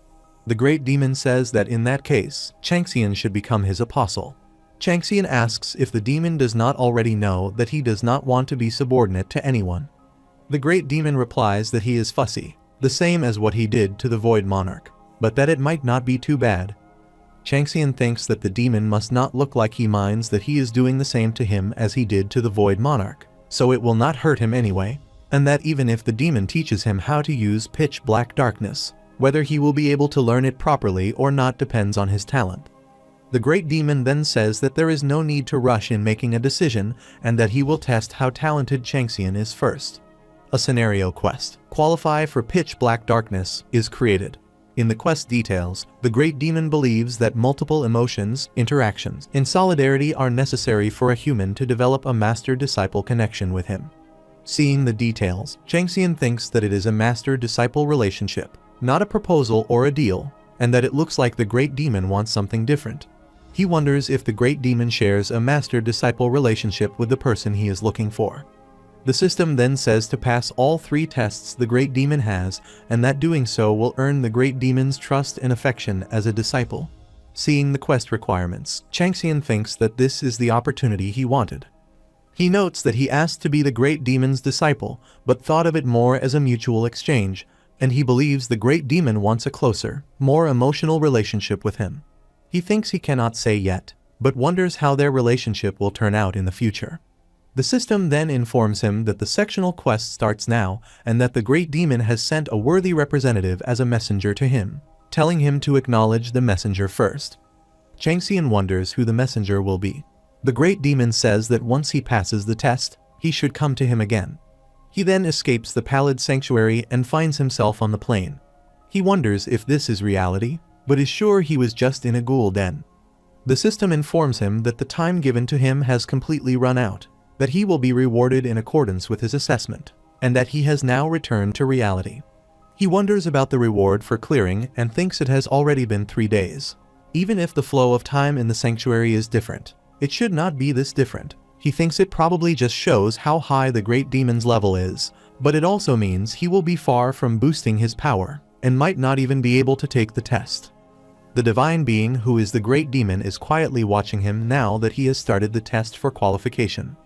The Great Demon says that in that case, Changxian should become his apostle. Changxian asks if the demon does not already know that he does not want to be subordinate to anyone. The Great Demon replies that he is fussy, the same as what he did to the Void Monarch, but that it might not be too bad. Changxian thinks that the demon must not look like he minds that he is doing the same to him as he did to the Void Monarch, so it will not hurt him anyway, and that even if the demon teaches him how to use Pitch Black Darkness, whether he will be able to learn it properly or not depends on his talent. The Great Demon then says that there is no need to rush in making a decision and that he will test how talented Changxian is first. A scenario quest, Qualify for Pitch Black Darkness, is created. In the quest details, the great demon believes that multiple emotions, interactions, and solidarity are necessary for a human to develop a master-disciple connection with him. Seeing the details, Changxian thinks that it is a master-disciple relationship, not a proposal or a deal, and that it looks like the great demon wants something different. He wonders if the great demon shares a master-disciple relationship with the person he is looking for. The system then says to pass all 3 tests the great demon has, and that doing so will earn the great demon's trust and affection as a disciple. Seeing the quest requirements, Changxian thinks that this is the opportunity he wanted. He notes that he asked to be the great demon's disciple, but thought of it more as a mutual exchange, and he believes the great demon wants a closer, more emotional relationship with him. He thinks he cannot say yet, but wonders how their relationship will turn out in the future. The system then informs him that the sectional quest starts now, and that the great demon has sent a worthy representative as a messenger to him, telling him to acknowledge the messenger first. Changxian wonders who the messenger will be. The great demon says that once he passes the test, he should come to him again. He then escapes the pallid sanctuary and finds himself on the plain. He wonders if this is reality, but is sure he was just in a ghoul den. The system informs him that the time given to him has completely run out, that he will be rewarded in accordance with his assessment, and that he has now returned to reality. He wonders about the reward for clearing and thinks it has already been 3 days. Even if the flow of time in the sanctuary is different, it should not be this different. He thinks it probably just shows how high the great demon's level is, but it also means he will be far from boosting his power, and might not even be able to take the test. The divine being who is the great demon is quietly watching him now that he has started the test for qualification.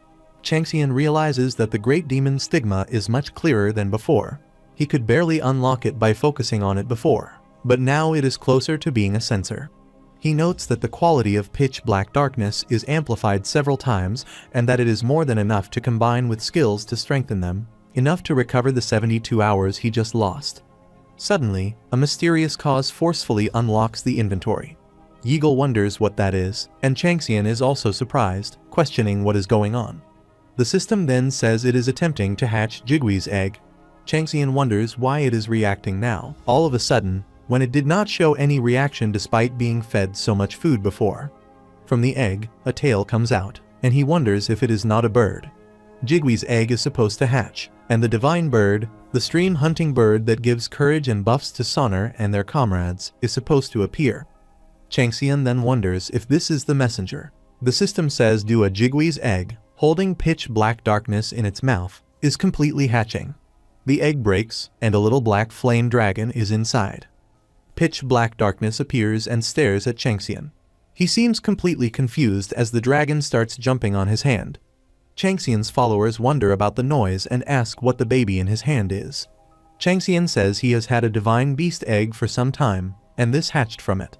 Changxian realizes that the great demon's stigma is much clearer than before. He could barely unlock it by focusing on it before, but now it is closer to being a sensor. He notes that the quality of pitch black darkness is amplified several times, and that it is more than enough to combine with skills to strengthen them, enough to recover the 72 hours he just lost. Suddenly, a mysterious cause forcefully unlocks the inventory. Yeagle wonders what that is, and Changxian is also surprised, questioning what is going on. The system then says it is attempting to hatch Jigui's egg. Changxian wonders why it is reacting now, all of a sudden, when it did not show any reaction despite being fed so much food before. From the egg, a tail comes out, and he wonders if it is not a bird. Jigui's egg is supposed to hatch, and the divine bird, the stream hunting bird that gives courage and buffs to Sonar and their comrades, is supposed to appear. Changxian then wonders if this is the messenger. The system says do a Jigui's egg, holding pitch black darkness in its mouth, is completely hatching. The egg breaks, and a little black flame dragon is inside. Pitch black darkness appears and stares at Changxian. He seems completely confused as the dragon starts jumping on his hand. Changxian's followers wonder about the noise and ask what the baby in his hand is. Changxian says he has had a divine beast egg for some time, and this hatched from it.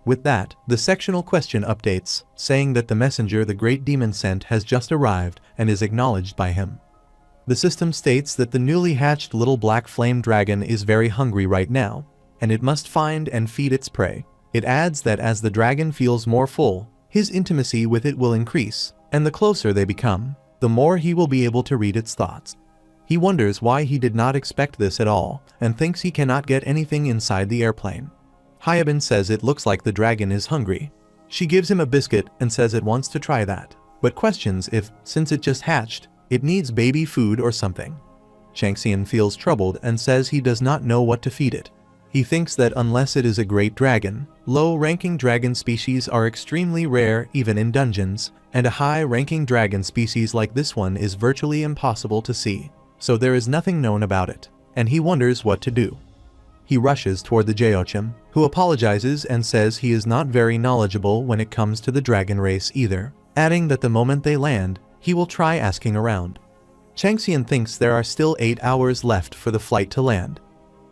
With that, the sectional question updates, saying that the messenger the great demon sent has just arrived and is acknowledged by him. The system states that the newly hatched little black flame dragon is very hungry right now, and it must find and feed its prey. It adds that as the dragon feels more full, his intimacy with it will increase, and the closer they become, the more he will be able to read its thoughts. He wonders why he did not expect this at all, and thinks he cannot get anything inside the airplane. Hyabin says it looks like the dragon is hungry. She gives him a biscuit and says it wants to try that, but questions if, since it just hatched, it needs baby food or something. Changxian feels troubled and says he does not know what to feed it. He thinks that unless it is a great dragon, low-ranking dragon species are extremely rare even in dungeons, and a high-ranking dragon species like this one is virtually impossible to see, so there is nothing known about it, and he wonders what to do. He rushes toward the Jeochim, who apologizes and says he is not very knowledgeable when it comes to the dragon race either, adding that the moment they land, he will try asking around. Changxian thinks there are still 8 hours left for the flight to land.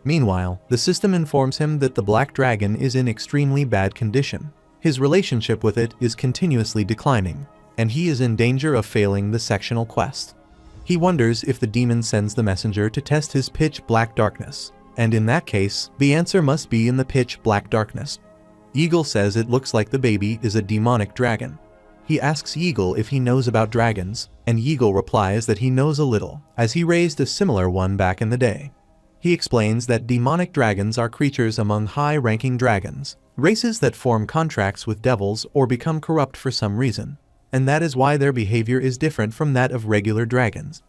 Meanwhile, the system informs him that the black dragon is in extremely bad condition. His relationship with it is continuously declining, and he is in danger of failing the sectional quest. He wonders if the demon sends the messenger to test his pitch black darkness, and in that case, the answer must be in the pitch black darkness. Yeagle says it looks like the baby is a demonic dragon. He asks Yeagle if he knows about dragons, and Yeagle replies that he knows a little, as he raised a similar one back in the day. He explains that demonic dragons are creatures among high-ranking dragons, races that form contracts with devils or become corrupt for some reason, and that is why their behavior is different from that of regular dragons.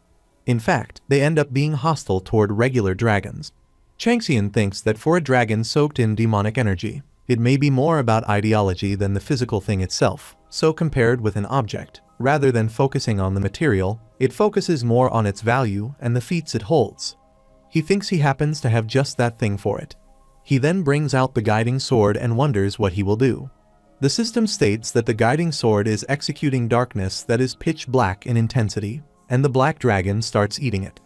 In fact, they end up being hostile toward regular dragons. Changxian thinks that for a dragon soaked in demonic energy, it may be more about ideology than the physical thing itself, so compared with an object, rather than focusing on the material, it focuses more on its value and the feats it holds. He thinks he happens to have just that thing for it. He then brings out the guiding sword and wonders what he will do. The system states that the guiding sword is executing darkness that is pitch black in intensity, and the black dragon starts eating it.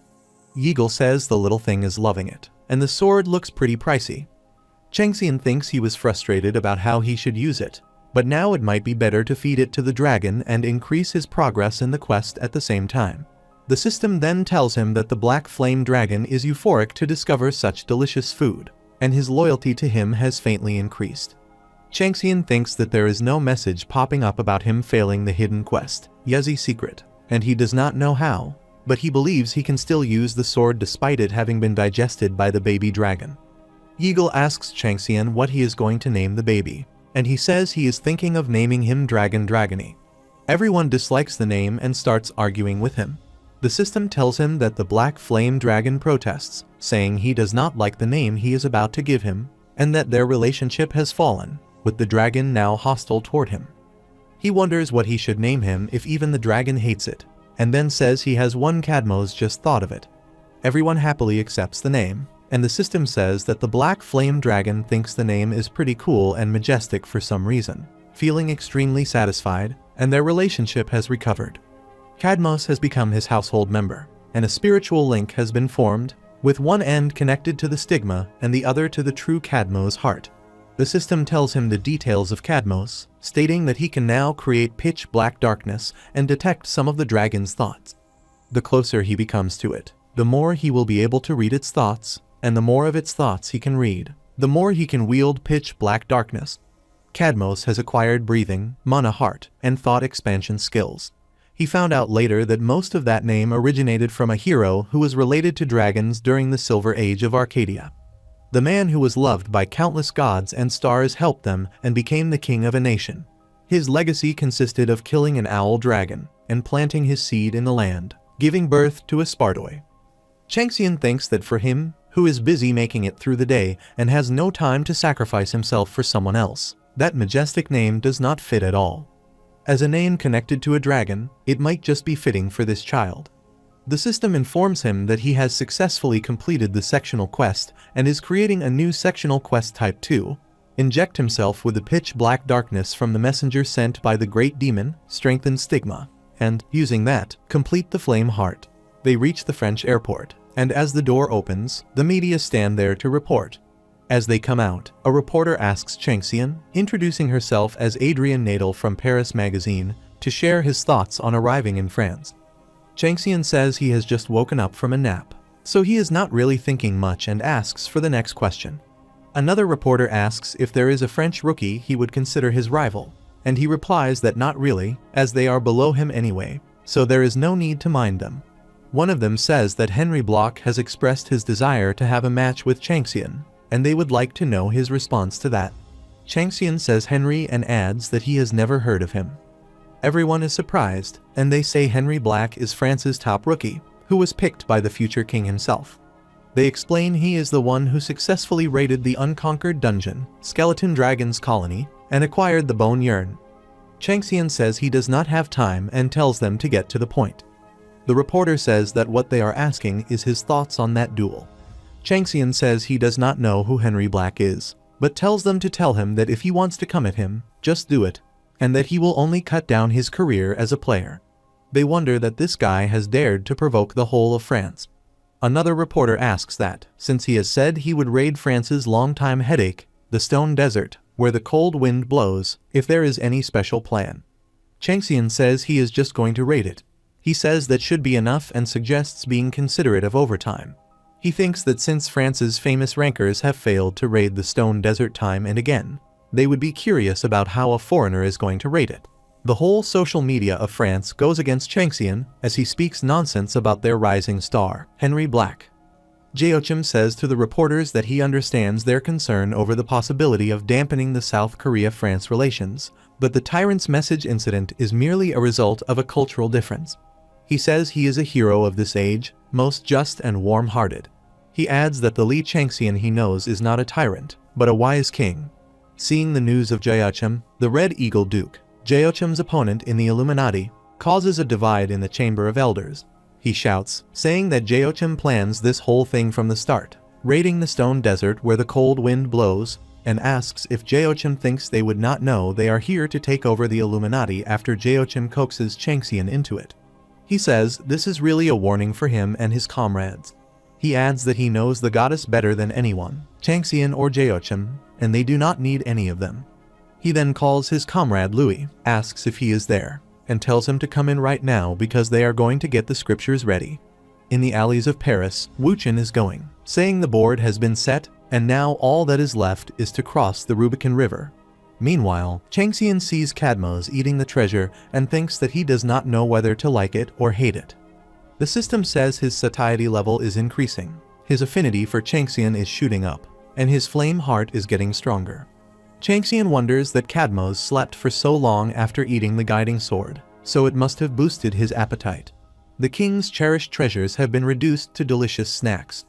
Yeagle says the little thing is loving it, and the sword looks pretty pricey. Changxian thinks he was frustrated about how he should use it, but now it might be better to feed it to the dragon and increase his progress in the quest at the same time. The system then tells him that the black flame dragon is euphoric to discover such delicious food, and his loyalty to him has faintly increased. Changxian thinks that there is no message popping up about him failing the hidden quest, Yezi secret, and he does not know how, but he believes he can still use the sword despite it having been digested by the baby dragon. Yeagle asks Changxian what he is going to name the baby, and he says he is thinking of naming him Dragon Dragony. Everyone dislikes the name and starts arguing with him. The system tells him that the black flame dragon protests, saying he does not like the name he is about to give him, and that their relationship has fallen, with the dragon now hostile toward him. He wonders what he should name him if even the dragon hates it, and then says he has one Cadmos just thought of it. Everyone happily accepts the name, and the system says that the black flame dragon thinks the name is pretty cool and majestic for some reason, feeling extremely satisfied, and their relationship has recovered. Cadmos has become his household member, and a spiritual link has been formed, with one end connected to the stigma and the other to the true Cadmos heart. The system tells him the details of Cadmos, stating that he can now create pitch black darkness and detect some of the dragon's thoughts. The closer he becomes to it, the more he will be able to read its thoughts, and the more of its thoughts he can read, the more he can wield pitch black darkness. Cadmos has acquired breathing, mana heart, and thought expansion skills. He found out later that most of that name originated from a hero who was related to dragons during the Silver Age of Arcadia. The man who was loved by countless gods and stars helped them and became the king of a nation. His legacy consisted of killing an owl dragon and planting his seed in the land, giving birth to a Spartoi. Changxian thinks that for him, who is busy making it through the day and has no time to sacrifice himself for someone else, that majestic name does not fit at all. As a name connected to a dragon, it might just be fitting for this child. The system informs him that he has successfully completed the sectional quest and is creating a new sectional quest type 2. Inject himself with the pitch black darkness from the messenger sent by the great demon, strengthen stigma, and, using that, complete the flame heart. They reach the French airport, and as the door opens, the media stand there to report. As they come out, a reporter asks Changxian, introducing herself as Adrienne Nadel from Paris Magazine, to share his thoughts on arriving in France. Changxian says he has just woken up from a nap, so he is not really thinking much and asks for the next question. Another reporter asks if there is a French rookie he would consider his rival, and he replies that not really, as they are below him anyway, so there is no need to mind them. One of them says that Henry Bloch has expressed his desire to have a match with Changxian, and they would like to know his response to that. Changxian says Henry and adds that he has never heard of him. Everyone is surprised, and they say Henry Bloch is France's top rookie, who was picked by the future king himself. They explain he is the one who successfully raided the unconquered dungeon, Skeleton Dragon's colony, and acquired the bone urn. Changxian says he does not have time and tells them to get to the point. The reporter says that what they are asking is his thoughts on that duel. Changxian says he does not know who Henry Bloch is, but tells them to tell him that if he wants to come at him, just do it, and that he will only cut down his career as a player. They wonder that this guy has dared to provoke the whole of France. Another reporter asks that, since he has said he would raid France's longtime headache, the Stone Desert, where the cold wind blows, if there is any special plan. Changxian says he is just going to raid it. He says that should be enough and suggests being considerate of overtime. He thinks that since France's famous rankers have failed to raid the Stone Desert time and again, they would be curious about how a foreigner is going to raid it. The whole social media of France goes against Changxian as he speaks nonsense about their rising star, Henry Bloch. Jeochim says to the reporters that he understands their concern over the possibility of dampening the South Korea-France relations, but the tyrant's message incident is merely a result of a cultural difference. He says he is a hero of this age, most just and warm-hearted. He adds that the Lee Changxian he knows is not a tyrant, but a wise king. Seeing the news of Jeochim, the Red Eagle Duke, Jeochim's opponent in the Illuminati, causes a divide in the Chamber of Elders. He shouts, saying that Jeochim plans this whole thing from the start, raiding the stone desert where the cold wind blows, and asks if Jeochim thinks they would not know they are here to take over the Illuminati after Jeochim coaxes Changxian into it. He says this is really a warning for him and his comrades. He adds that he knows the goddess better than anyone, Changxian or Jeochim, and they do not need any of them. He then calls his comrade Louis, asks if he is there, and tells him to come in right now because they are going to get the scriptures ready. In the alleys of Paris, Wuchen is going, saying the board has been set, and now all that is left is to cross the Rubicon River. Meanwhile, Changxian sees Cadmos eating the treasure and thinks that he does not know whether to like it or hate it. The system says his satiety level is increasing, his affinity for Changxian is shooting up, and his flame heart is getting stronger. Changxian wonders that Cadmos slept for so long after eating the guiding sword, so it must have boosted his appetite. The king's cherished treasures have been reduced to delicious snacks.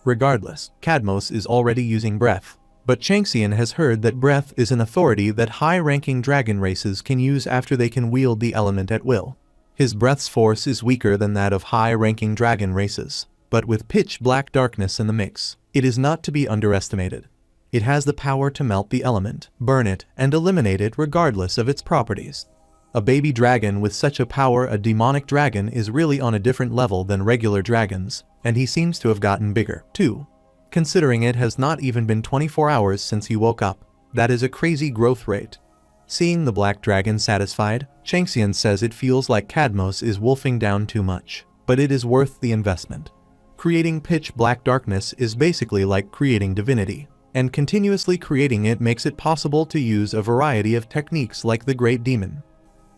Regardless, Cadmos is already using breath, but Changxian has heard that breath is an authority that high-ranking dragon races can use after they can wield the element at will. His breath's force is weaker than that of high-ranking dragon races, but with pitch-black darkness in the mix, it is not to be underestimated. It has the power to melt the element, burn it, and eliminate it regardless of its properties. A baby dragon with such a power, a demonic dragon, is really on a different level than regular dragons, and he seems to have gotten bigger, too. Considering it has not even been 24 hours since he woke up, that is a crazy growth rate. Seeing the black dragon satisfied, Changxian says it feels like Cadmos is wolfing down too much, but it is worth the investment. Creating pitch-black darkness is basically like creating divinity, and continuously creating it makes it possible to use a variety of techniques like the Great Demon.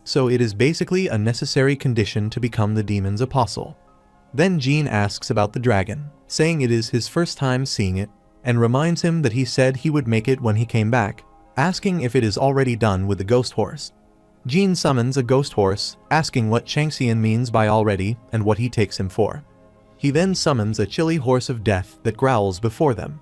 So it is basically a necessary condition to become the demon's apostle. Then Jean asks about the dragon, saying it is his first time seeing it, and reminds him that he said he would make it when he came back, asking if it is already done with the ghost horse. Jean summons a ghost horse, asking what Changxian means by already and what he takes him for. He then summons a chilly horse of death that growls before them.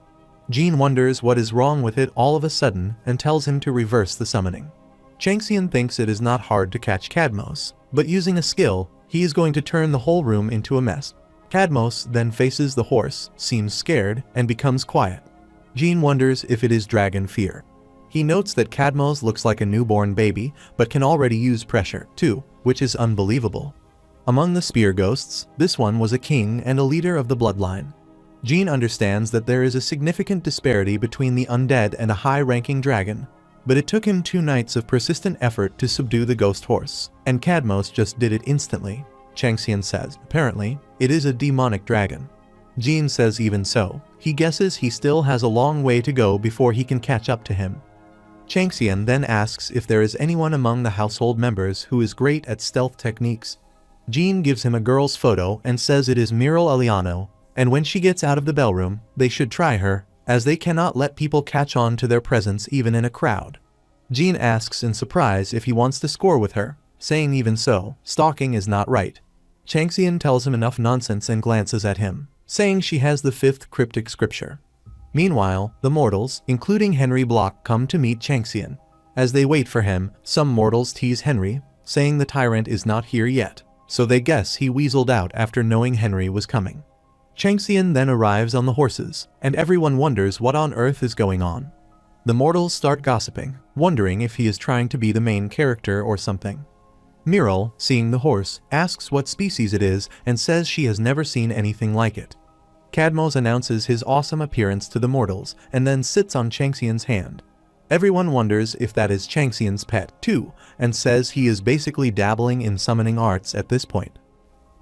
Jean wonders what is wrong with it all of a sudden and tells him to reverse the summoning. Changxian thinks it is not hard to catch Cadmos, but using a skill, he is going to turn the whole room into a mess. Cadmos then faces the horse, seems scared, and becomes quiet. Jean wonders if it is dragon fear. He notes that Cadmos looks like a newborn baby, but can already use pressure, too, which is unbelievable. Among the spear ghosts, this one was a king and a leader of the bloodline. Jean understands that there is a significant disparity between the undead and a high-ranking dragon, but it took him 2 nights of persistent effort to subdue the ghost horse, and Cadmos just did it instantly. Changxian says, apparently, it is a demonic dragon. Jean says even so, he guesses he still has a long way to go before he can catch up to him. Changxian then asks if there is anyone among the household members who is great at stealth techniques. Jean gives him a girl's photo and says it is Miral Aliano, and when she gets out of the bellroom, they should try her, as they cannot let people catch on to their presence even in a crowd. Jean asks in surprise if he wants to score with her, saying even so, stalking is not right. Changxian tells him enough nonsense and glances at him, saying she has the 5th cryptic scripture. Meanwhile, the mortals, including Henry Block, come to meet Changxian. As they wait for him, some mortals tease Henry, saying the tyrant is not here yet, so they guess he weaseled out after knowing Henry was coming. Changxian then arrives on the horses, and everyone wonders what on earth is going on. The mortals start gossiping, wondering if he is trying to be the main character or something. Miral, seeing the horse, asks what species it is and says she has never seen anything like it. Cadmos announces his awesome appearance to the mortals and then sits on Changxian's hand. Everyone wonders if that is Changxian's pet, too, and says he is basically dabbling in summoning arts at this point.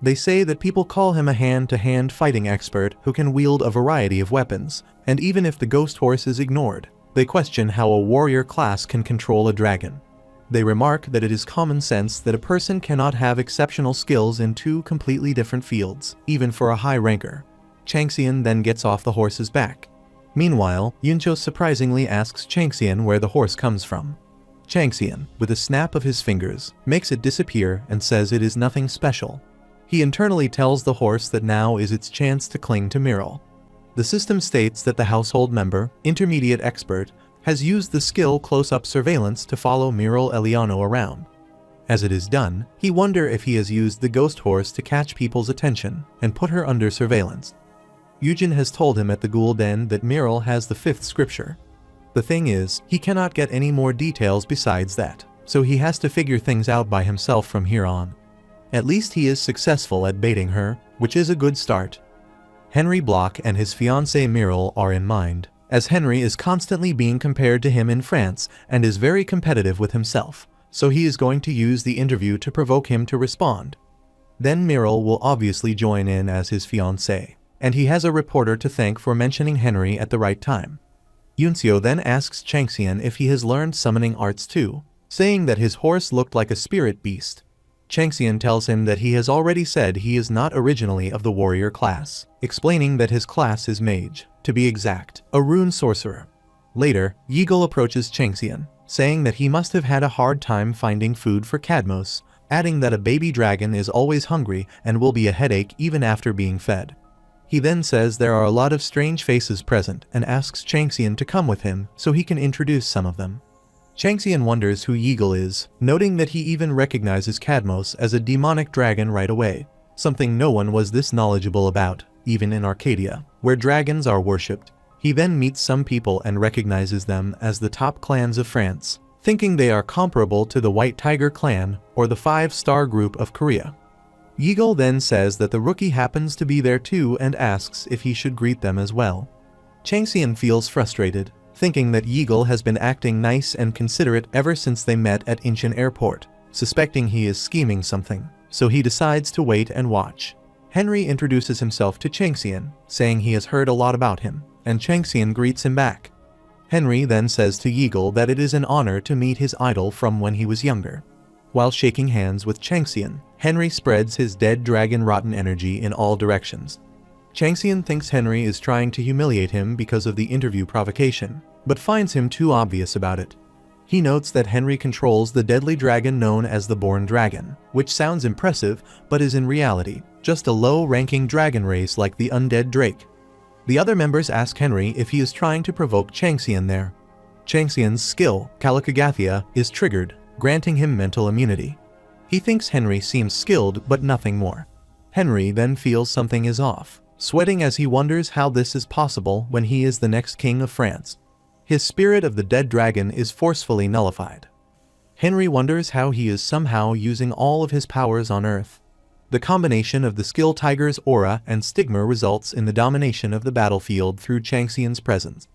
They say that people call him a hand-to-hand fighting expert who can wield a variety of weapons, and even if the ghost horse is ignored, they question how a warrior class can control a dragon. They remark that it is common sense that a person cannot have exceptional skills in 2 completely different fields, even for a high ranker. Changxian then gets off the horse's back. Meanwhile, Yuncho surprisingly asks Changxian where the horse comes from. Changxian, with a snap of his fingers, makes it disappear and says it is nothing special. He internally tells the horse that now is its chance to cling to Miral. The system states that the household member, intermediate expert, has used the skill close-up surveillance to follow Miral Eliano around. As it is done, he wonders if he has used the ghost horse to catch people's attention and put her under surveillance. Yujin has told him at the Ghoul Den that Miral has the 5th scripture. The thing is, he cannot get any more details besides that, so he has to figure things out by himself from here on. At least he is successful at baiting her, which is a good start. Henry Bloch and his fiancée Miral are in mind, as Henry is constantly being compared to him in France and is very competitive with himself, so he is going to use the interview to provoke him to respond. Then Miral will obviously join in as his fiancée, and he has a reporter to thank for mentioning Henry at the right time. Yuncio then asks Changxian if he has learned summoning arts too, saying that his horse looked like a spirit beast. Changxian tells him that he has already said he is not originally of the warrior class, explaining that his class is mage, to be exact, a rune sorcerer. Later, Yeagle approaches Changxian, saying that he must have had a hard time finding food for Cadmos, adding that a baby dragon is always hungry and will be a headache even after being fed. He then says there are a lot of strange faces present and asks Changxian to come with him so he can introduce some of them. Changxian wonders who Yeagle is, noting that he even recognizes Cadmos as a demonic dragon right away, something no one was this knowledgeable about, even in Arcadia, where dragons are worshipped. He then meets some people and recognizes them as the top clans of France, thinking they are comparable to the White Tiger clan or the 5-star group of Korea. Yeagle then says that the rookie happens to be there too and asks if he should greet them as well. Changxian feels frustrated, thinking that Yeagle has been acting nice and considerate ever since they met at Incheon Airport, suspecting he is scheming something, so he decides to wait and watch. Henry introduces himself to Changxian, saying he has heard a lot about him, and Changxian greets him back. Henry then says to Yeagle that it is an honor to meet his idol from when he was younger. While shaking hands with Changxian, Henry spreads his dead dragon rotten energy in all directions. Changxian thinks Henry is trying to humiliate him because of the interview provocation, but finds him too obvious about it. He notes that Henry controls the deadly dragon known as the Born Dragon, which sounds impressive but is in reality just a low-ranking dragon race like the undead Drake. The other members ask Henry if he is trying to provoke Changxian there. Changxian's skill, Calicagathia, is triggered, granting him mental immunity. He thinks Henry seems skilled but nothing more. Henry then feels something is off, sweating as he wonders how this is possible when he is the next king of France. His spirit of the dead dragon is forcefully nullified. Henry wonders how he is somehow using all of his powers on Earth. The combination of the skill tiger's aura and stigma results in the domination of the battlefield through Changxian's presence.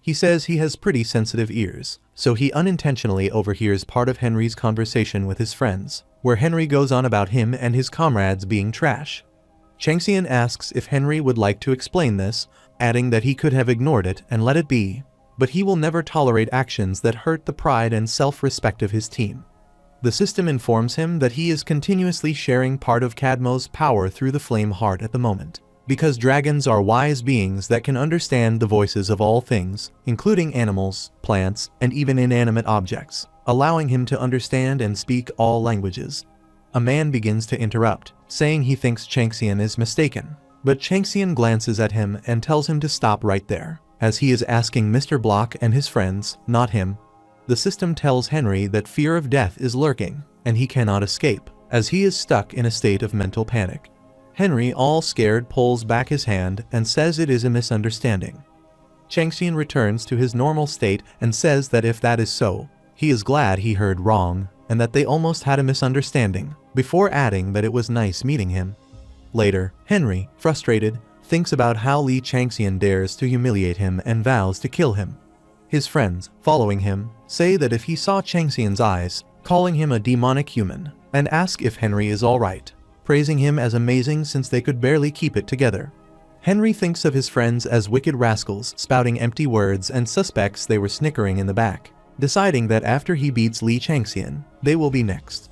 He says he has pretty sensitive ears, so he unintentionally overhears part of Henry's conversation with his friends, where Henry goes on about him and his comrades being trash. Changxian asks if Henry would like to explain this, adding that he could have ignored it and let it be, but he will never tolerate actions that hurt the pride and self-respect of his team. The system informs him that he is continuously sharing part of Cadmo's power through the Flame Heart at the moment, because dragons are wise beings that can understand the voices of all things, including animals, plants, and even inanimate objects, allowing him to understand and speak all languages. A man begins to interrupt, saying he thinks Changxian is mistaken, but Changxian glances at him and tells him to stop right there, as he is asking Mr. Bloch and his friends, not him. The system tells Henry that fear of death is lurking, and he cannot escape, as he is stuck in a state of mental panic. Henry, all scared, pulls back his hand and says it is a misunderstanding. Changxian returns to his normal state and says that if that is so, he is glad he heard wrong, and that they almost had a misunderstanding, before adding that it was nice meeting him. Later, Henry, frustrated, thinks about how Li Changxian dares to humiliate him and vows to kill him. His friends, following him, say that if he saw Changxian's eyes, calling him a demonic human, and ask if Henry is alright, praising him as amazing since they could barely keep it together. Henry thinks of his friends as wicked rascals spouting empty words and suspects they were snickering in the back, deciding that after he beats Li Changxian, they will be next.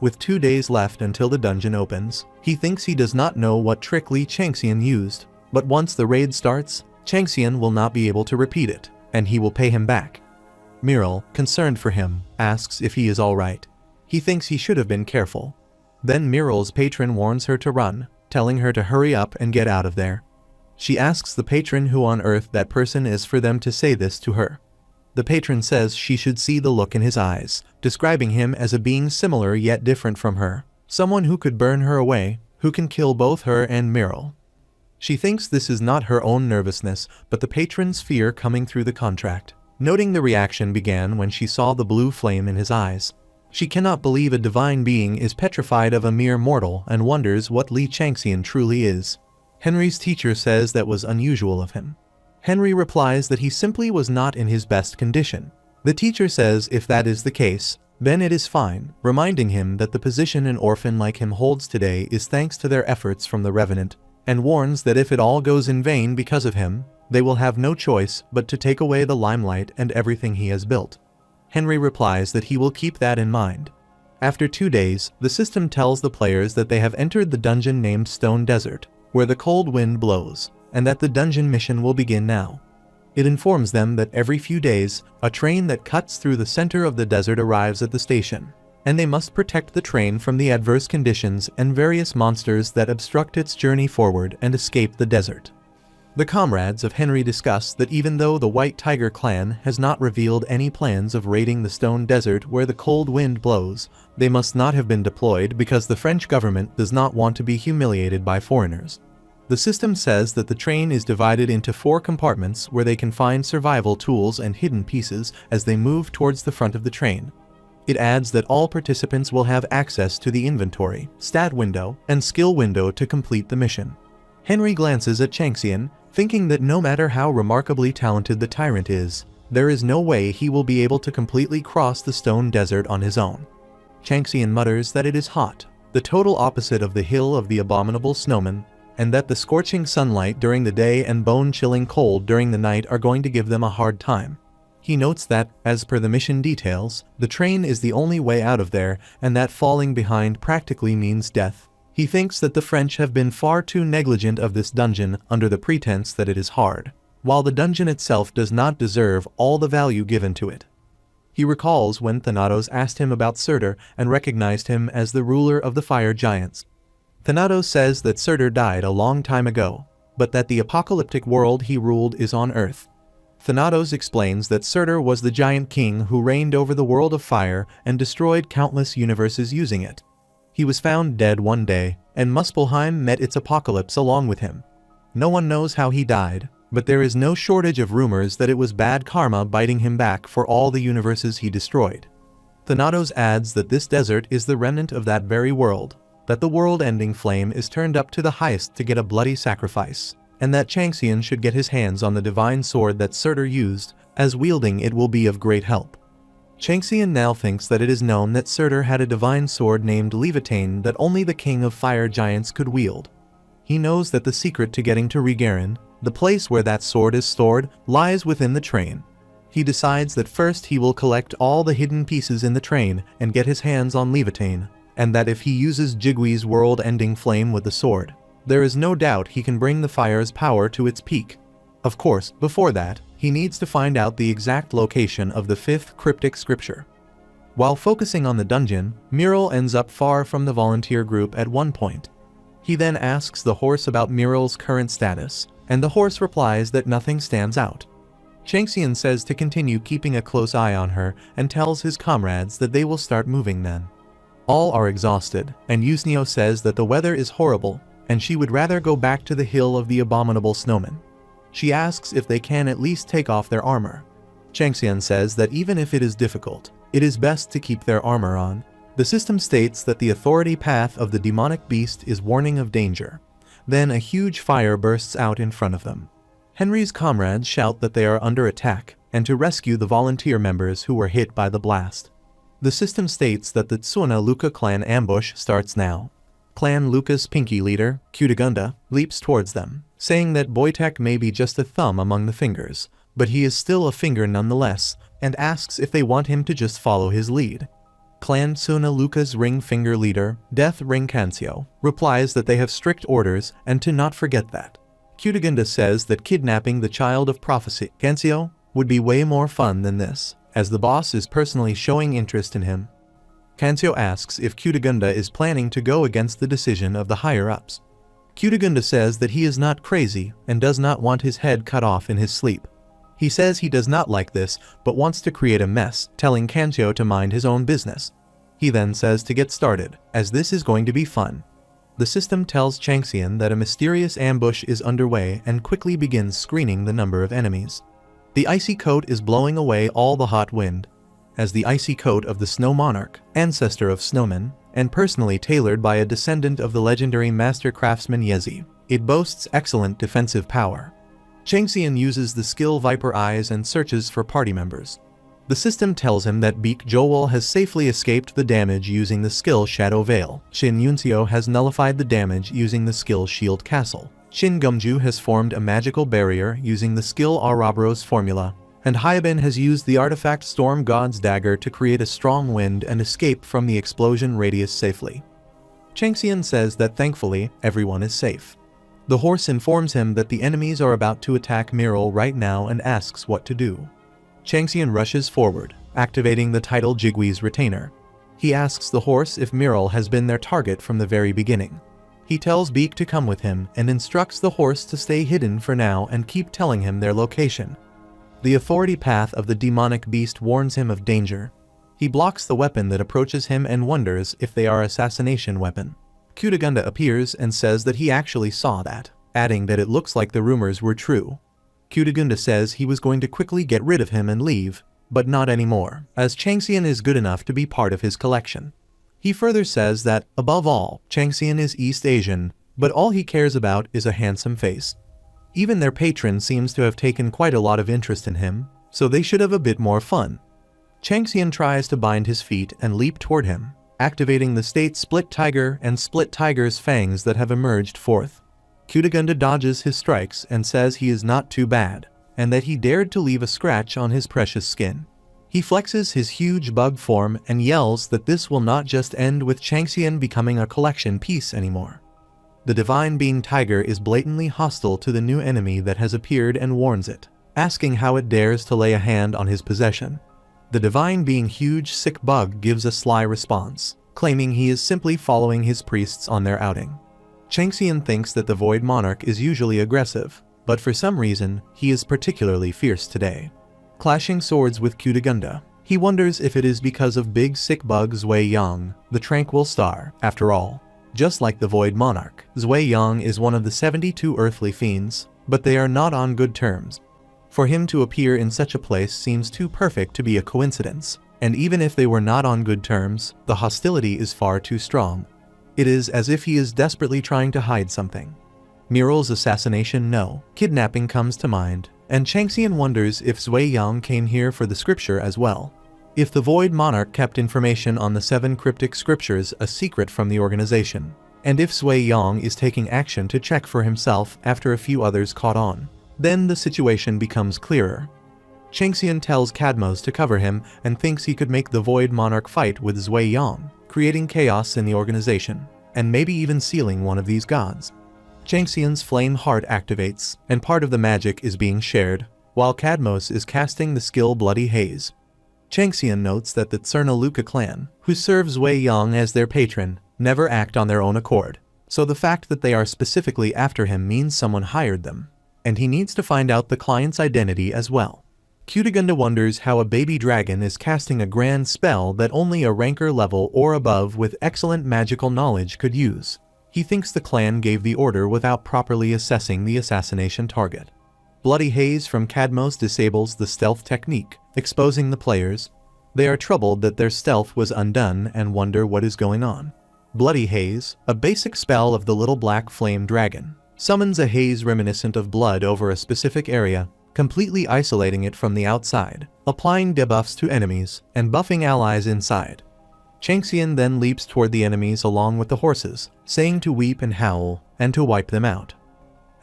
With 2 days left until the dungeon opens, he thinks he does not know what trick Li Changxian used. But once the raid starts, Changxian will not be able to repeat it, and he will pay him back. Miral, concerned for him, asks if he is alright. He thinks he should have been careful. Then Miral's patron warns her to run, telling her to hurry up and get out of there. She asks the patron who on earth that person is for them to say this to her. The patron says she should see the look in his eyes, describing him as a being similar yet different from her, someone who could burn her away, who can kill both her and Miral. She thinks this is not her own nervousness, but the patron's fear coming through the contract. Noting the reaction began when she saw the blue flame in his eyes. She cannot believe a divine being is petrified of a mere mortal and wonders what Li Changxian truly is. Henry's teacher says that was unusual of him. Henry replies that he simply was not in his best condition. The teacher says if that is the case, then it is fine, reminding him that the position an orphan like him holds today is thanks to their efforts from the Revenant, and warns that if it all goes in vain because of him, they will have no choice but to take away the limelight and everything he has built. Henry replies that he will keep that in mind. After 2 days, the system tells the players that they have entered the dungeon named Stone Desert, where the cold wind blows, and that the dungeon mission will begin now. It informs them that every few days, a train that cuts through the center of the desert arrives at the station, and they must protect the train from the adverse conditions and various monsters that obstruct its journey forward and escape the desert. The comrades of Henry discuss that even though the White Tiger clan has not revealed any plans of raiding the Stone Desert where the cold wind blows, they must not have been deployed because the French government does not want to be humiliated by foreigners. The system says that the train is divided into 4 compartments where they can find survival tools and hidden pieces as they move towards the front of the train. It adds that all participants will have access to the inventory, stat window, and skill window to complete the mission. Henry glances at Changxian, thinking that no matter how remarkably talented the tyrant is, there is no way he will be able to completely cross the Stone Desert on his own. Changxian mutters that it is hot, the total opposite of the hill of the abominable snowman, and that the scorching sunlight during the day and bone-chilling cold during the night are going to give them a hard time. He notes that, as per the mission details, the train is the only way out of there and that falling behind practically means death. He thinks that the French have been far too negligent of this dungeon under the pretense that it is hard, while the dungeon itself does not deserve all the value given to it. He recalls when Thanatos asked him about Surtur and recognized him as the ruler of the fire giants. Thanatos says that Surtur died a long time ago, but that the apocalyptic world he ruled is on Earth. Thanatos explains that Surtur was the giant king who reigned over the world of fire and destroyed countless universes using it. He was found dead one day, and Muspelheim met its apocalypse along with him. No one knows how he died, but there is no shortage of rumors that it was bad karma biting him back for all the universes he destroyed. Thanatos adds that this desert is the remnant of that very world, that the world-ending flame is turned up to the highest to get a bloody sacrifice, and that Changxian should get his hands on the divine sword that Surtur used, as wielding it will be of great help. Changxian now thinks that it is known that Surtur had a divine sword named Levitain that only the king of fire giants could wield. He knows that the secret to getting to Reborn, the place where that sword is stored, lies within the train. He decides that first he will collect all the hidden pieces in the train and get his hands on Levitain, and that if he uses Jigwee's world-ending flame with the sword, there is no doubt he can bring the fire's power to its peak. Of course, before that, he needs to find out the exact location of the 5th cryptic scripture. While focusing on the dungeon, Miral ends up far from the volunteer group at one point. He then asks the horse about Miral's current status, and the horse replies that nothing stands out. Changxian says to continue keeping a close eye on her and tells his comrades that they will start moving then. All are exhausted, and Yusnio says that the weather is horrible, and she would rather go back to the hill of the abominable snowman. She asks if they can at least take off their armor. Changxian says that even if it is difficult, it is best to keep their armor on. The system states that the authority path of the demonic beast is warning of danger. Then a huge fire bursts out in front of them. Henry's comrades shout that they are under attack, and to rescue the volunteer members who were hit by the blast. The system states that the Tsuna Luca clan ambush starts now. Clan Luca's pinky leader, Cutigunda, leaps towards them, saying that Boytek may be just a thumb among the fingers, but he is still a finger nonetheless, and asks if they want him to just follow his lead. Clan Tsuna Luca's ring finger leader, Death Ring Cancio, replies that they have strict orders and to not forget that. Cunegonde says that kidnapping the child of prophecy, Kensio, would be way more fun than this, as the boss is personally showing interest in him. Kensio asks if Cunegonde is planning to go against the decision of the higher-ups. Cunegonde says that he is not crazy and does not want his head cut off in his sleep. He says he does not like this but wants to create a mess, telling Kensio to mind his own business. He then says to get started, as this is going to be fun. The system tells Changxian that a mysterious ambush is underway and quickly begins screening the number of enemies. The icy coat is blowing away all the hot wind. As the icy coat of the Snow Monarch, ancestor of snowmen, and personally tailored by a descendant of the legendary master craftsman Yezi, it boasts excellent defensive power. Changxian uses the skill Viper Eyes and searches for party members. The system tells him that Beak Joel has safely escaped the damage using the skill Shadow Veil. Shin Yunxio has nullified the damage using the skill Shield Castle. Shin Gumju has formed a magical barrier using the skill Arabros formula. And Hyabin has used the artifact Storm God's Dagger to create a strong wind and escape from the explosion radius safely. Changxian says that thankfully, everyone is safe. The horse informs him that the enemies are about to attack Miral right now and asks what to do. Changxian rushes forward, activating the title Jigwee's retainer. He asks the horse if Miral has been their target from the very beginning. He tells Beak to come with him and instructs the horse to stay hidden for now and keep telling him their location. The authority path of the demonic beast warns him of danger. He blocks the weapon that approaches him and wonders if they are assassination weapon. Cunegonde appears and says that he actually saw that, adding that it looks like the rumors were true. Cunegonde says he was going to quickly get rid of him and leave, but not anymore, as Changxian is good enough to be part of his collection. He further says that, above all, Changxian is East Asian, but all he cares about is a handsome face. Even their patron seems to have taken quite a lot of interest in him, so they should have a bit more fun. Changxian tries to bind his feet and leap toward him, activating the state Split Tiger and Split Tiger's fangs that have emerged forth. Cunegonde dodges his strikes and says he is not too bad, and that he dared to leave a scratch on his precious skin. He flexes his huge bug form and yells that this will not just end with Changxian becoming a collection piece anymore. The Divine Being Tiger is blatantly hostile to the new enemy that has appeared and warns it, asking how it dares to lay a hand on his possession. The Divine Being Huge Sick Bug gives a sly response, claiming he is simply following his priests on their outing. Changxian thinks that the Void Monarch is usually aggressive, but for some reason, he is particularly fierce today. Clashing swords with Cunegonde, he wonders if it is because of Big Sick Bug Zui Yang, the Tranquil Star, after all. Just like the Void Monarch, Zui Yang is one of the 72 earthly fiends, but they are not on good terms. For him to appear in such a place seems too perfect to be a coincidence, and even if they were not on good terms, the hostility is far too strong. It is as if he is desperately trying to hide something. Miral's assassination, no. Kidnapping comes to mind, and Changxian wonders if Zui Yang came here for the scripture as well. If the Void Monarch kept information on the 7 cryptic scriptures a secret from the organization, and if Zui Yang is taking action to check for himself after a few others caught on, then the situation becomes clearer. Changxian tells Cadmos to cover him and thinks he could make the Void Monarch fight with Zui Yang, creating chaos in the organization, and maybe even sealing one of these gods. Changxian's Flame Heart activates, and part of the magic is being shared, while Cadmos is casting the skill Bloody Haze. Changxian notes that the Tsernaluka clan, who serves Zui Yang as their patron, never act on their own accord, so the fact that they are specifically after him means someone hired them, and he needs to find out the client's identity as well. Cunegonde wonders how a baby dragon is casting a grand spell that only a ranker level or above with excellent magical knowledge could use. He thinks the clan gave the order without properly assessing the assassination target. Bloody Haze from Cadmos disables the stealth technique, exposing the players. They are troubled that their stealth was undone and wonder what is going on. Bloody Haze, a basic spell of the little black flame dragon, summons a haze reminiscent of blood over a specific area, completely isolating it from the outside, applying debuffs to enemies, and buffing allies inside. Changxian then leaps toward the enemies along with the horses, saying to weep and howl, and to wipe them out.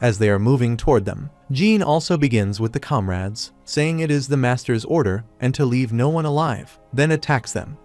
As they are moving toward them, Jean also begins with the comrades, saying it is the master's order and to leave no one alive, then attacks them.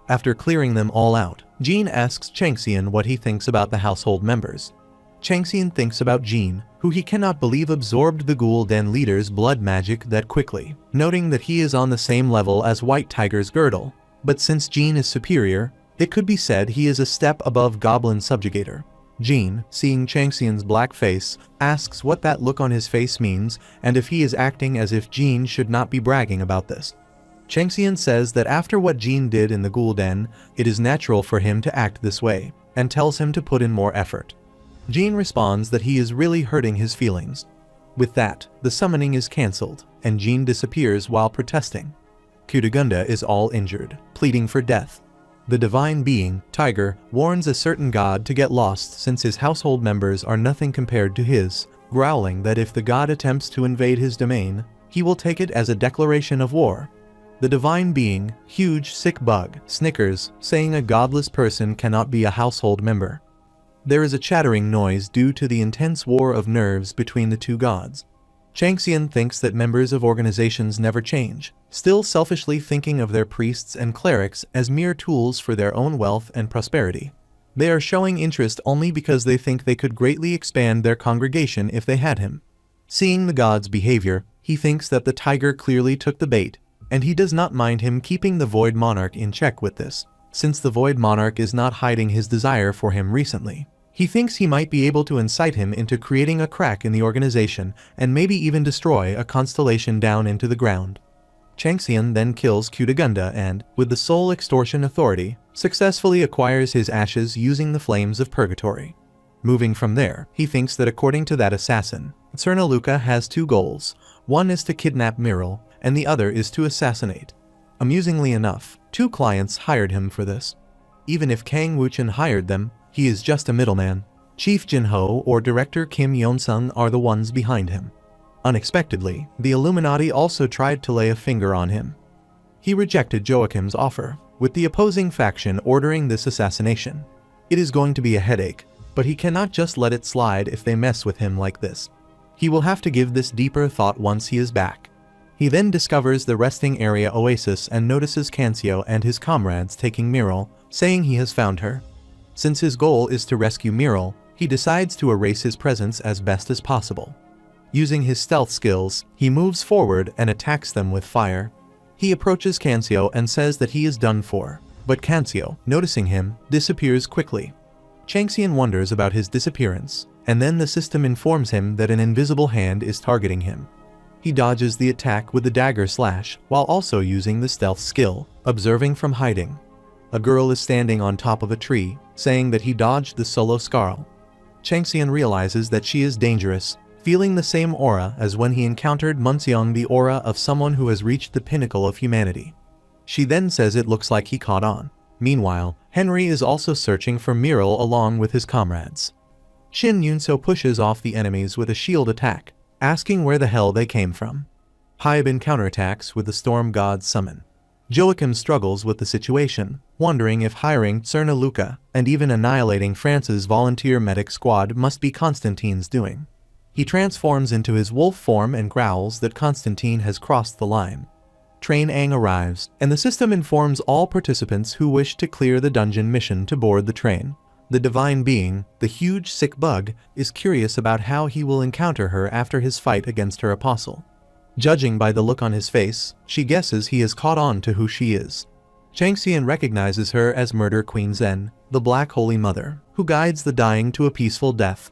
After clearing them all out, Jean asks Changxian what he thinks about the household members. Changxian thinks about Jin, who he cannot believe absorbed the Ghoul Den leader's blood magic that quickly, noting that he is on the same level as White Tiger's girdle. But since Jin is superior, it could be said he is a step above Goblin Subjugator. Jin, seeing Changxian's black face, asks what that look on his face means and if he is acting as if Jin should not be bragging about this. Changxian says that after what Jin did in the Ghoul Den, it is natural for him to act this way, and tells him to put in more effort. Jin responds that he is really hurting his feelings. With that, the summoning is cancelled, and Jin disappears while protesting. Kudagunda is all injured, pleading for death. The divine being, Tiger, warns a certain god to get lost since his household members are nothing compared to his, growling that if the god attempts to invade his domain, he will take it as a declaration of war. The divine being, huge sick bug, snickers, saying a godless person cannot be a household member. There is a chattering noise due to the intense war of nerves between the two gods. Changxian thinks that members of organizations never change, still selfishly thinking of their priests and clerics as mere tools for their own wealth and prosperity. They are showing interest only because they think they could greatly expand their congregation if they had him. Seeing the god's behavior, he thinks that the tiger clearly took the bait, and he does not mind him keeping the Void Monarch in check with this, since the Void Monarch is not hiding his desire for him recently. He thinks he might be able to incite him into creating a crack in the organization and maybe even destroy a constellation down into the ground. Changxian then kills Kudagunda and, with the Soul Extortion Authority, successfully acquires his ashes using the Flames of Purgatory. Moving from there, he thinks that according to that assassin, Cernaluca has two goals. One is to kidnap Miral, and the other is to assassinate. Amusingly enough, two clients hired him for this. Even if Kang Wuchen hired them, he is just a middleman. Chief Jinho or Director Kim Yeon-sung are the ones behind him. Unexpectedly, the Illuminati also tried to lay a finger on him. He rejected Joachim's offer, with the opposing faction ordering this assassination. It is going to be a headache, but he cannot just let it slide if they mess with him like this. He will have to give this deeper thought once he is back. He then discovers the resting area oasis and notices Cancio and his comrades taking Miral, saying he has found her. Since his goal is to rescue Miral, he decides to erase his presence as best as possible. Using his stealth skills, he moves forward and attacks them with fire. He approaches Cancio and says that he is done for, but Cancio, noticing him, disappears quickly. Changxian wonders about his disappearance, and then the system informs him that an invisible hand is targeting him. He dodges the attack with the dagger slash, while also using the stealth skill, observing from hiding. A girl is standing on top of a tree, saying that he dodged the solo Scarl. Changxian realizes that she is dangerous, feeling the same aura as when he encountered Munseong, the aura of someone who has reached the pinnacle of humanity. She then says it looks like he caught on. Meanwhile, Henry is also searching for Miral along with his comrades. Shin Yunso pushes off the enemies with a shield attack, asking where the hell they came from. Hyabin counterattacks with the Storm God's summon. Joachim struggles with the situation, wondering if hiring Cernaluca and even annihilating France's volunteer medic squad must be Constantine's doing. He transforms into his wolf form and growls that Constantine has crossed the line. Train Ang arrives, and the system informs all participants who wish to clear the dungeon mission to board the train. The divine being, the huge sick bug, is curious about how he will encounter her after his fight against her apostle. Judging by the look on his face, she guesses he has caught on to who she is. Changxian recognizes her as Murder Queen Zen, the Black Holy Mother, who guides the dying to a peaceful death.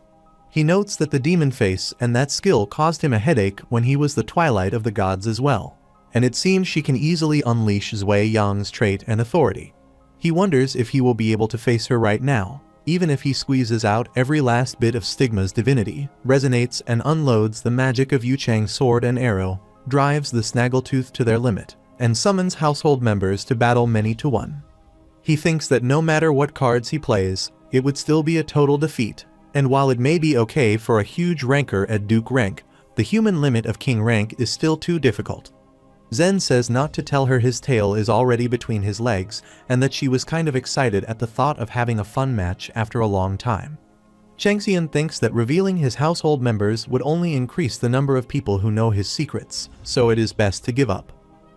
He notes that the demon face and that skill caused him a headache when he was the Twilight of the Gods as well, and it seems she can easily unleash Zui Yang's trait and authority. He wonders if he will be able to face her right now, even if he squeezes out every last bit of Stigma's divinity, resonates and unloads the magic of Yu Chang's sword and arrow, drives the Snaggletooth to their limit, and summons household members to battle many to one. He thinks that no matter what cards he plays, it would still be a total defeat, and while it may be okay for a huge ranker at Duke rank, the human limit of King rank is still too difficult. Zen says not to tell her his tail is already between his legs, and that she was kind of excited at the thought of having a fun match after a long time. Changxian thinks that revealing his household members would only increase the number of people who know his secrets, so it is best to give up.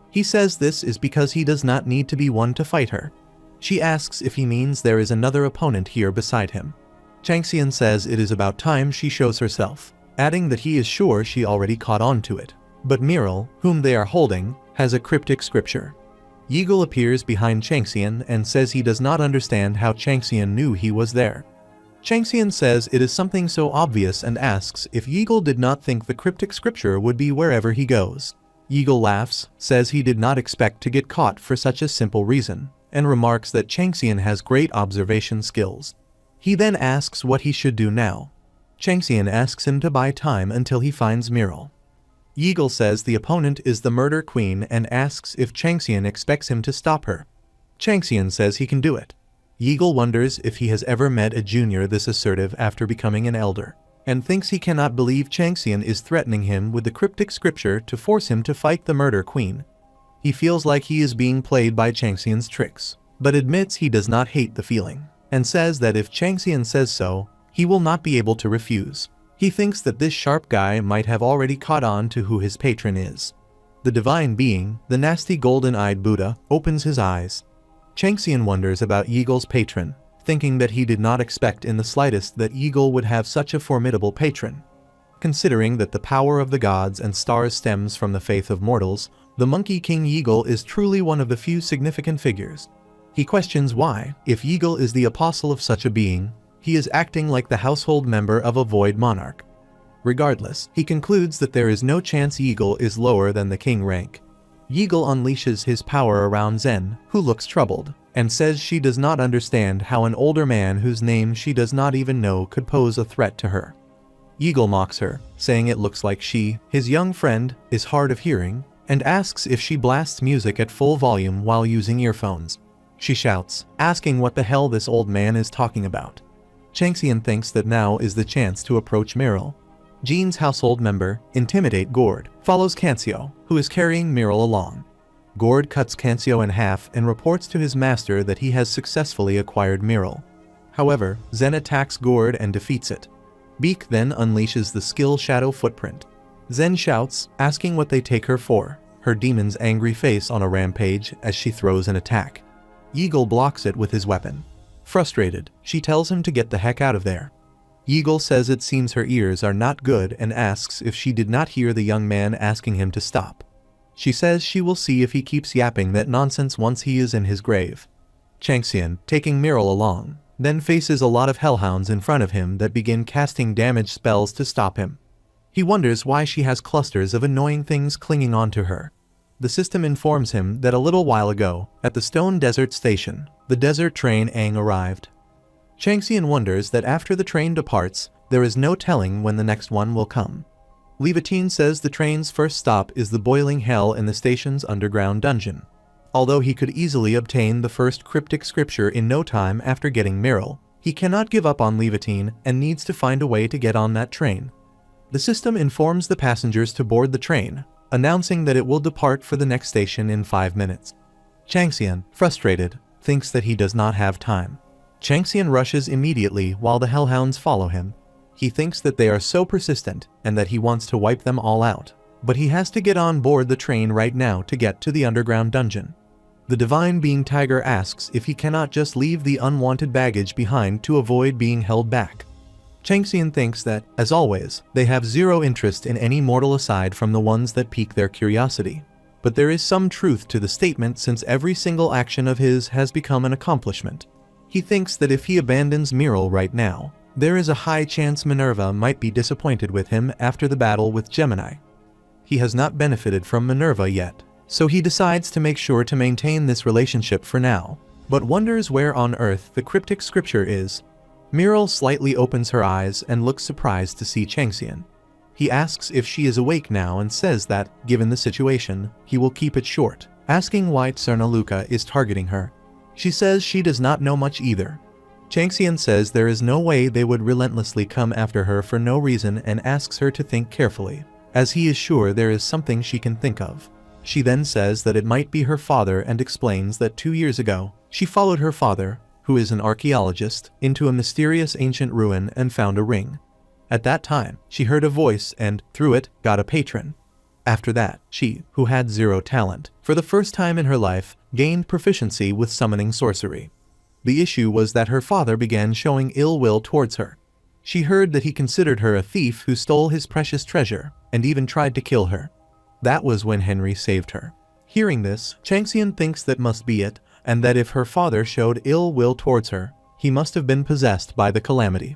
He says this is because he does not need to be one to fight her. She asks if he means there is another opponent here beside him. Changxian says it is about time she shows herself, adding that he is sure she already caught on to it. But Miral, whom they are holding, has a cryptic scripture. Yeagle appears behind Changxian and says he does not understand how Changxian knew he was there. Changxian says it is something so obvious and asks if Yeagle did not think the cryptic scripture would be wherever he goes. Yeagle laughs, says he did not expect to get caught for such a simple reason, and remarks that Changxian has great observation skills. He then asks what he should do now. Changxian asks him to buy time until he finds Miral. Yeagle says the opponent is the murder queen and asks if Changxian expects him to stop her. Changxian says he can do it. Yeagle wonders if he has ever met a junior this assertive after becoming an elder, and thinks he cannot believe Changxian is threatening him with the cryptic scripture to force him to fight the murder queen. He feels like he is being played by Changxian's tricks, but admits he does not hate the feeling, and says that if Changxian says so, he will not be able to refuse. He thinks that this sharp guy might have already caught on to who his patron is. The divine being, the nasty golden-eyed Buddha, opens his eyes. Changxian wonders about Yeagle's patron, thinking that he did not expect in the slightest that Yeagle would have such a formidable patron. Considering that the power of the gods and stars stems from the faith of mortals, the Monkey King Yeagle is truly one of the few significant figures. He questions why, if Yeagle is the apostle of such a being, he is acting like the household member of a void monarch. Regardless, he concludes that there is no chance Yeagle is lower than the king rank. Yeagle unleashes his power around Zen, who looks troubled, and says she does not understand how an older man whose name she does not even know could pose a threat to her. Yeagle mocks her, saying it looks like she, his young friend, is hard of hearing, and asks if she blasts music at full volume while using earphones. She shouts, asking what the hell this old man is talking about. Changxian thinks that now is the chance to approach Miral. Jean's household member, Intimidate Gord, follows Cancio, who is carrying Miral along. Gord cuts Cancio in half and reports to his master that he has successfully acquired Miral. However, Zen attacks Gord and defeats it. Beak then unleashes the skill Shadow Footprint. Zen shouts, asking what they take her for, her demon's angry face on a rampage as she throws an attack. Yeagle blocks it with his weapon. Frustrated, she tells him to get the heck out of there. Yeagle says it seems her ears are not good and asks if she did not hear the young man asking him to stop. She says she will see if he keeps yapping that nonsense once he is in his grave. Changxian, taking Miral along, then faces a lot of hellhounds in front of him that begin casting damage spells to stop him. He wonders why she has clusters of annoying things clinging onto her. The system informs him that a little while ago, at the Stone Desert Station, the desert train Aang arrived. Changxian wonders that after the train departs, there is no telling when the next one will come. Levitine says the train's first stop is the boiling hell in the station's underground dungeon. Although he could easily obtain the first cryptic scripture in no time after getting Miral, he cannot give up on Levitine and needs to find a way to get on that train. The system informs the passengers to board the train, announcing that it will depart for the next station in 5 minutes. Changxian, frustrated, thinks that he does not have time. Changxian rushes immediately while the hellhounds follow him. He thinks that they are so persistent and that he wants to wipe them all out, but he has to get on board the train right now to get to the underground dungeon. The divine being Tiger asks if he cannot just leave the unwanted baggage behind to avoid being held back. Changxian thinks that, as always, they have zero interest in any mortal aside from the ones that pique their curiosity. But there is some truth to the statement since every single action of his has become an accomplishment. He thinks that if he abandons Miral right now, there is a high chance Minerva might be disappointed with him after the battle with Gemini. He has not benefited from Minerva yet, so he decides to make sure to maintain this relationship for now, but wonders where on earth the cryptic scripture is. Miral slightly opens her eyes and looks surprised to see Changxian. He asks if she is awake now and says that, given the situation, he will keep it short, asking why Tsarnaluka is targeting her. She says she does not know much either. Changxian says there is no way they would relentlessly come after her for no reason and asks her to think carefully, as he is sure there is something she can think of. She then says that it might be her father and explains that 2 years ago, she followed her father, who is an archaeologist, into a mysterious ancient ruin and found a ring. At that time, she heard a voice and, through it, got a patron. After that, she, who had zero talent, for the first time in her life, gained proficiency with summoning sorcery. The issue was that her father began showing ill will towards her. She heard that he considered her a thief who stole his precious treasure, and even tried to kill her. That was when Henry saved her. Hearing this, Changxian thinks that must be it, and that if her father showed ill will towards her, he must have been possessed by the calamity.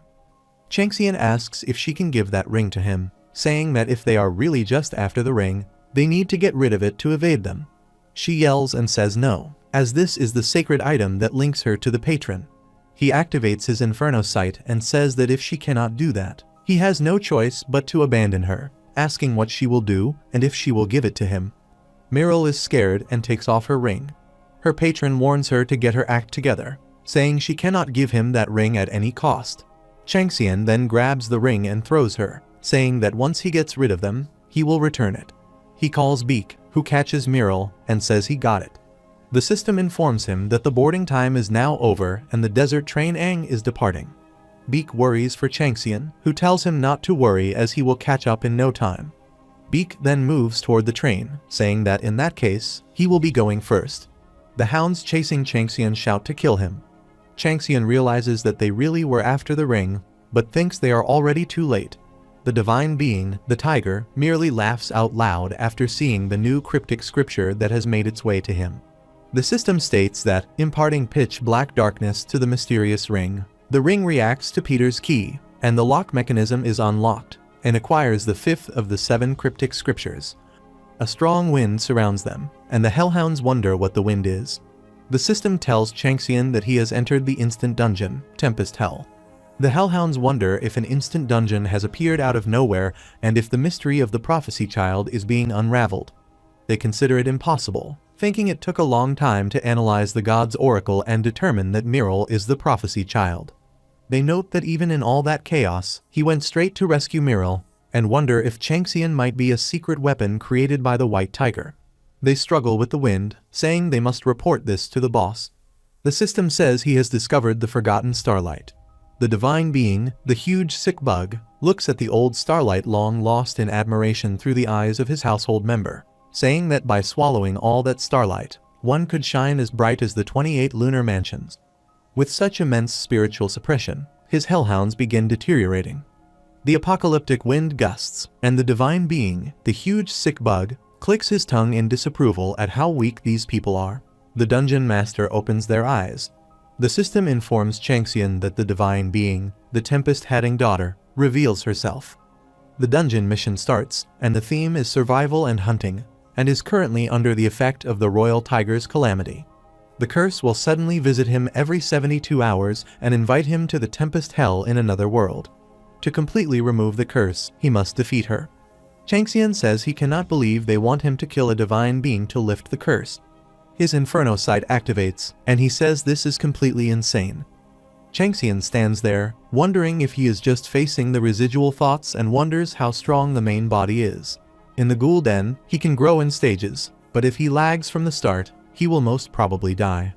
Changxian asks if she can give that ring to him, saying that if they are really just after the ring, they need to get rid of it to evade them. She yells and says no, as this is the sacred item that links her to the patron. He activates his Inferno sight and says that if she cannot do that, he has no choice but to abandon her, asking what she will do and if she will give it to him. Meryl is scared and takes off her ring. Her patron warns her to get her act together, saying she cannot give him that ring at any cost. Changxian then grabs the ring and throws her, saying that once he gets rid of them, he will return it. He calls Beak, who catches Meryl, and says he got it. The system informs him that the boarding time is now over and the desert train Aang is departing. Beak worries for Changxian, who tells him not to worry as he will catch up in no time. Beak then moves toward the train, saying that in that case, he will be going first. The hounds chasing Changxian shout to kill him. Changxian realizes that they really were after the ring, but thinks they are already too late. The divine being, the tiger, merely laughs out loud after seeing the new cryptic scripture that has made its way to him. The system states that, imparting pitch black darkness to the mysterious ring, the ring reacts to Peter's key, and the lock mechanism is unlocked, and acquires the fifth of the 7 cryptic scriptures. A strong wind surrounds them, and the Hellhounds wonder what the wind is. The system tells Changxian that he has entered the instant dungeon, Tempest Hell. The Hellhounds wonder if an instant dungeon has appeared out of nowhere and if the mystery of the prophecy child is being unraveled. They consider it impossible, thinking it took a long time to analyze the god's oracle and determine that Meryl is the prophecy child. They note that even in all that chaos, he went straight to rescue Meryl, and wonder if Changxian might be a secret weapon created by the White Tiger. They struggle with the wind, saying they must report this to the boss. The system says he has discovered the forgotten starlight. The divine being, the huge sick bug, looks at the old starlight long lost in admiration through the eyes of his household member, saying that by swallowing all that starlight, one could shine as bright as the 28 lunar mansions. With such immense spiritual suppression, his hellhounds begin deteriorating. The apocalyptic wind gusts, and the divine being, the huge sick bug, clicks his tongue in disapproval at how weak these people are. The dungeon master opens their eyes. The system informs Changxian that the divine being, the Tempest-Hatting daughter, reveals herself. The dungeon mission starts, and the theme is survival and hunting, and is currently under the effect of the Royal Tiger's calamity. The curse will suddenly visit him every 72 hours and invite him to the Tempest Hell in another world. To completely remove the curse, he must defeat her. Changxian says he cannot believe they want him to kill a divine being to lift the curse. His Inferno sight activates, and he says this is completely insane. Changxian stands there, wondering if he is just facing the residual thoughts and wonders how strong the main body is. In the Ghoul Den, he can grow in stages, but if he lags from the start, he will most probably die.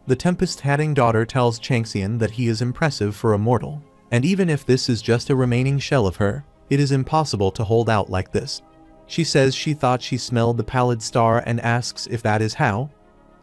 The Tempest-Hatting daughter tells Changxian that he is impressive for a mortal, and even if this is just a remaining shell of her, it is impossible to hold out like this. She says she thought she smelled the pallid star and asks if that is how.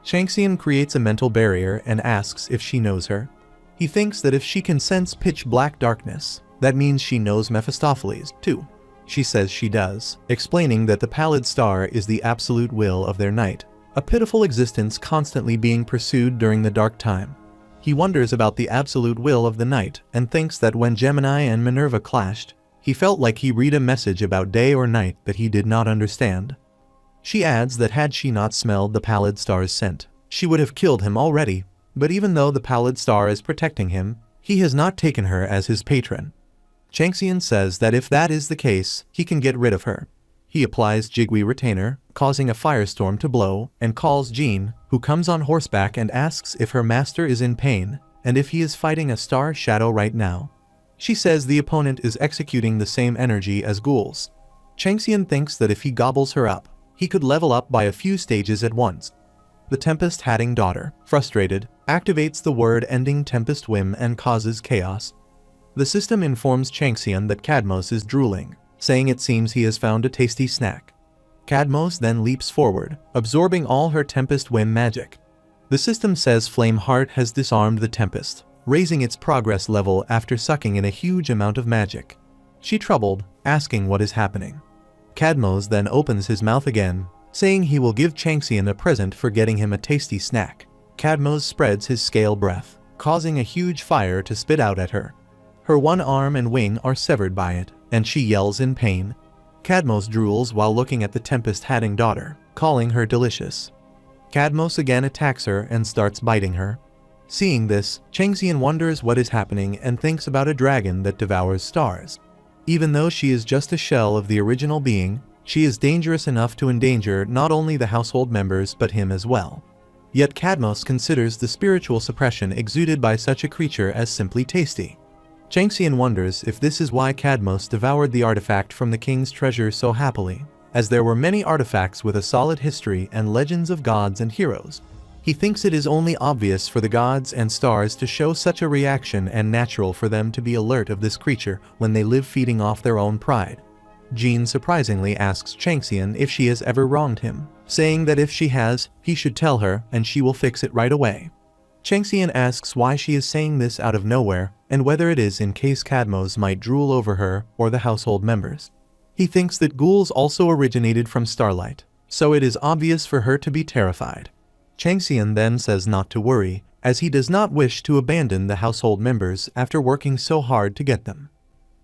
Changxian creates a mental barrier and asks if she knows her. He thinks that if she can sense pitch black darkness, that means she knows Mephistopheles, too. She says she does, explaining that the pallid star is the absolute will of their night, a pitiful existence constantly being pursued during the dark time. He wonders about the absolute will of the night and thinks that when Gemini and Minerva clashed, he felt like he read a message about day or night that he did not understand. She adds that had she not smelled the pallid star's scent, she would have killed him already, but even though the pallid star is protecting him, he has not taken her as his patron. Changxian says that if that is the case, he can get rid of her. He applies Jigui Retainer, causing a firestorm to blow, and calls Jean, who comes on horseback and asks if her master is in pain, and if he is fighting a star shadow right now. She says the opponent is executing the same energy as ghouls. Changxian thinks that if he gobbles her up, he could level up by a few stages at once. The Tempest-Hatting daughter, frustrated, activates the word-ending Tempest Whim and causes chaos. The system informs Changxian that Cadmos is drooling, saying it seems he has found a tasty snack. Cadmos then leaps forward, absorbing all her Tempest Whim magic. The system says Flameheart has disarmed the Tempest. raising its progress level after sucking in a huge amount of magic. She troubled, asking what is happening. Cadmos then opens his mouth again, saying he will give Changxian a present for getting him a tasty snack. Cadmos spreads his scale breath, causing a huge fire to spit out at her. Her one arm and wing are severed by it, and she yells in pain. Cadmos drools while looking at the tempest-hatting daughter, calling her delicious. Cadmos again attacks her and starts biting her. Seeing this, Changxian wonders what is happening and thinks about a dragon that devours stars. Even though she is just a shell of the original being, she is dangerous enough to endanger not only the household members but him as well. Yet Cadmos considers the spiritual suppression exuded by such a creature as simply tasty. Changxian wonders if this is why Cadmos devoured the artifact from the king's treasure so happily, as there were many artifacts with a solid history and legends of gods and heroes. He thinks it is only obvious for the gods and stars to show such a reaction and natural for them to be alert of this creature when they live feeding off their own pride. Jean surprisingly asks Changxian if she has ever wronged him, saying that if she has, he should tell her and she will fix it right away. Changxian asks why she is saying this out of nowhere and whether it is in case Cadmos might drool over her or the household members. He thinks that ghouls also originated from starlight, so it is obvious for her to be terrified. Changxian then says not to worry, as he does not wish to abandon the household members after working so hard to get them.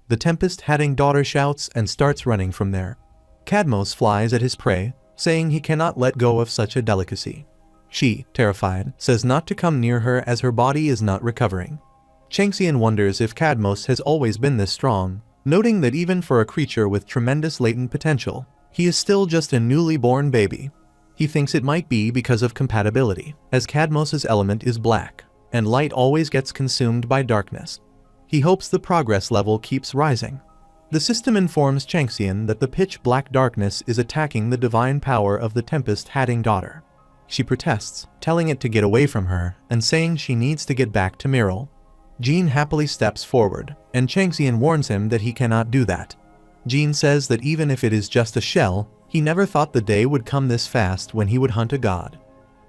The tempest-hatting daughter shouts and starts running from there. Cadmos flies at his prey, saying he cannot let go of such a delicacy. She, terrified, says not to come near her as her body is not recovering. Changxian wonders if Cadmos has always been this strong, noting that even for a creature with tremendous latent potential, he is still just a newly born baby. He thinks it might be because of compatibility, as Cadmos' element is black, and light always gets consumed by darkness. He hopes the progress level keeps rising. The system informs Changxian that the pitch-black darkness is attacking the divine power of the tempest-hatting daughter. She protests, telling it to get away from her and saying she needs to get back to Miral. Jean happily steps forward, and Changxian warns him that he cannot do that. Jean says that even if it is just a shell, he never thought the day would come this fast when he would hunt a god.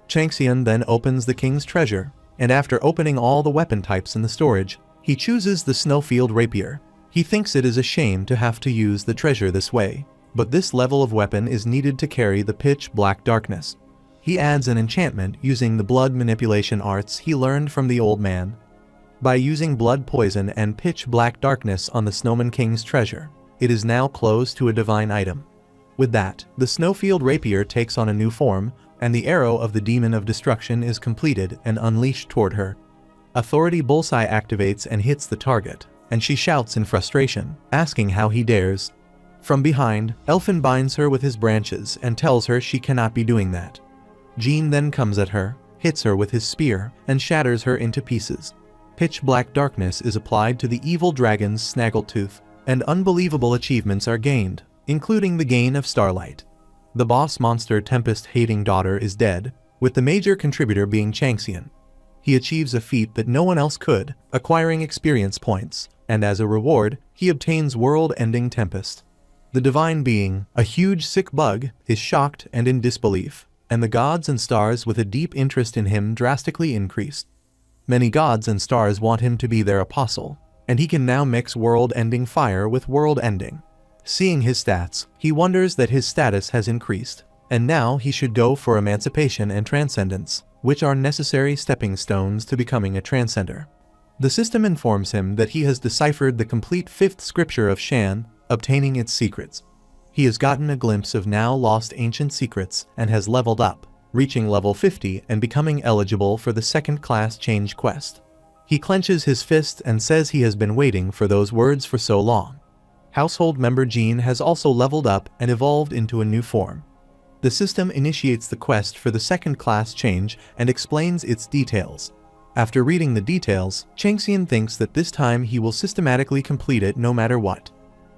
Changxian then opens the king's treasure, and after opening all the weapon types in the storage, he chooses the snowfield rapier. He thinks it is a shame to have to use the treasure this way, but this level of weapon is needed to carry the pitch-black darkness. He adds an enchantment using the blood manipulation arts he learned from the old man. By using blood poison and pitch-black darkness on the Snowman King's treasure, it is now close to a divine item. With that, the snowfield rapier takes on a new form, and the arrow of the demon of destruction is completed and unleashed toward her. Authority Bullseye activates and hits the target, and she shouts in frustration, asking how he dares. From behind, Elfin binds her with his branches and tells her she cannot be doing that. Jean then comes at her, hits her with his spear, and shatters her into pieces. Pitch-black darkness is applied to the evil dragon's snaggletooth, and unbelievable achievements are gained, including the gain of starlight. The boss monster tempest-hating daughter is dead, with the major contributor being Changxian. He achieves a feat that no one else could, acquiring experience points, and as a reward, he obtains world-ending tempest. The divine being, a huge sick bug, is shocked and in disbelief, and the gods and stars with a deep interest in him drastically increase. Many gods and stars want him to be their apostle, and he can now mix world-ending fire with world-ending. Seeing his stats, he wonders that his status has increased, and now he should go for emancipation and transcendence, which are necessary stepping stones to becoming a transcender. The system informs him that he has deciphered the complete fifth scripture of Shan, obtaining its secrets. He has gotten a glimpse of now lost ancient secrets and has leveled up, reaching level 50 and becoming eligible for the second-class change quest. He clenches his fist and says he has been waiting for those words for so long. Household member Jean has also leveled up and evolved into a new form. The system initiates the quest for the second-class change and explains its details. After reading the details, Changxian thinks that this time he will systematically complete it no matter what.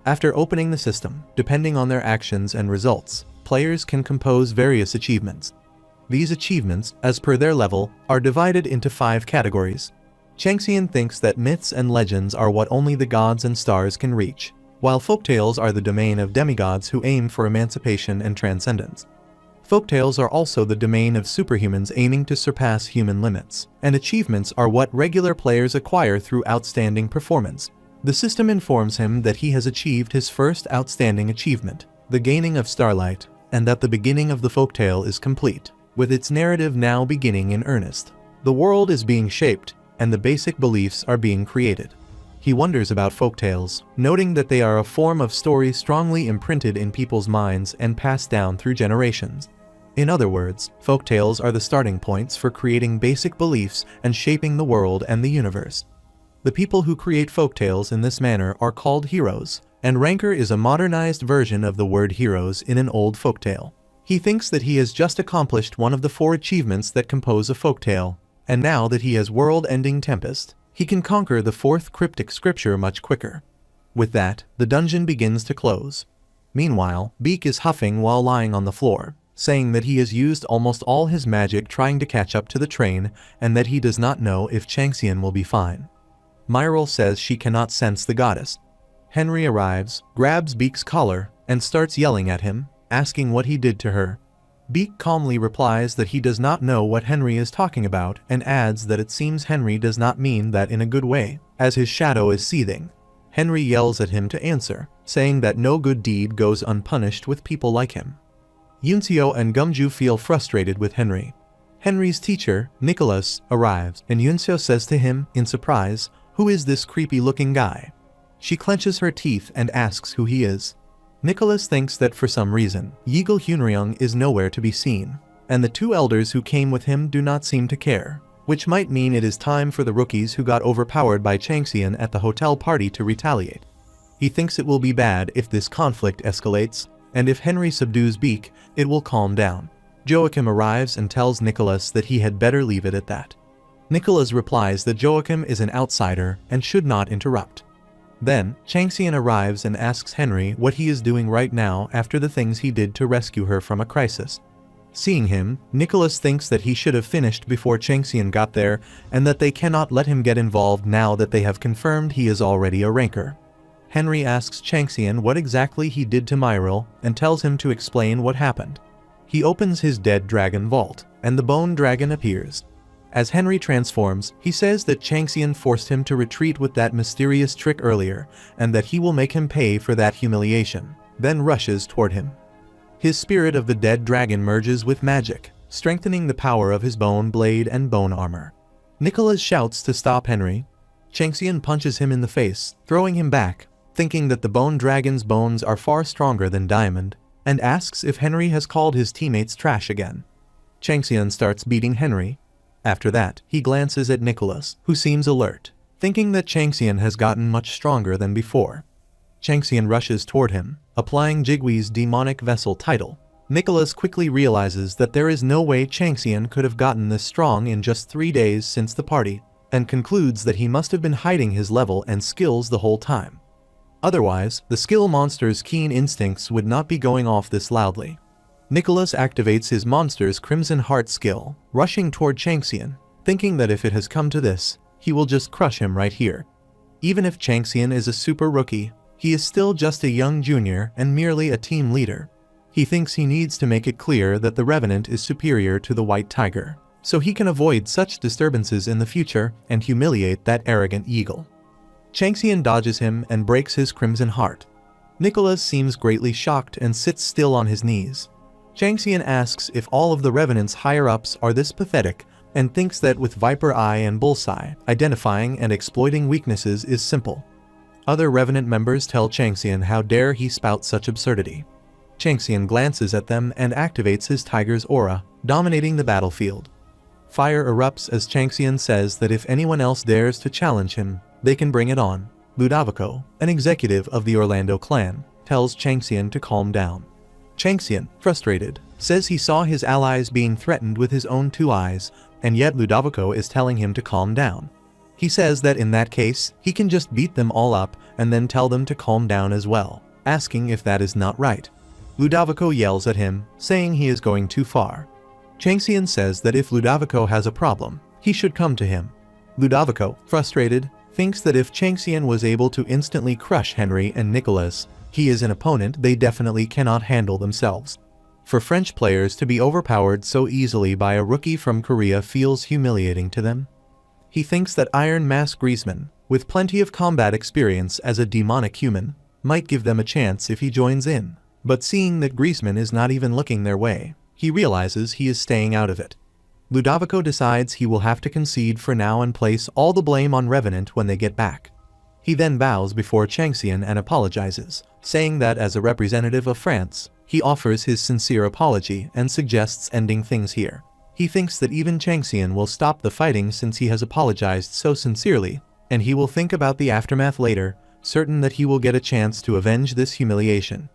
After opening the system, depending on their actions and results, players can compose various achievements. These achievements, as per their level, are divided into 5 categories. Changxian thinks that myths and legends are what only the gods and stars can reach, while folktales are the domain of demigods who aim for emancipation and transcendence. Folktales are also the domain of superhumans aiming to surpass human limits, and achievements are what regular players acquire through outstanding performance. The system informs him that he has achieved his first outstanding achievement, the gaining of starlight, and that the beginning of the folktale is complete, with its narrative now beginning in earnest. The world is being shaped, and the basic beliefs are being created. He wonders about folktales, noting that they are a form of story strongly imprinted in people's minds and passed down through generations. In other words, folktales are the starting points for creating basic beliefs and shaping the world and the universe. The people who create folktales in this manner are called heroes, and Rancor is a modernized version of the word heroes in an old folktale. He thinks that he has just accomplished one of the 4 achievements that compose a folktale, and now that he has world-ending Tempest, he can conquer the 4th cryptic scripture much quicker. With that, the dungeon begins to close. Meanwhile, Beak is huffing while lying on the floor, saying that he has used almost all his magic trying to catch up to the train and that he does not know if Changxian will be fine. Myril says she cannot sense the goddess. Henry arrives, grabs Beak's collar, and starts yelling at him, asking what he did to her. Beak calmly replies that he does not know what Henry is talking about and adds that it seems Henry does not mean that in a good way, as his shadow is seething. Henry yells at him to answer, saying that no good deed goes unpunished with people like him. Yunseo and Gumju feel frustrated with Henry. Henry's teacher, Nicholas, arrives, and Yunseo says to him, in surprise, "Who is this creepy-looking guy?" She clenches her teeth and asks who he is. Nicholas thinks that for some reason, Yeagle Hunryung is nowhere to be seen, and the 2 elders who came with him do not seem to care, which might mean it is time for the rookies who got overpowered by Changxian at the hotel party to retaliate. He thinks it will be bad if this conflict escalates, and if Henry subdues Beak, it will calm down. Joachim arrives and tells Nicholas that he had better leave it at that. Nicholas replies that Joachim is an outsider and should not interrupt. Then, Changxian arrives and asks Henry what he is doing right now after the things he did to rescue her from a crisis. Seeing him, Nicholas thinks that he should have finished before Changxian got there and that they cannot let him get involved now that they have confirmed he is already a Rancor. Henry asks Changxian what exactly he did to Myril and tells him to explain what happened. He opens his dead dragon vault, and the bone dragon appears. As Henry transforms, he says that Changxian forced him to retreat with that mysterious trick earlier, and that he will make him pay for that humiliation, then rushes toward him. His spirit of the dead dragon merges with magic, strengthening the power of his bone blade and bone armor. Nicholas shouts to stop Henry. Changxian punches him in the face, throwing him back, thinking that the bone dragon's bones are far stronger than diamond, and asks if Henry has called his teammates trash again. Changxian starts beating Henry. After that, he glances at Nicholas, who seems alert, thinking that Changxian has gotten much stronger than before. Changxian rushes toward him, applying Jigwee's demonic vessel title. Nicholas quickly realizes that there is no way Changxian could have gotten this strong in just 3 days since the party, and concludes that he must have been hiding his level and skills the whole time. Otherwise, the skill monster's keen instincts would not be going off this loudly. Nicholas activates his monster's Crimson Heart skill, rushing toward Changxian, thinking that if it has come to this, he will just crush him right here. Even if Changxian is a super rookie, he is still just a young junior and merely a team leader. He thinks he needs to make it clear that the Revenant is superior to the White Tiger, so he can avoid such disturbances in the future and humiliate that arrogant eagle. Changxian dodges him and breaks his Crimson Heart. Nicholas seems greatly shocked and sits still on his knees. Changxian asks if all of the Revenant's higher-ups are this pathetic and thinks that with Viper Eye and Bullseye, identifying and exploiting weaknesses is simple. Other Revenant members tell Changxian how dare he spout such absurdity. Changxian glances at them and activates his tiger's aura, dominating the battlefield. Fire erupts as Changxian says that if anyone else dares to challenge him, they can bring it on. Ludovico, an executive of the Orlando clan, tells Changxian to calm down. Changxian, frustrated, says he saw his allies being threatened with his own 2 eyes, and yet Ludovico is telling him to calm down. He says that in that case, he can just beat them all up and then tell them to calm down as well, asking if that is not right. Ludovico yells at him, saying he is going too far. Changxian says that if Ludovico has a problem, he should come to him. Ludovico, frustrated, thinks that if Changxian was able to instantly crush Henry and Nicholas, he is an opponent they definitely cannot handle themselves. For French players to be overpowered so easily by a rookie from Korea feels humiliating to them. He thinks that Iron Mask Griezmann, with plenty of combat experience as a demonic human, might give them a chance if he joins in. But seeing that Griezmann is not even looking their way, he realizes he is staying out of it. Ludovico decides he will have to concede for now and place all the blame on Revenant when they get back. He then bows before Changxian and apologizes, saying that as a representative of France, he offers his sincere apology and suggests ending things here. He thinks that even Changxian will stop the fighting since he has apologized so sincerely, and he will think about the aftermath later, certain that he will get a chance to avenge this humiliation.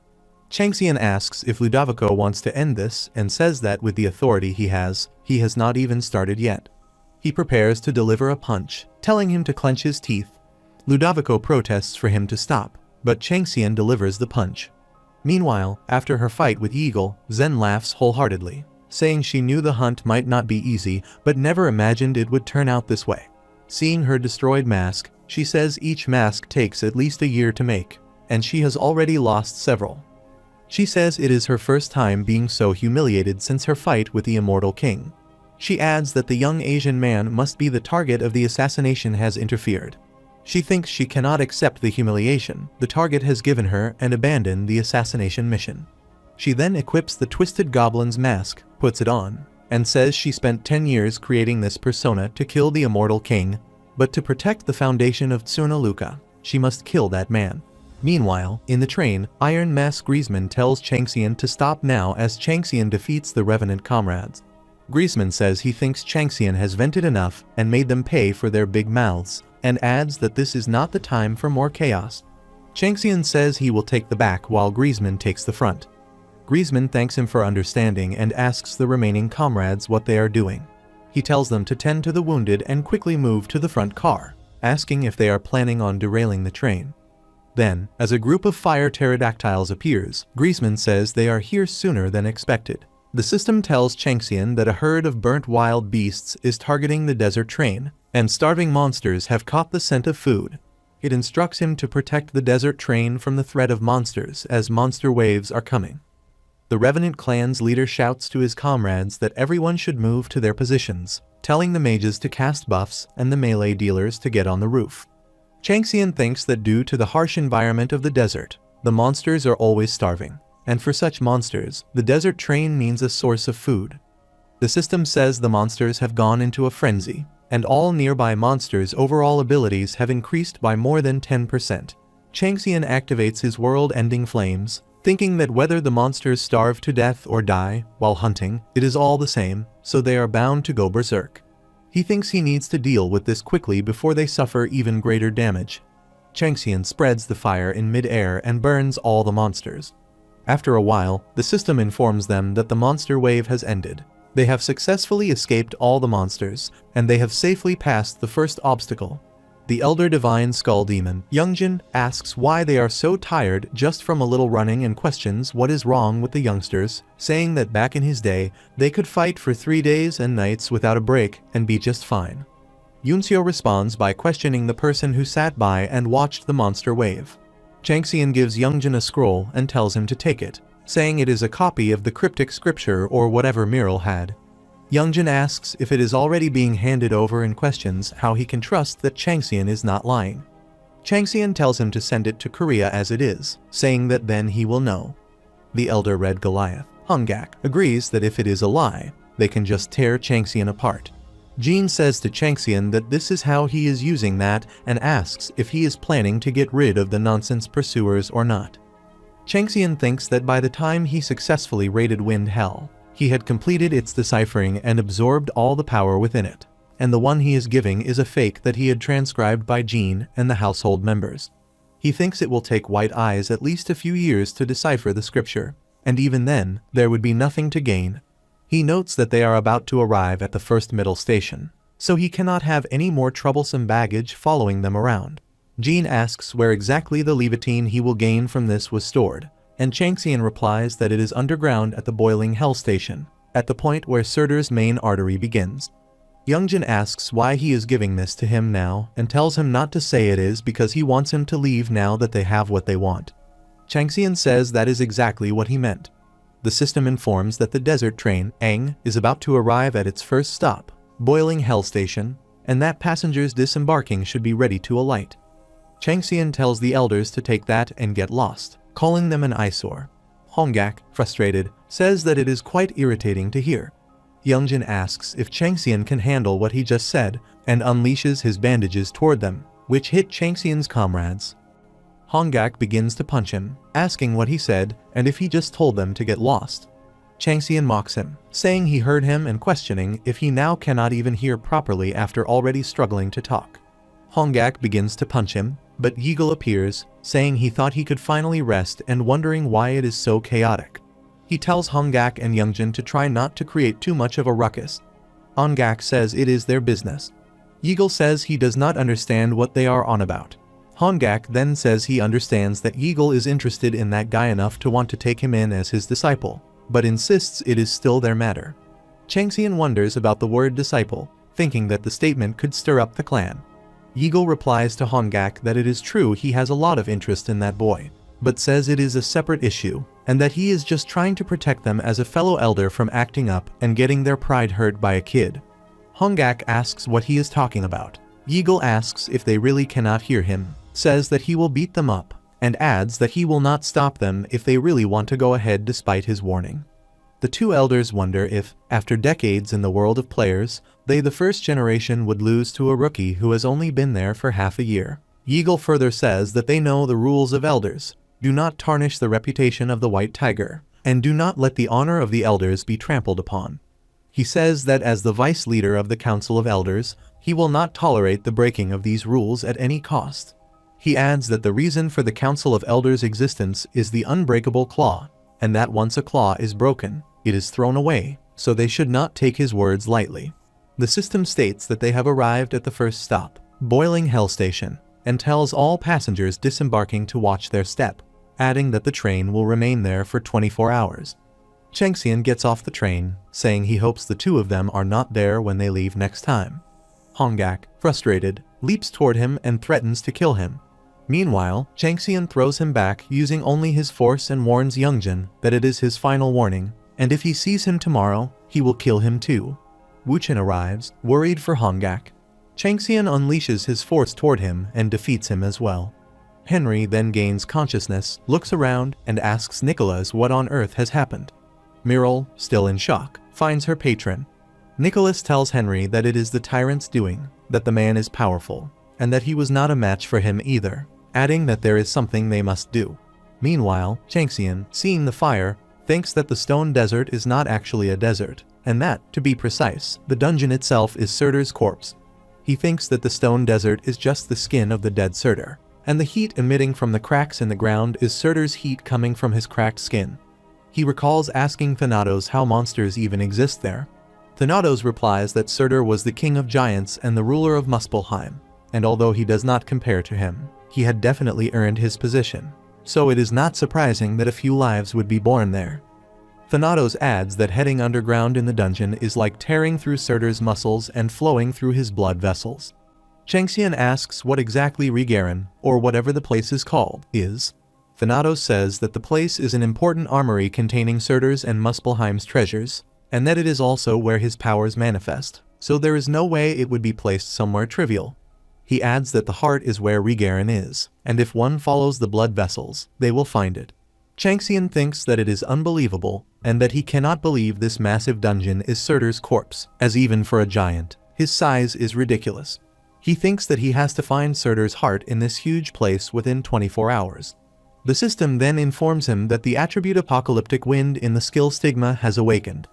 Changxian asks if Ludovico wants to end this and says that with the authority he has not even started yet. He prepares to deliver a punch, telling him to clench his teeth. Ludovico protests for him to stop, but Changxian delivers the punch. Meanwhile, after her fight with Eagle, Zen laughs wholeheartedly, saying she knew the hunt might not be easy but never imagined it would turn out this way. Seeing her destroyed mask, she says each mask takes at least a year to make, and she has already lost several. She says it is her first time being so humiliated since her fight with the Immortal King. She adds that the young Asian man must be the target of the assassination has interfered. She thinks she cannot accept the humiliation the target has given her and abandon the assassination mission. She then equips the Twisted Goblin's mask, puts it on, and says she spent 10 years creating this persona to kill the Immortal King, but to protect the foundation of Tsuna Luka, she must kill that man. Meanwhile, in the train, Iron Mask Griezmann tells Changxian to stop now as Changxian defeats the Revenant comrades. Griezmann says he thinks Changxian has vented enough and made them pay for their big mouths, and adds that this is not the time for more chaos. Changxian says he will take the back while Griezmann takes the front. Griezmann thanks him for understanding and asks the remaining comrades what they are doing. He tells them to tend to the wounded and quickly move to the front car, asking if they are planning on derailing the train. Then, as a group of fire pterodactyls appears, Griezmann says they are here sooner than expected. The system tells Changxian that a herd of burnt wild beasts is targeting the desert train, and starving monsters have caught the scent of food. It instructs him to protect the desert train from the threat of monsters as monster waves are coming. The Revenant clan's leader shouts to his comrades that everyone should move to their positions, telling the mages to cast buffs and the melee dealers to get on the roof. Changxian thinks that due to the harsh environment of the desert, the monsters are always starving, and for such monsters, the desert train means a source of food. The system says the monsters have gone into a frenzy, and all nearby monsters' overall abilities have increased by more than 10%. Changxian activates his world-ending flames, thinking that whether the monsters starve to death or die while hunting, it is all the same, so they are bound to go berserk. He thinks he needs to deal with this quickly before they suffer even greater damage. Changxian spreads the fire in mid-air and burns all the monsters. After a while, the system informs them that the monster wave has ended. They have successfully escaped all the monsters, and they have safely passed the first obstacle. The Elder Divine Skull Demon, Youngjin, asks why they are so tired just from a little running and questions what is wrong with the youngsters, saying that back in his day, they could fight for 3 days and nights without a break and be just fine. Yuncio responds by questioning the person who sat by and watched the monster wave. Changxian gives Youngjin a scroll and tells him to take it, saying it is a copy of the cryptic scripture or whatever Miral had. Youngjin asks if it is already being handed over and questions how he can trust that Changxian is not lying. Changxian tells him to send it to Korea as it is, saying that then he will know. The Elder Red Goliath, Hungak, agrees that if it is a lie, they can just tear Changxian apart. Jean says to Changxian that this is how he is using that and asks if he is planning to get rid of the nonsense pursuers or not. Changxian thinks that by the time he successfully raided Wind Hell, he had completed its deciphering and absorbed all the power within it, and the one he is giving is a fake that he had transcribed by Jean and the household members. He thinks it will take White Eyes at least a few years to decipher the scripture, and even then, there would be nothing to gain. He notes that they are about to arrive at the first middle station, so he cannot have any more troublesome baggage following them around. Jean asks where exactly the levitine he will gain from this was stored, and Changxian replies that it is underground at the Boiling Hell Station, at the point where Surtur's main artery begins. Youngjin asks why he is giving this to him now and tells him not to say it is because he wants him to leave now that they have what they want. Changxian says that is exactly what he meant. The system informs that the desert train, Aang, is about to arrive at its first stop, Boiling Hell Station, and that passengers disembarking should be ready to alight. Changxian tells the elders to take that and get lost, calling them an eyesore. Hongak, frustrated, says that it is quite irritating to hear. Youngjin asks if Changxian can handle what he just said, and unleashes his bandages toward them, which hit Changxian's comrades. Hongak begins to punch him, asking what he said and if he just told them to get lost. Changxian mocks him, saying he heard him and questioning if he now cannot even hear properly after already struggling to talk. Hongak begins to punch him, but Yeagle appears, saying he thought he could finally rest and wondering why it is so chaotic. He tells Hongak and Youngjin to try not to create too much of a ruckus. Hongak says it is their business. Yeagle says he does not understand what they are on about. Hongak then says he understands that Yeagle is interested in that guy enough to want to take him in as his disciple, but insists it is still their matter. Changxian wonders about the word disciple, thinking that the statement could stir up the clan. Yeagle replies to Hongak that it is true he has a lot of interest in that boy, but says it is a separate issue, and that he is just trying to protect them as a fellow elder from acting up and getting their pride hurt by a kid. Hongak asks what he is talking about. Yeagle asks if they really cannot hear him, says that he will beat them up, and adds that he will not stop them if they really want to go ahead despite his warning. The two elders wonder if, after decades in the world of players, they the first generation would lose to a rookie who has only been there for half a year. Yeagle further says that they know the rules of elders. Do not tarnish the reputation of the White Tiger, and do not let the honor of the elders be trampled upon. He says that as the vice leader of the Council of Elders, he will not tolerate the breaking of these rules at any cost. He adds that the reason for the Council of Elders' existence is the unbreakable claw, and that once a claw is broken, it is thrown away, so they should not take his words lightly. The system states that they have arrived at the first stop, Boiling Hell Station, and tells all passengers disembarking to watch their step, adding that the train will remain there for 24 hours. Changxian gets off the train, saying he hopes the two of them are not there when they leave next time. Hongak, frustrated, leaps toward him and threatens to kill him. Meanwhile, Changxian throws him back using only his force and warns Youngjin that it is his final warning, and if he sees him tomorrow, he will kill him too. Wuchen arrives, worried for Hongak. Changxian unleashes his force toward him and defeats him as well. Henry then gains consciousness, looks around, and asks Nicholas what on earth has happened. Myrtle, still in shock, finds her patron. Nicholas tells Henry that it is the tyrant's doing, that the man is powerful, and that he was not a match for him either, adding that there is something they must do. Meanwhile, Changxian, seeing the fire, thinks that the stone desert is not actually a desert, and that, to be precise, the dungeon itself is Surtur's corpse. He thinks that the stone desert is just the skin of the dead Surtur, and the heat emitting from the cracks in the ground is Surtur's heat coming from his cracked skin. He recalls asking Thanatos how monsters even exist there. Thanatos replies that Surtur was the king of giants and the ruler of Muspelheim, and although he does not compare to him, he had definitely earned his position, so it is not surprising that a few lives would be born there. Thanatos adds that heading underground in the dungeon is like tearing through Surtur's muscles and flowing through his blood vessels. Changxian asks what exactly Regarin, or whatever the place is called, is. Thanatos says that the place is an important armory containing Surtur's and Muspelheim's treasures, and that it is also where his powers manifest, so there is no way it would be placed somewhere trivial. He adds that the heart is where Regarin is, and if one follows the blood vessels, they will find it. Changxian thinks that it is unbelievable, and that he cannot believe this massive dungeon is Surtur's corpse, as even for a giant, his size is ridiculous. He thinks that he has to find Surtur's heart in this huge place within 24 hours. The system then informs him that the attribute apocalyptic wind in the skill stigma has awakened.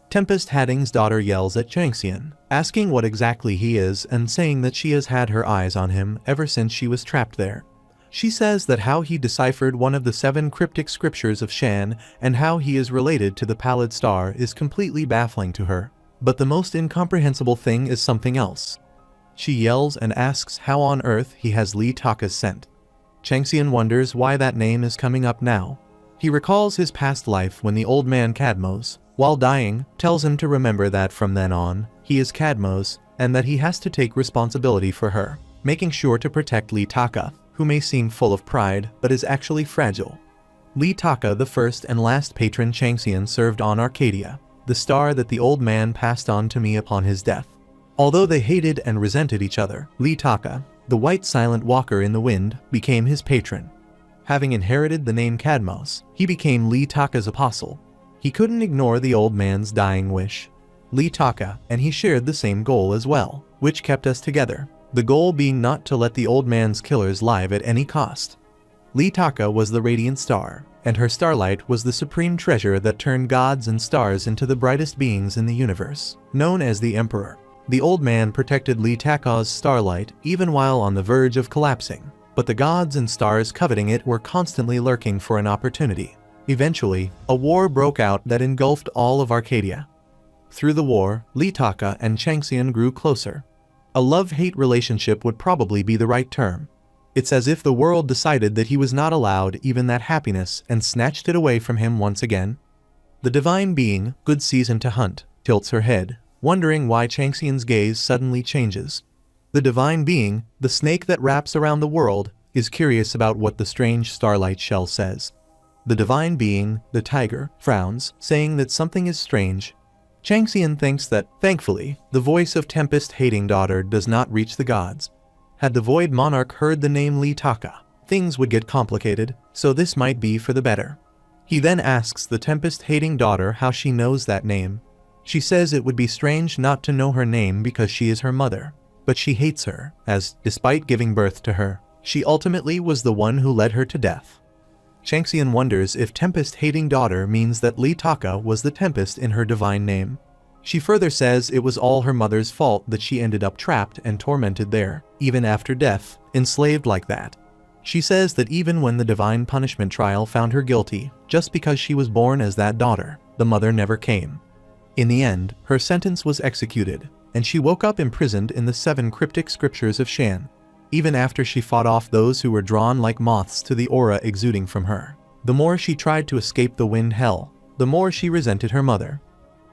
Tempest Hadding's daughter yells at Changxian, asking what exactly he is and saying that she has had her eyes on him ever since she was trapped there. She says that how he deciphered one of the 7 cryptic scriptures of Shan and how he is related to the Pallid Star is completely baffling to her, but the most incomprehensible thing is something else. She yells and asks how on earth he has Lee Taka's scent. Changxian wonders why that name is coming up now. He recalls his past life when the old man Cadmos, while dying, tells him to remember that from then on, he is Cadmos, and that he has to take responsibility for her, making sure to protect Lee Taka, who may seem full of pride but is actually fragile. Lee Taka, the first and last patron Changxian served on Arcadia, the star that the old man passed on to me upon his death. Although they hated and resented each other, Lee Taka, the white silent walker in the wind, became his patron. Having inherited the name Cadmos, he became Lee Taka's apostle. He couldn't ignore the old man's dying wish. Lee Taka and he shared the same goal as well, which kept us together, the goal being not to let the old man's killers live at any cost. Lee Taka was the radiant star, and her starlight was the supreme treasure that turned gods and stars into the brightest beings in the universe, known as the Emperor. The old man protected Lee Taka's starlight even while on the verge of collapsing, but the gods and stars coveting it were constantly lurking for an opportunity. Eventually, a war broke out that engulfed all of Arcadia. Through the war, Lee Taka and Changxian grew closer. A love-hate relationship would probably be the right term. It's as if the world decided that he was not allowed even that happiness and snatched it away from him once again. The divine being, good season to hunt, tilts her head, wondering why Changxian's gaze suddenly changes. The divine being, the snake that wraps around the world, is curious about what the strange starlight shell says. The divine being, the tiger, frowns, saying that something is strange. Changxian thinks that, thankfully, the voice of Tempest-hating daughter does not reach the gods. Had the Void Monarch heard the name Lee Taka, things would get complicated, so this might be for the better. He then asks the Tempest-hating daughter how she knows that name. She says it would be strange not to know her name because she is her mother, but she hates her, as, despite giving birth to her, she ultimately was the one who led her to death. Changxian wonders if Tempest-hating daughter means that Lee Taka was the Tempest in her divine name. She further says it was all her mother's fault that she ended up trapped and tormented there, even after death, enslaved like that. She says that even when the divine punishment trial found her guilty, just because she was born as that daughter, the mother never came. In the end, her sentence was executed, and she woke up imprisoned in the 7 cryptic scriptures of Shan. Even after she fought off those who were drawn like moths to the aura exuding from her, the more she tried to escape the wind hell, the more she resented her mother.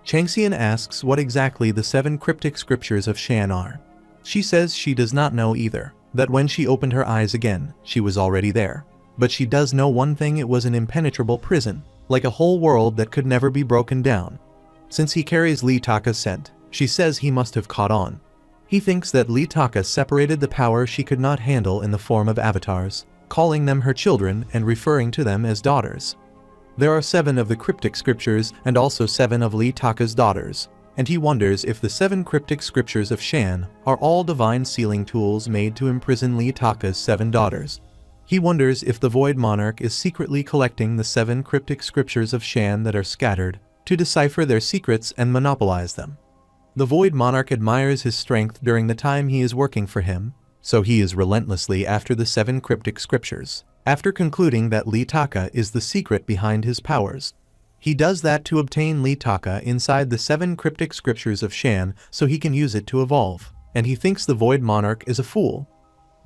Changxian asks what exactly the 7 cryptic scriptures of Shan are. She says she does not know either, that when she opened her eyes again, she was already there. But she does know one thing: it was an impenetrable prison, like a whole world that could never be broken down. Since he carries Lee Taka's scent, she says he must have caught on. He thinks that Lee Taka separated the power she could not handle in the form of avatars, calling them her children and referring to them as daughters. There are 7 of the cryptic scriptures and also 7 of Lee Taka's daughters, and he wonders if the 7 cryptic scriptures of Shan are all divine sealing tools made to imprison Lee Taka's 7 daughters. He wonders if the Void Monarch is secretly collecting the 7 cryptic scriptures of Shan that are scattered, to decipher their secrets and monopolize them. The Void Monarch admires his strength during the time he is working for him, so he is relentlessly after the 7 cryptic scriptures, after concluding that Lee Taka is the secret behind his powers. He does that to obtain Lee Taka inside the 7 cryptic scriptures of Shan so he can use it to evolve, and he thinks the Void Monarch is a fool.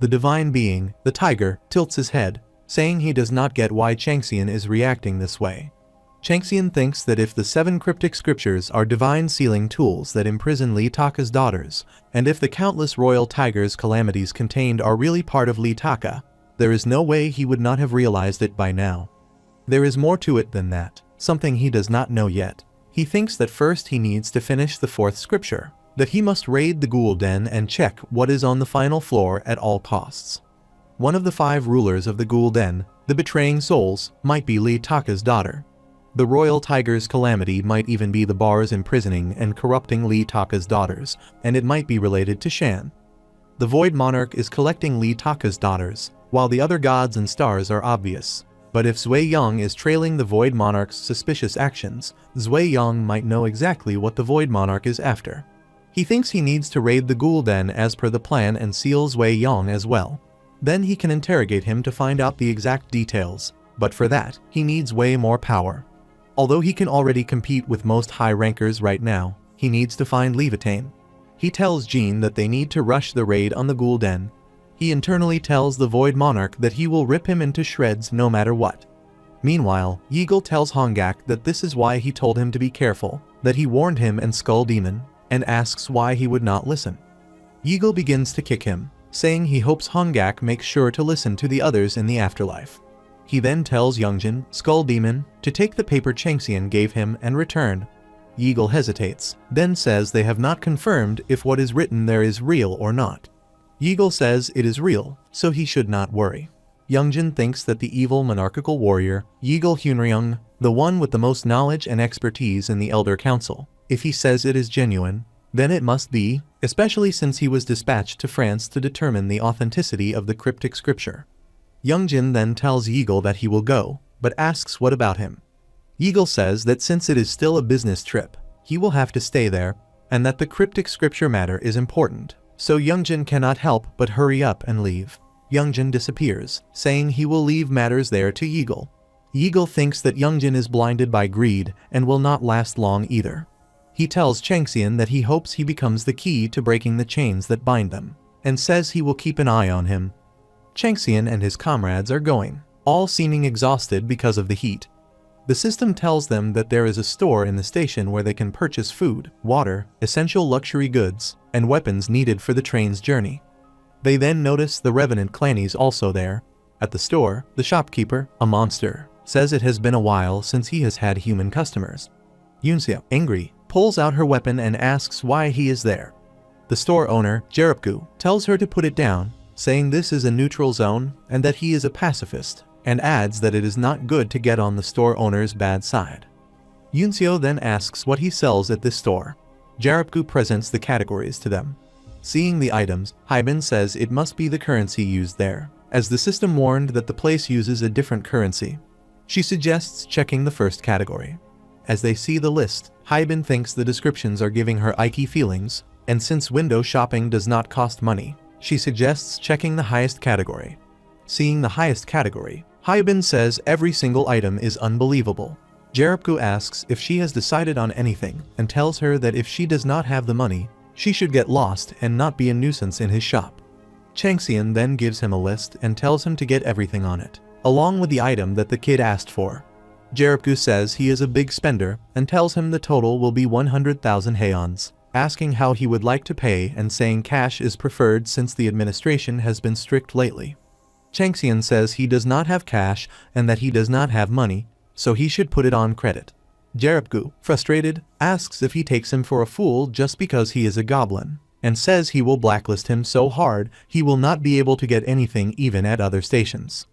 The divine being, the tiger, tilts his head, saying he does not get why Changxian is reacting this way. Changxian thinks that if the 7 cryptic scriptures are divine sealing tools that imprison Lee Taka's daughters, and if the countless royal tiger's calamities contained are really part of Lee Taka, there is no way he would not have realized it by now. There is more to it than that, something he does not know yet. He thinks that first he needs to finish the 4th scripture, that he must raid the Ghoul Den and check what is on the final floor at all costs. One of the 5 rulers of the Ghoul Den, the betraying souls, might be Lee Taka's daughter. The royal tiger's calamity might even be the bars imprisoning and corrupting Lee Taka's daughters, and it might be related to Shan. The Void Monarch is collecting Lee Taka's daughters, while the other gods and stars are obvious. But if Zui Yang is trailing the Void Monarch's suspicious actions, Zui Yang might know exactly what the Void Monarch is after. He thinks he needs to raid the Ghoul Den as per the plan and seal Zui Yang as well. Then he can interrogate him to find out the exact details, but for that, he needs way more power. Although he can already compete with most high rankers right now, he needs to find Levitain. He tells Jean that they need to rush the raid on the Ghoul Den. He internally tells the Void Monarch that he will rip him into shreds no matter what. Meanwhile, Yeagle tells Hongak that this is why he told him to be careful, that he warned him and Skull Demon, and asks why he would not listen. Yeagle begins to kick him, saying he hopes Hongak makes sure to listen to the others in the afterlife. He then tells Youngjin, Skull Demon, to take the paper Changxian gave him and return. Yeagle hesitates, then says they have not confirmed if what is written there is real or not. Yeagle says it is real, so he should not worry. Youngjin thinks that the evil monarchical warrior, Yeagle Hunryung, the one with the most knowledge and expertise in the Elder Council, if he says it is genuine, then it must be, especially since he was dispatched to France to determine the authenticity of the cryptic scripture. Youngjin then tells Yeagle that he will go, but asks what about him. Yeagle says that since it is still a business trip, he will have to stay there, and that the cryptic scripture matter is important, so Youngjin cannot help but hurry up and leave. Youngjin disappears, saying he will leave matters there to Yeagle. Yeagle thinks that Youngjin is blinded by greed and will not last long either. He tells Changxian that he hopes he becomes the key to breaking the chains that bind them, and says he will keep an eye on him. Changxian and his comrades are going, all seeming exhausted because of the heat. The system tells them that there is a store in the station where they can purchase food, water, essential luxury goods, and weapons needed for the train's journey. They then notice the Revenant clannies also there. At the store, the shopkeeper, a monster, says it has been a while since he has had human customers. Yunseo, angry, pulls out her weapon and asks why he is there. The store owner, Jerupgu, tells her to put it down, saying this is a neutral zone and that he is a pacifist, and adds that it is not good to get on the store owner's bad side. Yunseo then asks what he sells at this store. Jerupgu presents the categories to them. Seeing the items, Haibin says it must be the currency used there, as the system warned that the place uses a different currency. She suggests checking the first category. As they see the list, Haibin thinks the descriptions are giving her icky feelings, and since window shopping does not cost money, she suggests checking the highest category. Seeing the highest category, Haibin says every single item is unbelievable. Jerupgu asks if she has decided on anything and tells her that if she does not have the money, she should get lost and not be a nuisance in his shop. Changxian then gives him a list and tells him to get everything on it, along with the item that the kid asked for. Jerupgu says he is a big spender and tells him the total will be 100,000 haons, asking how he would like to pay and saying cash is preferred since the administration has been strict lately. Changxian says he does not have cash and that he does not have money, so he should put it on credit. Jerupgu, frustrated, asks if he takes him for a fool just because he is a goblin, and says he will blacklist him so hard he will not be able to get anything even at other stations.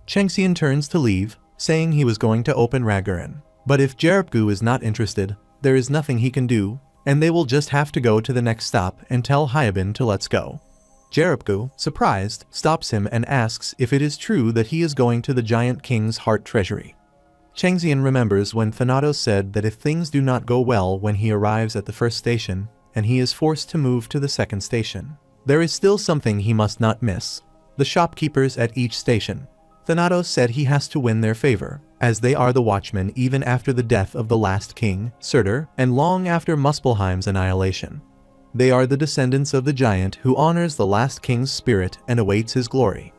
Changxian turns to leave, saying he was going to open Ragaran, but if Jerupgu is not interested, there is nothing he can do, and they will just have to go to the next stop and tell Haibin to let's go. Jerupgu, surprised, stops him and asks if it is true that he is going to the Giant King's heart treasury. Changxian remembers when Thanatos said that if things do not go well when he arrives at the first station, and he is forced to move to the second station, there is still something he must not miss: the shopkeepers at each station. Thanatos said he has to win their favor, as they are the watchmen even after the death of the last king, Surtur, and long after Muspelheim's annihilation. They are the descendants of the giant who honors the last king's spirit and awaits his glory.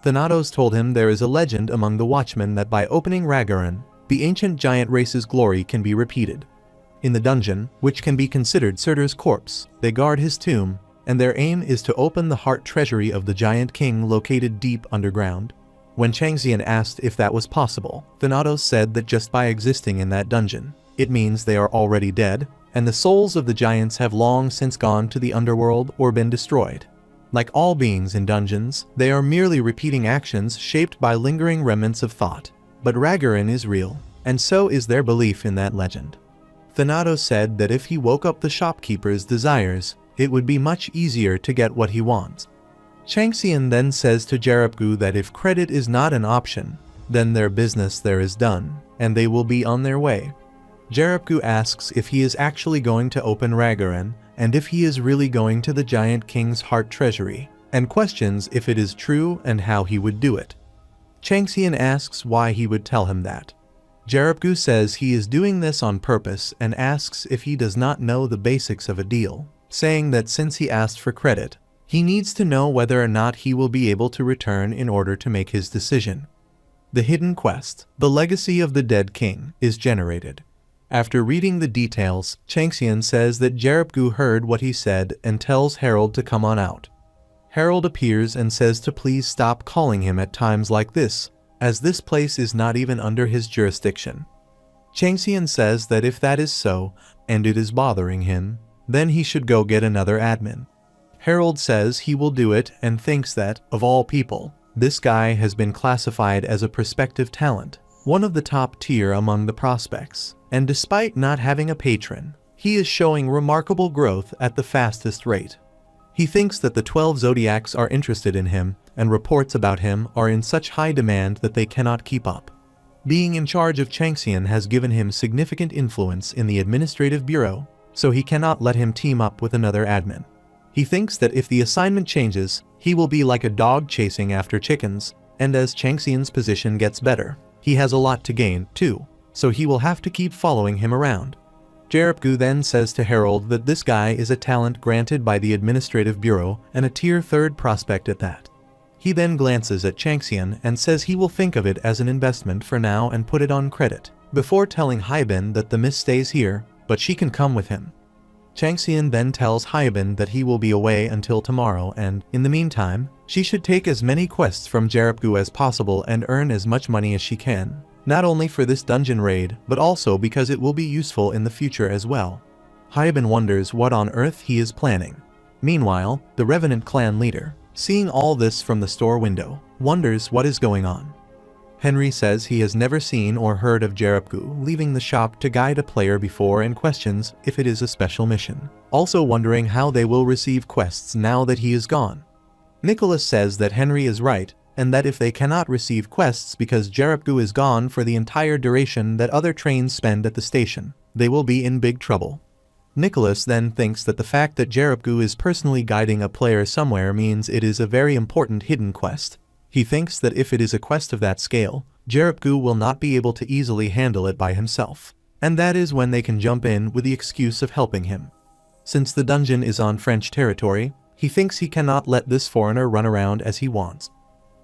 Thanatos told him there is a legend among the watchmen that by opening Ragaran, the ancient giant race's glory can be repeated. In the dungeon, which can be considered Surtur's corpse, they guard his tomb, and their aim is to open the heart treasury of the giant king located deep underground. When Changxian asked if that was possible, Thanatos said that just by existing in that dungeon, it means they are already dead, and the souls of the giants have long since gone to the underworld or been destroyed. Like all beings in dungeons, they are merely repeating actions shaped by lingering remnants of thought. But Ragaran is real, and so is their belief in that legend. Thanatos said that if he woke up the shopkeeper's desires, it would be much easier to get what he wants. Changxian then says to Jerupgu that if credit is not an option, then their business there is done, and they will be on their way. Jerupgu asks if he is actually going to open Ragaran, and if he is really going to the Giant King's heart treasury, and questions if it is true and how he would do it. Changxian asks why he would tell him that. Jerupgu says he is doing this on purpose and asks if he does not know the basics of a deal, saying that since he asked for credit, he needs to know whether or not he will be able to return in order to make his decision. The hidden quest, the legacy of the dead king, is generated. After reading the details, Changxian says that Jerupgu heard what he said and tells Harold to come on out. Harold appears and says to please stop calling him at times like this, as this place is not even under his jurisdiction. Changxian says that if that is so, and it is bothering him, then he should go get another admin. Harold says he will do it and thinks that, of all people, this guy has been classified as a prospective talent, one of the top tier among the prospects, and despite not having a patron, he is showing remarkable growth at the fastest rate. He thinks that the 12 zodiacs are interested in him, and reports about him are in such high demand that they cannot keep up. Being in charge of Changxian has given him significant influence in the administrative bureau, so he cannot let him team up with another admin. He thinks that if the assignment changes, he will be like a dog chasing after chickens, and as Changxian's position gets better, he has a lot to gain, too, so he will have to keep following him around. Jarapgu then says to Harold that this guy is a talent granted by the Administrative Bureau and a Tier 3 prospect at that. He then glances at Changxian and says he will think of it as an investment for now and put it on credit, before telling Haibin that the miss stays here, but she can come with him. Changxian then tells Haibin that he will be away until tomorrow and, in the meantime, she should take as many quests from Jarapgu as possible and earn as much money as she can. Not only for this dungeon raid, but also because it will be useful in the future as well. Haibin wonders what on earth he is planning. Meanwhile, the Revenant clan leader, seeing all this from the store window, wonders what is going on. Henry says he has never seen or heard of Jarapgu leaving the shop to guide a player before and questions if it is a special mission, also wondering how they will receive quests now that he is gone. Nicholas says that Henry is right, and that if they cannot receive quests because Jarapgu is gone for the entire duration that other trains spend at the station, they will be in big trouble. Nicholas then thinks that the fact that Jarapgu is personally guiding a player somewhere means it is a very important hidden quest. He thinks that if it is a quest of that scale, Jarapgu will not be able to easily handle it by himself, and that is when they can jump in with the excuse of helping him. Since the dungeon is on French territory, he thinks he cannot let this foreigner run around as he wants.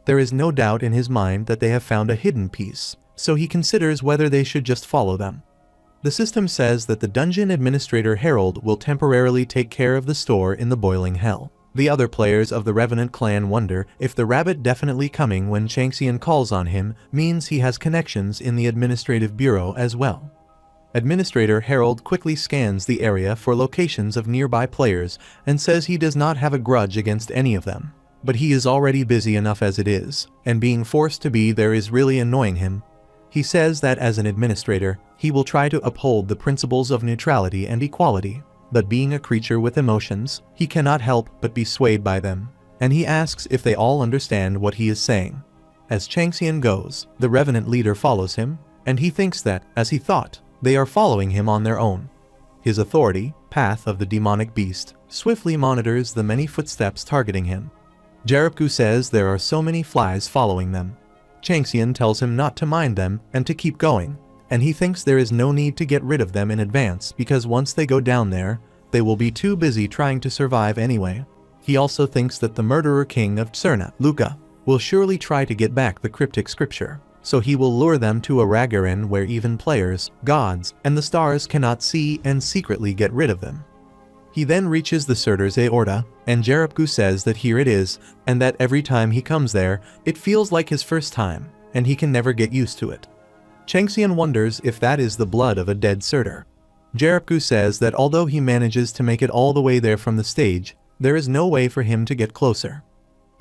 There is no doubt in his mind that they have found a hidden piece, so he considers whether they should just follow them. The system says that the dungeon administrator Harold will temporarily take care of the store in the boiling hell. The other players of the Revenant clan wonder if the rabbit definitely coming when Changxian calls on him means he has connections in the administrative bureau as well. Administrator Harold quickly scans the area for locations of nearby players and says he does not have a grudge against any of them. But he is already busy enough as it is, and being forced to be there is really annoying him. He says that as an administrator, he will try to uphold the principles of neutrality and equality, but being a creature with emotions, he cannot help but be swayed by them, and he asks if they all understand what he is saying. As Changxian goes, the Revenant leader follows him, and he thinks that, as he thought, they are following him on their own. His authority, Path of the Demonic Beast, swiftly monitors the many footsteps targeting him. Jarapgu says there are so many flies following them. Changxian tells him not to mind them and to keep going, and he thinks there is no need to get rid of them in advance because once they go down there, they will be too busy trying to survive anyway. He also thinks that the murderer king of Cerna, Luca, will surely try to get back the cryptic scripture, so he will lure them to a Ragarin where even players, gods, and the stars cannot see and secretly get rid of them. He then reaches the Surtur's aorta, and Jarapgu says that here it is, and that every time he comes there, it feels like his first time, and he can never get used to it. Changxian wonders if that is the blood of a dead Surtur. Jarapgu says that although he manages to make it all the way there from the stage, there is no way for him to get closer.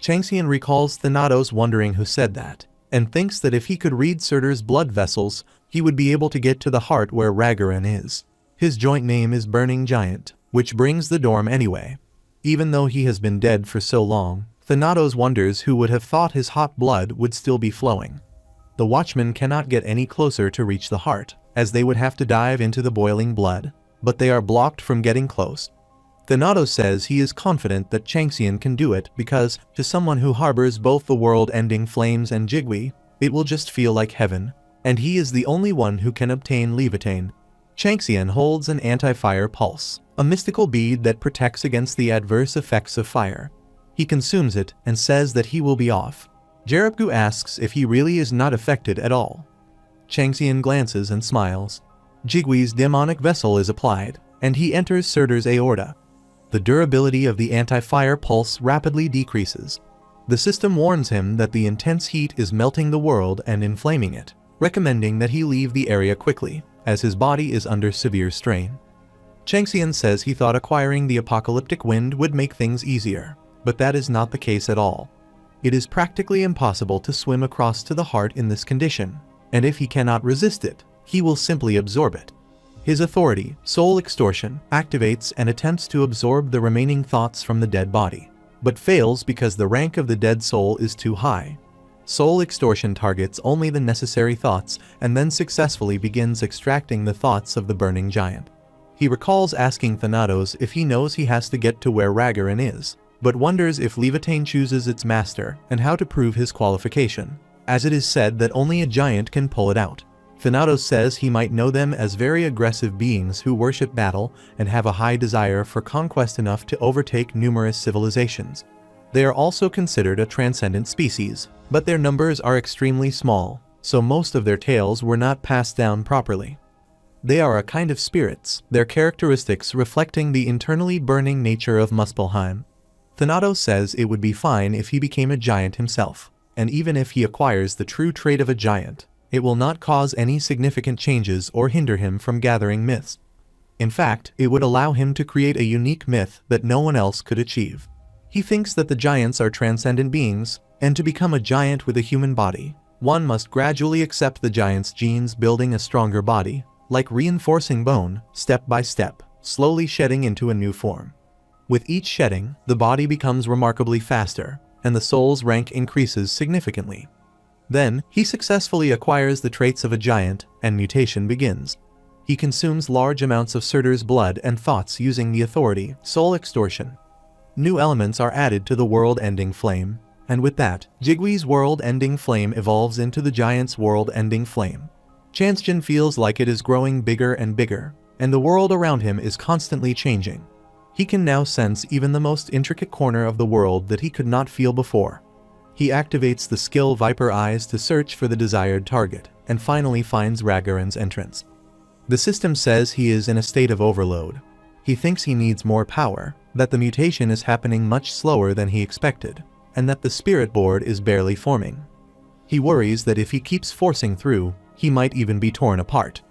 Changxian recalls Thanatos wondering who said that, and thinks that if he could read Surtur's blood vessels, he would be able to get to the heart where Ragarin is. His joint name is Burning Giant, which brings the dorm anyway. Even though he has been dead for so long, Thanatos wonders who would have thought his hot blood would still be flowing. The watchmen cannot get any closer to reach the heart, as they would have to dive into the boiling blood, but they are blocked from getting close. Thanatos says he is confident that Changxian can do it because, to someone who harbors both the world-ending flames and Jigui, it will just feel like heaven, and he is the only one who can obtain Levitain. Changxian holds an anti-fire pulse, a mystical bead that protects against the adverse effects of fire. He consumes it and says that he will be off. Jarapgu asks if he really is not affected at all. Changxian glances and smiles. Jigui's demonic vessel is applied, and he enters Surtur's aorta. The durability of the anti-fire pulse rapidly decreases. The system warns him that the intense heat is melting the world and inflaming it, recommending that he leave the area quickly, as his body is under severe strain. Changxian says he thought acquiring the apocalyptic wind would make things easier, but that is not the case at all. It is practically impossible to swim across to the heart in this condition, and if he cannot resist it, he will simply absorb it. His authority, soul extortion, activates and attempts to absorb the remaining thoughts from the dead body, but fails because the rank of the dead soul is too high. Soul extortion targets only the necessary thoughts and then successfully begins extracting the thoughts of the burning giant. He recalls asking Thanatos if he knows he has to get to where Ragaran is, but wonders if Leviathan chooses its master and how to prove his qualification, as it is said that only a giant can pull it out. Thanatos says he might know them as very aggressive beings who worship battle and have a high desire for conquest enough to overtake numerous civilizations. They are also considered a transcendent species, but their numbers are extremely small, so most of their tales were not passed down properly. They are a kind of spirits, their characteristics reflecting the internally burning nature of Muspelheim. Thanatos says it would be fine if he became a giant himself, and even if he acquires the true trait of a giant, it will not cause any significant changes or hinder him from gathering myths. In fact, it would allow him to create a unique myth that no one else could achieve. He thinks that the giants are transcendent beings, and to become a giant with a human body, one must gradually accept the giant's genes, building a stronger body, like reinforcing bone, step by step, slowly shedding into a new form. With each shedding, the body becomes remarkably faster, and the soul's rank increases significantly. Then, he successfully acquires the traits of a giant, and mutation begins. He consumes large amounts of Surtur's blood and thoughts using the authority, soul extortion. New elements are added to the world-ending flame, and with that, Jigwee's world-ending flame evolves into the giant's world-ending flame. Changxian feels like it is growing bigger and bigger, and the world around him is constantly changing. He can now sense even the most intricate corner of the world that he could not feel before. He activates the skill Viper Eyes to search for the desired target, and finally finds Ragaran's entrance. The system says he is in a state of overload. He thinks he needs more power, that the mutation is happening much slower than he expected, and that the spirit board is barely forming. He worries that if he keeps forcing through, he might even be torn apart.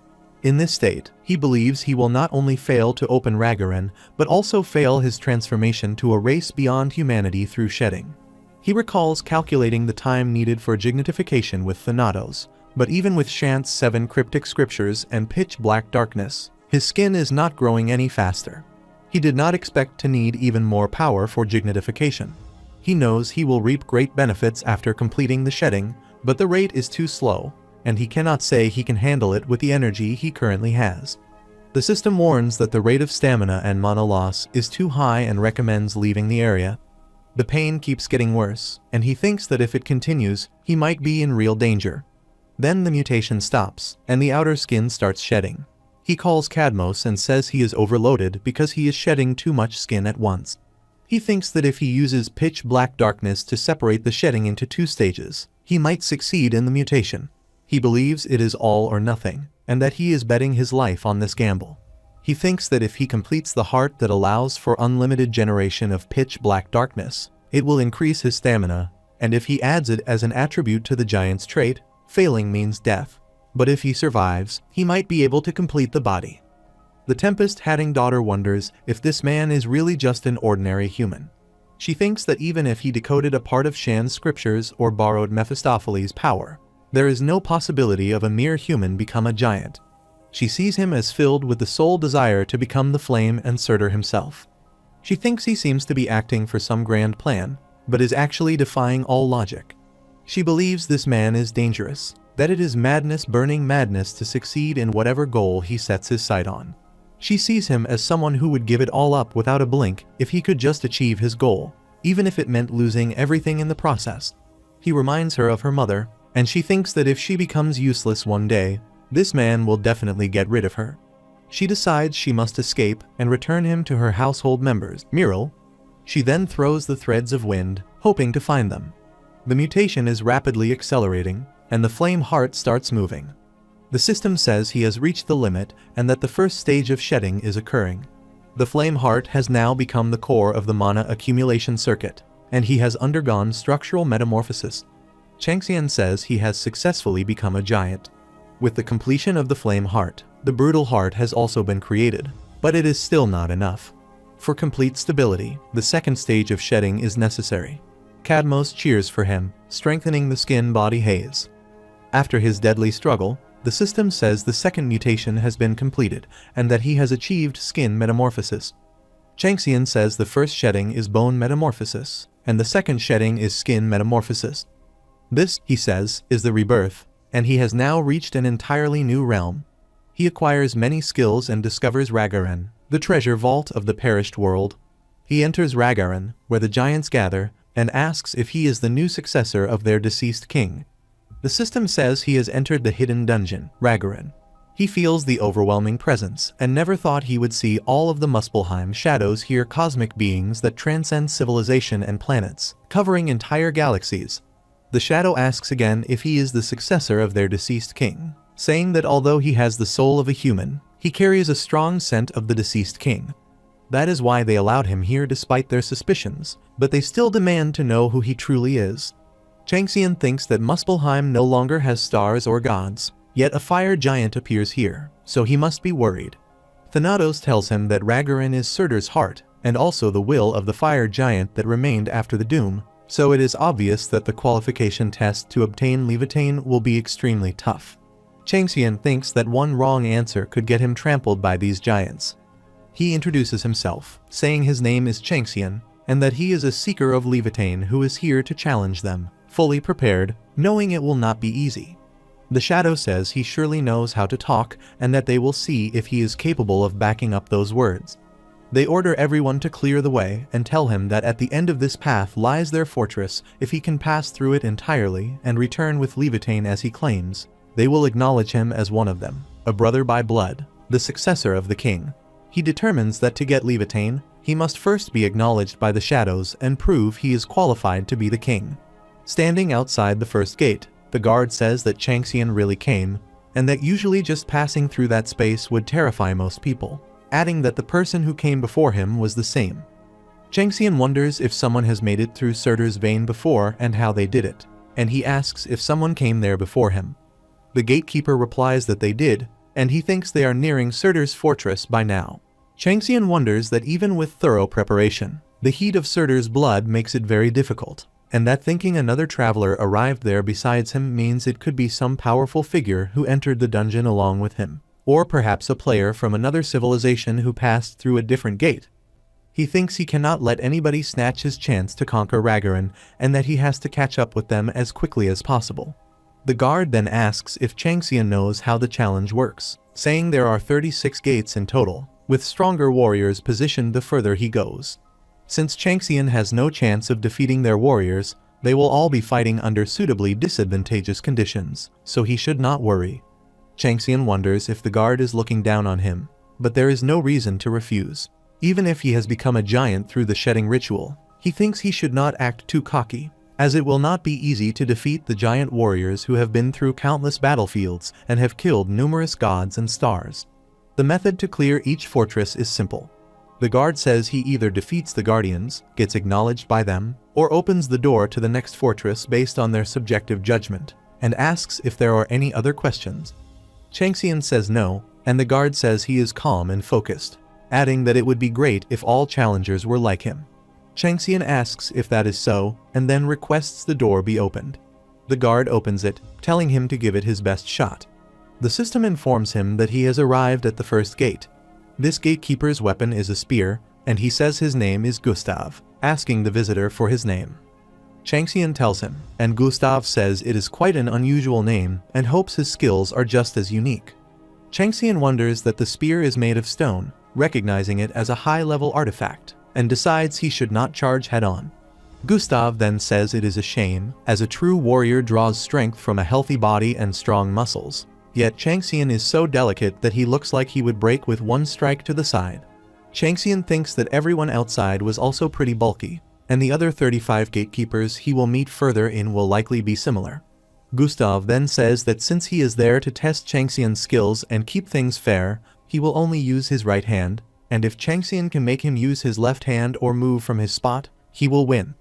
In this state, he believes he will not only fail to open Ragaran, but also fail his transformation to a race beyond humanity through shedding. He recalls calculating the time needed for gignitification with Thanatos, but even with Shant's 7 cryptic scriptures and pitch black darkness, his skin is not growing any faster. He did not expect to need even more power for gignitification. He knows he will reap great benefits after completing the shedding, but the rate is too slow, and he cannot say he can handle it with the energy he currently has. The system warns that the rate of stamina and mana loss is too high and recommends leaving the area. The pain keeps getting worse, and he thinks that if it continues, he might be in real danger. Then the mutation stops, and the outer skin starts shedding. He calls Cadmos and says he is overloaded because he is shedding too much skin at once. He thinks that if he uses pitch black darkness to separate the shedding into 2 stages, he might succeed in the mutation. He believes it is all or nothing, and that he is betting his life on this gamble. He thinks that if he completes the heart that allows for unlimited generation of pitch black darkness, it will increase his stamina, and if he adds it as an attribute to the giant's trait, failing means death. But if he survives, he might be able to complete the body. The Tempest-hatting daughter wonders if this man is really just an ordinary human. She thinks that even if he decoded a part of Shan's scriptures or borrowed Mephistopheles' power, there is no possibility of a mere human become a giant. She sees him as filled with the sole desire to become the Flame and Surtur himself. She thinks he seems to be acting for some grand plan, but is actually defying all logic. She believes this man is dangerous, that it is madness burning madness to succeed in whatever goal he sets his sight on. She sees him as someone who would give it all up without a blink if he could just achieve his goal, even if it meant losing everything in the process. He reminds her of her mother, and she thinks that if she becomes useless one day, this man will definitely get rid of her. She decides she must escape and return him to her household members, Muriel. She then throws the threads of wind, hoping to find them. The mutation is rapidly accelerating, and the flame heart starts moving. The system says he has reached the limit and that the first stage of shedding is occurring. The flame heart has now become the core of the mana accumulation circuit, and he has undergone structural metamorphosis. Changxian says he has successfully become a giant. With the completion of the flame heart, the brutal heart has also been created, but it is still not enough. For complete stability, the second stage of shedding is necessary. Cadmos cheers for him, strengthening the skin-body haze. After his deadly struggle, the system says the second mutation has been completed and that he has achieved skin metamorphosis. Changxian says the first shedding is bone metamorphosis, and the second shedding is skin metamorphosis. This, he says, is the rebirth, and he has now reached an entirely new realm. He acquires many skills and discovers Ragaran, the treasure vault of the perished world. He enters Ragaran, where the giants gather, and asks if he is the new successor of their deceased king. The system says he has entered the hidden dungeon, Ragaran. He feels the overwhelming presence, and never thought he would see all of the Muspelheim shadows here, cosmic beings that transcend civilization and planets, covering entire galaxies. The shadow asks again if he is the successor of their deceased king, saying that although he has the soul of a human, he carries a strong scent of the deceased king. That is why they allowed him here despite their suspicions, but they still demand to know who he truly is. Changxian thinks that Muspelheim no longer has stars or gods, yet a fire giant appears here, so he must be worried. Thanatos tells him that Ragaran is Surtur's heart, and also the will of the fire giant that remained after the doom, so it is obvious that the qualification test to obtain Levitain will be extremely tough. Changxian thinks that one wrong answer could get him trampled by these giants. He introduces himself, saying his name is Changxian, and that he is a seeker of Levitain who is here to challenge them, fully prepared, knowing it will not be easy. The shadow says he surely knows how to talk and that they will see if he is capable of backing up those words. They order everyone to clear the way and tell him that at the end of this path lies their fortress. If he can pass through it entirely and return with Levitain as he claims, they will acknowledge him as one of them, a brother by blood, the successor of the king. He determines that to get Levitain, he must first be acknowledged by the shadows and prove he is qualified to be the king. Standing outside the first gate, the guard says that Changxian really came, and that usually just passing through that space would terrify most people, adding that the person who came before him was the same. Changxian wonders if someone has made it through Surtur's vein before and how they did it, and he asks if someone came there before him. The gatekeeper replies that they did, and he thinks they are nearing Surtur's fortress by now. Changxian wonders that even with thorough preparation, the heat of Surtur's blood makes it very difficult, and that thinking another traveler arrived there besides him means it could be some powerful figure who entered the dungeon along with him, or perhaps a player from another civilization who passed through a different gate. He thinks he cannot let anybody snatch his chance to conquer Ragaran, and that he has to catch up with them as quickly as possible. The guard then asks if Changxian knows how the challenge works, saying there are 36 gates in total, with stronger warriors positioned the further he goes. Since Changxian has no chance of defeating their warriors, they will all be fighting under suitably disadvantageous conditions, so he should not worry. Changxian wonders if the guard is looking down on him, but there is no reason to refuse. Even if he has become a giant through the shedding ritual, he thinks he should not act too cocky, as it will not be easy to defeat the giant warriors who have been through countless battlefields and have killed numerous gods and stars. The method to clear each fortress is simple. The guard says he either defeats the guardians, gets acknowledged by them, or opens the door to the next fortress based on their subjective judgment, and asks if there are any other questions. Changxian says no, and the guard says he is calm and focused, adding that it would be great if all challengers were like him. Changxian asks if that is so, and then requests the door be opened. The guard opens it, telling him to give it his best shot. The system informs him that he has arrived at the first gate. This gatekeeper's weapon is a spear, and he says his name is Gustav, asking the visitor for his name. Changxian tells him, and Gustav says it is quite an unusual name and hopes his skills are just as unique. Changxian wonders that the spear is made of stone, recognizing it as a high-level artifact, and decides he should not charge head-on. Gustav then says it is a shame, as a true warrior draws strength from a healthy body and strong muscles. Yet Changxian is so delicate that he looks like he would break with one strike to the side. Changxian thinks that everyone outside was also pretty bulky, and the other 35 gatekeepers he will meet further in will likely be similar. Gustav then says that since he is there to test Changxian's skills and keep things fair, he will only use his right hand, and if Changxian can make him use his left hand or move from his spot, he will win.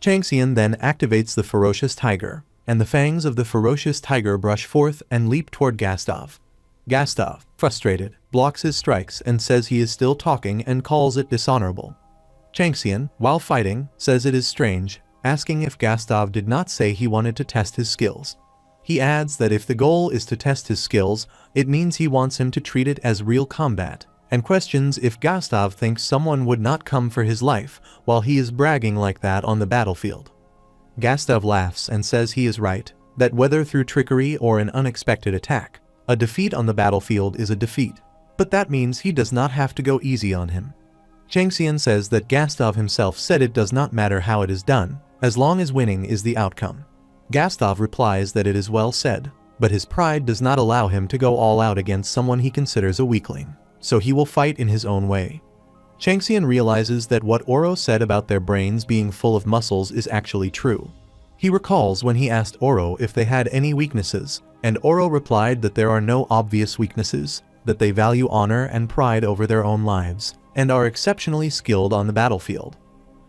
Changxian then activates the ferocious tiger, and the fangs of the ferocious tiger brush forth and leap toward Gastov. Gastov, frustrated, blocks his strikes and says he is still talking and calls it dishonorable. Changxian, while fighting, says it is strange, asking if Gastov did not say he wanted to test his skills. He adds that if the goal is to test his skills, it means he wants him to treat it as real combat, and questions if Gastov thinks someone would not come for his life while he is bragging like that on the battlefield. Gastov laughs and says he is right, that whether through trickery or an unexpected attack, a defeat on the battlefield is a defeat, but that means he does not have to go easy on him. Changxian says that Gastov himself said it does not matter how it is done, as long as winning is the outcome. Gastov replies that it is well said, but his pride does not allow him to go all out against someone he considers a weakling, so he will fight in his own way. Changxian realizes that what Oro said about their brains being full of muscles is actually true. He recalls when he asked Oro if they had any weaknesses, and Oro replied that there are no obvious weaknesses, that they value honor and pride over their own lives, and are exceptionally skilled on the battlefield.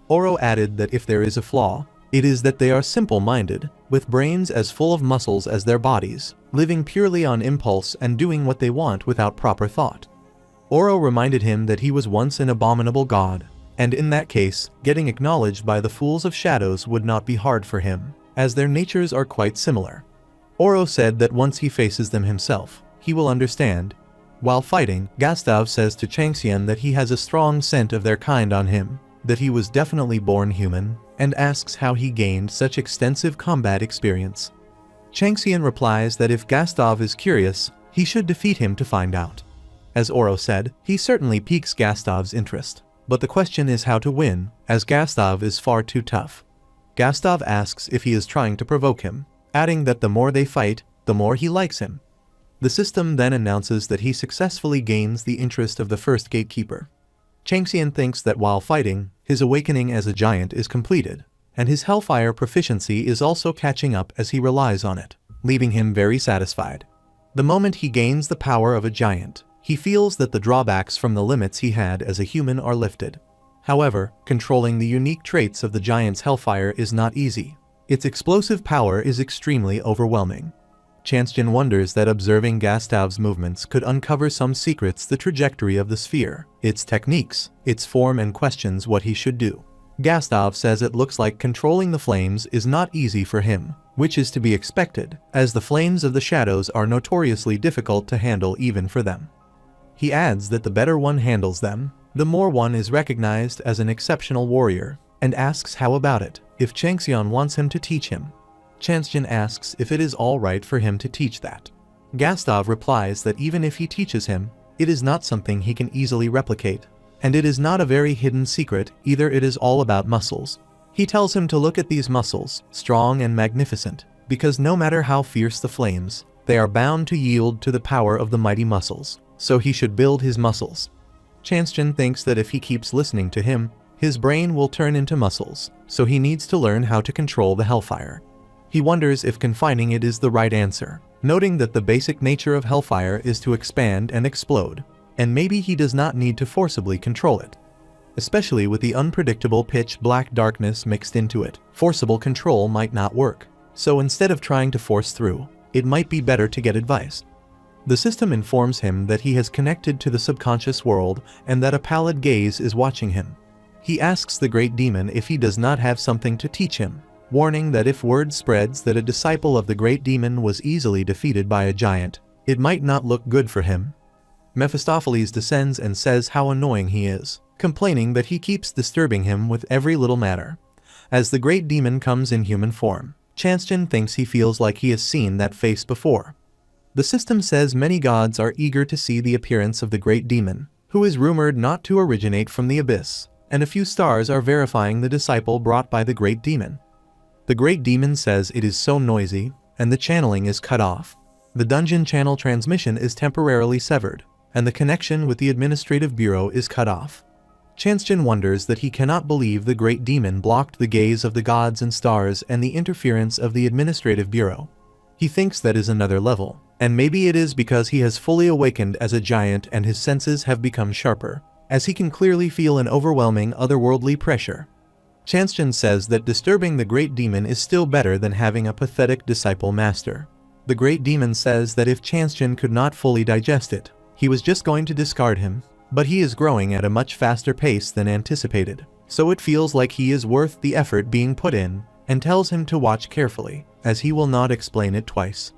Oro added that if there is a flaw, it is that they are simple-minded, with brains as full of muscles as their bodies, living purely on impulse and doing what they want without proper thought. Oro reminded him that he was once an abominable god, and in that case, getting acknowledged by the fools of shadows would not be hard for him, as their natures are quite similar. Oro said that once he faces them himself, he will understand. While fighting, Gastov says to Changxian that he has a strong scent of their kind on him, that he was definitely born human, and asks how he gained such extensive combat experience. Changxian replies that if Gastov is curious, he should defeat him to find out. As Oro said, he certainly piques Gastov's interest, but the question is how to win, as Gastov is far too tough. Gastov asks if he is trying to provoke him, adding that the more they fight, the more he likes him. The system then announces that he successfully gains the interest of the first gatekeeper. Changxian thinks that while fighting, his awakening as a giant is completed, and his hellfire proficiency is also catching up as he relies on it, leaving him very satisfied. The moment he gains the power of a giant, he feels that the drawbacks from the limits he had as a human are lifted. However, controlling the unique traits of the giant's hellfire is not easy. Its explosive power is extremely overwhelming. Changxian wonders that observing Gastov's movements could uncover some secrets, the trajectory of the sphere, its techniques, its form, and questions what he should do. Gastov says it looks like controlling the flames is not easy for him, which is to be expected, as the flames of the shadows are notoriously difficult to handle even for them. He adds that the better one handles them, the more one is recognized as an exceptional warrior, and asks how about it, if Changxian wants him to teach him. Changxian asks if it is all right for him to teach that. Gastov replies that even if he teaches him, it is not something he can easily replicate, and it is not a very hidden secret either. It is all about muscles. He tells him to look at these muscles, strong and magnificent, because no matter how fierce the flames, they are bound to yield to the power of the mighty muscles, so he should build his muscles. Changxian thinks that if he keeps listening to him, his brain will turn into muscles, so he needs to learn how to control the hellfire. He wonders if confining it is the right answer, noting that the basic nature of hellfire is to expand and explode, and maybe he does not need to forcibly control it. Especially with the unpredictable pitch-black darkness mixed into it, forcible control might not work, so instead of trying to force through, it might be better to get advice. The system informs him that he has connected to the subconscious world and that a pallid gaze is watching him. He asks the great demon if he does not have something to teach him, warning that if word spreads that a disciple of the great demon was easily defeated by a giant, it might not look good for him. Mephistopheles descends and says how annoying he is, complaining that he keeps disturbing him with every little matter. As the great demon comes in human form, Changxian thinks he feels like he has seen that face before. The system says many gods are eager to see the appearance of the great demon, who is rumored not to originate from the abyss, and a few stars are verifying the disciple brought by the great demon. The great demon says it is so noisy, and the channeling is cut off. The dungeon channel transmission is temporarily severed, and the connection with the administrative bureau is cut off. Changxian wonders that he cannot believe the great demon blocked the gaze of the gods and stars and the interference of the administrative bureau. He thinks that is another level, and maybe it is because he has fully awakened as a giant and his senses have become sharper, as he can clearly feel an overwhelming otherworldly pressure. Changchen says that disturbing the great demon is still better than having a pathetic disciple master. The great demon says that if Changchen could not fully digest it, he was just going to discard him, but he is growing at a much faster pace than anticipated, so it feels like he is worth the effort being put in, and tells him to watch carefully, as he will not explain it twice.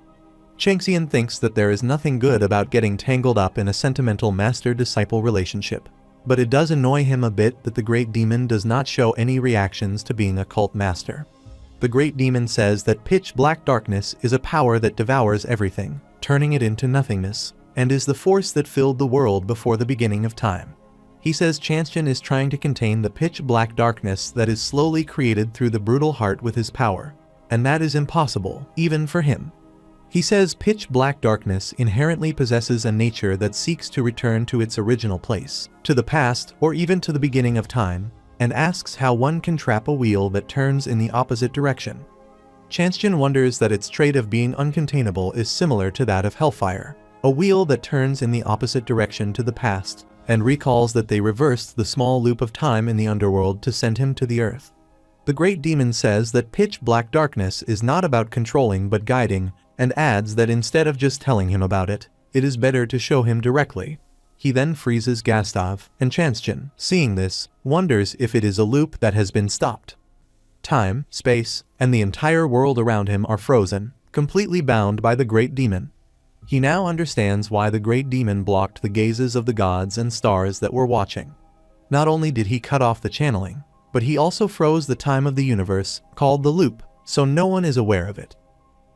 Changxian thinks that there is nothing good about getting tangled up in a sentimental master-disciple relationship, but it does annoy him a bit that the great demon does not show any reactions to being a cult master. The great demon says that pitch black darkness is a power that devours everything, turning it into nothingness, and is the force that filled the world before the beginning of time. He says Changchen is trying to contain the pitch black darkness that is slowly created through the brutal heart with his power, and that is impossible, even for him. He says pitch black darkness inherently possesses a nature that seeks to return to its original place, to the past or even to the beginning of time, and asks how one can trap a wheel that turns in the opposite direction. Changchen wonders that its trait of being uncontainable is similar to that of hellfire, a wheel that turns in the opposite direction to the past, and recalls that they reversed the small loop of time in the underworld to send him to the earth. The great demon says that pitch black darkness is not about controlling but guiding, and adds that instead of just telling him about it, it is better to show him directly. He then freezes Gastov, and Changchen, seeing this, wonders if it is a loop that has been stopped. Time, space, and the entire world around him are frozen, completely bound by the great demon. He now understands why the great demon blocked the gazes of the gods and stars that were watching. Not only did he cut off the channeling, but he also froze the time of the universe, called the loop, so no one is aware of it.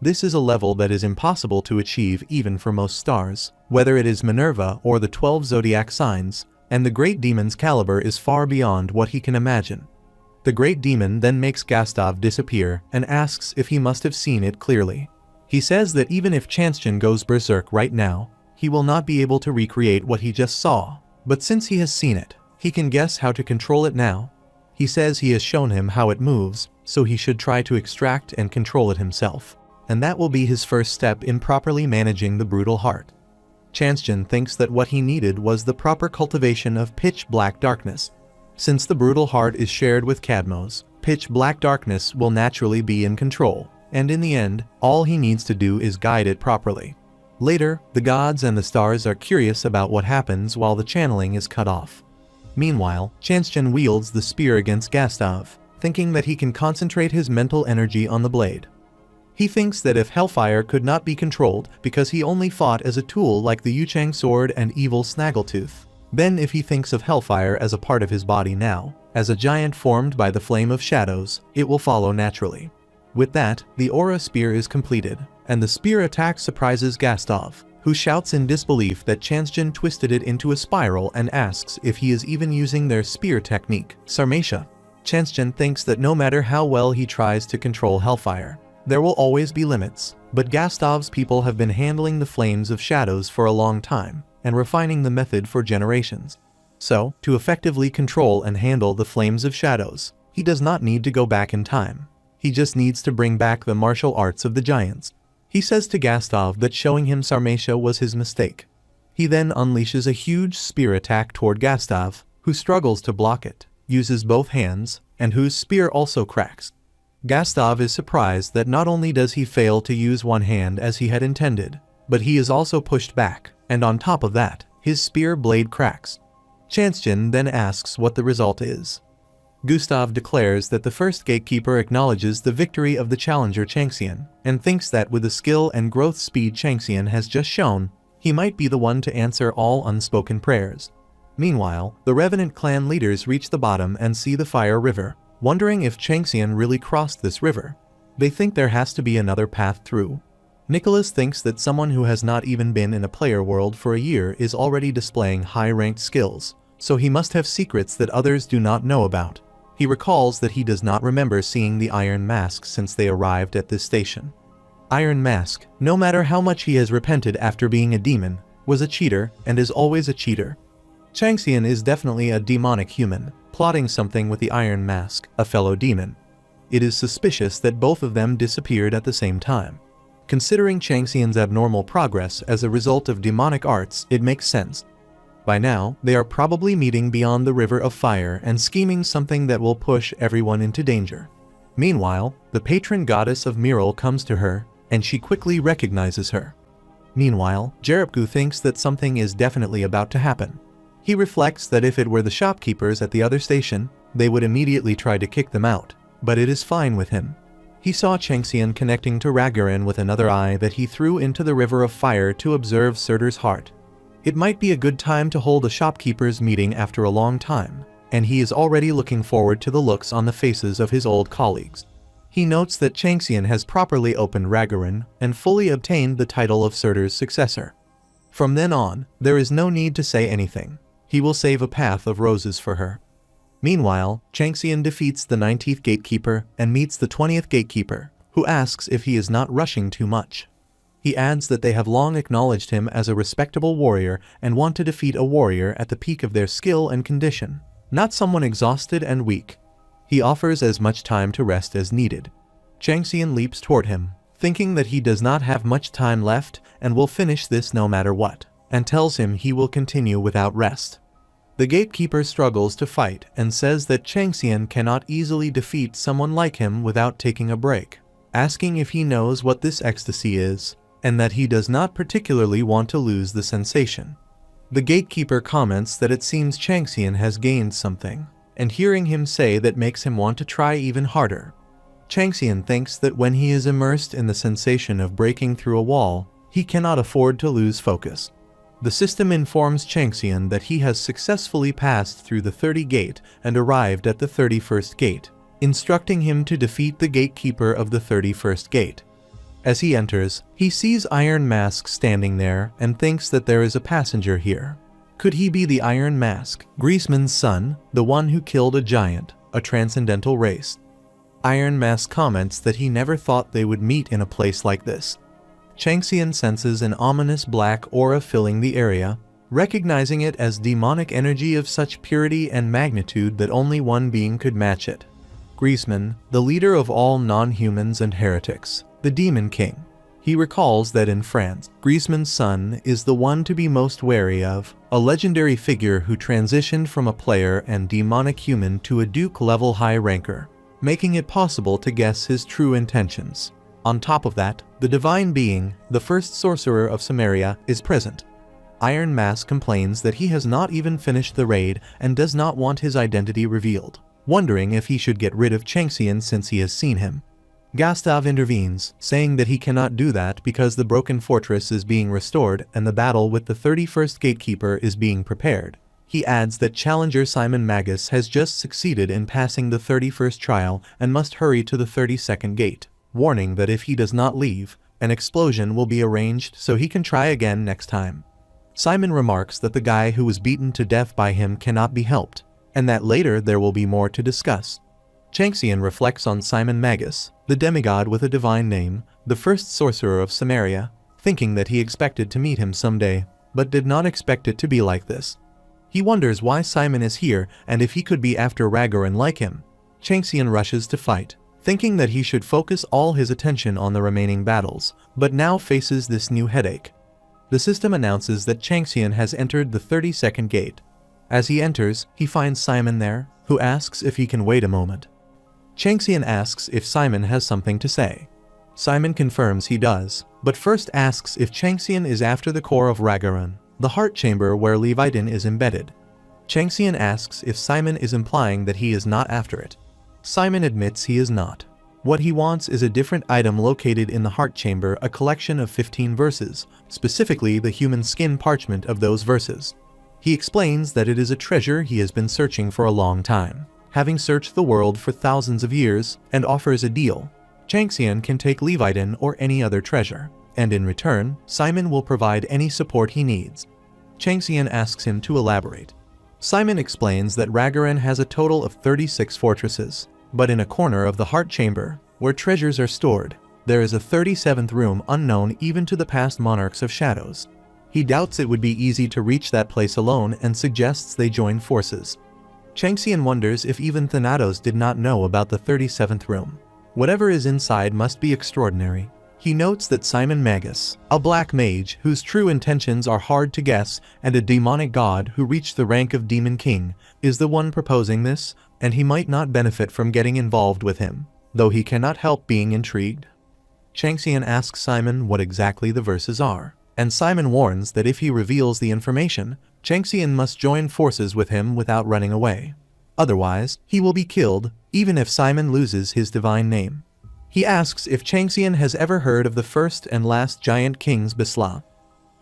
This is a level that is impossible to achieve even for most stars, whether it is Minerva or the 12 zodiac signs, and the great demon's caliber is far beyond what he can imagine. The great demon then makes Gastov disappear and asks if he must have seen it clearly. He says that even if Changchen goes berserk right now, he will not be able to recreate what he just saw, but since he has seen it, he can guess how to control it now. He says he has shown him how it moves, so he should try to extract and control it himself, and that will be his first step in properly managing the brutal heart. Changchen thinks that what he needed was the proper cultivation of pitch black darkness. Since the brutal heart is shared with Cadmos, pitch black darkness will naturally be in control, and in the end, all he needs to do is guide it properly. Later, the gods and the stars are curious about what happens while the channeling is cut off. Meanwhile, Changchen wields the spear against Gastov, thinking that he can concentrate his mental energy on the blade. He thinks that if Hellfire could not be controlled because he only fought as a tool like the Yuchang sword and evil Snaggletooth, then if he thinks of Hellfire as a part of his body now, as a giant formed by the flame of shadows, it will follow naturally. With that, the aura spear is completed, and the spear attack surprises Gastov, who shouts in disbelief that Changchen twisted it into a spiral and asks if he is even using their spear technique, Sarmatia. Changchen thinks that no matter how well he tries to control Hellfire, there will always be limits, but Gastov's people have been handling the flames of shadows for a long time, and refining the method for generations. So, to effectively control and handle the flames of shadows, he does not need to go back in time. He just needs to bring back the martial arts of the giants. He says to Gastov that showing him Sarmatia was his mistake. He then unleashes a huge spear attack toward Gastov, who struggles to block it, uses both hands, and whose spear also cracks. Gastov is surprised that not only does he fail to use one hand as he had intended, but he is also pushed back, and on top of that, his spear blade cracks. Changchen then asks what the result is. Gustav declares that the first gatekeeper acknowledges the victory of the challenger Changxian, and thinks that with the skill and growth speed Changxian has just shown, he might be the one to answer all unspoken prayers. Meanwhile, the Revenant clan leaders reach the bottom and see the Fire River, wondering if Changxian really crossed this river. They think there has to be another path through. Nicholas thinks that someone who has not even been in a player world for a year is already displaying high-ranked skills, so he must have secrets that others do not know about. He recalls that he does not remember seeing the Iron Mask since they arrived at this station. Iron Mask, no matter how much he has repented after being a demon, was a cheater and is always a cheater. Changxian is definitely a demonic human, plotting something with the Iron Mask, a fellow demon. It is suspicious that both of them disappeared at the same time. Considering Changxian's abnormal progress as a result of demonic arts, it makes sense. By now, they are probably meeting beyond the river of fire and scheming something that will push everyone into danger. Meanwhile, the patron goddess of Miral comes to her, and she quickly recognizes her. Meanwhile, Jerepgu thinks that something is definitely about to happen. He reflects that if it were the shopkeepers at the other station, they would immediately try to kick them out, but it is fine with him. He saw Changxian connecting to Ragaran with another eye that he threw into the river of fire to observe Surtur's heart. It might be a good time to hold a shopkeepers meeting after a long time, and he is already looking forward to the looks on the faces of his old colleagues. He notes that Changxian has properly opened Ragaran and fully obtained the title of Surtur's successor. From then on, there is no need to say anything. He will save a path of roses for her. Meanwhile, Changxian defeats the 19th gatekeeper and meets the 20th gatekeeper, who asks if he is not rushing too much. He adds that they have long acknowledged him as a respectable warrior and want to defeat a warrior at the peak of their skill and condition, not someone exhausted and weak. He offers as much time to rest as needed. Changxian leaps toward him, thinking that he does not have much time left and will finish this no matter what, and tells him he will continue without rest. The gatekeeper struggles to fight and says that Changxian cannot easily defeat someone like him without taking a break, asking if he knows what this ecstasy is, and that he does not particularly want to lose the sensation. The gatekeeper comments that it seems Changxian has gained something, and hearing him say that makes him want to try even harder. Changxian thinks that when he is immersed in the sensation of breaking through a wall, he cannot afford to lose focus. The system informs Changxian that he has successfully passed through the 30 gate and arrived at the 31st gate, instructing him to defeat the gatekeeper of the 31st gate. As he enters, he sees Iron Mask standing there and thinks that there is a passenger here. Could he be the Iron Mask, Griezmann's son, the one who killed a giant, a transcendental race? Iron Mask comments that he never thought they would meet in a place like this. Changxian senses an ominous black aura filling the area, recognizing it as demonic energy of such purity and magnitude that only one being could match it. Griezmann, the leader of all non-humans and heretics, the Demon King. He recalls that in France, Griezmann's son is the one to be most wary of, a legendary figure who transitioned from a player and demonic human to a Duke-level high ranker, making it possible to guess his true intentions. On top of that, the divine being, the first sorcerer of Samaria, is present. Iron Mask complains that he has not even finished the raid and does not want his identity revealed, wondering if he should get rid of Changxian since he has seen him. Gustav intervenes, saying that he cannot do that because the broken fortress is being restored and the battle with the 31st gatekeeper is being prepared. He adds that challenger Simon Magus has just succeeded in passing the 31st trial and must hurry to the 32nd gate, warning that if he does not leave, an explosion will be arranged so he can try again next time. Simon remarks that the guy who was beaten to death by him cannot be helped, and that later there will be more to discuss. Changxian reflects on Simon Magus, the demigod with a divine name, the first sorcerer of Samaria, thinking that he expected to meet him someday, but did not expect it to be like this. He wonders why Simon is here and if he could be after Ragaran like him. Changxian rushes to fight, thinking that he should focus all his attention on the remaining battles, but now faces this new headache. The system announces that Changxian has entered the 32nd gate. As he enters, he finds Simon there, who asks if he can wait a moment. Changxian asks if Simon has something to say. Simon confirms he does, but first asks if Changxian is after the core of Ragaran, the heart chamber where Leviathan is embedded. Changxian asks if Simon is implying that he is not after it. Simon admits he is not. What he wants is a different item located in the heart chamber, a collection of 15 verses, specifically the human skin parchment of those verses. He explains that it is a treasure he has been searching for a long time, having searched the world for thousands of years, and offers a deal. Changxian can take Leviathan or any other treasure, and in return, Simon will provide any support he needs. Changxian asks him to elaborate. Simon explains that Ragaran has a total of 36 fortresses, but in a corner of the heart chamber, where treasures are stored, there is a 37th room unknown even to the past monarchs of Shadows. He doubts it would be easy to reach that place alone and suggests they join forces. Changxian wonders if even Thanatos did not know about the 37th room. Whatever is inside must be extraordinary. He notes that Simon Magus, a black mage whose true intentions are hard to guess and a demonic god who reached the rank of Demon King, is the one proposing this, and he might not benefit from getting involved with him, though he cannot help being intrigued. Changxian asks Simon what exactly the verses are, and Simon warns that if he reveals the information, Changxian must join forces with him without running away. Otherwise, he will be killed, even if Simon loses his divine name. He asks if Changxian has ever heard of the first and last giant kings Besla.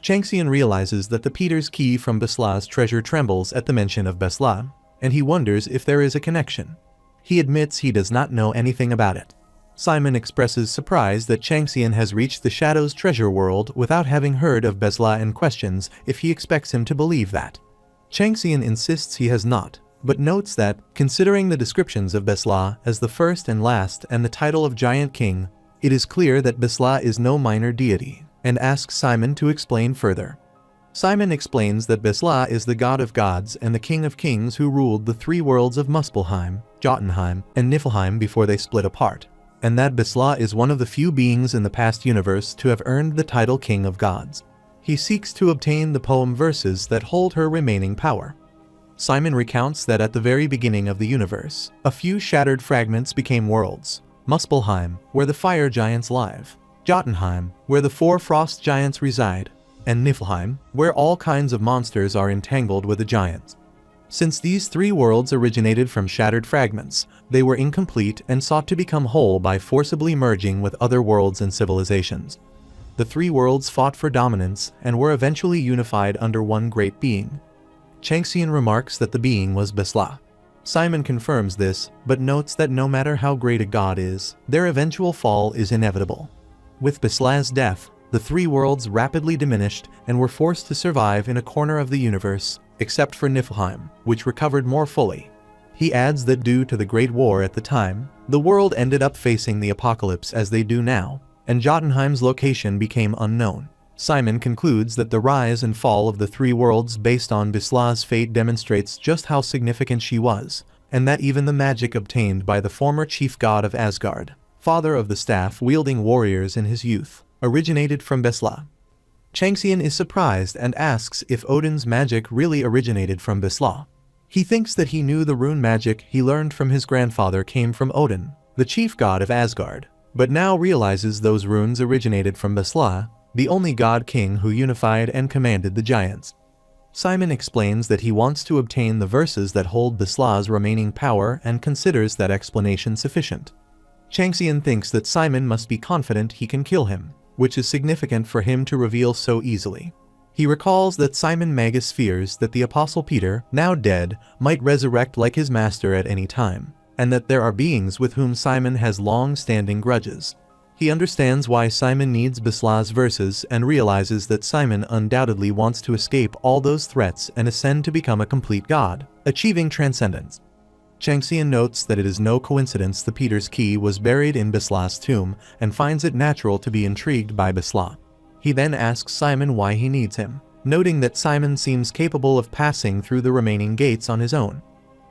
Changxian realizes that the Peter's key from Besla's treasure trembles at the mention of Besla, and he wonders if there is a connection. He admits he does not know anything about it. Simon expresses surprise that Changxian has reached the Shadow's treasure world without having heard of Besla and questions if he expects him to believe that. Changxian insists he has not, but notes that, considering the descriptions of Besla as the first and last and the title of Giant King, it is clear that Besla is no minor deity, and asks Simon to explain further. Simon explains that Besla is the god of gods and the king of kings who ruled the three worlds of Muspelheim, Jotunheim, and Niflheim before they split apart, and that Besla is one of the few beings in the past universe to have earned the title King of Gods. He seeks to obtain the poem verses that hold her remaining power. Simon recounts that at the very beginning of the universe, a few shattered fragments became worlds: Muspelheim, where the fire giants live; Jotunheim, where the four frost giants reside; and Niflheim, where all kinds of monsters are entangled with the giants. Since these three worlds originated from shattered fragments, they were incomplete and sought to become whole by forcibly merging with other worlds and civilizations. The three worlds fought for dominance and were eventually unified under one great being. Changxian remarks that the being was Besla. Simon confirms this, but notes that no matter how great a god is, their eventual fall is inevitable. With Besla's death, the three worlds rapidly diminished and were forced to survive in a corner of the universe, except for Niflheim, which recovered more fully. He adds that due to the Great War at the time, the world ended up facing the apocalypse as they do now, and Jotunheim's location became unknown. Simon concludes that the rise and fall of the three worlds based on Besla's fate demonstrates just how significant she was, and that even the magic obtained by the former chief god of Asgard, father of the staff-wielding warriors in his youth, originated from Besla. Changxian is surprised and asks if Odin's magic really originated from Besla. He thinks that he knew the rune magic he learned from his grandfather came from Odin, the chief god of Asgard, but now realizes those runes originated from Besla, the only god-king who unified and commanded the giants. Simon explains that he wants to obtain the verses that hold Besla's remaining power and considers that explanation sufficient. Changxian thinks that Simon must be confident he can kill him, which is significant for him to reveal so easily. He recalls that Simon Magus fears that the Apostle Peter, now dead, might resurrect like his master at any time, and that there are beings with whom Simon has long-standing grudges. He understands why Simon needs Besla's verses and realizes that Simon undoubtedly wants to escape all those threats and ascend to become a complete god, achieving transcendence. Changxian notes that it is no coincidence the Peter's key was buried in Besla's tomb and finds it natural to be intrigued by Besla. He then asks Simon why he needs him, noting that Simon seems capable of passing through the remaining gates on his own.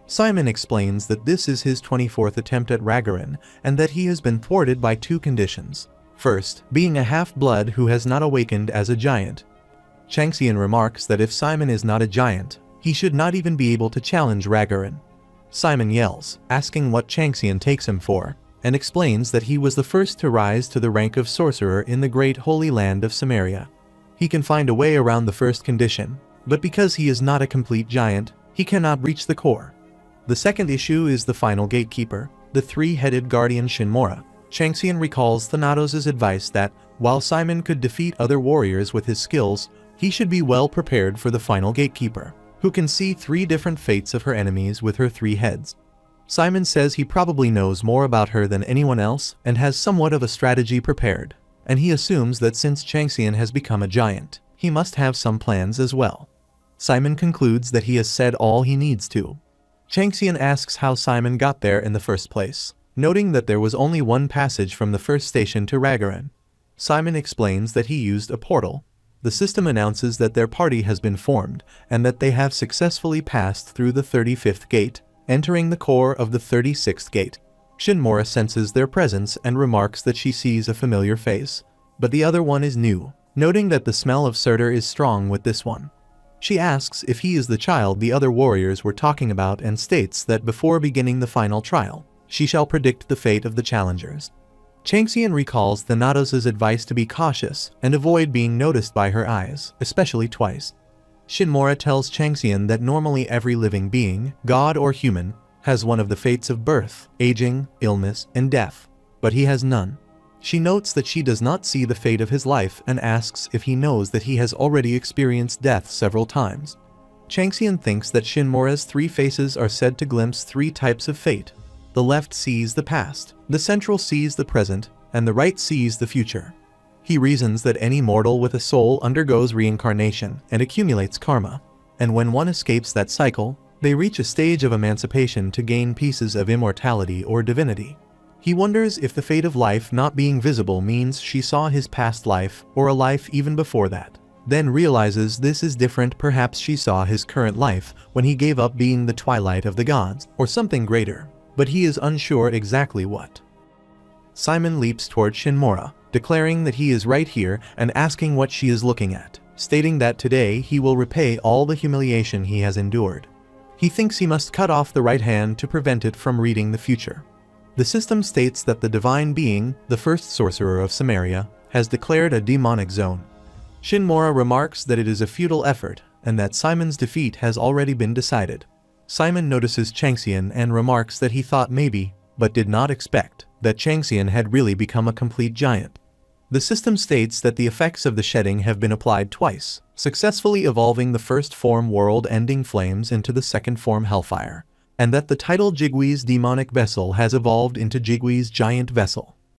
Simon explains that this is his 24th attempt at Ragaran and that he has been thwarted by two conditions. First, being a half-blood who has not awakened as a giant. Changxian remarks that if Simon is not a giant, he should not even be able to challenge Ragaran. Simon yells, asking what Changxian takes him for, and explains that he was the first to rise to the rank of sorcerer in the great holy land of Samaria. He can find a way around the first condition, but because he is not a complete giant, he cannot reach the core. The second issue is the final gatekeeper, the three-headed guardian Shinmora. Changxian recalls Thanatos' advice that, while Simon could defeat other warriors with his skills, he should be well prepared for the final gatekeeper, who can see three different fates of her enemies with her three heads. Simon says he probably knows more about her than anyone else and has somewhat of a strategy prepared, and he assumes that since Changxian has become a giant, he must have some plans as well. Simon concludes that he has said all he needs to. Changxian asks how Simon got there in the first place, noting that there was only one passage from the first station to Ragaran. Simon explains that he used a portal. The system announces that their party has been formed and that they have successfully passed through the 35th gate, entering the core of the 36th gate. Shinmora senses their presence and remarks that she sees a familiar face, but the other one is new, noting that the smell of Surtur is strong with this one. She asks if he is the child the other warriors were talking about and states that before beginning the final trial, she shall predict the fate of the challengers. Changxian recalls the Nados' advice to be cautious and avoid being noticed by her eyes, especially twice. Shinmora tells Changxian that normally every living being, god or human, has one of the fates of birth, aging, illness, and death, but he has none. She notes that she does not see the fate of his life and asks if he knows that he has already experienced death several times. Changxian thinks that Shinmora's 3 faces are said to glimpse 3 types of fate. The left sees the past, the central sees the present, and the right sees the future. He reasons that any mortal with a soul undergoes reincarnation and accumulates karma, and when one escapes that cycle, they reach a stage of emancipation to gain pieces of immortality or divinity. He wonders if the fate of life not being visible means she saw his past life or a life even before that, then realizes this is different. Perhaps she saw his current life when he gave up being the twilight of the gods, or something greater, but he is unsure exactly what. Simon leaps toward Shinmora, declaring that he is right here and asking what she is looking at, stating that today he will repay all the humiliation he has endured. He thinks he must cut off the right hand to prevent it from reading the future. The system states that the divine being, the first sorcerer of Samaria, has declared a demonic zone. Shinmora remarks that it is a futile effort and that Simon's defeat has already been decided. Simon notices Changxian and remarks that he thought maybe, but did not expect, that Changxian had really become a complete giant. The system states that the effects of the shedding have been applied twice, successfully evolving the first form world-ending flames into the second form hellfire, and that the title Jigwee's demonic vessel has evolved into Jigwee's giant vessel.